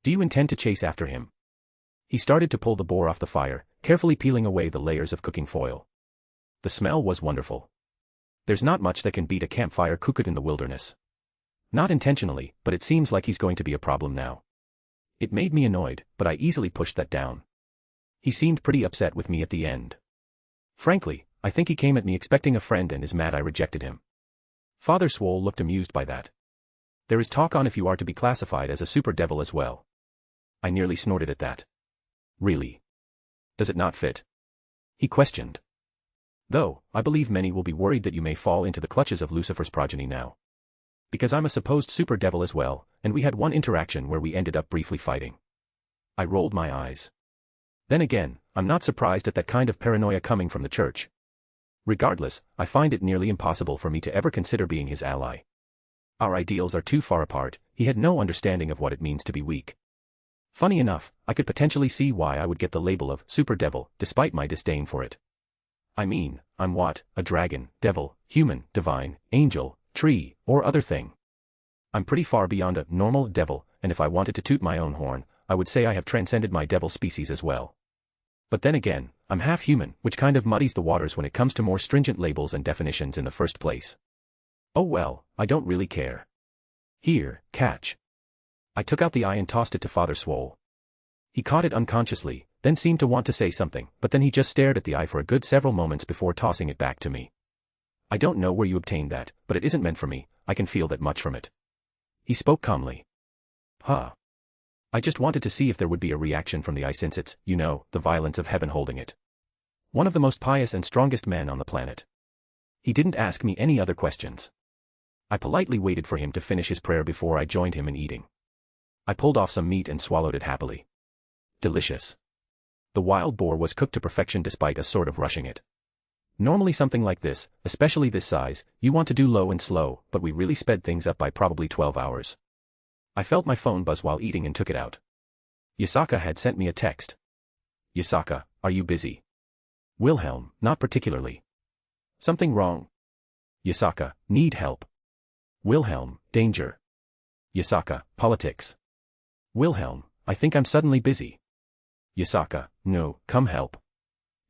Do you intend to chase after him? He started to pull the boar off the fire, carefully peeling away the layers of cooking foil. The smell was wonderful. There's not much that can beat a campfire cooked in the wilderness. Not intentionally, but it seems like he's going to be a problem now. It made me annoyed, but I easily pushed that down. He seemed pretty upset with me at the end. Frankly, I think he came at me expecting a friend and is mad I rejected him. Father Swole looked amused by that. There is talk on if you are to be classified as a super devil as well. I nearly snorted at that. Really? Does it not fit? He questioned. Though, I believe many will be worried that you may fall into the clutches of Lucifer's progeny now. Because I'm a supposed super devil as well, and we had one interaction where we ended up briefly fighting. I rolled my eyes. Then again, I'm not surprised at that kind of paranoia coming from the Church. Regardless, I find it nearly impossible for me to ever consider being his ally. Our ideals are too far apart, he had no understanding of what it means to be weak. Funny enough, I could potentially see why I would get the label of super devil, despite my disdain for it. I mean, I'm what, a dragon, devil, human, divine, angel, tree, or other thing. I'm pretty far beyond a normal devil, and if I wanted to toot my own horn, I would say I have transcended my devil species as well. But then again, I'm half human, which kind of muddies the waters when it comes to more stringent labels and definitions in the first place. Oh well, I don't really care. Here, catch. I took out the eye and tossed it to Father Swole. He caught it unconsciously, then seemed to want to say something, but then he just stared at the eye for a good several moments before tossing it back to me. I don't know where you obtained that, but it isn't meant for me, I can feel that much from it. He spoke calmly. Huh. I just wanted to see if there would be a reaction from the eye since it's, you know, the violence of heaven holding it. One of the most pious and strongest men on the planet. He didn't ask me any other questions. I politely waited for him to finish his prayer before I joined him in eating. I pulled off some meat and swallowed it happily. Delicious. The wild boar was cooked to perfection despite us sort of rushing it. Normally something like this, especially this size, you want to do low and slow, but we really sped things up by probably 12 hours. I felt my phone buzz while eating and took it out. Yasaka had sent me a text. Yasaka, are you busy? Wilhelm, not particularly. Something wrong? Yasaka, need help. Wilhelm, danger. Yasaka, politics. Wilhelm, I think I'm suddenly busy. Yasaka, no, come help.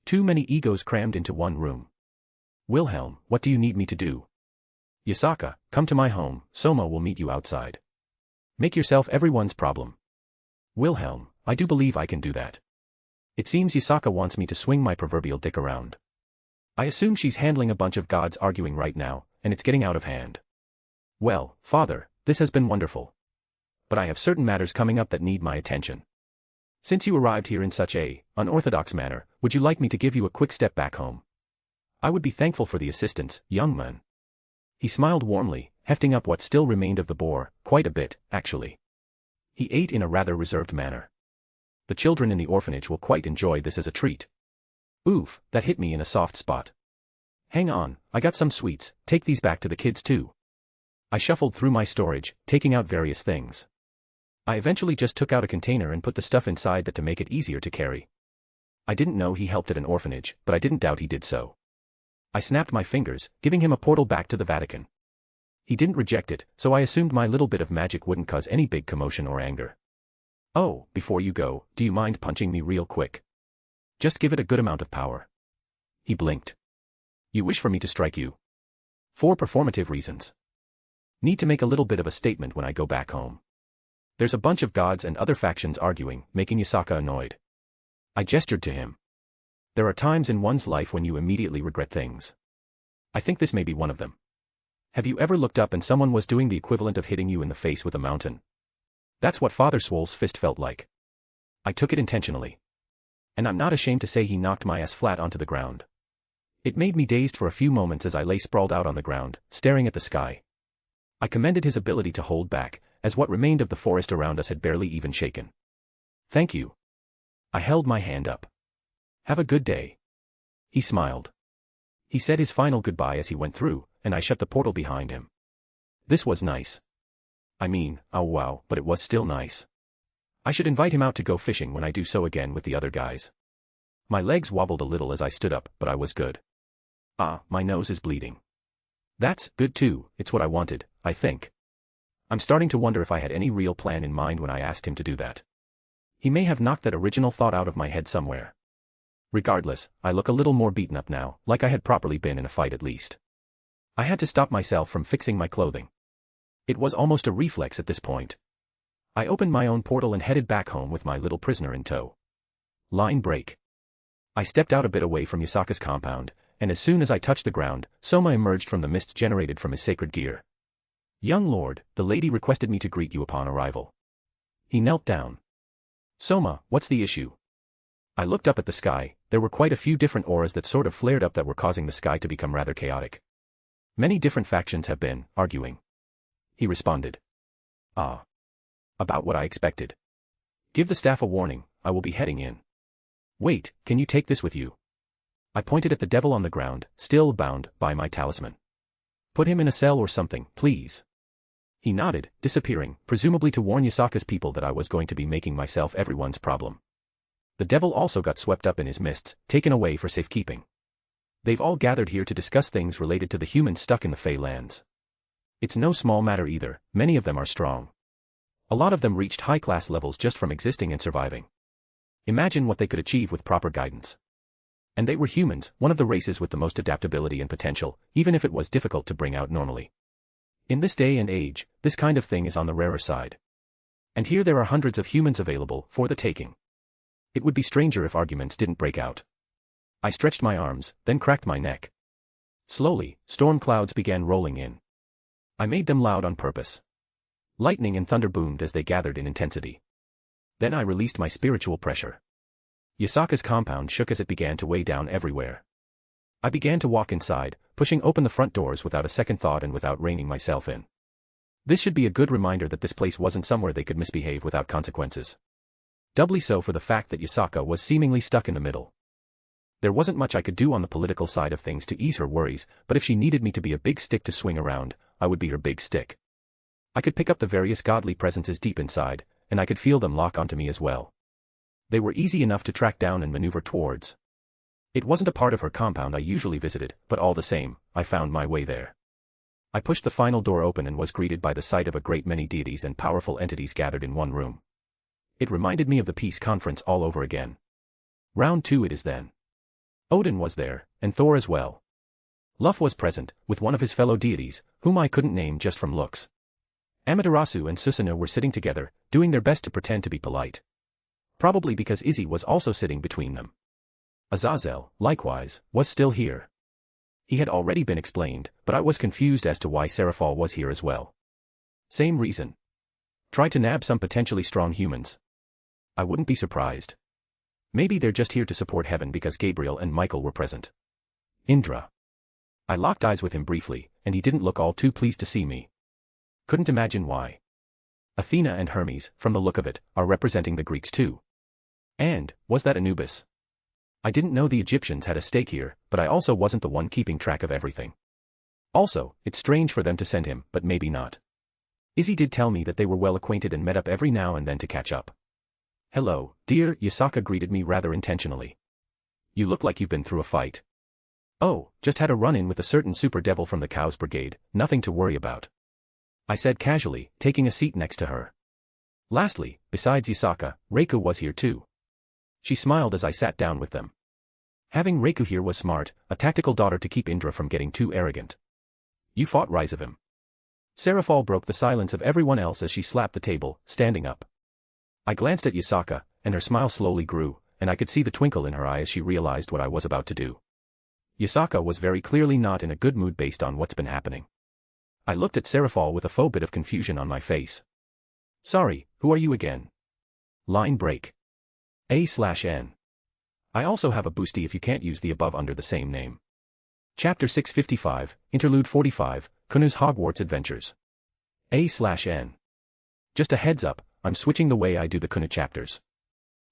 Too many egos crammed into one room. Wilhelm, what do you need me to do? Yasaka, come to my home, Soma will meet you outside. Make yourself everyone's problem. Wilhelm, I do believe I can do that. It seems Yasaka wants me to swing my proverbial dick around. I assume she's handling a bunch of gods arguing right now, and it's getting out of hand. Well, father, this has been wonderful. But I have certain matters coming up that need my attention. Since you arrived here in such a unorthodox manner, would you like me to give you a quick step back home? I would be thankful for the assistance, young man. He smiled warmly, hefting up what still remained of the boar, quite a bit, actually. He ate in a rather reserved manner. The children in the orphanage will quite enjoy this as a treat. Oof, that hit me in a soft spot. Hang on, I got some sweets, take these back to the kids too. I shuffled through my storage, taking out various things. I eventually just took out a container and put the stuff inside that to make it easier to carry. I didn't know he helped at an orphanage, but I didn't doubt he did so. I snapped my fingers, giving him a portal back to the Vatican. He didn't reject it, so I assumed my little bit of magic wouldn't cause any big commotion or anger. Oh, before you go, do you mind punching me real quick? Just give it a good amount of power. He blinked. You wish for me to strike you? For performative reasons. Need to make a little bit of a statement when I go back home. There's a bunch of gods and other factions arguing, making Yasaka annoyed. I gestured to him. There are times in one's life when you immediately regret things. I think this may be one of them. Have you ever looked up and someone was doing the equivalent of hitting you in the face with a mountain? That's what Father Swole's fist felt like. I took it intentionally. And I'm not ashamed to say he knocked my ass flat onto the ground. It made me dazed for a few moments as I lay sprawled out on the ground, staring at the sky. I commended his ability to hold back, as what remained of the forest around us had barely even shaken. Thank you. I held my hand up. Have a good day. He smiled. He said his final goodbye as he went through, and I shut the portal behind him. This was nice. I mean, oh wow, but it was still nice. I should invite him out to go fishing when I do so again with the other guys. My legs wobbled a little as I stood up, but I was good. Ah, my nose is bleeding. That's good too, it's what I wanted, I think. I'm starting to wonder if I had any real plan in mind when I asked him to do that. He may have knocked that original thought out of my head somewhere. Regardless, I look a little more beaten up now, like I had properly been in a fight at least. I had to stop myself from fixing my clothing. It was almost a reflex at this point. I opened my own portal and headed back home with my little prisoner in tow. Line break. I stepped out a bit away from Yasaka's compound, and as soon as I touched the ground, Soma emerged from the mist generated from his sacred gear. Young lord, the lady requested me to greet you upon arrival. He knelt down. Soma, what's the issue? I looked up at the sky. There were quite a few different auras that sort of flared up that were causing the sky to become rather chaotic. Many different factions have been arguing. He responded. Ah. About what I expected. Give the staff a warning, I will be heading in. Wait, can you take this with you? I pointed at the devil on the ground, still bound by my talisman. Put him in a cell or something, please. He nodded, disappearing, presumably to warn Yasaka's people that I was going to be making myself everyone's problem. The devil also got swept up in his mists, taken away for safekeeping. They've all gathered here to discuss things related to the humans stuck in the Fey lands. It's no small matter either, many of them are strong. A lot of them reached high-class levels just from existing and surviving. Imagine what they could achieve with proper guidance. And they were humans, one of the races with the most adaptability and potential, even if it was difficult to bring out normally. In this day and age, this kind of thing is on the rarer side. And here there are hundreds of humans available for the taking. It would be stranger if arguments didn't break out. I stretched my arms, then cracked my neck. Slowly, storm clouds began rolling in. I made them loud on purpose. Lightning and thunder boomed as they gathered in intensity. Then I released my spiritual pressure. Yasaka's compound shook as it began to weigh down everywhere. I began to walk inside, pushing open the front doors without a second thought and without reining myself in. This should be a good reminder that this place wasn't somewhere they could misbehave without consequences. Doubly so for the fact that Yasaka was seemingly stuck in the middle. There wasn't much I could do on the political side of things to ease her worries, but if she needed me to be a big stick to swing around, I would be her big stick. I could pick up the various godly presences deep inside, and I could feel them lock onto me as well. They were easy enough to track down and maneuver towards. It wasn't a part of her compound I usually visited, but all the same, I found my way there. I pushed the final door open and was greeted by the sight of a great many deities and powerful entities gathered in one room. It reminded me of the peace conference all over again. Round 2 it is then. Odin was there, and Thor as well. Luff was present, with one of his fellow deities, whom I couldn't name just from looks. Amaterasu and Susanoo were sitting together, doing their best to pretend to be polite. Probably because Izzy was also sitting between them. Azazel, likewise, was still here. He had already been explained, but I was confused as to why Seraphol was here as well. Same reason. Try to nab some potentially strong humans. I wouldn't be surprised. Maybe they're just here to support Heaven because Gabriel and Michael were present. Indra. I locked eyes with him briefly, and he didn't look all too pleased to see me. Couldn't imagine why. Athena and Hermes, from the look of it, are representing the Greeks too. And, was that Anubis? I didn't know the Egyptians had a stake here, but I also wasn't the one keeping track of everything. Also, it's strange for them to send him, but maybe not. Izzy did tell me that they were well acquainted and met up every now and then to catch up. Hello, dear, Yasaka greeted me rather intentionally. You look like you've been through a fight. Oh, just had a run-in with a certain super devil from the Cows Brigade, nothing to worry about. I said casually, taking a seat next to her. Lastly, besides Yasaka, Reiko was here too. She smiled as I sat down with them. Having Reiko here was smart, a tactical daughter to keep Indra from getting too arrogant. You fought Rise of him. Seraphol broke the silence of everyone else as she slapped the table, standing up. I glanced at Yasaka, and her smile slowly grew, and I could see the twinkle in her eye as she realized what I was about to do. Yasaka was very clearly not in a good mood based on what's been happening. I looked at Seraphol with a faux bit of confusion on my face. Sorry, who are you again? Line break. A/N. I also have a boosty if you can't use the above under the same name. Chapter 655, Interlude 45, Kunu's Hogwarts Adventures. A/N. Just a heads up, I'm switching the way I do the Kunu chapters.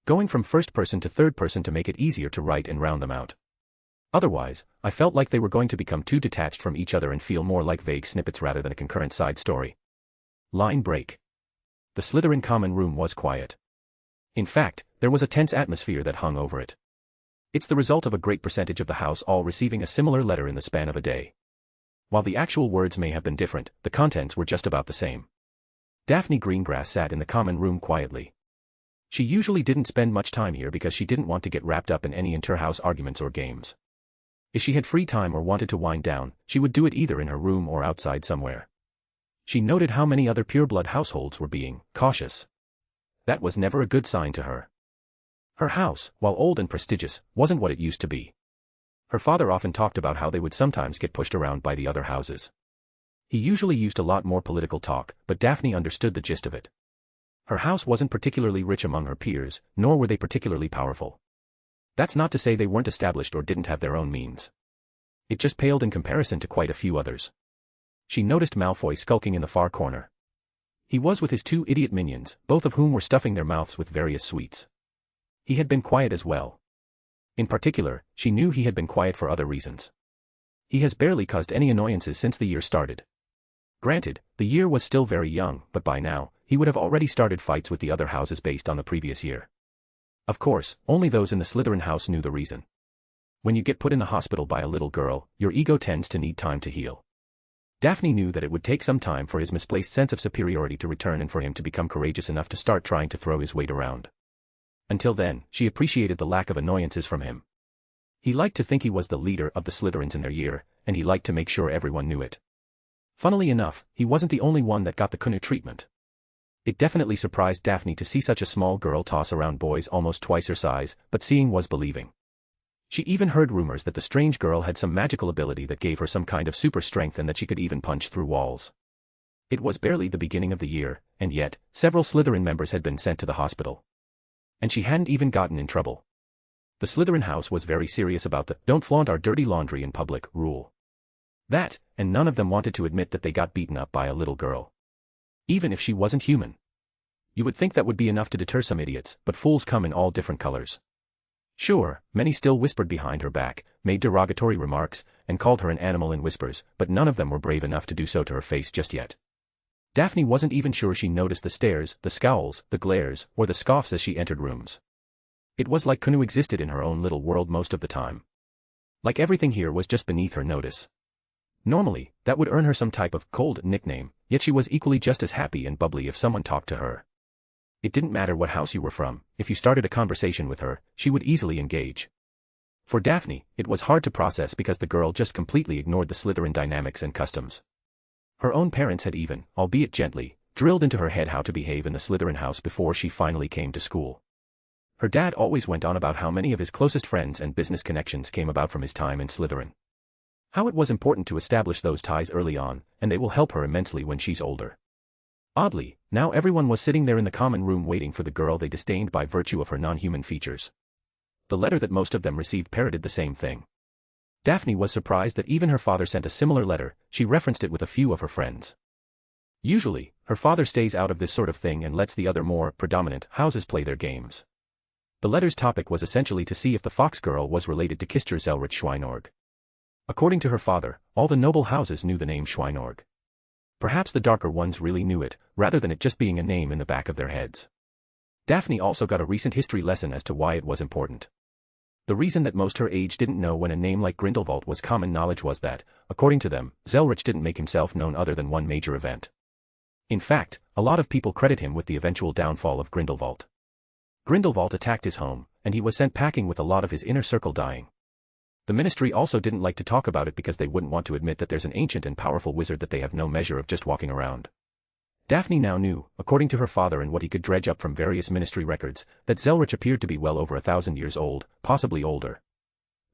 Going from first person to third person to make it easier to write and round them out. Otherwise, I felt like they were going to become too detached from each other and feel more like vague snippets rather than a concurrent side story. Line break. The Slytherin common room was quiet. In fact, there was a tense atmosphere that hung over it. It's the result of a great percentage of the house all receiving a similar letter in the span of a day. While the actual words may have been different, the contents were just about the same. Daphne Greengrass sat in the common room quietly. She usually didn't spend much time here because she didn't want to get wrapped up in any inter-house arguments or games. If she had free time or wanted to wind down, she would do it either in her room or outside somewhere. She noted how many other pureblood households were being cautious. That was never a good sign to her. Her house, while old and prestigious, wasn't what it used to be. Her father often talked about how they would sometimes get pushed around by the other houses. He usually used a lot more political talk, but Daphne understood the gist of it. Her house wasn't particularly rich among her peers, nor were they particularly powerful. That's not to say they weren't established or didn't have their own means. It just paled in comparison to quite a few others. She noticed Malfoy skulking in the far corner. He was with his 2 idiot minions, both of whom were stuffing their mouths with various sweets. He had been quiet as well. In particular, she knew he had been quiet for other reasons. He has barely caused any annoyances since the year started. Granted, the year was still very young, but by now, he would have already started fights with the other houses based on the previous year. Of course, only those in the Slytherin house knew the reason. When you get put in the hospital by a little girl, your ego tends to need time to heal. Daphne knew that it would take some time for his misplaced sense of superiority to return and for him to become courageous enough to start trying to throw his weight around. Until then, she appreciated the lack of annoyances from him. He liked to think he was the leader of the Slytherins in their year, and he liked to make sure everyone knew it. Funnily enough, he wasn't the only one that got the Kunu treatment. It definitely surprised Daphne to see such a small girl toss around boys almost twice her size, but seeing was believing. She even heard rumors that the strange girl had some magical ability that gave her some kind of super strength and that she could even punch through walls. It was barely the beginning of the year, and yet, several Slytherin members had been sent to the hospital. And she hadn't even gotten in trouble. The Slytherin house was very serious about the "don't flaunt our dirty laundry in public" rule. That, and none of them wanted to admit that they got beaten up by a little girl. Even if she wasn't human. You would think that would be enough to deter some idiots, but fools come in all different colors. Sure, many still whispered behind her back, made derogatory remarks, and called her an animal in whispers, but none of them were brave enough to do so to her face just yet. Daphne wasn't even sure she noticed the stares, the scowls, the glares, or the scoffs as she entered rooms. It was like Kunu existed in her own little world most of the time. Like everything here was just beneath her notice. Normally, that would earn her some type of cold nickname, yet she was equally just as happy and bubbly if someone talked to her. It didn't matter what house you were from, if you started a conversation with her, she would easily engage. For Daphne, it was hard to process because the girl just completely ignored the Slytherin dynamics and customs. Her own parents had even, albeit gently, drilled into her head how to behave in the Slytherin house before she finally came to school. Her dad always went on about how many of his closest friends and business connections came about from his time in Slytherin. How it was important to establish those ties early on, and they will help her immensely when she's older. Oddly, now everyone was sitting there in the common room waiting for the girl they disdained by virtue of her non-human features. The letter that most of them received parroted the same thing. Daphne was surprised that even her father sent a similar letter. She referenced it with a few of her friends. Usually, her father stays out of this sort of thing and lets the other more predominant houses play their games. The letter's topic was essentially to see if the fox girl was related to Kister Zelretch Schweinorg. According to her father, all the noble houses knew the name Schweinorg. Perhaps the darker ones really knew it, rather than it just being a name in the back of their heads. Daphne also got a recent history lesson as to why it was important. The reason that most her age didn't know when a name like Grindelwald was common knowledge was that, according to them, Zelretch didn't make himself known other than one major event. In fact, a lot of people credit him with the eventual downfall of Grindelwald. Grindelwald attacked his home, and he was sent packing with a lot of his inner circle dying. The ministry also didn't like to talk about it because they wouldn't want to admit that there's an ancient and powerful wizard that they have no measure of just walking around. Daphne now knew, according to her father and what he could dredge up from various ministry records, that Zelretch appeared to be well over 1,000 years old, possibly older.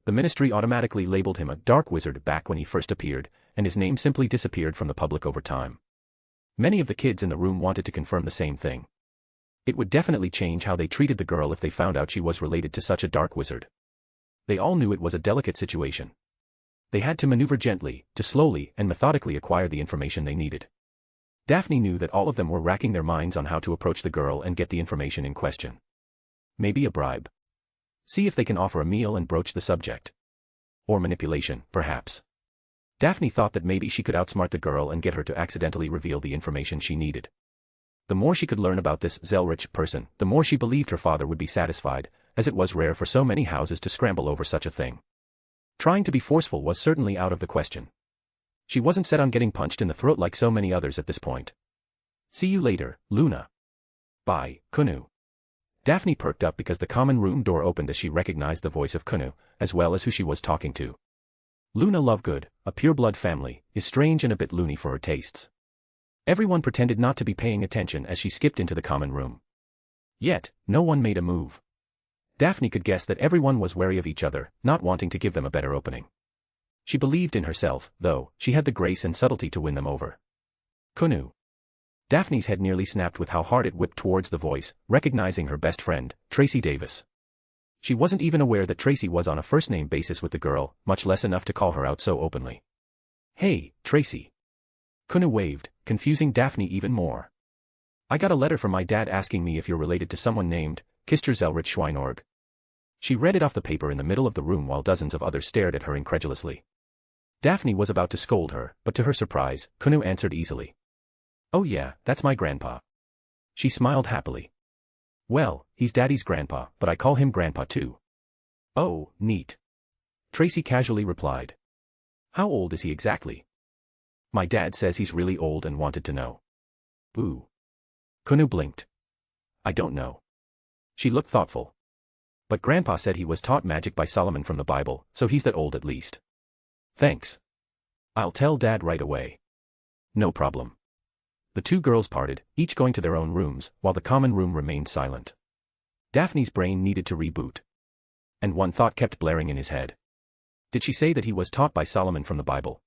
The ministry automatically labeled him a dark wizard back when he first appeared, and his name simply disappeared from the public over time. Many of the kids in the room wanted to confirm the same thing. It would definitely change how they treated the girl if they found out she was related to such a dark wizard. They all knew it was a delicate situation. They had to maneuver gently, to slowly and methodically acquire the information they needed. Daphne knew that all of them were racking their minds on how to approach the girl and get the information in question. Maybe a bribe. See if they can offer a meal and broach the subject. Or manipulation, perhaps. Daphne thought that maybe she could outsmart the girl and get her to accidentally reveal the information she needed. The more she could learn about this Zelretch person, the more she believed her father would be satisfied, as it was rare for so many houses to scramble over such a thing. Trying to be forceful was certainly out of the question. She wasn't set on getting punched in the throat like so many others at this point. See you later, Luna. Bye, Kunu. Daphne perked up because the common room door opened as she recognized the voice of Kunu, as well as who she was talking to. Luna Lovegood, a pure-blood family, is strange and a bit loony for her tastes. Everyone pretended not to be paying attention as she skipped into the common room. Yet, no one made a move. Daphne could guess that everyone was wary of each other, not wanting to give them a better opening. She believed in herself, though, she had the grace and subtlety to win them over. Kunu. Daphne's head nearly snapped with how hard it whipped towards the voice, recognizing her best friend, Tracy Davis. She wasn't even aware that Tracy was on a first-name basis with the girl, much less enough to call her out so openly. Hey, Tracy. Kunu waved, confusing Daphne even more. I got a letter from my dad asking me if you're related to someone named Kister Zelretch Schweinorg. She read it off the paper in the middle of the room while dozens of others stared at her incredulously. Daphne was about to scold her, but to her surprise, Kunu answered easily. Oh yeah, that's my grandpa. She smiled happily. Well, he's Daddy's grandpa, but I call him Grandpa too. Oh, neat. Tracy casually replied. How old is he exactly? My dad says he's really old and wanted to know. Ooh. Kunu blinked. I don't know. She looked thoughtful. But Grandpa said he was taught magic by Solomon from the Bible, so he's that old at least. Thanks. I'll tell Dad right away. No problem. The two girls parted, each going to their own rooms, while the common room remained silent. Daphne's brain needed to reboot. And one thought kept blaring in his head. Did she say that he was taught by Solomon from the Bible?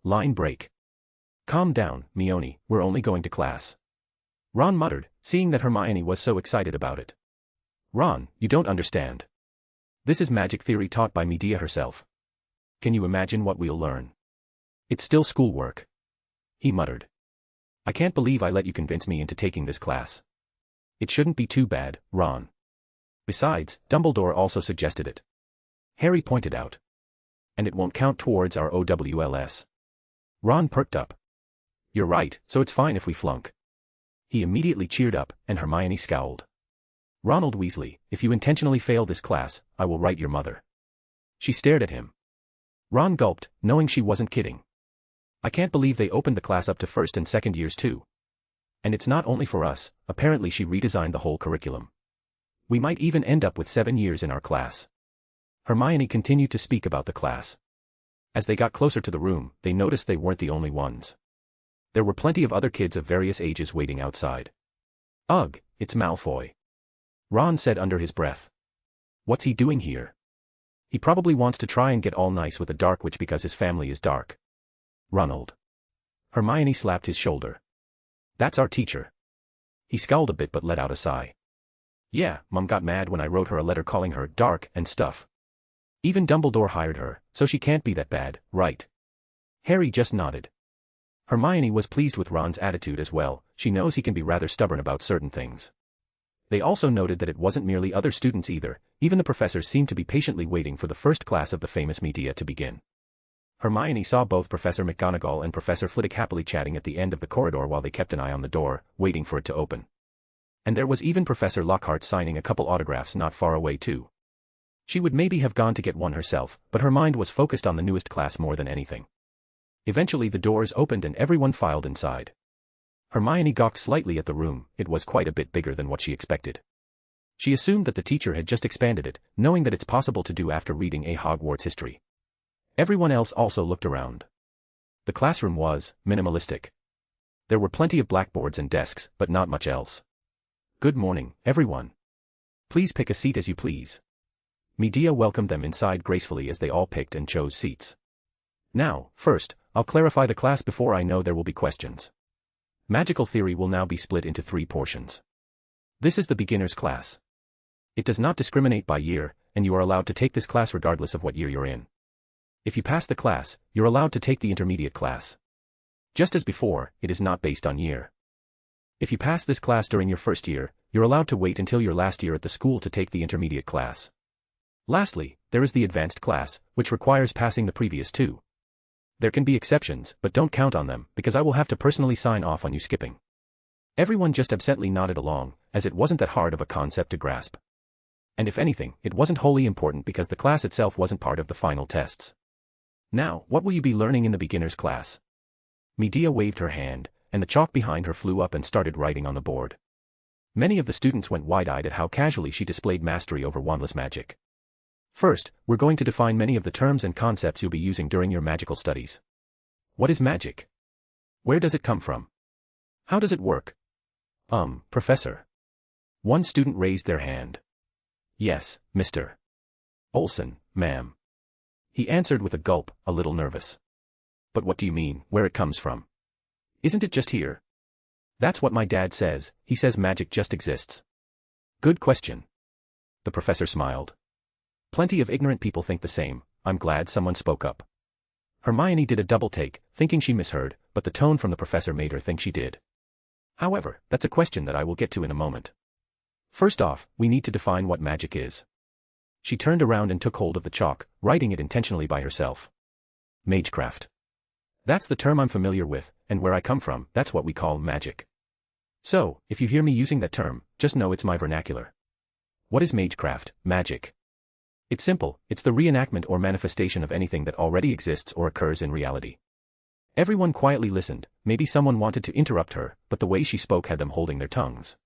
Line break. Calm down, Mione, we're only going to class. Ron muttered, seeing that Hermione was so excited about it. Ron, you don't understand. This is magic theory taught by Medea herself. Can you imagine what we'll learn? It's still schoolwork. He muttered. I can't believe I let you convince me into taking this class. It shouldn't be too bad, Ron. Besides, Dumbledore also suggested it. Harry pointed out. And it won't count towards our OWLS. Ron perked up. You're right, so it's fine if we flunk. He immediately cheered up, and Hermione scowled. Ronald Weasley, if you intentionally fail this class, I will write your mother. She stared at him. Ron gulped, knowing she wasn't kidding. I can't believe they opened the class up to first and second years too. And it's not only for us, apparently she redesigned the whole curriculum. We might even end up with 7 years in our class. Hermione continued to speak about the class. As they got closer to the room, they noticed they weren't the only ones. There were plenty of other kids of various ages waiting outside. Ugh, it's Malfoy. Ron said under his breath. What's he doing here? He probably wants to try and get all nice with a dark witch because his family is dark. Ronald. Hermione slapped his shoulder. That's our teacher. He scowled a bit but let out a sigh. Yeah, Mum got mad when I wrote her a letter calling her dark and stuff. Even Dumbledore hired her, so she can't be that bad, right? Harry just nodded. Hermione was pleased with Ron's attitude as well. She knows he can be rather stubborn about certain things. They also noted that it wasn't merely other students either, even the professors seemed to be patiently waiting for the first class of the famous media to begin. Hermione saw both Professor McGonagall and Professor Flitwick happily chatting at the end of the corridor while they kept an eye on the door, waiting for it to open. And there was even Professor Lockhart signing a couple autographs not far away too. She would maybe have gone to get one herself, but her mind was focused on the newest class more than anything. Eventually the doors opened and everyone filed inside. Hermione gawked slightly at the room. It was quite a bit bigger than what she expected. She assumed that the teacher had just expanded it, knowing that it's possible to do after reading a Hogwarts history. Everyone else also looked around. The classroom was minimalistic. There were plenty of blackboards and desks, but not much else. Good morning, everyone. Please pick a seat as you please. Medea welcomed them inside gracefully as they all picked and chose seats. Now, first, I'll clarify the class before I know there will be questions. Magical theory will now be split into 3 portions. This is the beginner's class. It does not discriminate by year, and you are allowed to take this class regardless of what year you're in. If you pass the class, you're allowed to take the intermediate class. Just as before, it is not based on year. If you pass this class during your first year, you're allowed to wait until your last year at the school to take the intermediate class. Lastly, there is the advanced class, which requires passing the previous 2. There can be exceptions, but don't count on them, because I will have to personally sign off on you skipping. Everyone just absently nodded along, as it wasn't that hard of a concept to grasp. And if anything, it wasn't wholly important because the class itself wasn't part of the final tests. Now, what will you be learning in the beginner's class? Medea waved her hand, and the chalk behind her flew up and started writing on the board. Many of the students went wide-eyed at how casually she displayed mastery over wandless magic. First, we're going to define many of the terms and concepts you'll be using during your magical studies. What is magic? Where does it come from? How does it work? Professor. One student raised their hand. Yes, Mr. Olson, ma'am. He answered with a gulp, a little nervous. But what do you mean, where it comes from? Isn't it just here? That's what my dad says. He says magic just exists. Good question. The professor smiled. Plenty of ignorant people think the same. I'm glad someone spoke up. Hermione did a double take, thinking she misheard, but the tone from the professor made her think she did. However, that's a question that I will get to in a moment. First off, we need to define what magic is. She turned around and took hold of the chalk, writing it intentionally by herself. Magecraft. That's the term I'm familiar with, and where I come from, that's what we call magic. So, if you hear me using that term, just know it's my vernacular. What is magecraft, magic? It's simple, it's the reenactment or manifestation of anything that already exists or occurs in reality. Everyone quietly listened. Maybe someone wanted to interrupt her, but the way she spoke had them holding their tongues.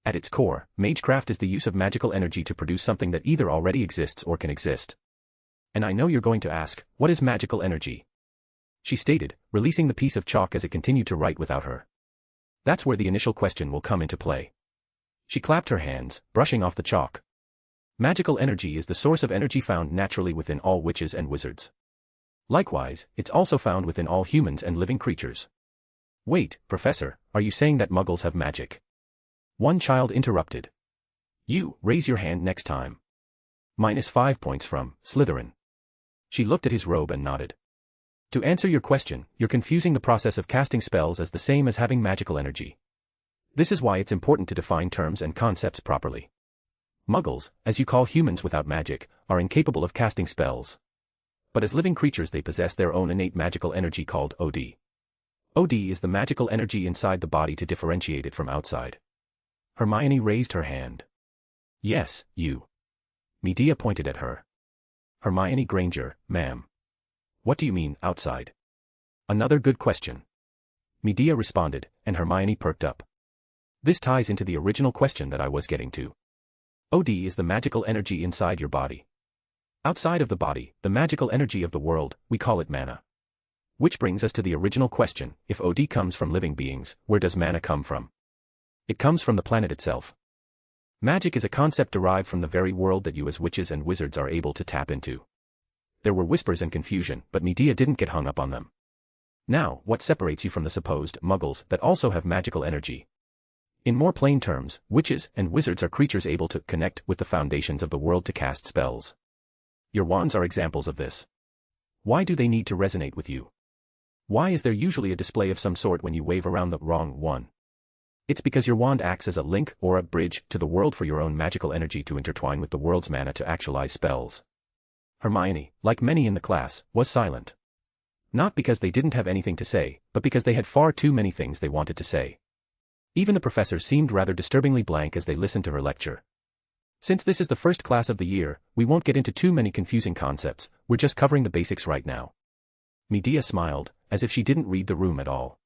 At its core, magecraft is the use of magical energy to produce something that either already exists or can exist. And I know you're going to ask, what is magical energy? She stated, releasing the piece of chalk as it continued to write without her. That's where the initial question will come into play. She clapped her hands, brushing off the chalk. Magical energy is the source of energy found naturally within all witches and wizards. Likewise, it's also found within all humans and living creatures. Wait, Professor, are you saying that muggles have magic? One child interrupted. You, raise your hand next time. -5 points from Slytherin. She looked at his robe and nodded. To answer your question, you're confusing the process of casting spells as the same as having magical energy. This is why it's important to define terms and concepts properly. Muggles, as you call humans without magic, are incapable of casting spells. But as living creatures they possess their own innate magical energy called OD. OD is the magical energy inside the body to differentiate it from outside. Hermione raised her hand. Yes, you. Medea pointed at her. Hermione Granger, ma'am. What do you mean, outside? Another good question. Medea responded, and Hermione perked up. This ties into the original question that I was getting to. OD is the magical energy inside your body. Outside of the body, the magical energy of the world, we call it mana. Which brings us to the original question, if OD comes from living beings, where does mana come from? It comes from the planet itself. Magic is a concept derived from the very world that you as witches and wizards are able to tap into. There were whispers and confusion, but Medea didn't get hung up on them. Now, what separates you from the supposed muggles that also have magical energy? In more plain terms, witches and wizards are creatures able to connect with the foundations of the world to cast spells. Your wands are examples of this. Why do they need to resonate with you? Why is there usually a display of some sort when you wave around the wrong one? It's because your wand acts as a link or a bridge to the world for your own magical energy to intertwine with the world's mana to actualize spells. Hermione, like many in the class, was silent. Not because they didn't have anything to say, but because they had far too many things they wanted to say. Even the professor seemed rather disturbingly blank as they listened to her lecture. Since this is the first class of the year, we won't get into too many confusing concepts, we're just covering the basics right now. Medea smiled, as if she didn't read the room at all.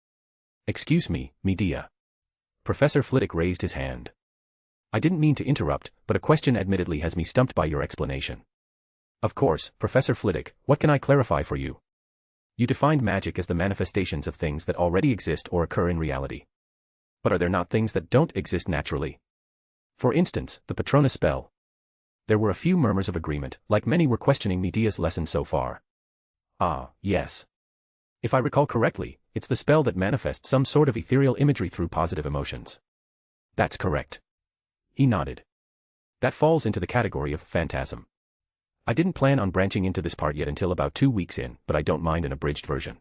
Excuse me, Medea. Professor Flitwick raised his hand. I didn't mean to interrupt, but a question admittedly has me stumped by your explanation. Of course, Professor Flitwick, what can I clarify for you? You defined magic as the manifestations of things that already exist or occur in reality. But are there not things that don't exist naturally? For instance, the Patronus spell. There were a few murmurs of agreement, like many were questioning Medea's lesson so far. Ah, yes. If I recall correctly, it's the spell that manifests some sort of ethereal imagery through positive emotions. That's correct. He nodded. That falls into the category of phantasm. I didn't plan on branching into this part yet until about 2 weeks in, but I don't mind an abridged version.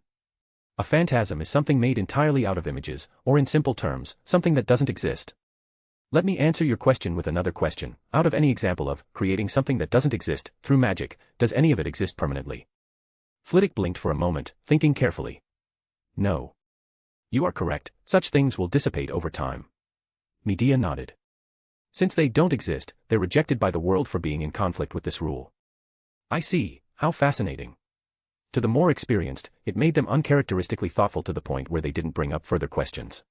A phantasm is something made entirely out of images, or in simple terms, something that doesn't exist. Let me answer your question with another question. Out of any example of creating something that doesn't exist, through magic, does any of it exist permanently? Flitwick blinked for a moment, thinking carefully. No. You are correct, such things will dissipate over time. Medea nodded. Since they don't exist, they're rejected by the world for being in conflict with this rule. I see, how fascinating. To the more experienced, it made them uncharacteristically thoughtful to the point where they didn't bring up further questions.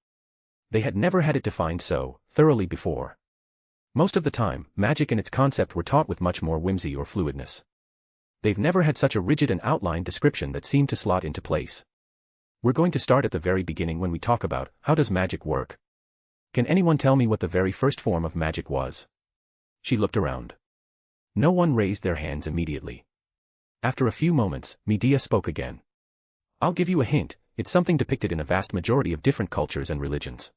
They had never had it defined so thoroughly before. Most of the time, magic and its concept were taught with much more whimsy or fluidness. They've never had such a rigid and outlined description that seemed to slot into place. We're going to start at the very beginning when we talk about, how does magic work? Can anyone tell me what the very first form of magic was? She looked around. No one raised their hands immediately. After a few moments, Medea spoke again. I'll give you a hint, it's something depicted in a vast majority of different cultures and religions.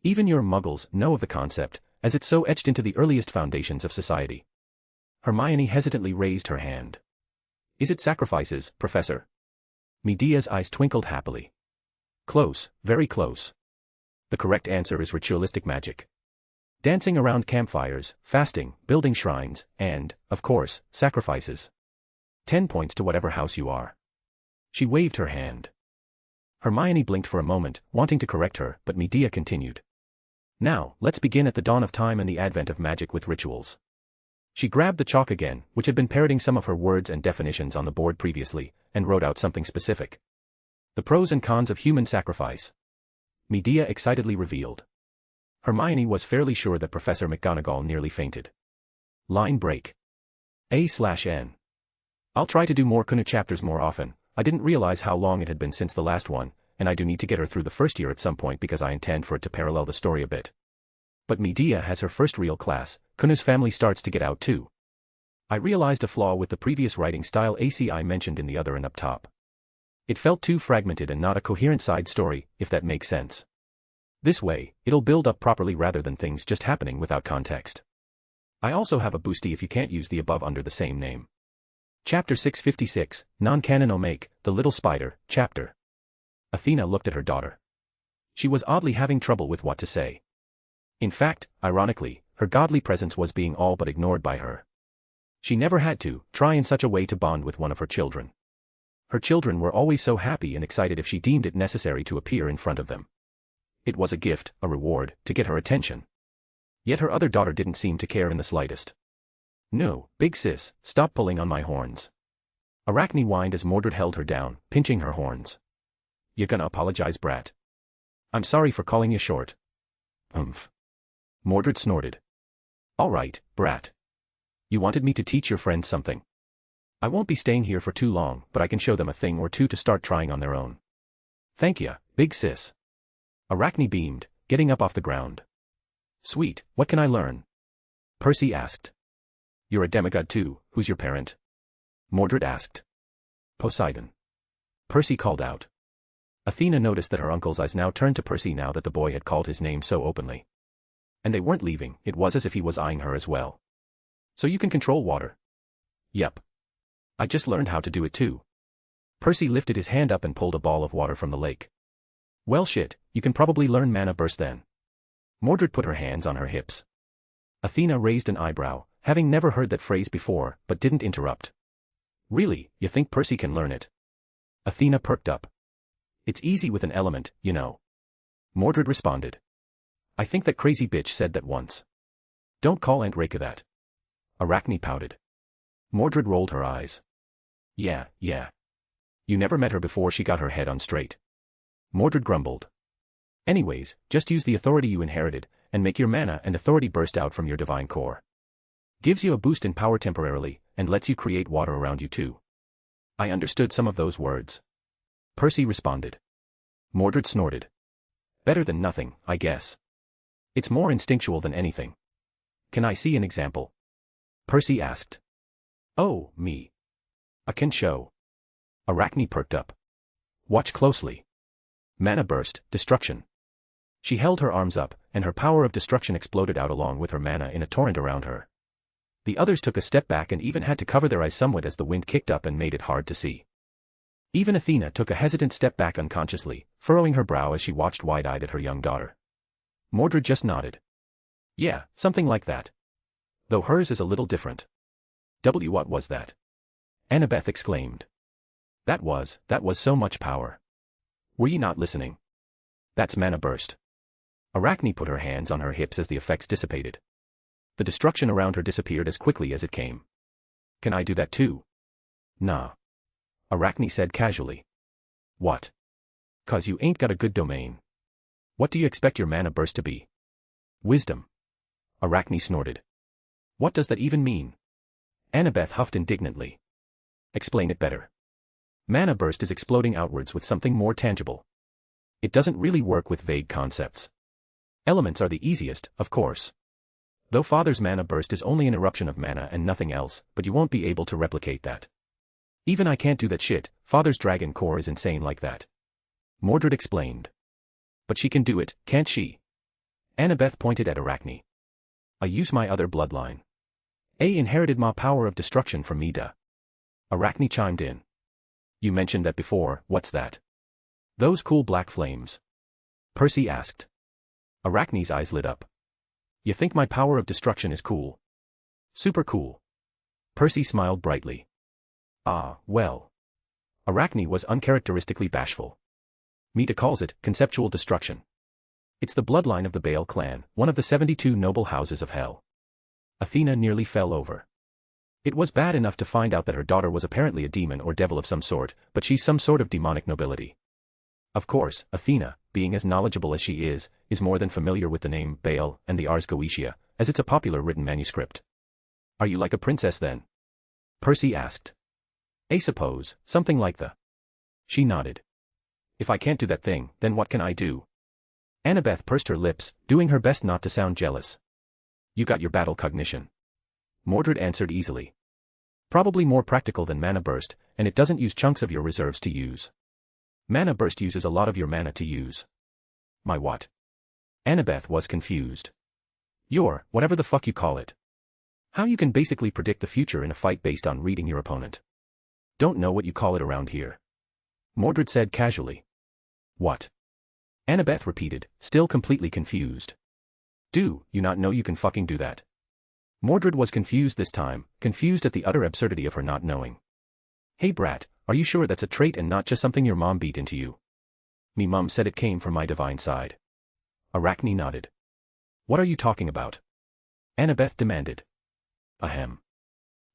Even your muggles know of the concept, as it's so etched into the earliest foundations of society. Hermione hesitantly raised her hand. Is it sacrifices, Professor? Medea's eyes twinkled happily. Close, very close. The correct answer is ritualistic magic. Dancing around campfires, fasting, building shrines, and, of course, sacrifices. 10 points to whatever house you are. She waved her hand. Hermione blinked for a moment, wanting to correct her, but Medea continued. Now, let's begin at the dawn of time and the advent of magic with rituals. She grabbed the chalk again, which had been parroting some of her words and definitions on the board previously, and wrote out something specific. The pros and cons of human sacrifice. Medea excitedly revealed. Hermione was fairly sure that Professor McGonagall nearly fainted. Line break. A/N. I'll try to do more Kuna chapters more often. I didn't realize how long it had been since the last one, and I do need to get her through the first year at some point because I intend for it to parallel the story a bit. But Medea has her first real class, Kuna's family starts to get out too. I realized a flaw with the previous writing style I mentioned in the other and up top. It felt too fragmented and not a coherent side story, if that makes sense. This way, it'll build up properly rather than things just happening without context. I also have a boosty if you can't use the above under the same name. Chapter 656, Non-Canon Omake, The Little Spider, Chapter. Athena looked at her daughter. She was oddly having trouble with what to say. In fact, ironically, her godly presence was being all but ignored by her. She never had to try in such a way to bond with one of her children. Her children were always so happy and excited if she deemed it necessary to appear in front of them. It was a gift, a reward, to get her attention. Yet her other daughter didn't seem to care in the slightest. "No, big sis, stop pulling on my horns." Arachne whined as Mordred held her down, pinching her horns. "You gonna apologize, brat? I'm sorry for calling you short." Mordred snorted. "All right, brat. You wanted me to teach your friends something. I won't be staying here for too long, but I can show them a thing or two to start trying on their own." "Thank ya, big sis." Arachne beamed, getting up off the ground. "Sweet, what can I learn?" Percy asked. "You're a demigod too, who's your parent?" Mordred asked. "Poseidon." Percy called out. Athena noticed that her uncle's eyes now turned to Percy now that the boy had called his name so openly. And they weren't leaving, it was as if he was eyeing her as well. "So you can control water?" "Yep. I just learned how to do it too." Percy lifted his hand up and pulled a ball of water from the lake. "Well shit, you can probably learn mana burst then." Mordred put her hands on her hips. Athena raised an eyebrow, having never heard that phrase before, but didn't interrupt. "Really, you think Percy can learn it?" Athena perked up. "It's easy with an element, you know." Mordred responded. "I think that crazy bitch said that once." "Don't call Aunt Reka that." Arachne pouted. Mordred rolled her eyes. Yeah. You never met her before she got her head on straight." Mordred grumbled. "Anyways, just use the authority you inherited, and make your mana and authority burst out from your divine core. Gives you a boost in power temporarily, and lets you create water around you too." "I understood some of those words." Percy responded. Mordred snorted. "Better than nothing, I guess. It's more instinctual than anything." "Can I see an example?" Percy asked. "Oh, me. I can show." Arachne perked up. "Watch closely. Mana burst, destruction." She held her arms up, and her power of destruction exploded out along with her mana in a torrent around her. The others took a step back and even had to cover their eyes somewhat as the wind kicked up and made it hard to see. Even Athena took a hesitant step back unconsciously, furrowing her brow as she watched wide-eyed at her young daughter. Mordred just nodded. "Yeah, something like that. Though hers is a little different." What was that?" Annabeth exclaimed. That was so much power. Were you not listening? That's mana burst." Arachne put her hands on her hips as the effects dissipated. The destruction around her disappeared as quickly as it came. "Can I do that too?" "Nah." Arachne said casually. "What?" "'Cause you ain't got a good domain." "What do you expect your mana burst to be?" "Wisdom." Arachne snorted. "What does that even mean?" Annabeth huffed indignantly. "Explain it better." "Mana burst is exploding outwards with something more tangible. It doesn't really work with vague concepts. Elements are the easiest, of course. Though Father's mana burst is only an eruption of mana and nothing else, but you won't be able to replicate that. Even I can't do that shit. Father's dragon core is insane like that." Mordred explained. "But she can do it, can't she?" Annabeth pointed at Arachne. "I use my other bloodline. I inherited my power of destruction from Mida." Arachne chimed in. "You mentioned that before, what's that?" "Those cool black flames." Percy asked. Arachne's eyes lit up. "You think my power of destruction is cool?" "Super cool." Percy smiled brightly. "Ah, well." Arachne was uncharacteristically bashful. Mida calls it conceptual destruction. It's the bloodline of the Baal clan, one of the 72 noble houses of hell. Athena nearly fell over. It was bad enough to find out that her daughter was apparently a demon or devil of some sort, but she's some sort of demonic nobility. Of course, Athena, being as knowledgeable as she is more than familiar with the name Baal and the Ars Goetia, as it's a popular written manuscript. "Are you like a princess then?" Percy asked. "I suppose, something like the." She nodded. "If I can't do that thing, then what can I do?" Annabeth pursed her lips, doing her best not to sound jealous. "You got your battle cognition." Mordred answered easily. "Probably more practical than mana burst, and it doesn't use chunks of your reserves to use. Mana burst uses a lot of your mana to use." "My what?" Annabeth was confused. "Your, whatever the fuck you call it. How you can basically predict the future in a fight based on reading your opponent." "Don't know what you call it around here." Mordred said casually. "What?" Annabeth repeated, still completely confused. Do you not know you can fucking do that? Mordred was confused this time, confused at the utter absurdity of her not knowing. Hey brat, are you sure that's a trait and not just something your mom beat into you? Me mum said it came from my divine side. Arachne nodded. What are you talking about? Annabeth demanded. Ahem.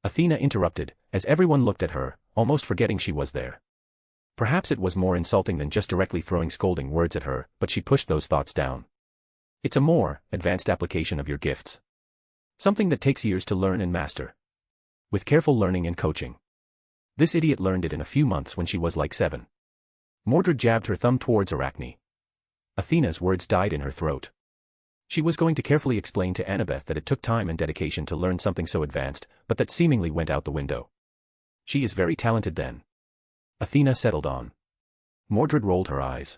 Athena interrupted, as everyone looked at her, almost forgetting she was there. Perhaps it was more insulting than just directly throwing scolding words at her, but she pushed those thoughts down. It's a more advanced application of your gifts. Something that takes years to learn and master. With careful learning and coaching. This idiot learned it in a few months when she was like 7. Mordred jabbed her thumb towards Arachne. Athena's words died in her throat. She was going to carefully explain to Annabeth that it took time and dedication to learn something so advanced, but that seemingly went out the window. She is very talented then. Athena settled on. Mordred rolled her eyes.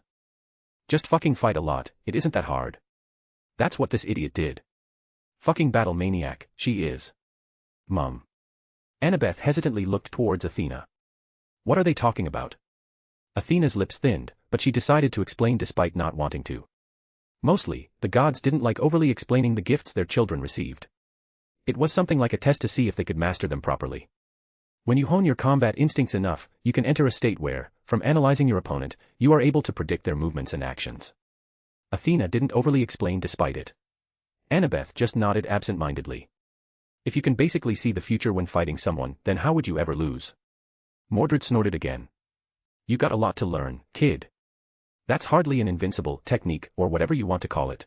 Just fucking fight a lot, it isn't that hard. That's what this idiot did. Fucking battle maniac, she is. Mum. Annabeth hesitantly looked towards Athena. What are they talking about? Athena's lips thinned, but she decided to explain despite not wanting to. Mostly, the gods didn't like overly explaining the gifts their children received. It was something like a test to see if they could master them properly. When you hone your combat instincts enough, you can enter a state where, from analyzing your opponent, you are able to predict their movements and actions. Athena didn't overly explain despite it. Annabeth just nodded absent-mindedly. If you can basically see the future when fighting someone, then how would you ever lose? Mordred snorted again. You got a lot to learn, kid. That's hardly an invincible technique or whatever you want to call it.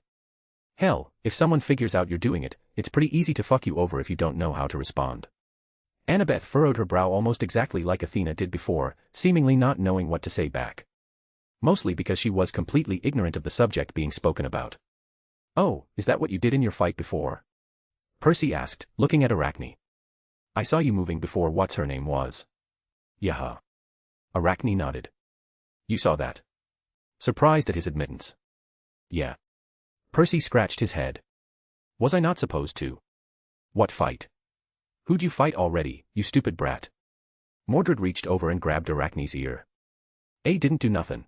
Hell, if someone figures out you're doing it, it's pretty easy to fuck you over if you don't know how to respond. Annabeth furrowed her brow almost exactly like Athena did before, seemingly not knowing what to say back. Mostly because she was completely ignorant of the subject being spoken about. Oh, is that what you did in your fight before? Percy asked, looking at Arachne. I saw you moving before what's-her-name was. Yaha. Arachne nodded. You saw that? Surprised at his admittance. Yeah. Percy scratched his head. Was I not supposed to? What fight? Who'd you fight already, you stupid brat? Mordred reached over and grabbed Arachne's ear. A didn't do nothin'.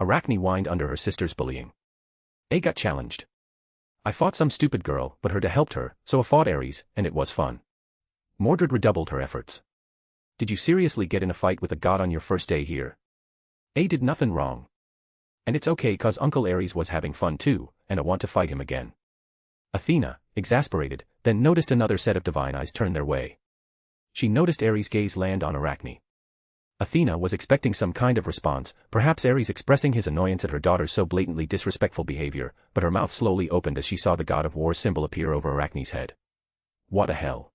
Arachne whined under her sister's bullying. A got challenged. I fought some stupid girl, but Herta helped her, so I fought Ares, and it was fun. Mordred redoubled her efforts. Did you seriously get in a fight with a god on your first day here? A did nothing wrong. And it's okay cause Uncle Ares was having fun too, and I want to fight him again. Athena, exasperated, then noticed another set of divine eyes turn their way. She noticed Ares' gaze land on Arachne. Athena was expecting some kind of response, perhaps Ares expressing his annoyance at her daughter's so blatantly disrespectful behavior, but her mouth slowly opened as she saw the god of war symbol appear over Arachne's head. What a hell.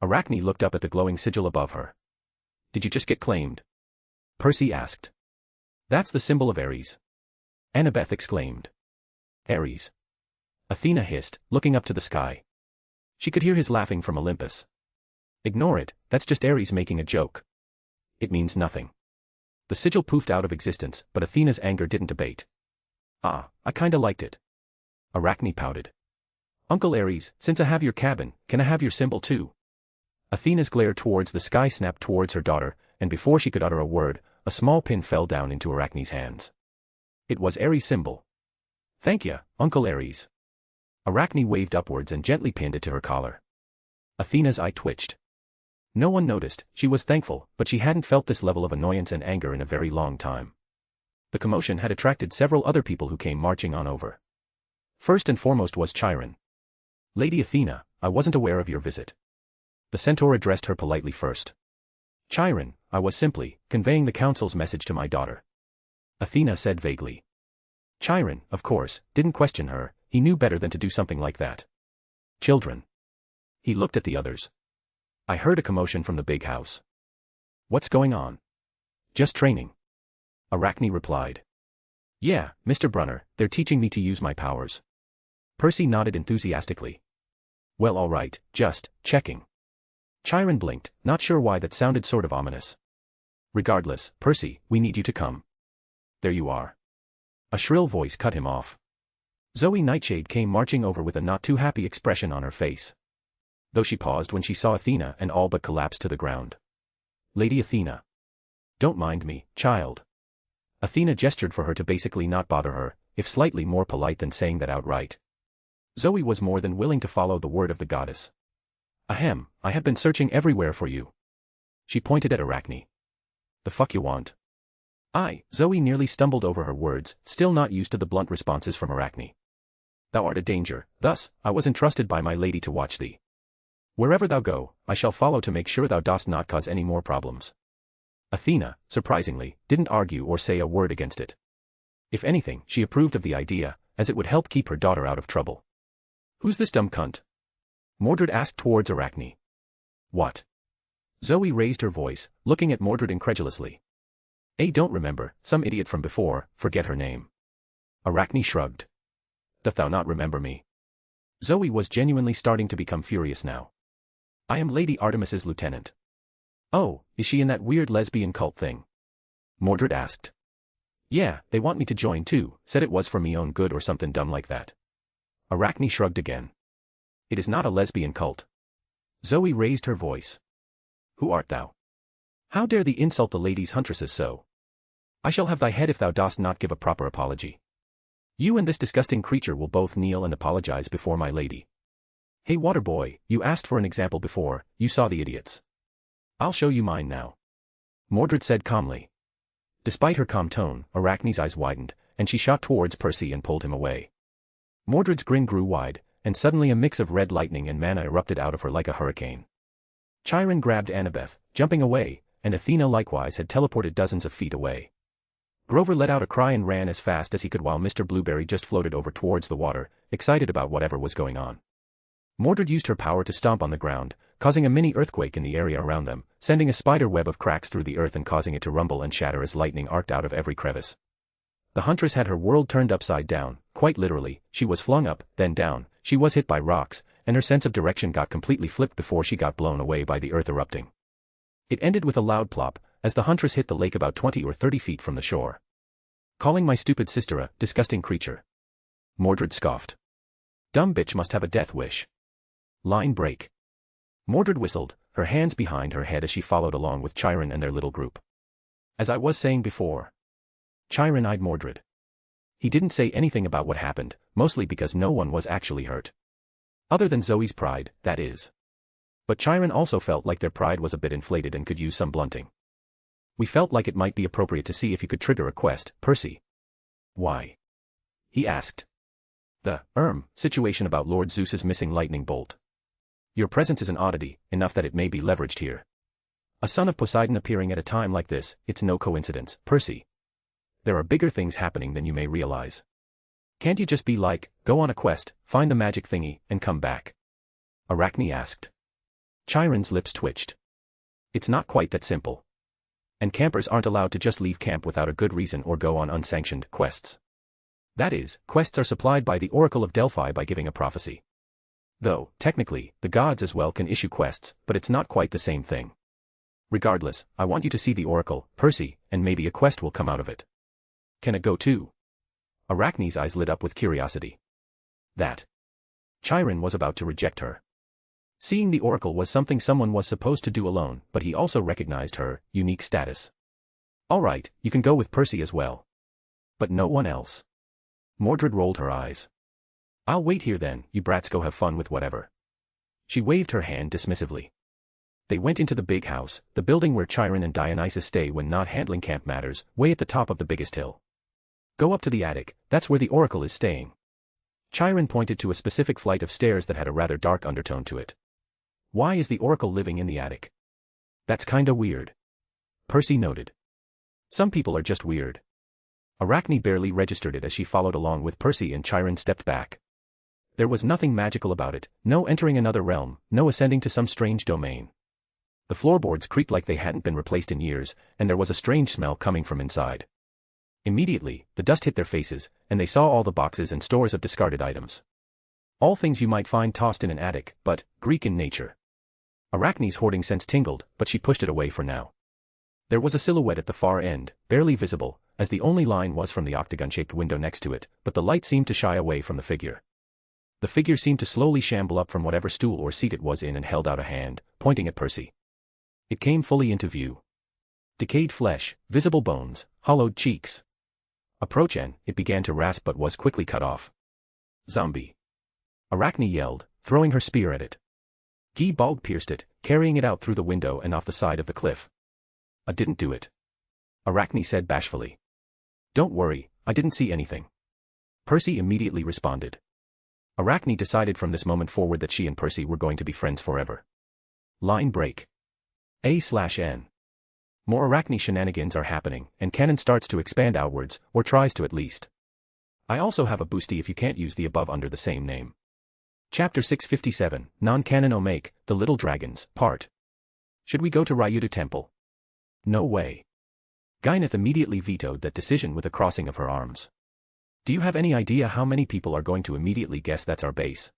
Arachne looked up at the glowing sigil above her. Did you just get claimed? Percy asked. That's the symbol of Ares. Annabeth exclaimed. Ares. Athena hissed, looking up to the sky. She could hear his laughing from Olympus. Ignore it, that's just Ares making a joke. It means nothing. The sigil poofed out of existence, but Athena's anger didn't abate. Ah, I kinda liked it. Arachne pouted. Uncle Ares, since I have your cabin, can I have your symbol too? Athena's glare towards the sky snapped towards her daughter, and before she could utter a word, a small pin fell down into Arachne's hands. It was Ares' symbol. Thank ya, Uncle Ares. Arachne waved upwards and gently pinned it to her collar. Athena's eye twitched. No one noticed, she was thankful, but she hadn't felt this level of annoyance and anger in a very long time. The commotion had attracted several other people who came marching on over. First and foremost was Chiron. Lady Athena, I wasn't aware of your visit. The centaur addressed her politely first. Chiron, I was simply conveying the council's message to my daughter. Athena said vaguely. Chiron, of course, didn't question her, he knew better than to do something like that. Children. He looked at the others. I heard a commotion from the big house. What's going on? Just training. Arachne replied. Yeah, Mr. Brunner, they're teaching me to use my powers. Percy nodded enthusiastically. Well, all right, just checking. Chiron blinked, not sure why that sounded sort of ominous. Regardless, Percy, we need you to come. There you are. A shrill voice cut him off. Zoe Nightshade came marching over with a not-too-happy expression on her face. Though she paused when she saw Athena and all but collapsed to the ground. Lady Athena. Don't mind me, child. Athena gestured for her to basically not bother her, if slightly more polite than saying that outright. Zoe was more than willing to follow the word of the goddess. Ahem, I have been searching everywhere for you. She pointed at Arachne. The fuck you want? Zoe nearly stumbled over her words, still not used to the blunt responses from Arachne. Thou art a danger, thus, I was entrusted by my lady to watch thee. Wherever thou go, I shall follow to make sure thou dost not cause any more problems. Athena, surprisingly, didn't argue or say a word against it. If anything, she approved of the idea, as it would help keep her daughter out of trouble. Who's this dumb cunt? Mordred asked towards Arachne. What? Zoe raised her voice, looking at Mordred incredulously. Don't remember, some idiot from before, forget her name. Arachne shrugged. Doth thou not remember me? Zoe was genuinely starting to become furious now. I am Lady Artemis's lieutenant. Oh, is she in that weird lesbian cult thing? Mordred asked. Yeah, they want me to join too, said it was for me own good or something dumb like that. Arachne shrugged again. It is not a lesbian cult. Zoe raised her voice. Who art thou? How dare thee insult the ladies' huntresses so? I shall have thy head if thou dost not give a proper apology. You and this disgusting creature will both kneel and apologize before my lady. Hey water boy, you asked for an example before, you saw the idiots. I'll show you mine now. Mordred said calmly. Despite her calm tone, Arachne's eyes widened, and she shot towards Percy and pulled him away. Mordred's grin grew wide, and suddenly a mix of red lightning and mana erupted out of her like a hurricane. Chiron grabbed Annabeth, jumping away, and Athena likewise had teleported dozens of feet away. Grover let out a cry and ran as fast as he could while Mr. Blueberry just floated over towards the water, excited about whatever was going on. Mordred used her power to stomp on the ground, causing a mini earthquake in the area around them, sending a spider web of cracks through the earth and causing it to rumble and shatter as lightning arced out of every crevice. The huntress had her world turned upside down, quite literally, she was flung up, then down, she was hit by rocks, and her sense of direction got completely flipped before she got blown away by the earth erupting. It ended with a loud plop, as the huntress hit the lake about 20 or 30 feet from the shore. Calling my stupid sister a disgusting creature. Mordred scoffed. Dumb bitch must have a death wish. Line break. Mordred whistled, her hands behind her head as she followed along with Chiron and their little group. As I was saying before. Chiron eyed Mordred. He didn't say anything about what happened, mostly because no one was actually hurt. Other than Zoe's pride, that is. But Chiron also felt like their pride was a bit inflated and could use some blunting. We felt like it might be appropriate to see if you could trigger a quest, Percy. Why? He asked. The, situation about Lord Zeus's missing lightning bolt. Your presence is an oddity, enough that it may be leveraged here. A son of Poseidon appearing at a time like this, it's no coincidence, Percy. There are bigger things happening than you may realize. Can't you just be like, go on a quest, find the magic thingy, and come back? Arachne asked. Chiron's lips twitched. It's not quite that simple. And campers aren't allowed to just leave camp without a good reason or go on unsanctioned quests. That is, quests are supplied by the Oracle of Delphi by giving a prophecy. Though, technically, the gods as well can issue quests, but it's not quite the same thing. Regardless, I want you to see the Oracle, Percy, and maybe a quest will come out of it. Can it go too? Arachne's eyes lit up with curiosity. That. Chiron was about to reject her. Seeing the Oracle was something someone was supposed to do alone, but he also recognized her unique status. All right, you can go with Percy as well. But no one else. Mordred rolled her eyes. I'll wait here then, you brats go have fun with whatever. She waved her hand dismissively. They went into the big house, the building where Chiron and Dionysus stay when not handling camp matters, way at the top of the biggest hill. Go up to the attic, that's where the Oracle is staying. Chiron pointed to a specific flight of stairs that had a rather dark undertone to it. Why is the Oracle living in the attic? That's kinda weird. Percy noted. Some people are just weird. Arachne barely registered it as she followed along with Percy and Chiron stepped back. There was nothing magical about it, no entering another realm, no ascending to some strange domain. The floorboards creaked like they hadn't been replaced in years, and there was a strange smell coming from inside. Immediately, the dust hit their faces, and they saw all the boxes and stores of discarded items. All things you might find tossed in an attic, but Greek in nature. Arachne's hoarding sense tingled, but she pushed it away for now. There was a silhouette at the far end, barely visible, as the only line was from the octagon-shaped window next to it, but the light seemed to shy away from the figure. The figure seemed to slowly shamble up from whatever stool or seat it was in and held out a hand, pointing at Percy. It came fully into view. Decayed flesh, visible bones, hollowed cheeks, Approach and it began to rasp but was quickly cut off. Zombie. Arachne yelled, throwing her spear at it. Guy Balg pierced it, carrying it out through the window and off the side of the cliff. I didn't do it. Arachne said bashfully. Don't worry, I didn't see anything. Percy immediately responded. Arachne decided from this moment forward that she and Percy were going to be friends forever. Line break. A/N. More Arachne shenanigans are happening, and canon starts to expand outwards, or tries to at least. I also have a boosty if you can't use the above under the same name. Chapter 657, Non-Canon Omake, The Little Dragons, Part. Should we go to Ryudu Temple? No way. Gyneth immediately vetoed that decision with a crossing of her arms. Do you have any idea how many people are going to immediately guess that's our base?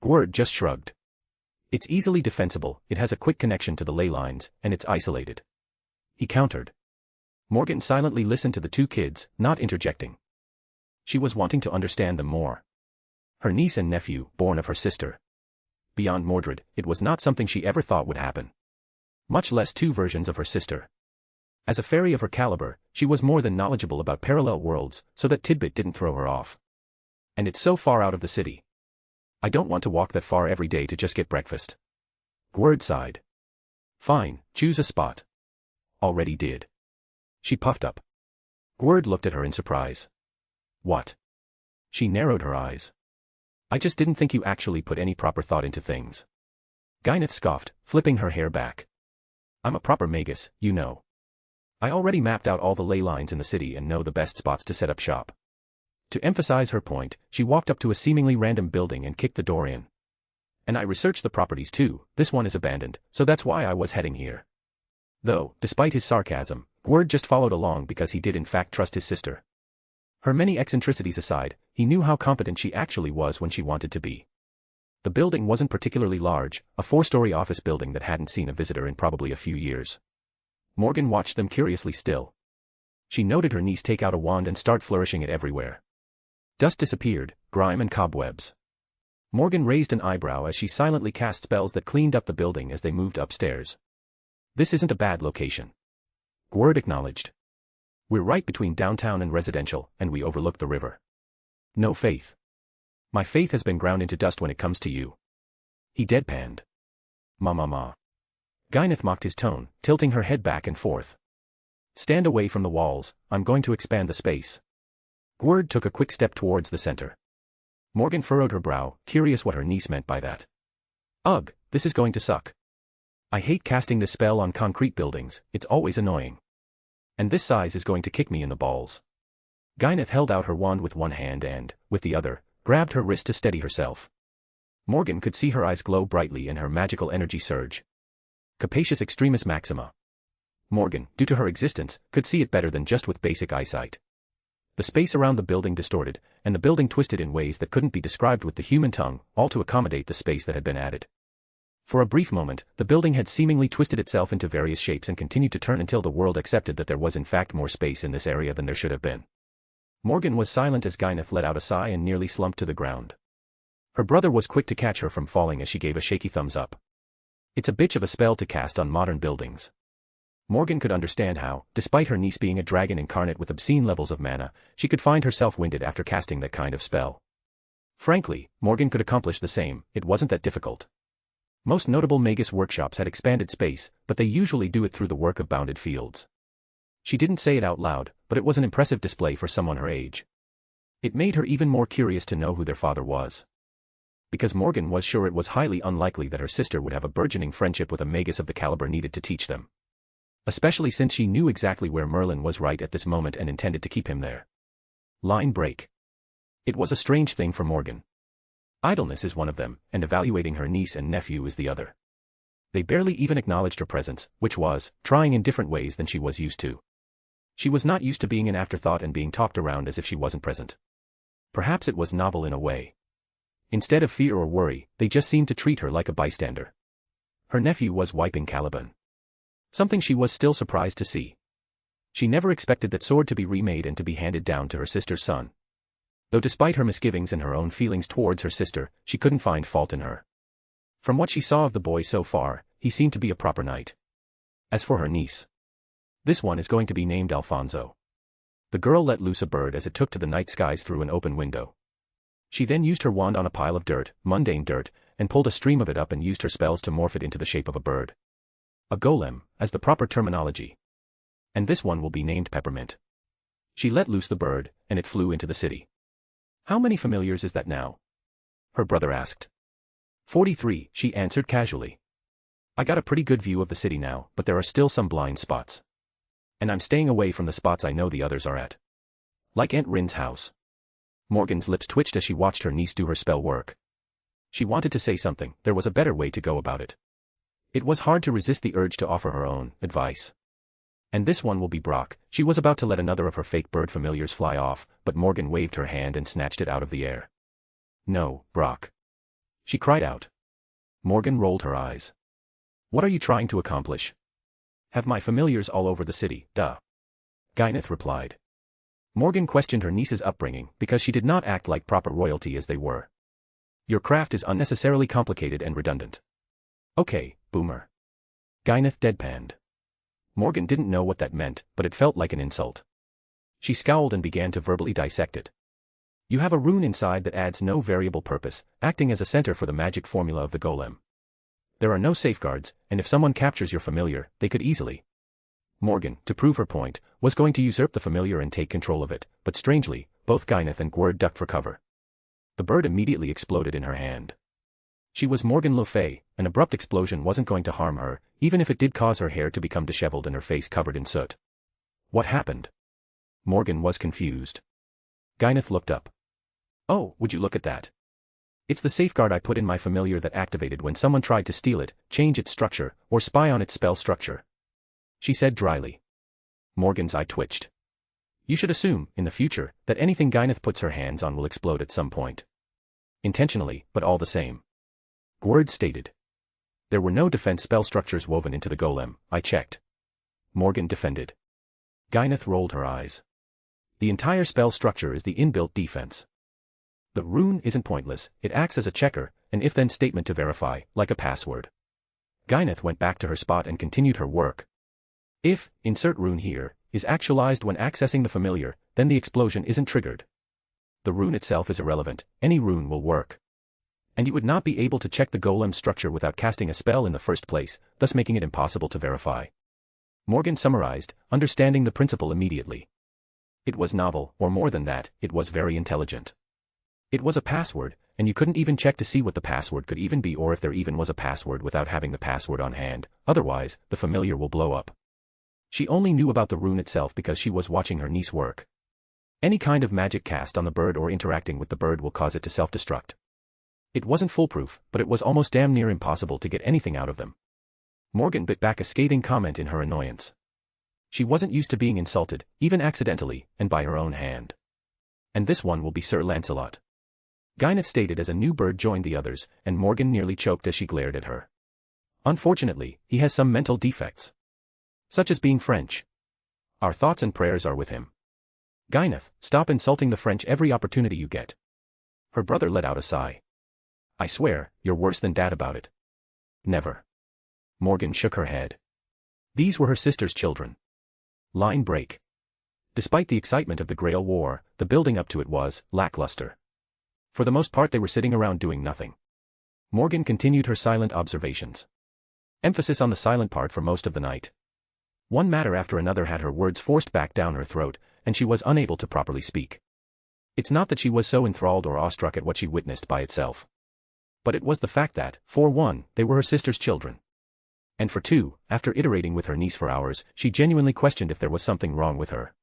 Gwerd just shrugged. It's easily defensible, it has a quick connection to the ley lines, and it's isolated. He countered. Morgan silently listened to the two kids, not interjecting. She was wanting to understand them more. Her niece and nephew, born of her sister. Beyond Mordred, it was not something she ever thought would happen. Much less two versions of her sister. As a fairy of her caliber, she was more than knowledgeable about parallel worlds, so that tidbit didn't throw her off. And it's so far out of the city. I don't want to walk that far every day to just get breakfast. Gwerd sighed. Fine, choose a spot. Already did. She puffed up. Gwerd looked at her in surprise. What? She narrowed her eyes. I just didn't think you actually put any proper thought into things. Gyneth scoffed, flipping her hair back. I'm a proper magus, you know. I already mapped out all the ley lines in the city and know the best spots to set up shop. To emphasize her point, she walked up to a seemingly random building and kicked the door in. And I researched the properties too, this one is abandoned, so that's why I was heading here. Though, despite his sarcasm, Gwerd just followed along because he did in fact trust his sister. Her many eccentricities aside, he knew how competent she actually was when she wanted to be. The building wasn't particularly large, a 4-story office building that hadn't seen a visitor in probably a few years. Morgan watched them curiously still. She noted her niece take out a wand and start flourishing it everywhere. Dust disappeared, grime and cobwebs. Morgan raised an eyebrow as she silently cast spells that cleaned up the building as they moved upstairs. This isn't a bad location. Gwerd acknowledged. We're right between downtown and residential, and we overlook the river. No faith. My faith has been ground into dust when it comes to you. He deadpanned. Ma. Gyneth mocked his tone, tilting her head back and forth. Stand away from the walls, I'm going to expand the space. Gwerd took a quick step towards the center. Morgan furrowed her brow, curious what her niece meant by that. Ugh, this is going to suck. I hate casting this spell on concrete buildings, it's always annoying. And this size is going to kick me in the balls. Gyneth held out her wand with one hand and, with the other, grabbed her wrist to steady herself. Morgan could see her eyes glow brightly and her magical energy surge. Capacious extremis maxima. Morgan, due to her existence, could see it better than just with basic eyesight. The space around the building distorted, and the building twisted in ways that couldn't be described with the human tongue, all to accommodate the space that had been added. For a brief moment, the building had seemingly twisted itself into various shapes and continued to turn until the world accepted that there was in fact more space in this area than there should have been. Morgan was silent as Gyneth let out a sigh and nearly slumped to the ground. Her brother was quick to catch her from falling as she gave a shaky thumbs up. It's a bitch of a spell to cast on modern buildings. Morgan could understand how, despite her niece being a dragon incarnate with obscene levels of mana, she could find herself winded after casting that kind of spell. Frankly, Morgan could accomplish the same, it wasn't that difficult. Most notable Magus workshops had expanded space, but they usually do it through the work of bounded fields. She didn't say it out loud, but it was an impressive display for someone her age. It made her even more curious to know who their father was. Because Morgan was sure it was highly unlikely that her sister would have a burgeoning friendship with a Magus of the caliber needed to teach them. Especially since she knew exactly where Merlin was right at this moment and intended to keep him there. Line break. It was a strange thing for Morgan. Idleness is one of them, and evaluating her niece and nephew is the other. They barely even acknowledged her presence, which was, trying in different ways than she was used to. She was not used to being an afterthought and being talked around as if she wasn't present. Perhaps it was novel in a way. Instead of fear or worry, they just seemed to treat her like a bystander. Her nephew was wiping Caliban. Something she was still surprised to see. She never expected that sword to be remade and to be handed down to her sister's son. Though despite her misgivings and her own feelings towards her sister, she couldn't find fault in her. From what she saw of the boy so far, he seemed to be a proper knight. As for her niece, this one is going to be named Alfonso. The girl let loose a bird as it took to the night skies through an open window. She then used her wand on a pile of dirt, mundane dirt, and pulled a stream of it up and used her spells to morph it into the shape of a bird. A golem, as the proper terminology. And this one will be named Peppermint. She let loose the bird, and it flew into the city. How many familiars is that now? Her brother asked. 43, she answered casually. I got a pretty good view of the city now, but there are still some blind spots. And I'm staying away from the spots I know the others are at. Like Aunt Rin's house. Morgan's lips twitched as she watched her niece do her spell work. She wanted to say something, there was a better way to go about it. It was hard to resist the urge to offer her own advice. And this one will be Brock. She was about to let another of her fake bird familiars fly off, but Morgan waved her hand and snatched it out of the air. No, Brock. She cried out. Morgan rolled her eyes. What are you trying to accomplish? Have my familiars all over the city, duh. Gyneth replied. Morgan questioned her niece's upbringing because she did not act like proper royalty as they were. Your craft is unnecessarily complicated and redundant. Okay, boomer. Gyneth deadpanned. Morgan didn't know what that meant, but it felt like an insult. She scowled and began to verbally dissect it. You have a rune inside that adds no variable purpose, acting as a center for the magic formula of the golem. There are no safeguards, and if someone captures your familiar, they could easily. Morgan, to prove her point, was going to usurp the familiar and take control of it, but strangely, both Gyneth and Gwerd ducked for cover. The bird immediately exploded in her hand. She was Morgan Le Fay, an abrupt explosion wasn't going to harm her, even if it did cause her hair to become disheveled and her face covered in soot. What happened? Morgan was confused. Gyneth looked up. Oh, would you look at that? It's the safeguard I put in my familiar that activated when someone tried to steal it, change its structure, or spy on its spell structure. She said dryly. Morgan's eye twitched. You should assume, in the future, that anything Gyneth puts her hands on will explode at some point. Intentionally, but all the same. Gwerd stated. There were no defense spell structures woven into the golem, I checked. Morgan defended. Gyneth rolled her eyes. The entire spell structure is the inbuilt defense. The rune isn't pointless, it acts as a checker, an if-then statement to verify, like a password. Gyneth went back to her spot and continued her work. If, insert rune here, is actualized when accessing the familiar, then the explosion isn't triggered. The rune itself is irrelevant, any rune will work. And you would not be able to check the golem's structure without casting a spell in the first place, thus making it impossible to verify. Morgan summarized, understanding the principle immediately. It was novel, or more than that, it was very intelligent. It was a password, and you couldn't even check to see what the password could even be or if there even was a password without having the password on hand, otherwise, the familiar will blow up. She only knew about the rune itself because she was watching her niece work. Any kind of magic cast on the bird or interacting with the bird will cause it to self-destruct. It wasn't foolproof, but it was almost damn near impossible to get anything out of them. Morgan bit back a scathing comment in her annoyance. She wasn't used to being insulted, even accidentally, and by her own hand. And this one will be Sir Lancelot. Gyneth stated as a new bird joined the others, and Morgan nearly choked as she glared at her. Unfortunately, he has some mental defects. Such as being French. Our thoughts and prayers are with him. Gyneth, stop insulting the French every opportunity you get. Her brother let out a sigh. I swear, you're worse than Dad about it. Never. Morgan shook her head. These were her sister's children. Line break. Despite the excitement of the Grail War, the building up to it was lackluster. For the most part they were sitting around doing nothing. Morgan continued her silent observations. Emphasis on the silent part for most of the night. One matter after another had her words forced back down her throat, and she was unable to properly speak. It's not that she was so enthralled or awestruck at what she witnessed by itself. But it was the fact that, for one, they were her sister's children. And for two, after iterating with her niece for hours, she genuinely questioned if there was something wrong with her.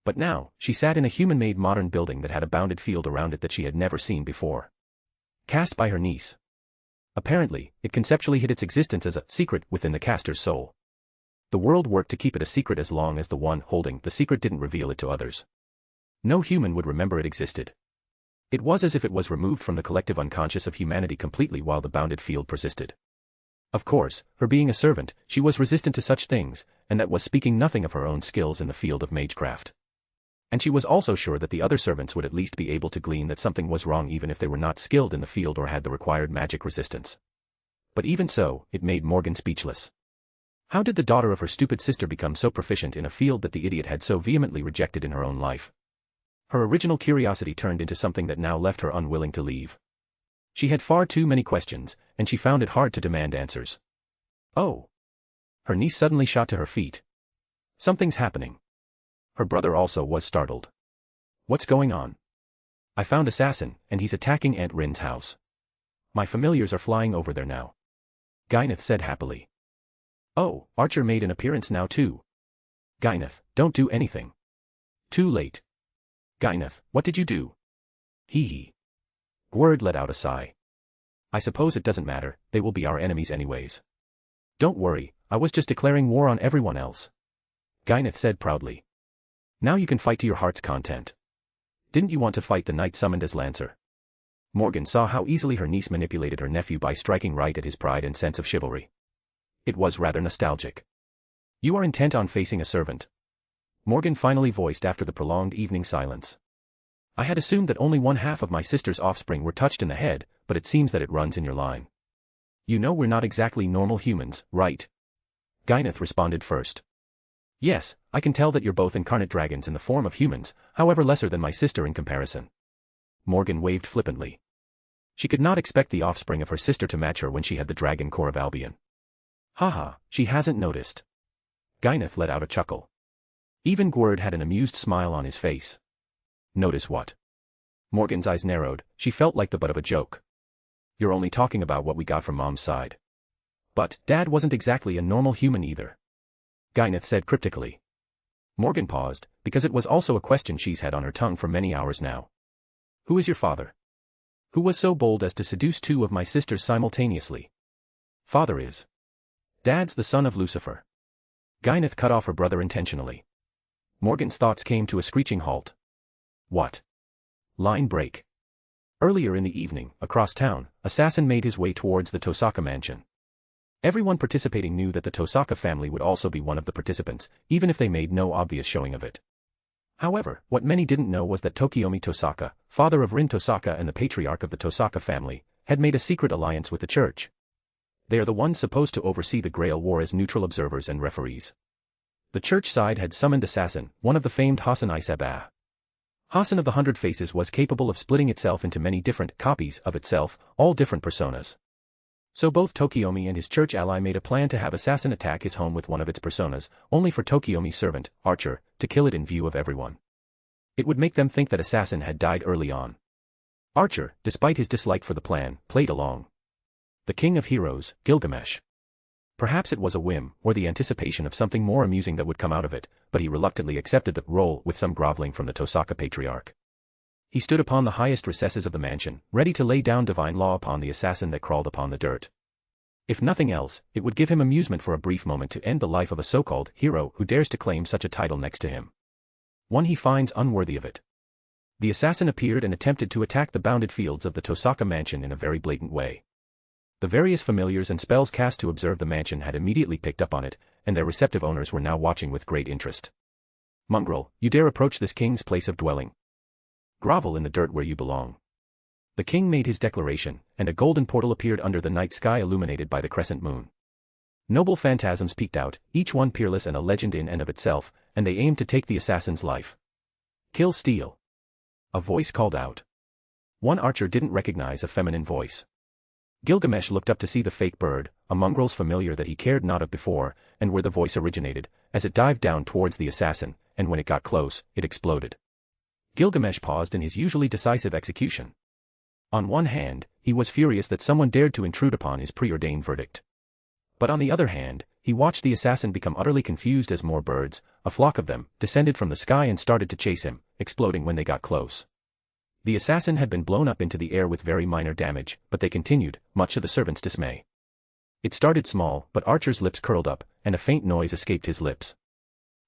But now, she sat in a human-made modern building that had a bounded field around it that she had never seen before. Cast by her niece. Apparently, it conceptually hid its existence as a secret within the caster's soul. The world worked to keep it a secret as long as the one holding the secret didn't reveal it to others. No human would remember it existed. It was as if it was removed from the collective unconscious of humanity completely while the bounded field persisted. Of course, her being a servant, she was resistant to such things, and that was speaking nothing of her own skills in the field of magecraft. And she was also sure that the other servants would at least be able to glean that something was wrong even if they were not skilled in the field or had the required magic resistance. But even so, it made Morgan speechless. How did the daughter of her stupid sister become so proficient in a field that the idiot had so vehemently rejected in her own life? Her original curiosity turned into something that now left her unwilling to leave. She had far too many questions, and she found it hard to demand answers. Oh! Her niece suddenly shot to her feet. Something's happening. Her brother also was startled. What's going on? I found Assassin, and he's attacking Aunt Rin's house. My familiars are flying over there now. Gyneth said happily. Oh, Archer made an appearance now too. Gyneth, don't do anything. Too late. Gyneth, what did you do? Hee hee. Gwerd let out a sigh. I suppose it doesn't matter, they will be our enemies anyways. Don't worry, I was just declaring war on everyone else. Gyneth said proudly. Now you can fight to your heart's content. Didn't you want to fight the knight summoned as Lancer? Morgan saw how easily her niece manipulated her nephew by striking right at his pride and sense of chivalry. It was rather nostalgic. You are intent on facing a servant? Morgan finally voiced after the prolonged evening silence. I had assumed that only one half of my sister's offspring were touched in the head, but it seems that it runs in your line. You know we're not exactly normal humans, right? Gyneth responded first. Yes, I can tell that you're both incarnate dragons in the form of humans, however lesser than my sister in comparison. Morgan waved flippantly. She could not expect the offspring of her sister to match her when she had the dragon core of Albion. Haha, she hasn't noticed. Gyneth let out a chuckle. Even Gwerd had an amused smile on his face. Notice what? Morgan's eyes narrowed, she felt like the butt of a joke. You're only talking about what we got from Mom's side. But Dad wasn't exactly a normal human either. Gyneth said cryptically. Morgan paused, because it was also a question she's had on her tongue for many hours now. Who is your father? Who was so bold as to seduce two of my sisters simultaneously? Father is. Dad's the son of Lucifer. Gyneth cut off her brother intentionally. Morgan's thoughts came to a screeching halt. What? Line break. Earlier in the evening, across town, Assassin made his way towards the Tosaka mansion. Everyone participating knew that the Tosaka family would also be one of the participants, even if they made no obvious showing of it. However, what many didn't know was that Tokiomi Tosaka, father of Rin Tosaka and the patriarch of the Tosaka family, had made a secret alliance with the church. They are the ones supposed to oversee the Grail War as neutral observers and referees. The church side had summoned Assassin, one of the famed Hassan Sabah. Hassan of the 100 Faces was capable of splitting itself into many different copies of itself, all different personas. So both Tokiomi and his church ally made a plan to have Assassin attack his home with one of its personas, only for Tokiomi's servant, Archer, to kill it in view of everyone. It would make them think that Assassin had died early on. Archer, despite his dislike for the plan, played along. The king of heroes, Gilgamesh. Perhaps it was a whim, or the anticipation of something more amusing that would come out of it, but he reluctantly accepted the role with some groveling from the Tosaka patriarch. He stood upon the highest recesses of the mansion, ready to lay down divine law upon the assassin that crawled upon the dirt. If nothing else, it would give him amusement for a brief moment to end the life of a so-called hero who dares to claim such a title next to him. One he finds unworthy of it. The assassin appeared and attempted to attack the bounded fields of the Tosaka mansion in a very blatant way. The various familiars and spells cast to observe the mansion had immediately picked up on it, and their receptive owners were now watching with great interest. Mongrel, you dare approach this king's place of dwelling? Grovel in the dirt where you belong. The king made his declaration, and a golden portal appeared under the night sky illuminated by the crescent moon. Noble phantasms peeked out, each one peerless and a legend in and of itself, and they aimed to take the assassin's life. Kill steal. A voice called out. One archer didn't recognize a feminine voice. Gilgamesh looked up to see the fake bird, a mongrel's familiar that he cared not of before, and where the voice originated, as it dived down towards the assassin, and when it got close, it exploded. Gilgamesh paused in his usually decisive execution. On one hand, he was furious that someone dared to intrude upon his preordained verdict. But on the other hand, he watched the assassin become utterly confused as more birds, a flock of them, descended from the sky and started to chase him, exploding when they got close. The assassin had been blown up into the air with very minor damage, but they continued, much to the servant's dismay. It started small, but Archer's lips curled up, and a faint noise escaped his lips.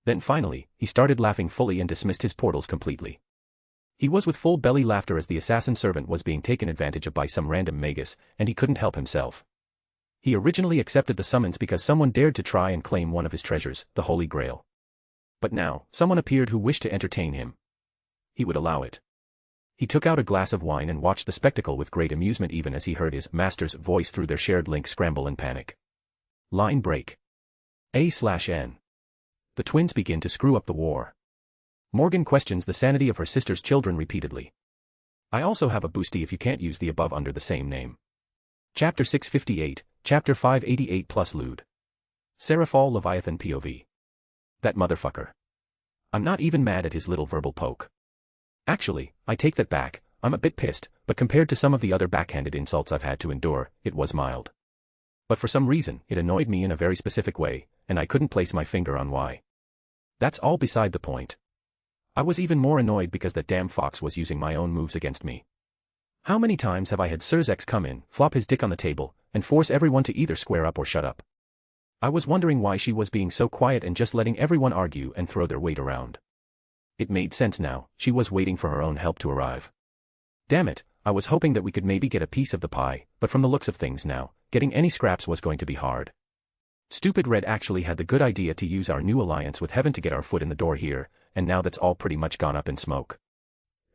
Then finally, he started laughing fully and dismissed his portals completely. He was with full belly laughter as the assassin's servant was being taken advantage of by some random magus, and he couldn't help himself. He originally accepted the summons because someone dared to try and claim one of his treasures, the Holy Grail. But now, someone appeared who wished to entertain him. He would allow it. He took out a glass of wine and watched the spectacle with great amusement even as he heard his master's voice through their shared link scramble and panic. Line break. A/N. The twins begin to screw up the war. Morgan questions the sanity of her sister's children repeatedly. I also have a boosty if you can't use the above under the same name. Chapter 658, Chapter 588 plus lewd. Seraphal Leviathan POV. That motherfucker. I'm not even mad at his little verbal poke. Actually, I take that back, I'm a bit pissed, but compared to some of the other backhanded insults I've had to endure, it was mild. But for some reason, it annoyed me in a very specific way, and I couldn't place my finger on why. That's all beside the point. I was even more annoyed because that damn fox was using my own moves against me. How many times have I had Zelretch come in, flop his dick on the table, and force everyone to either square up or shut up? I was wondering why she was being so quiet and just letting everyone argue and throw their weight around. It made sense now, she was waiting for her own help to arrive. Damn it, I was hoping that we could maybe get a piece of the pie, but from the looks of things now, getting any scraps was going to be hard. Stupid Red actually had the good idea to use our new alliance with Heaven to get our foot in the door here, and now that's all pretty much gone up in smoke.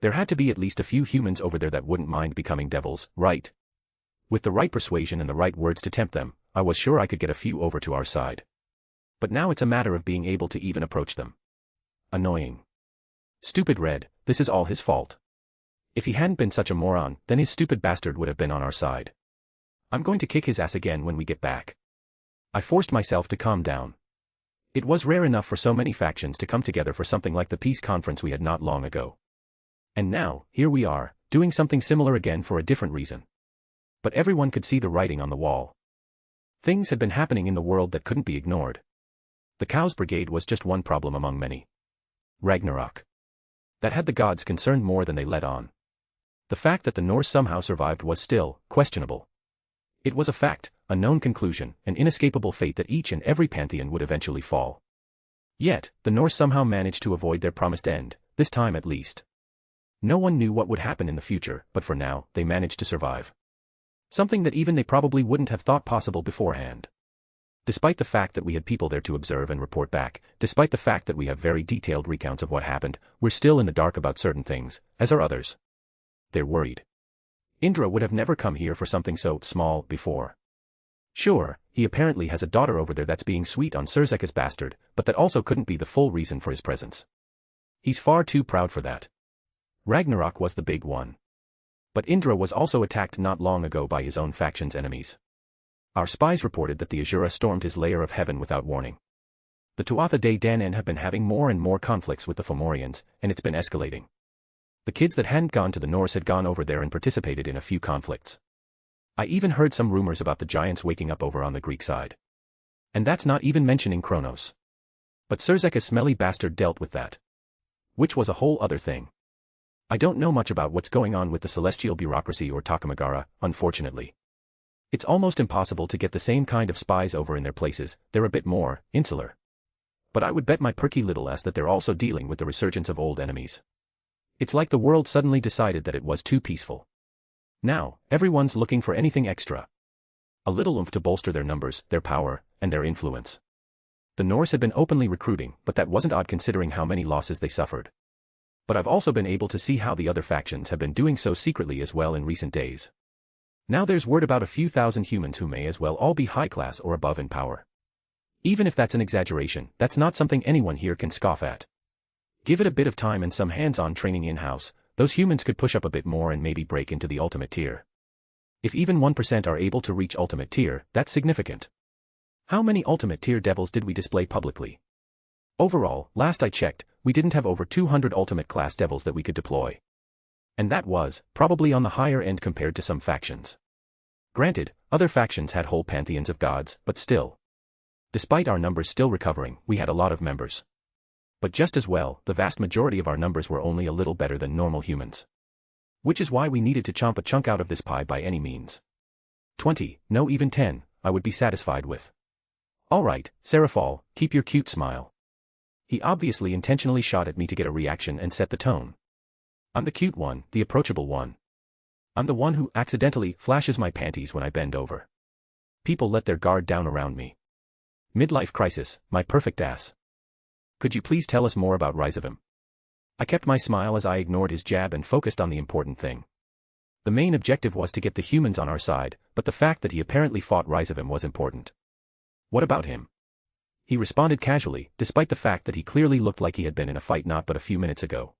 There had to be at least a few humans over there that wouldn't mind becoming devils, right? With the right persuasion and the right words to tempt them, I was sure I could get a few over to our side. But now it's a matter of being able to even approach them. Annoying. Stupid Red, this is all his fault. If he hadn't been such a moron, then his stupid bastard would have been on our side. I'm going to kick his ass again when we get back. I forced myself to calm down. It was rare enough for so many factions to come together for something like the peace conference we had not long ago. And now, here we are, doing something similar again for a different reason. But everyone could see the writing on the wall. Things had been happening in the world that couldn't be ignored. The Cows Brigade was just one problem among many. Ragnarok. That had the gods concerned more than they let on. The fact that the Norse somehow survived was still questionable. It was a fact, a known conclusion, an inescapable fate that each and every pantheon would eventually fall. Yet, the Norse somehow managed to avoid their promised end, this time at least. No one knew what would happen in the future, but for now, they managed to survive. Something that even they probably wouldn't have thought possible beforehand. Despite the fact that we had people there to observe and report back, despite the fact that we have very detailed recounts of what happened, we're still in the dark about certain things, as are others. They're worried. Indra would have never come here for something so small before. Sure, he apparently has a daughter over there that's being sweet on Zelretch's bastard, but that also couldn't be the full reason for his presence. He's far too proud for that. Ragnarok was the big one. But Indra was also attacked not long ago by his own faction's enemies. Our spies reported that the Azura stormed his lair of heaven without warning. The Tuatha De Danann have been having more and more conflicts with the Fomorians, and it's been escalating. The kids that hadn't gone to the Norse had gone over there and participated in a few conflicts. I even heard some rumors about the giants waking up over on the Greek side. And that's not even mentioning Kronos. But Zelretch's smelly bastard dealt with that. Which was a whole other thing. I don't know much about what's going on with the celestial bureaucracy or Takamagara, unfortunately. It's almost impossible to get the same kind of spies over in their places, they're a bit more insular. But I would bet my perky little ass that they're also dealing with the resurgence of old enemies. It's like the world suddenly decided that it was too peaceful. Now, everyone's looking for anything extra. A little oomph to bolster their numbers, their power, and their influence. The Norse had been openly recruiting, but that wasn't odd considering how many losses they suffered. But I've also been able to see how the other factions have been doing so secretly as well in recent days. Now there's word about a few thousand humans who may as well all be high class or above in power. Even if that's an exaggeration, that's not something anyone here can scoff at. Give it a bit of time and some hands-on training in-house, those humans could push up a bit more and maybe break into the ultimate tier. If even 1% are able to reach ultimate tier, that's significant. How many ultimate tier devils did we display publicly? Overall, last I checked, we didn't have over 200 ultimate class devils that we could deploy. And that was, probably on the higher end compared to some factions. Granted, other factions had whole pantheons of gods, but still. Despite our numbers still recovering, we had a lot of members. But just as well, the vast majority of our numbers were only a little better than normal humans. Which is why we needed to chomp a chunk out of this pie by any means. 20, no even 10, I would be satisfied with. Alright, Seraphal, keep your cute smile. He obviously intentionally shot at me to get a reaction and set the tone. I'm the cute one, the approachable one. I'm the one who accidentally flashes my panties when I bend over. People let their guard down around me. Midlife crisis, my perfect ass. Could you please tell us more about Rizavim? I kept my smile as I ignored his jab and focused on the important thing. The main objective was to get the humans on our side, but the fact that he apparently fought Rizavim was important. What about him? He responded casually, despite the fact that he clearly looked like he had been in a fight not but a few minutes ago.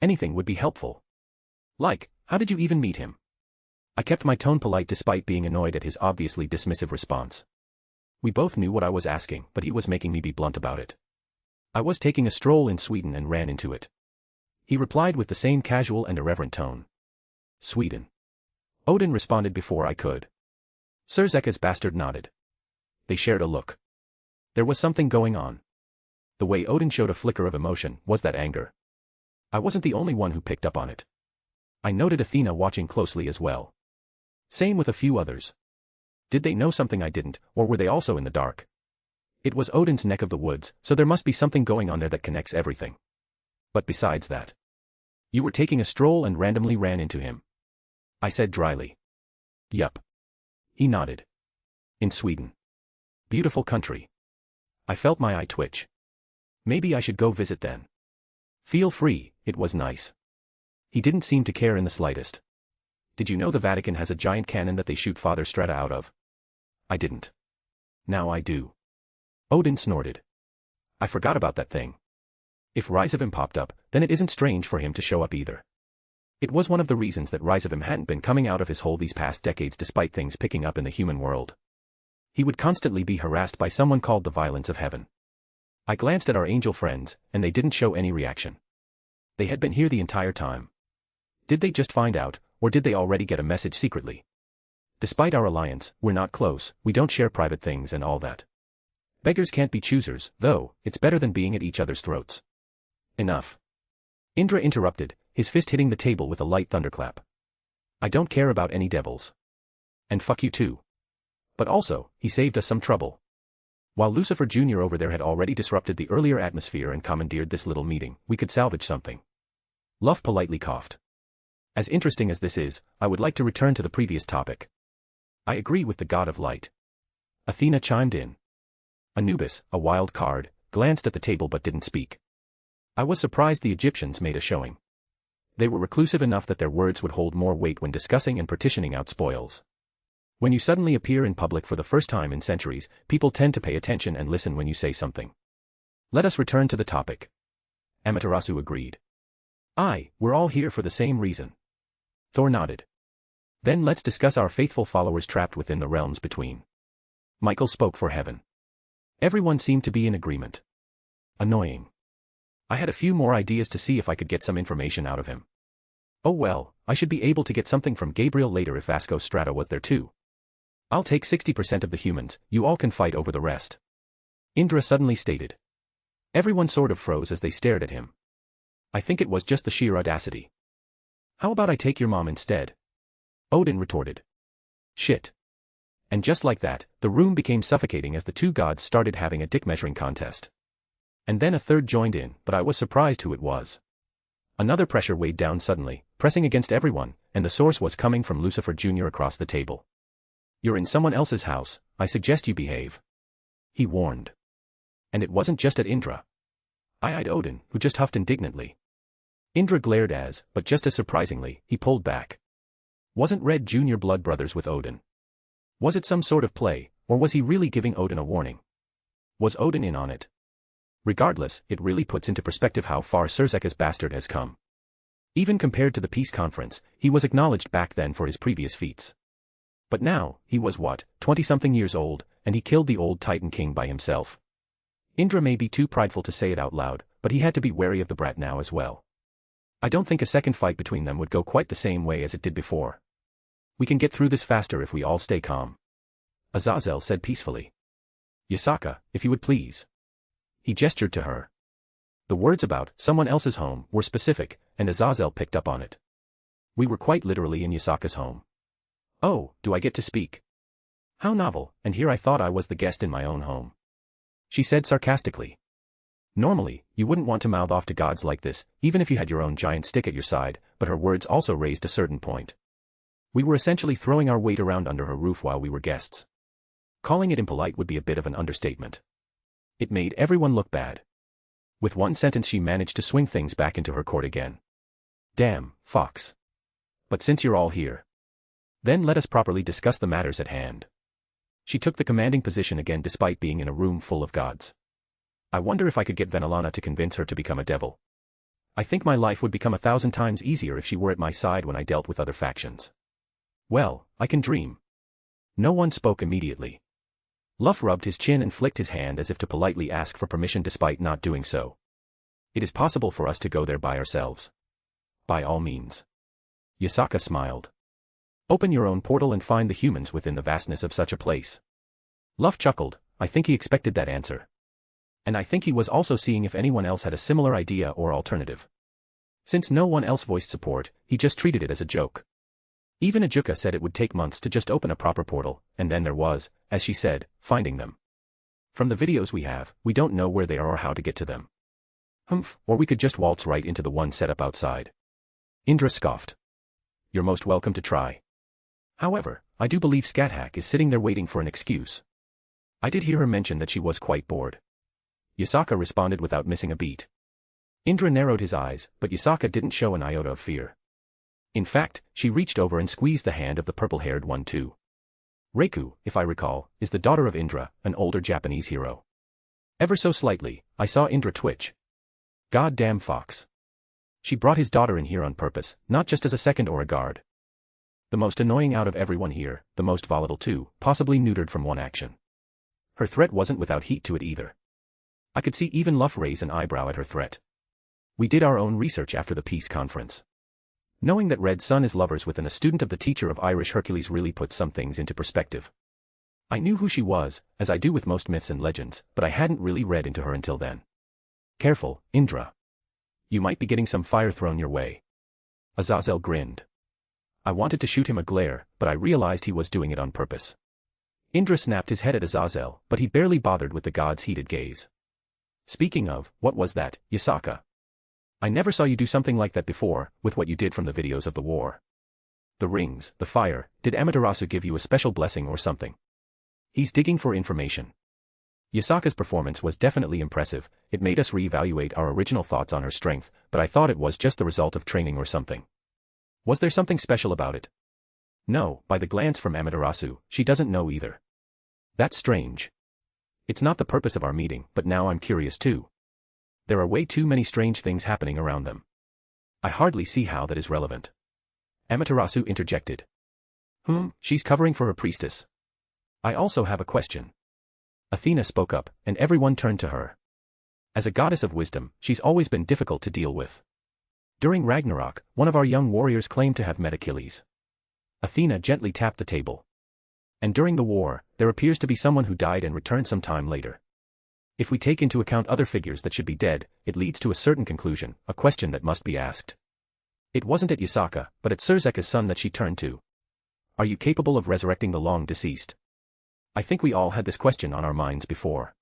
Anything would be helpful. Like, how did you even meet him? I kept my tone polite despite being annoyed at his obviously dismissive response. We both knew what I was asking, but he was making me be blunt about it. I was taking a stroll in Sweden and ran into it. He replied with the same casual and irreverent tone. Sweden. Odin responded before I could. Zelretch's bastard nodded. They shared a look. There was something going on. The way Odin showed a flicker of emotion was that anger. I wasn't the only one who picked up on it. I noted Athena watching closely as well. Same with a few others. Did they know something I didn't, or were they also in the dark? It was Odin's neck of the woods, so there must be something going on there that connects everything. But besides that, you were taking a stroll and randomly ran into him. I said dryly. Yup. He nodded. In Sweden. Beautiful country. I felt my eye twitch. Maybe I should go visit then. Feel free, it was nice. He didn't seem to care in the slightest. Did you know the Vatican has a giant cannon that they shoot Father Strata out of? I didn't. Now I do. Odin snorted. I forgot about that thing. If Rysavim popped up, then it isn't strange for him to show up either. It was one of the reasons that Rysavim hadn't been coming out of his hole these past decades despite things picking up in the human world. He would constantly be harassed by someone called the Violence of Heaven. I glanced at our angel friends, and they didn't show any reaction. They had been here the entire time. Did they just find out, or did they already get a message secretly? Despite our alliance, we're not close, we don't share private things and all that. Beggars can't be choosers, though, it's better than being at each other's throats. Enough. Indra interrupted, his fist hitting the table with a light thunderclap. I don't care about any devils. And fuck you too. But also, he saved us some trouble. While Lucifer Jr. over there had already disrupted the earlier atmosphere and commandeered this little meeting, we could salvage something. Luff politely coughed. As interesting as this is, I would like to return to the previous topic. I agree with the god of light. Athena chimed in. Anubis, a wild card, glanced at the table but didn't speak. I was surprised the Egyptians made a showing. They were reclusive enough that their words would hold more weight when discussing and partitioning out spoils. When you suddenly appear in public for the first time in centuries, people tend to pay attention and listen when you say something. Let us return to the topic. Amaterasu agreed. We're all here for the same reason. Thor nodded. Then let's discuss our faithful followers trapped within the realms between. Michael spoke for heaven. Everyone seemed to be in agreement. Annoying. I had a few more ideas to see if I could get some information out of him. Oh well, I should be able to get something from Gabriel later if Vasco Strata was there too. I'll take 60% of the humans, you all can fight over the rest. Indra suddenly stated. Everyone sort of froze as they stared at him. I think it was just the sheer audacity. How about I take your mom instead? Odin retorted. Shit. And just like that, the room became suffocating as the two gods started having a dick-measuring contest. And then a third joined in, but I was surprised who it was. Another pressure weighed down suddenly, pressing against everyone, and the source was coming from Lucifer Jr. across the table. You're in someone else's house, I suggest you behave. He warned. And it wasn't just at Indra. I eyed Odin, who just huffed indignantly. Indra glared but just as surprisingly, he pulled back. Wasn't Red Jr. blood brothers with Odin? Was it some sort of play, or was he really giving Odin a warning? Was Odin in on it? Regardless, it really puts into perspective how far Zelretch's bastard has come. Even compared to the peace conference, he was acknowledged back then for his previous feats. But now, he was 20-something years old, and he killed the old Titan King by himself. Indra may be too prideful to say it out loud, but he had to be wary of the brat now as well. I don't think a second fight between them would go quite the same way as it did before. We can get through this faster if we all stay calm. Azazel said peacefully. Yasaka, if you would please. He gestured to her. The words about someone else's home were specific, and Azazel picked up on it. We were quite literally in Yasaka's home. Oh, do I get to speak? How novel, and here I thought I was the guest in my own home. She said sarcastically. Normally, you wouldn't want to mouth off to gods like this, even if you had your own giant stick at your side, but her words also raised a certain point. We were essentially throwing our weight around under her roof while we were guests. Calling it impolite would be a bit of an understatement. It made everyone look bad. With one sentence she managed to swing things back into her court again. Damn, Fox. But since you're all here, then let us properly discuss the matters at hand. She took the commanding position again despite being in a room full of gods. I wonder if I could get Venelana to convince her to become a devil. I think my life would become 1,000 times easier if she were at my side when I dealt with other factions. Well, I can dream. No one spoke immediately. Luff rubbed his chin and flicked his hand as if to politely ask for permission despite not doing so. It is possible for us to go there by ourselves. By all means. Yasaka smiled. Open your own portal and find the humans within the vastness of such a place. Luff chuckled. I think he expected that answer. And I think he was also seeing if anyone else had a similar idea or alternative. Since no one else voiced support, he just treated it as a joke. Even Ajuka said it would take months to just open a proper portal, and then there was, as she said, finding them. From the videos we have, we don't know where they are or how to get to them. Humph, or we could just waltz right into the one set up outside. Indra scoffed. You're most welcome to try. However, I do believe Scathach is sitting there waiting for an excuse. I did hear her mention that she was quite bored. Yasaka responded without missing a beat. Indra narrowed his eyes, but Yasaka didn't show an iota of fear. In fact, she reached over and squeezed the hand of the purple-haired one too. Reiku, if I recall, is the daughter of Indra, an older Japanese hero. Ever so slightly, I saw Indra twitch. Goddamn fox. She brought his daughter in here on purpose, not just as a second or a guard. The most annoying out of everyone here, the most volatile too, possibly neutered from one action. Her threat wasn't without heat to it either. I could see even Luff raise an eyebrow at her threat. We did our own research after the peace conference. Knowing that Red Sun is lovers with a student of the teacher of Irish Hercules really put some things into perspective. I knew who she was, as I do with most myths and legends, but I hadn't really read into her until then. Careful, Indra. You might be getting some fire thrown your way. Azazel grinned. I wanted to shoot him a glare, but I realized he was doing it on purpose. Indra snapped his head at Azazel, but he barely bothered with the god's heated gaze. Speaking of, what was that, Yasaka? I never saw you do something like that before, with what you did from the videos of the war. The rings, the fire, did Amaterasu give you a special blessing or something? He's digging for information. Yasaka's performance was definitely impressive, it made us reevaluate our original thoughts on her strength, but I thought it was just the result of training or something. Was there something special about it? No, by the glance from Amaterasu, she doesn't know either. That's strange. It's not the purpose of our meeting, but now I'm curious too. There are way too many strange things happening around them. I hardly see how that is relevant. Amaterasu interjected. She's covering for her priestess. I also have a question. Athena spoke up, and everyone turned to her. As a goddess of wisdom, she's always been difficult to deal with. During Ragnarok, one of our young warriors claimed to have met Achilles. Athena gently tapped the table. And during the war, there appears to be someone who died and returned some time later. If we take into account other figures that should be dead, it leads to a certain conclusion, a question that must be asked. It wasn't at Yasaka, but at Surzeka's son that she turned to. Are you capable of resurrecting the long-deceased? I think we all had this question on our minds before.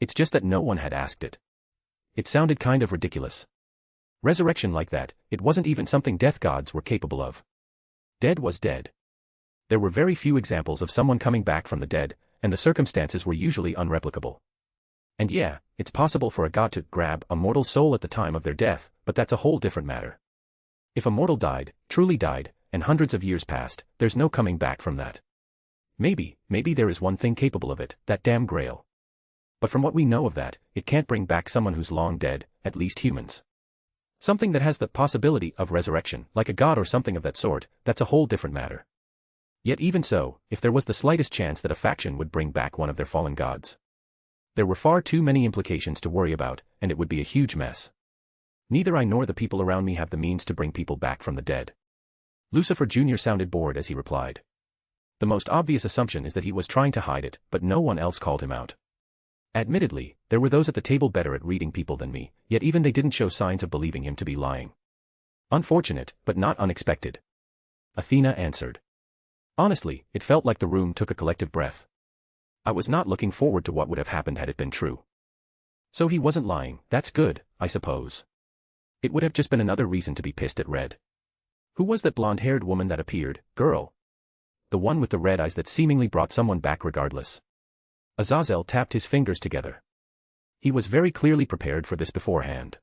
It's just that no one had asked it. It sounded kind of ridiculous. Resurrection like that, it wasn't even something death gods were capable of. Dead was dead. There were very few examples of someone coming back from the dead, and the circumstances were usually unreplicable. And yeah, it's possible for a god to grab a mortal soul at the time of their death, but that's a whole different matter. If a mortal died, truly died, and hundreds of years passed, there's no coming back from that. Maybe there is one thing capable of it, that damn grail. But from what we know of that, it can't bring back someone who's long dead, at least humans. Something that has the possibility of resurrection, like a god or something of that sort, that's a whole different matter. Yet even so, if there was the slightest chance that a faction would bring back one of their fallen gods, there were far too many implications to worry about, and it would be a huge mess. Neither I nor the people around me have the means to bring people back from the dead. Lucifer Jr. sounded bored as he replied. The most obvious assumption is that he was trying to hide it, but no one else called him out. Admittedly, there were those at the table better at reading people than me, yet even they didn't show signs of believing him to be lying. Unfortunate, but not unexpected. Athena answered. Honestly, it felt like the room took a collective breath. I was not looking forward to what would have happened had it been true. So he wasn't lying, that's good, I suppose. It would have just been another reason to be pissed at Red. Who was that blonde-haired woman that appeared, girl? The one with the red eyes that seemingly brought someone back regardless. Azazel tapped his fingers together. He was very clearly prepared for this beforehand.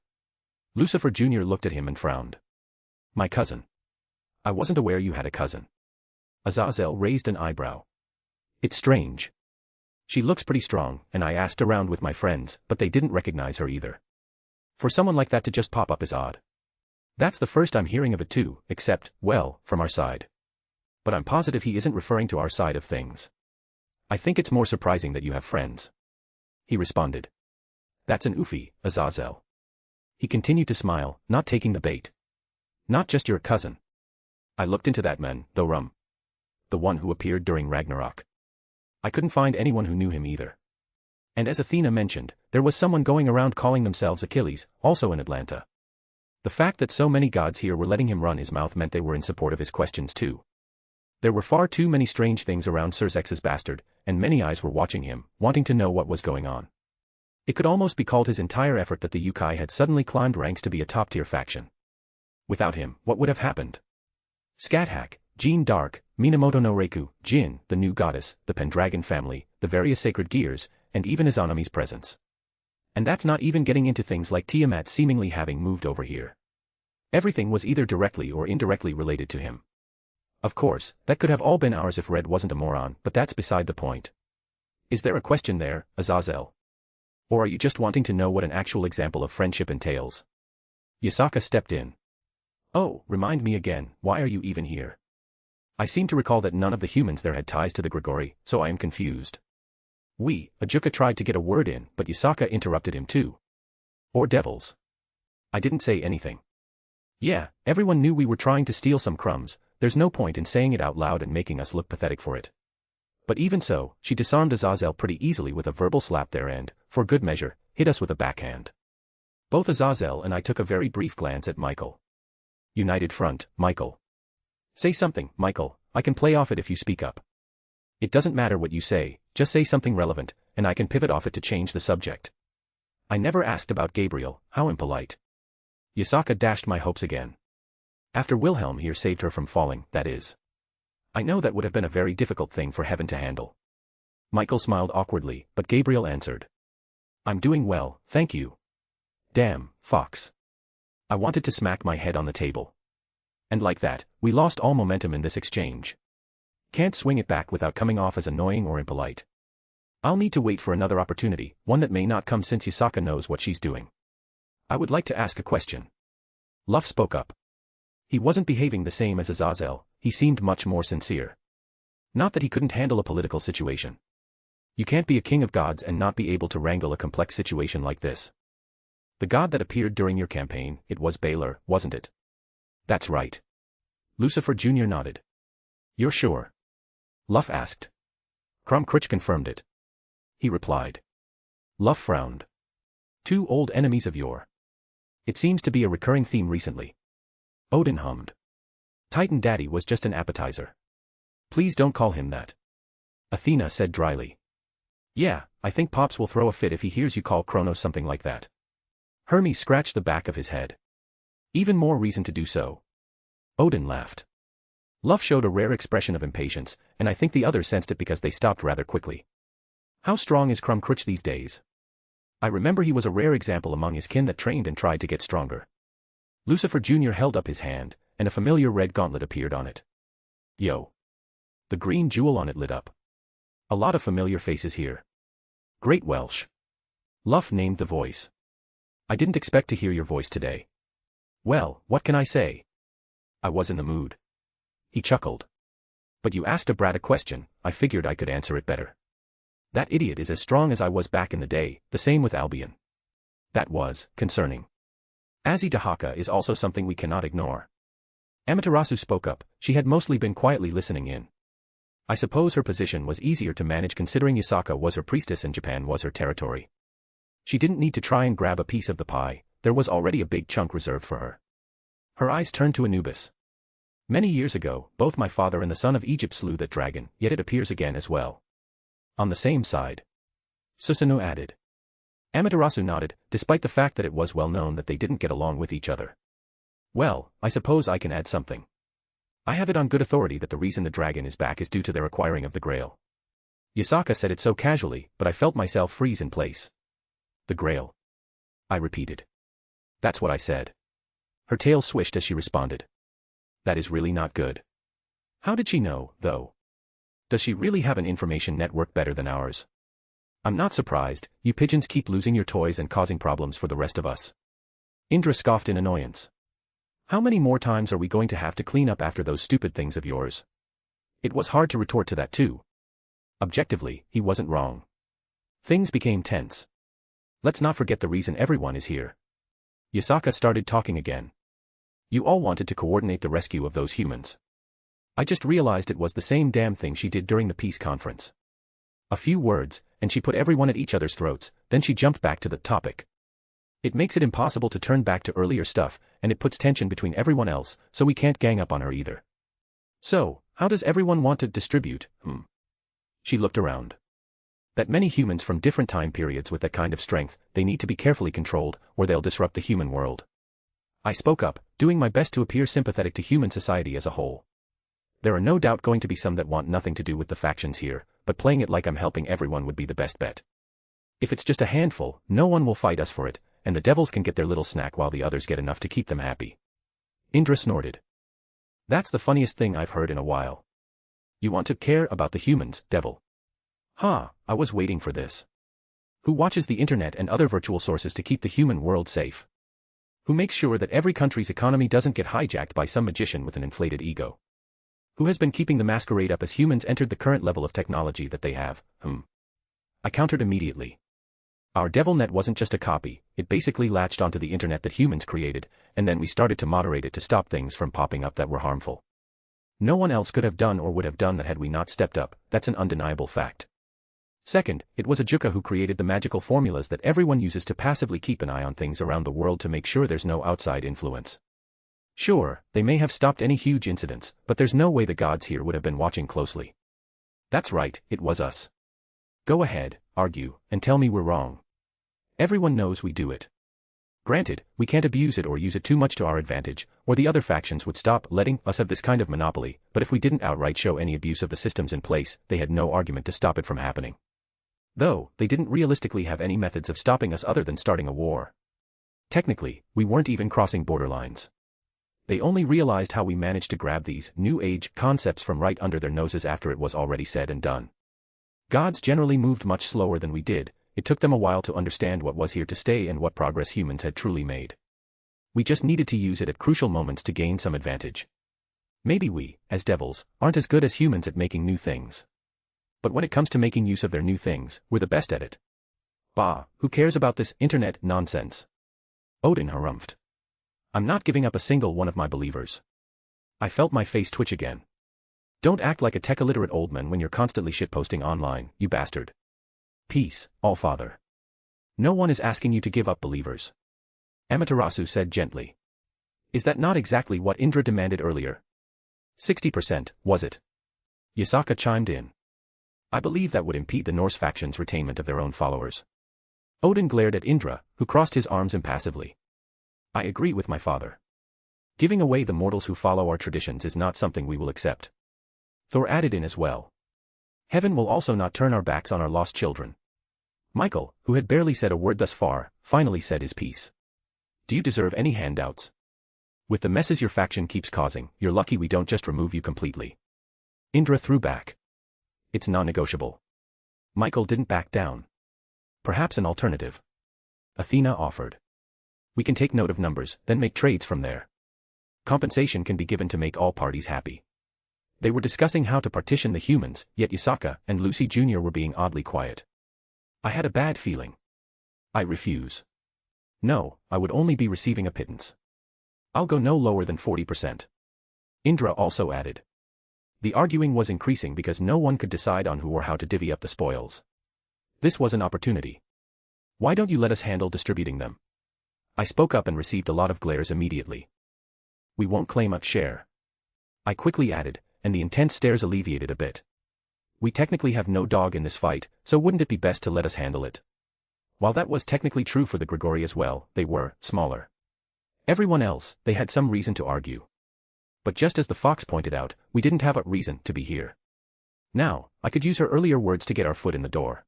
Lucifer Jr. looked at him and frowned. My cousin. I wasn't aware you had a cousin. Azazel raised an eyebrow. It's strange. She looks pretty strong, and I asked around with my friends, but they didn't recognize her either. For someone like that to just pop up is odd. That's the first I'm hearing of it too, except, well, from our side. But I'm positive he isn't referring to our side of things. I think it's more surprising that you have friends. He responded. That's an oofy, Azazel. He continued to smile, not taking the bait. Not just your cousin. I looked into that man, though the one who appeared during Ragnarok. I couldn't find anyone who knew him either. And as Athena mentioned, there was someone going around calling themselves Achilles, also in Atlanta. The fact that so many gods here were letting him run his mouth meant they were in support of his questions too. There were far too many strange things around Xerxes' bastard, and many eyes were watching him, wanting to know what was going on. It could almost be called his entire effort that the Yukai had suddenly climbed ranks to be a top-tier faction. Without him, what would have happened? Scathach, Jeanne d'Arc, Minamoto no Reiku, Jin, the new goddess, the Pendragon family, the various sacred gears, and even Izanami's presence. And that's not even getting into things like Tiamat seemingly having moved over here. Everything was either directly or indirectly related to him. Of course, that could have all been ours if Red wasn't a moron, but that's beside the point. Is there a question there, Azazel? Or are you just wanting to know what an actual example of friendship entails? Yasaka stepped in. Oh, remind me again, why are you even here? I seem to recall that none of the humans there had ties to the Grigori, so I am confused. Ajuka tried to get a word in, but Yasaka interrupted him too. Or devils. I didn't say anything. Yeah, everyone knew we were trying to steal some crumbs, there's no point in saying it out loud and making us look pathetic for it. But even so, she disarmed Azazel pretty easily with a verbal slap there and, for good measure, hit us with a backhand. Both Azazel and I took a very brief glance at Michael. United front, Michael. Say something, Michael, I can play off it if you speak up. It doesn't matter what you say, just say something relevant, and I can pivot off it to change the subject. I never asked about Gabriel, how impolite. Yasaka dashed my hopes again. After Wilhelm here saved her from falling, that is. I know that would have been a very difficult thing for heaven to handle. Michael smiled awkwardly, but Gabriel answered. I'm doing well, thank you. Damn, Fox. I wanted to smack my head on the table. And like that, we lost all momentum in this exchange. Can't swing it back without coming off as annoying or impolite. I'll need to wait for another opportunity, one that may not come since Yasaka knows what she's doing. I would like to ask a question. Luff spoke up. He wasn't behaving the same as Azazel, he seemed much more sincere. Not that he couldn't handle a political situation. You can't be a king of gods and not be able to wrangle a complex situation like this. The god that appeared during your campaign, it was Baylor, wasn't it? That's right. Lucifer Jr. nodded. You're sure? Luff asked. Crumcritch confirmed it. He replied. Luff frowned. Two old enemies of yore. It seems to be a recurring theme recently. Odin hummed. Titan Daddy was just an appetizer. Please don't call him that. Athena said dryly. Yeah, I think Pops will throw a fit if he hears you call Kronos something like that. Hermes scratched the back of his head. Even more reason to do so. Odin laughed. Luff showed a rare expression of impatience, and I think the others sensed it because they stopped rather quickly. How strong is Crumcritch these days? I remember he was a rare example among his kin that trained and tried to get stronger. Lucifer Jr. held up his hand, and a familiar red gauntlet appeared on it. Yo. The green jewel on it lit up. A lot of familiar faces here. Great Welsh. Luff named the voice. I didn't expect to hear your voice today. Well, what can I say? I was in the mood. He chuckled. But you asked a brat a question, I figured I could answer it better. That idiot is as strong as I was back in the day, the same with Albion. That was concerning. Azi Dahaka is also something we cannot ignore. Amaterasu spoke up, she had mostly been quietly listening in. I suppose her position was easier to manage considering Yasaka was her priestess and Japan was her territory. She didn't need to try and grab a piece of the pie, there was already a big chunk reserved for her. Her eyes turned to Anubis. Many years ago, both my father and the son of Egypt slew that dragon, yet it appears again as well. On the same side. Susanoo added. Amaterasu nodded, despite the fact that it was well known that they didn't get along with each other. Well, I suppose I can add something. I have it on good authority that the reason the dragon is back is due to their acquiring of the Grail. Yasaka said it so casually, but I felt myself freeze in place. The Grail. I repeated. That's what I said. Her tail swished as she responded. That is really not good. How did she know, though? Does she really have an information network better than ours? I'm not surprised, you pigeons keep losing your toys and causing problems for the rest of us. Indra scoffed in annoyance. How many more times are we going to have to clean up after those stupid things of yours? It was hard to retort to that too. Objectively, he wasn't wrong. Things became tense. Let's not forget the reason everyone is here. Yasaka started talking again. You all wanted to coordinate the rescue of those humans. I just realized it was the same damn thing she did during the peace conference. A few words, and she put everyone at each other's throats, then she jumped back to the topic. It makes it impossible to turn back to earlier stuff, and it puts tension between everyone else, so we can't gang up on her either. So, how does everyone want to distribute, She looked around. That many humans from different time periods with that kind of strength, they need to be carefully controlled, or they'll disrupt the human world. I spoke up, doing my best to appear sympathetic to human society as a whole. There are no doubt going to be some that want nothing to do with the factions here, but playing it like I'm helping everyone would be the best bet. If it's just a handful, no one will fight us for it, and the devils can get their little snack while the others get enough to keep them happy. Indra snorted. That's the funniest thing I've heard in a while. You want to care about the humans, devil? I was waiting for this. Who watches the internet and other virtual sources to keep the human world safe? Who makes sure that every country's economy doesn't get hijacked by some magician with an inflated ego? Who has been keeping the masquerade up as humans entered the current level of technology that they have, I countered immediately. Our DevilNet wasn't just a copy, it basically latched onto the internet that humans created, and then we started to moderate it to stop things from popping up that were harmful. No one else could have done or would have done that had we not stepped up, that's an undeniable fact. Second, it was Ajuka who created the magical formulas that everyone uses to passively keep an eye on things around the world to make sure there's no outside influence. Sure, they may have stopped any huge incidents, but there's no way the gods here would have been watching closely. That's right, it was us. Go ahead, argue, and tell me we're wrong. Everyone knows we do it. Granted, we can't abuse it or use it too much to our advantage, or the other factions would stop letting us have this kind of monopoly, but if we didn't outright show any abuse of the systems in place, they had no argument to stop it from happening. Though, they didn't realistically have any methods of stopping us other than starting a war. Technically, we weren't even crossing borderlines. They only realized how we managed to grab these new age concepts from right under their noses after it was already said and done. Gods generally moved much slower than we did, it took them a while to understand what was here to stay and what progress humans had truly made. We just needed to use it at crucial moments to gain some advantage. Maybe we, as devils, aren't as good as humans at making new things. But when it comes to making use of their new things, we're the best at it. Bah, who cares about this internet nonsense? Odin harumphed. I'm not giving up a single one of my believers. I felt my face twitch again. Don't act like a tech-illiterate old man when you're constantly shitposting online, you bastard. Peace, Allfather. No one is asking you to give up believers. Amaterasu said gently. Is that not exactly what Indra demanded earlier? 60%, was it? Yasaka chimed in. I believe that would impede the Norse faction's retainment of their own followers. Odin glared at Indra, who crossed his arms impassively. I agree with my father. Giving away the mortals who follow our traditions is not something we will accept. Thor added in as well. Heaven will also not turn our backs on our lost children. Michael, who had barely said a word thus far, finally said his piece. Do you deserve any handouts? With the messes your faction keeps causing, you're lucky we don't just remove you completely. Indra threw back. It's non-negotiable. Michael didn't back down. Perhaps an alternative. Athena offered. We can take note of numbers, then make trades from there. Compensation can be given to make all parties happy. They were discussing how to partition the humans, yet Yasaka and Lucy Jr. were being oddly quiet. I had a bad feeling. I refuse. No, I would only be receiving a pittance. I'll go no lower than 40%. Indra also added. The arguing was increasing because no one could decide on who or how to divvy up the spoils. This was an opportunity. Why don't you let us handle distributing them? I spoke up and received a lot of glares immediately. We won't claim a share. I quickly added, and the intense stares alleviated a bit. We technically have no dog in this fight, so wouldn't it be best to let us handle it? While that was technically true for the Grigori as well, they were smaller. Everyone else, they had some reason to argue. But just as the fox pointed out, we didn't have a reason to be here. Now, I could use her earlier words to get our foot in the door.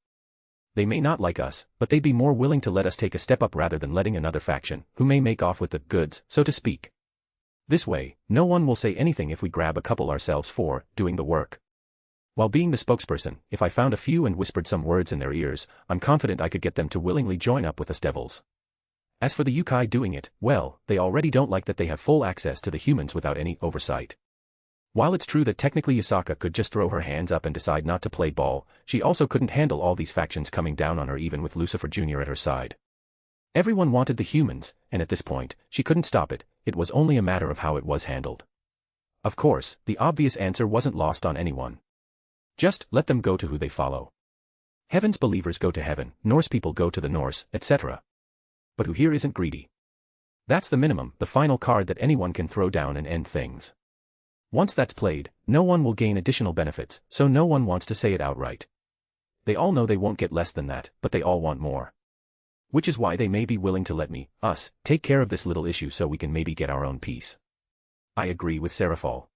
They may not like us, but they'd be more willing to let us take a step up rather than letting another faction, who may make off with the goods, so to speak. This way, no one will say anything if we grab a couple ourselves for doing the work. While being the spokesperson, if I found a few and whispered some words in their ears, I'm confident I could get them to willingly join up with us devils. As for the yokai doing it, well, they already don't like that they have full access to the humans without any oversight. While it's true that technically Yasaka could just throw her hands up and decide not to play ball, she also couldn't handle all these factions coming down on her even with Lucifer Jr. at her side. Everyone wanted the humans, and at this point, she couldn't stop it, it was only a matter of how it was handled. Of course, the obvious answer wasn't lost on anyone. Just let them go to who they follow. Heaven's believers go to heaven, Norse people go to the Norse, etc. But who here isn't greedy? That's the minimum, the final card that anyone can throw down and end things. Once that's played, no one will gain additional benefits, so no one wants to say it outright. They all know they won't get less than that, but they all want more. Which is why they may be willing to let us, take care of this little issue so we can maybe get our own peace. I agree with Seraphal.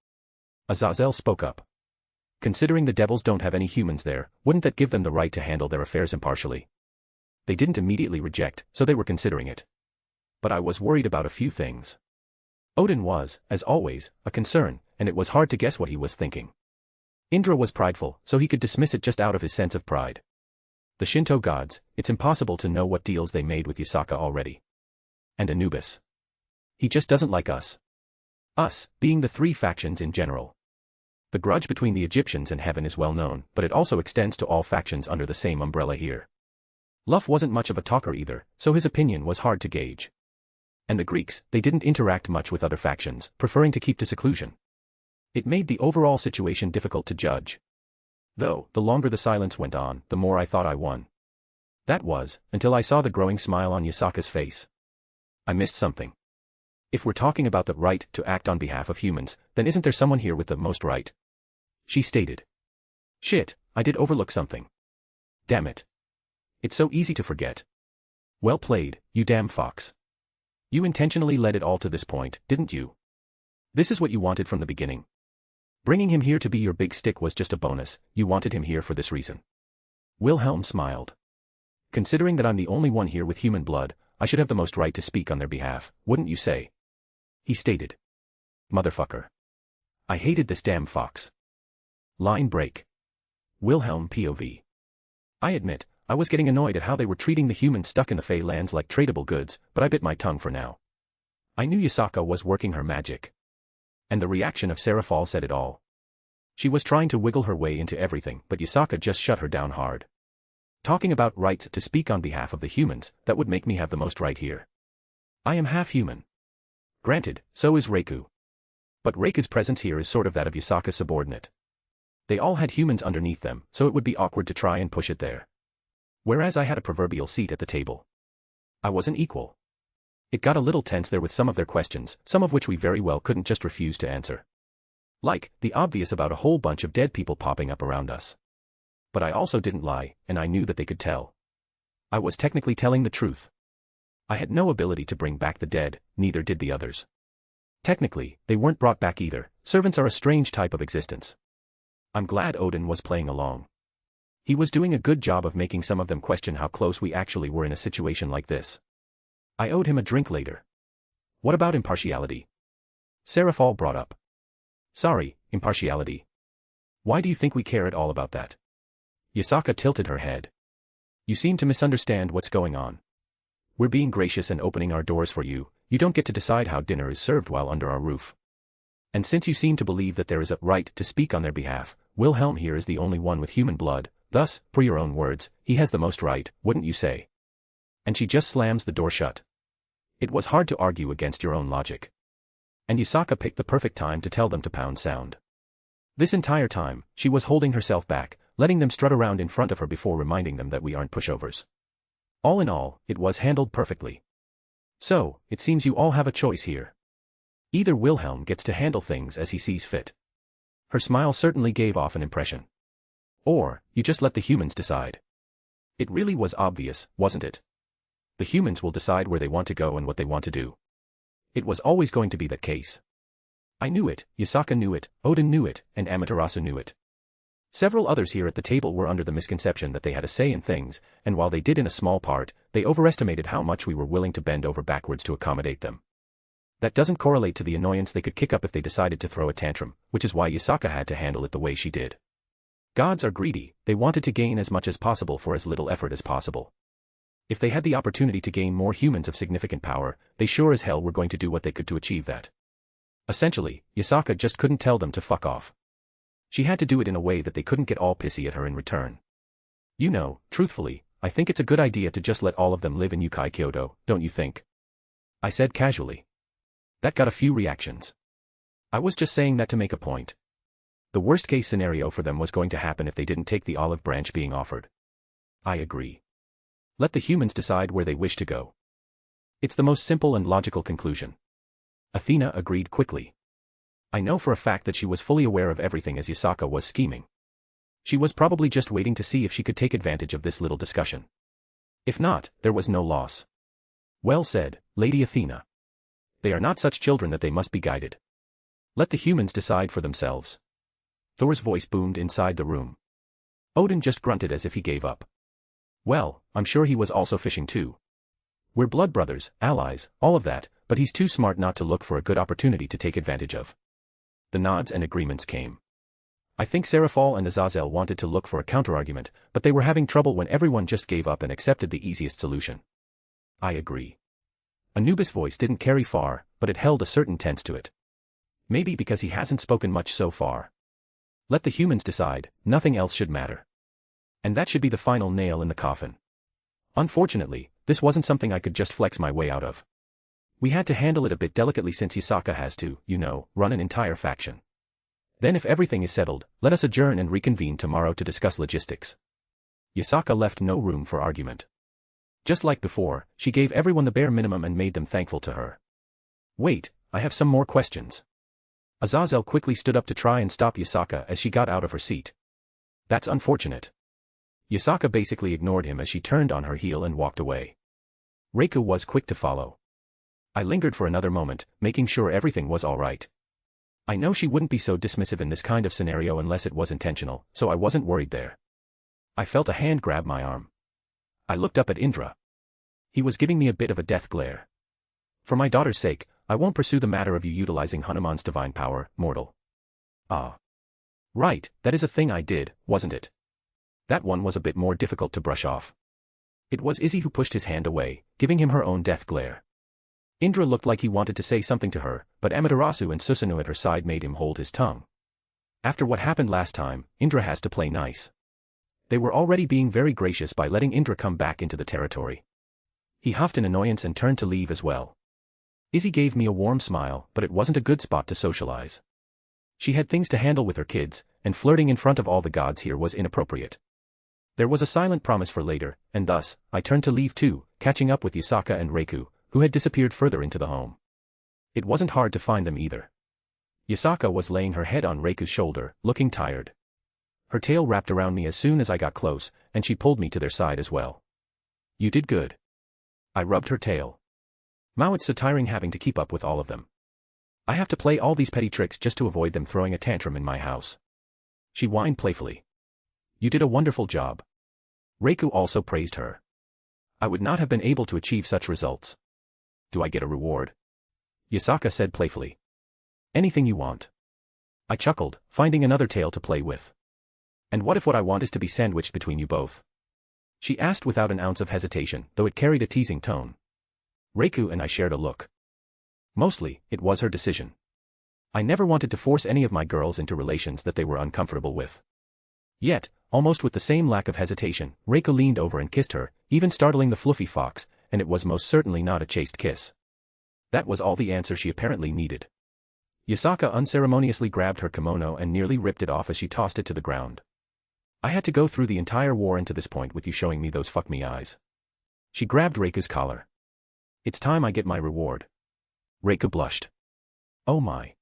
Azazel spoke up. Considering the devils don't have any humans there, wouldn't that give them the right to handle their affairs impartially? They didn't immediately reject, so they were considering it. But I was worried about a few things. Odin was, as always, a concern, and it was hard to guess what he was thinking. Indra was prideful, so he could dismiss it just out of his sense of pride. The Shinto gods, it's impossible to know what deals they made with Yasaka already. And Anubis. He just doesn't like us. Us, being the three factions in general. The grudge between the Egyptians and heaven is well known, but it also extends to all factions under the same umbrella here. Luff wasn't much of a talker either, so his opinion was hard to gauge. And the Greeks, they didn't interact much with other factions, preferring to keep to seclusion. It made the overall situation difficult to judge. Though, the longer the silence went on, the more I thought I won. That was, until I saw the growing smile on Yasaka's face. I missed something. If we're talking about the right to act on behalf of humans, then isn't there someone here with the most right? She stated. Shit, I did overlook something. Damn it. It's so easy to forget. Well played, you damn fox. You intentionally led it all to this point, didn't you? This is what you wanted from the beginning. Bringing him here to be your big stick was just a bonus, you wanted him here for this reason. Wilhelm smiled. Considering that I'm the only one here with human blood, I should have the most right to speak on their behalf, wouldn't you say? He stated. Motherfucker. I hated this damn fox. Line break. Wilhelm POV. I admit, I was getting annoyed at how they were treating the humans stuck in the Fey lands like tradable goods, but I bit my tongue for now. I knew Yasaka was working her magic. And the reaction of Seraphal said it all. She was trying to wiggle her way into everything, but Yasaka just shut her down hard. Talking about rights to speak on behalf of the humans, that would make me have the most right here. I am half human. Granted, so is Reiku. But Reiku's presence here is sort of that of Yasaka's subordinate. They all had humans underneath them, so it would be awkward to try and push it there. Whereas I had a proverbial seat at the table. I was an equal. It got a little tense there with some of their questions, some of which we very well couldn't just refuse to answer. Like, the obvious about a whole bunch of dead people popping up around us. But I also didn't lie, and I knew that they could tell. I was technically telling the truth. I had no ability to bring back the dead, neither did the others. Technically, they weren't brought back either, servants are a strange type of existence. I'm glad Odin was playing along. He was doing a good job of making some of them question how close we actually were in a situation like this. I owed him a drink later. What about impartiality? Seraphal brought up. Sorry, impartiality. Why do you think we care at all about that? Yasaka tilted her head. You seem to misunderstand what's going on. We're being gracious and opening our doors for you, you don't get to decide how dinner is served while under our roof. And since you seem to believe that there is a right to speak on their behalf, Wilhelm here is the only one with human blood, thus, per your own words, he has the most right, wouldn't you say? And she just slams the door shut. It was hard to argue against your own logic. And Yasaka picked the perfect time to tell them to pound sound. This entire time, she was holding herself back, letting them strut around in front of her before reminding them that we aren't pushovers. All in all, it was handled perfectly. So, it seems you all have a choice here. Either Wilhelm gets to handle things as he sees fit. Her smile certainly gave off an impression. Or, you just let the humans decide. It really was obvious, wasn't it? The humans will decide where they want to go and what they want to do. It was always going to be that case. I knew it, Yasaka knew it, Odin knew it, and Amaterasu knew it. Several others here at the table were under the misconception that they had a say in things, and while they did in a small part, they overestimated how much we were willing to bend over backwards to accommodate them. That doesn't correlate to the annoyance they could kick up if they decided to throw a tantrum, which is why Yasaka had to handle it the way she did. Gods are greedy, they wanted to gain as much as possible for as little effort as possible. If they had the opportunity to gain more humans of significant power, they sure as hell were going to do what they could to achieve that. Essentially, Yasaka just couldn't tell them to fuck off. She had to do it in a way that they couldn't get all pissy at her in return. You know, truthfully, I think it's a good idea to just let all of them live in Yukai Kyoto, don't you think? I said casually. That got a few reactions. I was just saying that to make a point. The worst case scenario for them was going to happen if they didn't take the olive branch being offered. I agree. Let the humans decide where they wish to go. It's the most simple and logical conclusion. Athena agreed quickly. I know for a fact that she was fully aware of everything as Yasaka was scheming. She was probably just waiting to see if she could take advantage of this little discussion. If not, there was no loss. Well said, Lady Athena. They are not such children that they must be guided. Let the humans decide for themselves. Thor's voice boomed inside the room. Odin just grunted as if he gave up. Well, I'm sure he was also fishing too. We're blood brothers, allies, all of that, but he's too smart not to look for a good opportunity to take advantage of. The nods and agreements came. I think Seraphol and Azazel wanted to look for a counterargument, but they were having trouble when everyone just gave up and accepted the easiest solution. I agree. Anubis' voice didn't carry far, but it held a certain tense to it. Maybe because he hasn't spoken much so far. Let the humans decide, nothing else should matter. And that should be the final nail in the coffin. Unfortunately, this wasn't something I could just flex my way out of. We had to handle it a bit delicately since Yasaka has to, you know, run an entire faction. Then if everything is settled, let us adjourn and reconvene tomorrow to discuss logistics. Yasaka left no room for argument. Just like before, she gave everyone the bare minimum and made them thankful to her. Wait, I have some more questions. Azazel quickly stood up to try and stop Yasaka as she got out of her seat. That's unfortunate. Yasaka basically ignored him as she turned on her heel and walked away. Reiko was quick to follow. I lingered for another moment, making sure everything was all right. I know she wouldn't be so dismissive in this kind of scenario unless it was intentional, so I wasn't worried there. I felt a hand grab my arm. I looked up at Indra. He was giving me a bit of a death glare. For my daughter's sake, I won't pursue the matter of you utilizing Hanuman's divine power, mortal. Ah. Right, that is a thing I did, wasn't it? That one was a bit more difficult to brush off. It was Izzy who pushed his hand away, giving him her own death glare. Indra looked like he wanted to say something to her, but Amaterasu and Susanoo at her side made him hold his tongue. After what happened last time, Indra has to play nice. They were already being very gracious by letting Indra come back into the territory. He huffed in annoyance and turned to leave as well. Izzy gave me a warm smile, but it wasn't a good spot to socialize. She had things to handle with her kids, and flirting in front of all the gods here was inappropriate. There was a silent promise for later, and thus, I turned to leave too, catching up with Yasaka and Reiko, who had disappeared further into the home. It wasn't hard to find them either. Yasaka was laying her head on Reiku's shoulder, looking tired. Her tail wrapped around me as soon as I got close, and she pulled me to their side as well. You did good. I rubbed her tail. Mao, it's so tiring having to keep up with all of them. I have to play all these petty tricks just to avoid them throwing a tantrum in my house. She whined playfully. You did a wonderful job. Reiko also praised her. I would not have been able to achieve such results. Do I get a reward? Yasaka said playfully. Anything you want. I chuckled, finding another tail to play with. And what if what I want is to be sandwiched between you both? She asked without an ounce of hesitation, though it carried a teasing tone. Reiko and I shared a look. Mostly, it was her decision. I never wanted to force any of my girls into relations that they were uncomfortable with. Yet, almost with the same lack of hesitation, Reiko leaned over and kissed her, even startling the fluffy fox, and it was most certainly not a chaste kiss. That was all the answer she apparently needed. Yasaka unceremoniously grabbed her kimono and nearly ripped it off as she tossed it to the ground. I had to go through the entire war into this point with you showing me those fuck me eyes. She grabbed Reiko's collar. It's time I get my reward. Reiko blushed. Oh my.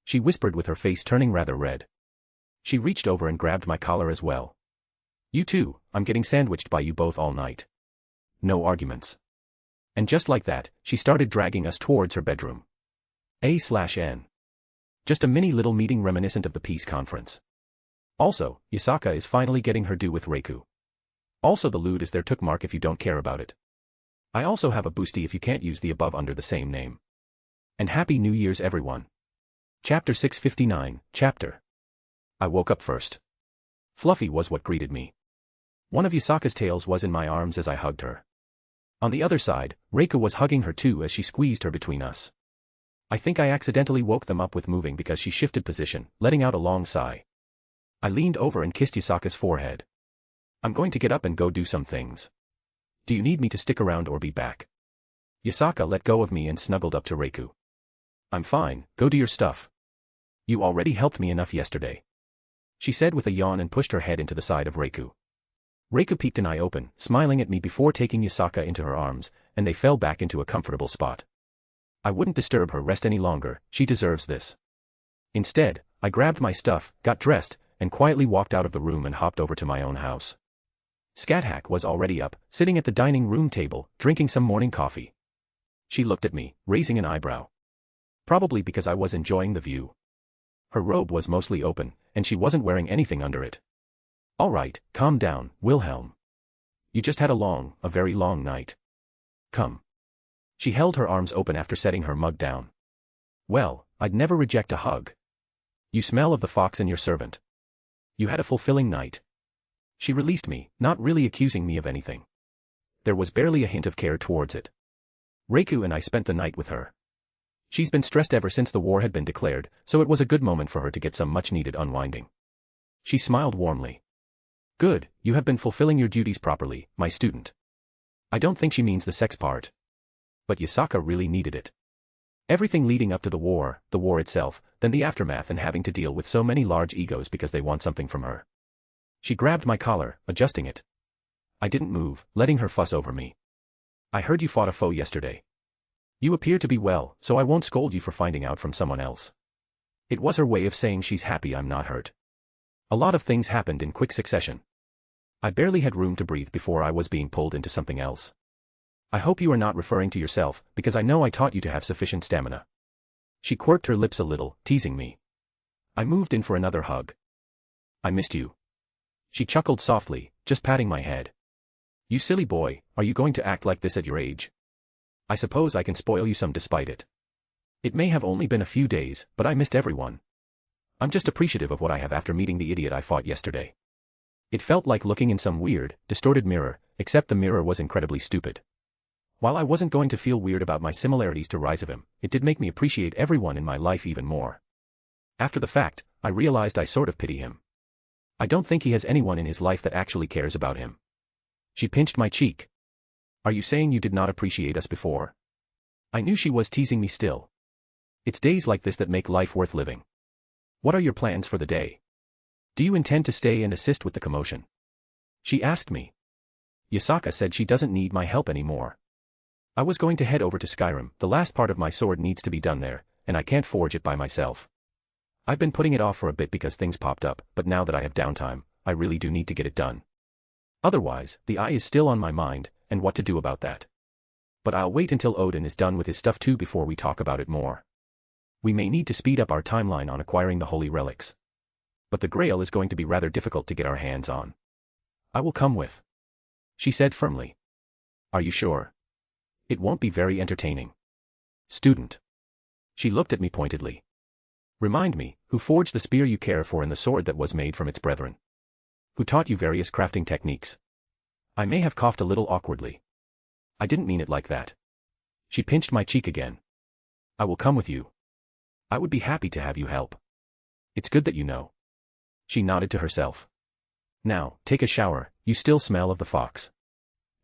She whispered with her face turning rather red. She reached over and grabbed my collar as well. You too, I'm getting sandwiched by you both all night. No arguments. And just like that, she started dragging us towards her bedroom. A/N. Just a mini little meeting reminiscent of the peace conference. Also, Yasaka is finally getting her due with Reiko. Also the lewd is there took mark if you don't care about it. I also have a boosty if you can't use the above under the same name. And Happy New Year's everyone. Chapter 659, Chapter. I woke up first. Fluffy was what greeted me. One of Yasaka's tails was in my arms as I hugged her. On the other side, Reiko was hugging her too as she squeezed her between us. I think I accidentally woke them up with moving because she shifted position, letting out a long sigh. I leaned over and kissed Yasaka's forehead. I'm going to get up and go do some things. Do you need me to stick around or be back? Yasaka let go of me and snuggled up to Reiko. I'm fine, go do your stuff. You already helped me enough yesterday. She said with a yawn and pushed her head into the side of Reiko. Reiko peeked an eye open, smiling at me before taking Yasaka into her arms, and they fell back into a comfortable spot. I wouldn't disturb her rest any longer, she deserves this. Instead, I grabbed my stuff, got dressed, and quietly walked out of the room and hopped over to my own house. Scat was already up, sitting at the dining room table, drinking some morning coffee. She looked at me, raising an eyebrow. Probably because I was enjoying the view. Her robe was mostly open, and she wasn't wearing anything under it. All right, calm down, Wilhelm. You just had a very long night. Come. She held her arms open after setting her mug down. Well, I'd never reject a hug. You smell of the fox and your servant. You had a fulfilling night. She released me, not really accusing me of anything. There was barely a hint of care towards it. Reiko and I spent the night with her. She's been stressed ever since the war had been declared, so it was a good moment for her to get some much-needed unwinding. She smiled warmly. Good, you have been fulfilling your duties properly, my student. I don't think she means the sex part. But Yasaka really needed it. Everything leading up to the war itself, then the aftermath and having to deal with so many large egos because they want something from her. She grabbed my collar, adjusting it. I didn't move, letting her fuss over me. I heard you fought a foe yesterday. You appear to be well, so I won't scold you for finding out from someone else. It was her way of saying she's happy I'm not hurt. A lot of things happened in quick succession. I barely had room to breathe before I was being pulled into something else. I hope you are not referring to yourself, because I know I taught you to have sufficient stamina. She quirked her lips a little, teasing me. I moved in for another hug. I missed you. She chuckled softly, just patting my head. You silly boy, are you going to act like this at your age? I suppose I can spoil you some despite it. It may have only been a few days, but I missed everyone. I'm just appreciative of what I have after meeting the idiot I fought yesterday. It felt like looking in some weird, distorted mirror, except the mirror was incredibly stupid. While I wasn't going to feel weird about my similarities to Rise of him, it did make me appreciate everyone in my life even more. After the fact, I realized I sort of pity him. I don't think he has anyone in his life that actually cares about him. She pinched my cheek. Are you saying you did not appreciate us before? I knew she was teasing me still. It's days like this that make life worth living. What are your plans for the day? Do you intend to stay and assist with the commotion? She asked me. Yasaka said she doesn't need my help anymore. I was going to head over to Skyrim, the last part of my sword needs to be done there, and I can't forge it by myself. I've been putting it off for a bit because things popped up, but now that I have downtime, I really do need to get it done. Otherwise, the eye is still on my mind, and what to do about that. But I'll wait until Odin is done with his stuff too before we talk about it more. We may need to speed up our timeline on acquiring the holy relics. But the Grail is going to be rather difficult to get our hands on. I will come with. She said firmly. Are you sure? It won't be very entertaining. Student. She looked at me pointedly. Remind me, who forged the spear you care for and the sword that was made from its brethren? Who taught you various crafting techniques? I may have coughed a little awkwardly. I didn't mean it like that. She pinched my cheek again. I will come with you. I would be happy to have you help. It's good that you know. She nodded to herself. Now, take a shower, you still smell of the fox.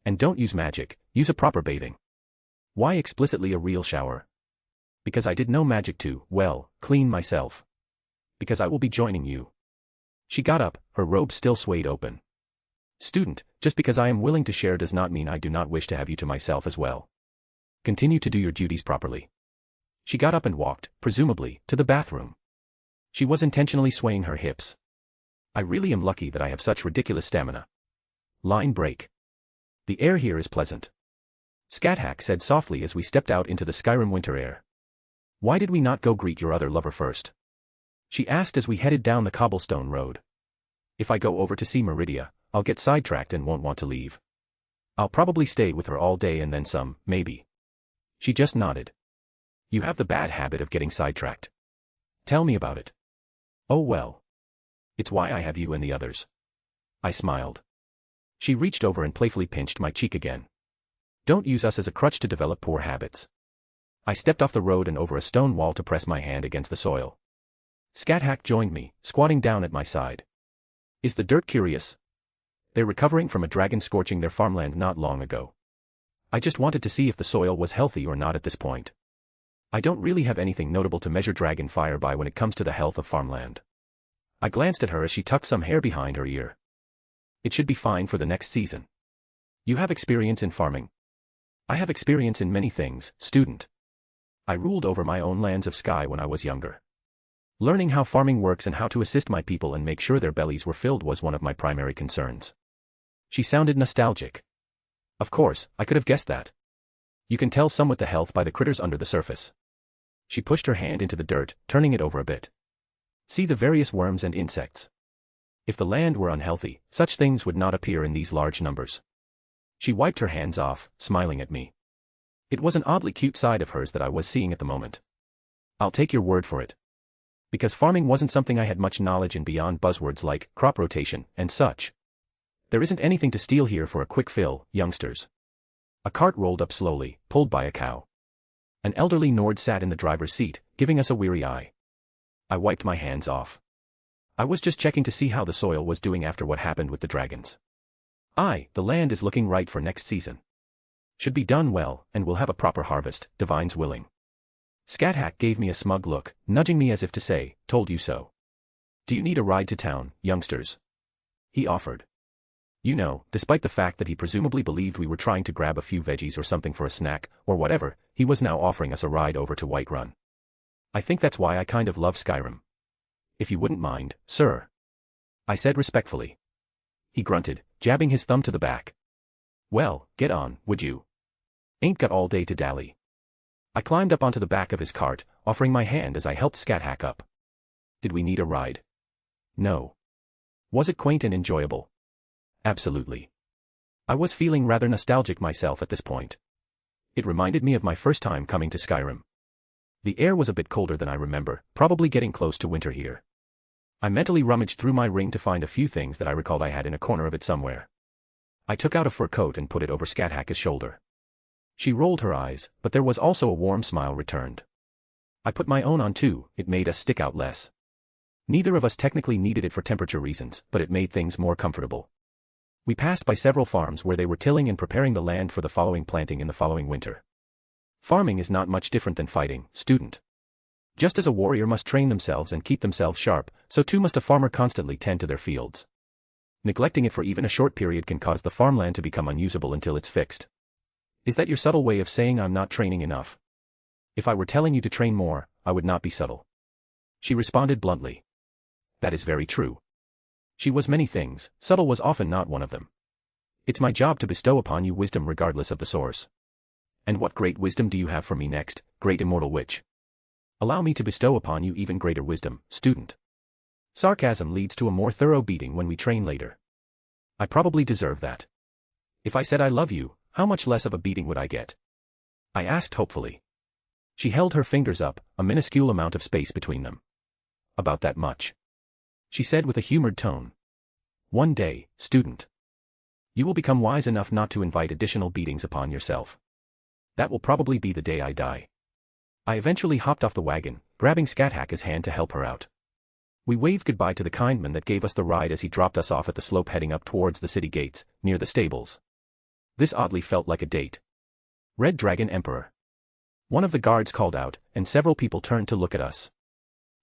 And don't use magic, use a proper bathing. Why explicitly a real shower? Because I did no magic to, well, clean myself. Because I will be joining you. She got up, her robe still swayed open. Student, just because I am willing to share does not mean I do not wish to have you to myself as well. Continue to do your duties properly. She got up and walked, presumably, to the bathroom. She was intentionally swaying her hips. I really am lucky that I have such ridiculous stamina. Line break. The air here is pleasant. Scat said softly as we stepped out into the Skyrim winter air. Why did we not go greet your other lover first? She asked as we headed down the cobblestone road. If I go over to see Meridia, I'll get sidetracked and won't want to leave. I'll probably stay with her all day and then some, maybe. She just nodded. You have the bad habit of getting sidetracked. Tell me about it. Oh well. It's why I have you and the others. I smiled. She reached over and playfully pinched my cheek again. Don't use us as a crutch to develop poor habits. I stepped off the road and over a stone wall to press my hand against the soil. Scat joined me, squatting down at my side. Is the dirt curious? They're recovering from a dragon scorching their farmland not long ago. I just wanted to see if the soil was healthy or not at this point. I don't really have anything notable to measure dragon fire by when it comes to the health of farmland. I glanced at her as she tucked some hair behind her ear. It should be fine for the next season. You have experience in farming. I have experience in many things, student. I ruled over my own lands of sky when I was younger. Learning how farming works and how to assist my people and make sure their bellies were filled was one of my primary concerns. She sounded nostalgic. Of course, I could have guessed that. You can tell some with the health by the critters under the surface. She pushed her hand into the dirt, turning it over a bit. See the various worms and insects. If the land were unhealthy, such things would not appear in these large numbers. She wiped her hands off, smiling at me. It was an oddly cute side of hers that I was seeing at the moment. I'll take your word for it. Because farming wasn't something I had much knowledge in beyond buzzwords like crop rotation and such. There isn't anything to steal here for a quick fill, youngsters. A cart rolled up slowly, pulled by a cow. An elderly Nord sat in the driver's seat, giving us a weary eye. I wiped my hands off. I was just checking to see how the soil was doing after what happened with the dragons. The land is looking right for next season. Should be done well, and we'll have a proper harvest, divines willing. Scat gave me a smug look, nudging me as if to say, told you so. Do you need a ride to town, youngsters? He offered. You know, despite the fact that he presumably believed we were trying to grab a few veggies or something for a snack, or whatever, he was now offering us a ride over to Whiterun. I think that's why I kind of love Skyrim. If you wouldn't mind, sir. I said respectfully. He grunted, jabbing his thumb to the back. Well, get on, would you? Ain't got all day to dally. I climbed up onto the back of his cart, offering my hand as I helped Scat up. Did we need a ride? No. Was it quaint and enjoyable? Absolutely. I was feeling rather nostalgic myself at this point. It reminded me of my first time coming to Skyrim. The air was a bit colder than I remember, probably getting close to winter here. I mentally rummaged through my ring to find a few things that I recalled I had in a corner of it somewhere. I took out a fur coat and put it over Scat shoulder. She rolled her eyes, but there was also a warm smile returned. I put my own on too, it made us stick out less. Neither of us technically needed it for temperature reasons, but it made things more comfortable. We passed by several farms where they were tilling and preparing the land for the following planting in the following winter. Farming is not much different than fighting, student. Just as a warrior must train themselves and keep themselves sharp, so too must a farmer constantly tend to their fields. Neglecting it for even a short period can cause the farmland to become unusable until it's fixed. Is that your subtle way of saying I'm not training enough? If I were telling you to train more, I would not be subtle. She responded bluntly. That is very true. She was many things, subtle was often not one of them. It's my job to bestow upon you wisdom regardless of the source. And what great wisdom do you have for me next, great immortal witch? Allow me to bestow upon you even greater wisdom, student. Sarcasm leads to a more thorough beating when we train later. I probably deserve that. If I said I love you, how much less of a beating would I get? I asked hopefully. She held her fingers up, a minuscule amount of space between them. About that much. She said with a humored tone. One day, student. You will become wise enough not to invite additional beatings upon yourself. That will probably be the day I die. I eventually hopped off the wagon, grabbing Scat hand to help her out. We waved goodbye to the kind man that gave us the ride as he dropped us off at the slope heading up towards the city gates, near the stables. This oddly felt like a date. Red Dragon Emperor. One of the guards called out, and several people turned to look at us.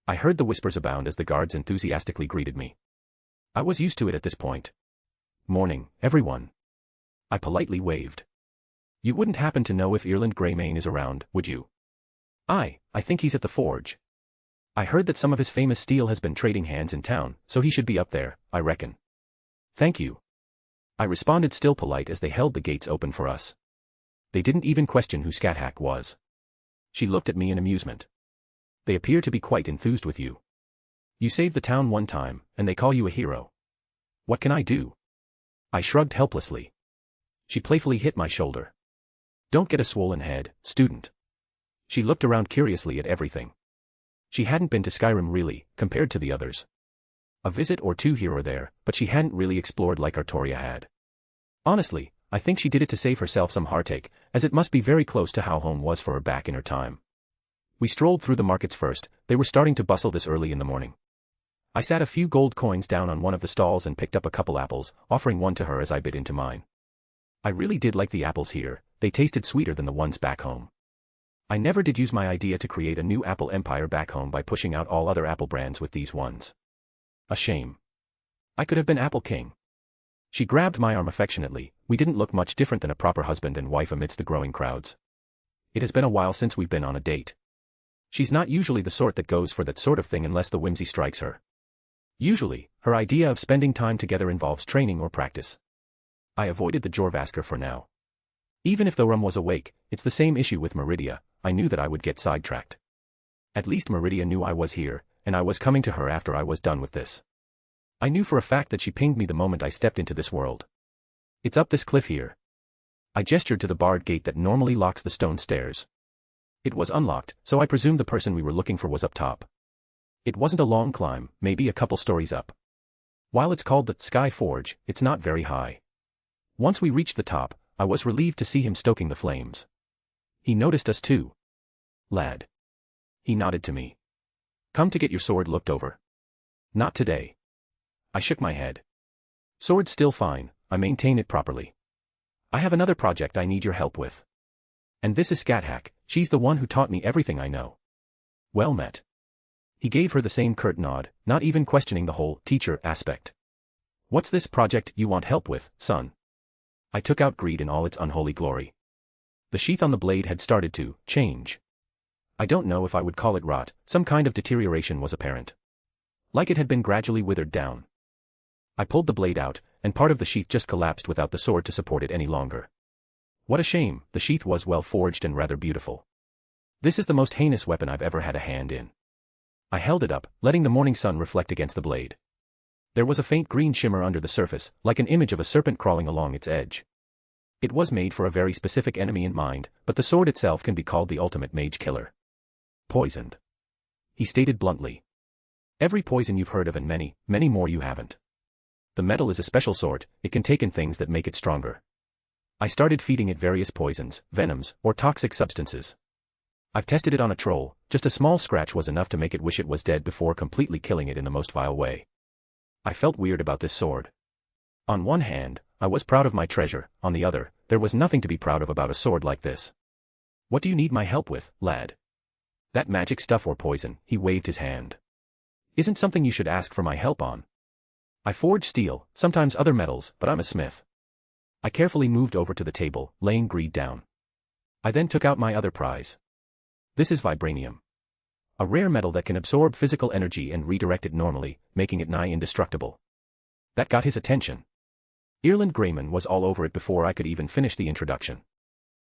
I heard the whispers abound as the guards enthusiastically greeted me. I was used to it at this point. Morning, everyone. I politely waved. You wouldn't happen to know if Erland Greymane is around, would you? I think he's at the forge. I heard that some of his famous steel has been trading hands in town, so he should be up there, I reckon. Thank you. I responded still polite as they held the gates open for us. They didn't even question who Scat was. She looked at me in amusement. They appear to be quite enthused with you. You saved the town one time, and they call you a hero. What can I do? I shrugged helplessly. She playfully hit my shoulder. Don't get a swollen head, student. She looked around curiously at everything. She hadn't been to Skyrim really, compared to the others. A visit or two here or there, but she hadn't really explored like Artoria had. Honestly, I think she did it to save herself some heartache, as it must be very close to how home was for her back in her time. We strolled through the markets first. They were starting to bustle this early in the morning. I sat a few gold coins down on one of the stalls and picked up a couple apples, offering one to her as I bit into mine. I really did like the apples here. They tasted sweeter than the ones back home. I never did use my idea to create a new apple empire back home by pushing out all other apple brands with these ones. A shame. I could have been Apple King. She grabbed my arm affectionately. We didn't look much different than a proper husband and wife amidst the growing crowds. It has been a while since we've been on a date. She's not usually the sort that goes for that sort of thing unless the whimsy strikes her. Usually, her idea of spending time together involves training or practice. I avoided the Jorvasker for now. Even if the rum was awake, it's the same issue with Meridia. I knew that I would get sidetracked. At least Meridia knew I was here, and I was coming to her after I was done with this. I knew for a fact that she pinged me the moment I stepped into this world. It's up this cliff here. I gestured to the barred gate that normally locks the stone stairs. It was unlocked, so I presumed the person we were looking for was up top. It wasn't a long climb, maybe a couple stories up. While it's called the Sky Forge, it's not very high. Once we reached the top, I was relieved to see him stoking the flames. He noticed us too. Lad. He nodded to me. Come to get your sword looked over. Not today. I shook my head. Sword's still fine, I maintain it properly. I have another project I need your help with. And this is Scathach, she's the one who taught me everything I know. Well met. He gave her the same curt nod, not even questioning the whole teacher aspect. What's this project you want help with, son? I took out greed in all its unholy glory. The sheath on the blade had started to change. I don't know if I would call it rot, some kind of deterioration was apparent. Like it had been gradually withered down. I pulled the blade out, and part of the sheath just collapsed without the sword to support it any longer. What a shame, the sheath was well forged and rather beautiful. This is the most heinous weapon I've ever had a hand in. I held it up, letting the morning sun reflect against the blade. There was a faint green shimmer under the surface, like an image of a serpent crawling along its edge. It was made for a very specific enemy in mind, but the sword itself can be called the ultimate mage killer. Poisoned. He stated bluntly. Every poison you've heard of and many, many more you haven't. The metal is a special sort, it can take in things that make it stronger. I started feeding it various poisons, venoms, or toxic substances. I've tested it on a troll, just a small scratch was enough to make it wish it was dead before completely killing it in the most vile way. I felt weird about this sword. On one hand, I was proud of my treasure, on the other, there was nothing to be proud of about a sword like this. What do you need my help with, lad? That magic stuff or poison, he waved his hand. Isn't something you should ask for my help on. I forge steel, sometimes other metals, but I'm a smith. I carefully moved over to the table, laying greed down. I then took out my other prize. This is vibranium. A rare metal that can absorb physical energy and redirect it normally, making it nigh indestructible. That got his attention. Ireland Grayman was all over it before I could even finish the introduction.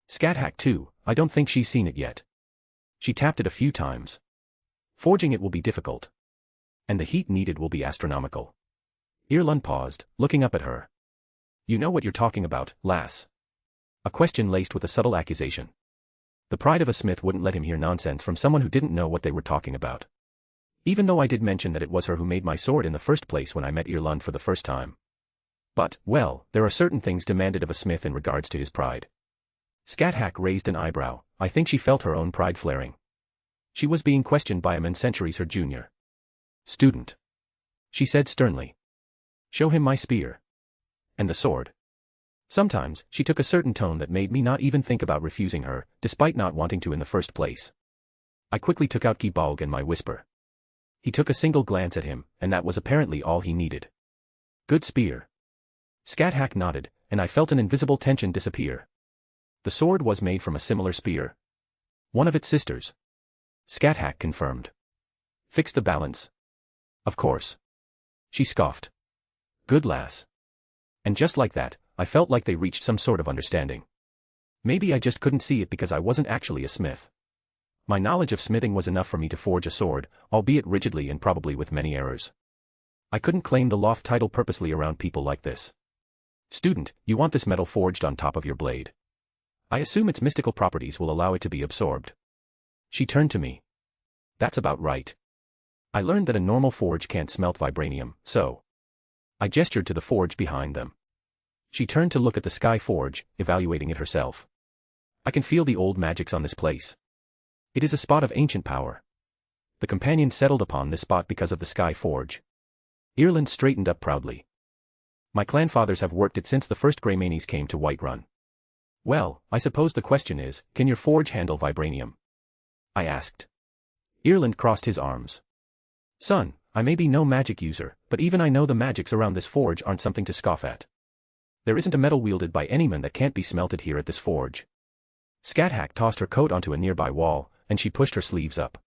Scathach too, I don't think she's seen it yet. She tapped it a few times. Forging it will be difficult. And the heat needed will be astronomical. Ireland paused, looking up at her. You know what you're talking about, lass. A question laced with a subtle accusation. The pride of a smith wouldn't let him hear nonsense from someone who didn't know what they were talking about. Even though I did mention that it was her who made my sword in the first place when I met Ireland for the first time. But, well, there are certain things demanded of a smith in regards to his pride. Scathach raised an eyebrow. I think she felt her own pride flaring. She was being questioned by a man centuries her junior. Student. She said sternly. Show him my spear. And the sword. Sometimes, she took a certain tone that made me not even think about refusing her, despite not wanting to in the first place. I quickly took out Gibalg and my whisper. He took a single glance at him, and that was apparently all he needed. Good spear. Scathach nodded, and I felt an invisible tension disappear. The sword was made from a similar spear. One of its sisters. Scathach confirmed. Fix the balance. Of course. She scoffed. Good lass. And just like that, I felt like they reached some sort of understanding. Maybe I just couldn't see it because I wasn't actually a smith. My knowledge of smithing was enough for me to forge a sword, albeit rigidly and probably with many errors. I couldn't claim the loft title purposely around people like this. Student, you want this metal forged on top of your blade. I assume its mystical properties will allow it to be absorbed. She turned to me. That's about right. I learned that a normal forge can't smelt vibranium, so I gestured to the forge behind them. She turned to look at the sky forge, evaluating it herself. I can feel the old magics on this place. It is a spot of ancient power. The companion settled upon this spot because of the sky forge. Ireland straightened up proudly. My clanfathers have worked it since the first Greymanes came to Whiterun. Well, I suppose the question is, can your forge handle vibranium? I asked. Ireland crossed his arms. Son, I may be no magic user, but even I know the magics around this forge aren't something to scoff at. There isn't a metal wielded by any man that can't be smelted here at this forge. Scathack tossed her coat onto a nearby wall, and she pushed her sleeves up.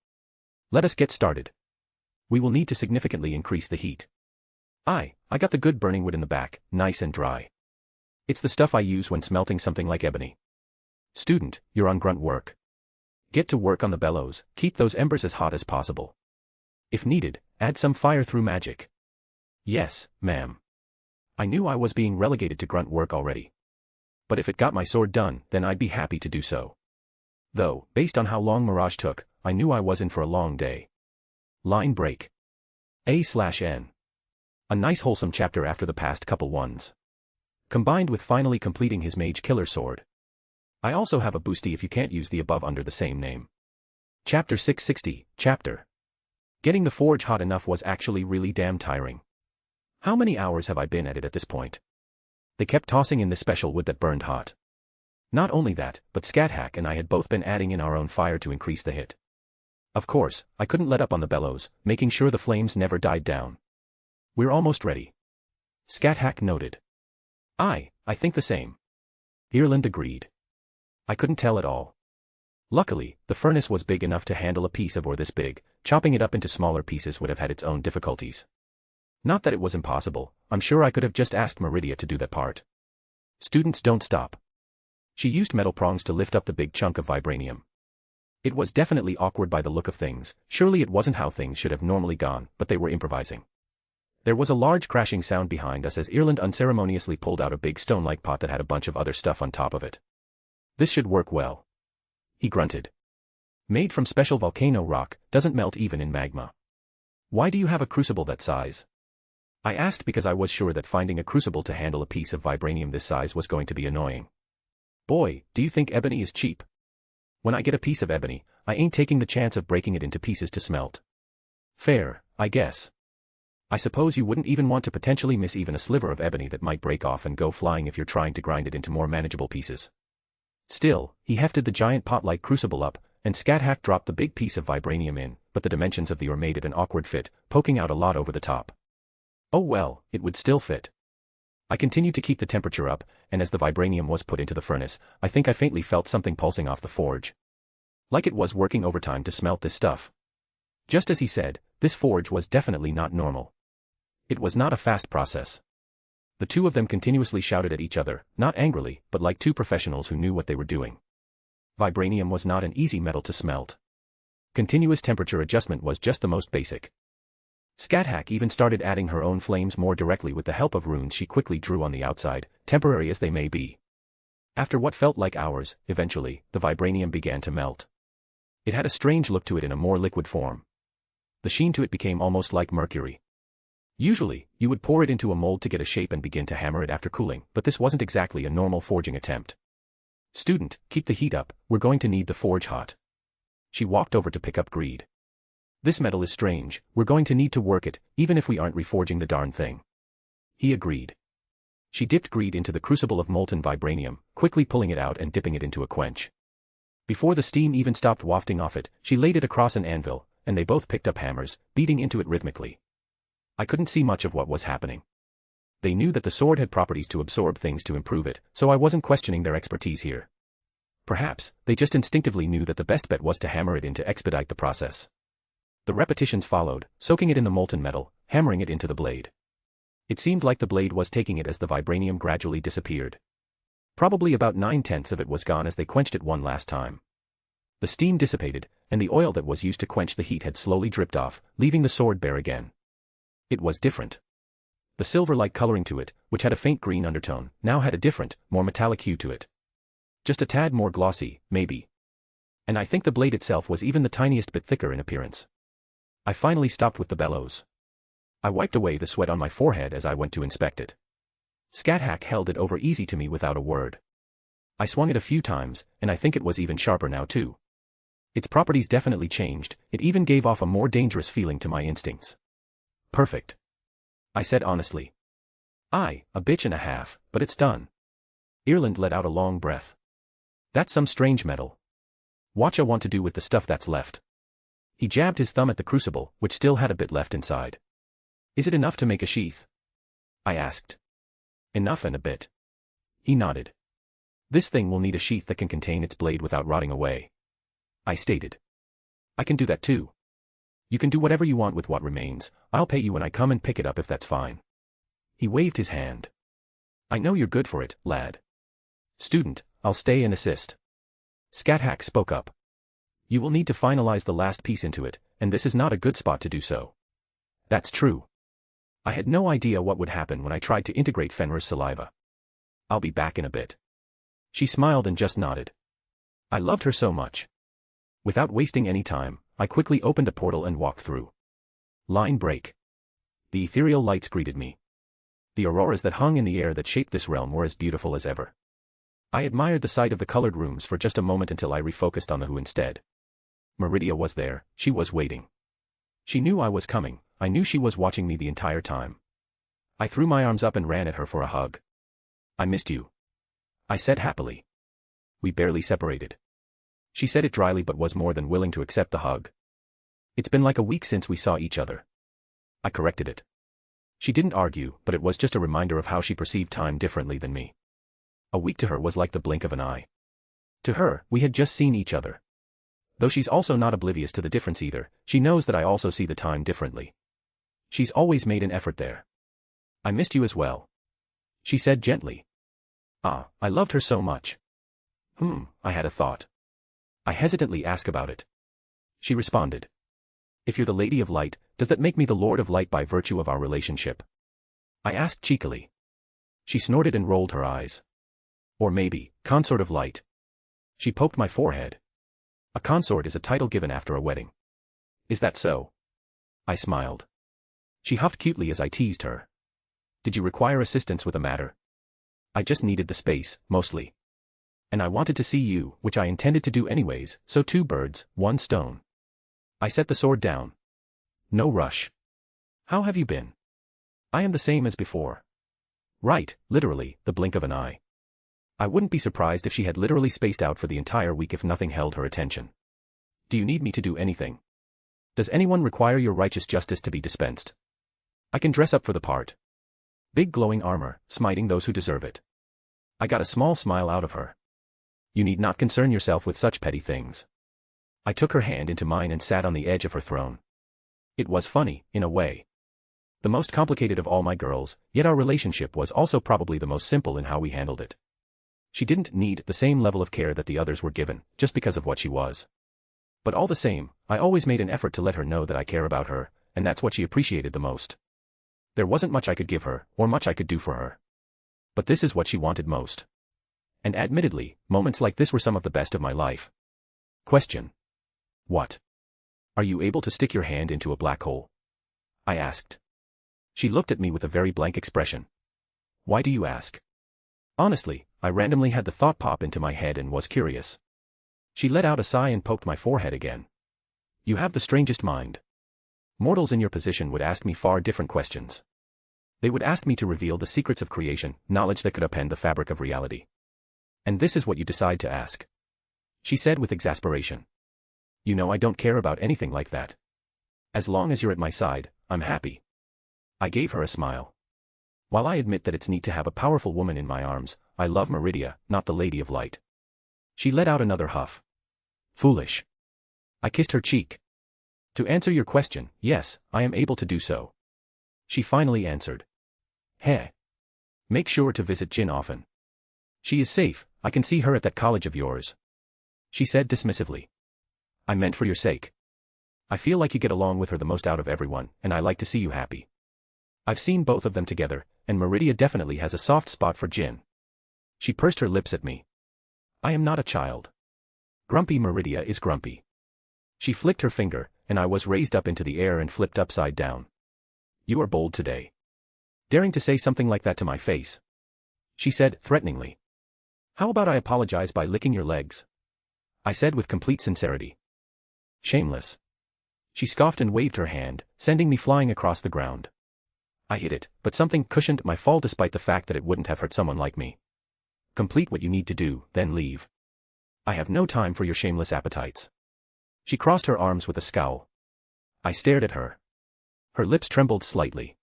Let us get started. We will need to significantly increase the heat. I got the good burning wood in the back, nice and dry. It's the stuff I use when smelting something like ebony. Student, you're on grunt work. Get to work on the bellows, keep those embers as hot as possible. If needed, add some fire through magic. Yes, ma'am. I knew I was being relegated to grunt work already. But if it got my sword done, then I'd be happy to do so. Though, based on how long Mirage took, I knew I was in for a long day. Line break. A/N. A nice wholesome chapter after the past couple ones. Combined with finally completing his mage killer sword. I also have a boosty if you can't use the above under the same name. Chapter 660, Chapter. Getting the forge hot enough was actually really damn tiring. How many hours have I been at it at this point? They kept tossing in this special wood that burned hot. Not only that, but Scathack and I had both been adding in our own fire to increase the hit. Of course, I couldn't let up on the bellows, making sure the flames never died down. We're almost ready. Scathack noted. I think the same. Ireland agreed. I couldn't tell at all. Luckily, the furnace was big enough to handle a piece of ore this big, chopping it up into smaller pieces would have had its own difficulties. Not that it was impossible, I'm sure I could have just asked Meridia to do that part. Students don't stop. She used metal prongs to lift up the big chunk of vibranium. It was definitely awkward by the look of things, surely it wasn't how things should have normally gone, but they were improvising. There was a large crashing sound behind us as Ireland unceremoniously pulled out a big stone-like pot that had a bunch of other stuff on top of it. This should work well. He grunted. Made from special volcano rock, doesn't melt even in magma. Why do you have a crucible that size? I asked because I was sure that finding a crucible to handle a piece of vibranium this size was going to be annoying. Boy, do you think ebony is cheap? When I get a piece of ebony, I ain't taking the chance of breaking it into pieces to smelt. Fair, I guess. I suppose you wouldn't even want to potentially miss even a sliver of ebony that might break off and go flying if you're trying to grind it into more manageable pieces. Still, he hefted the giant pot-like crucible up, and Scathack dropped the big piece of vibranium in, but the dimensions of the ore made it an awkward fit, poking out a lot over the top. Oh well, it would still fit. I continued to keep the temperature up, and as the vibranium was put into the furnace, I think I faintly felt something pulsing off the forge. Like it was working overtime to smelt this stuff. Just as he said, this forge was definitely not normal. It was not a fast process. The two of them continuously shouted at each other, not angrily, but like two professionals who knew what they were doing. Vibranium was not an easy metal to smelt. Continuous temperature adjustment was just the most basic. Scathack even started adding her own flames more directly with the help of runes she quickly drew on the outside, temporary as they may be. After what felt like hours, eventually, the vibranium began to melt. It had a strange look to it in a more liquid form. The sheen to it became almost like mercury. Usually, you would pour it into a mold to get a shape and begin to hammer it after cooling, but this wasn't exactly a normal forging attempt. Student, keep the heat up, we're going to need the forge hot. She walked over to pick up Greed. This metal is strange, we're going to need to work it, even if we aren't reforging the darn thing. He agreed. She dipped Greed into the crucible of molten vibranium, quickly pulling it out and dipping it into a quench. Before the steam even stopped wafting off it, she laid it across an anvil, and they both picked up hammers, beating into it rhythmically. I couldn't see much of what was happening. They knew that the sword had properties to absorb things to improve it, so I wasn't questioning their expertise here. Perhaps, they just instinctively knew that the best bet was to hammer it in to expedite the process. The repetitions followed, soaking it in the molten metal, hammering it into the blade. It seemed like the blade was taking it as the vibranium gradually disappeared. Probably about 9/10 of it was gone as they quenched it one last time. The steam dissipated, and the oil that was used to quench the heat had slowly dripped off, leaving the sword bare again. It was different. The silver-like coloring to it, which had a faint green undertone, now had a different, more metallic hue to it. Just a tad more glossy, maybe. And I think the blade itself was even the tiniest bit thicker in appearance. I finally stopped with the bellows. I wiped away the sweat on my forehead as I went to inspect it. Scat held it over easy to me without a word. I swung it a few times, and I think it was even sharper now too. Its properties definitely changed, it even gave off a more dangerous feeling to my instincts. Perfect. I said honestly. Aye, a bitch and a half, but it's done. Ireland let out a long breath. That's some strange metal. Whatcha want to do with the stuff that's left? He jabbed his thumb at the crucible, which still had a bit left inside. Is it enough to make a sheath? I asked. Enough and a bit. He nodded. This thing will need a sheath that can contain its blade without rotting away. I stated. I can do that too. You can do whatever you want with what remains, I'll pay you when I come and pick it up if that's fine. He waved his hand. I know you're good for it, lad. Student, I'll stay and assist. Scat spoke up. You will need to finalize the last piece into it, and this is not a good spot to do so. That's true. I had no idea what would happen when I tried to integrate Fenrir's saliva. I'll be back in a bit. She smiled and just nodded. I loved her so much. Without wasting any time, I quickly opened a portal and walked through. Line break. The ethereal lights greeted me. The auroras that hung in the air that shaped this realm were as beautiful as ever. I admired the sight of the colored rooms for just a moment until I refocused on the who instead. Meridia was there, she was waiting. She knew I was coming, I knew she was watching me the entire time. I threw my arms up and ran at her for a hug. I missed you. I said happily. We barely separated. She said it dryly but was more than willing to accept the hug. It's been like a week since we saw each other. I corrected it. She didn't argue, but it was just a reminder of how she perceived time differently than me. A week to her was like the blink of an eye. To her, we had just seen each other. Though she's also not oblivious to the difference either, she knows that I also see the time differently. She's always made an effort there. I missed you as well. She said gently. Ah, I loved her so much. I had a thought. I hesitantly asked about it. She responded. If you're the Lady of Light, does that make me the Lord of Light by virtue of our relationship? I asked cheekily. She snorted and rolled her eyes. Or maybe, Consort of Light. She poked my forehead. A consort is a title given after a wedding. Is that so? I smiled. She huffed cutely as I teased her. Did you require assistance with a matter? I just needed the space, mostly. And I wanted to see you, which I intended to do anyways, so 2 birds, 1 stone. I set the sword down. No rush. How have you been? I am the same as before. Right, literally, the blink of an eye. I wouldn't be surprised if she had literally spaced out for the entire week if nothing held her attention. Do you need me to do anything? Does anyone require your righteous justice to be dispensed? I can dress up for the part. Big glowing armor, smiting those who deserve it. I got a small smile out of her. You need not concern yourself with such petty things. I took her hand into mine and sat on the edge of her throne. It was funny, in a way. The most complicated of all my girls, yet our relationship was also probably the most simple in how we handled it. She didn't need the same level of care that the others were given, just because of what she was. But all the same, I always made an effort to let her know that I care about her, and that's what she appreciated the most. There wasn't much I could give her, or much I could do for her. But this is what she wanted most. And admittedly, moments like this were some of the best of my life. Question. What? Are you able to stick your hand into a black hole? I asked. She looked at me with a very blank expression. Why do you ask? Honestly, I randomly had the thought pop into my head and was curious. She let out a sigh and poked my forehead again. You have the strangest mind. Mortals in your position would ask me far different questions. They would ask me to reveal the secrets of creation, knowledge that could upend the fabric of reality. And this is what you decide to ask. She said with exasperation. You know I don't care about anything like that. As long as you're at my side, I'm happy. I gave her a smile. While I admit that it's neat to have a powerful woman in my arms, I love Meridia, not the Lady of Light. She let out another huff. Foolish. I kissed her cheek. To answer your question, yes, I am able to do so. She finally answered. Heh. Make sure to visit Jin often. She is safe, I can see her at that college of yours. She said dismissively. I meant for your sake. I feel like you get along with her the most out of everyone, and I like to see you happy. I've seen both of them together, and Meridia definitely has a soft spot for Jin. She pursed her lips at me. I am not a child. Grumpy Meridia is grumpy. She flicked her finger, and I was raised up into the air and flipped upside down. "You are bold today. Daring to say something like that to my face," she said, threateningly. "How about I apologize by licking your legs?" I said with complete sincerity. "Shameless." She scoffed and waved her hand, sending me flying across the ground. I hit it, but something cushioned my fall despite the fact that it wouldn't have hurt someone like me. "Complete what you need to do, then leave. I have no time for your shameless appetites." She crossed her arms with a scowl. I stared at her. Her lips trembled slightly.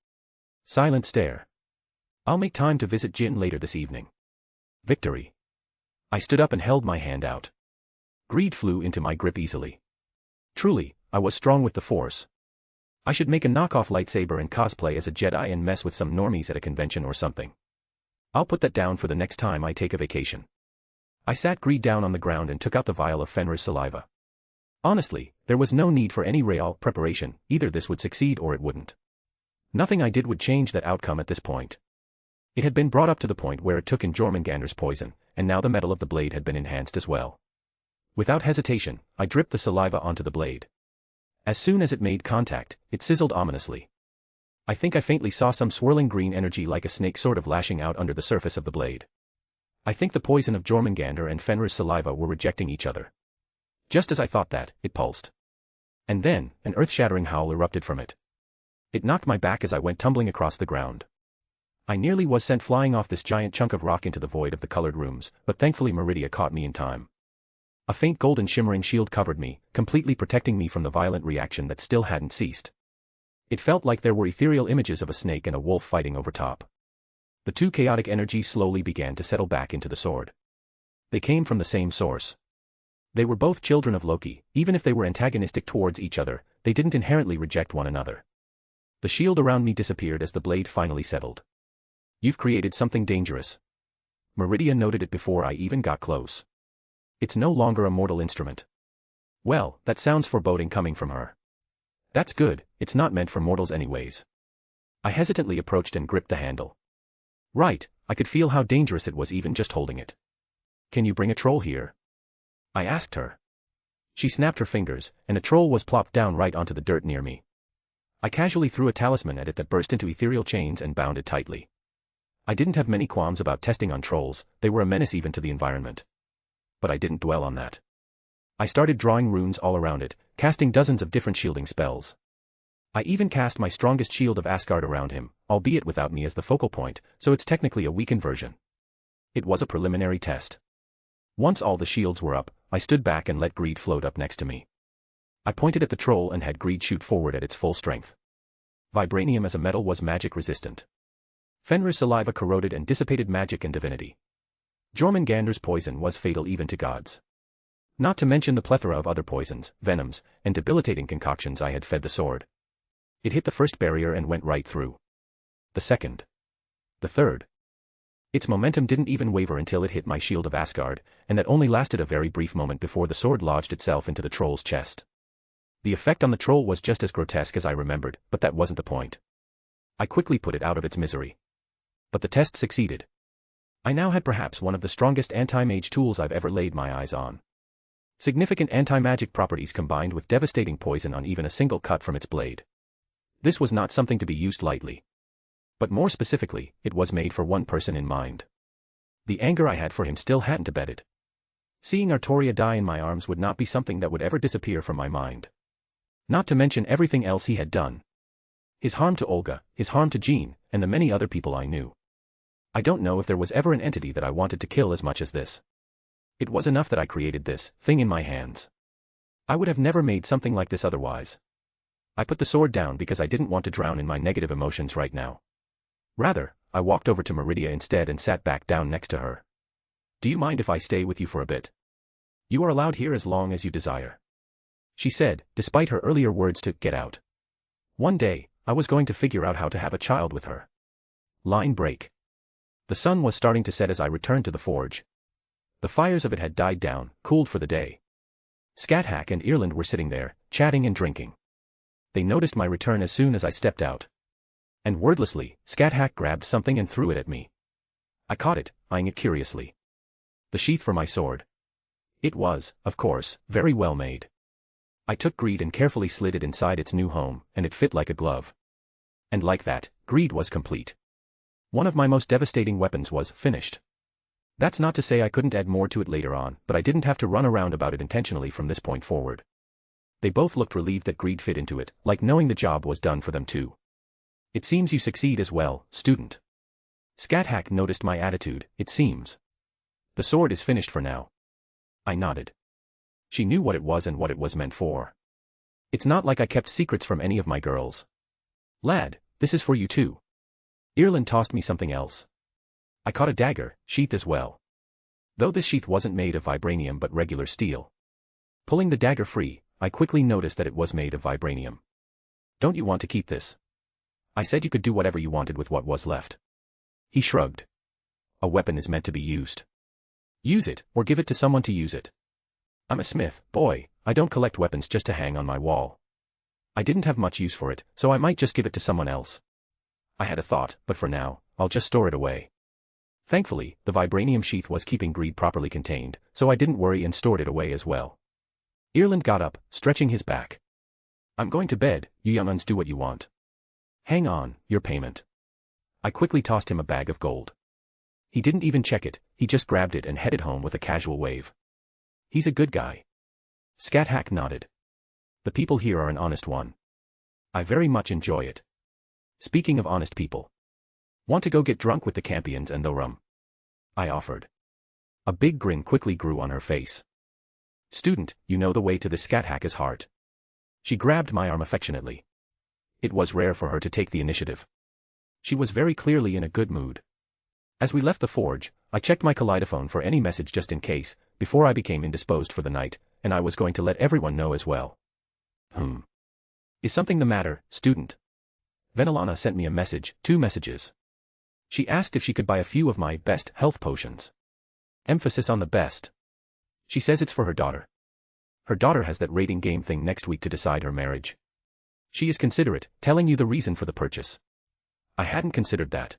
Silent stare. "I'll make time to visit Jin later this evening." Victory. I stood up and held my hand out. Greed flew into my grip easily. Truly, I was strong with the Force. I should make a knockoff lightsaber and cosplay as a Jedi and mess with some normies at a convention or something. I'll put that down for the next time I take a vacation. I sat Greed down on the ground and took out the vial of Fenrir's saliva. Honestly, there was no need for any real preparation, either this would succeed or it wouldn't. Nothing I did would change that outcome at this point. It had been brought up to the point where it took in Jormungandr's poison, and now the metal of the blade had been enhanced as well. Without hesitation, I dripped the saliva onto the blade. As soon as it made contact, it sizzled ominously. I think I faintly saw some swirling green energy like a snake sort of lashing out under the surface of the blade. I think the poison of Jormungandr and Fenrir's saliva were rejecting each other. Just as I thought that, it pulsed. And then, an earth-shattering howl erupted from it. It knocked my back as I went tumbling across the ground. I nearly was sent flying off this giant chunk of rock into the void of the colored rooms, but thankfully Meridia caught me in time. A faint golden shimmering shield covered me, completely protecting me from the violent reaction that still hadn't ceased. It felt like there were ethereal images of a snake and a wolf fighting over top. The two chaotic energies slowly began to settle back into the sword. They came from the same source. They were both children of Loki. Even if they were antagonistic towards each other, they didn't inherently reject one another. The shield around me disappeared as the blade finally settled. "You've created something dangerous." Meridia noted it before I even got close. "It's no longer a mortal instrument." Well, that sounds foreboding coming from her. That's good, it's not meant for mortals anyways. I hesitantly approached and gripped the handle. Right, I could feel how dangerous it was even just holding it. "Can you bring a troll here?" I asked her. She snapped her fingers, and a troll was plopped down right onto the dirt near me. I casually threw a talisman at it that burst into ethereal chains and bound it tightly. I didn't have many qualms about testing on trolls, they were a menace even to the environment. But I didn't dwell on that. I started drawing runes all around it, casting dozens of different shielding spells. I even cast my strongest shield of Asgard around him, albeit without me as the focal point, so it's technically a weakened version. It was a preliminary test. Once all the shields were up, I stood back and let Greed float up next to me. I pointed at the troll and had Greed shoot forward at its full strength. Vibranium as a metal was magic resistant. Fenrir's saliva corroded and dissipated magic and divinity. Jormungandr's poison was fatal even to gods. Not to mention the plethora of other poisons, venoms, and debilitating concoctions I had fed the sword. It hit the first barrier and went right through. The second. The third. Its momentum didn't even waver until it hit my shield of Asgard, and that only lasted a very brief moment before the sword lodged itself into the troll's chest. The effect on the troll was just as grotesque as I remembered, but that wasn't the point. I quickly put it out of its misery. But the test succeeded. I now had perhaps one of the strongest anti-mage tools I've ever laid my eyes on. Significant anti-magic properties combined with devastating poison on even a single cut from its blade. This was not something to be used lightly. But more specifically, it was made for one person in mind. The anger I had for him still hadn't abated. Seeing Artoria die in my arms would not be something that would ever disappear from my mind. Not to mention everything else he had done. His harm to Olga, his harm to Jean, and the many other people I knew. I don't know if there was ever an entity that I wanted to kill as much as this. It was enough that I created this thing in my hands. I would have never made something like this otherwise. I put the sword down because I didn't want to drown in my negative emotions right now. Rather, I walked over to Meridia instead and sat back down next to her. "Do you mind if I stay with you for a bit? You are allowed here as long as you desire," she said, despite her earlier words to get out. One day, I was going to figure out how to have a child with her. Line break. The sun was starting to set as I returned to the forge. The fires of it had died down, cooled for the day. Scathach and Irland were sitting there, chatting and drinking. They noticed my return as soon as I stepped out. And wordlessly, Scathach grabbed something and threw it at me. I caught it, eyeing it curiously. The sheath for my sword. It was, of course, very well made. I took Greed and carefully slid it inside its new home, and it fit like a glove. And like that, Greed was complete. One of my most devastating weapons was finished. That's not to say I couldn't add more to it later on, but I didn't have to run around about it intentionally from this point forward. They both looked relieved that Greed fit into it, like knowing the job was done for them too. It seems you succeed as well, student. Scat-Hack noticed my attitude, it seems. The sword is finished for now. I nodded. She knew what it was and what it was meant for. It's not like I kept secrets from any of my girls. Lad, this is for you too. Ireland tossed me something else. I caught a dagger, sheath as well. Though this sheath wasn't made of vibranium but regular steel. Pulling the dagger free, I quickly noticed that it was made of vibranium. Don't you want to keep this? I said you could do whatever you wanted with what was left. He shrugged. A weapon is meant to be used. Use it, or give it to someone to use it. I'm a smith, boy, I don't collect weapons just to hang on my wall. I didn't have much use for it, so I might just give it to someone else. I had a thought, but for now, I'll just store it away. Thankfully, the vibranium sheath was keeping Greed properly contained, so I didn't worry and stored it away as well. Ireland got up, stretching his back. I'm going to bed, you young uns, do what you want. Hang on, your payment. I quickly tossed him a bag of gold. He didn't even check it, he just grabbed it and headed home with a casual wave. He's a good guy. Scat-Hack nodded. The people here are an honest one. I very much enjoy it. Speaking of honest people. Want to go get drunk with the Campions and the rum? I offered. A big grin quickly grew on her face. Student, you know the way to the Scat-Hack's heart. She grabbed my arm affectionately. It was rare for her to take the initiative. She was very clearly in a good mood. As we left the forge, I checked my kaleidophone for any message just in case, before I became indisposed for the night, and I was going to let everyone know as well. Is something the matter, student? Venelana sent me a message, 2 messages. She asked if she could buy a few of my best health potions. Emphasis on the best. She says it's for her daughter. Her daughter has that rating game thing next week to decide her marriage. She is considerate, telling you the reason for the purchase. I hadn't considered that.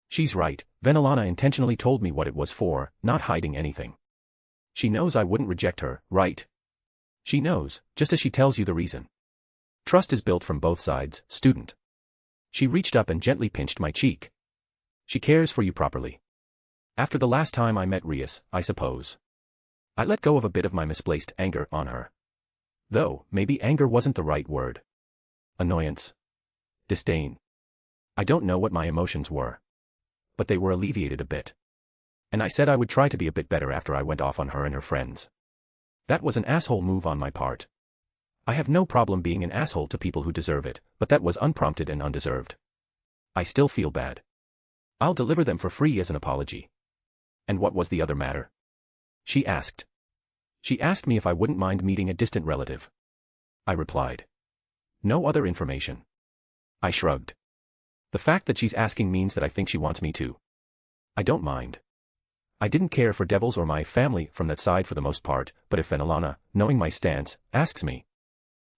She's right, Venelana intentionally told me what it was for, not hiding anything. She knows I wouldn't reject her, right? She knows, just as she tells you the reason. Trust is built from both sides, student. She reached up and gently pinched my cheek. She cares for you properly. After the last time I met Rias, I suppose. I let go of a bit of my misplaced anger on her. Though, maybe anger wasn't the right word. Annoyance. Disdain. I don't know what my emotions were. But they were alleviated a bit. And I said I would try to be a bit better after I went off on her and her friends. That was an asshole move on my part. I have no problem being an asshole to people who deserve it, but that was unprompted and undeserved. I still feel bad. I'll deliver them for free as an apology. And what was the other matter? She asked. She asked me if I wouldn't mind meeting a distant relative. I replied. No other information. I shrugged. The fact that she's asking means that I think she wants me to. I don't mind. I didn't care for devils or my family from that side for the most part, but if Venelana, knowing my stance, asks me,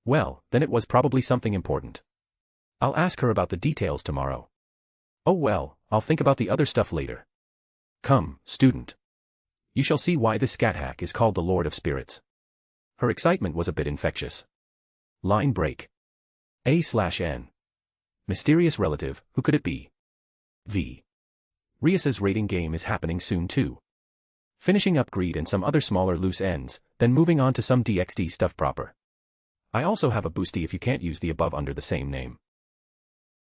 well, then it was probably something important. I'll ask her about the details tomorrow. Oh well, I'll think about the other stuff later. Come, student. You shall see why this Scat-Hack is called the Lord of Spirits. Her excitement was a bit infectious. Line break. A/N. Mysterious relative, who could it be? V. Rias's rating game is happening soon too. Finishing up Greed and some other smaller loose ends, then moving on to some DXD stuff proper. I also have a boosty if you can't use the above under the same name.